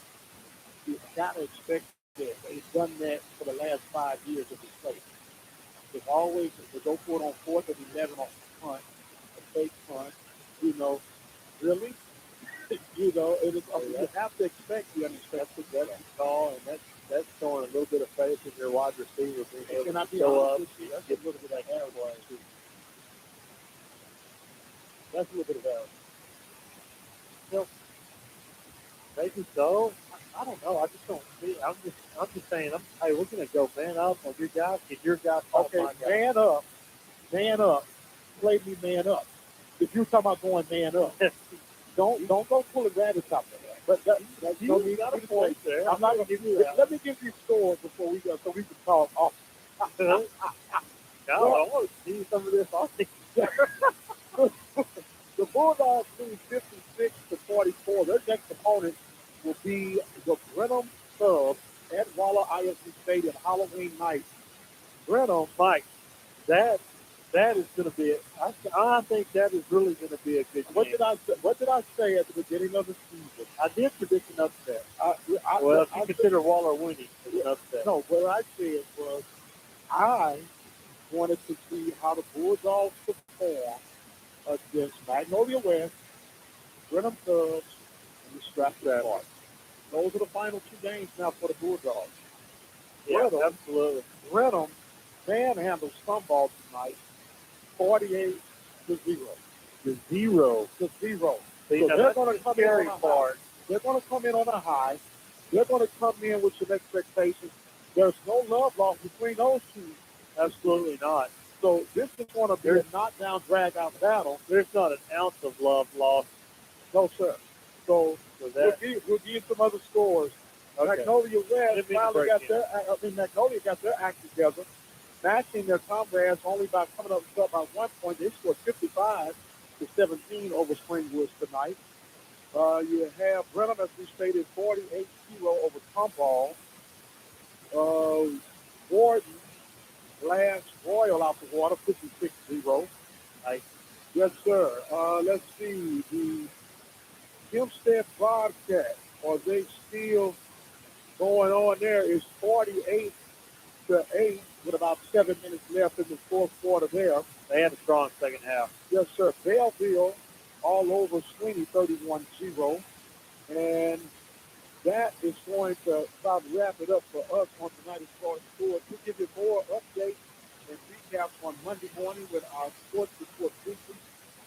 S12: you got to expect that. He's done that for the last 5 years of his play. There's always to go for it on 4th and 11 on the punt, a fake punt, really? You have to expect the unexpected. That's a call, and that's showing a little bit of faith in your wide receiver being able to show up. That's a little bit of arrogance. That's a little bit of arrogance. Maybe so. I don't know. I just don't see. I'm just saying. Hey, we're gonna go man up on your guys. Get your guys. Okay, man up. Man up. Play me man up. If you're talking about going man up, don't go pulling rabbits out there. But that's no need got a point there. I'm not gonna give you that. Let me give you scores before we go, so we can talk off. I want to see some of this off. The Bulldogs lose 56-44. Their next opponent will be the Brenham Subs at Waller ISD Stadium Halloween night. Brenham, Mike, that is going to be it. I think that is really going to be a good game. What did I say at the beginning of the season? I did predict an upset. If you consider Waller winning, it's an upset. No, what I said was I wanted to see how the Bulldogs perform against Magnolia West, Brenham Subs, and the Stratford Park. Those are the final 2 games now for the Bulldogs. Yeah, absolutely. Brenham manhandled Stumball tonight, 48-0. To zero. So they're going to come in on a high. They're going to come in on a high. They're going to come in with some expectations. There's no love lost between those two. Absolutely not. So this is going to be a knockdown, drag-out battle. There's not an ounce of love lost. No, sir. So we'll give some other scores. Okay. Magnolia West finally Magnolia got their act together, matching their comrades only by coming up by 1 point. They scored 55-17 over Springwoods tonight. You have Brenham, as we stated, 48-0 over Tomball. Gordon Glass Royal out the water, 56-0. Right. Yes, sir. Let's see. The Hempstead Bobcats, are they still going on there? Is 48-8 with about 7 minutes left in the 4th quarter there. They had a strong second half. Yes, sir. Belleville all over Sweeney, 31-0. And that is going to probably wrap it up for us on tonight's Sports Tour. We'll give you more updates and recaps on Monday morning with our Sports Report Weekly.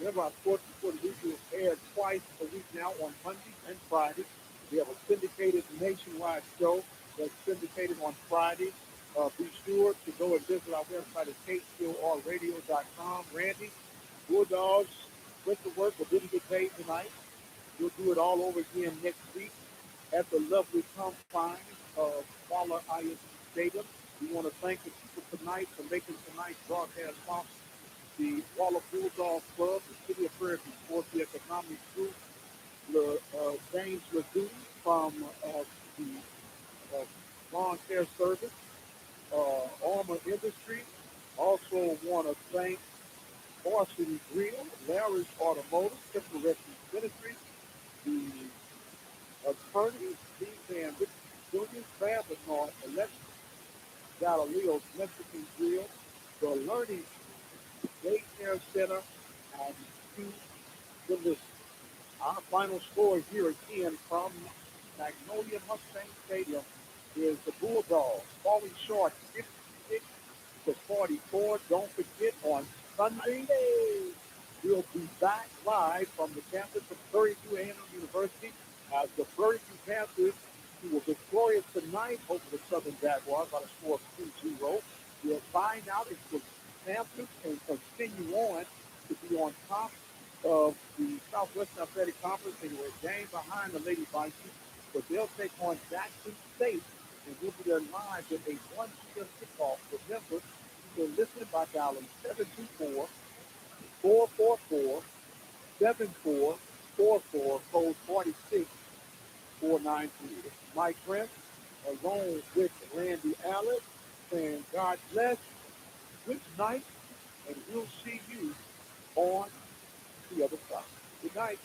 S12: Remember, our Sports Report Weekly is aired twice a week now on Monday and Friday. We have a syndicated nationwide show that's syndicated on Friday. Be sure to go and visit our website at KCORradio.com. Randy, Bulldogs, with the work, but didn't get paid tonight.
S13: We'll do it all over again next week at the lovely confines of Waller ISD Stadium. We want to thank the people tonight for making tonight's broadcast possible. The Waller Bulldogs Club, the City of Prairie Sports, the Economic Group, the James Lagoon from the Lawn Care Service, Armor Industry. Also want to thank Varsity Grill, Larry's Automotive, Triple Rescue Ministry, the attorneys, Steve and Richard Jr., Fabinor Electric, Galileo's Mexican Grill, the Learning Daycare Center, and the list. Our final score here again from Magnolia Mustang Stadium is the Bulldogs falling short 56-44. Don't forget, on Sunday, we'll be back live from the campus of Prairie A&M University as the Prairie Panthers, who were victorious tonight over the Southern Jaguars by a score of 2-0. We'll find out if the Panthers can continue on to be on top of the Southwestern Athletic Conference. They were a game behind the Lady Vikings, but they'll take on Jackson State, and we'll be there live with a 1 p.m. kickoff. Remember, you can listen by dialing 724-444-7444, code 46493. This is Mike Prince, along with Randy Allen, saying God bless, good night, and we'll see you on the other side. Good night.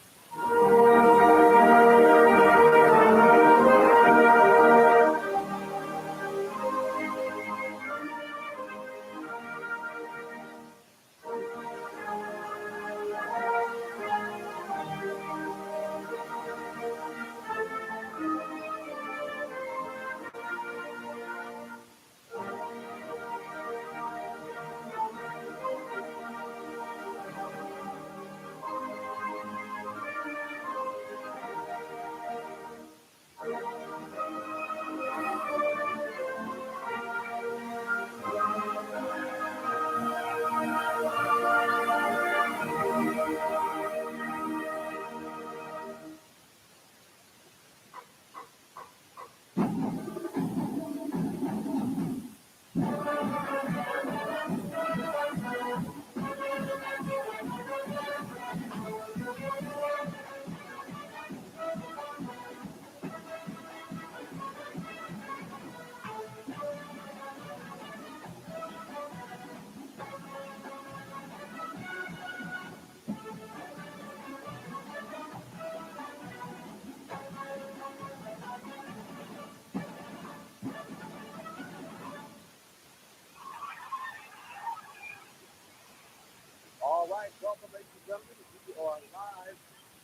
S13: All right, welcome, ladies and gentlemen. We are live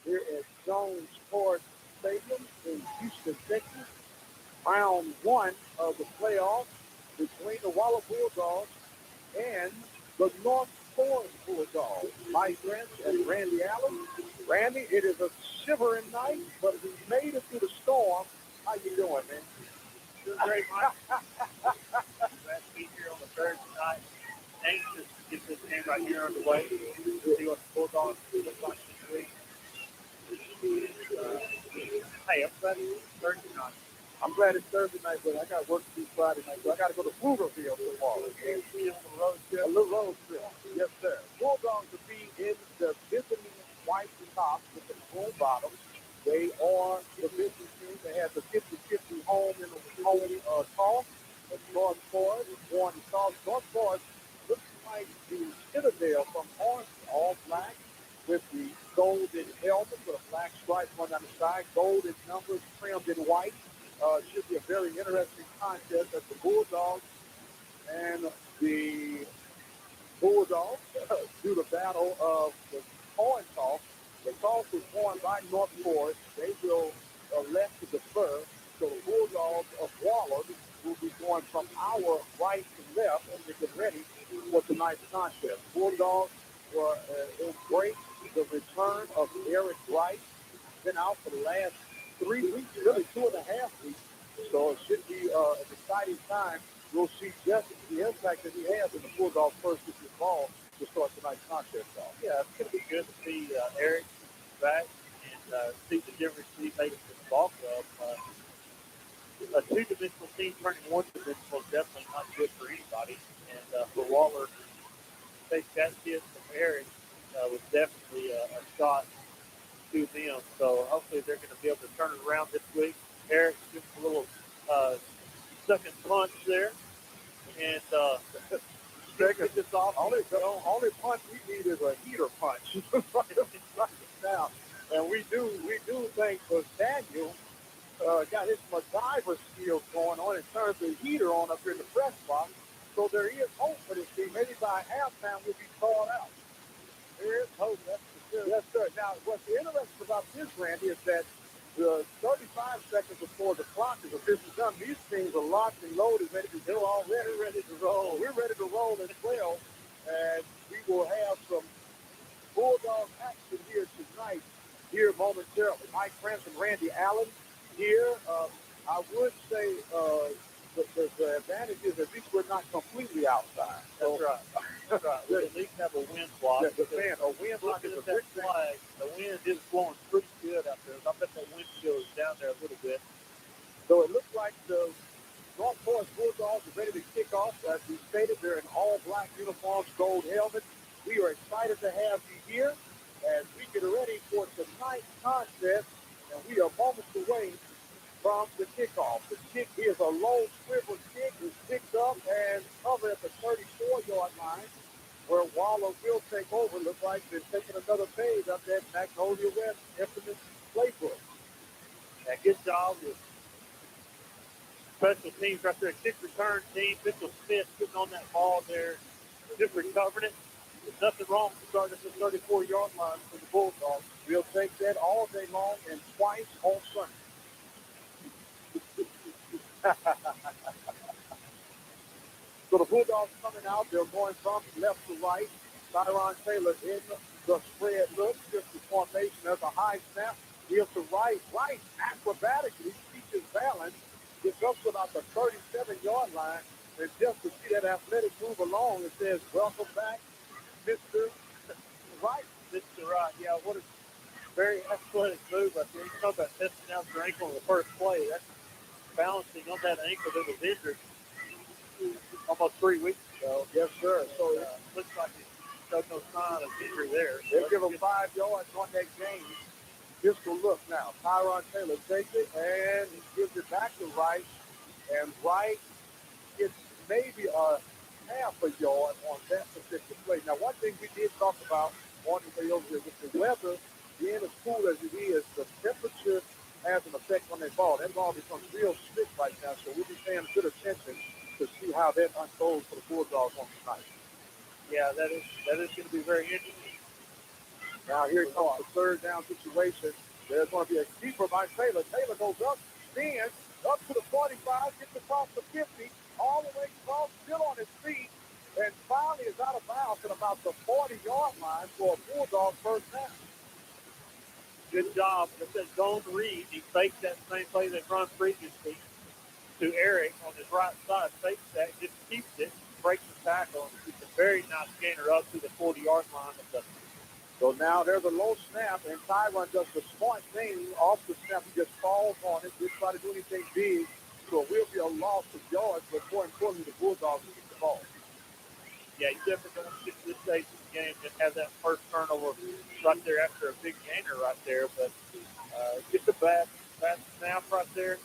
S13: here at Jones Sports Stadium in Houston, Texas. Round one of the playoffs between the Waller Bulldogs and the North Forest Bulldogs. Mike Prince and Randy Allen. Randy, it is a shivering night, but we made it through the storm. How you doing, man?
S10: Doing great, Mike. Glad to be here on the Thursday night. Anxious to get this game right here underway. See what the Bulldogs look like this week. Hey, I'm glad it's Thursday night.
S13: I'm glad it's Thursday night, but I got work to do Friday night, so I got to go to Pflugerville tomorrow.
S10: And see on the road trip.
S13: A little road trip. Yes, sir. Bulldogs will be in the Byzantine white top with the blue bottoms. They are the Byzantine team. They have the 50-50 home in the home toss. North Forest won the toss. North Forest looks like the Citadel from Orange, all black, with the golden helmet with a black stripe one on the side, golden numbers trimmed in white. Should be a very interesting contest as the Bulldogs and the Bulldogs do the battle of the coin toss. The toss was won by North Forest. They will elect to defer. So the Bulldogs of Waller will be going from our right to left as they get ready for tonight's contest. Bulldogs were embraced the return of Eric Wright. Been out for the last 3 weeks, really 2.5 weeks. So it should be an exciting time. We'll see just the impact that he has in the Bulldogs' first week of ball to start tonight's contest off.
S10: Yeah, it's going to be good to see Eric back and see take that kid from Eric was definitely a shot to them. So hopefully they're going to be able to turn it around this week. Eric gives a little second punch there. And
S13: Second, this off. Only punch we need is a heater punch right now. And we do think Daniel got his MacGyver skills going on and turned the heater on up here in the press box. So there is hope for this team. Maybe by halftime we'll be called out. There is hope, that's for sure. Yes, sir. Now, what's interesting about this, Randy, is that the 35 seconds before the clock is officially done, these teams are locked and loaded, ready to go already, ready to roll. We're ready to roll as well, and we will have some Bulldog action here tonight, here momentarily. Mike Prince and Randy Allen here. I would say the advantage is at least we're not completely outside.
S10: That's right. That's right. We at least have a wind block.
S13: A wind block is a big
S10: flag. The wind is blowing pretty good out there. I bet that wind chill is down there a little bit.
S13: So it looks like the North Forest Bulldogs are ready to kick off. As we stated, they're in all black uniforms, gold helmets. We are excited to have you here as we get ready for tonight's contest, and we are moments away from the kickoff. The kick is a low swivel kick. It's picked up and covered at the 34-yard line, where Waller will take over. Looks like they're taking another page up that Magnolia West infamous playbook.
S10: And good job with special teams right there. Kick return team. Mitchell Smith sitting on that ball there, just recovering it. There's nothing wrong with starting at the 34-yard line for the Bulldogs.
S13: We'll take that all day long and twice on Sunday. So the Bulldogs coming out, they're going from left to right. Tyron Taylor in the spread look, just the formation. There's a high snap. Here's to right acrobatically keeps his balance. Gets up to about the 37-yard line. And just to see that athletic move along, it says, welcome back, Mr. Wright.
S10: Mr. Wright, yeah, what a very athletic move right there. You talk about testing out your ankle on the first play. That's balancing on that ankle that was injured almost 3 weeks ago.
S13: Yes, sir. So
S10: it looks like he showed no sign of injury there.
S13: They'll give him 5 yards on that gain. Just a look now. Tyron Taylor takes it and he gives it back to Wright. And Wright gets maybe a half a yard on that particular play. Now, one thing we did talk about on the way over here with the weather, being as cool as it is, the temperature has an effect on that ball. That ball becomes real stiff right now, so we'll be paying good attention to see how that unfolds for the Bulldogs on tonight.
S10: Yeah, that is going to be very interesting.
S13: Now here comes the third down situation. There's going to be a keeper by Taylor. Taylor goes up, spins, up to the 45, gets across the 50, all the way across, still on his feet, and finally is out of bounds at about the 40-yard line for a Bulldog first down.
S10: Good job. With that zone read, he faked that same play that run previously to Eric on his right side. Fakes that, just keeps it, breaks the tackle, and it's a very nice gainer up to the 40-yard line of the.
S13: So now there's a low snap, and Tyron does the smart thing. Off the snap, he just falls on it. Didn't try to do anything big. So it will be a loss of yards, but more importantly, the Bulldogs will get the ball.
S10: Yeah, you definitely don't want to get to this stage of the game and have that first turnover right there after a big gainer right there. But just a bad snap right there.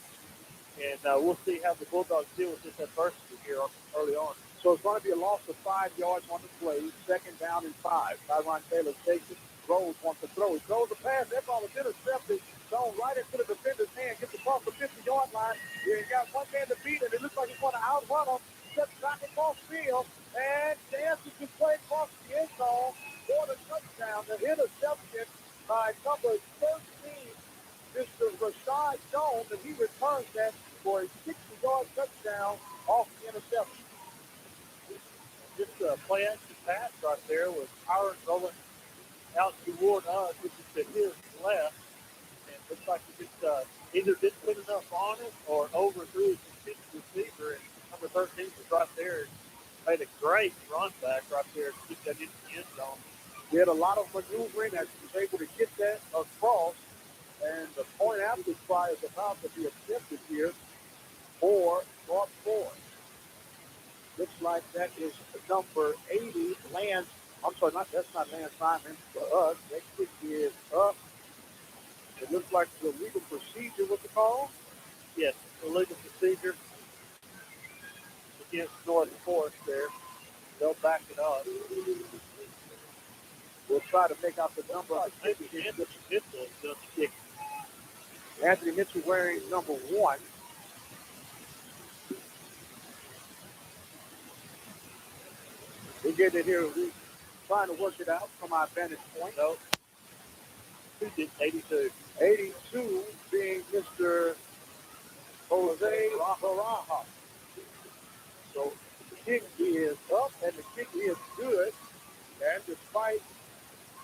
S10: And we'll see how the Bulldogs deal with this adversity here early on.
S13: So it's going to be a loss of 5 yards on the play, second down and 5. Tyron Taylor takes it, Rose wants to throw. He throws the pass. That ball is intercepted. Thrown right into the defender's hand. Gets across the 50-yard line. He got one man to beat, and it looks like he's going to outrun him. Steps back across field, and dances his way across the end zone for the touchdown. The interception by number 13, Mr. Rashad Jones, and he returns that for a 60-yard touchdown off the interception.
S10: Just a play action pass right there with Howard rolling out toward us, which is to his left. And it looks like he just either didn't put enough on it or overthrew his receiver. And number 13 was right there. Made a great run back right there to get that into the end zone.
S13: He had a lot of maneuvering as he was able to get that across. And the point after try is about to be attempted here for North Forest. Looks like that is number 80, Lance. I'm sorry, that's not Lance Simon for us. That kick is up. It looks like the legal procedure was the call.
S10: Yes, illegal procedure against North Forest there. They'll back it up.
S13: We'll try to make out the number of the kick. Anthony Mitchell wearing number 1. We get it here. We're trying to work it out from our vantage point.
S10: No. Who did 82?
S13: 82 being Mr. Jose Baraja. So the kick is up and the kick is good. And despite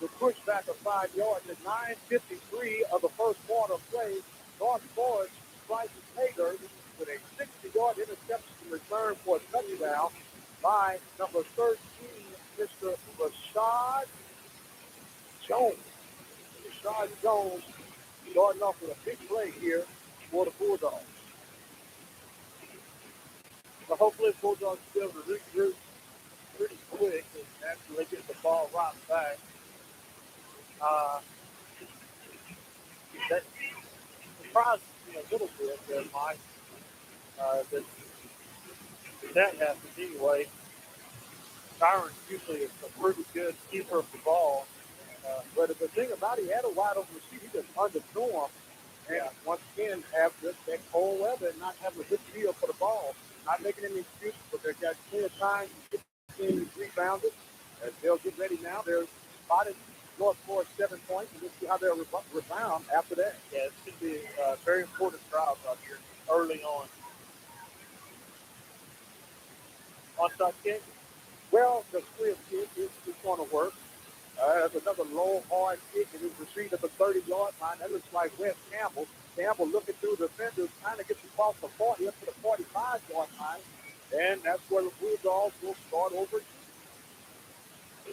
S13: the pushback of 5 yards at 9:53 of the first quarter of play, North Forest strikes Hager with a 60-yard interception return for a touchdown by number 13, Mr. Rashad Jones. Rashad Jones starting off with a big play here for the Bulldogs.
S10: So hopefully the Bulldogs will be able to regroup pretty quick and actually get the ball right back. That surprised me a little bit there, Mike, that happens anyway. Tyron usually is a pretty good keeper of the ball.
S13: But the thing about it, he had a wide open receiver. He just underthrew him. And once again, have that cold weather and not having a good feel for the ball. Not making any excuses, but they've got plenty of time to get things rebounded. As they'll get ready now, they're spotted North Forest 7 points, and we'll see how they'll rebound after that.
S10: Yeah, it's going to be a very important drive out here early on. Onside kick?
S13: Well, the squib kick is going to work. That's another low, hard kick. It is received at the 30-yard line. That looks like Wes Campbell. Campbell looking through the defenders, trying to get the ball from 40 up to the 45-yard line. And that's where the Bulldogs will start over.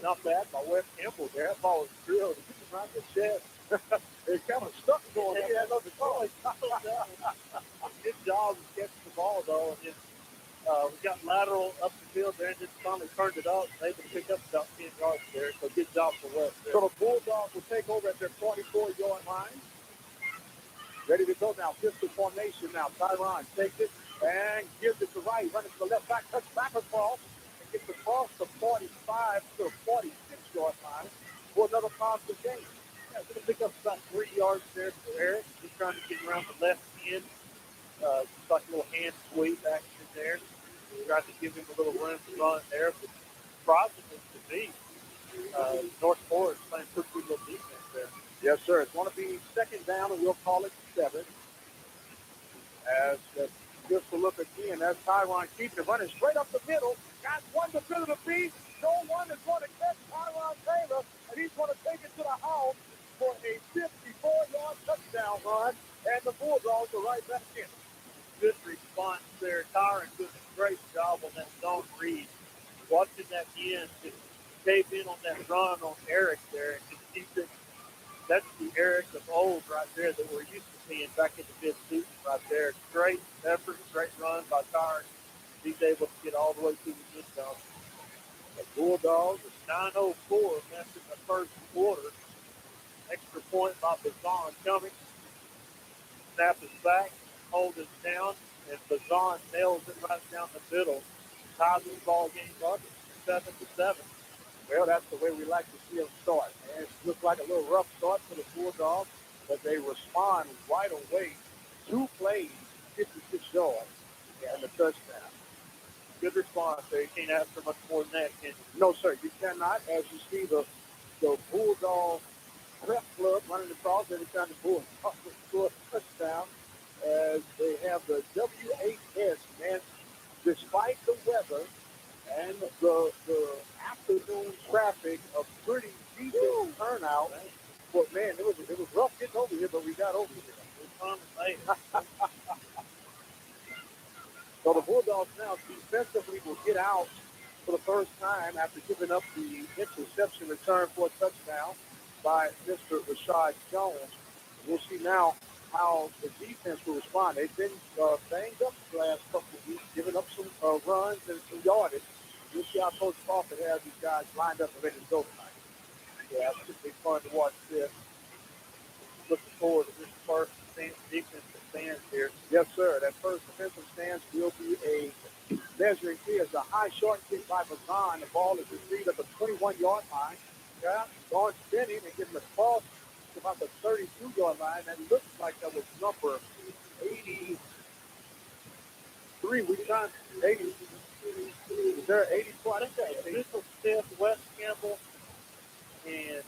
S10: Not bad by Wes Campbell there. That ball was drilled. He was around the chest.
S13: It's kind of stuck going in.
S10: Good job of catching the ball, though. And we got lateral up the field there and just finally turned it up. They able to pick up about 10 yards there. So good job for Wes there.
S13: So the Bulldogs will take over at their 44-yard line. Ready to go now. Pistol formation now. Tyron takes it and gives it to right. Running to the left back. Cuts back across. And gets across the 45 to the 46-yard line for another positive gain.
S10: Yeah, going to pick up about 3 yards there for Eric. Just trying to get around the left end. Just like a little hand sweep action there. Tried to give him a little room to run there. But surprisingly to me, North Forest playing pretty good little defense there.
S13: Yes, sir. It's going to be second down, and we'll call it 7. As just to look again, that's Tyron keeping it running straight up the middle. Got one to fill the beat. No one is going to catch Tyron Taylor, and he's going to take it to the house for a 54-yard touchdown run, and the Bulldogs are right back in.
S10: Good response there. Tyron did a great job on that zone read. Watching that end, just cave in on that run on Eric there, and just keep it. That's the Eric of old right there that we're used to seeing back in the fifth season right there. Great effort, great run by Tyron. He's able to get all the way to the end zone.
S13: The Bulldogs,
S10: 9:04 left in the first quarter. Extra point by Bazan coming. Snap is back, hold it down, and Bazan nails it right down the middle. Ties the ball game up 7-7.
S13: well, that's the way we like to see them start. And it looks like a little rough start for the Bulldogs, but they respond right away. 2 plays, 56 yards, and a touchdown.
S10: Good response there. You can't ask for much more than that, can you?
S13: No, sir, you cannot. As you see the Bulldog prep club running across every time the Bulldogs score a touchdown, as they have the WHS, man, despite the weather and the afternoon traffic, a pretty decent turnout. But, man, it was rough getting over here, but we got over here. So the Bulldogs now defensively will get out for the first time after giving up the interception return for a touchdown by Mr. Rashad Jones. We'll see now how the defense will respond. They've been banged up the last couple of weeks, giving up some runs and some yardage. We'll see how Coach Crawford has these guys lined up and ready to go tonight.
S10: Yeah, it's going to be fun to watch this. Looking forward to this first defensive stance here.
S13: Yes, sir. That first defensive stance will be a measuring key. It's a high short kick by Bazan. The ball is received at the 21-yard line. Yeah, gone spinning and getting the cross to about the 32-yard line. That looks like that was number 83. We trying 80. Is there 84?
S10: I think that Mitchell Smith, Wes Campbell, and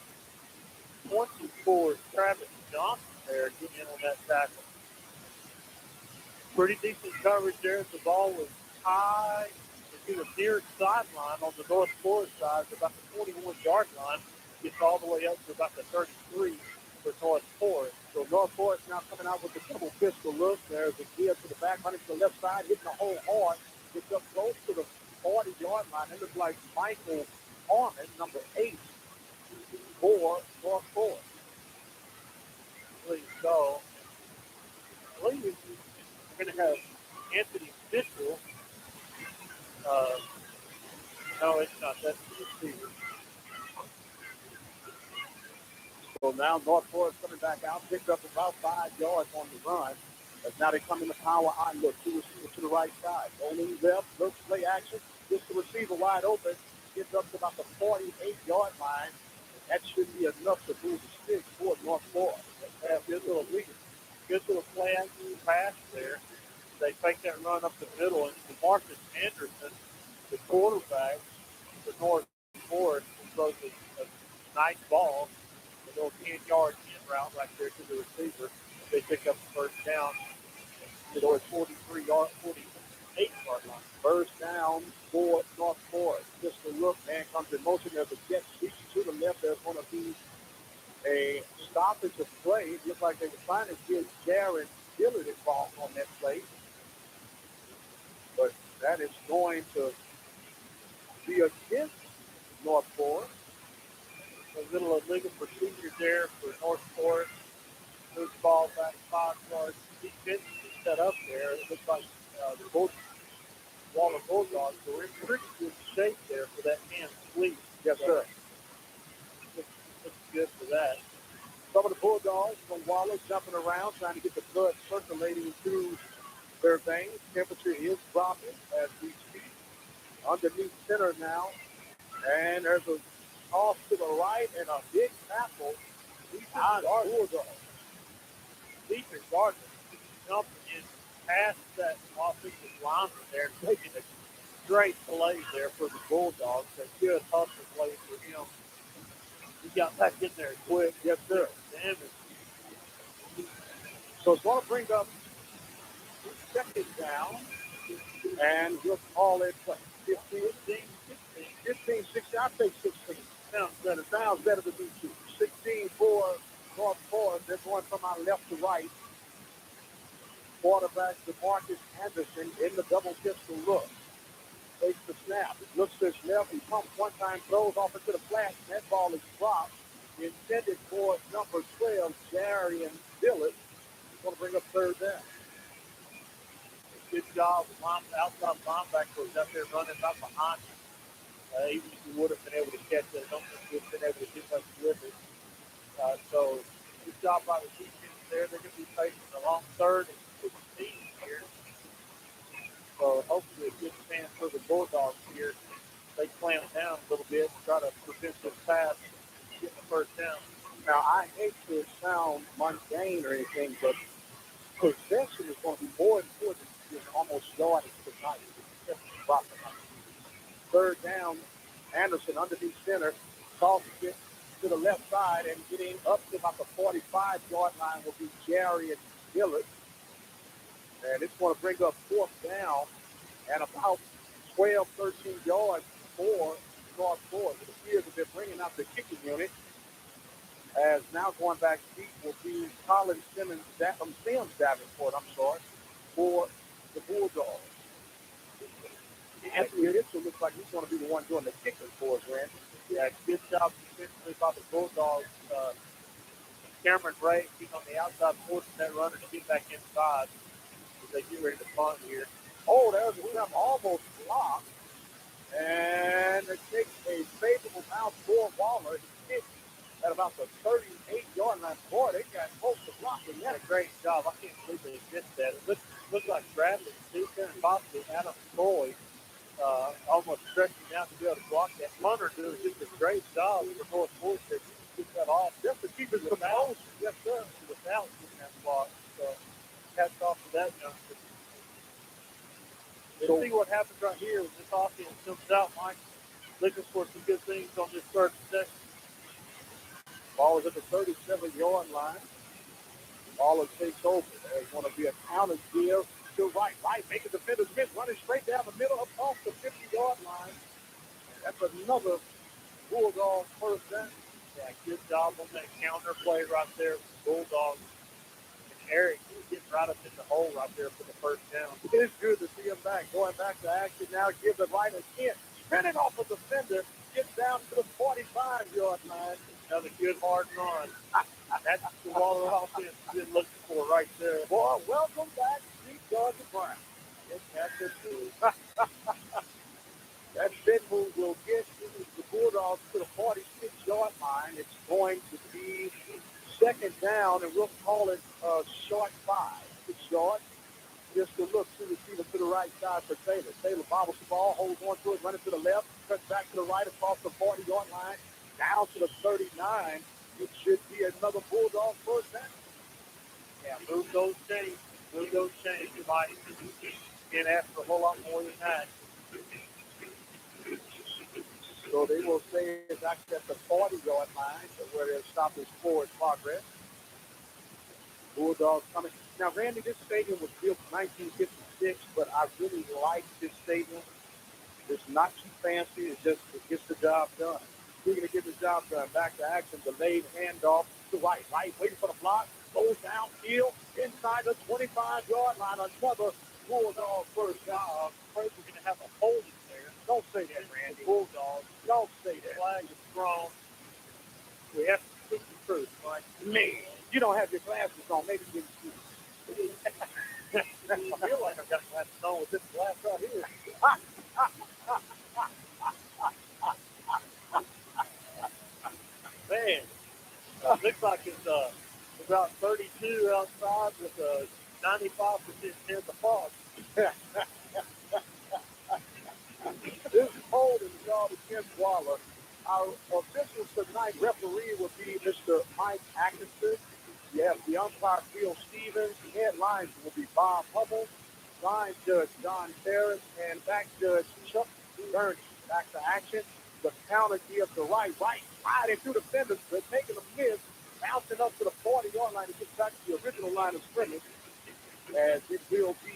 S10: 24 Travis Johnson there getting in on that tackle. Pretty decent coverage there. The ball was high to the near sideline on the North Forest side, about the 21-yard line. Gets all the way up to about the 33 for North Forest.
S13: So North Forest now coming out with the double pistol look. There's a gear to the back, running to the left side, hitting the hole hard. Gets up close to the 40-yard line. It looks like Michael Harmon, number 8, for North Forest.
S10: Please go. I believe we're going to have Anthony Mitchell. No, it's not. That's the receiver.
S13: So now North Forest coming back out, picked up about 5 yards on the run. As now they come in the power I look to the right side. Rolling left, looks play action. Gets the receiver wide open. Gets up to about the 48-yard line. That should be enough to move the stick toward North Forest.
S10: Have good little plan pass there. They fake that run up the middle, and Marcus Anderson, the quarterback for North Forest, throws a nice ball, a little 10-yard in route right there to the receiver. They pick up the first down to the 48-yard line.
S13: First down for North Forest. Just a look, man, comes in motion. There's a jet sweep to the left. There's going to be a stoppage of play. It looks like they were trying to get Jaron Dillard involved on that play. But that is going to be against North Forest.
S10: A little illegal procedure there for North Forest. Moves the ball back 5 yards. Defense is set up there. It looks like the Waller Bulldogs were in pretty good shape there for that man sweep.
S13: Yes, sir.
S10: Looks good for that.
S13: Some of the Bulldogs from Waller jumping around, trying to get the blood circulating through their veins. Temperature is dropping as we speak. Underneath center now. And there's a toss to the right and a big tackle. Bulldogs.
S10: Ethan Gardner jumping in past that offensive lineman there, taking a great play there for the Bulldogs. A good hustle play for him. He got back in there quick.
S13: Yes, sir.
S10: Damn it.
S13: So it's going to bring up second down, and we'll call it 15, 16. I'll take 16. Sounds better to be 16 for North Forest. They're going from our left to right. Quarterback DeMarcus Anderson in the double pistol look. Takes the snap. Looks to his left. He pumps one time, throws off into the flat, and that ball is dropped. Intended for number 12, Jarian Dillard. He's going to bring up third down.
S10: Good job. Outside linebacker was up there running up behind him. Even if he would have been able to catch it, I don't think he would have been able to do much with it. So, good job by the defense there. They're going to be facing a long third and 16 here. So, hopefully, a good chance for the Bulldogs here. They clamp down a little bit and try to prevent this pass and get the first down.
S13: Now, I hate to sound mundane or anything, but possession is going to be more important than almost yardage tonight. Third down, Anderson underneath center, tosses it to the left side, and getting up to about the 45-yard line will be Jarian Dillard. And it's going to bring up fourth down and about 12, 13 yards for North Forest. It appears that they're bringing out the kicking unit. As now going back deep will be Colin Sims Davenport, for the Bulldogs. Anthony Mitchell looks like he's going to be the one doing the kicking for us, Randy.
S10: Yeah, good job defensively by the Bulldogs. Cameron Ray, he's on the outside forcing that runner to get back inside as they get ready to punt here.
S13: Oh, there's a snap almost blocked. And it takes a favorable bounce for Waller. He hit at about the 38-yard line. Boy, they got close to blocking.
S10: He had a great job. I can't believe they missed that. It looked like Bradley Stewart and possibly Adam Floyd almost stretching out to be able to block that. Munner doing just a great job for North Fork to keep that off. Just to keep it composed. Yes, sir. Without getting that block. So, hats off to that youngster. Let's see what happens right here when this offense comes out, Mike. Looking for some good things on this third section.
S13: Ball is at the 37-yard line. Waller takes over. There's going to be a counter give to right, making the defenders miss, running straight down the middle across the 50-yard line. That's another Bulldog first down.
S10: Yeah, good job on that counter play right there with the Bulldogs. And Eric getting right up in the hole right there for the first down.
S13: It is good to see him back. Going back to action now, give the right again. Spinning off a defender, gets down to the 45-yard line.
S10: Another good hard run. That's the Waller offense we've been looking for right there.
S13: Boy, welcome back, Steve Georgia Brown.
S10: Yes, that's it too.
S13: That spin move will get the Bulldogs to the 46-yard line. It's going to be second down, and we'll call it short 5. It's short. Just to look to the receiver to the right side for Taylor. Taylor bobbles the ball, holds on to it, running to the left, cuts back to the right across the 40-yard line, down to the 39. It should be another Bulldog first down.
S10: Yeah, move those chains. Move those chains. You might get after a whole lot more than that.
S13: So they will say it's actually at the 40-yard line, so where they'll stop this forward progress. Bulldogs coming. Now, Randy, this stadium was built in 1956, but I really like this stadium. It's not too fancy. It gets the job done. Speaking of getting the job done, back to action, delayed handoff to right, waiting for the block, goes downfield, inside the 25-yard line, another Bulldog first down.
S10: Afraid we're going to have a holding there.
S13: Don't say that, Randy.
S10: Bulldogs.
S13: Don't say that.
S10: Flag is thrown. We have to speak the truth, Mike.
S13: Man, you don't have your glasses on. Maybe you can see.
S10: I feel like I've got glasses on with this glass right here. Man, looks like it's about 32 outside with a 95% chance of fog.
S13: This is holding called against Waller. Our officials tonight, referee will be Mr. Mike Atkinson. You have the umpire, Phil Stevens. The head linesman will be Bob Hubble. Line judge, John Ferris. And back judge, Chuck Gurney. Back to action. The counter gives the right, sliding through the defenders, but making a miss, bouncing up to the 40-yard line to get back to the original line of scrimmage. As it will be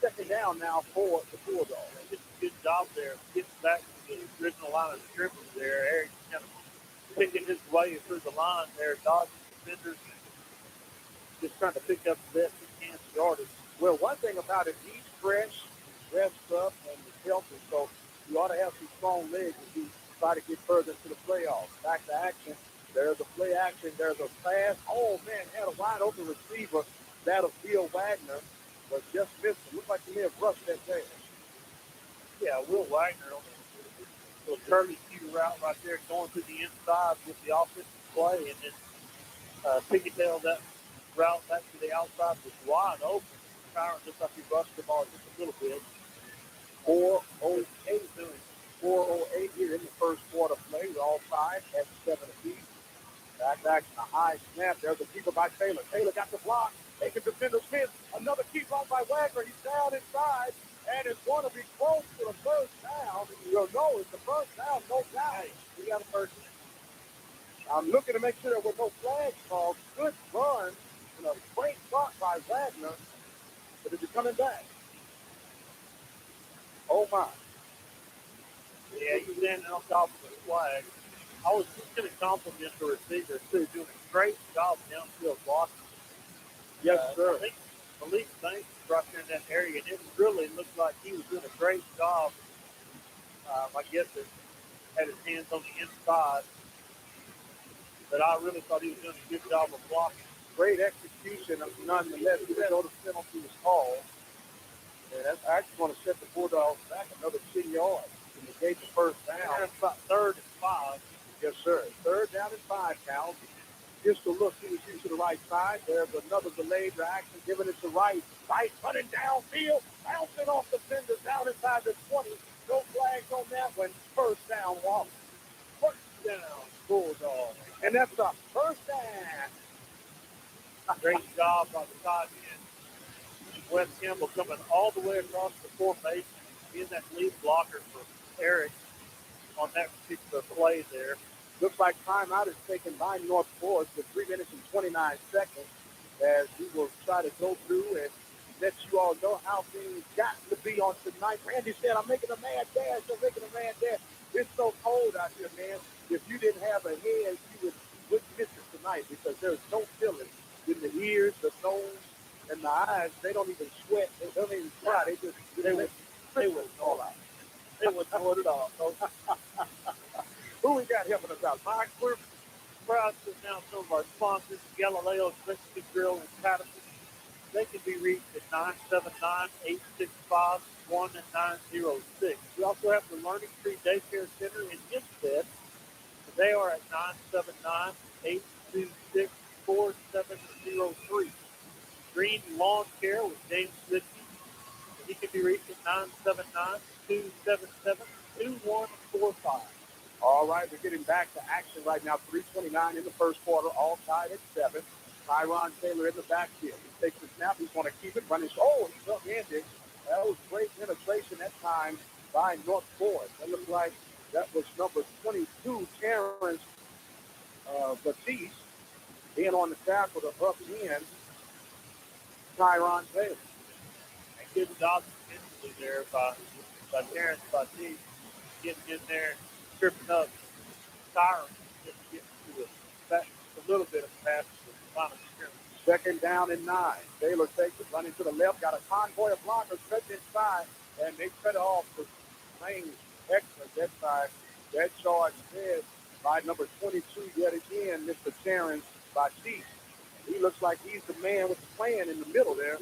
S13: second down now for the Bulldogs.
S10: Just a good job there. Getting back to the original line of scrimmage there. Eric kind of picking his way through the line there, dodging defenders, just trying to pick up the best he can yardage.
S13: Well, one thing about it, he's fresh, dressed up, and healthy, so you ought to have some strong legs if you try to get further into the playoffs. Back to action. There's a play action. There's a pass. Oh, man, had a wide open receiver. That'll Will Wagner, but just missed him. Looked like he may have rushed that pass.
S10: Yeah, Will Wagner on the little curly Q route right there, going to the inside with the offensive play, and then pigtail that route back to the outside was wide open. Kyron just like he rushed the ball just a little bit.
S13: 4:08 here in the first quarter play. We're all tied at 7 apiece. Back to action, a high snap. There's a keeper by Taylor. Taylor got the block. Taking defender Smith. Another keep run by Wagner. He's down inside, and it's going to be close to the first down. You'll know it's the first down, no doubt. We got a first down. I'm looking to make sure there were no flags called. Good run and a great shot by Wagner. But is he coming back? Oh, my.
S10: Yeah, he's standing on top of the flag. I was just going to compliment the receivers, too, doing a great job downfield blocking.
S13: Yes, sir.
S10: I think Malik Banks was right there in that area, and it really looked like he was doing a great job. I guess it had his hands on the inside. but I really thought he was doing a good job of blocking.
S13: Great execution, nonetheless. Even though the penalty was called, and that's actually going to set the Bulldogs back another 10 yards to negate the first down.
S10: And it's about 3rd and 5.
S13: Yes, sir. 3rd down and 5 now. Just a look, he was to the right side. There's another delayed reaction, giving it to right. Right, running downfield, bouncing off the fender down inside the 20. No flags on that one. First down, Waller. First down, Bulldogs. And that's a first down.
S10: Great job by the tight end. Wes Campbell coming all the way across the formation, being that lead blocker for Eric on that particular play there.
S13: Looks like timeout is taken by North Forest with 3 minutes and 29 seconds as we will try to go through and let you all know how things got to be on tonight. Randy said, I'm making a mad dash. I'm making a mad dash. It's so cold out here, man. If you didn't have a head, you wouldn't miss it tonight because there's no feeling in the ears, the nose, and the eyes. They don't even sweat. They don't even cry. They would all out.
S10: They would know it all.
S13: Who we got helping us out? Mike,
S10: We're proud to announce some of our sponsors, Galileo's Mexican Grill in Patterson. They can be reached at 979-865-1906. We also have the Learning Tree Daycare Center in Hempstead. They are at 979-826-4703. Green Lawn Care with James Ritchie. He can be reached at 979-277-2145.
S13: All right, we're getting back to action right now. 3:29 in the first quarter, all tied at 7. Tyron Taylor in the backfield. He takes the snap. He's going to keep it running. Oh, he's up-handed. That was great penetration that time by North Forest. That looked like that was number 22, Terrence Batiste, being on the tackle to up end, Tyron Taylor.
S10: And good job defensively there by Terrence Batiste, getting in there, tripping up Tyron, just getting to a little bit of pass to the line of scrimmage.
S13: 2nd down and 9. Taylor takes it, running to the left, got a convoy of blockers stretched inside, and they cut it off for playing excellent that time. That charge fed by number 22 yet again, Mr. Terrence Batiste. He looks like he's the man with the plan in the middle there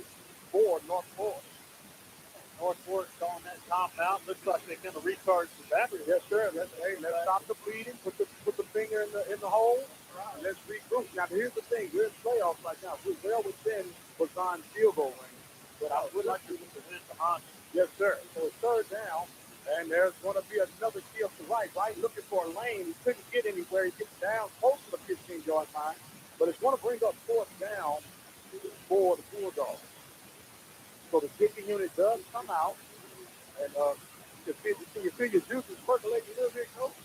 S13: for North Forest.
S10: North Forest calling that timeout. Looks like they're going to recharge the battery.
S13: Yes, sir. Let's stop the bleeding. Put the finger in the hole. And let's regroup. Now, here's the thing. We're in playoffs right now. We're well within Bazan field goal range. But I would like to present behind you. Yes, sir. So it's 3rd down, and there's going to be another kill to right. Right looking for a lane. He couldn't get anywhere. He gets down close to the 15-yard line. But it's going to bring up 4th down for the Bulldogs. So the kicking unit does come out. And you feel your juices percolating a little bit, Coach?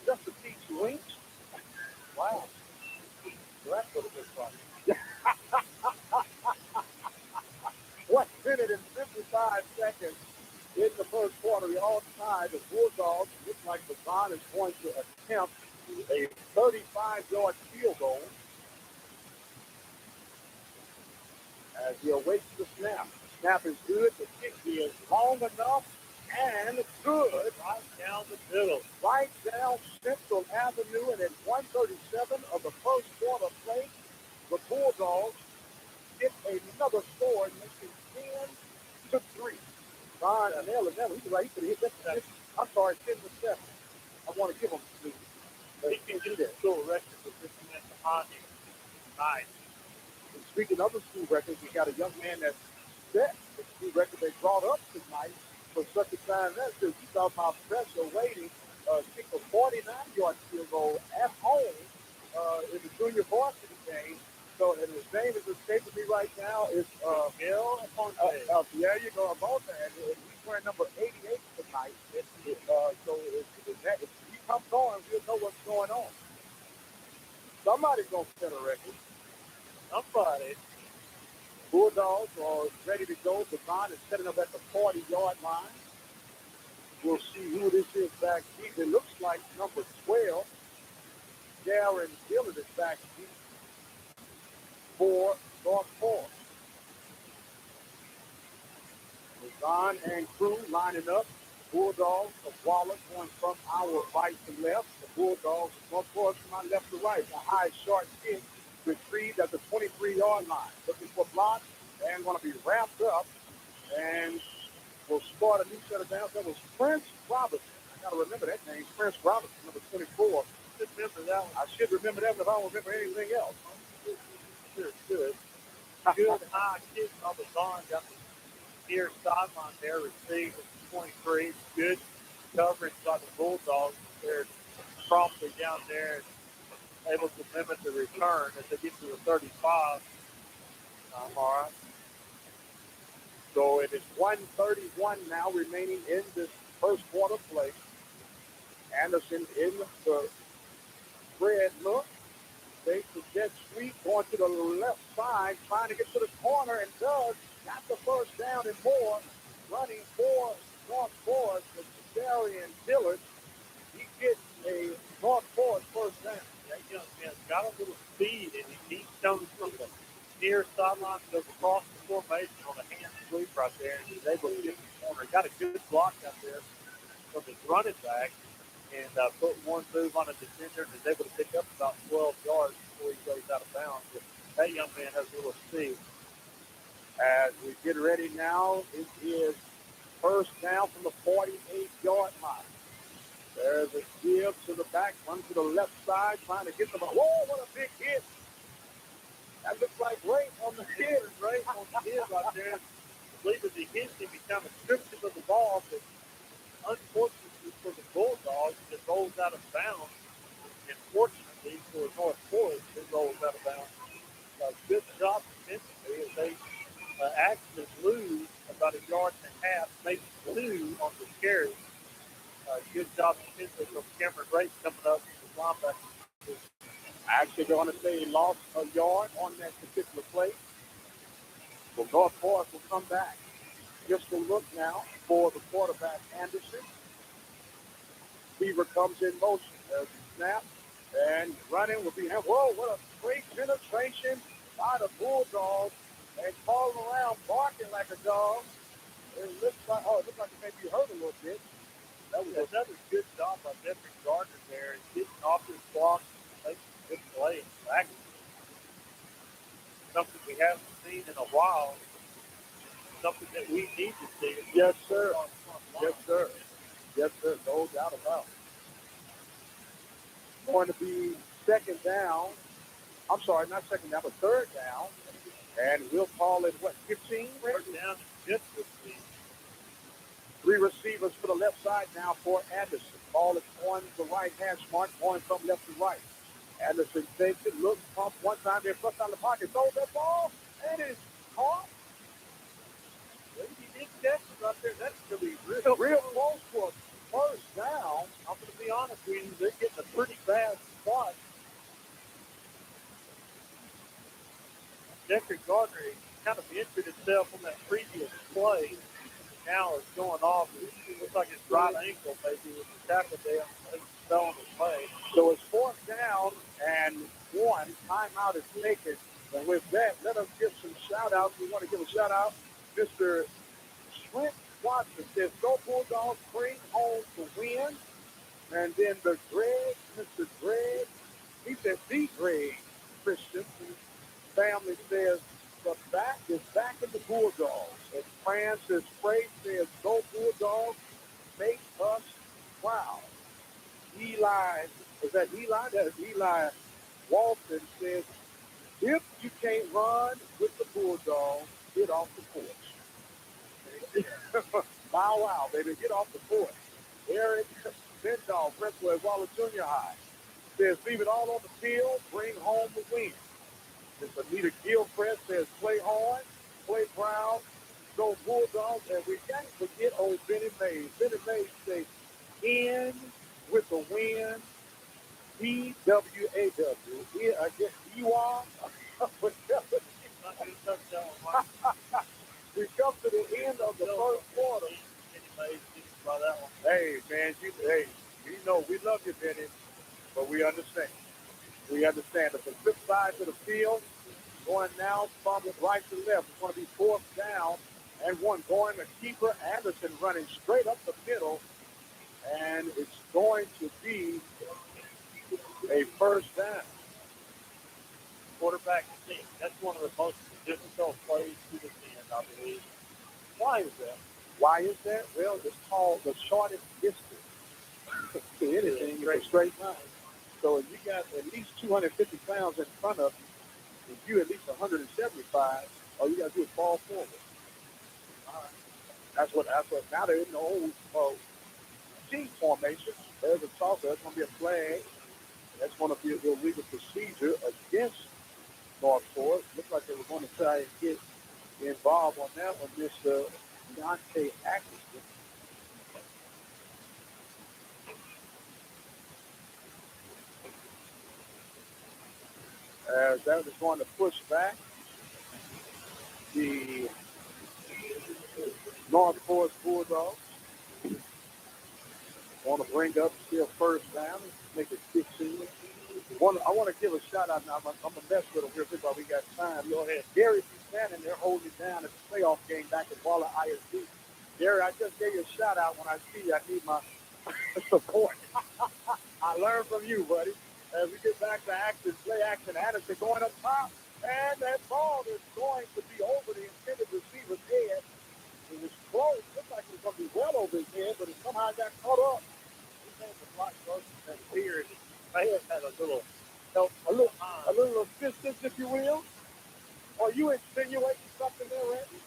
S13: Just to teach you wings. Wow. So that's what it looks like. 1 minute and 55 seconds in the first quarter. We all tied. The Bulldogs look like Bazan is going to attempt a 35-yard field goal as he awaits the snap. The snap is good. The kick is long enough and good.
S10: Right down the middle.
S13: Right down Central Avenue, and at 1:37 of the first quarter play, the Bulldogs get another score and make it 10-3. Ron Nell, he's right. He could hit that. I'm sorry, 10-7. I want to give him the
S10: he can do the school record with 50 minutes behind him. Nice.
S13: And speaking of the school records, we got a young man that set the school record they brought up tonight for such a time as this. You saw how special waiting kick a 49-yard field goal at home in the junior varsity game. So, and his name is escaping me right now. It's
S10: Miguel Aponte.
S13: There you go, Aponte. And he's wearing number 88 tonight. So if he comes on, we'll know what's going on. Somebody's going to set a record.
S10: Somebody.
S13: Bulldogs are ready to go. Bazan is setting up at the 40-yard line. We'll see who this is back deep. It looks like number 12, Darren Dillon, is back deep for North Forest. Bazan and crew lining up. Bulldogs of Waller going from our right to left. The Bulldogs of North from our left to right. A high, short kick retrieved at the 23-yard line. Looking for blocks and going to be wrapped up. And will start a new set of downs. That was Prince Robinson. I got to remember that name, Prince Robinson, number 24. I should remember that one. I should remember that one if I don't remember anything else. Sure, good.
S10: Good high kick on the barn. Got the near sideline there, received at 23. Good coverage by the Bulldogs. They're promptly down there and able to limit the return as they get to the 35.
S13: All right. So it is 1:31 now remaining in this first quarter play. Anderson in the spread look. Takes the jet sweep going to the left side, trying to get to the corner, and does. Got the first down and more. Running for North Forest with Darian Dillard. He gets a North Forest first down.
S10: That young man's got a little speed, and he comes from the near sideline, goes across the formation on a hand sweep right there, and he's able to get the corner. He got a good block out there from his running back, and put one move on a defender, and is able to pick up about 12 yards before he goes out of bounds. But that young man has a little speed.
S13: As we get ready now, it is first down from the 48-yard line. There's a give to the back, run to the left side, trying to get them. Whoa, what a big hit. That looks like Ray on the hit.
S10: Ray on the hit right there. I believe as he hits him, he kind of strips him of the ball, but unfortunately for the Bulldogs, it rolls out of bounds. And fortunately for North Forest, it rolls out of bounds. Good job defensively as they actually lose about a yard and a half, maybe two on the carry. Good job defensively from Cameron Ray coming up with the linebacker.
S13: Actually going to say he lost a yard on that particular play. So North Forest will come back. Just a look now for the quarterback, Anderson. Weaver comes in motion. There's a snap. And running will be him. Whoa, what a great penetration by the Bulldogs. And calling around, barking like a dog. It looks like it may be hurt a little bit.
S10: That was another good job by Jeffrey Gardner there. And getting off his block and making a good play. Something we haven't seen in a while. Something that we need to see.
S13: Yes, sir. Yes, sir. Yes, sir. No doubt about it. Going to be second down. I'm sorry, not second down, but third down. And we'll call it, 15?
S10: Third down, just 15.
S13: Three receivers for the left side now for Anderson. Ball is on the right hash mark, going from left to right. Anderson takes it, looks, pumps one time, then flush out the pocket, throws that ball, and it's caught.
S10: He did catch it right there. That's going to be
S13: real close for a first down.
S10: I'm going to be honest with you, they're getting a pretty fast spot. Jeffrey Gardner kind of injured himself on that previous play. Now it's going off. It looks like his right ankle maybe with the tackle there. He fell on his leg.
S13: So it's fourth down and one. Timeout is taken. And with that, let us give some shout-outs. We want to give a shout-out. Mr. Trent Watson says, "Go Bulldogs, bring home the win." And then the Greg, Mr. Greg, he said, "The Greg Christian." Family says, "The back is back in the Bulldogs." And Francis Freight says, "Go Bulldogs, make us proud." Eli, is that Eli? That is Eli Walton says, "If you can't run with the Bulldogs, get off the porch." Wow, wow, baby, get off the porch. Eric Bendall, principal at Waller Junior High, says, "Leave it all on the field, bring home the win." Mr. Anita Gilchrist says, "Play hard, play proud, go Bulldogs." And we can't forget old Benny Mays. Benny Mays says, "In with the win, EWAW." I guess you are. We come to the end of the first quarter. Hey, man, you know we love you, Benny, but we understand. We understand. The flip side to the field, going now from right to left. It's going to be fourth down and one going to keeper. Anderson running straight up the middle, and it's going to be a first down.
S10: Quarterback sneak. That's one of the most difficult plays to defend, I believe. Why is that?
S13: Why is that? Well, it's called the shortest distance to anything in a straight line. So if you got at least 250 pounds in front of you, if you at least 175, all you got to do is fall forward. That's what now they're in the old team formation. There's a toss. That's going to be a flag. That's going to be a illegal procedure against North Ford. Looks like they were going to try and get involved on that one, Mr. Deontay Atkinson. As that is going to push back the North Forest Bulldogs. Want to bring up still first down, make it 15. I want to give a shout out now. I'm going to mess with them real quick while we got time. Go ahead. Gary Buchanan, they're holding it down at the playoff game back at Waller ISD. Gary, I just gave you a shout out when I see you. I need my support. I learned from you, buddy. As we get back to action, play action, Anderson going up top. And that ball is going to be over the intended receiver's head. It was close. Looked like it was going to be well over his head, but it somehow got caught up. He made the block close and here. My head had a little assistance, if you will. Are you insinuating something there, Randy?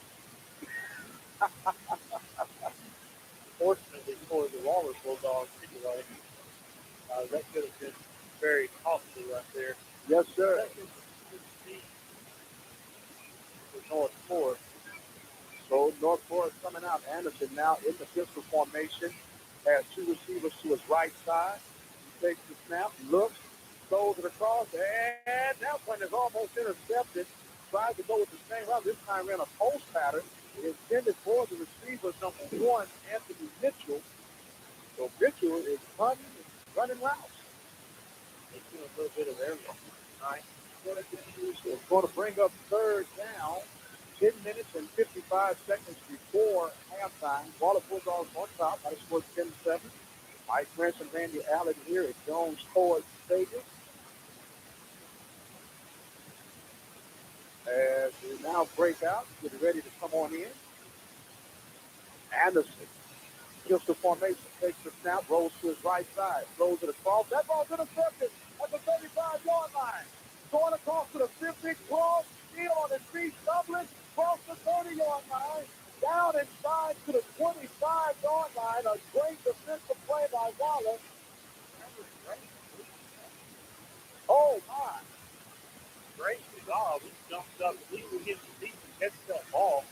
S10: Fortunately for the Waller Bulldogs, anyway, that could have been very costly right there.
S13: Yes, sir.
S10: For North Forest.
S13: So North Forest coming out. Anderson now in the pistol formation. Has two receivers to his right side. He takes the snap, looks, throws it across, and that one is almost intercepted. Tries to go with the same route. This time ran a post pattern. Intended for the receiver, number one, Anthony Mitchell. So Mitchell is running routes.
S10: He's doing a little bit of everything. Right.
S13: So it's going to bring up third down. 10 minutes and 55 seconds before halftime. Waller Bulldogs on top. By the score 10-7. Mike Prince and Randy Allen here at Jones Ford Stadium. As we now break out, getting ready to come on in. Anderson, pistol formation, takes the snap, rolls to his right side, throws it across. That ball's intercepted at the 35-yard line. Going across to the 50, cross, still on his feet, stumbling, across the 30-yard line, down inside to the 25-yard line. A great defensive play by Waller. Oh, my.
S10: Great job. He jumped up, he was getting the deep and catch that ball.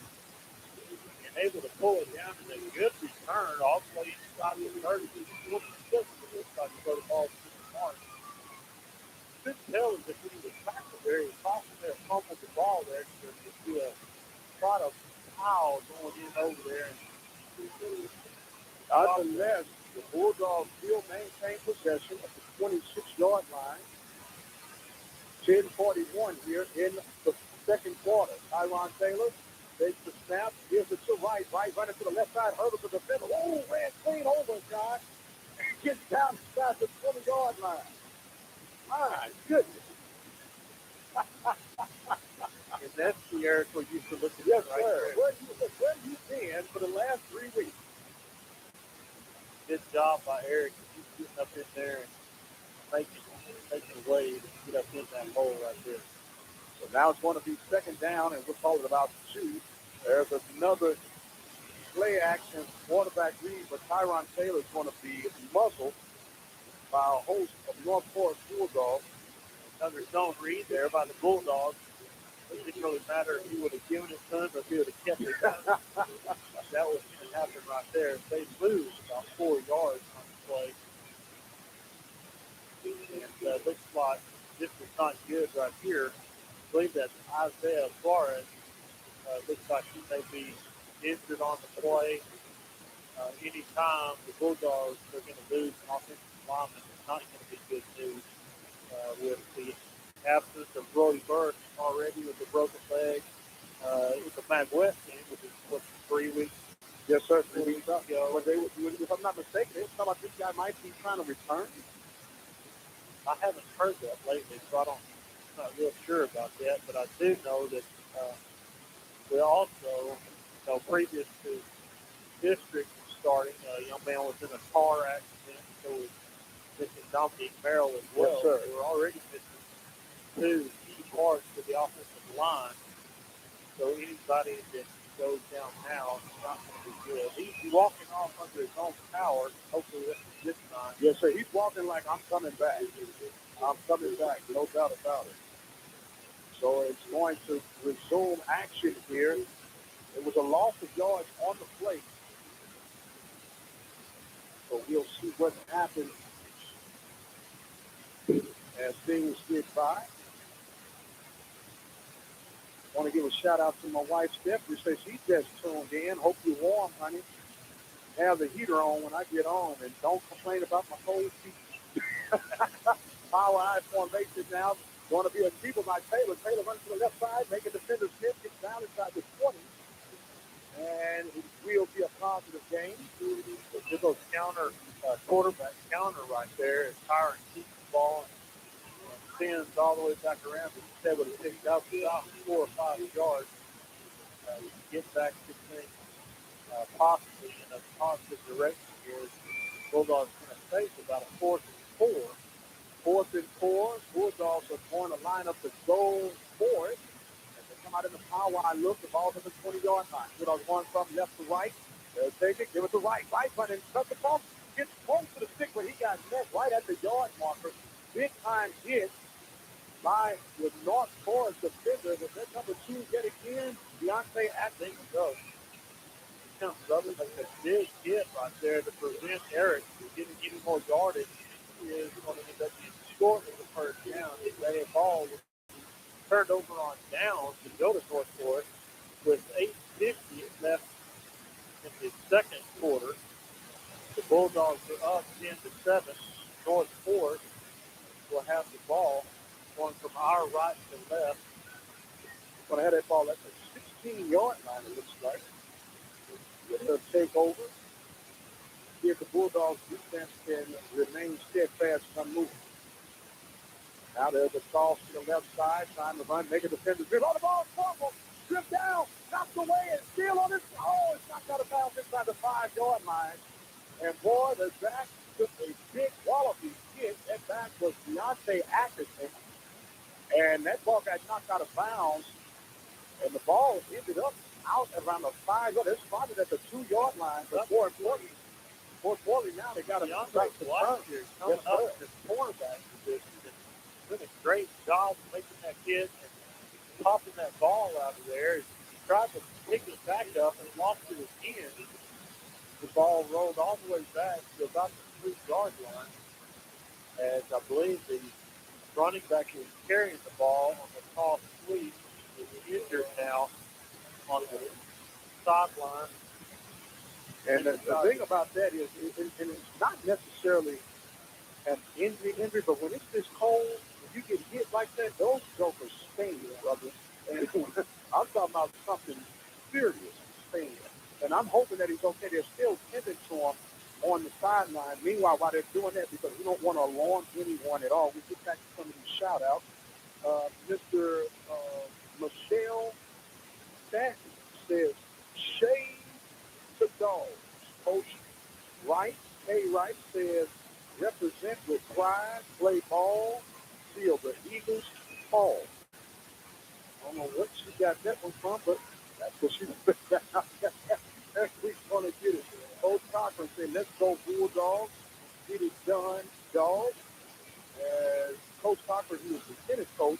S10: And able to pull it down in a good return all the way inside the 30. It looks like he put the ball to the mark. Couldn't tell us if he was tackled there. He possibly fumbled the ball there. So just do a lot of power going in over there.
S13: Nonetheless, the Bulldogs still maintain possession at the 26-yard line. 10:41 here in the second quarter. Tyron Taylor takes the snap, gives it to right, running to the left side, hurdles to the middle. Oh, ran clean over a guy. Gets down inside the 20-yard line. My goodness.
S10: And that's the Eric we used to look at.
S13: Yes,
S10: right
S13: sir.
S10: there.
S13: Where you been for the last 3 weeks?
S10: Good job by Eric. He's getting up in there and making a way to get up in that hole right there.
S13: So now it's going to be second down, and we'll call it about 2. There's another play action quarterback read, but Tyron Taylor is going to be muzzled by a host of North Forest Bulldogs.
S10: Another zone read there by the Bulldogs. It didn't really matter if he would have given it to him or if he would have kept it. That was going to happen right there. They lose about 4 yards on the play. And looks like this is not good right here. I believe that's Isaiah Flores. Looks like he may be injured on the play. Anytime the Bulldogs are going to lose an offensive lineman, it's not going to be good news. With the absence of Brody Burke already with a broken leg, It's a Mac West game, which is what 3 weeks.
S13: Yes, sir. 3 weeks up. If I'm not mistaken, they was talking about this guy might be trying to return.
S10: I haven't heard that lately, so I'm not real sure about that. But I do know that we also, previous to district starting, a young man was in a car accident, so was missing Dominique Merrill as well.
S13: Yes, sir.
S10: They were already missing 2 key parts to the offensive line. So anybody that goes down now is not going to be good.
S13: He's walking off under his own power.
S10: Hopefully that's a good sign.
S13: Yes, sir. He's walking like I'm coming back. I'm coming back, no doubt about it. So it's going to resume action here. It was a loss of yards on the plate. So we'll see what happens as things get by. I want to give a shout out to my wife, Stephanie. Says she just tuned in. Hope you're warm, honey. Have the heater on when I get on, and don't complain about my cold feet. Power eye formation now. Going to be a keeper by Taylor. Taylor runs to the left side, making defender Smith get down inside the 20. And it will be a positive game.
S10: This goes quarterback counter right there. As Tyron keeps the ball and spins all the way back around. Instead would have picked up about 4 or 5 yards. Get back to things possibly in a positive direction here. Bulldogs going to face about a 4th and 4.
S13: 4th and 4. Bulldogs are going to line up the goal for it. As they come out in the power line look, the ball's at the 20-yard line. Bulldogs going from left to right. They'll take it, give it to right. Right running, cut the ball, gets close to the stick, but he got met right at the yard marker. Big time hit by the North Forest defender. But that number 2 yet again, Deontay Atkins goes.
S10: Comes up with a big hit right there to prevent Eric from getting any more yardage. He is going to end up getting short with the first down. That ball was turned over on downs to go to North Forest with 8:50 left in the second quarter. The Bulldogs are up 10-7. North Forest will have the ball going from our right to left.
S13: Going to have that ball at the 16-yard line, it looks like. They'll take over. See if the Bulldogs defense can remain steadfast and unmoved. Now there's a toss to the left side, trying to run, make a defender grip on the ball, fumble, strip down, knocked away, and still on his. Oh, it's knocked out of bounds inside the 5-yard line. And boy, the back took a big Wallaby hit. That back was Deontay Atkinson, and that ball got knocked out of bounds, and the ball ended up out around the 5-yard. They're spotted at the 2-yard line, but more importantly, now they got to strike the front here.
S10: Coming up in this cornerback position. Doing a great job of making that kid and popping that ball out of there. He tried to pick it back up and lost it again. The ball rolled all the way back to about the 3-yard line. As I believe the running back who was carrying the ball on the toss sweep is injured now on the sideline.
S13: And the thing about that is, and it's not necessarily an injury, but when it's this cold, when you get hit like that, those jokers sting, brother. And I'm talking about something serious sting. And I'm hoping that he's okay. They're still tending to him on the sideline. Meanwhile, while they're doing that, because we don't want to alarm anyone at all, we get back to some of these shout-outs. Mr. Michelle Stanton says, shade to dogs. Coach Wright, K. Wright says, represent with pride, play ball, seal the Eagles' fall. I don't know what she got that one from, but that's what she got. That's who's going to get it. Coach Cochran said, let's go Bulldogs. Get it done, dogs. Coach Cochran, he was the tennis coach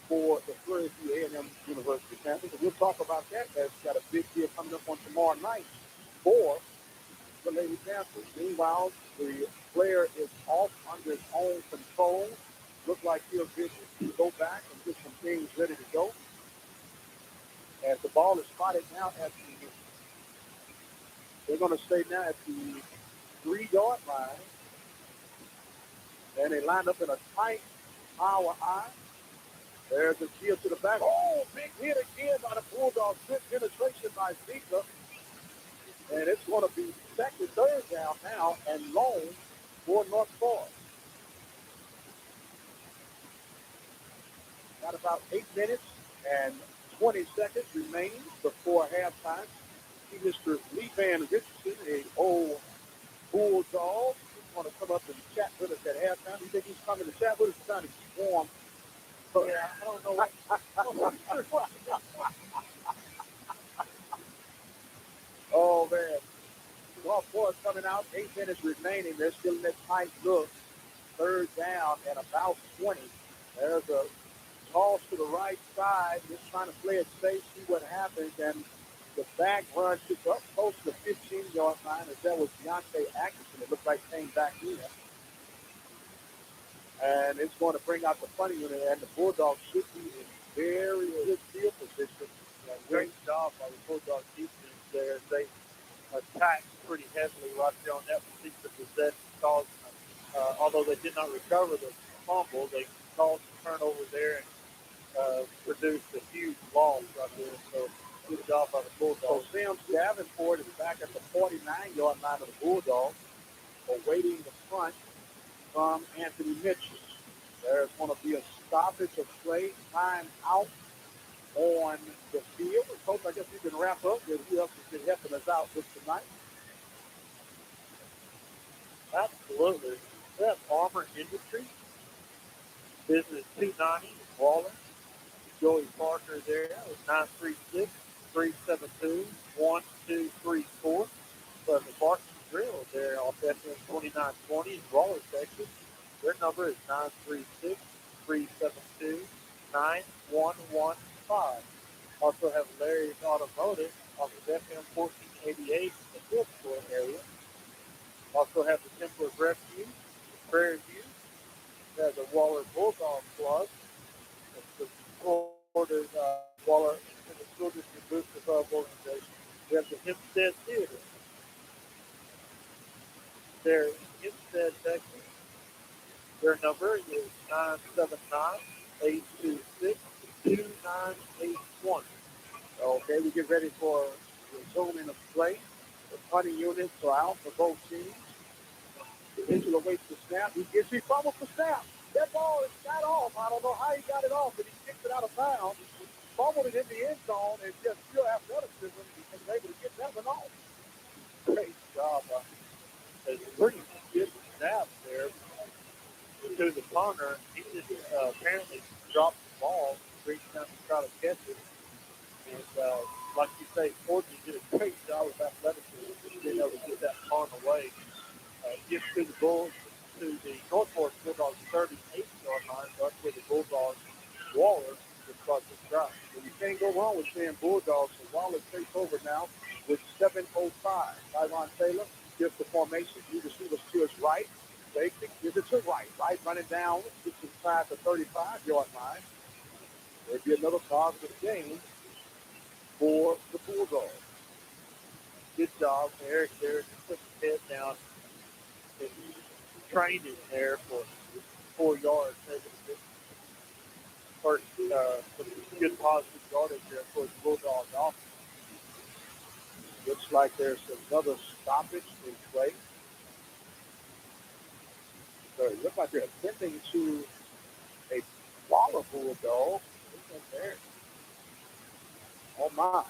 S13: for the Prairie A&M University campus. And we'll talk about that. That's got a big deal coming up on tomorrow night for the Lady Panthers. Meanwhile, the player is off under his own control. Look like he'll get to go back and get some things ready to go. As the ball is spotted now at the, they're going to stay now at the 3-yard line. And they line up in a tight power eye. There's a steal to the back. Oh, big hit again by the Bulldogs. Good penetration by Zika. And it's going to be second, third down now and long for North Forest. Got about 8 minutes and 20 seconds remaining before halftime. See Mr. Lee Van Richardson, a old Bulldog. He's going to come up and chat with us at halftime. You think he's coming to chat with us? He's trying to keep warm.
S10: Yeah, I don't know what.
S13: Oh, man. North Forest coming out. 8 minutes remaining. They're still in that tight look. Third down and about 20. There's a toss to the right side. Just trying to play it safe, see what happens. And the back run took up close to the 15-yard line. As that was Deontay Atkinson. It looked like came back in. And it's going to bring out the funny unit. And the Bulldogs should be in very good field position.
S10: Great job by the Bulldogs defense there. They attacked pretty heavily right there on that particular possession. Although they did not recover the fumble, they caused a turnover there and produced a huge loss right there. So good job by the Bulldogs.
S13: So Sam Davenport is back at the 49-yard line of the Bulldogs, awaiting the punt from Anthony Mitchell. There's going to be a stoppage of play, time out on the field. Coach, I guess we can wrap up with who else has been helping us out with tonight.
S10: Absolutely. We have Armor Industries. Business 290, Waller. Joey Parker there with 936-372-1234. But the Barton Grill there off FM 2920 in Waller, Texas. Their number is 936-372-9115. Also have Larry's Automotive off of FM 1488 in the Hillsboro area. Also have the Temple of Refuge, the Prairie View. There's a Waller Bulldogs Club. It's the supported Waller and the School District Booster Club organization. We have the Hempstead Theater. They're in Hempstead, Texas. Their number is 979-826-2981.
S13: Okay, we get ready for resuming of play. The punting units are out for both teams. The Mitchell awaits the snap. He fumbled the snap. That ball is got off. I don't know how he got it off, but he kicked it out of bounds. Fumbled it in the end zone, and just pure athleticism, he was able to get that one off.
S10: Great job. It's pretty good snap there to the punter. He just apparently dropped the ball, reached down to try to catch it. And like you say, Fortune did a great job with athleticism, being able to get that punt away. Gets to the North Forest Bulldogs 38-yard line. That's where the Bulldogs Waller will start this drive.
S13: And you can't go wrong with saying Bulldogs. So Waller takes over now with 7:05. Tyron Taylor gives the formation. He receives to his right. Fakes it, gives it to right. Right running down, gets inside the 35-yard line. There'll be another positive gain for the Bulldogs.
S10: Good job, Eric there. Just put his head down and trained it there for 4 yards. First, some good positive yardage there for the Bulldogs offense.
S13: Looks like there's another stoppage in play. So it looks like they're attempting to a Waller Bulldog. There. Oh, my.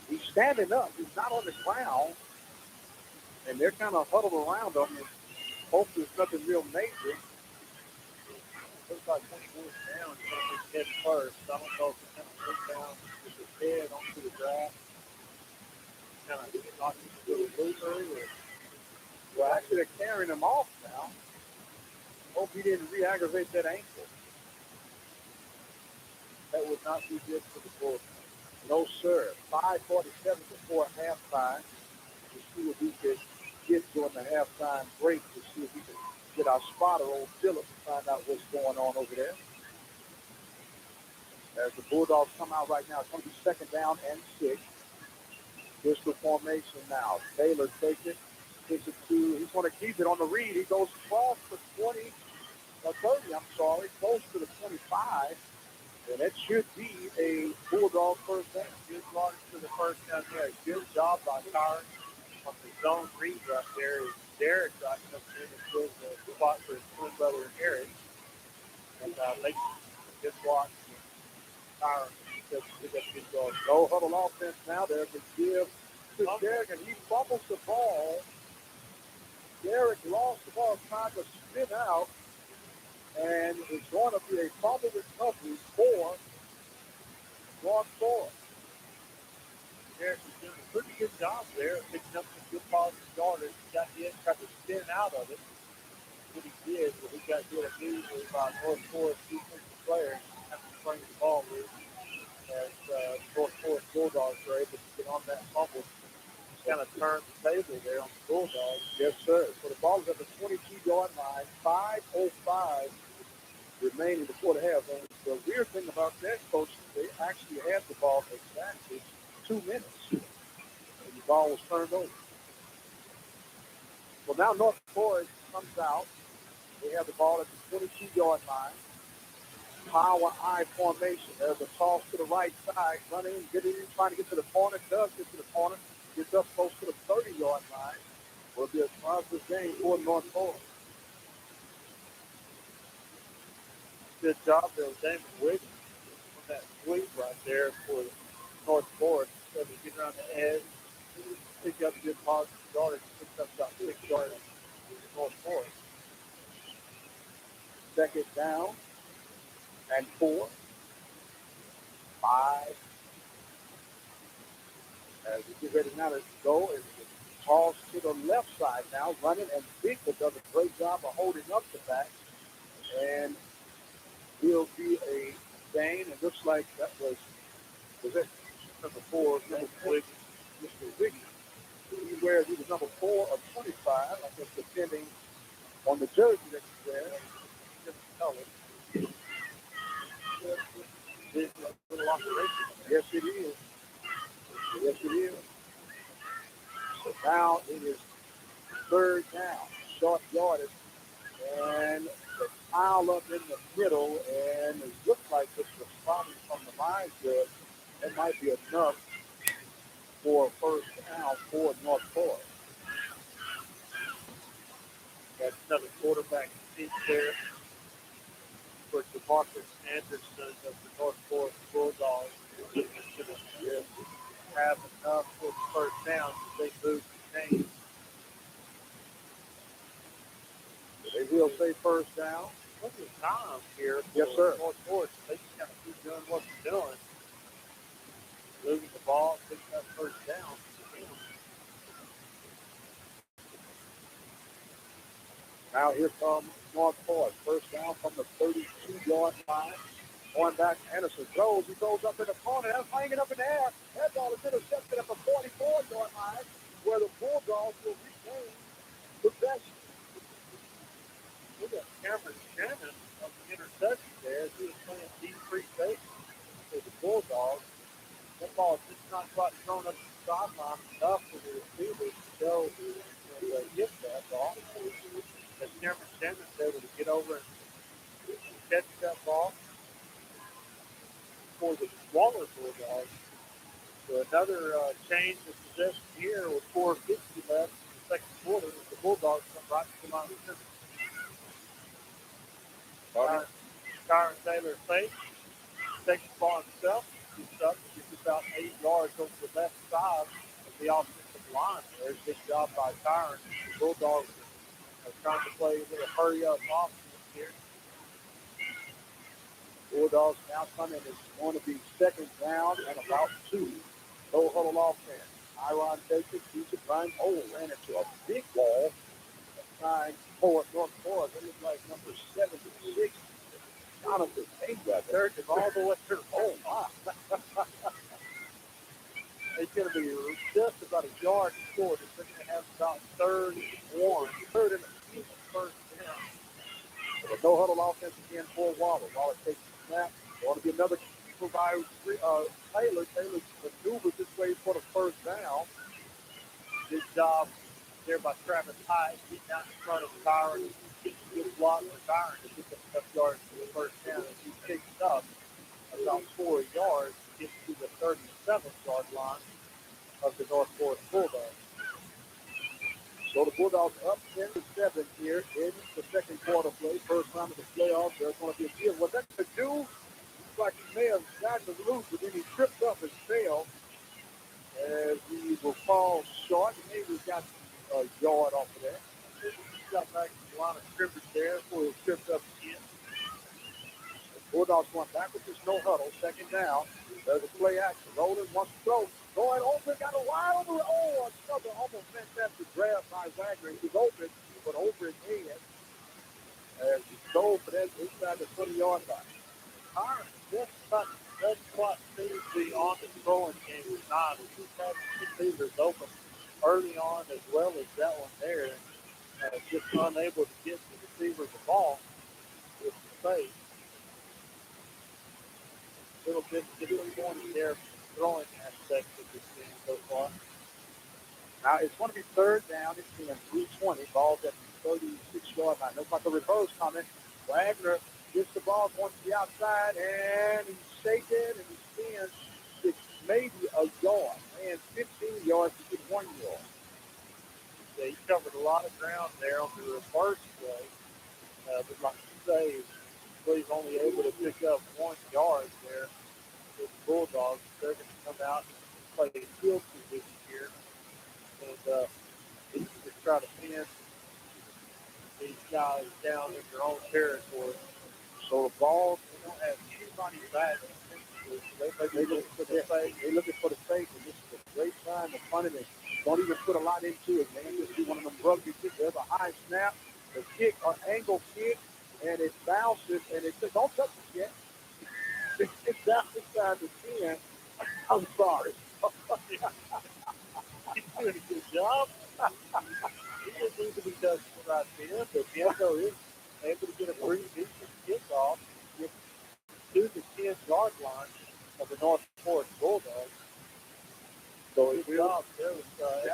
S13: He's standing up. He's not on the ground. And they're kind of huddled around him. And hopefully it's nothing real major.
S10: Looks like when he goes down, he's going to head first. I don't know if he's going to put down with his head onto the grass. Kind of knock him a little looser.
S13: Well, actually, they're carrying him off now. Hope he didn't re-aggravate that ankle.
S10: That would not be good for the Bulls.
S13: No, sir. 5:47 before halftime. To see if we could get during the halftime break to see if we can get our spotter, old Phillips, to find out what's going on over there. As the Bulldogs come out right now, it's going to be second down and 6. Here's the formation now. Taylor takes it. He's going to keep it on the read. He goes across the 20, 30, I'm sorry, close to the 25. And that should be a Bulldog first down.
S10: Good yardage to the first down there. Good job by Tyron on the zone read right there. Derek right comes in and fills the spot for his twin brother Eric. And makes a good block. Tyron does a good job.
S13: No huddle offense now. There's a give to Derek, and he fumbles the ball. Derek lost the ball, trying to spin out, and it's going to be a fumble recovery for North Florida.
S10: Derek is doing a pretty good job there, picking up some good positive yardage. He got hit, tried to spin out of it. What he did was he got hit immediately by North Florida defensive players after bring the ball loose. As North Florida Bulldogs were able to get on that fumble, kind of turned the table there on the Bulldogs.
S13: Yes, sir. So the ball is at the 22-yard line. 5:05 remaining before the half. And the weird thing about that, Coach, they actually had the ball exactly 2 minutes. And the ball was turned over. Well, now North Florida comes out. They have the ball at the 22-yard line. Power I formation. There's a toss to the right side. Running, getting in, trying to get to the corner. Does get to the corner. Gets up close to the 30-yard line. Will be a positive game for North Florida.
S10: Good job there with Damon Wiggins on that sweep right there for North Florida. So they get around the edge, pick up good positive yardage, pick up about 6 yards for North Florida.
S13: Second down and 4. 5. As we get ready now to go, it's tossed to the left side now, running, and Bigler does a great job of holding up the back. And will be a gain. It looks like that was it number 4, number 6, Mr. Wiggins. He was number 4 of 25, I guess, depending on the jersey that he wears. Different colors. Yes, it is. Yes, it is. So now it is third down, short yardage, and the pile up in the middle, and it looks like it's responding from the line judge. That might be enough for a first down for North Florida.
S10: Got another quarterback seat there for DeMarcus Anderson of the North Florida Bulldogs. Have enough for the first down as they move the chains.
S13: They will say first down.
S10: Look at the time here.
S13: Yes, sir.
S10: North Florida. They just kind of keep doing what they're doing. Moving the ball, picking up first down.
S13: Now here comes North Florida. First down from the 32-yard line. Going back, Anderson throws. He throws up in the corner. That's hanging up in the air. That ball is intercepted at the 44-yard line, where the Bulldogs will regain possession.
S10: Look at Cameron Shannon of the interception there. He was playing deep free safety for the Bulldogs. That ball is just not quite thrown up the sideline enough for the receivers to go to get that ball. As Cameron Shannon's able to get over and catch that ball for the Waller Bulldogs. So another change of possession here with 4:50 left in the second quarter. The Bulldogs come right to the line of scrimmage. Kyron Taylor fakes, takes the ball himself, gets up, gets about 8 yards over the left side of the offensive line. There's a good job by Kyron. The Bulldogs are trying to play a little hurry-up offense here.
S13: Bulldogs now coming. It's going to be second down and about 2. No huddle offense. Iron takes it, keeps it, Brian ran into a big wall. Time for North Florida. It looks like number 76. Jonathan Hayward.
S10: Third and all the way through.
S13: Oh, my.
S10: It's going to be just about a yard short. It's going to have about third and a few first down.
S13: So no huddle offense again for Waller. Waller takes the snap. Going to be another keeper by Taylor. Taylor maneuvers his way for the first down.
S10: Good job there by Travis Hyde. Getting out in front of Kyron. Getting a good block for Kyron to get the
S12: yards for the first down, and he picked up about 4 yards to get to the 37-yard line of the North Forest Bulldogs.
S13: So the Bulldogs up 10-7 here in the second quarter play. First round of the playoffs. There's going to be a deal. Was that the do? Looks like he may have gotten loose, but then he tripped up and fell. As he will fall short. Maybe got a yard off of that.
S12: He got back to the line of scrimmage there before he tripped up again.
S13: The Bulldogs went back with this no huddle. Second down. There's a play action. Rolling wants to throw. Going open. Got a wide open. Oh, another almost fantastic grab by Wagner. He was open, but over his head. As he dove for that inside the 20-yard line.
S12: Iron, this spot seems to be on the throwing game tonight. He's had receivers open early on as well as that one there. Just unable to get the receiver the ball with the face. A little bit disappointing there throwing aspect of this game so far.
S13: Now it's going to be third down. It's in 320. Ball's at the 36-yard line. Looks like a reverse coming. Wagner gets the ball going to the outside, and he's shaking, and he spins. It's maybe a yard. Man, 15 yards to get 1 yard.
S12: Yeah, he covered a lot of ground there on the reverse play. But like you say, he's only able to pick up 1 yard there with the Bulldogs. They're going to come out and play a field position here. And just try to pin these guys down in their own territory.
S13: So the ball,
S12: they don't have anybody back.
S13: They looking for the fake, and this is a great time to punt it. Don't even put a lot into it, man. Just do one of them rugby kicks. There's a high snap, a kick, an angle kick, and it bounces, and it says, don't touch it yet. It's down inside the 10. I'm sorry.
S12: He's doing a good job. He just needs to be touching right there, but Bianco is able to get a pretty decent kickoff to the 10-yard line of the North Forest Bulldogs. So his job there was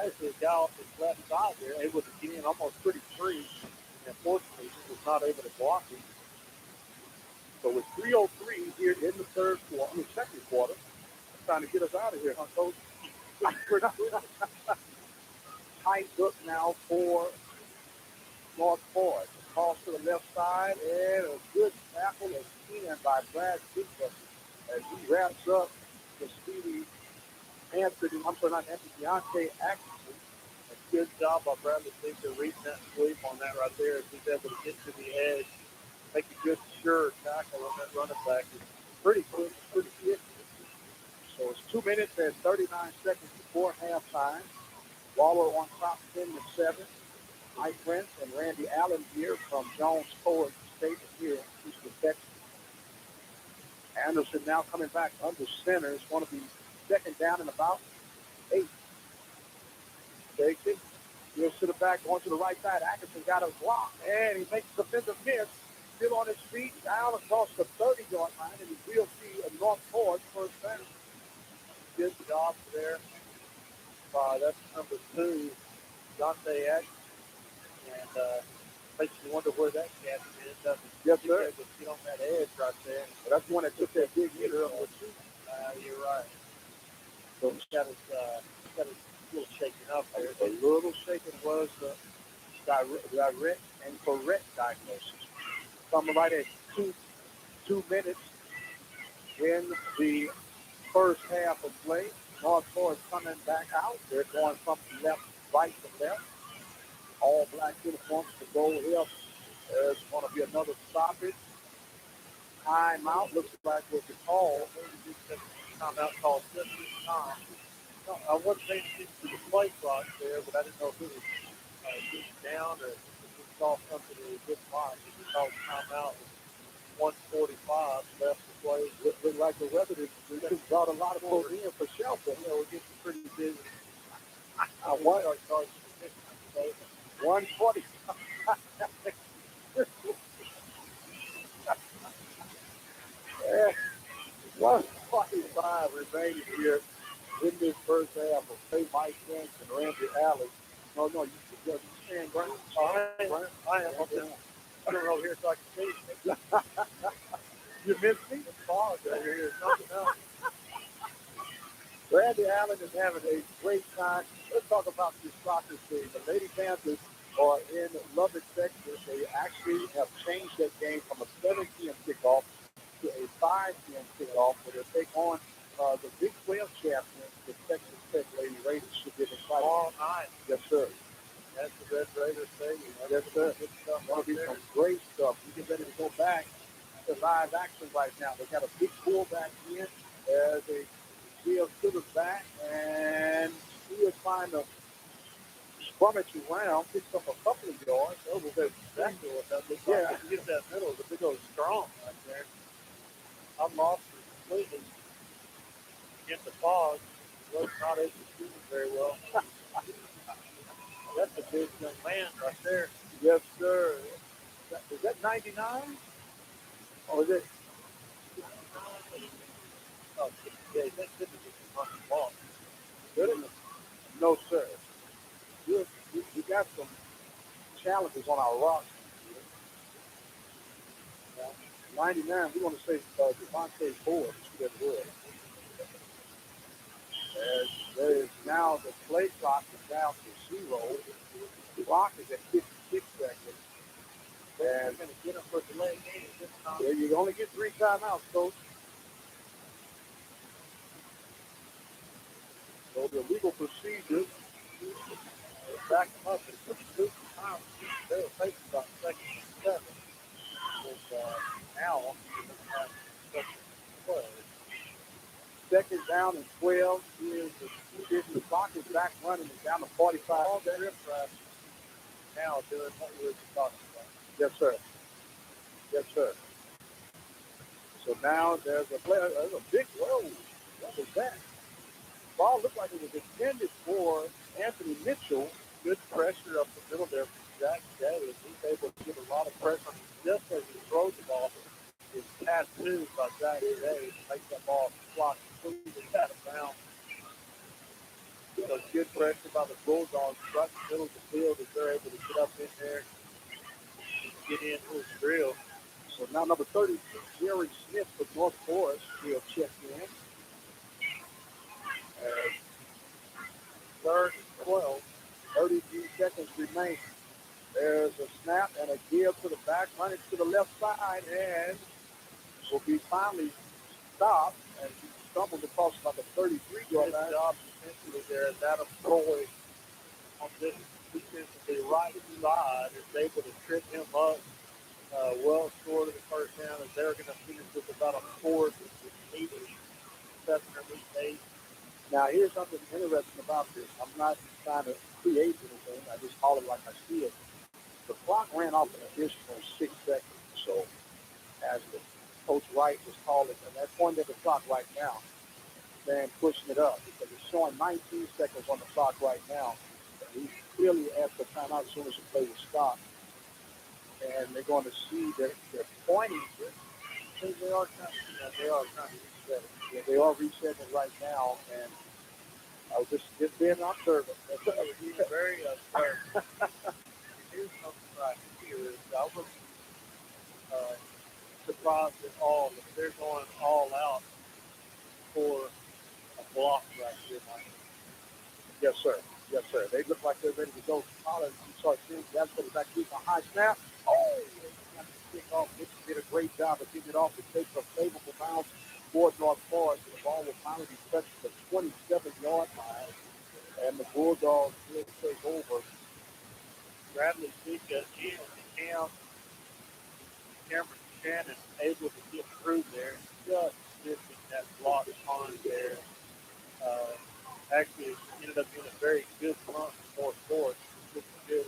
S12: actually a guy off his left side there, able to get in almost pretty free, and fortunately he was not able to block him.
S13: So with 3:03 here in the second quarter, trying to get us out of here, huh, Coach? Tight look now for North Forest. Toss to the left side, and a good tackle of 10 by Brad Bigler as he wraps up the speedy Anthony, Deontay Atkinson.
S12: A good job by Bradley Bigler reading that sweep on that right there. As he's able to get to the edge, make a good sure tackle on that running back. It's pretty quick, pretty quick.
S13: So it's 2 minutes and 39 seconds before halftime. Waller on top 10-7. Mike Prince and Randy Allen here from Jones Ford State here in Houston, Texas. Anderson now coming back under center. It's going to be second down and about 8. Takes it. He'll to the back, going to the right side. Atkinson got a block, and he makes a defensive miss. Still on his feet, down across the 30-yard line, and he will see a North Forest first down.
S12: Good job there. That's number 2, Dante Atkinson. And makes you wonder where that gap is, doesn't it?
S13: Yes, sir.
S12: Get on that edge right there.
S13: But that's the one that took that big hitter up with you.
S12: You're right. So he's got his little shaking up there.
S13: A little shaking was the direct and correct diagnosis. Coming right at 2 minutes in the first half of play. North Forest coming back out. They're going from left, right to left. All black uniforms to go here. There's going to be another stoppage. Timeout looks like was the call.
S12: Timeout called just this time. No, I wasn't paying attention to the play clock there, but I didn't know if it was down or if it saw something that was just fine. He called timeout with 1:45 left to play.
S13: Looked like the weather just brought a lot of folks in for shelter.
S12: Yeah, we're getting pretty busy.
S13: I want 140. 145 remaining here in this first half of St. Mike Prince and Randy Allen. No, you stand ground.
S12: I am. coming over here so I can see you. You missed me? The fog over here is something else. Randy Allen is having a great time. Let's talk about this soccer team. The Lady Panthers are in Lubbock, Texas. They actually have changed that game from a 7 p.m. kickoff to a 5 p.m. kickoff, where they take on the Big 12 champions, the Texas Tech Lady Raiders. Should get excited. All night. Yes, sir. That's the Red Raiders thing. Yes, sir. That'll be some great stuff. We get ready to go back to live action right now. They got a big pull back in as they steal to the back, and he is trying to scrummage around, picks up a couple of yards. Over there, exactly what that looks like. Yeah, you get that middle, the big old strong right there. I'm lost completely. Get the fog. Was not able to shoot it very well. That's a big young man right there. Yes, sir. Is that 99? Or is it? Oh, yeah, that could be a ball. Good enough? No, sir. We got some challenges on our roster. 99, we want to say Devontae Ford. That would. There is now the play clock is down to 0. The clock is at 56 seconds. And going to get him for delay game this time. Yeah, you only get 3 timeouts, coach. So the legal procedure, back them up and put the time. They'll take about second and 7. With now, second down and 12 is the clock is back running. It's down to 45. All that rip now doing what we were talking about. Yes, sir. Yes, sir. So now there's a play. There's a big whoa. What was that? Ball looked like it was intended for Anthony Mitchell. Good pressure up the middle there from Jack Davis. He's able to get a lot of pressure just as he throws the ball. It's tattooed by Jack Davis. Makes that ball fly completely out of bounds. So good pressure by the Bulldogs right in the middle of the field as they're able to get up in there and get into his drill. So now number 32, Jerry Smith with North Forest will check in. Third and 12, 33 seconds remain. There's a snap and a give to the back, running to the left side, and will be finally stopped. And he stumbled across about the 33-yard line. Good job defensively there as Adam Troy on this defensively right side is able to trip him up well short of the first down, as they're going to finish with about a 4th and 8, 7 or 8. Now, here's something interesting about this. I'm not trying to create anything. I just call it like I see it. The clock ran off an additional 6 seconds. So, as the Coach Wright was calling, and they're pointing at the clock right now, and pushing it up because it's showing 19 seconds on the clock right now. And he clearly asked for timeout as soon as the play was stopped. And they're going to see that they're pointing. They are trying to reset it. Yeah, they are resetting it right now, and I was just being observant. He's very observant. Here's something right here is I was surprised at all that they're going all out for a block right here, Mike. Yes, sir. Yes, sir. They look like they're ready to go solid. You start seeing that's what back to a high snap. Oh, they got to kick off. Mitchell did a great job of getting it off. It takes a favorable bounce toward North Forest. The ball will finally be touched at the 27-yard line, and the Bulldogs will take over. Bradley Sika and Cameron Shannon able to get through there, just missing that block on there. Actually, ended up being a very good punt for North Forest. Just a good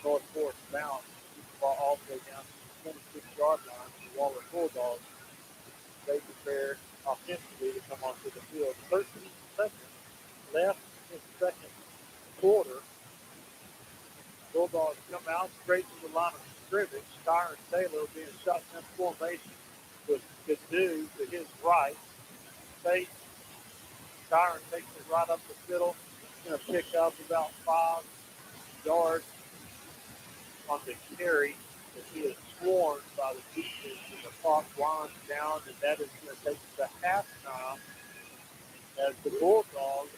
S12: North Forest bounce. Keep the ball all the way down to the 26-yard line for the Waller Bulldogs. They prepare offensively to come onto the field. 13 seconds left in the second quarter. Bulldogs come out straight to the line of scrimmage. Tyron Taylor being shotgun formation with Gadu to his right. Fake. Tyron takes it right up the middle. Going to pick up about 5 yards on the carry. He is swarmed by the defense, and the clock winds down, and that is going to take us to halftime as the Bulldogs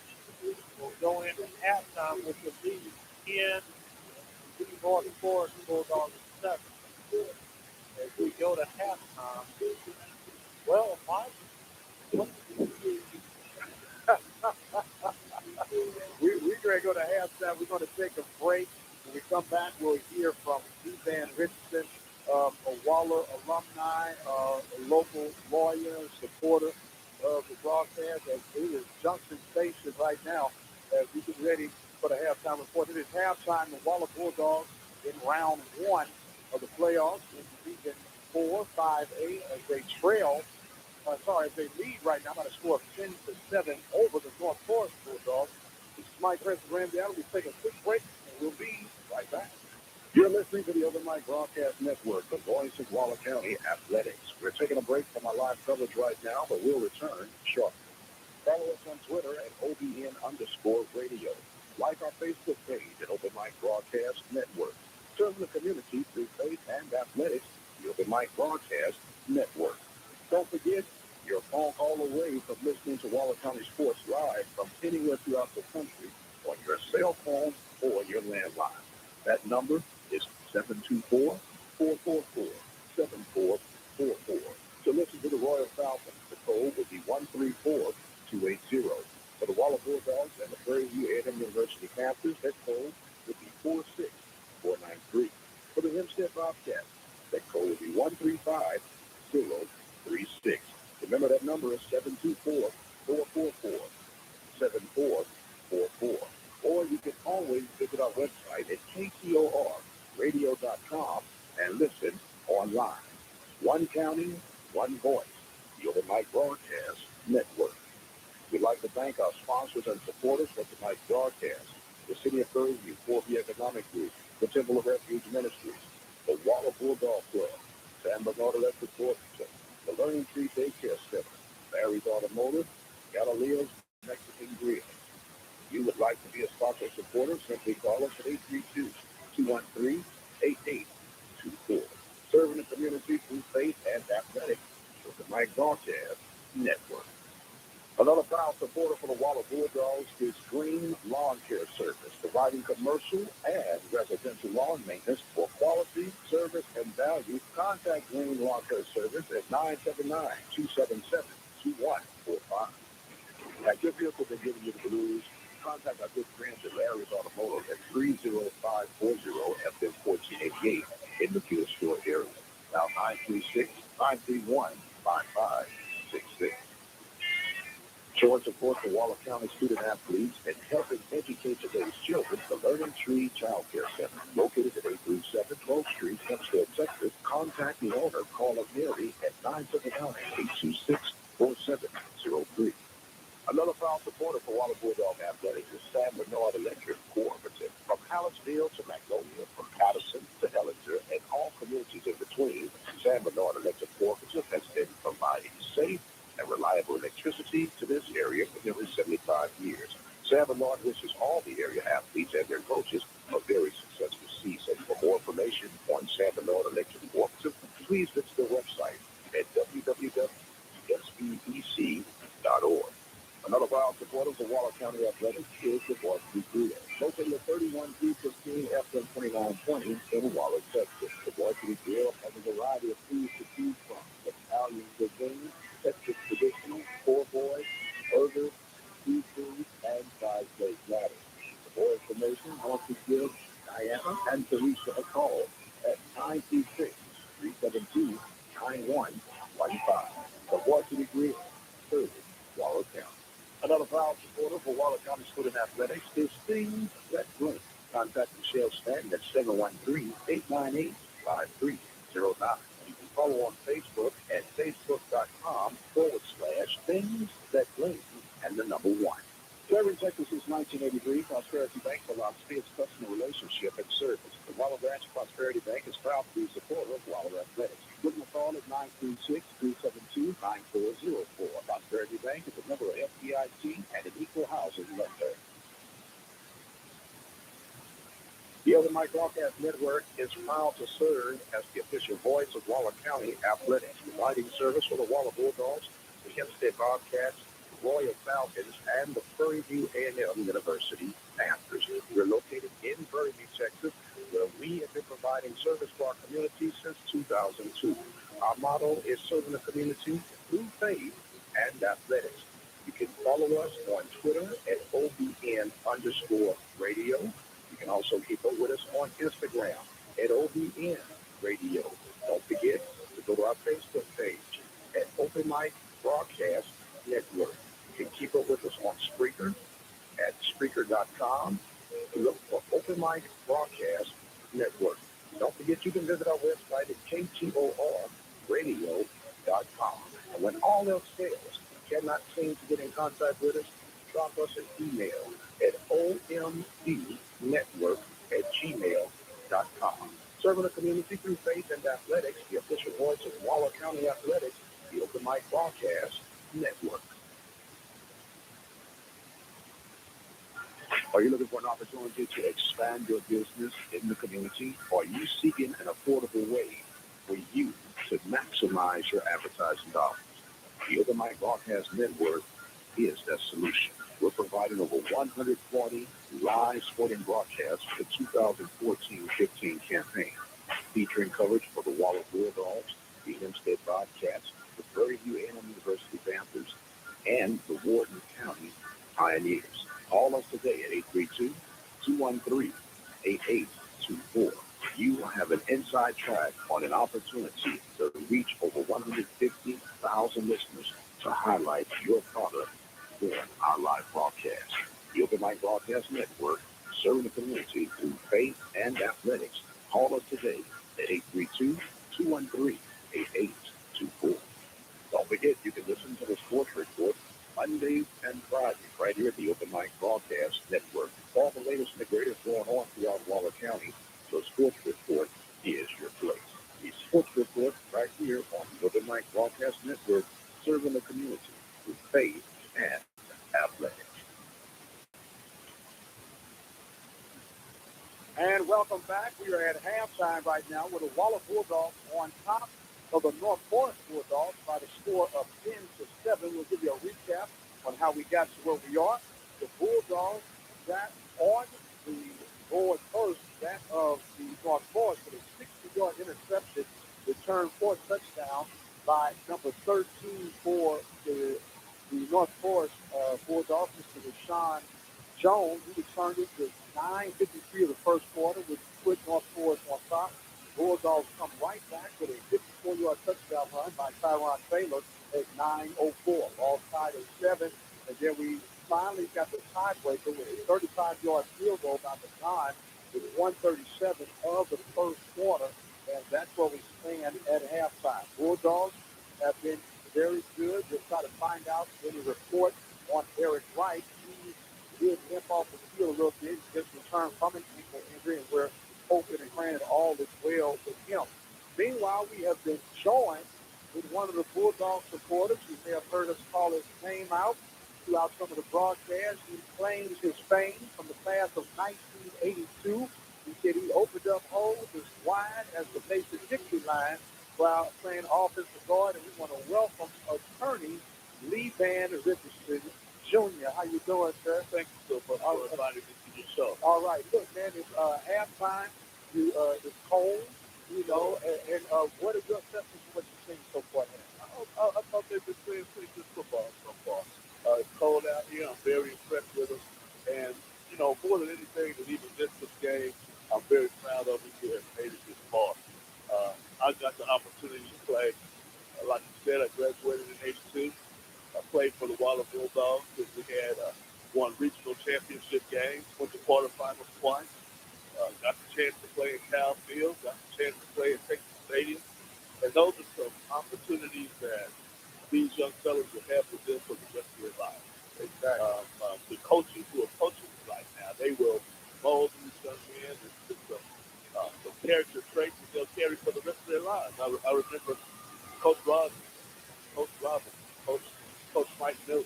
S12: will go into halftime with the lead 10, North Forest Bulldogs 7. As we go to halftime, well, Mike,
S13: we're going to go to halftime. We're going to take a break. When we come back, we'll hear from Van Richardson, a Waller alumni, a local lawyer, supporter of the broadcast. As it is Junction Station right now as we get ready for the halftime report. It is halftime. The Waller Bulldogs in round one of the playoffs in Division 4, 5A as they trail. As they lead right now by a score of 10-7 over the North Forest Bulldogs. This is Mike Prince of Ramsey. We'll take a quick break, and we'll be right back.
S6: You're listening to the OpenMic Broadcast Network, the voice of Waller County Athletics. We're taking a break from our live coverage right now, but we'll return shortly. Follow us on Twitter at OBN_radio. Like our Facebook page at OpenMic Broadcast Network. Serve the community through faith and athletics, the OpenMic Broadcast Network. Don't forget, you're a phone call away from listening to Waller County Sports Live from anywhere throughout the country on your cell phone or your landline. That number is 724-444-7444. To listen to the Royal Falcons, the code would be 134280. For the Waller Bulldogs and the Prairie A&M University Panthers, that code would be 46493. For the Hempstead Bobcats, that code would be 135036. Remember, that number is 724-444-7444. Or you can always visit our website at kcorradio.com and listen online. One county, one voice. The OpenMic Broadcast Network. We'd like to thank our sponsors and supporters of the Mike Broadcast, the City of Prairie, 4B Economic Group, the Temple of Refuge Ministries, the Waller Bulldog Club, San Bernardino Electric Fortune, the Learning Tree Daycare Center, Barry's Automotive, Galileo's Mexican Grill. If you would like to be a sponsor supporter, simply call us at 832-213-8824. Serving the community through faith and athletics with the Mike Broadcast Network. Another proud supporter for the Waller Bulldogs is Green Lawn Care Service, providing commercial and residential lawn maintenance for quality, service, and value. Contact Green Lawn Care Service at 979-277-2145. Have your vehicle been giving you the blues? Contact our good friends at Larry's Automotive at 30540-FM1488 in the Fuel Store area. Now 936-931-5566. Showing support for Waller County student athletes and helping educate today's children, the Learning Tree Child Care Center, located at 837 12th Street, Hempstead, Texas. Contact the owner, call up Mary at 979-826-4703. Another proud supporter for Waller Bulldog Athletics is San Bernardino Electric Cooperative. From Hallettsville to Magnolia, from Patterson to Hellinger, and all communities in between, San Bernardino Electric Cooperative has been providing safe and reliable electricity to this area for nearly 75 years. San Bernardino wishes all the area athletes and their coaches a very successful season. For more information on San Bernardino Electric Cooperative, please visit their website at www.sbec.org. Another proud supporter of Waller County Athletics is the Varsity Grill, located at 31315 FM 2920 in Waller, Texas. The Varsity Grill has a variety of foods to choose from: Italian cuisine, Texas traditional, poor boy, burgers, seafood, and five-plate platters. For more information, I want to give Diana and Teresa a call at 936-372-9115. The Varsity Grill, serving Waller County. Another proud supporter for Waller County Student Athletics is Things That Blink. Contact Michelle Stanton at 713-898-5309. You can follow on Facebook at facebook.com/Things That Blink and the number 1. Serving Texas since 1983, Prosperity Bank belongs to its customer relationship and service. The Waller Branch Prosperity Bank is proud to be a supporter of Waller Athletics. Give them a call at 936-372-9404. Prosperity Bank is a member of FDIC and an equal housing lender. The OpenMic Broadcast Network is proud to serve as the official voice of Waller County Athletics, providing service for the Waller Bulldogs, the Hempstead Bobcats, Royal Falcons, and the Prairie A&M University Panthers. We're located in Prairie, Texas, where we have been providing service for our community since 2002. Our motto is serving the community through faith and athletics. You can follow us on Twitter at OBN_radio. You can also keep up with us on Instagram at OBN Radio. Don't forget to go to our Facebook page at OpenMic Broadcast Network. You can keep up with us on Spreaker at Spreaker.com. Look for OpenMic Broadcast Network. Don't forget you can visit our website at KTORradio.com. And when all else fails, cannot seem to get in contact with us, drop us an email at omdnetwork@gmail.com. Serving the community through faith and athletics, the official voice of Waller County Athletics, the Open Mic Broadcast Network. Are you looking for an opportunity to expand your business in the community? Or are you seeking an affordable way for you to maximize your advertising dollars? The Open Mic Broadcast Network is that solution. We're providing over 140 live sporting broadcasts for the 2014-15 campaign, featuring coverage for the Waller Bulldogs, the Hempstead Bobcats, the Prairie A&M University Panthers, and the Wharton County Pioneers. Call us today at 832-213-8824. You will have an inside track on an opportunity to reach over 150,000 listeners to highlight your product on our live broadcast. The Open Mic Broadcast Network, serving the community through faith and athletics. Call us today at 832-213-8824. Don't forget, you can listen to the Sports Report Mondays and Fridays right here at the Open Mic Broadcast Network. All the latest and the greatest going on throughout Waller County. So Sports Report is your place. The Sports Report right here on the Open Mic Broadcast Network, serving the community with faith and athletics.
S13: And welcome back. We are at halftime right now with the Waller Bulldogs on top of the North Forest Bulldogs by the score of 10-7. We'll give you a recap on how we got to where we are. The Bulldogs got on the board first, that of the North Forest, with a 60-yard interception, return for a touchdown by number 13 for the North Forest Bulldogs, Mr. Rashawn Jones. He returned it with 9:53 of the first quarter, which put North Forest on top. Bulldogs come right back with a 54-yard touchdown run by Tyron Taylor at 9:04. All tied at 7, and then we finally got the tiebreaker with a 35-yard field goal by the time with 1:37 of the first quarter, and that's where we stand at halftime. Bulldogs have been very good. We'll try to find out any report on Eric Wright. He did limp off the field a little bit, just returned from an ankle injury, and we're hoping and praying all is well with him. Meanwhile, we have been joined with one of the Bulldog supporters. You may have heard us call his name out throughout some of the broadcasts. He claims his fame from the class of 1982. He said he opened up holes as wide as the Mason Dixie line while playing offensive guard, and we want to welcome attorney Lee Van Richardson Jr. How you doing, sir? Thank you so much for inviting me to your show. All right. Look, man, it's halftime. It's cold, you know, and what are your assessments of what you've seen so far? I thought they've been playing pretty good football so far. It's cold out here. I'm very impressed with them. And, you know, more than anything, that even this game, I'm very proud of them to have made it this far. I got the opportunity to play. Like you said, I graduated in '82. I played for the Waller Bulldogs because we had won regional championship games, went to quarterfinals twice. Got the chance to play in Cal Field, got the chance to play in Texas Stadium. And those are some opportunities that these young fellas will have with them for the rest of their lives. Exactly. The coaches who are coaching right now, they will mold these young men and some character traits that they'll carry for the rest of their lives. I remember Coach Robinson, Coach Mike Miller,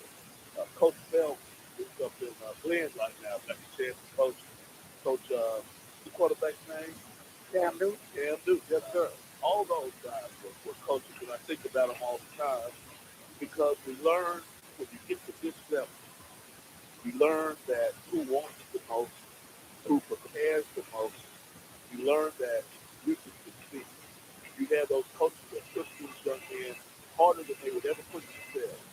S13: Coach Bell is up in Glenn right now. Got the chance to coach the quarterback's name. Cam Newton.
S12: Cam Newton, yes, sir. All those guys were coaches, and I think about them all the time because we learn when you get to this level, you learn that who wants the most, who prepares the most. You learn that you can succeed. You have those coaches that push these young men harder than they would ever push themselves.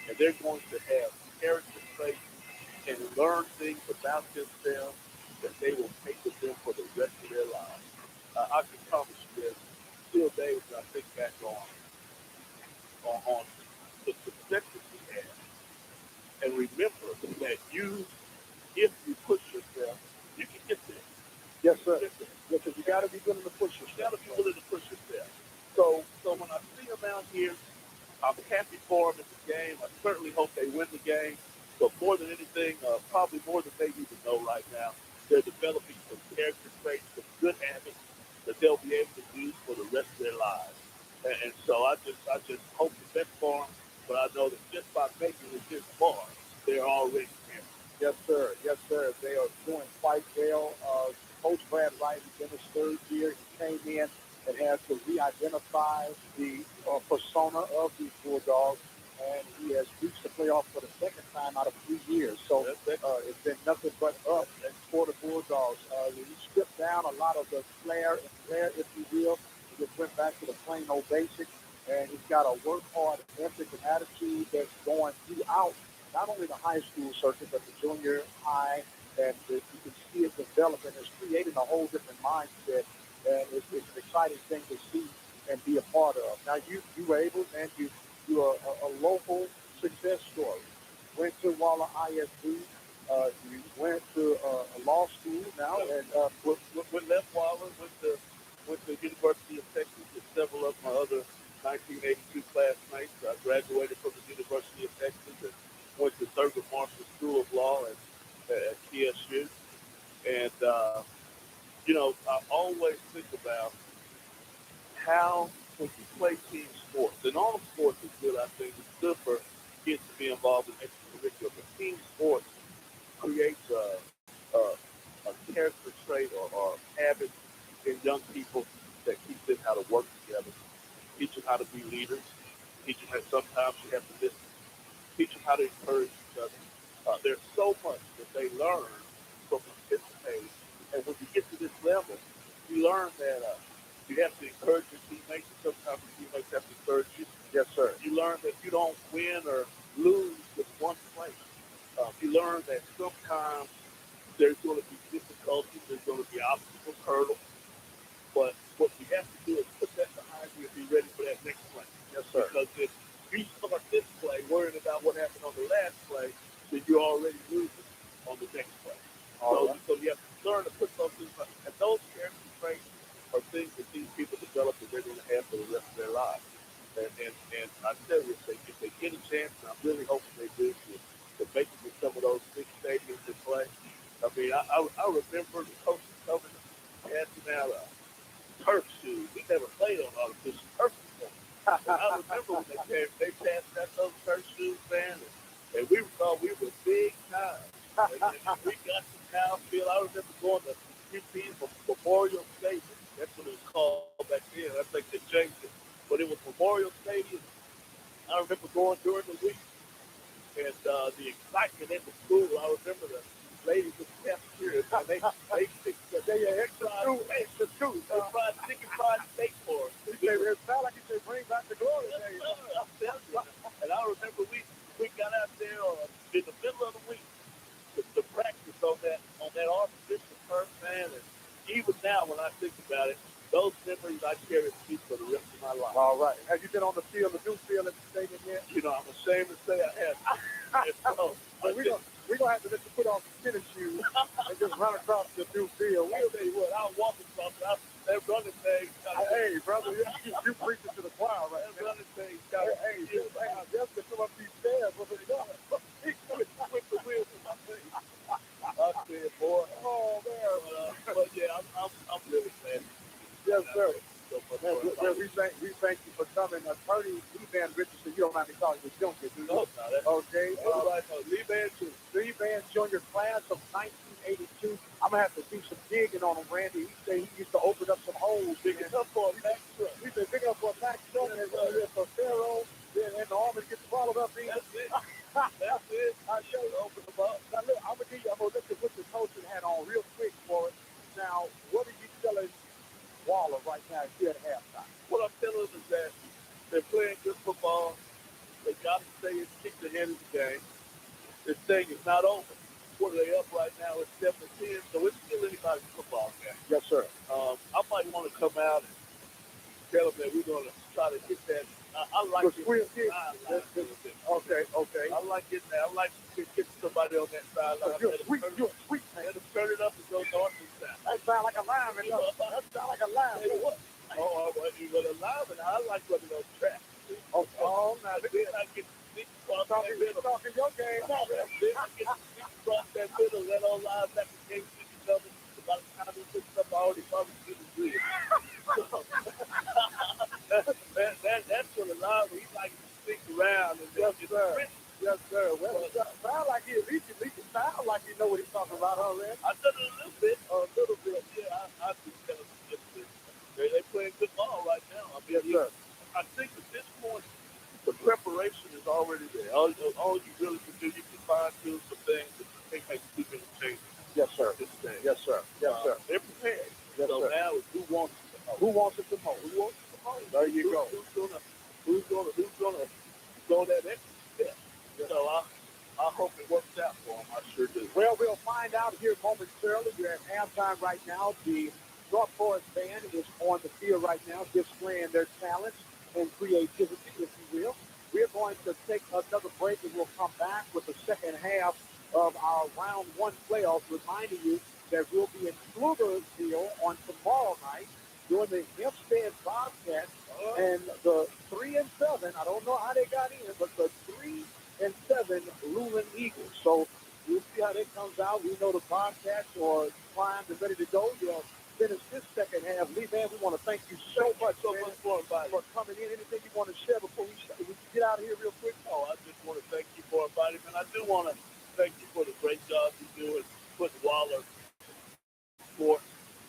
S12: And they're going to have character traits and learn things about themselves that they will take with them for the rest of their lives. I can promise you this. Still days I think back on the successes we had. And remember that if you push yourself, you can get there.
S13: Yes, sir. Because you got to be willing to push yourself.
S12: You got to be willing to push yourself. So when I see them out here, I'm happy for them in the game. I certainly hope they win the game. But more than anything, probably more than they even know right now, they're developing some character traits, some good habits that they'll be able to use for the rest of their lives. And so I just hope the best for them. But I know that just by making it this far, they're already here.
S13: Yes, sir. Yes, sir. They are doing quite well. Coach Brad Wright is in his third year. He came in and has to re-identify the persona of these Bulldogs, and he has reached the playoffs for the second time out of 3 years. So it's been nothing but up for the Bulldogs. He stripped down a lot of the flair, if you will. He just went back to the plain old basics, and he's got a work-hard ethic and attitude that's going throughout not only the high school circuit, but the junior high, and you can see it developing. It's creating a whole different mindset, and it's an exciting thing to see and be a part of. Now, you were able, and you're a local success story. Went to Waller ISD. You went to a law school now, and
S12: with left Waller, went to University of Texas with several of my other 1982 classmates. I graduated from the University of Texas and went to Thurgood Marshall School of Law at TSU. And, I always think about how when you play team sports, and all sports is good, I think. It's good for kids to be involved in extracurricular, but team sports creates a character trait or habit in young people that teach them how to work together, teach them how to be leaders, teach them that sometimes you have to listen, teach them how to encourage each other. There's so much that they learn from participating, and when you get to this level, you learn that you have to encourage your teammates, and sometimes your teammates have to encourage you.
S13: Yes, sir.
S12: You learn that you don't win or lose with one play. You learn that sometimes there's going to be difficulties, there's going to be obstacles, hurdles, but what you have to do is put that behind you and be ready for that next play.
S13: Yes, sir.
S12: Because if you start this play worrying about what happened on the last play, then you're already losing on the next play. So you have to learn to put those things behind. And those character traits are things that these people develop that they're going to have for the rest of their lives. And I tell you, if they get a chance, and I'm really hoping they do, to make it to some of those big stadiums to play. I mean, I remember the coaches coming and asking out turf shoes. We never played on artificial turf before. I remember when they passed out those turf shoes, man, and we thought we were big time. And we got to Cowfield. I remember going to UP's Memorial Stadium. That's what it was called back then. I think they changed it. But it was Memorial Stadium. I remember going during the week. And the excitement in the school, I remember the ladies in the cafeteria, they picked extra food. They fried chicken fried steak for us.
S13: It sounded like you said, bring back the glory days.
S12: And I remember we got out there in the middle of the week to practice on that artificial turf, man. And even now, when I think about it, those memories I carry with me for the rest of my life.
S13: All right. Have you been on the field, the new field at the stadium yet?
S12: I'm ashamed to say I have.
S13: We're going to have to let you put on some tennis shoes and just run across the new field.
S12: I'll tell you what, I'll walk across that running thing.
S13: Hey, brother, you preaching to the choir right now.
S12: That running thing.
S13: Hey, just to come up these stairs with the
S12: with the wheels in my face. I said, boy.
S13: Oh, man.
S12: But yeah, I'm really glad.
S13: Yes, sir. Well, we thank you for coming. Attorney Lee Van Richardson, you don't mind me calling you Junior, do you?
S12: No,
S13: okay.
S12: Everybody knows Lee Van Jr.
S13: Lee Van Jr. class of 82. I'm going to have to do some digging on him, Randy. He said he used to open up some holes. Digging up for a Mack truck. We've been digging up for a Mack truck and for Pharaoh. And the Army gets swallowed up. That's it. That's it. I show you open them up. Now, look, I'm going to look at what the coaching hat on real quick for it. Now, what are you telling Waller right now here at halftime?
S12: What I'm telling them is that they're playing good football. They got to stay and kick the head of the game. This thing is not over. What are they up right now? It's 7-10, so it's still anybody's football game.
S13: Yes, sir.
S12: I might want to come out and tell them that we're going to try to get that. I like it.
S13: Okay.
S12: I like it now. I like to get somebody on that sideline.
S13: You're sweet.
S12: Let them turn it up and go north and south.
S13: That sound like a lineman. That sound like a lineman.
S12: Hey, what? You got a lineman. I like running on track.
S13: Oh, now
S12: then I get sneak across that middle.
S13: Talking your game.
S12: Then I get sneak across that middle. That old linebacker can't see each other. By the time he picks up, I already probably see the grid. That's what a lineman, he likes to sneak around. And
S13: Yes, sir. Well, it sound like he sound like you know what he's talking about, huh, Red?
S12: I done it a little bit. Yeah, I do tell him a little bit. They playing good ball right now. I mean,
S13: yes, sir.
S12: I think at this point, the preparation is already there. All you really can do, you can fine-tune some things that you think make a big change.
S13: Yes, sir.
S12: This thing.
S13: Yes, sir. Yes, sir.
S12: They're prepared.
S13: Yes,
S12: so
S13: sir.
S12: now it's who wants it the most.
S13: Who wants it the most?
S12: Who wants it the most?
S13: There you go.
S12: Who's gonna go that extra step? So I hope it works out for them. I sure do.
S13: Well, we'll find out here momentarily. We're at halftime right now. The North Forest band is on the field right now, displaying their talents and creativity, if you will. We're going to take another break, and we'll come back with the second half of our round one playoffs, reminding you that we'll be in Pflugerville on tomorrow night doing the Hempstead Bobcats and the 3-7. I don't know how they got in, but the 3-7 Lumen Eagles. So we'll see how that comes out. We know the Bobcats are primed and ready to go. You'll finish this second half. Lee, man, we want to thank you so much for coming in. Anything you want to share before we get out of here real quick?
S12: Oh, I just want to thank you for inviting me. And I do want to thank you for the great job you do in putting Waller Sports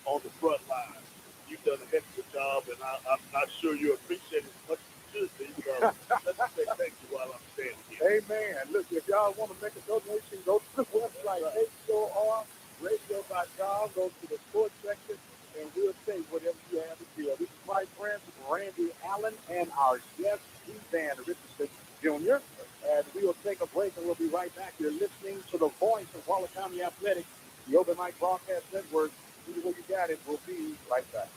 S12: on the front line. You've done a heck of a job, and I'm not sure you appreciate it as much as you should be. So let's say thank you while I'm standing here.
S13: Amen. Look, if y'all want to make a donation, go to the website, HORradio.com, go to the sports section, and we'll take whatever you have to do. This is Mike Francis, Randy Allen, and our guest, Van Richardson Jr. And we will take a break, and we'll be right back. You're listening to the voice of Waller County Athletics, the OpenMic Broadcast Network. Where you got it, we'll be right back.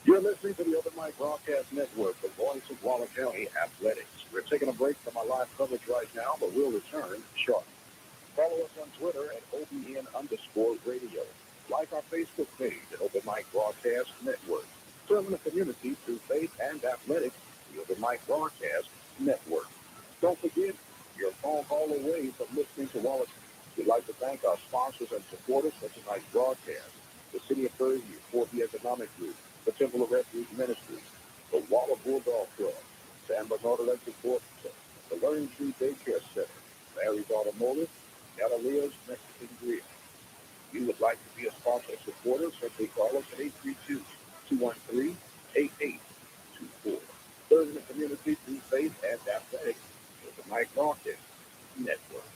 S6: You're listening to the OpenMic Broadcast Network, the voice of Waller County Athletics. We're taking a break from our live coverage right now, but we'll return shortly. Follow us on Twitter at OBN_radio. Like our Facebook page at OpenMic Broadcast Network. Serve the community through faith and athletics, the OpenMic Broadcast Network. Don't forget, you're a phone call away from listening to Waller. We'd like to thank our sponsors and supporters for tonight's broadcast. The City of Prairie, Fort the Economic Group, the Temple of Refuge Ministries, the Waller Bulldogs Club, San Bernardino Electric Forces, the Learning Tree Daycare Center, Mary's Automotive, Galileo's Mexican Grill. If you would like to be a sponsor or supporter, simply call us at 832-213-8824. Serving the community through faith and athletics with the Mike Broadcast Network.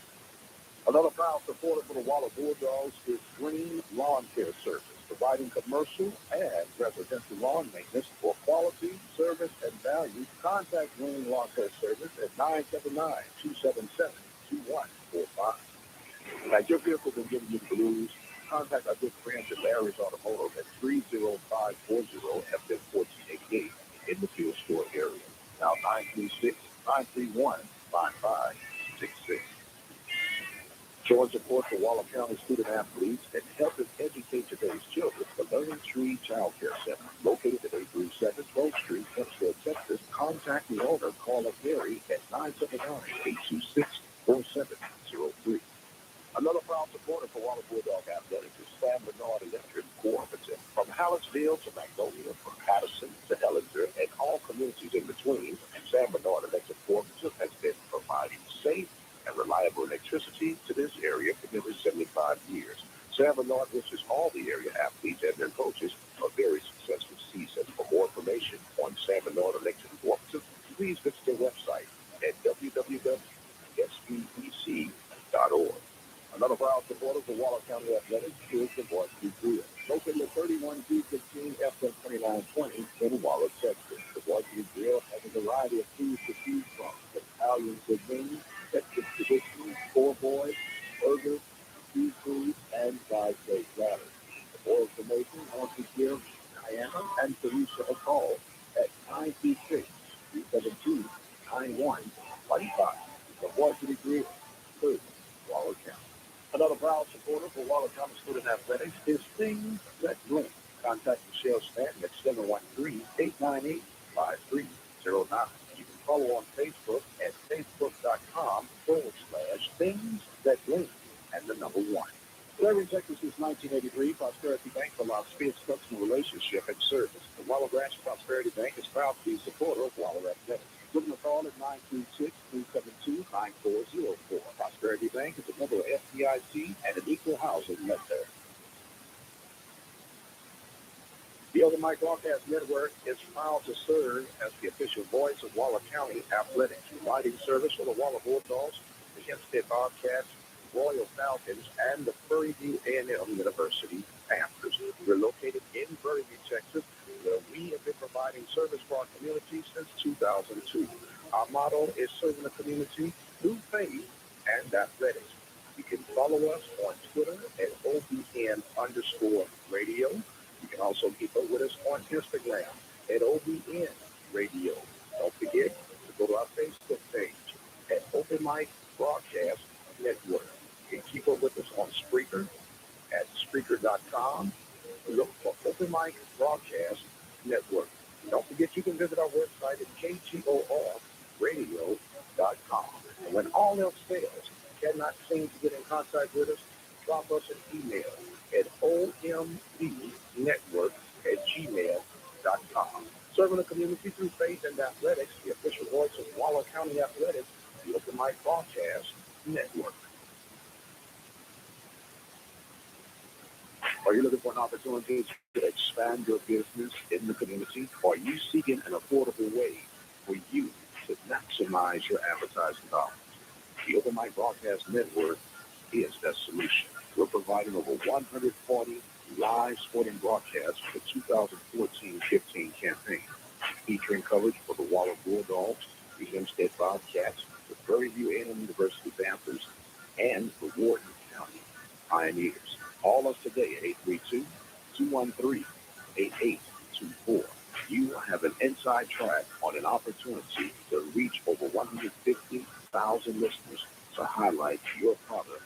S6: Another proud supporter for the Waller Bulldogs is Green Lawn Care Service, providing commercial and residential lawn maintenance for quality, service, and value. Contact Green Lawn Care Service at 979-277-2145. Has your vehicle been giving you the blues? Contact our good friends at Larry's Automotive at 30540-FM1488 in the fuel store area. Now 936-931-5566. Showing support for Waller County student athletes and helping educate today's children, the Learning Tree Child Care Center, located at 837 12th Street, Hempstead, Texas. Contact the owner, Carla Gary, at 979-826-4703. Another proud supporter for Waller Bulldog Athletics is San Bernardino Electric Cooperative. From Hallettsville to Magnolia, from Patterson to Hellinger, and all communities in between, San Bernardino Electric Cooperative has been providing safe and reliable electricity to this area for nearly 75 years. San Bernardino Squad wishes all the area athletes and their coaches a very successful season. For more information on Sam and Northern Lincoln Cooperative, please visit their website at www.sbec.org. Another proud supporter for Waller County Athletics is the Varsity Grill. Located at 31D15 FM 2920 in Waller, Texas. The Varsity Grill has a variety of foods to choose from. Italian cuisine, Texas tradition, poor boys, burgers, seafood, and five-day platters. For more information, I want to give Diana and Teresa a call at 926-372-9125. The Varsity Grill, food, Waller County. Another proud supporter for Waller County Student Athletics is Things That Blink. Contact Michelle Stanton at 713-898-5309. You can follow on Facebook at facebook.com/Things That Blink and the number 1. Prairie, Texas since 1983, Prosperity Bank for Las Vegas customer relationship and service. The Waller branch of Prosperity Bank is proud to be a supporter of Waller Athletics. Give them a call at 936-372-9404. Prosperity Bank is a member of FDIC and an equal housing lender. The OpenMic Broadcast Network is proud to serve as the official voice of Waller County Athletics, providing service for the Waller Bulldogs, the Hempstead Bobcats, Royal Falcons, and the Prairie A&M University Panthers. We're located in Prairie, Texas, where we have been providing service for our community since 2002. Our motto is serving the community through faith and athletics. You can follow us on Twitter at OBN_radio. You can also keep up with us on Instagram at OBN Radio. Don't forget to go to our Facebook page at OpenMic Broadcast Network. You can keep up with us on Spreaker at Spreaker.com. Look for OpenMic Broadcast Network. Don't forget you can visit our website at KTORradio.com. And when all else fails, cannot seem to get in contact with us, drop us an email at omdnetwork@gmail.com. Serving the community through faith and athletics, the official voice of Waller County Athletics, the OpenMic Broadcast Network. Are you looking for an opportunity to expand your business in the community? Are you seeking an affordable way for you to maximize your advertising dollars? The OpenMic Broadcast Network is that solution. We're providing over 140 live sporting broadcasts for the 2014-15 campaign, featuring coverage for the Waller Bulldogs, the Hempstead Bobcats, the Prairie A&M University Panthers, and the Wharton County Pioneers. Call us today at 832-213-8824. You have an inside track on an opportunity to reach over 150,000 listeners to highlight your product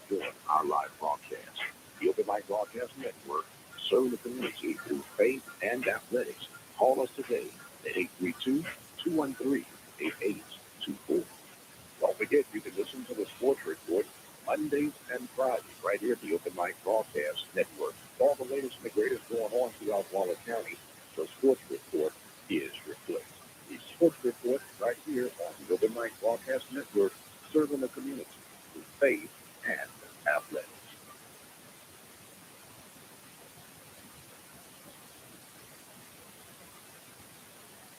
S6: during our live broadcast. The OpenMic Broadcast Network, serving the community through faith and athletics. Call us today at 832-213-8824. Don't forget, you can listen to the Sports Report Mondays and Fridays right here at the OpenMic Broadcast Network. All the latest and the greatest going on throughout Waller County, the Sports Report is replaced. The Sports Report right here on the OpenMic Broadcast Network, serving the community through faith and athletics.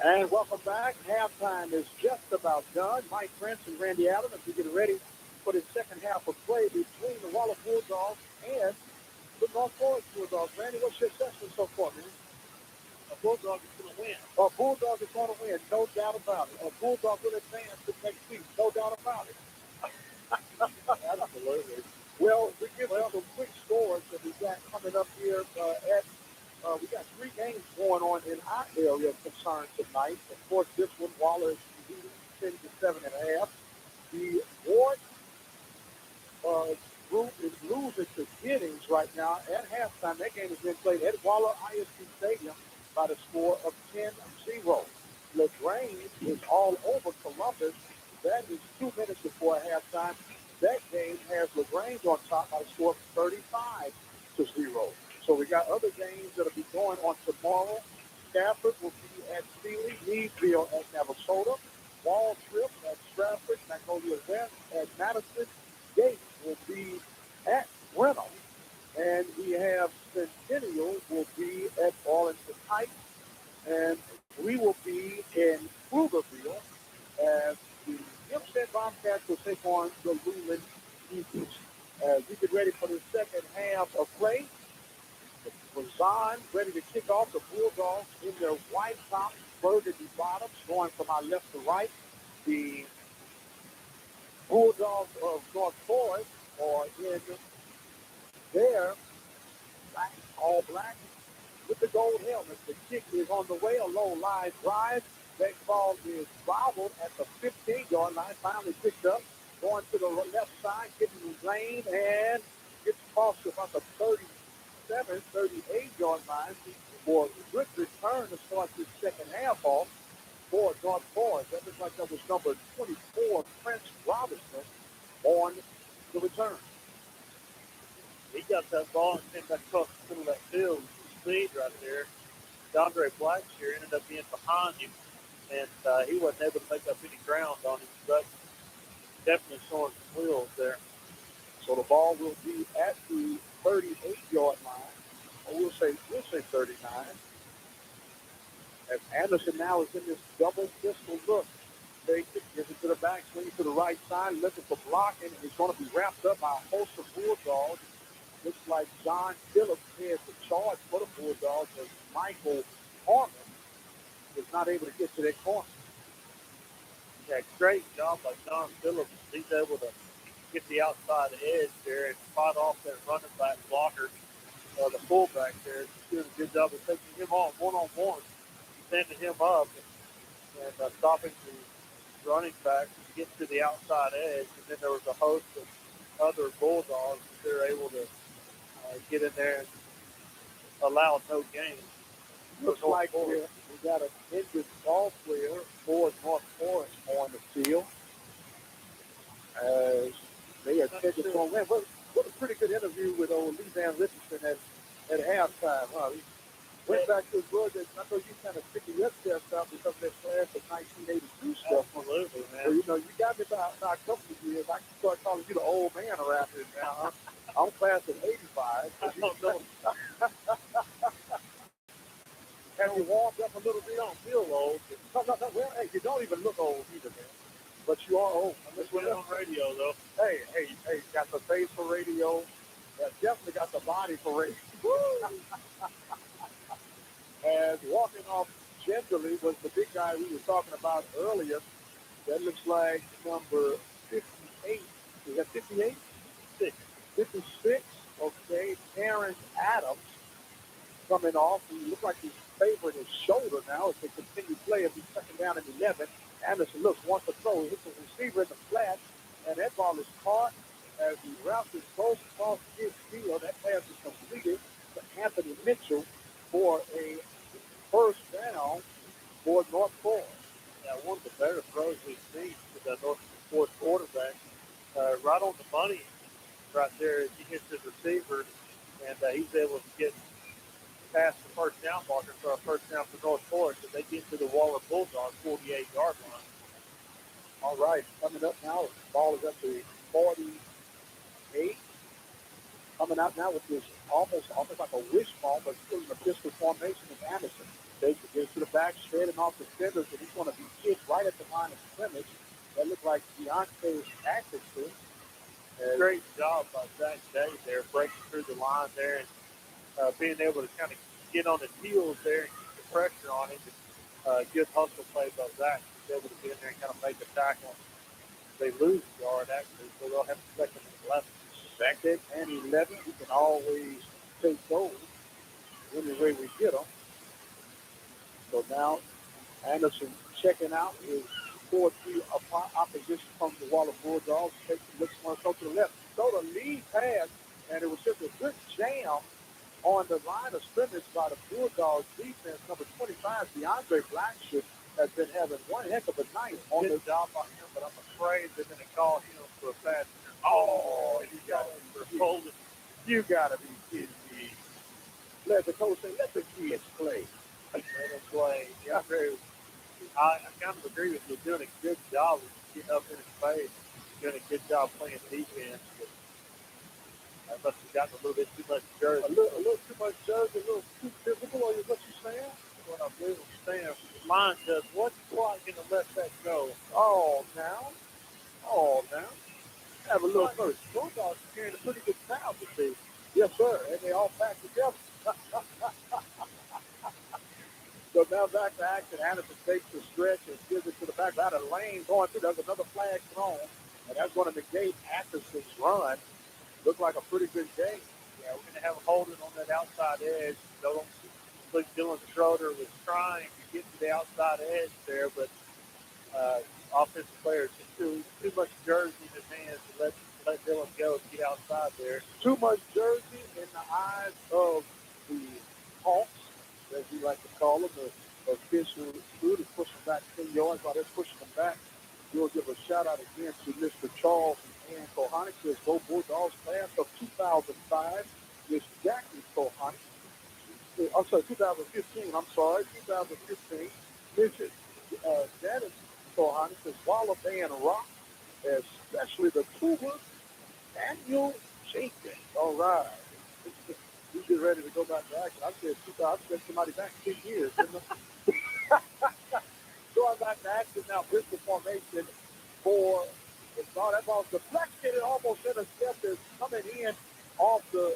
S12: And welcome back. Halftime is just about done. Mike Prince and Randy Allen as we get ready for the second half of play between the Waller Bulldogs and the North Forest Bulldogs. Randy, what's your assessment so far, man?
S10: A Bulldog is going to win.
S12: A Bulldog is going to win, no doubt about it. A Bulldog will advance to next week, no doubt about it.
S10: Absolutely.
S12: Well, we give you some quick scores that we got coming up here we got 3 games going on in our area of concern tonight. Of course, this one, Waller is leading 10-7.5. The Ward group is losing to Giddings right now at halftime. That game has been played at Waller ISD Stadium by the score of 10-0. LaGrange is all over Columbus. That is 2 minutes before halftime. That game has LaGrange on top by the score of 35-0. So we got other games that will be going on tomorrow. Stafford will be at Sealy, Meadville at Navasota, Wall Trip at Stratford, Magnolia West at Madison, Gates will be at Brenham, and we
S13: as the Hempstead Bobcats will take on the Lumen Eagles. As we get ready for the second half of play, Razan ready to kick off. The Bulldogs in their white tops, burgundy bottoms, going from our left to right. The Bulldogs of North Forest are in their black, all black with the gold helmets. The kick is on the way, a low line drive. That ball is fouled at the 15-yard line, finally picked up, going to the left side, getting the lane, and gets crossed about the 37, 38-yard line for a good return to start this second half off for North Forest. That looks like that was number 24, Prince Robinson, on the return.
S10: He got that ball and came back across the middle of that field with speed right there. DeAndre Blackshear ended up being behind him, and he wasn't able to make up any ground on him, but definitely showing some wheels there.
S13: So the ball will be at the 38-yard line, or we'll say 39. As Anderson now is in this double pistol look. Takes it, gives it to the back, swings to the right side, looking for blocking, and he's going to be wrapped up by a host of Bulldogs. Looks like John Phillips heads the charge for the Bulldogs as Michael Harmon is not able to get to that corner.
S10: Yeah, great job by John Phillips. He's able to get the outside edge there and spot off that running back blocker, the fullback there. He's doing a good job of taking him on one-on-one, standing him up, and stopping the running back to get to the outside edge. And then there was a host of other Bulldogs that they're able to get in there and allow no gain.
S13: Looks like we got an injured ball player for North Forest on the field. As they are taking it on. What a pretty good interview with old Lee Van Richardson at halftime. Huh? He went back to his brother. I know you kind of sticking your chest out because of that class of 1982 stuff.
S10: Absolutely, man.
S13: So, you know, you got me by a couple of years. I can start calling you the old man around here now. Huh? I'm class of 85.
S10: I don't know.
S13: Have you warmed up a little bit?
S10: You don't feel old.
S13: No, well, hey, you don't even look old either, man. But you are old.
S10: Unless we're on radio, though.
S13: Hey, got the face for radio. Yeah, definitely got the body for radio. And walking off gingerly was the big guy we were talking about earlier. That looks like number 58. Is that 58? 56. Okay, Terrence Adams coming off. He looks like he's favoring his shoulder now as they continue playing. He's second down and 11. Anderson looks, wants to throw. He hits the receiver in the flat, and that ball is caught as he routes his goes across his field. That pass is completed to Anthony Mitchell for a first down for North Forest.
S10: Yeah, one of the better throws we've seen to the North Forest quarterback. Right on the money right there as he hits his receiver, and he's able to get past the first down marker for a first down for North Forest, so they get to the Waller Bulldogs 48-yard line.
S13: All right, coming up now, the ball is up to 48. Coming out now with this almost like a wishbone, but still in a pistol formation of Anderson. Takes it, gets to the back, straighting off the defenders, and he's going to be kicked right at the line of scrimmage. That looks like Deontay Atkinson.
S10: Great job by Zach Day there, breaking through the line there and being able to kind of get on his heels there and keep the pressure on him. Good hustle play by Zach. He's able to get in there and kind of make a tackle. They lose the yard, actually, so they'll have second and 11.
S13: Second and 11. We can always take those any way we get them. So now Anderson checking out his 4-3 opposition from the Waller Bulldogs. Looks to go to the left. Throw the lead pass, and it was just a good jam on the line of scrimmage by the Bulldogs defense. Number 25, DeAndre Blackshear, has been having one heck of a night on the job by him, but I'm afraid they're going to call him for a pass. Oh, you got to be kidding me. Let the coach say, let the kids play.
S10: Let them play. Yeah, I kind of agree with you. Doing a good job of getting up in his face. Doing a good job playing defense. But I must have gotten a little bit too much jersey.
S13: A little too much jersey, a little too physical, or what you saying?
S10: what I believe will stand. The line says, what's clock going to let that go?
S13: Oh, now. Have a little first. Bulldogs are carrying a pretty good crowd today. Yes, sir. And they all packed together. So now back to action. Anderson takes the stretch and gives it to the back. Out of lane going through. There's another flag thrown. And that's going to negate Anderson's run. Looked like a pretty good game.
S10: Yeah, we're going to have Holden on that outside edge. Don't look, Dylan Schroeder was trying to get to the outside edge there, but offensive players too much jersey in his hands to let Dylan go to get outside there.
S13: Too much jersey in the eyes of the Hawks, as we like to call them, the official crew to push them back 10 yards. While they're pushing them back, we'll give a shout out again to Mr. Charles and Kohanic, his Go Bulldogs class of 2005. Miss Jackie Kohanic. I'm sorry, 2015. 2015. Mrs. Janice Kohanic, his Waller Band Rock, especially the Cougar annual champion. All right. We get ready to go back to action. I said 2000. I sent somebody back 10 years. Going back to action now. Bristol formation for the ball. That ball's deflected and almost intercepted. Coming in off the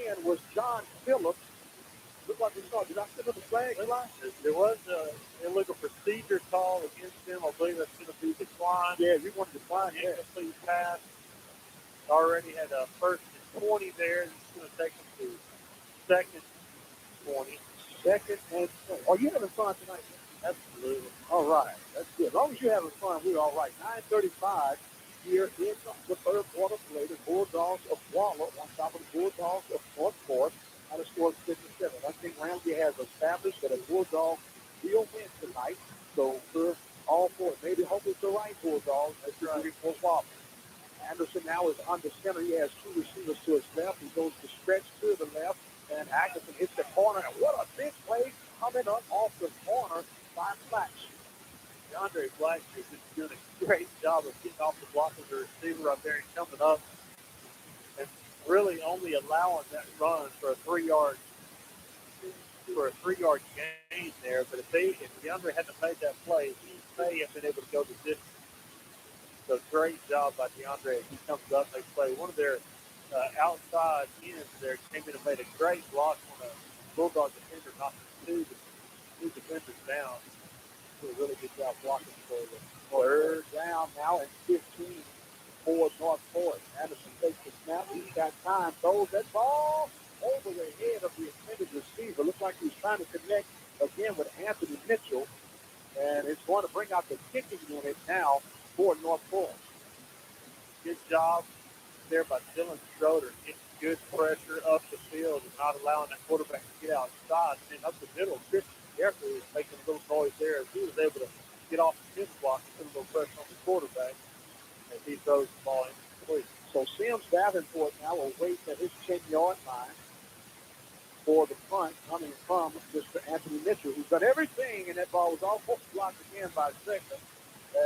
S13: end was John Phillips. Looked like we saw. Did I send him the flag?
S10: There was an illegal procedure call against him. I believe that's going to be declined.
S13: Yeah, you want to decline that.
S10: Incomplete pass. Already had a first and 20 there. It's going to take him to second 20.
S13: Second and 20. Are you having fun tonight?
S10: Absolutely.
S13: All right. That's good. As long as you're having fun, we're all right. 9:35 here in the third quarter play. The Bulldogs of Waller on top of the Bulldogs of Northport. Out of score 57. I think Ramsey has established that a Bulldog will win tonight. So we're all for it. Maybe hope it's the right Bulldogs. That's right. For Waller. Anderson now is under center. He has two receivers to his left. He goes to stretch to the left. And Anderson hits the corner. And what a big play coming up off the corner by Flash.
S10: DeAndre Blackshear is doing a great job of getting off the block of the receiver up there and coming up. And really only allowing that run for a 3-yard gain there. But if DeAndre hadn't made that play, he may have been able to go the distance. So great job by DeAndre as he comes up. They play one of their outside ends there. Came in and made a great block on a Bulldog defender, knocking two defenders down. Did a really good job blocking for them.
S13: Third down now at 15 for Northport. Anderson takes the snap. He's got time. Throws that ball over the head of the intended receiver. Looks like he's trying to connect again with Anthony Mitchell. And it's going to bring out the kicking unit now for Northport.
S10: Good job there by Dylan Schroeder. Getting good pressure up the field and not allowing that quarterback to get outside. And then up the middle, Chris Jeffrey is making a little noise there as he was able to get off the fence block and put a little pressure on the quarterback as he throws the ball incomplete.
S13: So Sims Davenport now will wait at his 10-yard line for the punt coming from Mr. Anthony Mitchell, who's done everything, and that ball was almost blocked again by Second.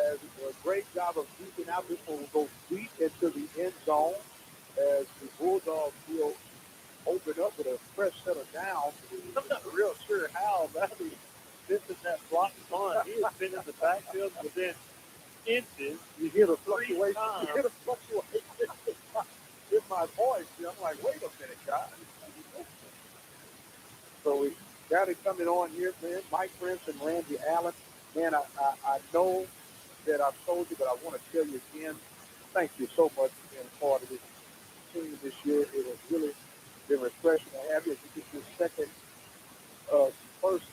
S13: As a great job of keeping out. This one will go deep into the end zone as the Bulldogs will open up with a fresh set of downs.
S10: I'm not real sure how Bobby missing that block punt. He has been in the backfield within inches.
S13: You hear the fluctuation. You hear the fluctuation in my voice. I'm like, wait a minute, guys. So we got it coming on here, man. Mike Prince and Randy Allen. Man, I know that I've told you, but I want to tell you again, thank you so much for being a part of this team this year. It has really been refreshing to have you as you get your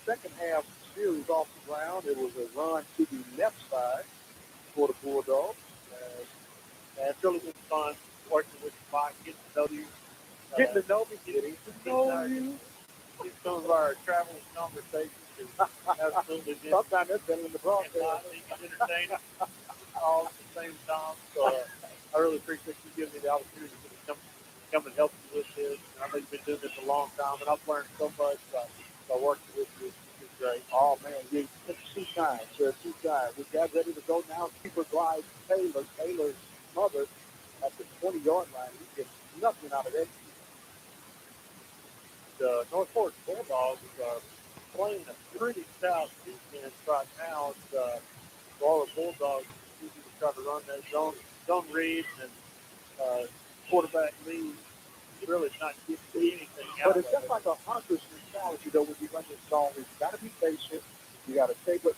S13: second half series off the ground. It was a run to the left side for the Bulldogs.
S10: And it's really been fun working with Mike, getting to know you.
S13: Getting to know me, getting to know you.
S10: Some of our traveling conversations. Absolutely.
S13: Sometimes that's better than the broadcast.
S10: Entertaining all at the same time. So I really appreciate you giving me the opportunity to come and help you with this. I know you've been doing this a long time, and I've learned so much by working with you. It's great.
S13: Oh, man, you two times, sir, two times. We got ready to go now. Keeper glides Taylor's mother at the 20-yard line. He gets nothing out of that.
S10: The Northport Bulldogs playing a pretty stout defense right now. Waller Bulldogs continue to try to run that zone read and quarterback lead. Really not getting anything out
S13: But it's
S10: of
S13: just
S10: it.
S13: like a hunter's mentality, though, when you run this zone. You got to be patient. You got to take but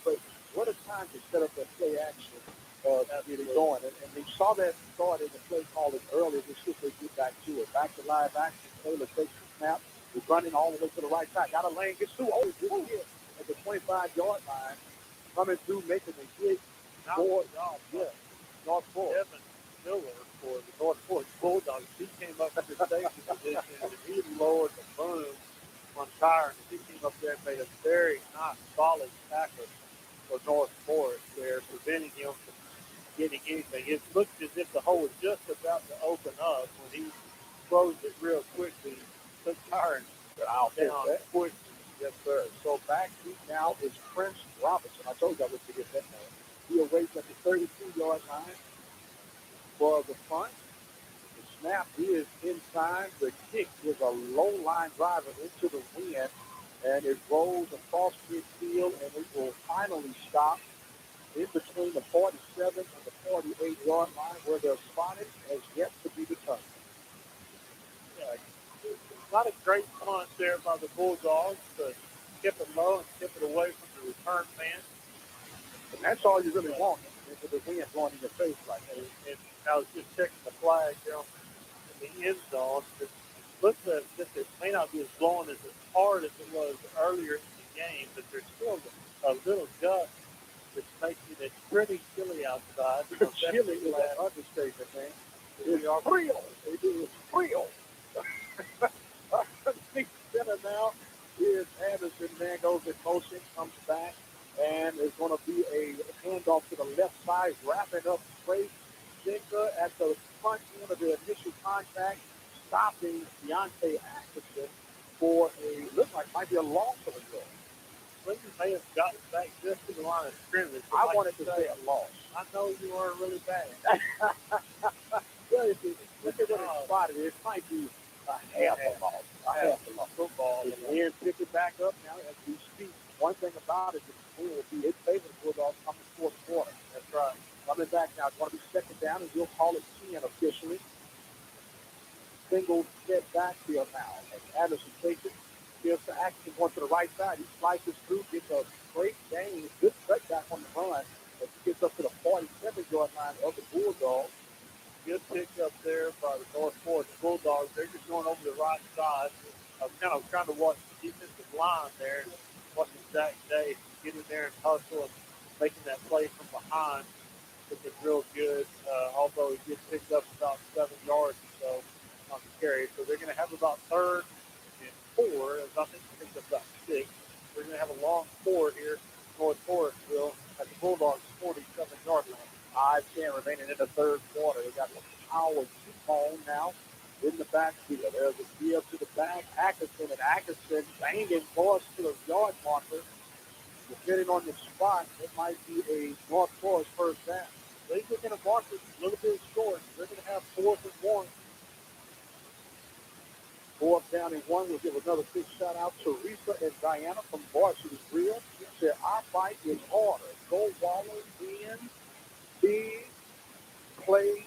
S13: what a time to set up that play action to get it going. And we saw that start in the play calling earlier. Just if they get back to it. Back to live action. Taylor takes the snap. He's running all the way to the right side. Got a lane. Gets through. Oh, good hit at the 25-yard line. Coming through, making the hit. North Fork.
S10: Evan Miller for the North Fork Bulldogs. He came up to the safety position and he lowered the boom on Tyron. He came up there and made a very nice, solid tackle for North Fork there, preventing him from getting anything. It looked as if the hole was just about to open up when he closed it real quickly. Took Tyron down quickly.
S13: Yes, sir. So back deep now is Prince Robinson. I told you I would forget that name. He awaits at the 32-yard line for the punt. The snap is inside. The kick is a low line driver into the wind, and it rolls across midfield, and it will finally stop in between the 47 and the 48-yard line where they're spotted has yet to be determined.
S10: Yeah, not a great punt there by the Bulldogs, but kept it low and kept it away from the return man.
S13: And that's all you really want into the wind blowing in your face like that.
S10: And I was just checking the flag down in the end zone. It looks as if it may not be as blowing as hard as it was earlier in the game, but there's still a little gust that's making it pretty chilly outside.
S13: Chilly is an understatement, man. It's real. It is real. Big center now is Anderson. Man goes in motion, comes back, and there's going to be a handoff to the left side, wrapping up straight. Jenka at the front end of the initial contact, stopping Deontay Atkinson for might be a loss of a goal.
S10: Clinton may have gotten back just to the line of scrimmage.
S13: I wanted to say a loss.
S10: I know you are really bad.
S13: Well, if you look at what it spotted, it might be a half a loss.
S10: Football.
S13: And then pick it back up now as we speak. One thing about it is the will be its favorite Bulldogs coming fourth quarter.
S10: That's right.
S13: Coming back now. It's going to be second down, and we'll call it 10 officially. Single step backfield now. As Anderson takes it, gives the action going to the right side. He slices through, gets a great gain, good cutback on the run. As he gets up to the 47-yard line of the Bulldogs.
S10: Good pick up there by the North Fork Bulldogs. They're just going over the right side. I'm kind of trying to watch the defensive line there and watching Zach Day get in there and hustle and making that play from behind. It was real good, although he did pick up about 7 yards or so on the carry. So they're going to have about 3rd and 4. I think he picked up about 6. We're going to have a long 4 here, North Forestville, at the Bulldogs' 47-yard line.
S13: 5-10 remaining in the third quarter. They got the power two-bone now in the backfield. There's a give to the back. Atkinson banging close to the yard marker. Depending on the spot, it might be a North Forest first down. They're going to mark it a little bit short. They're going to have 4th and 1. 4th down and 1. We'll give another big shout out to Teresa and Diana from Varsity Grill. She said, our fight is harder. Go Waller, win, big, play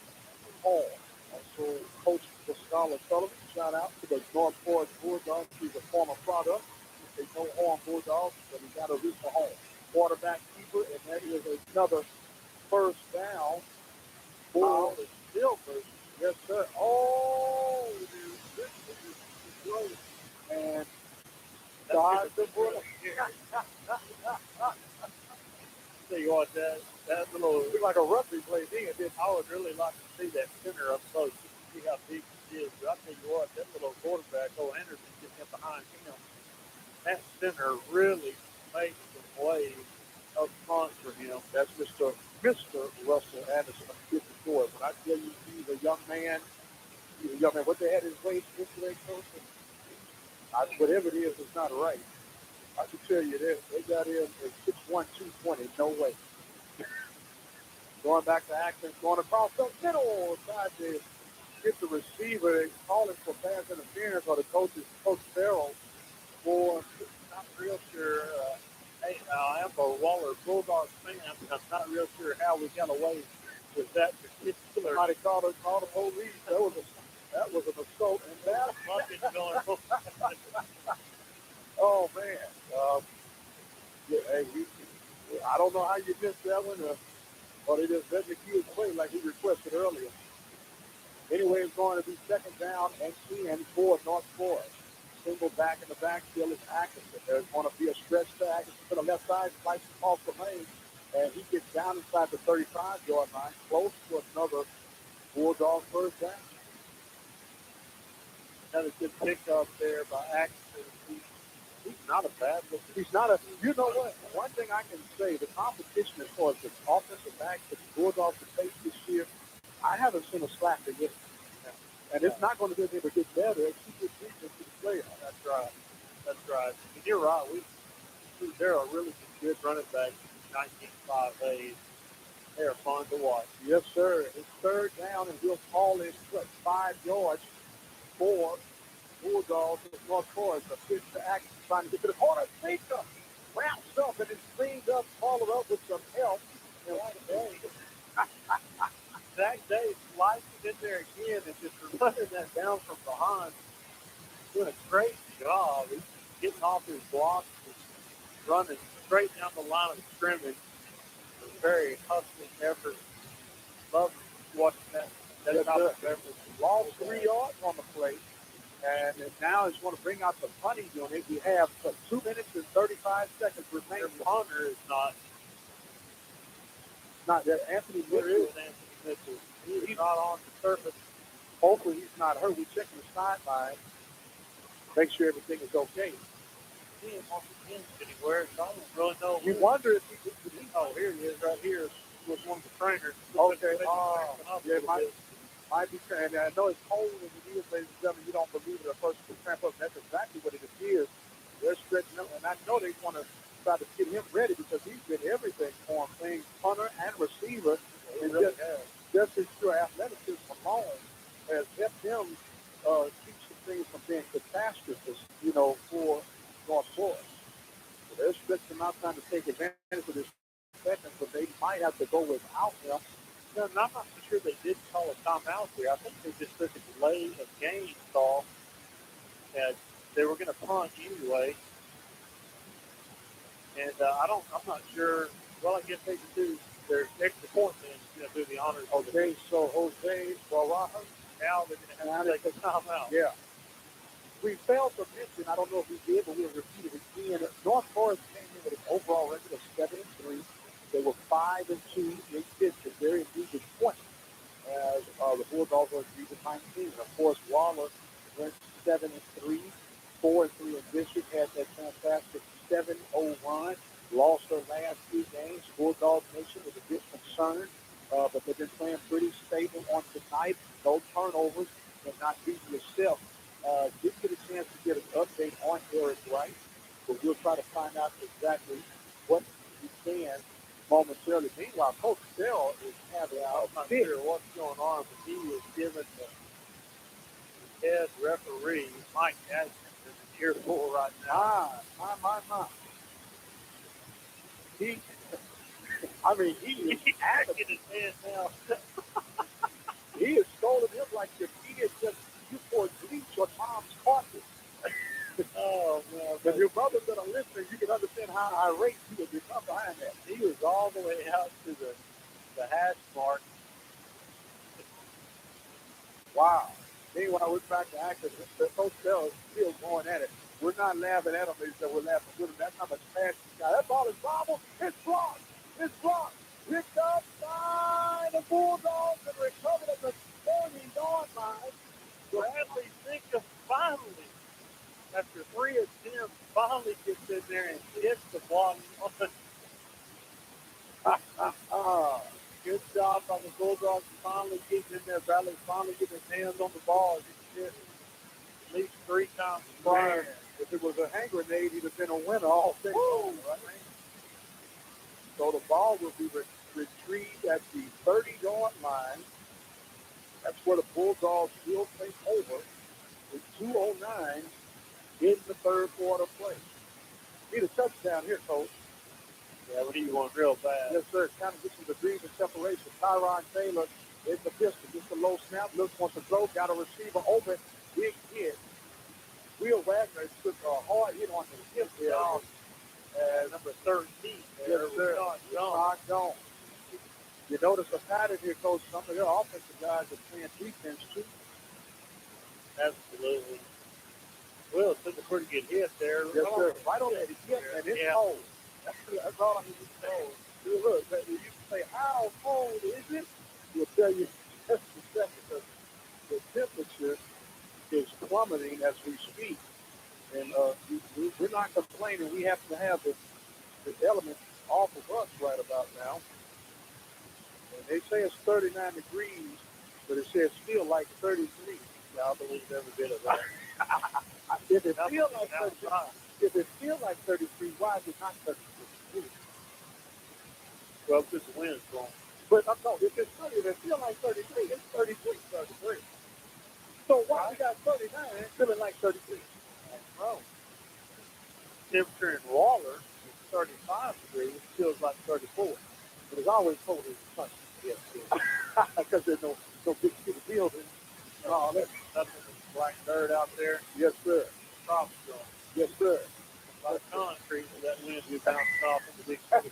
S13: hard. Also, Coach Pascal Sullivan, shout out to the North Forest Bulldogs. He's a former product. They no harm Bulldogs, but he got to reach for home. Quarterback keeper, and that is another first down for the Silvers. Yes, sir. Oh, this is great. And dodge the bullet.
S10: Tell you what, that little
S13: Look like a rugby play there.
S10: I would really like to see that center up close to see how big he is. But I tell you what, that little quarterback, Anderson, getting in behind him, that center really makes some waves up front for him.
S13: That's Mr. Russell Anderson of 54. When I tell you he's a young man, what they had his waist yesterday, Coach? Whatever it is, it's not right. I can tell you this. They got him at 6'1", 220. No way. Going back to action, going across the middle. Tried to get the receiver. They calling for pass interference, or the Coach Farrell for
S10: not real sure. Hey, I am a Waller Bulldogs fan, but I'm not real sure how we got away with that particular.
S13: Somebody called the police. That was an assault and battery.
S10: Bucket going on.
S13: Oh man. Yeah, hey, I don't know how you missed that one, or they just let the kids play like he requested earlier. Anyway, it's going to be second down and 10 for North Forest. Single back in the backfield is Atkinson. There's going to be a stretch to Atkinson to the left side, slices off the lane, and he gets down inside the 35-yard line, close to another Bulldog first down.
S10: Another good pickup there by Atkinson. He's not a bad looker.
S13: He's not a, you know what? One thing I can say, the competition as far as the offensive backs that the Bulldogs have faced this year, I haven't seen a slacker yet. And it's not going to get able to get better as he gets deeper to the player.
S10: That's right. That's right. And you're right. They're a really good running back, 19.58. They're fun to watch.
S13: Yes, sir. It's third down, and we'll call it 5 yards for Bulldogs of North Forest. A pitch to Atkins trying to get to the corner. Baker wraps up and it's cleaned up, followed up with some help.
S10: Zach Day slicing in there again and just running that down from behind. Doing a great job. He's getting off his blocks, running straight down the line of scrimmage. A very hustling effort. Love watching that type of effort.
S13: Lost 3 yards on the play. And now it's going to bring out the punting unit. We have 2 minutes and 35 seconds remaining.
S10: Their punter is
S13: not there. Anthony Mitchell.
S10: He's not on the surface.
S13: Hopefully he's not hurt. We check the sideline. Make sure everything is okay.
S10: He ain't on the pins anywhere, so I don't really know.
S13: You wonder if he
S10: oh, here he is, right here was one of the trainers.
S13: Okay. Yeah, might be, and I know it's cold as it is, ladies and gentlemen. You don't believe it at first to cramp up. That's exactly what it appears. They're stretching up, and I know they want to try to get him ready because he's been everything for him, playing punter and receiver. And just his pure athleticism alone has helped him keep some things from being catastrophes, for North Forest. So they're stretching him out, trying to take advantage of this second, but they might have to go without him.
S10: No, I'm not so sure they did call a timeout there. I think they just took a delay of game call, and they were going to punt anyway. And I'm not sure. Well, I guess they could do their extra point then, do the honors.
S13: Okay, so Jose Baraja,
S10: now they're going to have to take a timeout.
S13: Yeah. We failed to mention, I don't know if we did, but we'll repeat it again. North Forest came in with an overall record of 7-3. They were 5-2 in district. They're in district 20 as the Bulldogs are in district 19. Of course, Waller went 7-3, 4-3 in district, had that fantastic 7-0 run. Lost their last 2 games. Bulldog Nation was a bit concerned, but they've been playing pretty stable on tonight. No turnovers and not beating yourself. Didn't get a chance to get an update on Eric Wright, but we'll try to find out exactly what we can momentarily. Meanwhile, Coach Bell is having
S10: I'm not sure what's going on, but he is giving the head referee, Mike Adkins, an earful right now.
S13: My. He is
S10: acting his head now.
S13: He is scolding him like if he is just you poured bleach on mom's carpet.
S10: Oh, man.
S13: If your brothers that are listening, you can understand how irate he would become behind that.
S10: He was all the way out to the hash mark.
S13: Wow. Meanwhile, we're back to acting. The Coach Bell is still going at it. We're not laughing at him. We're laughing with him. That's how much passion he's got. That ball is bobbled. It's blocked. It's blocked. Picked up by the Bulldogs and recovered at the 40-yard line.
S10: Bradley Sinka finally, after 3 attempts, finally gets in there and hits the block. Good job by the Bulldogs finally getting in there. Bradley finally getting his hands on the ball. He hit at least 3 times prior.
S13: If it was a hand grenade, he'd have been a winner all day long, right? So the ball will be retrieved at the 30-yard line. That's where the Bulldogs will take over with 2:09 in the third quarter play. Need a touchdown here, Coach.
S10: Yeah, we need one real bad.
S13: Yes, sir. Kind of get some degrees of separation. Tyron Taylor is the pistol. Just a low snap. Looks wants to throw. Got a receiver open. Big hit. Will Wagner took a hard hit on the hip there.
S10: Number 13.
S13: Yes, sir. Gone. You notice a pattern here, Coach. Some of their offensive guys are playing defense, too.
S10: Absolutely. Will took a pretty good hit there.
S13: Yes, sir. Right on that hip, and it's cold. That's all I need to know. Look, you say, how cold is it? We'll tell you just a second. The temperature is plummeting as we speak. And we're not complaining. We have to have the elements off of us right about now. And they say it's 39 degrees, but it says feel like 33.
S10: Yeah, I believe every bit of that.
S13: If it feels like 33, if it feels like 33, why is it not 33?
S10: Well, because the wind is blowing.
S13: But no, if it's 30, if it feels like 33, it's 33. So why we got 39 feeling like 33?
S10: Well, temperature in Waller is 35 degrees. It feels like 34.
S13: But it's always cold in the country. Yes. Because there's no big city building and all that.
S10: Nothing but black dirt out there.
S13: Yes, sir.
S10: Crops going.
S13: Yes, sir.
S10: A lot of concrete with that wind be bouncing off in the big city.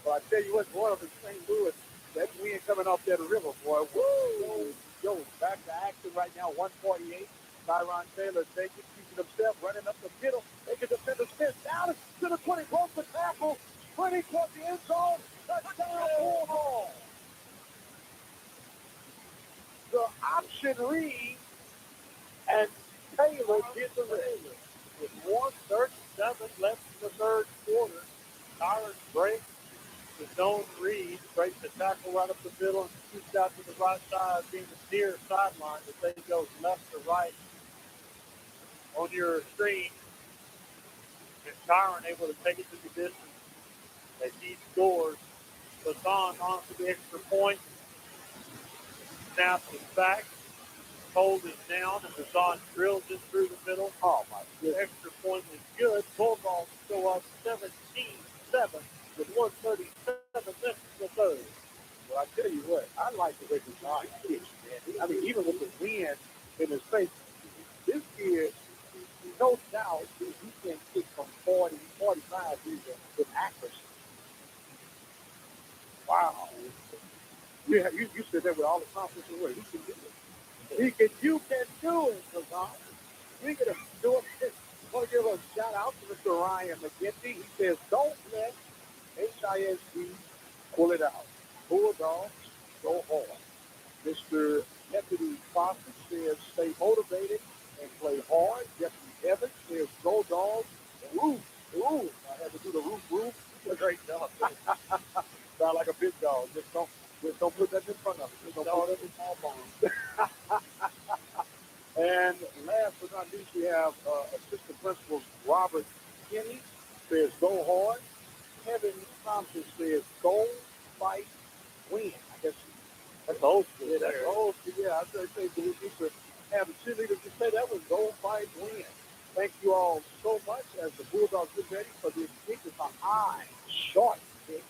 S13: Well, I tell you what, one of them St. Louis, that wind coming off that river, boy. Woo! Yo, back to action right now, 148. Tyron Taylor taking, keeping himself, running up the middle, making the defender spin down to the 20, broke the tackle, 20 towards the end zone, touchdown, Bulldogs. The option read, and Taylor gets the race.
S10: With 1:37 left in the third quarter, Tyron breaks the zone read, breaks the tackle right up the middle, and shoots out to the right side, being the near sideline. The thing goes left to right on your screen. And Tyron able to take it to the distance as he scores. Hassan on to the extra point. Snap is back. Hold is down, and Hassan drills it through the middle.
S13: Oh, my goodness.
S10: Extra point is good. Bulldogs go up 17-7 with 1:37 left in the third.
S13: Well, I tell you what, I like the way Hassan kicks, man. I mean, even with the wind in his face, this kid, no doubt, he can kick from 40, 45 with accuracy. Wow. You said that with all the confidence in the world. He can do it. You can do it, Hassan. We can do it. I want to give a shout out to Mr. Ryan McGinty. He says, don't let HISD pull it out. Bulldogs, go hard. Mr. Deputy Foster says, stay motivated and play hard. Deputy Evans says, go dogs. Roof. I had to do the roof. A great job. Sound like a big dog. Just don't put that in front of it. Just don't put that in small bones. And last but not least, we have assistant principal Robert Kinney says, go hard. Kevin Thompson says, go, fight, win. I guess that's old school. Yeah, that's old school. Yeah, I say we need to have the cheerleaders to say that was go, fight, win. Thank you all so much as the Bulldogs get ready for this kick. It's a high, short kick.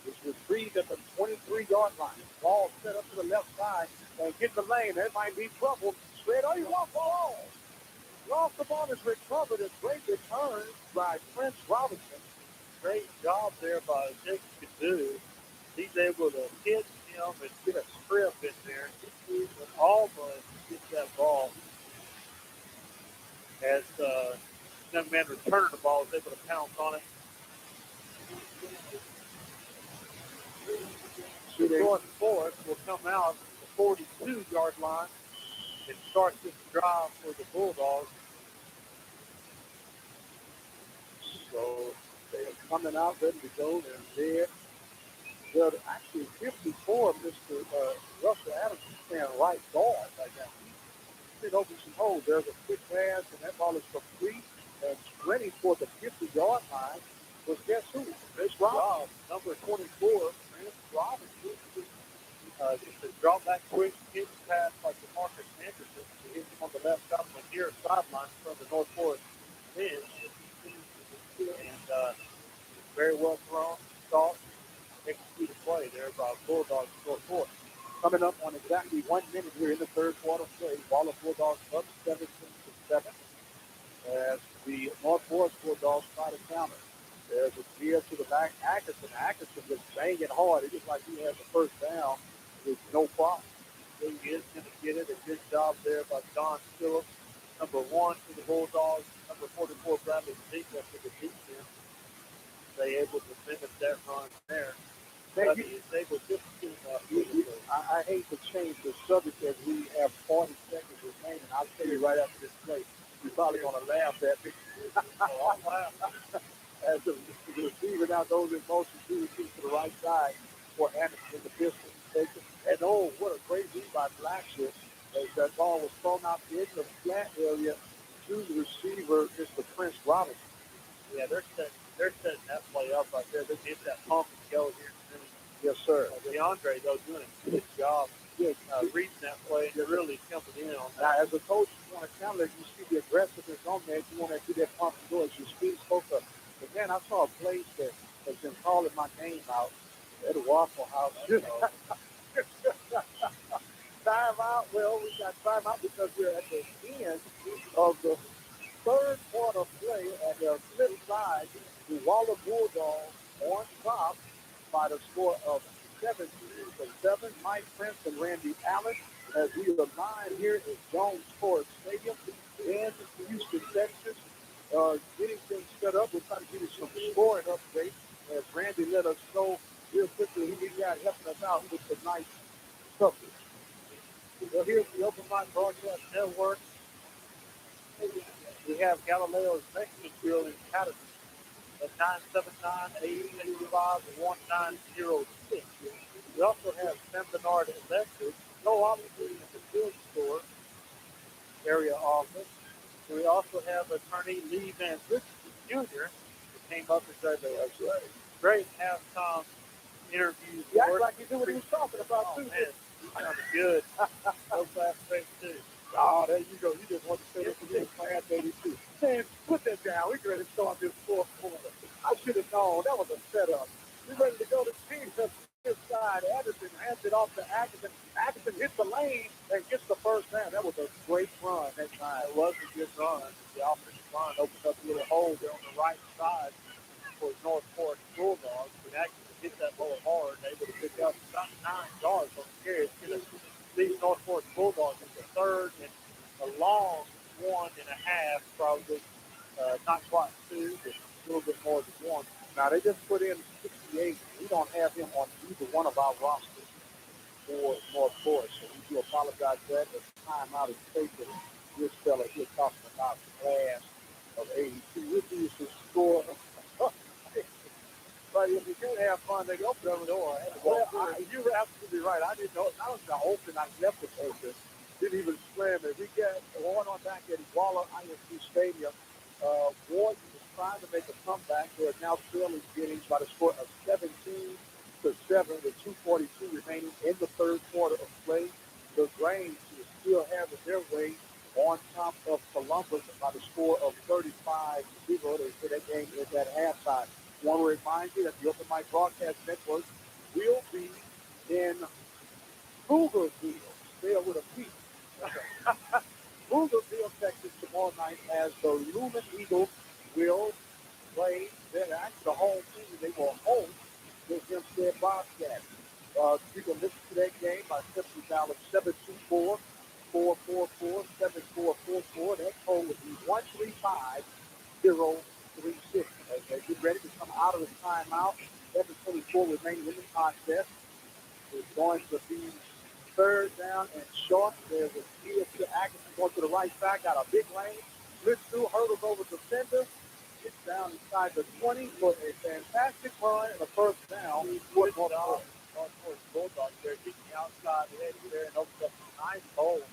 S13: It's retrieved at the 23-yard line. Ball set up to the left side and get the lane. That might be trouble. Straight on, you want ball. Lost the ball is recovered. A great return by Prince Robinson.
S10: Great job there by Jake Kadu. He's able to hit him and get a strip in there. He almost gets that ball. As the young man returning the ball, is able to pounce on it. Going forward will come out the 42-yard line and start this drive for the Bulldogs.
S13: So they're coming out, ready to go. They're there. Actually, 54, Mr. Russell Adams is playing right guard right now. He's been open some holes. There's a quick pass, and that ball is complete and ready for the 50-yard line. Was guess who? Chris Rob, number 24, Chris Robinson.
S10: Just a drop back quick hit pass like the Marcus Anderson. He hits him on the left side on the near sideline from the North Forest bench.
S12: And very well thrown, soft, executed play there by Bulldogs score 4. Coming up on exactly 1 minute here in the third quarter play, Waller Bulldogs up 17-7 as the North Forest Bulldogs try to counter. There's a steer to the back. Atkinson just banging hard. It looks like he has the first down with no problem. So he is going to get it. A good job there by John Phillips. Number 1 for the Bulldogs. Number 44, Bradley Ziegler for the defense. They able to finish that run there. But they were just I hate to change the subject as we have 40 seconds remaining. I'll tell you right after this play. You're probably going to laugh at me. As the receiver now goes in motion, he receives to the right side for Anderson in the pistol. And oh, what a great read by Blackshear as that ball was thrown out in the flat area to the receiver, Mr. Prince Robinson. Yeah, they're setting that play up right there. They get that pump and go here. Yes, sir. DeAndre, though, doing a good job reading that play and really jumping in on that. Now, as a coach, you want to counter, you see the aggressiveness on that. You want to do that pump and go as your speed spoke up. But, man, I saw a place that has been calling my name out at a Waffle House. Time out. Well, we got time out because we're at the end of the third quarter play at the flip side. The Waller Bulldogs on top by the score of 17-7. Mike Prince and Randy Allen as we are live here at Jones Sports Stadium in Houston, Texas. Getting things set up. We're trying to give you some scoring updates as Randy let us know real quickly who we got helping us out with tonight's coverage. Well, here's the OpenMic Broadcast Network. We have Galileo's Mexican Grill in Patterson at 979-885-1906. We also have San Bernard Electric, obviously in the field store area office. We also have attorney Lee Van Richardson Jr. who came up and said a great halftime interview. Yeah, like he knew what he was talking about, too. Man, he sounded good. So fast face, too. Oh, there you go. You just want to say this again, Class 82. Man, put that down. We're ready to start this fourth quarter. I should have known. That was a setup. We're ready to go to team to this side. Anderson hands it off to Atkinson. Atkinson hits the lane and gets the first down. That was a great run that time. It was a good run. The offensive line opened up a little hole there on the right side for North Forest Bulldogs. But Atkinson hit that ball hard. Able to pick up about 9 yards on the carry. It's going to lead North Forest Bulldogs into third and a long 1.5, probably not quite 2, but a little bit more than 1. Now, they just put in 68. We don't have him on either one of our rosters for North Forest, so we do apologize for that. The timeout is taken. This fella here talking about the class of 82. We'll do some score. But if you can't have fun, they open the door. Well, you're absolutely right. I didn't know. I was going to open. I left it open. Didn't even slam it. We got going on back at Waller ISD Stadium. Ward is trying to make a comeback. They are now trailing Giddings by the score of 17-7 with 2:42 remaining in the third quarter of play. The Grange is still having their way on top of Columbus by the score of 35-0. They said that game is at halftime. I want to remind you that the OpenMic Broadcast Network will be in Pflugerville. There with a P. Pflugerville, Texas, tomorrow night as the Lumen Eagles will play. They're actually the home team. They will host the Hempstead Bobcats. You can listen to that game by simply dialing 724-444-7444. That code would be 135-036. As they get ready to come out of the timeout, 7:24 remaining in the contest. It's going to be third down and short. There's a steal to Atkinson going to the right side. Got a big lane. Blitz through, hurdles over the defender. Gets down inside the 20 for a fantastic run and a first down. North Forest Bulldogs there getting the outside edge there and opens up a nice hole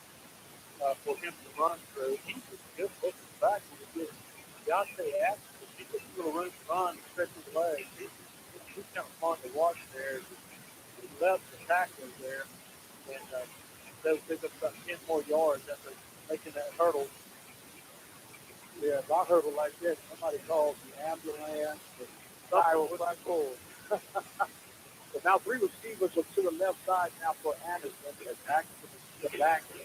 S12: for him to run through. He was just looking back when he gets Deontay Atkinson. He gets a little room to run and stretch his legs. He's kind of fun to watch there. He left the tackler there. And they'll pick up about 10 more yards after making that hurdle.
S13: Yeah, if I heard it like that, somebody calls the ambulance, the chiropractor. But now 3 receivers are to the left side now for Anderson. As back to the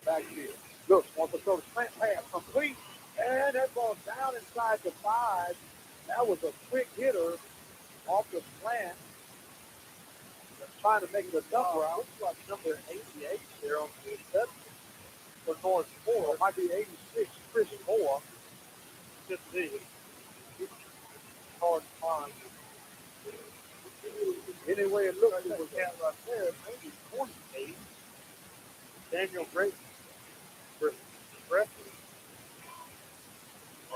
S13: backfield. Look, wants to throw the slant pass complete. And that ball down inside the 5. That was a quick hitter off the slant. Trying to make it a number out. Looks like number 88 there on the reception for North 4. It might be 86, Chris Moore. Just see. It's hard to find. Anyway, it looks like it was cat right there. Maybe 28. Daniel Brayson.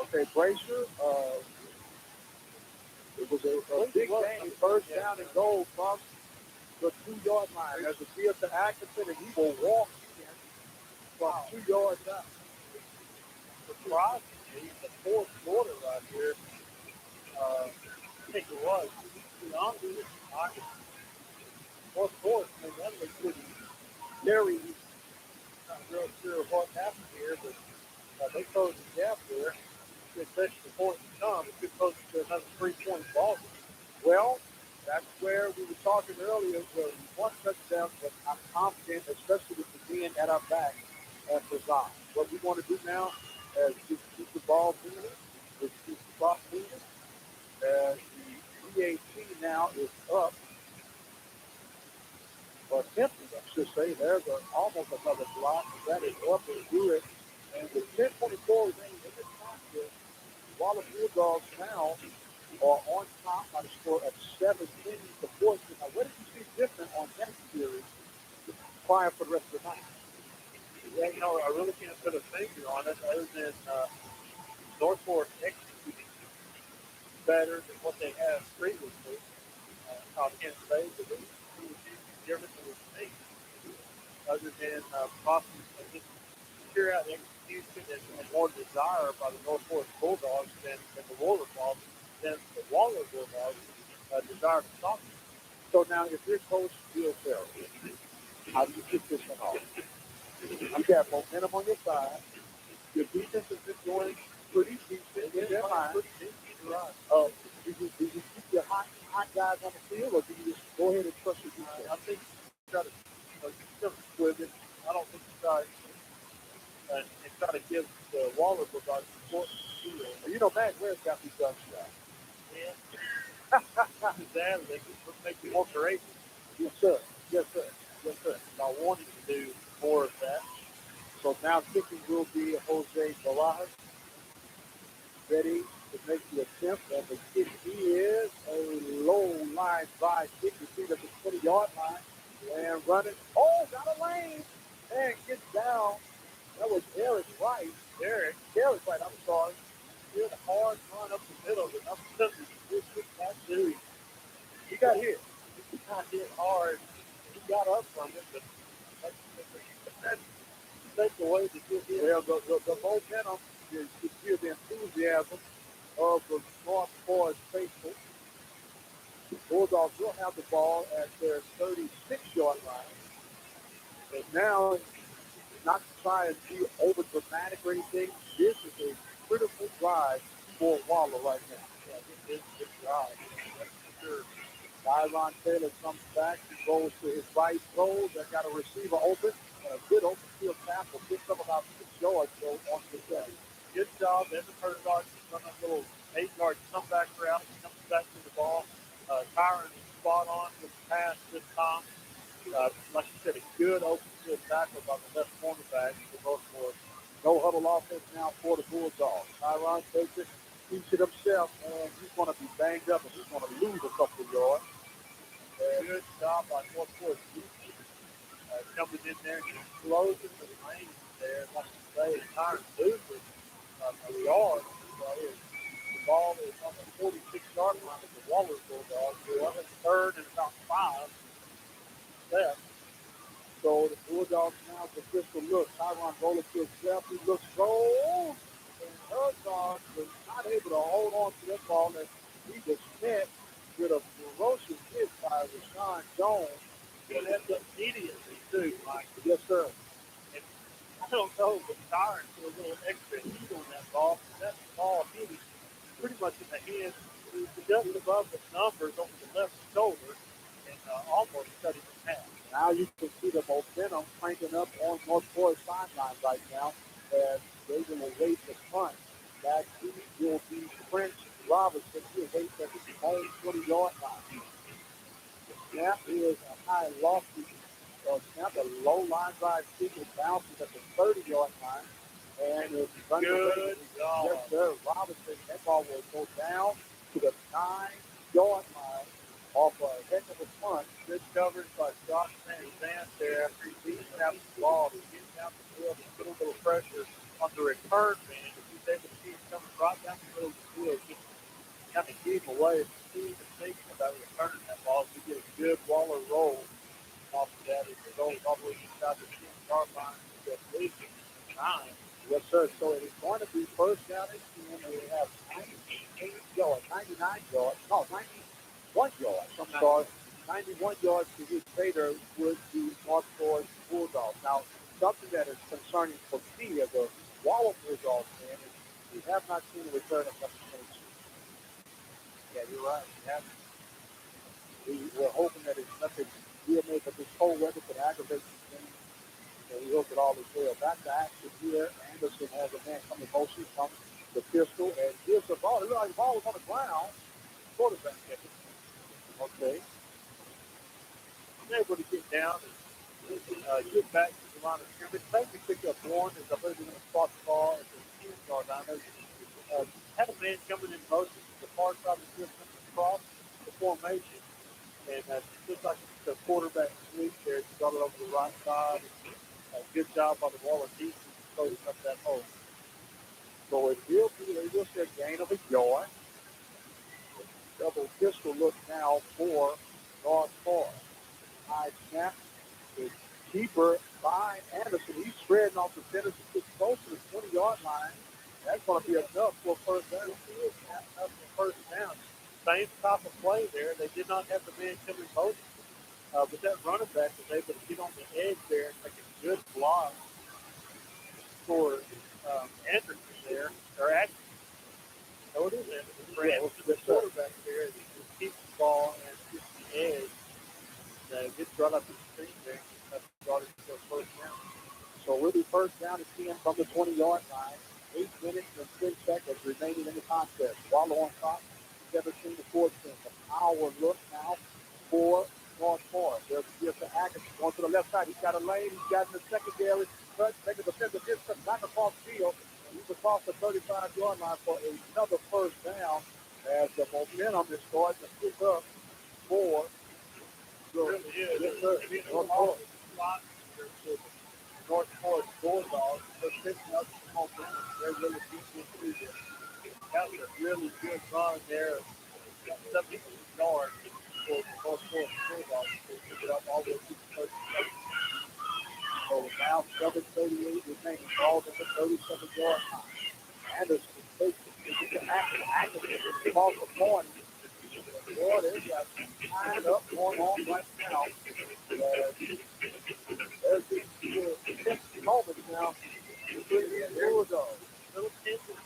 S13: Okay, Bracer. It was a big game. First down and goal from the 2-yard line. There's a field to Atkinson, and he will walk in from 2 yards out. Surprisingly, the fourth quarter right here. I think it was. Fourth quarter, that was pretty scary. Not real sure what happened here, but they closed the gap there. Especially the fourth and come, it could close to another 3-point ball. Well, that's where we were talking earlier. The one touchdown, but I'm confident, especially with the being at our back at design. What we want to do now is just keep the ball moving. Just keep the clock moving. As the EAT now is up. Or attempted, I should say. There's almost another block. That is up and do it. And with 10:24 remaining in the contest, Waller Bulldogs now are on top by the score of 17 to 14. Now, what did you see different on that series prior for the rest of the night?
S10: Yeah, I really can't put a finger on it other than Northport executing better than what they have previously. I can't say that it was different than what other than possibly just pure out execution and more desire by the Northport Bulldogs than the Waller Bulldogs desire to stop them.
S13: So now, if you're Coach Bill Farrell, how do you kick this one off? You got momentum on your side. Your defense has been doing pretty decent in their mind. Do you keep your hot guys on the field, or do you just go ahead and trust your defense?
S10: I think you got to with it. I don't think you got and try to give the Waller Bulldogs support.
S13: You know, Matt Ware's got these guns shot.
S10: Yeah. Exactly. Let's make you more courageous.
S13: Yes, sir. Yes, sir.
S10: Yes, sir. I wanted to do more of that.
S13: So now kicking will be Jose Barajas. Ready to make the attempt, and the kick is a low line drive kick. You see that the 20-yard line and running. Oh, got a lane and gets down. That was Eric Wright. Eric Wright, I'm sorry. He had a hard run up the middle, but I'm telling you, this that dude. He got hit. He got hit hard. He got up from it, but that's the way to get hit. Well, the momentum, you feel the enthusiasm of the North Forest faithful. The Bulldogs will have the ball at their 36-yard line. And now, not to try and be over dramatic or anything, this is a critical drive for Waller right now. Yeah, this is a good drive. That's for sure. Tyron Taylor comes back. He goes to his right goal. They got a receiver open. A good open field tackle. Picks up about 6 yards though on the play.
S10: Good job. Evan Herzog run a little 8-yard comeback route. He comes back to the ball. Tyron is spot on with the pass this time. Like you said, a good open field tackle by the left cornerback for Northport.
S13: No huddle offense now for the Bulldogs. Tyron takes it, keeps it himself, and he's going to be banged up, and he's going to lose a couple of yards.
S10: Good job by Northport. Coming in there and closing the lane there. Like you say, Tyron loses a yard. The ball is on the 46-yard line of the Waller Bulldogs. They're on the third and about 5 left.
S13: So the Bulldogs now with a pistol look. Tyron rolling to himself. He looks gold. And Herzog was not able to hold on to that ball. And he was met with a ferocious hit by Rashawn Jones.
S10: And that's immediately, too, Mike.
S13: Yes, sir.
S10: And don't know, but Tyron put a little extra heat on that ball. That ball hit him pretty much in the hand, just above the numbers over the left shoulder, and almost cut him in half.
S13: Now you can see the momentum cranking up on North Forest sideline right now as they will await the punt. That will be Prince Robinson. He awaits at his own 20-yard line. The snap is a high lofty snap, a low line drive kick. It bounces at the 30-yard line. And it's
S10: Good job.
S13: Yes, sir. Robinson, that ball will go down to the 9-yard line off a heck of a punt.
S10: Good coverage by Josh Van Zandt there after he beat out the ball. He's getting down the field and put a little pressure on the return man. If he's able to see him coming right down the middle of the field, just kind of keep away. He's thinking about returning that ball. So you get a good Waller roll off of that. It goes all the way inside the 10-yard line. Just leaving 9.
S13: Yes, sir. So it is going to be first down and 10. We have 98 yards, 99 yards. No, 91 yards. I'm sorry. 91 yards to his Vader would be North Forest Bulldogs. Now, something that is concerning for me as a Waller Bulldogs fan is we have not seen a return of number 22.
S10: Yeah, you're right.
S13: We're hoping that it's nothing real made, but this cold weather could aggravate the game. And we hope it all is well. Back to action here. Anderson has a man coming motion from the pistol and gives the ball. It looked like the ball was on the ground. Quarterback kick it. Okay.
S10: I'm able to get down and get back to the line of scrimmage. Maybe pick up one as I believe we're going to spot the ball at the 10-yard line. Had a man coming in motion to the far side of the field across the formation. And just like the quarterback sweep there, he got it over the right side. Good job by the Waller defense closing up that hole.
S13: So it will be a gain of a yard. Double pistol look now for North Forest. High snap. The keeper by Anderson. He's spreading off the center to get close to the 20-yard line. That's going to be enough for first down.
S10: Enough for first down. Same type of play there. They did not have the man coming motion. But that running back was able to get on the edge there and make a good block for Anderson there. Or Anderson. No, it is Anderson. The quarterback there. He just keeps the ball and gets the edge. Gets right up the screen there. That's brought it to first down.
S13: So we'll be first down and 10 from the 20-yard line. 8 minutes and 10 seconds remaining in the contest. Waller on top, 17 to 14. An hour look now for North Forest. There's a gift to Atkinson going to the left side. He's got a lane. He's got in the secondary. Cut, making the defensive distance back across the field. He's across the 35-yard line for another first down as the momentum is starting to pick up for
S10: North Forest Bulldogs. They're picking up some momentum. They're really deep. That was a really good run there. 76 yards for North Forest Bulldogs. They pick it up all the way to the 37.
S13: So now 7:38 remaining. Ball at the 37-yard line. Anderson takes it. Anderson calls the point. Boy, they got tied up going on right now. There's this moment now. Bulldogs.
S10: Little tension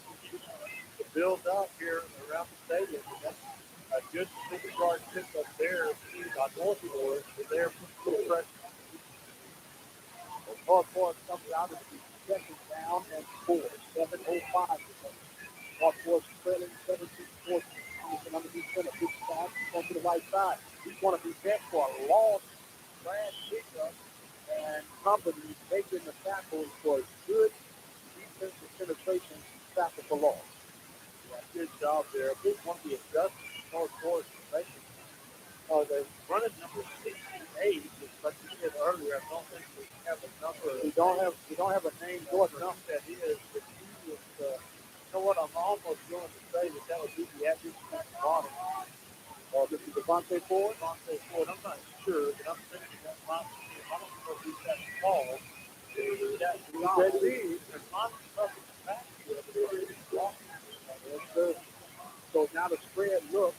S10: to build up here around the stadium. That's a good 6-yard pick up there by North Forest. They're putting pressure.
S13: North Forest comes out of the second down and 4. 7:05. North Forest trailing 17-14. Anderson underneath center. Big stop. Going to the right side. He's going to be met for a loss. Brad pickup and company making the tackle for a good defensive penetration tackle for loss.
S10: Yeah, good job there. I think one of the adjustments North Forest is making. They're running number 68, like you said earlier. I don't think we have a number.
S13: We don't have a name for
S10: enough that is. But he was, you know what? I'm almost going to say that would be the average at the bottom.
S13: This is Devontae Ford.
S10: Devontae Ford. I'm not sure, but I'm thinking that might be him. I don't know if he's that tall. He's that big. There's not enough in the backfield, but he's walking.
S13: So now the spread look.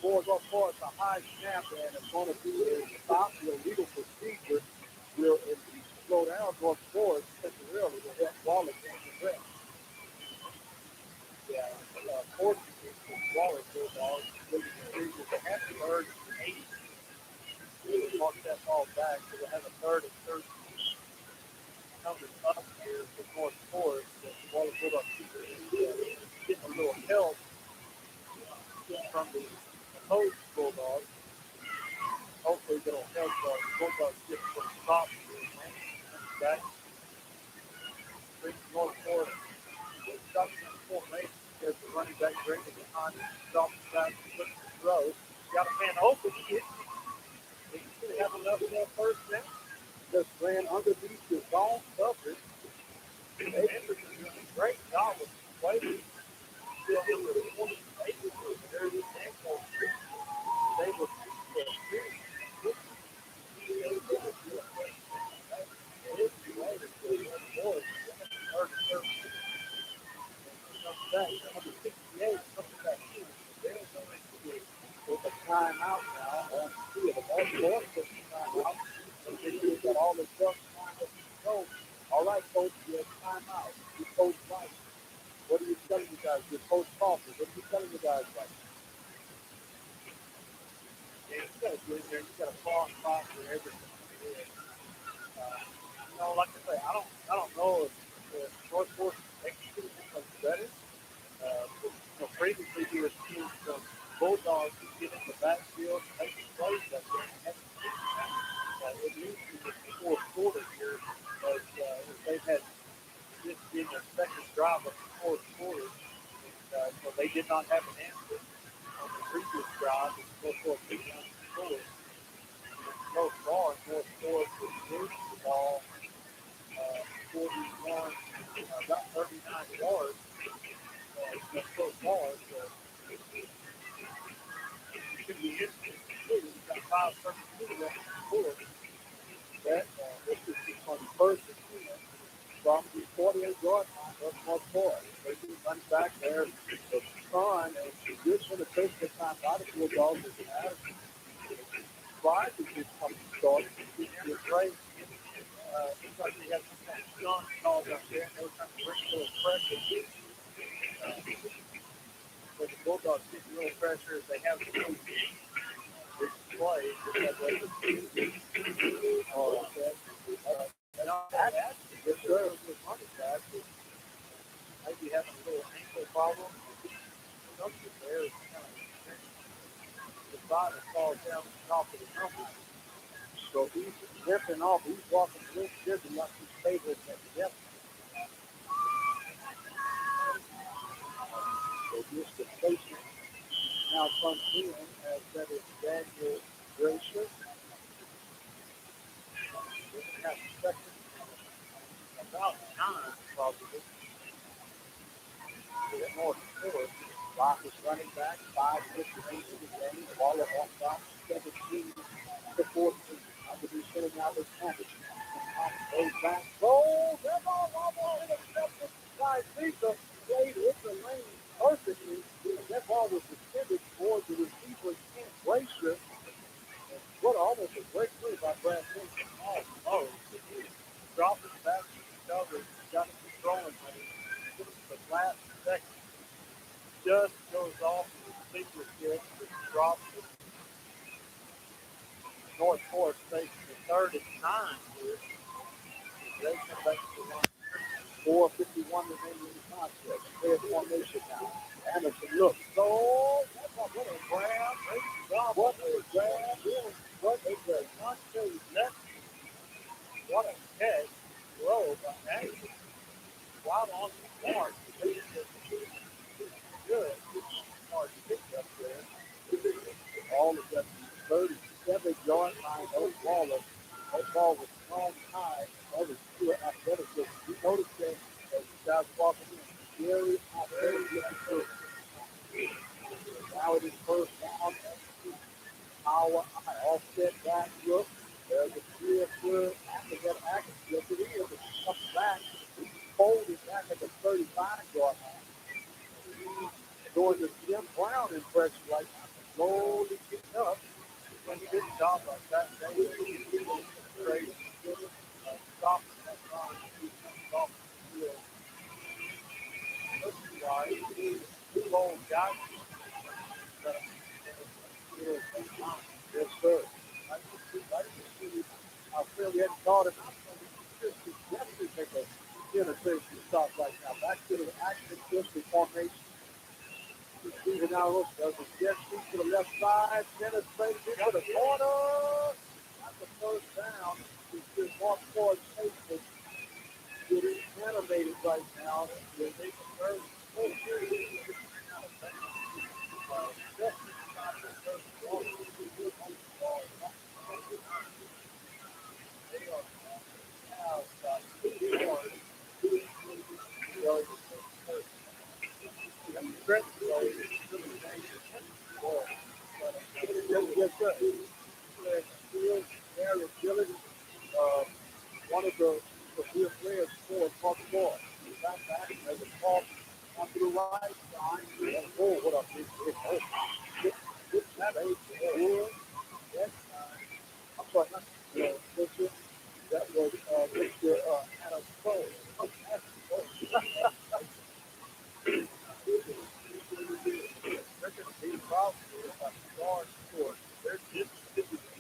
S13: Forward up for us, a high snap, and it's going to be a stop. The legal procedure will slow down North Forest temporarily.
S12: back. North Florida. Formation as the running back drinking behind him. Stop the back, looking to throw. Got a man open. He should have enough for that first down. Just ran underneath his zone coverage. Anderson doing a great job with the play. Still in the 28 there is ankle. They were with a timeout now on the field. That's more than timeout. They've got all the stuff lined up to go. All right, coach, you have timeout. You coach right. What are you telling you guys? Your coach Crawford, what are you telling you guys right? Yeah, you got to get in there. You got to fall and fight for everything. Like I say, I don't know if North Fork executed much better. Previously we were seeing some Bulldogs get in the backfield and make plays that they it needs to be the fourth quarter here as they've had this being their second drive of the fourth quarter. So they did not have an answer on the previous drive. North Fork beat down the score. So far, North Fork is losing the ball 41, about 39 yards. So far, it should be interesting. We've got 5:32 left in the fourth. That this is on first and 10 from the 48-yard line of North Fork. They do run back there. The sun and good for the first time by the Bulldogs is Addison. Tried to get something started. It's great. Looks like they had some kind of sun called up there, and they were trying to bring a little pressure. But the Bulldogs get a little pressure as they have some big plays. Yes, sir. Maybe having a little ankle problem. Something there is kind of decided to fall down the top of the number. So he's ripping off. He's walking a little dizzy like he's favored at the depth. So just the patient now comes in as that is Daniel Gracious. Have a second, about 9 probably. Get more than 4. Rock is running back, 5:58 in the game. Waller on top, 17 to 14. Under the center now this Panthers. Goes back, goal, that ball intercepted by Lisa. Played in the lane perfectly. That ball was intended for the receiver, Kent Glacier. What almost a great play by Brad Simpson. Oh, dropped it back to the cover, got it controlling. The last second just goes off the receiver kick, just drops it. North Fork takes the 3rd and 9 here. They come back to the line. 4:51 remaining in the contest. Clear formation now. Anderson looks. Oh, what a grab. What a grab. What a grab. Not too left. What a catch. Throw by Anderson. Wild on the mark. Good. Hard to pick up there. All of that 37-yard line of Waller. That ball was thrown high. That was pure athleticism. You noticed that as the guys walking in. Very athletic. Now it is first down. Power offset back look. There's a clear foot. After that action, look it is. It comes back. Folded back at the 35-yard line. Doing the Jim Brown impression right now. Slowly getting up. When he did a job like that, they were crazy. Stop that run. Stop the field. Looks like two old guys. Yes, sir. I feel we hadn't caught it. Definitely make a interception stop right now. Back to the action system formation. Steven now looks does a jet sweep to the left side. Penetrated into the corner. That's the first down. It's just Mark Ford's face is getting animated right now. They're making very close here. Yes, sir. One of the field players scored Mark Ford. Back as a ball onto the right side. Oh, what a big hit. Oh, good snap. Yes. I'm sorry, not Mr. That was Mr. Adam Cole.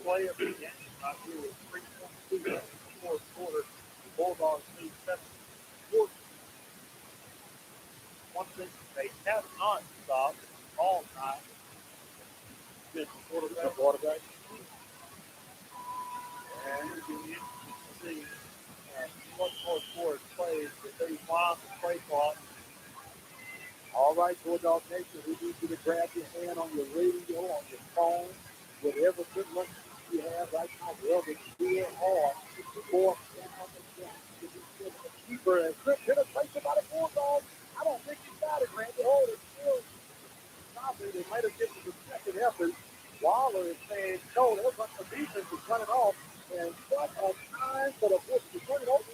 S12: Play of the game. I feel it's 3.2 in the fourth quarter. The Bulldogs need 7 quarters. One thing they have not stopped all time is the quarterback. And you can see what more forward plays that they wind the play clock. All right, Bulldog Nation, we need you to grab your hand on your radio, on your phone, whatever good luck you have right now. Wherever you are, fourth down and keeper and Chris hit a place about a Bulldog. I don't think he got it, Randy. Oh, it's still stopping. They might have given the second effort. Waller is saying, no, there's what the defense is running off. And what a time for the Bulls to turn it over.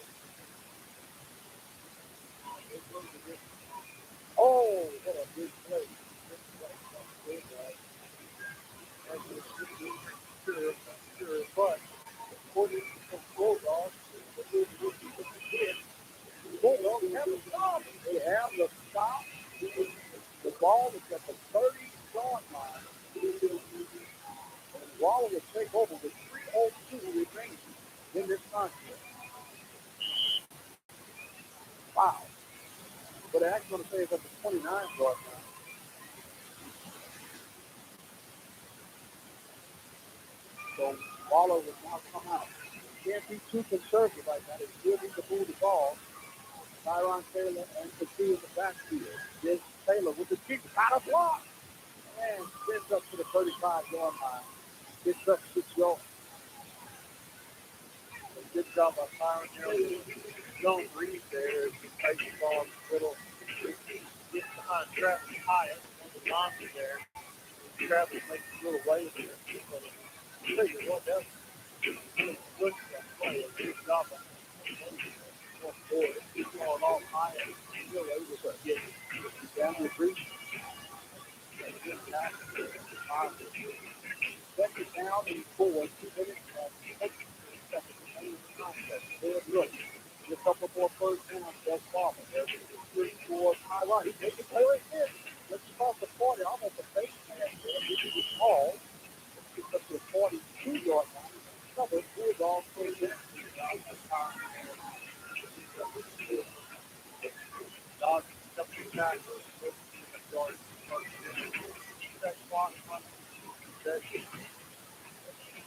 S12: Oh, what a big play. But according to the Bulldogs, Bulldogs have a stop. They have the stop. The ball is at the 30-yard line. And Waller will take over with 3:02 remaining in this contest. Wow. But they're actually going to say it's at the 29-yard line. So Waller will now come out. Can't be too conservative like that. They still need to move the ball. Tyron Taylor and Petit in the backfield. Here's Taylor with the kick. Got a block. And gets up to the 35-yard line. Gets up 6 yards. Good job by Tyron Taylor. Don't read there. He takes the ball in the middle. Gets behind Travis Hyatt on the line there. Travis makes a little wave there. I'll tell you what, that's good play. A good job by he's going off high and still able to get down the breach. Second down and 4, 2 minutes and 8 seconds. Look, a couple more first downs thus far. There's 3, 4, high right. He takes the play right there. Let's cross the 40, almost a face mask there. This is the ball. Gets up to the 42-yard line. Cover, Bulldogs plays it. Dogs up to back.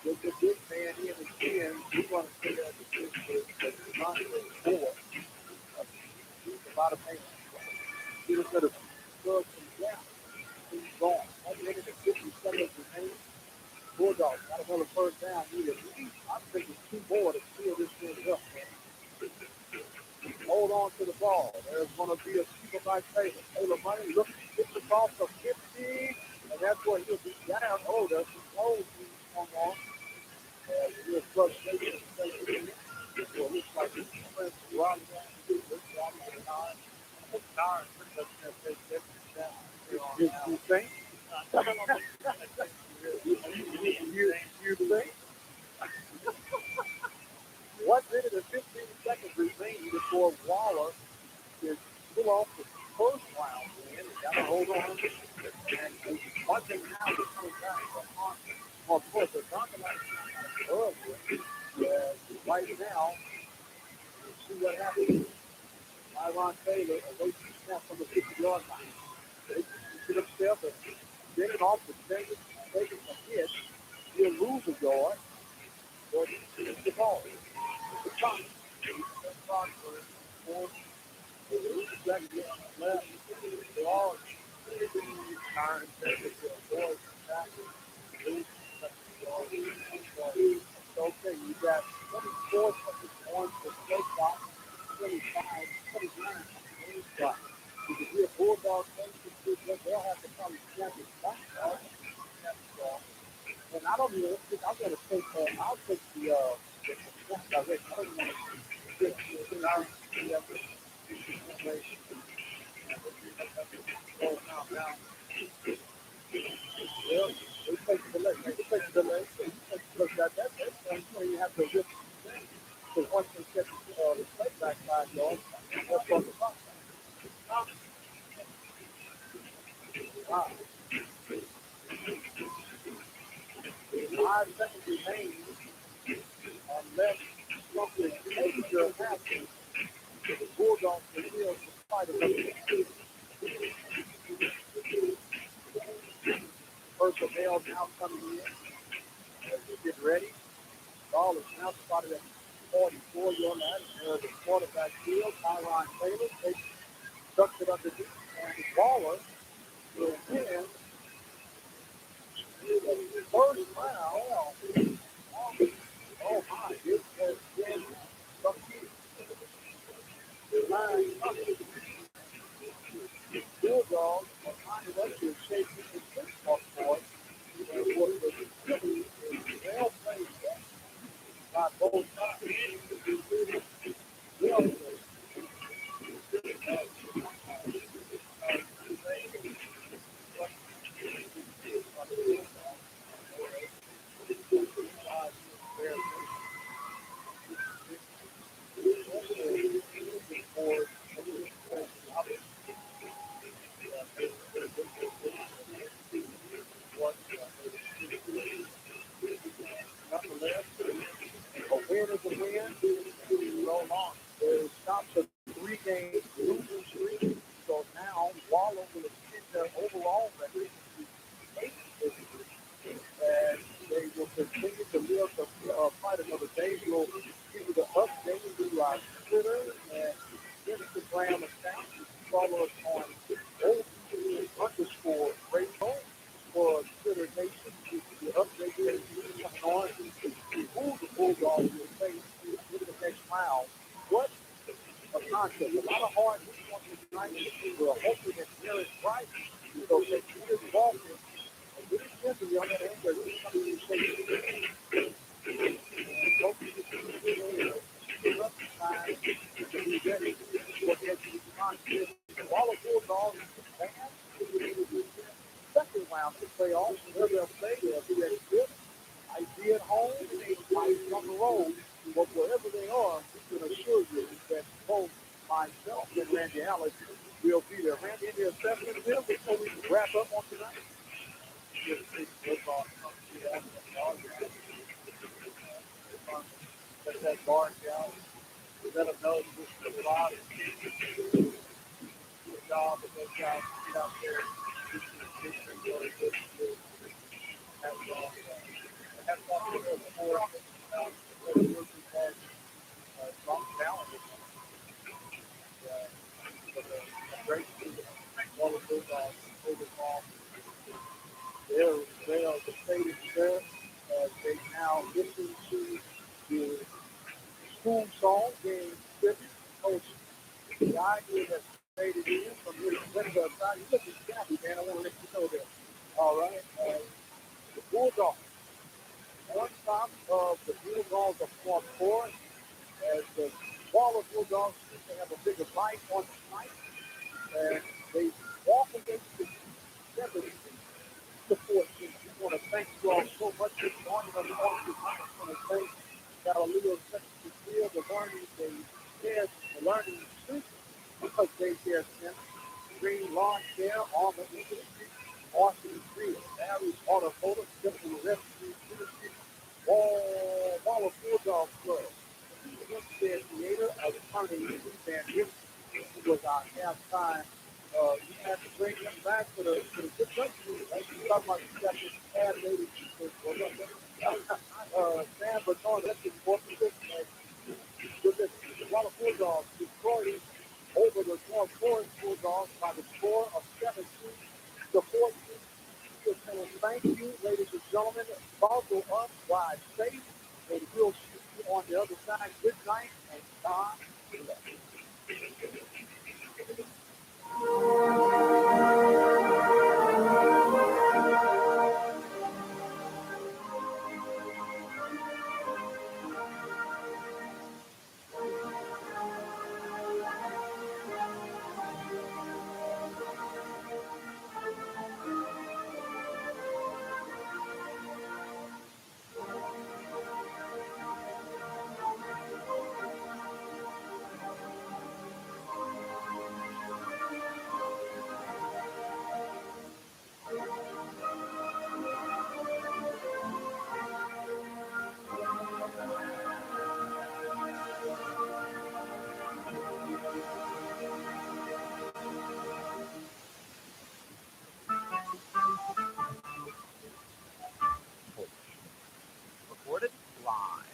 S12: With the big man in again, we want to stay at the big man. About a man. He was going to plug him down. He's gone. 1 minute and 50 seconds remaining. Bulldogs got another first down. Needed at least, I'm thinking 2 more to seal this thing up, man. Hold on to the ball. There's going to be a keeper by Taylor. Taylor money, look, gets the ball to 50, and that's where he'll be down. Oh, there's some clothes being hung on. And he'll frustration. So it looks like he's trying to run down. You think? You think? 1 minute and 15 seconds remaining before Waller is still off the first round. And got to hold on. And one thing now is coming back from of course, they're talking about it earlier. Right now, let's see what happens. Tyron Taylor away from the snap from the 50-yard line. They get upstairs and get it off the second, taking a hit. He'll lose a yard, but he gets the ball. Okay, you got 24 seconds on the play clock, 25, 29 on the clock. If you hear Bulldogs, they'll have to probably snap it back. And I don't even think I'm going to take. I'll take the direct. I don't want to get well, they take the delay. They take the delay. Look, that's where you have to rip. Because once they get the playback side going, that's on the front side. Wow. 5 seconds remain unless something major happens. The Bulldogs will still fight it. Personnel now coming in. Get ready. Ball is now spotted at 44-yard line. The quarterback field, Tyron Taylor tucks it underneath, and Waller will win the first round. Oh my! It has been the line. Bulldogs are lining up to shake the football court. And what was really well played by both sides. Well played. A win is a win. Roll on. There's stops a 3-game losing streak. So now Waller will extend their overall record to 8 victories. And they will continue to live the fight another day. We'll give you the update through our Twitter and Instagram account. Follow us on _radio for Twitter Nation. The update is coming on. Who the Bulldogs will face in the next round. What a contest. A lot of hard hits on this night. We're hoping that Garrett Price will take his Falcons. And this is simply on that end where he's coming to take Waller Bulldogs second round of the playoffs, where they'll play, they'll be at good. I be at home, and they might be on the road, but wherever they are, we can assure you that both myself and Randy Allen will be there. Randy, any assessment there before we wrap up on tonight? Let that bar down. Let them know this is a lot. Good job of those guys get out there. They are the state there as they now listen to the school song being written. Coach, the idea that faded in from his window side. You look at Kathy, man. I want to let you know that. All right. The Bulldogs. On top of the Bulldogs of front court, as the Waller Bulldogs seem to have a bigger bite on the night, and they walk against the 7 to 14. We want to thank you all so much for joining us on tonight. I want to thank Galileo Secondary Field, the learning the learning street, because they care center, Green Lawn Care, Armor Industry, Austin Street, Barry's Automotive, Simple Rescue Industry, Waller Bulldogs Club, Hempstead Theater, attorney Van Hempstead was our halftime. You have to bring them back for the good country. Like you talking about, you got this bad lady. Sam Bernard, that's important. with the Waller Bulldogs destroying over the North Forest Bulldogs by the score of 17-14. Just saying thank you, ladies and gentlemen. Buckle up, ride safe, and we'll see you on the other side. Good night, and God bless.
S9: Recorded live.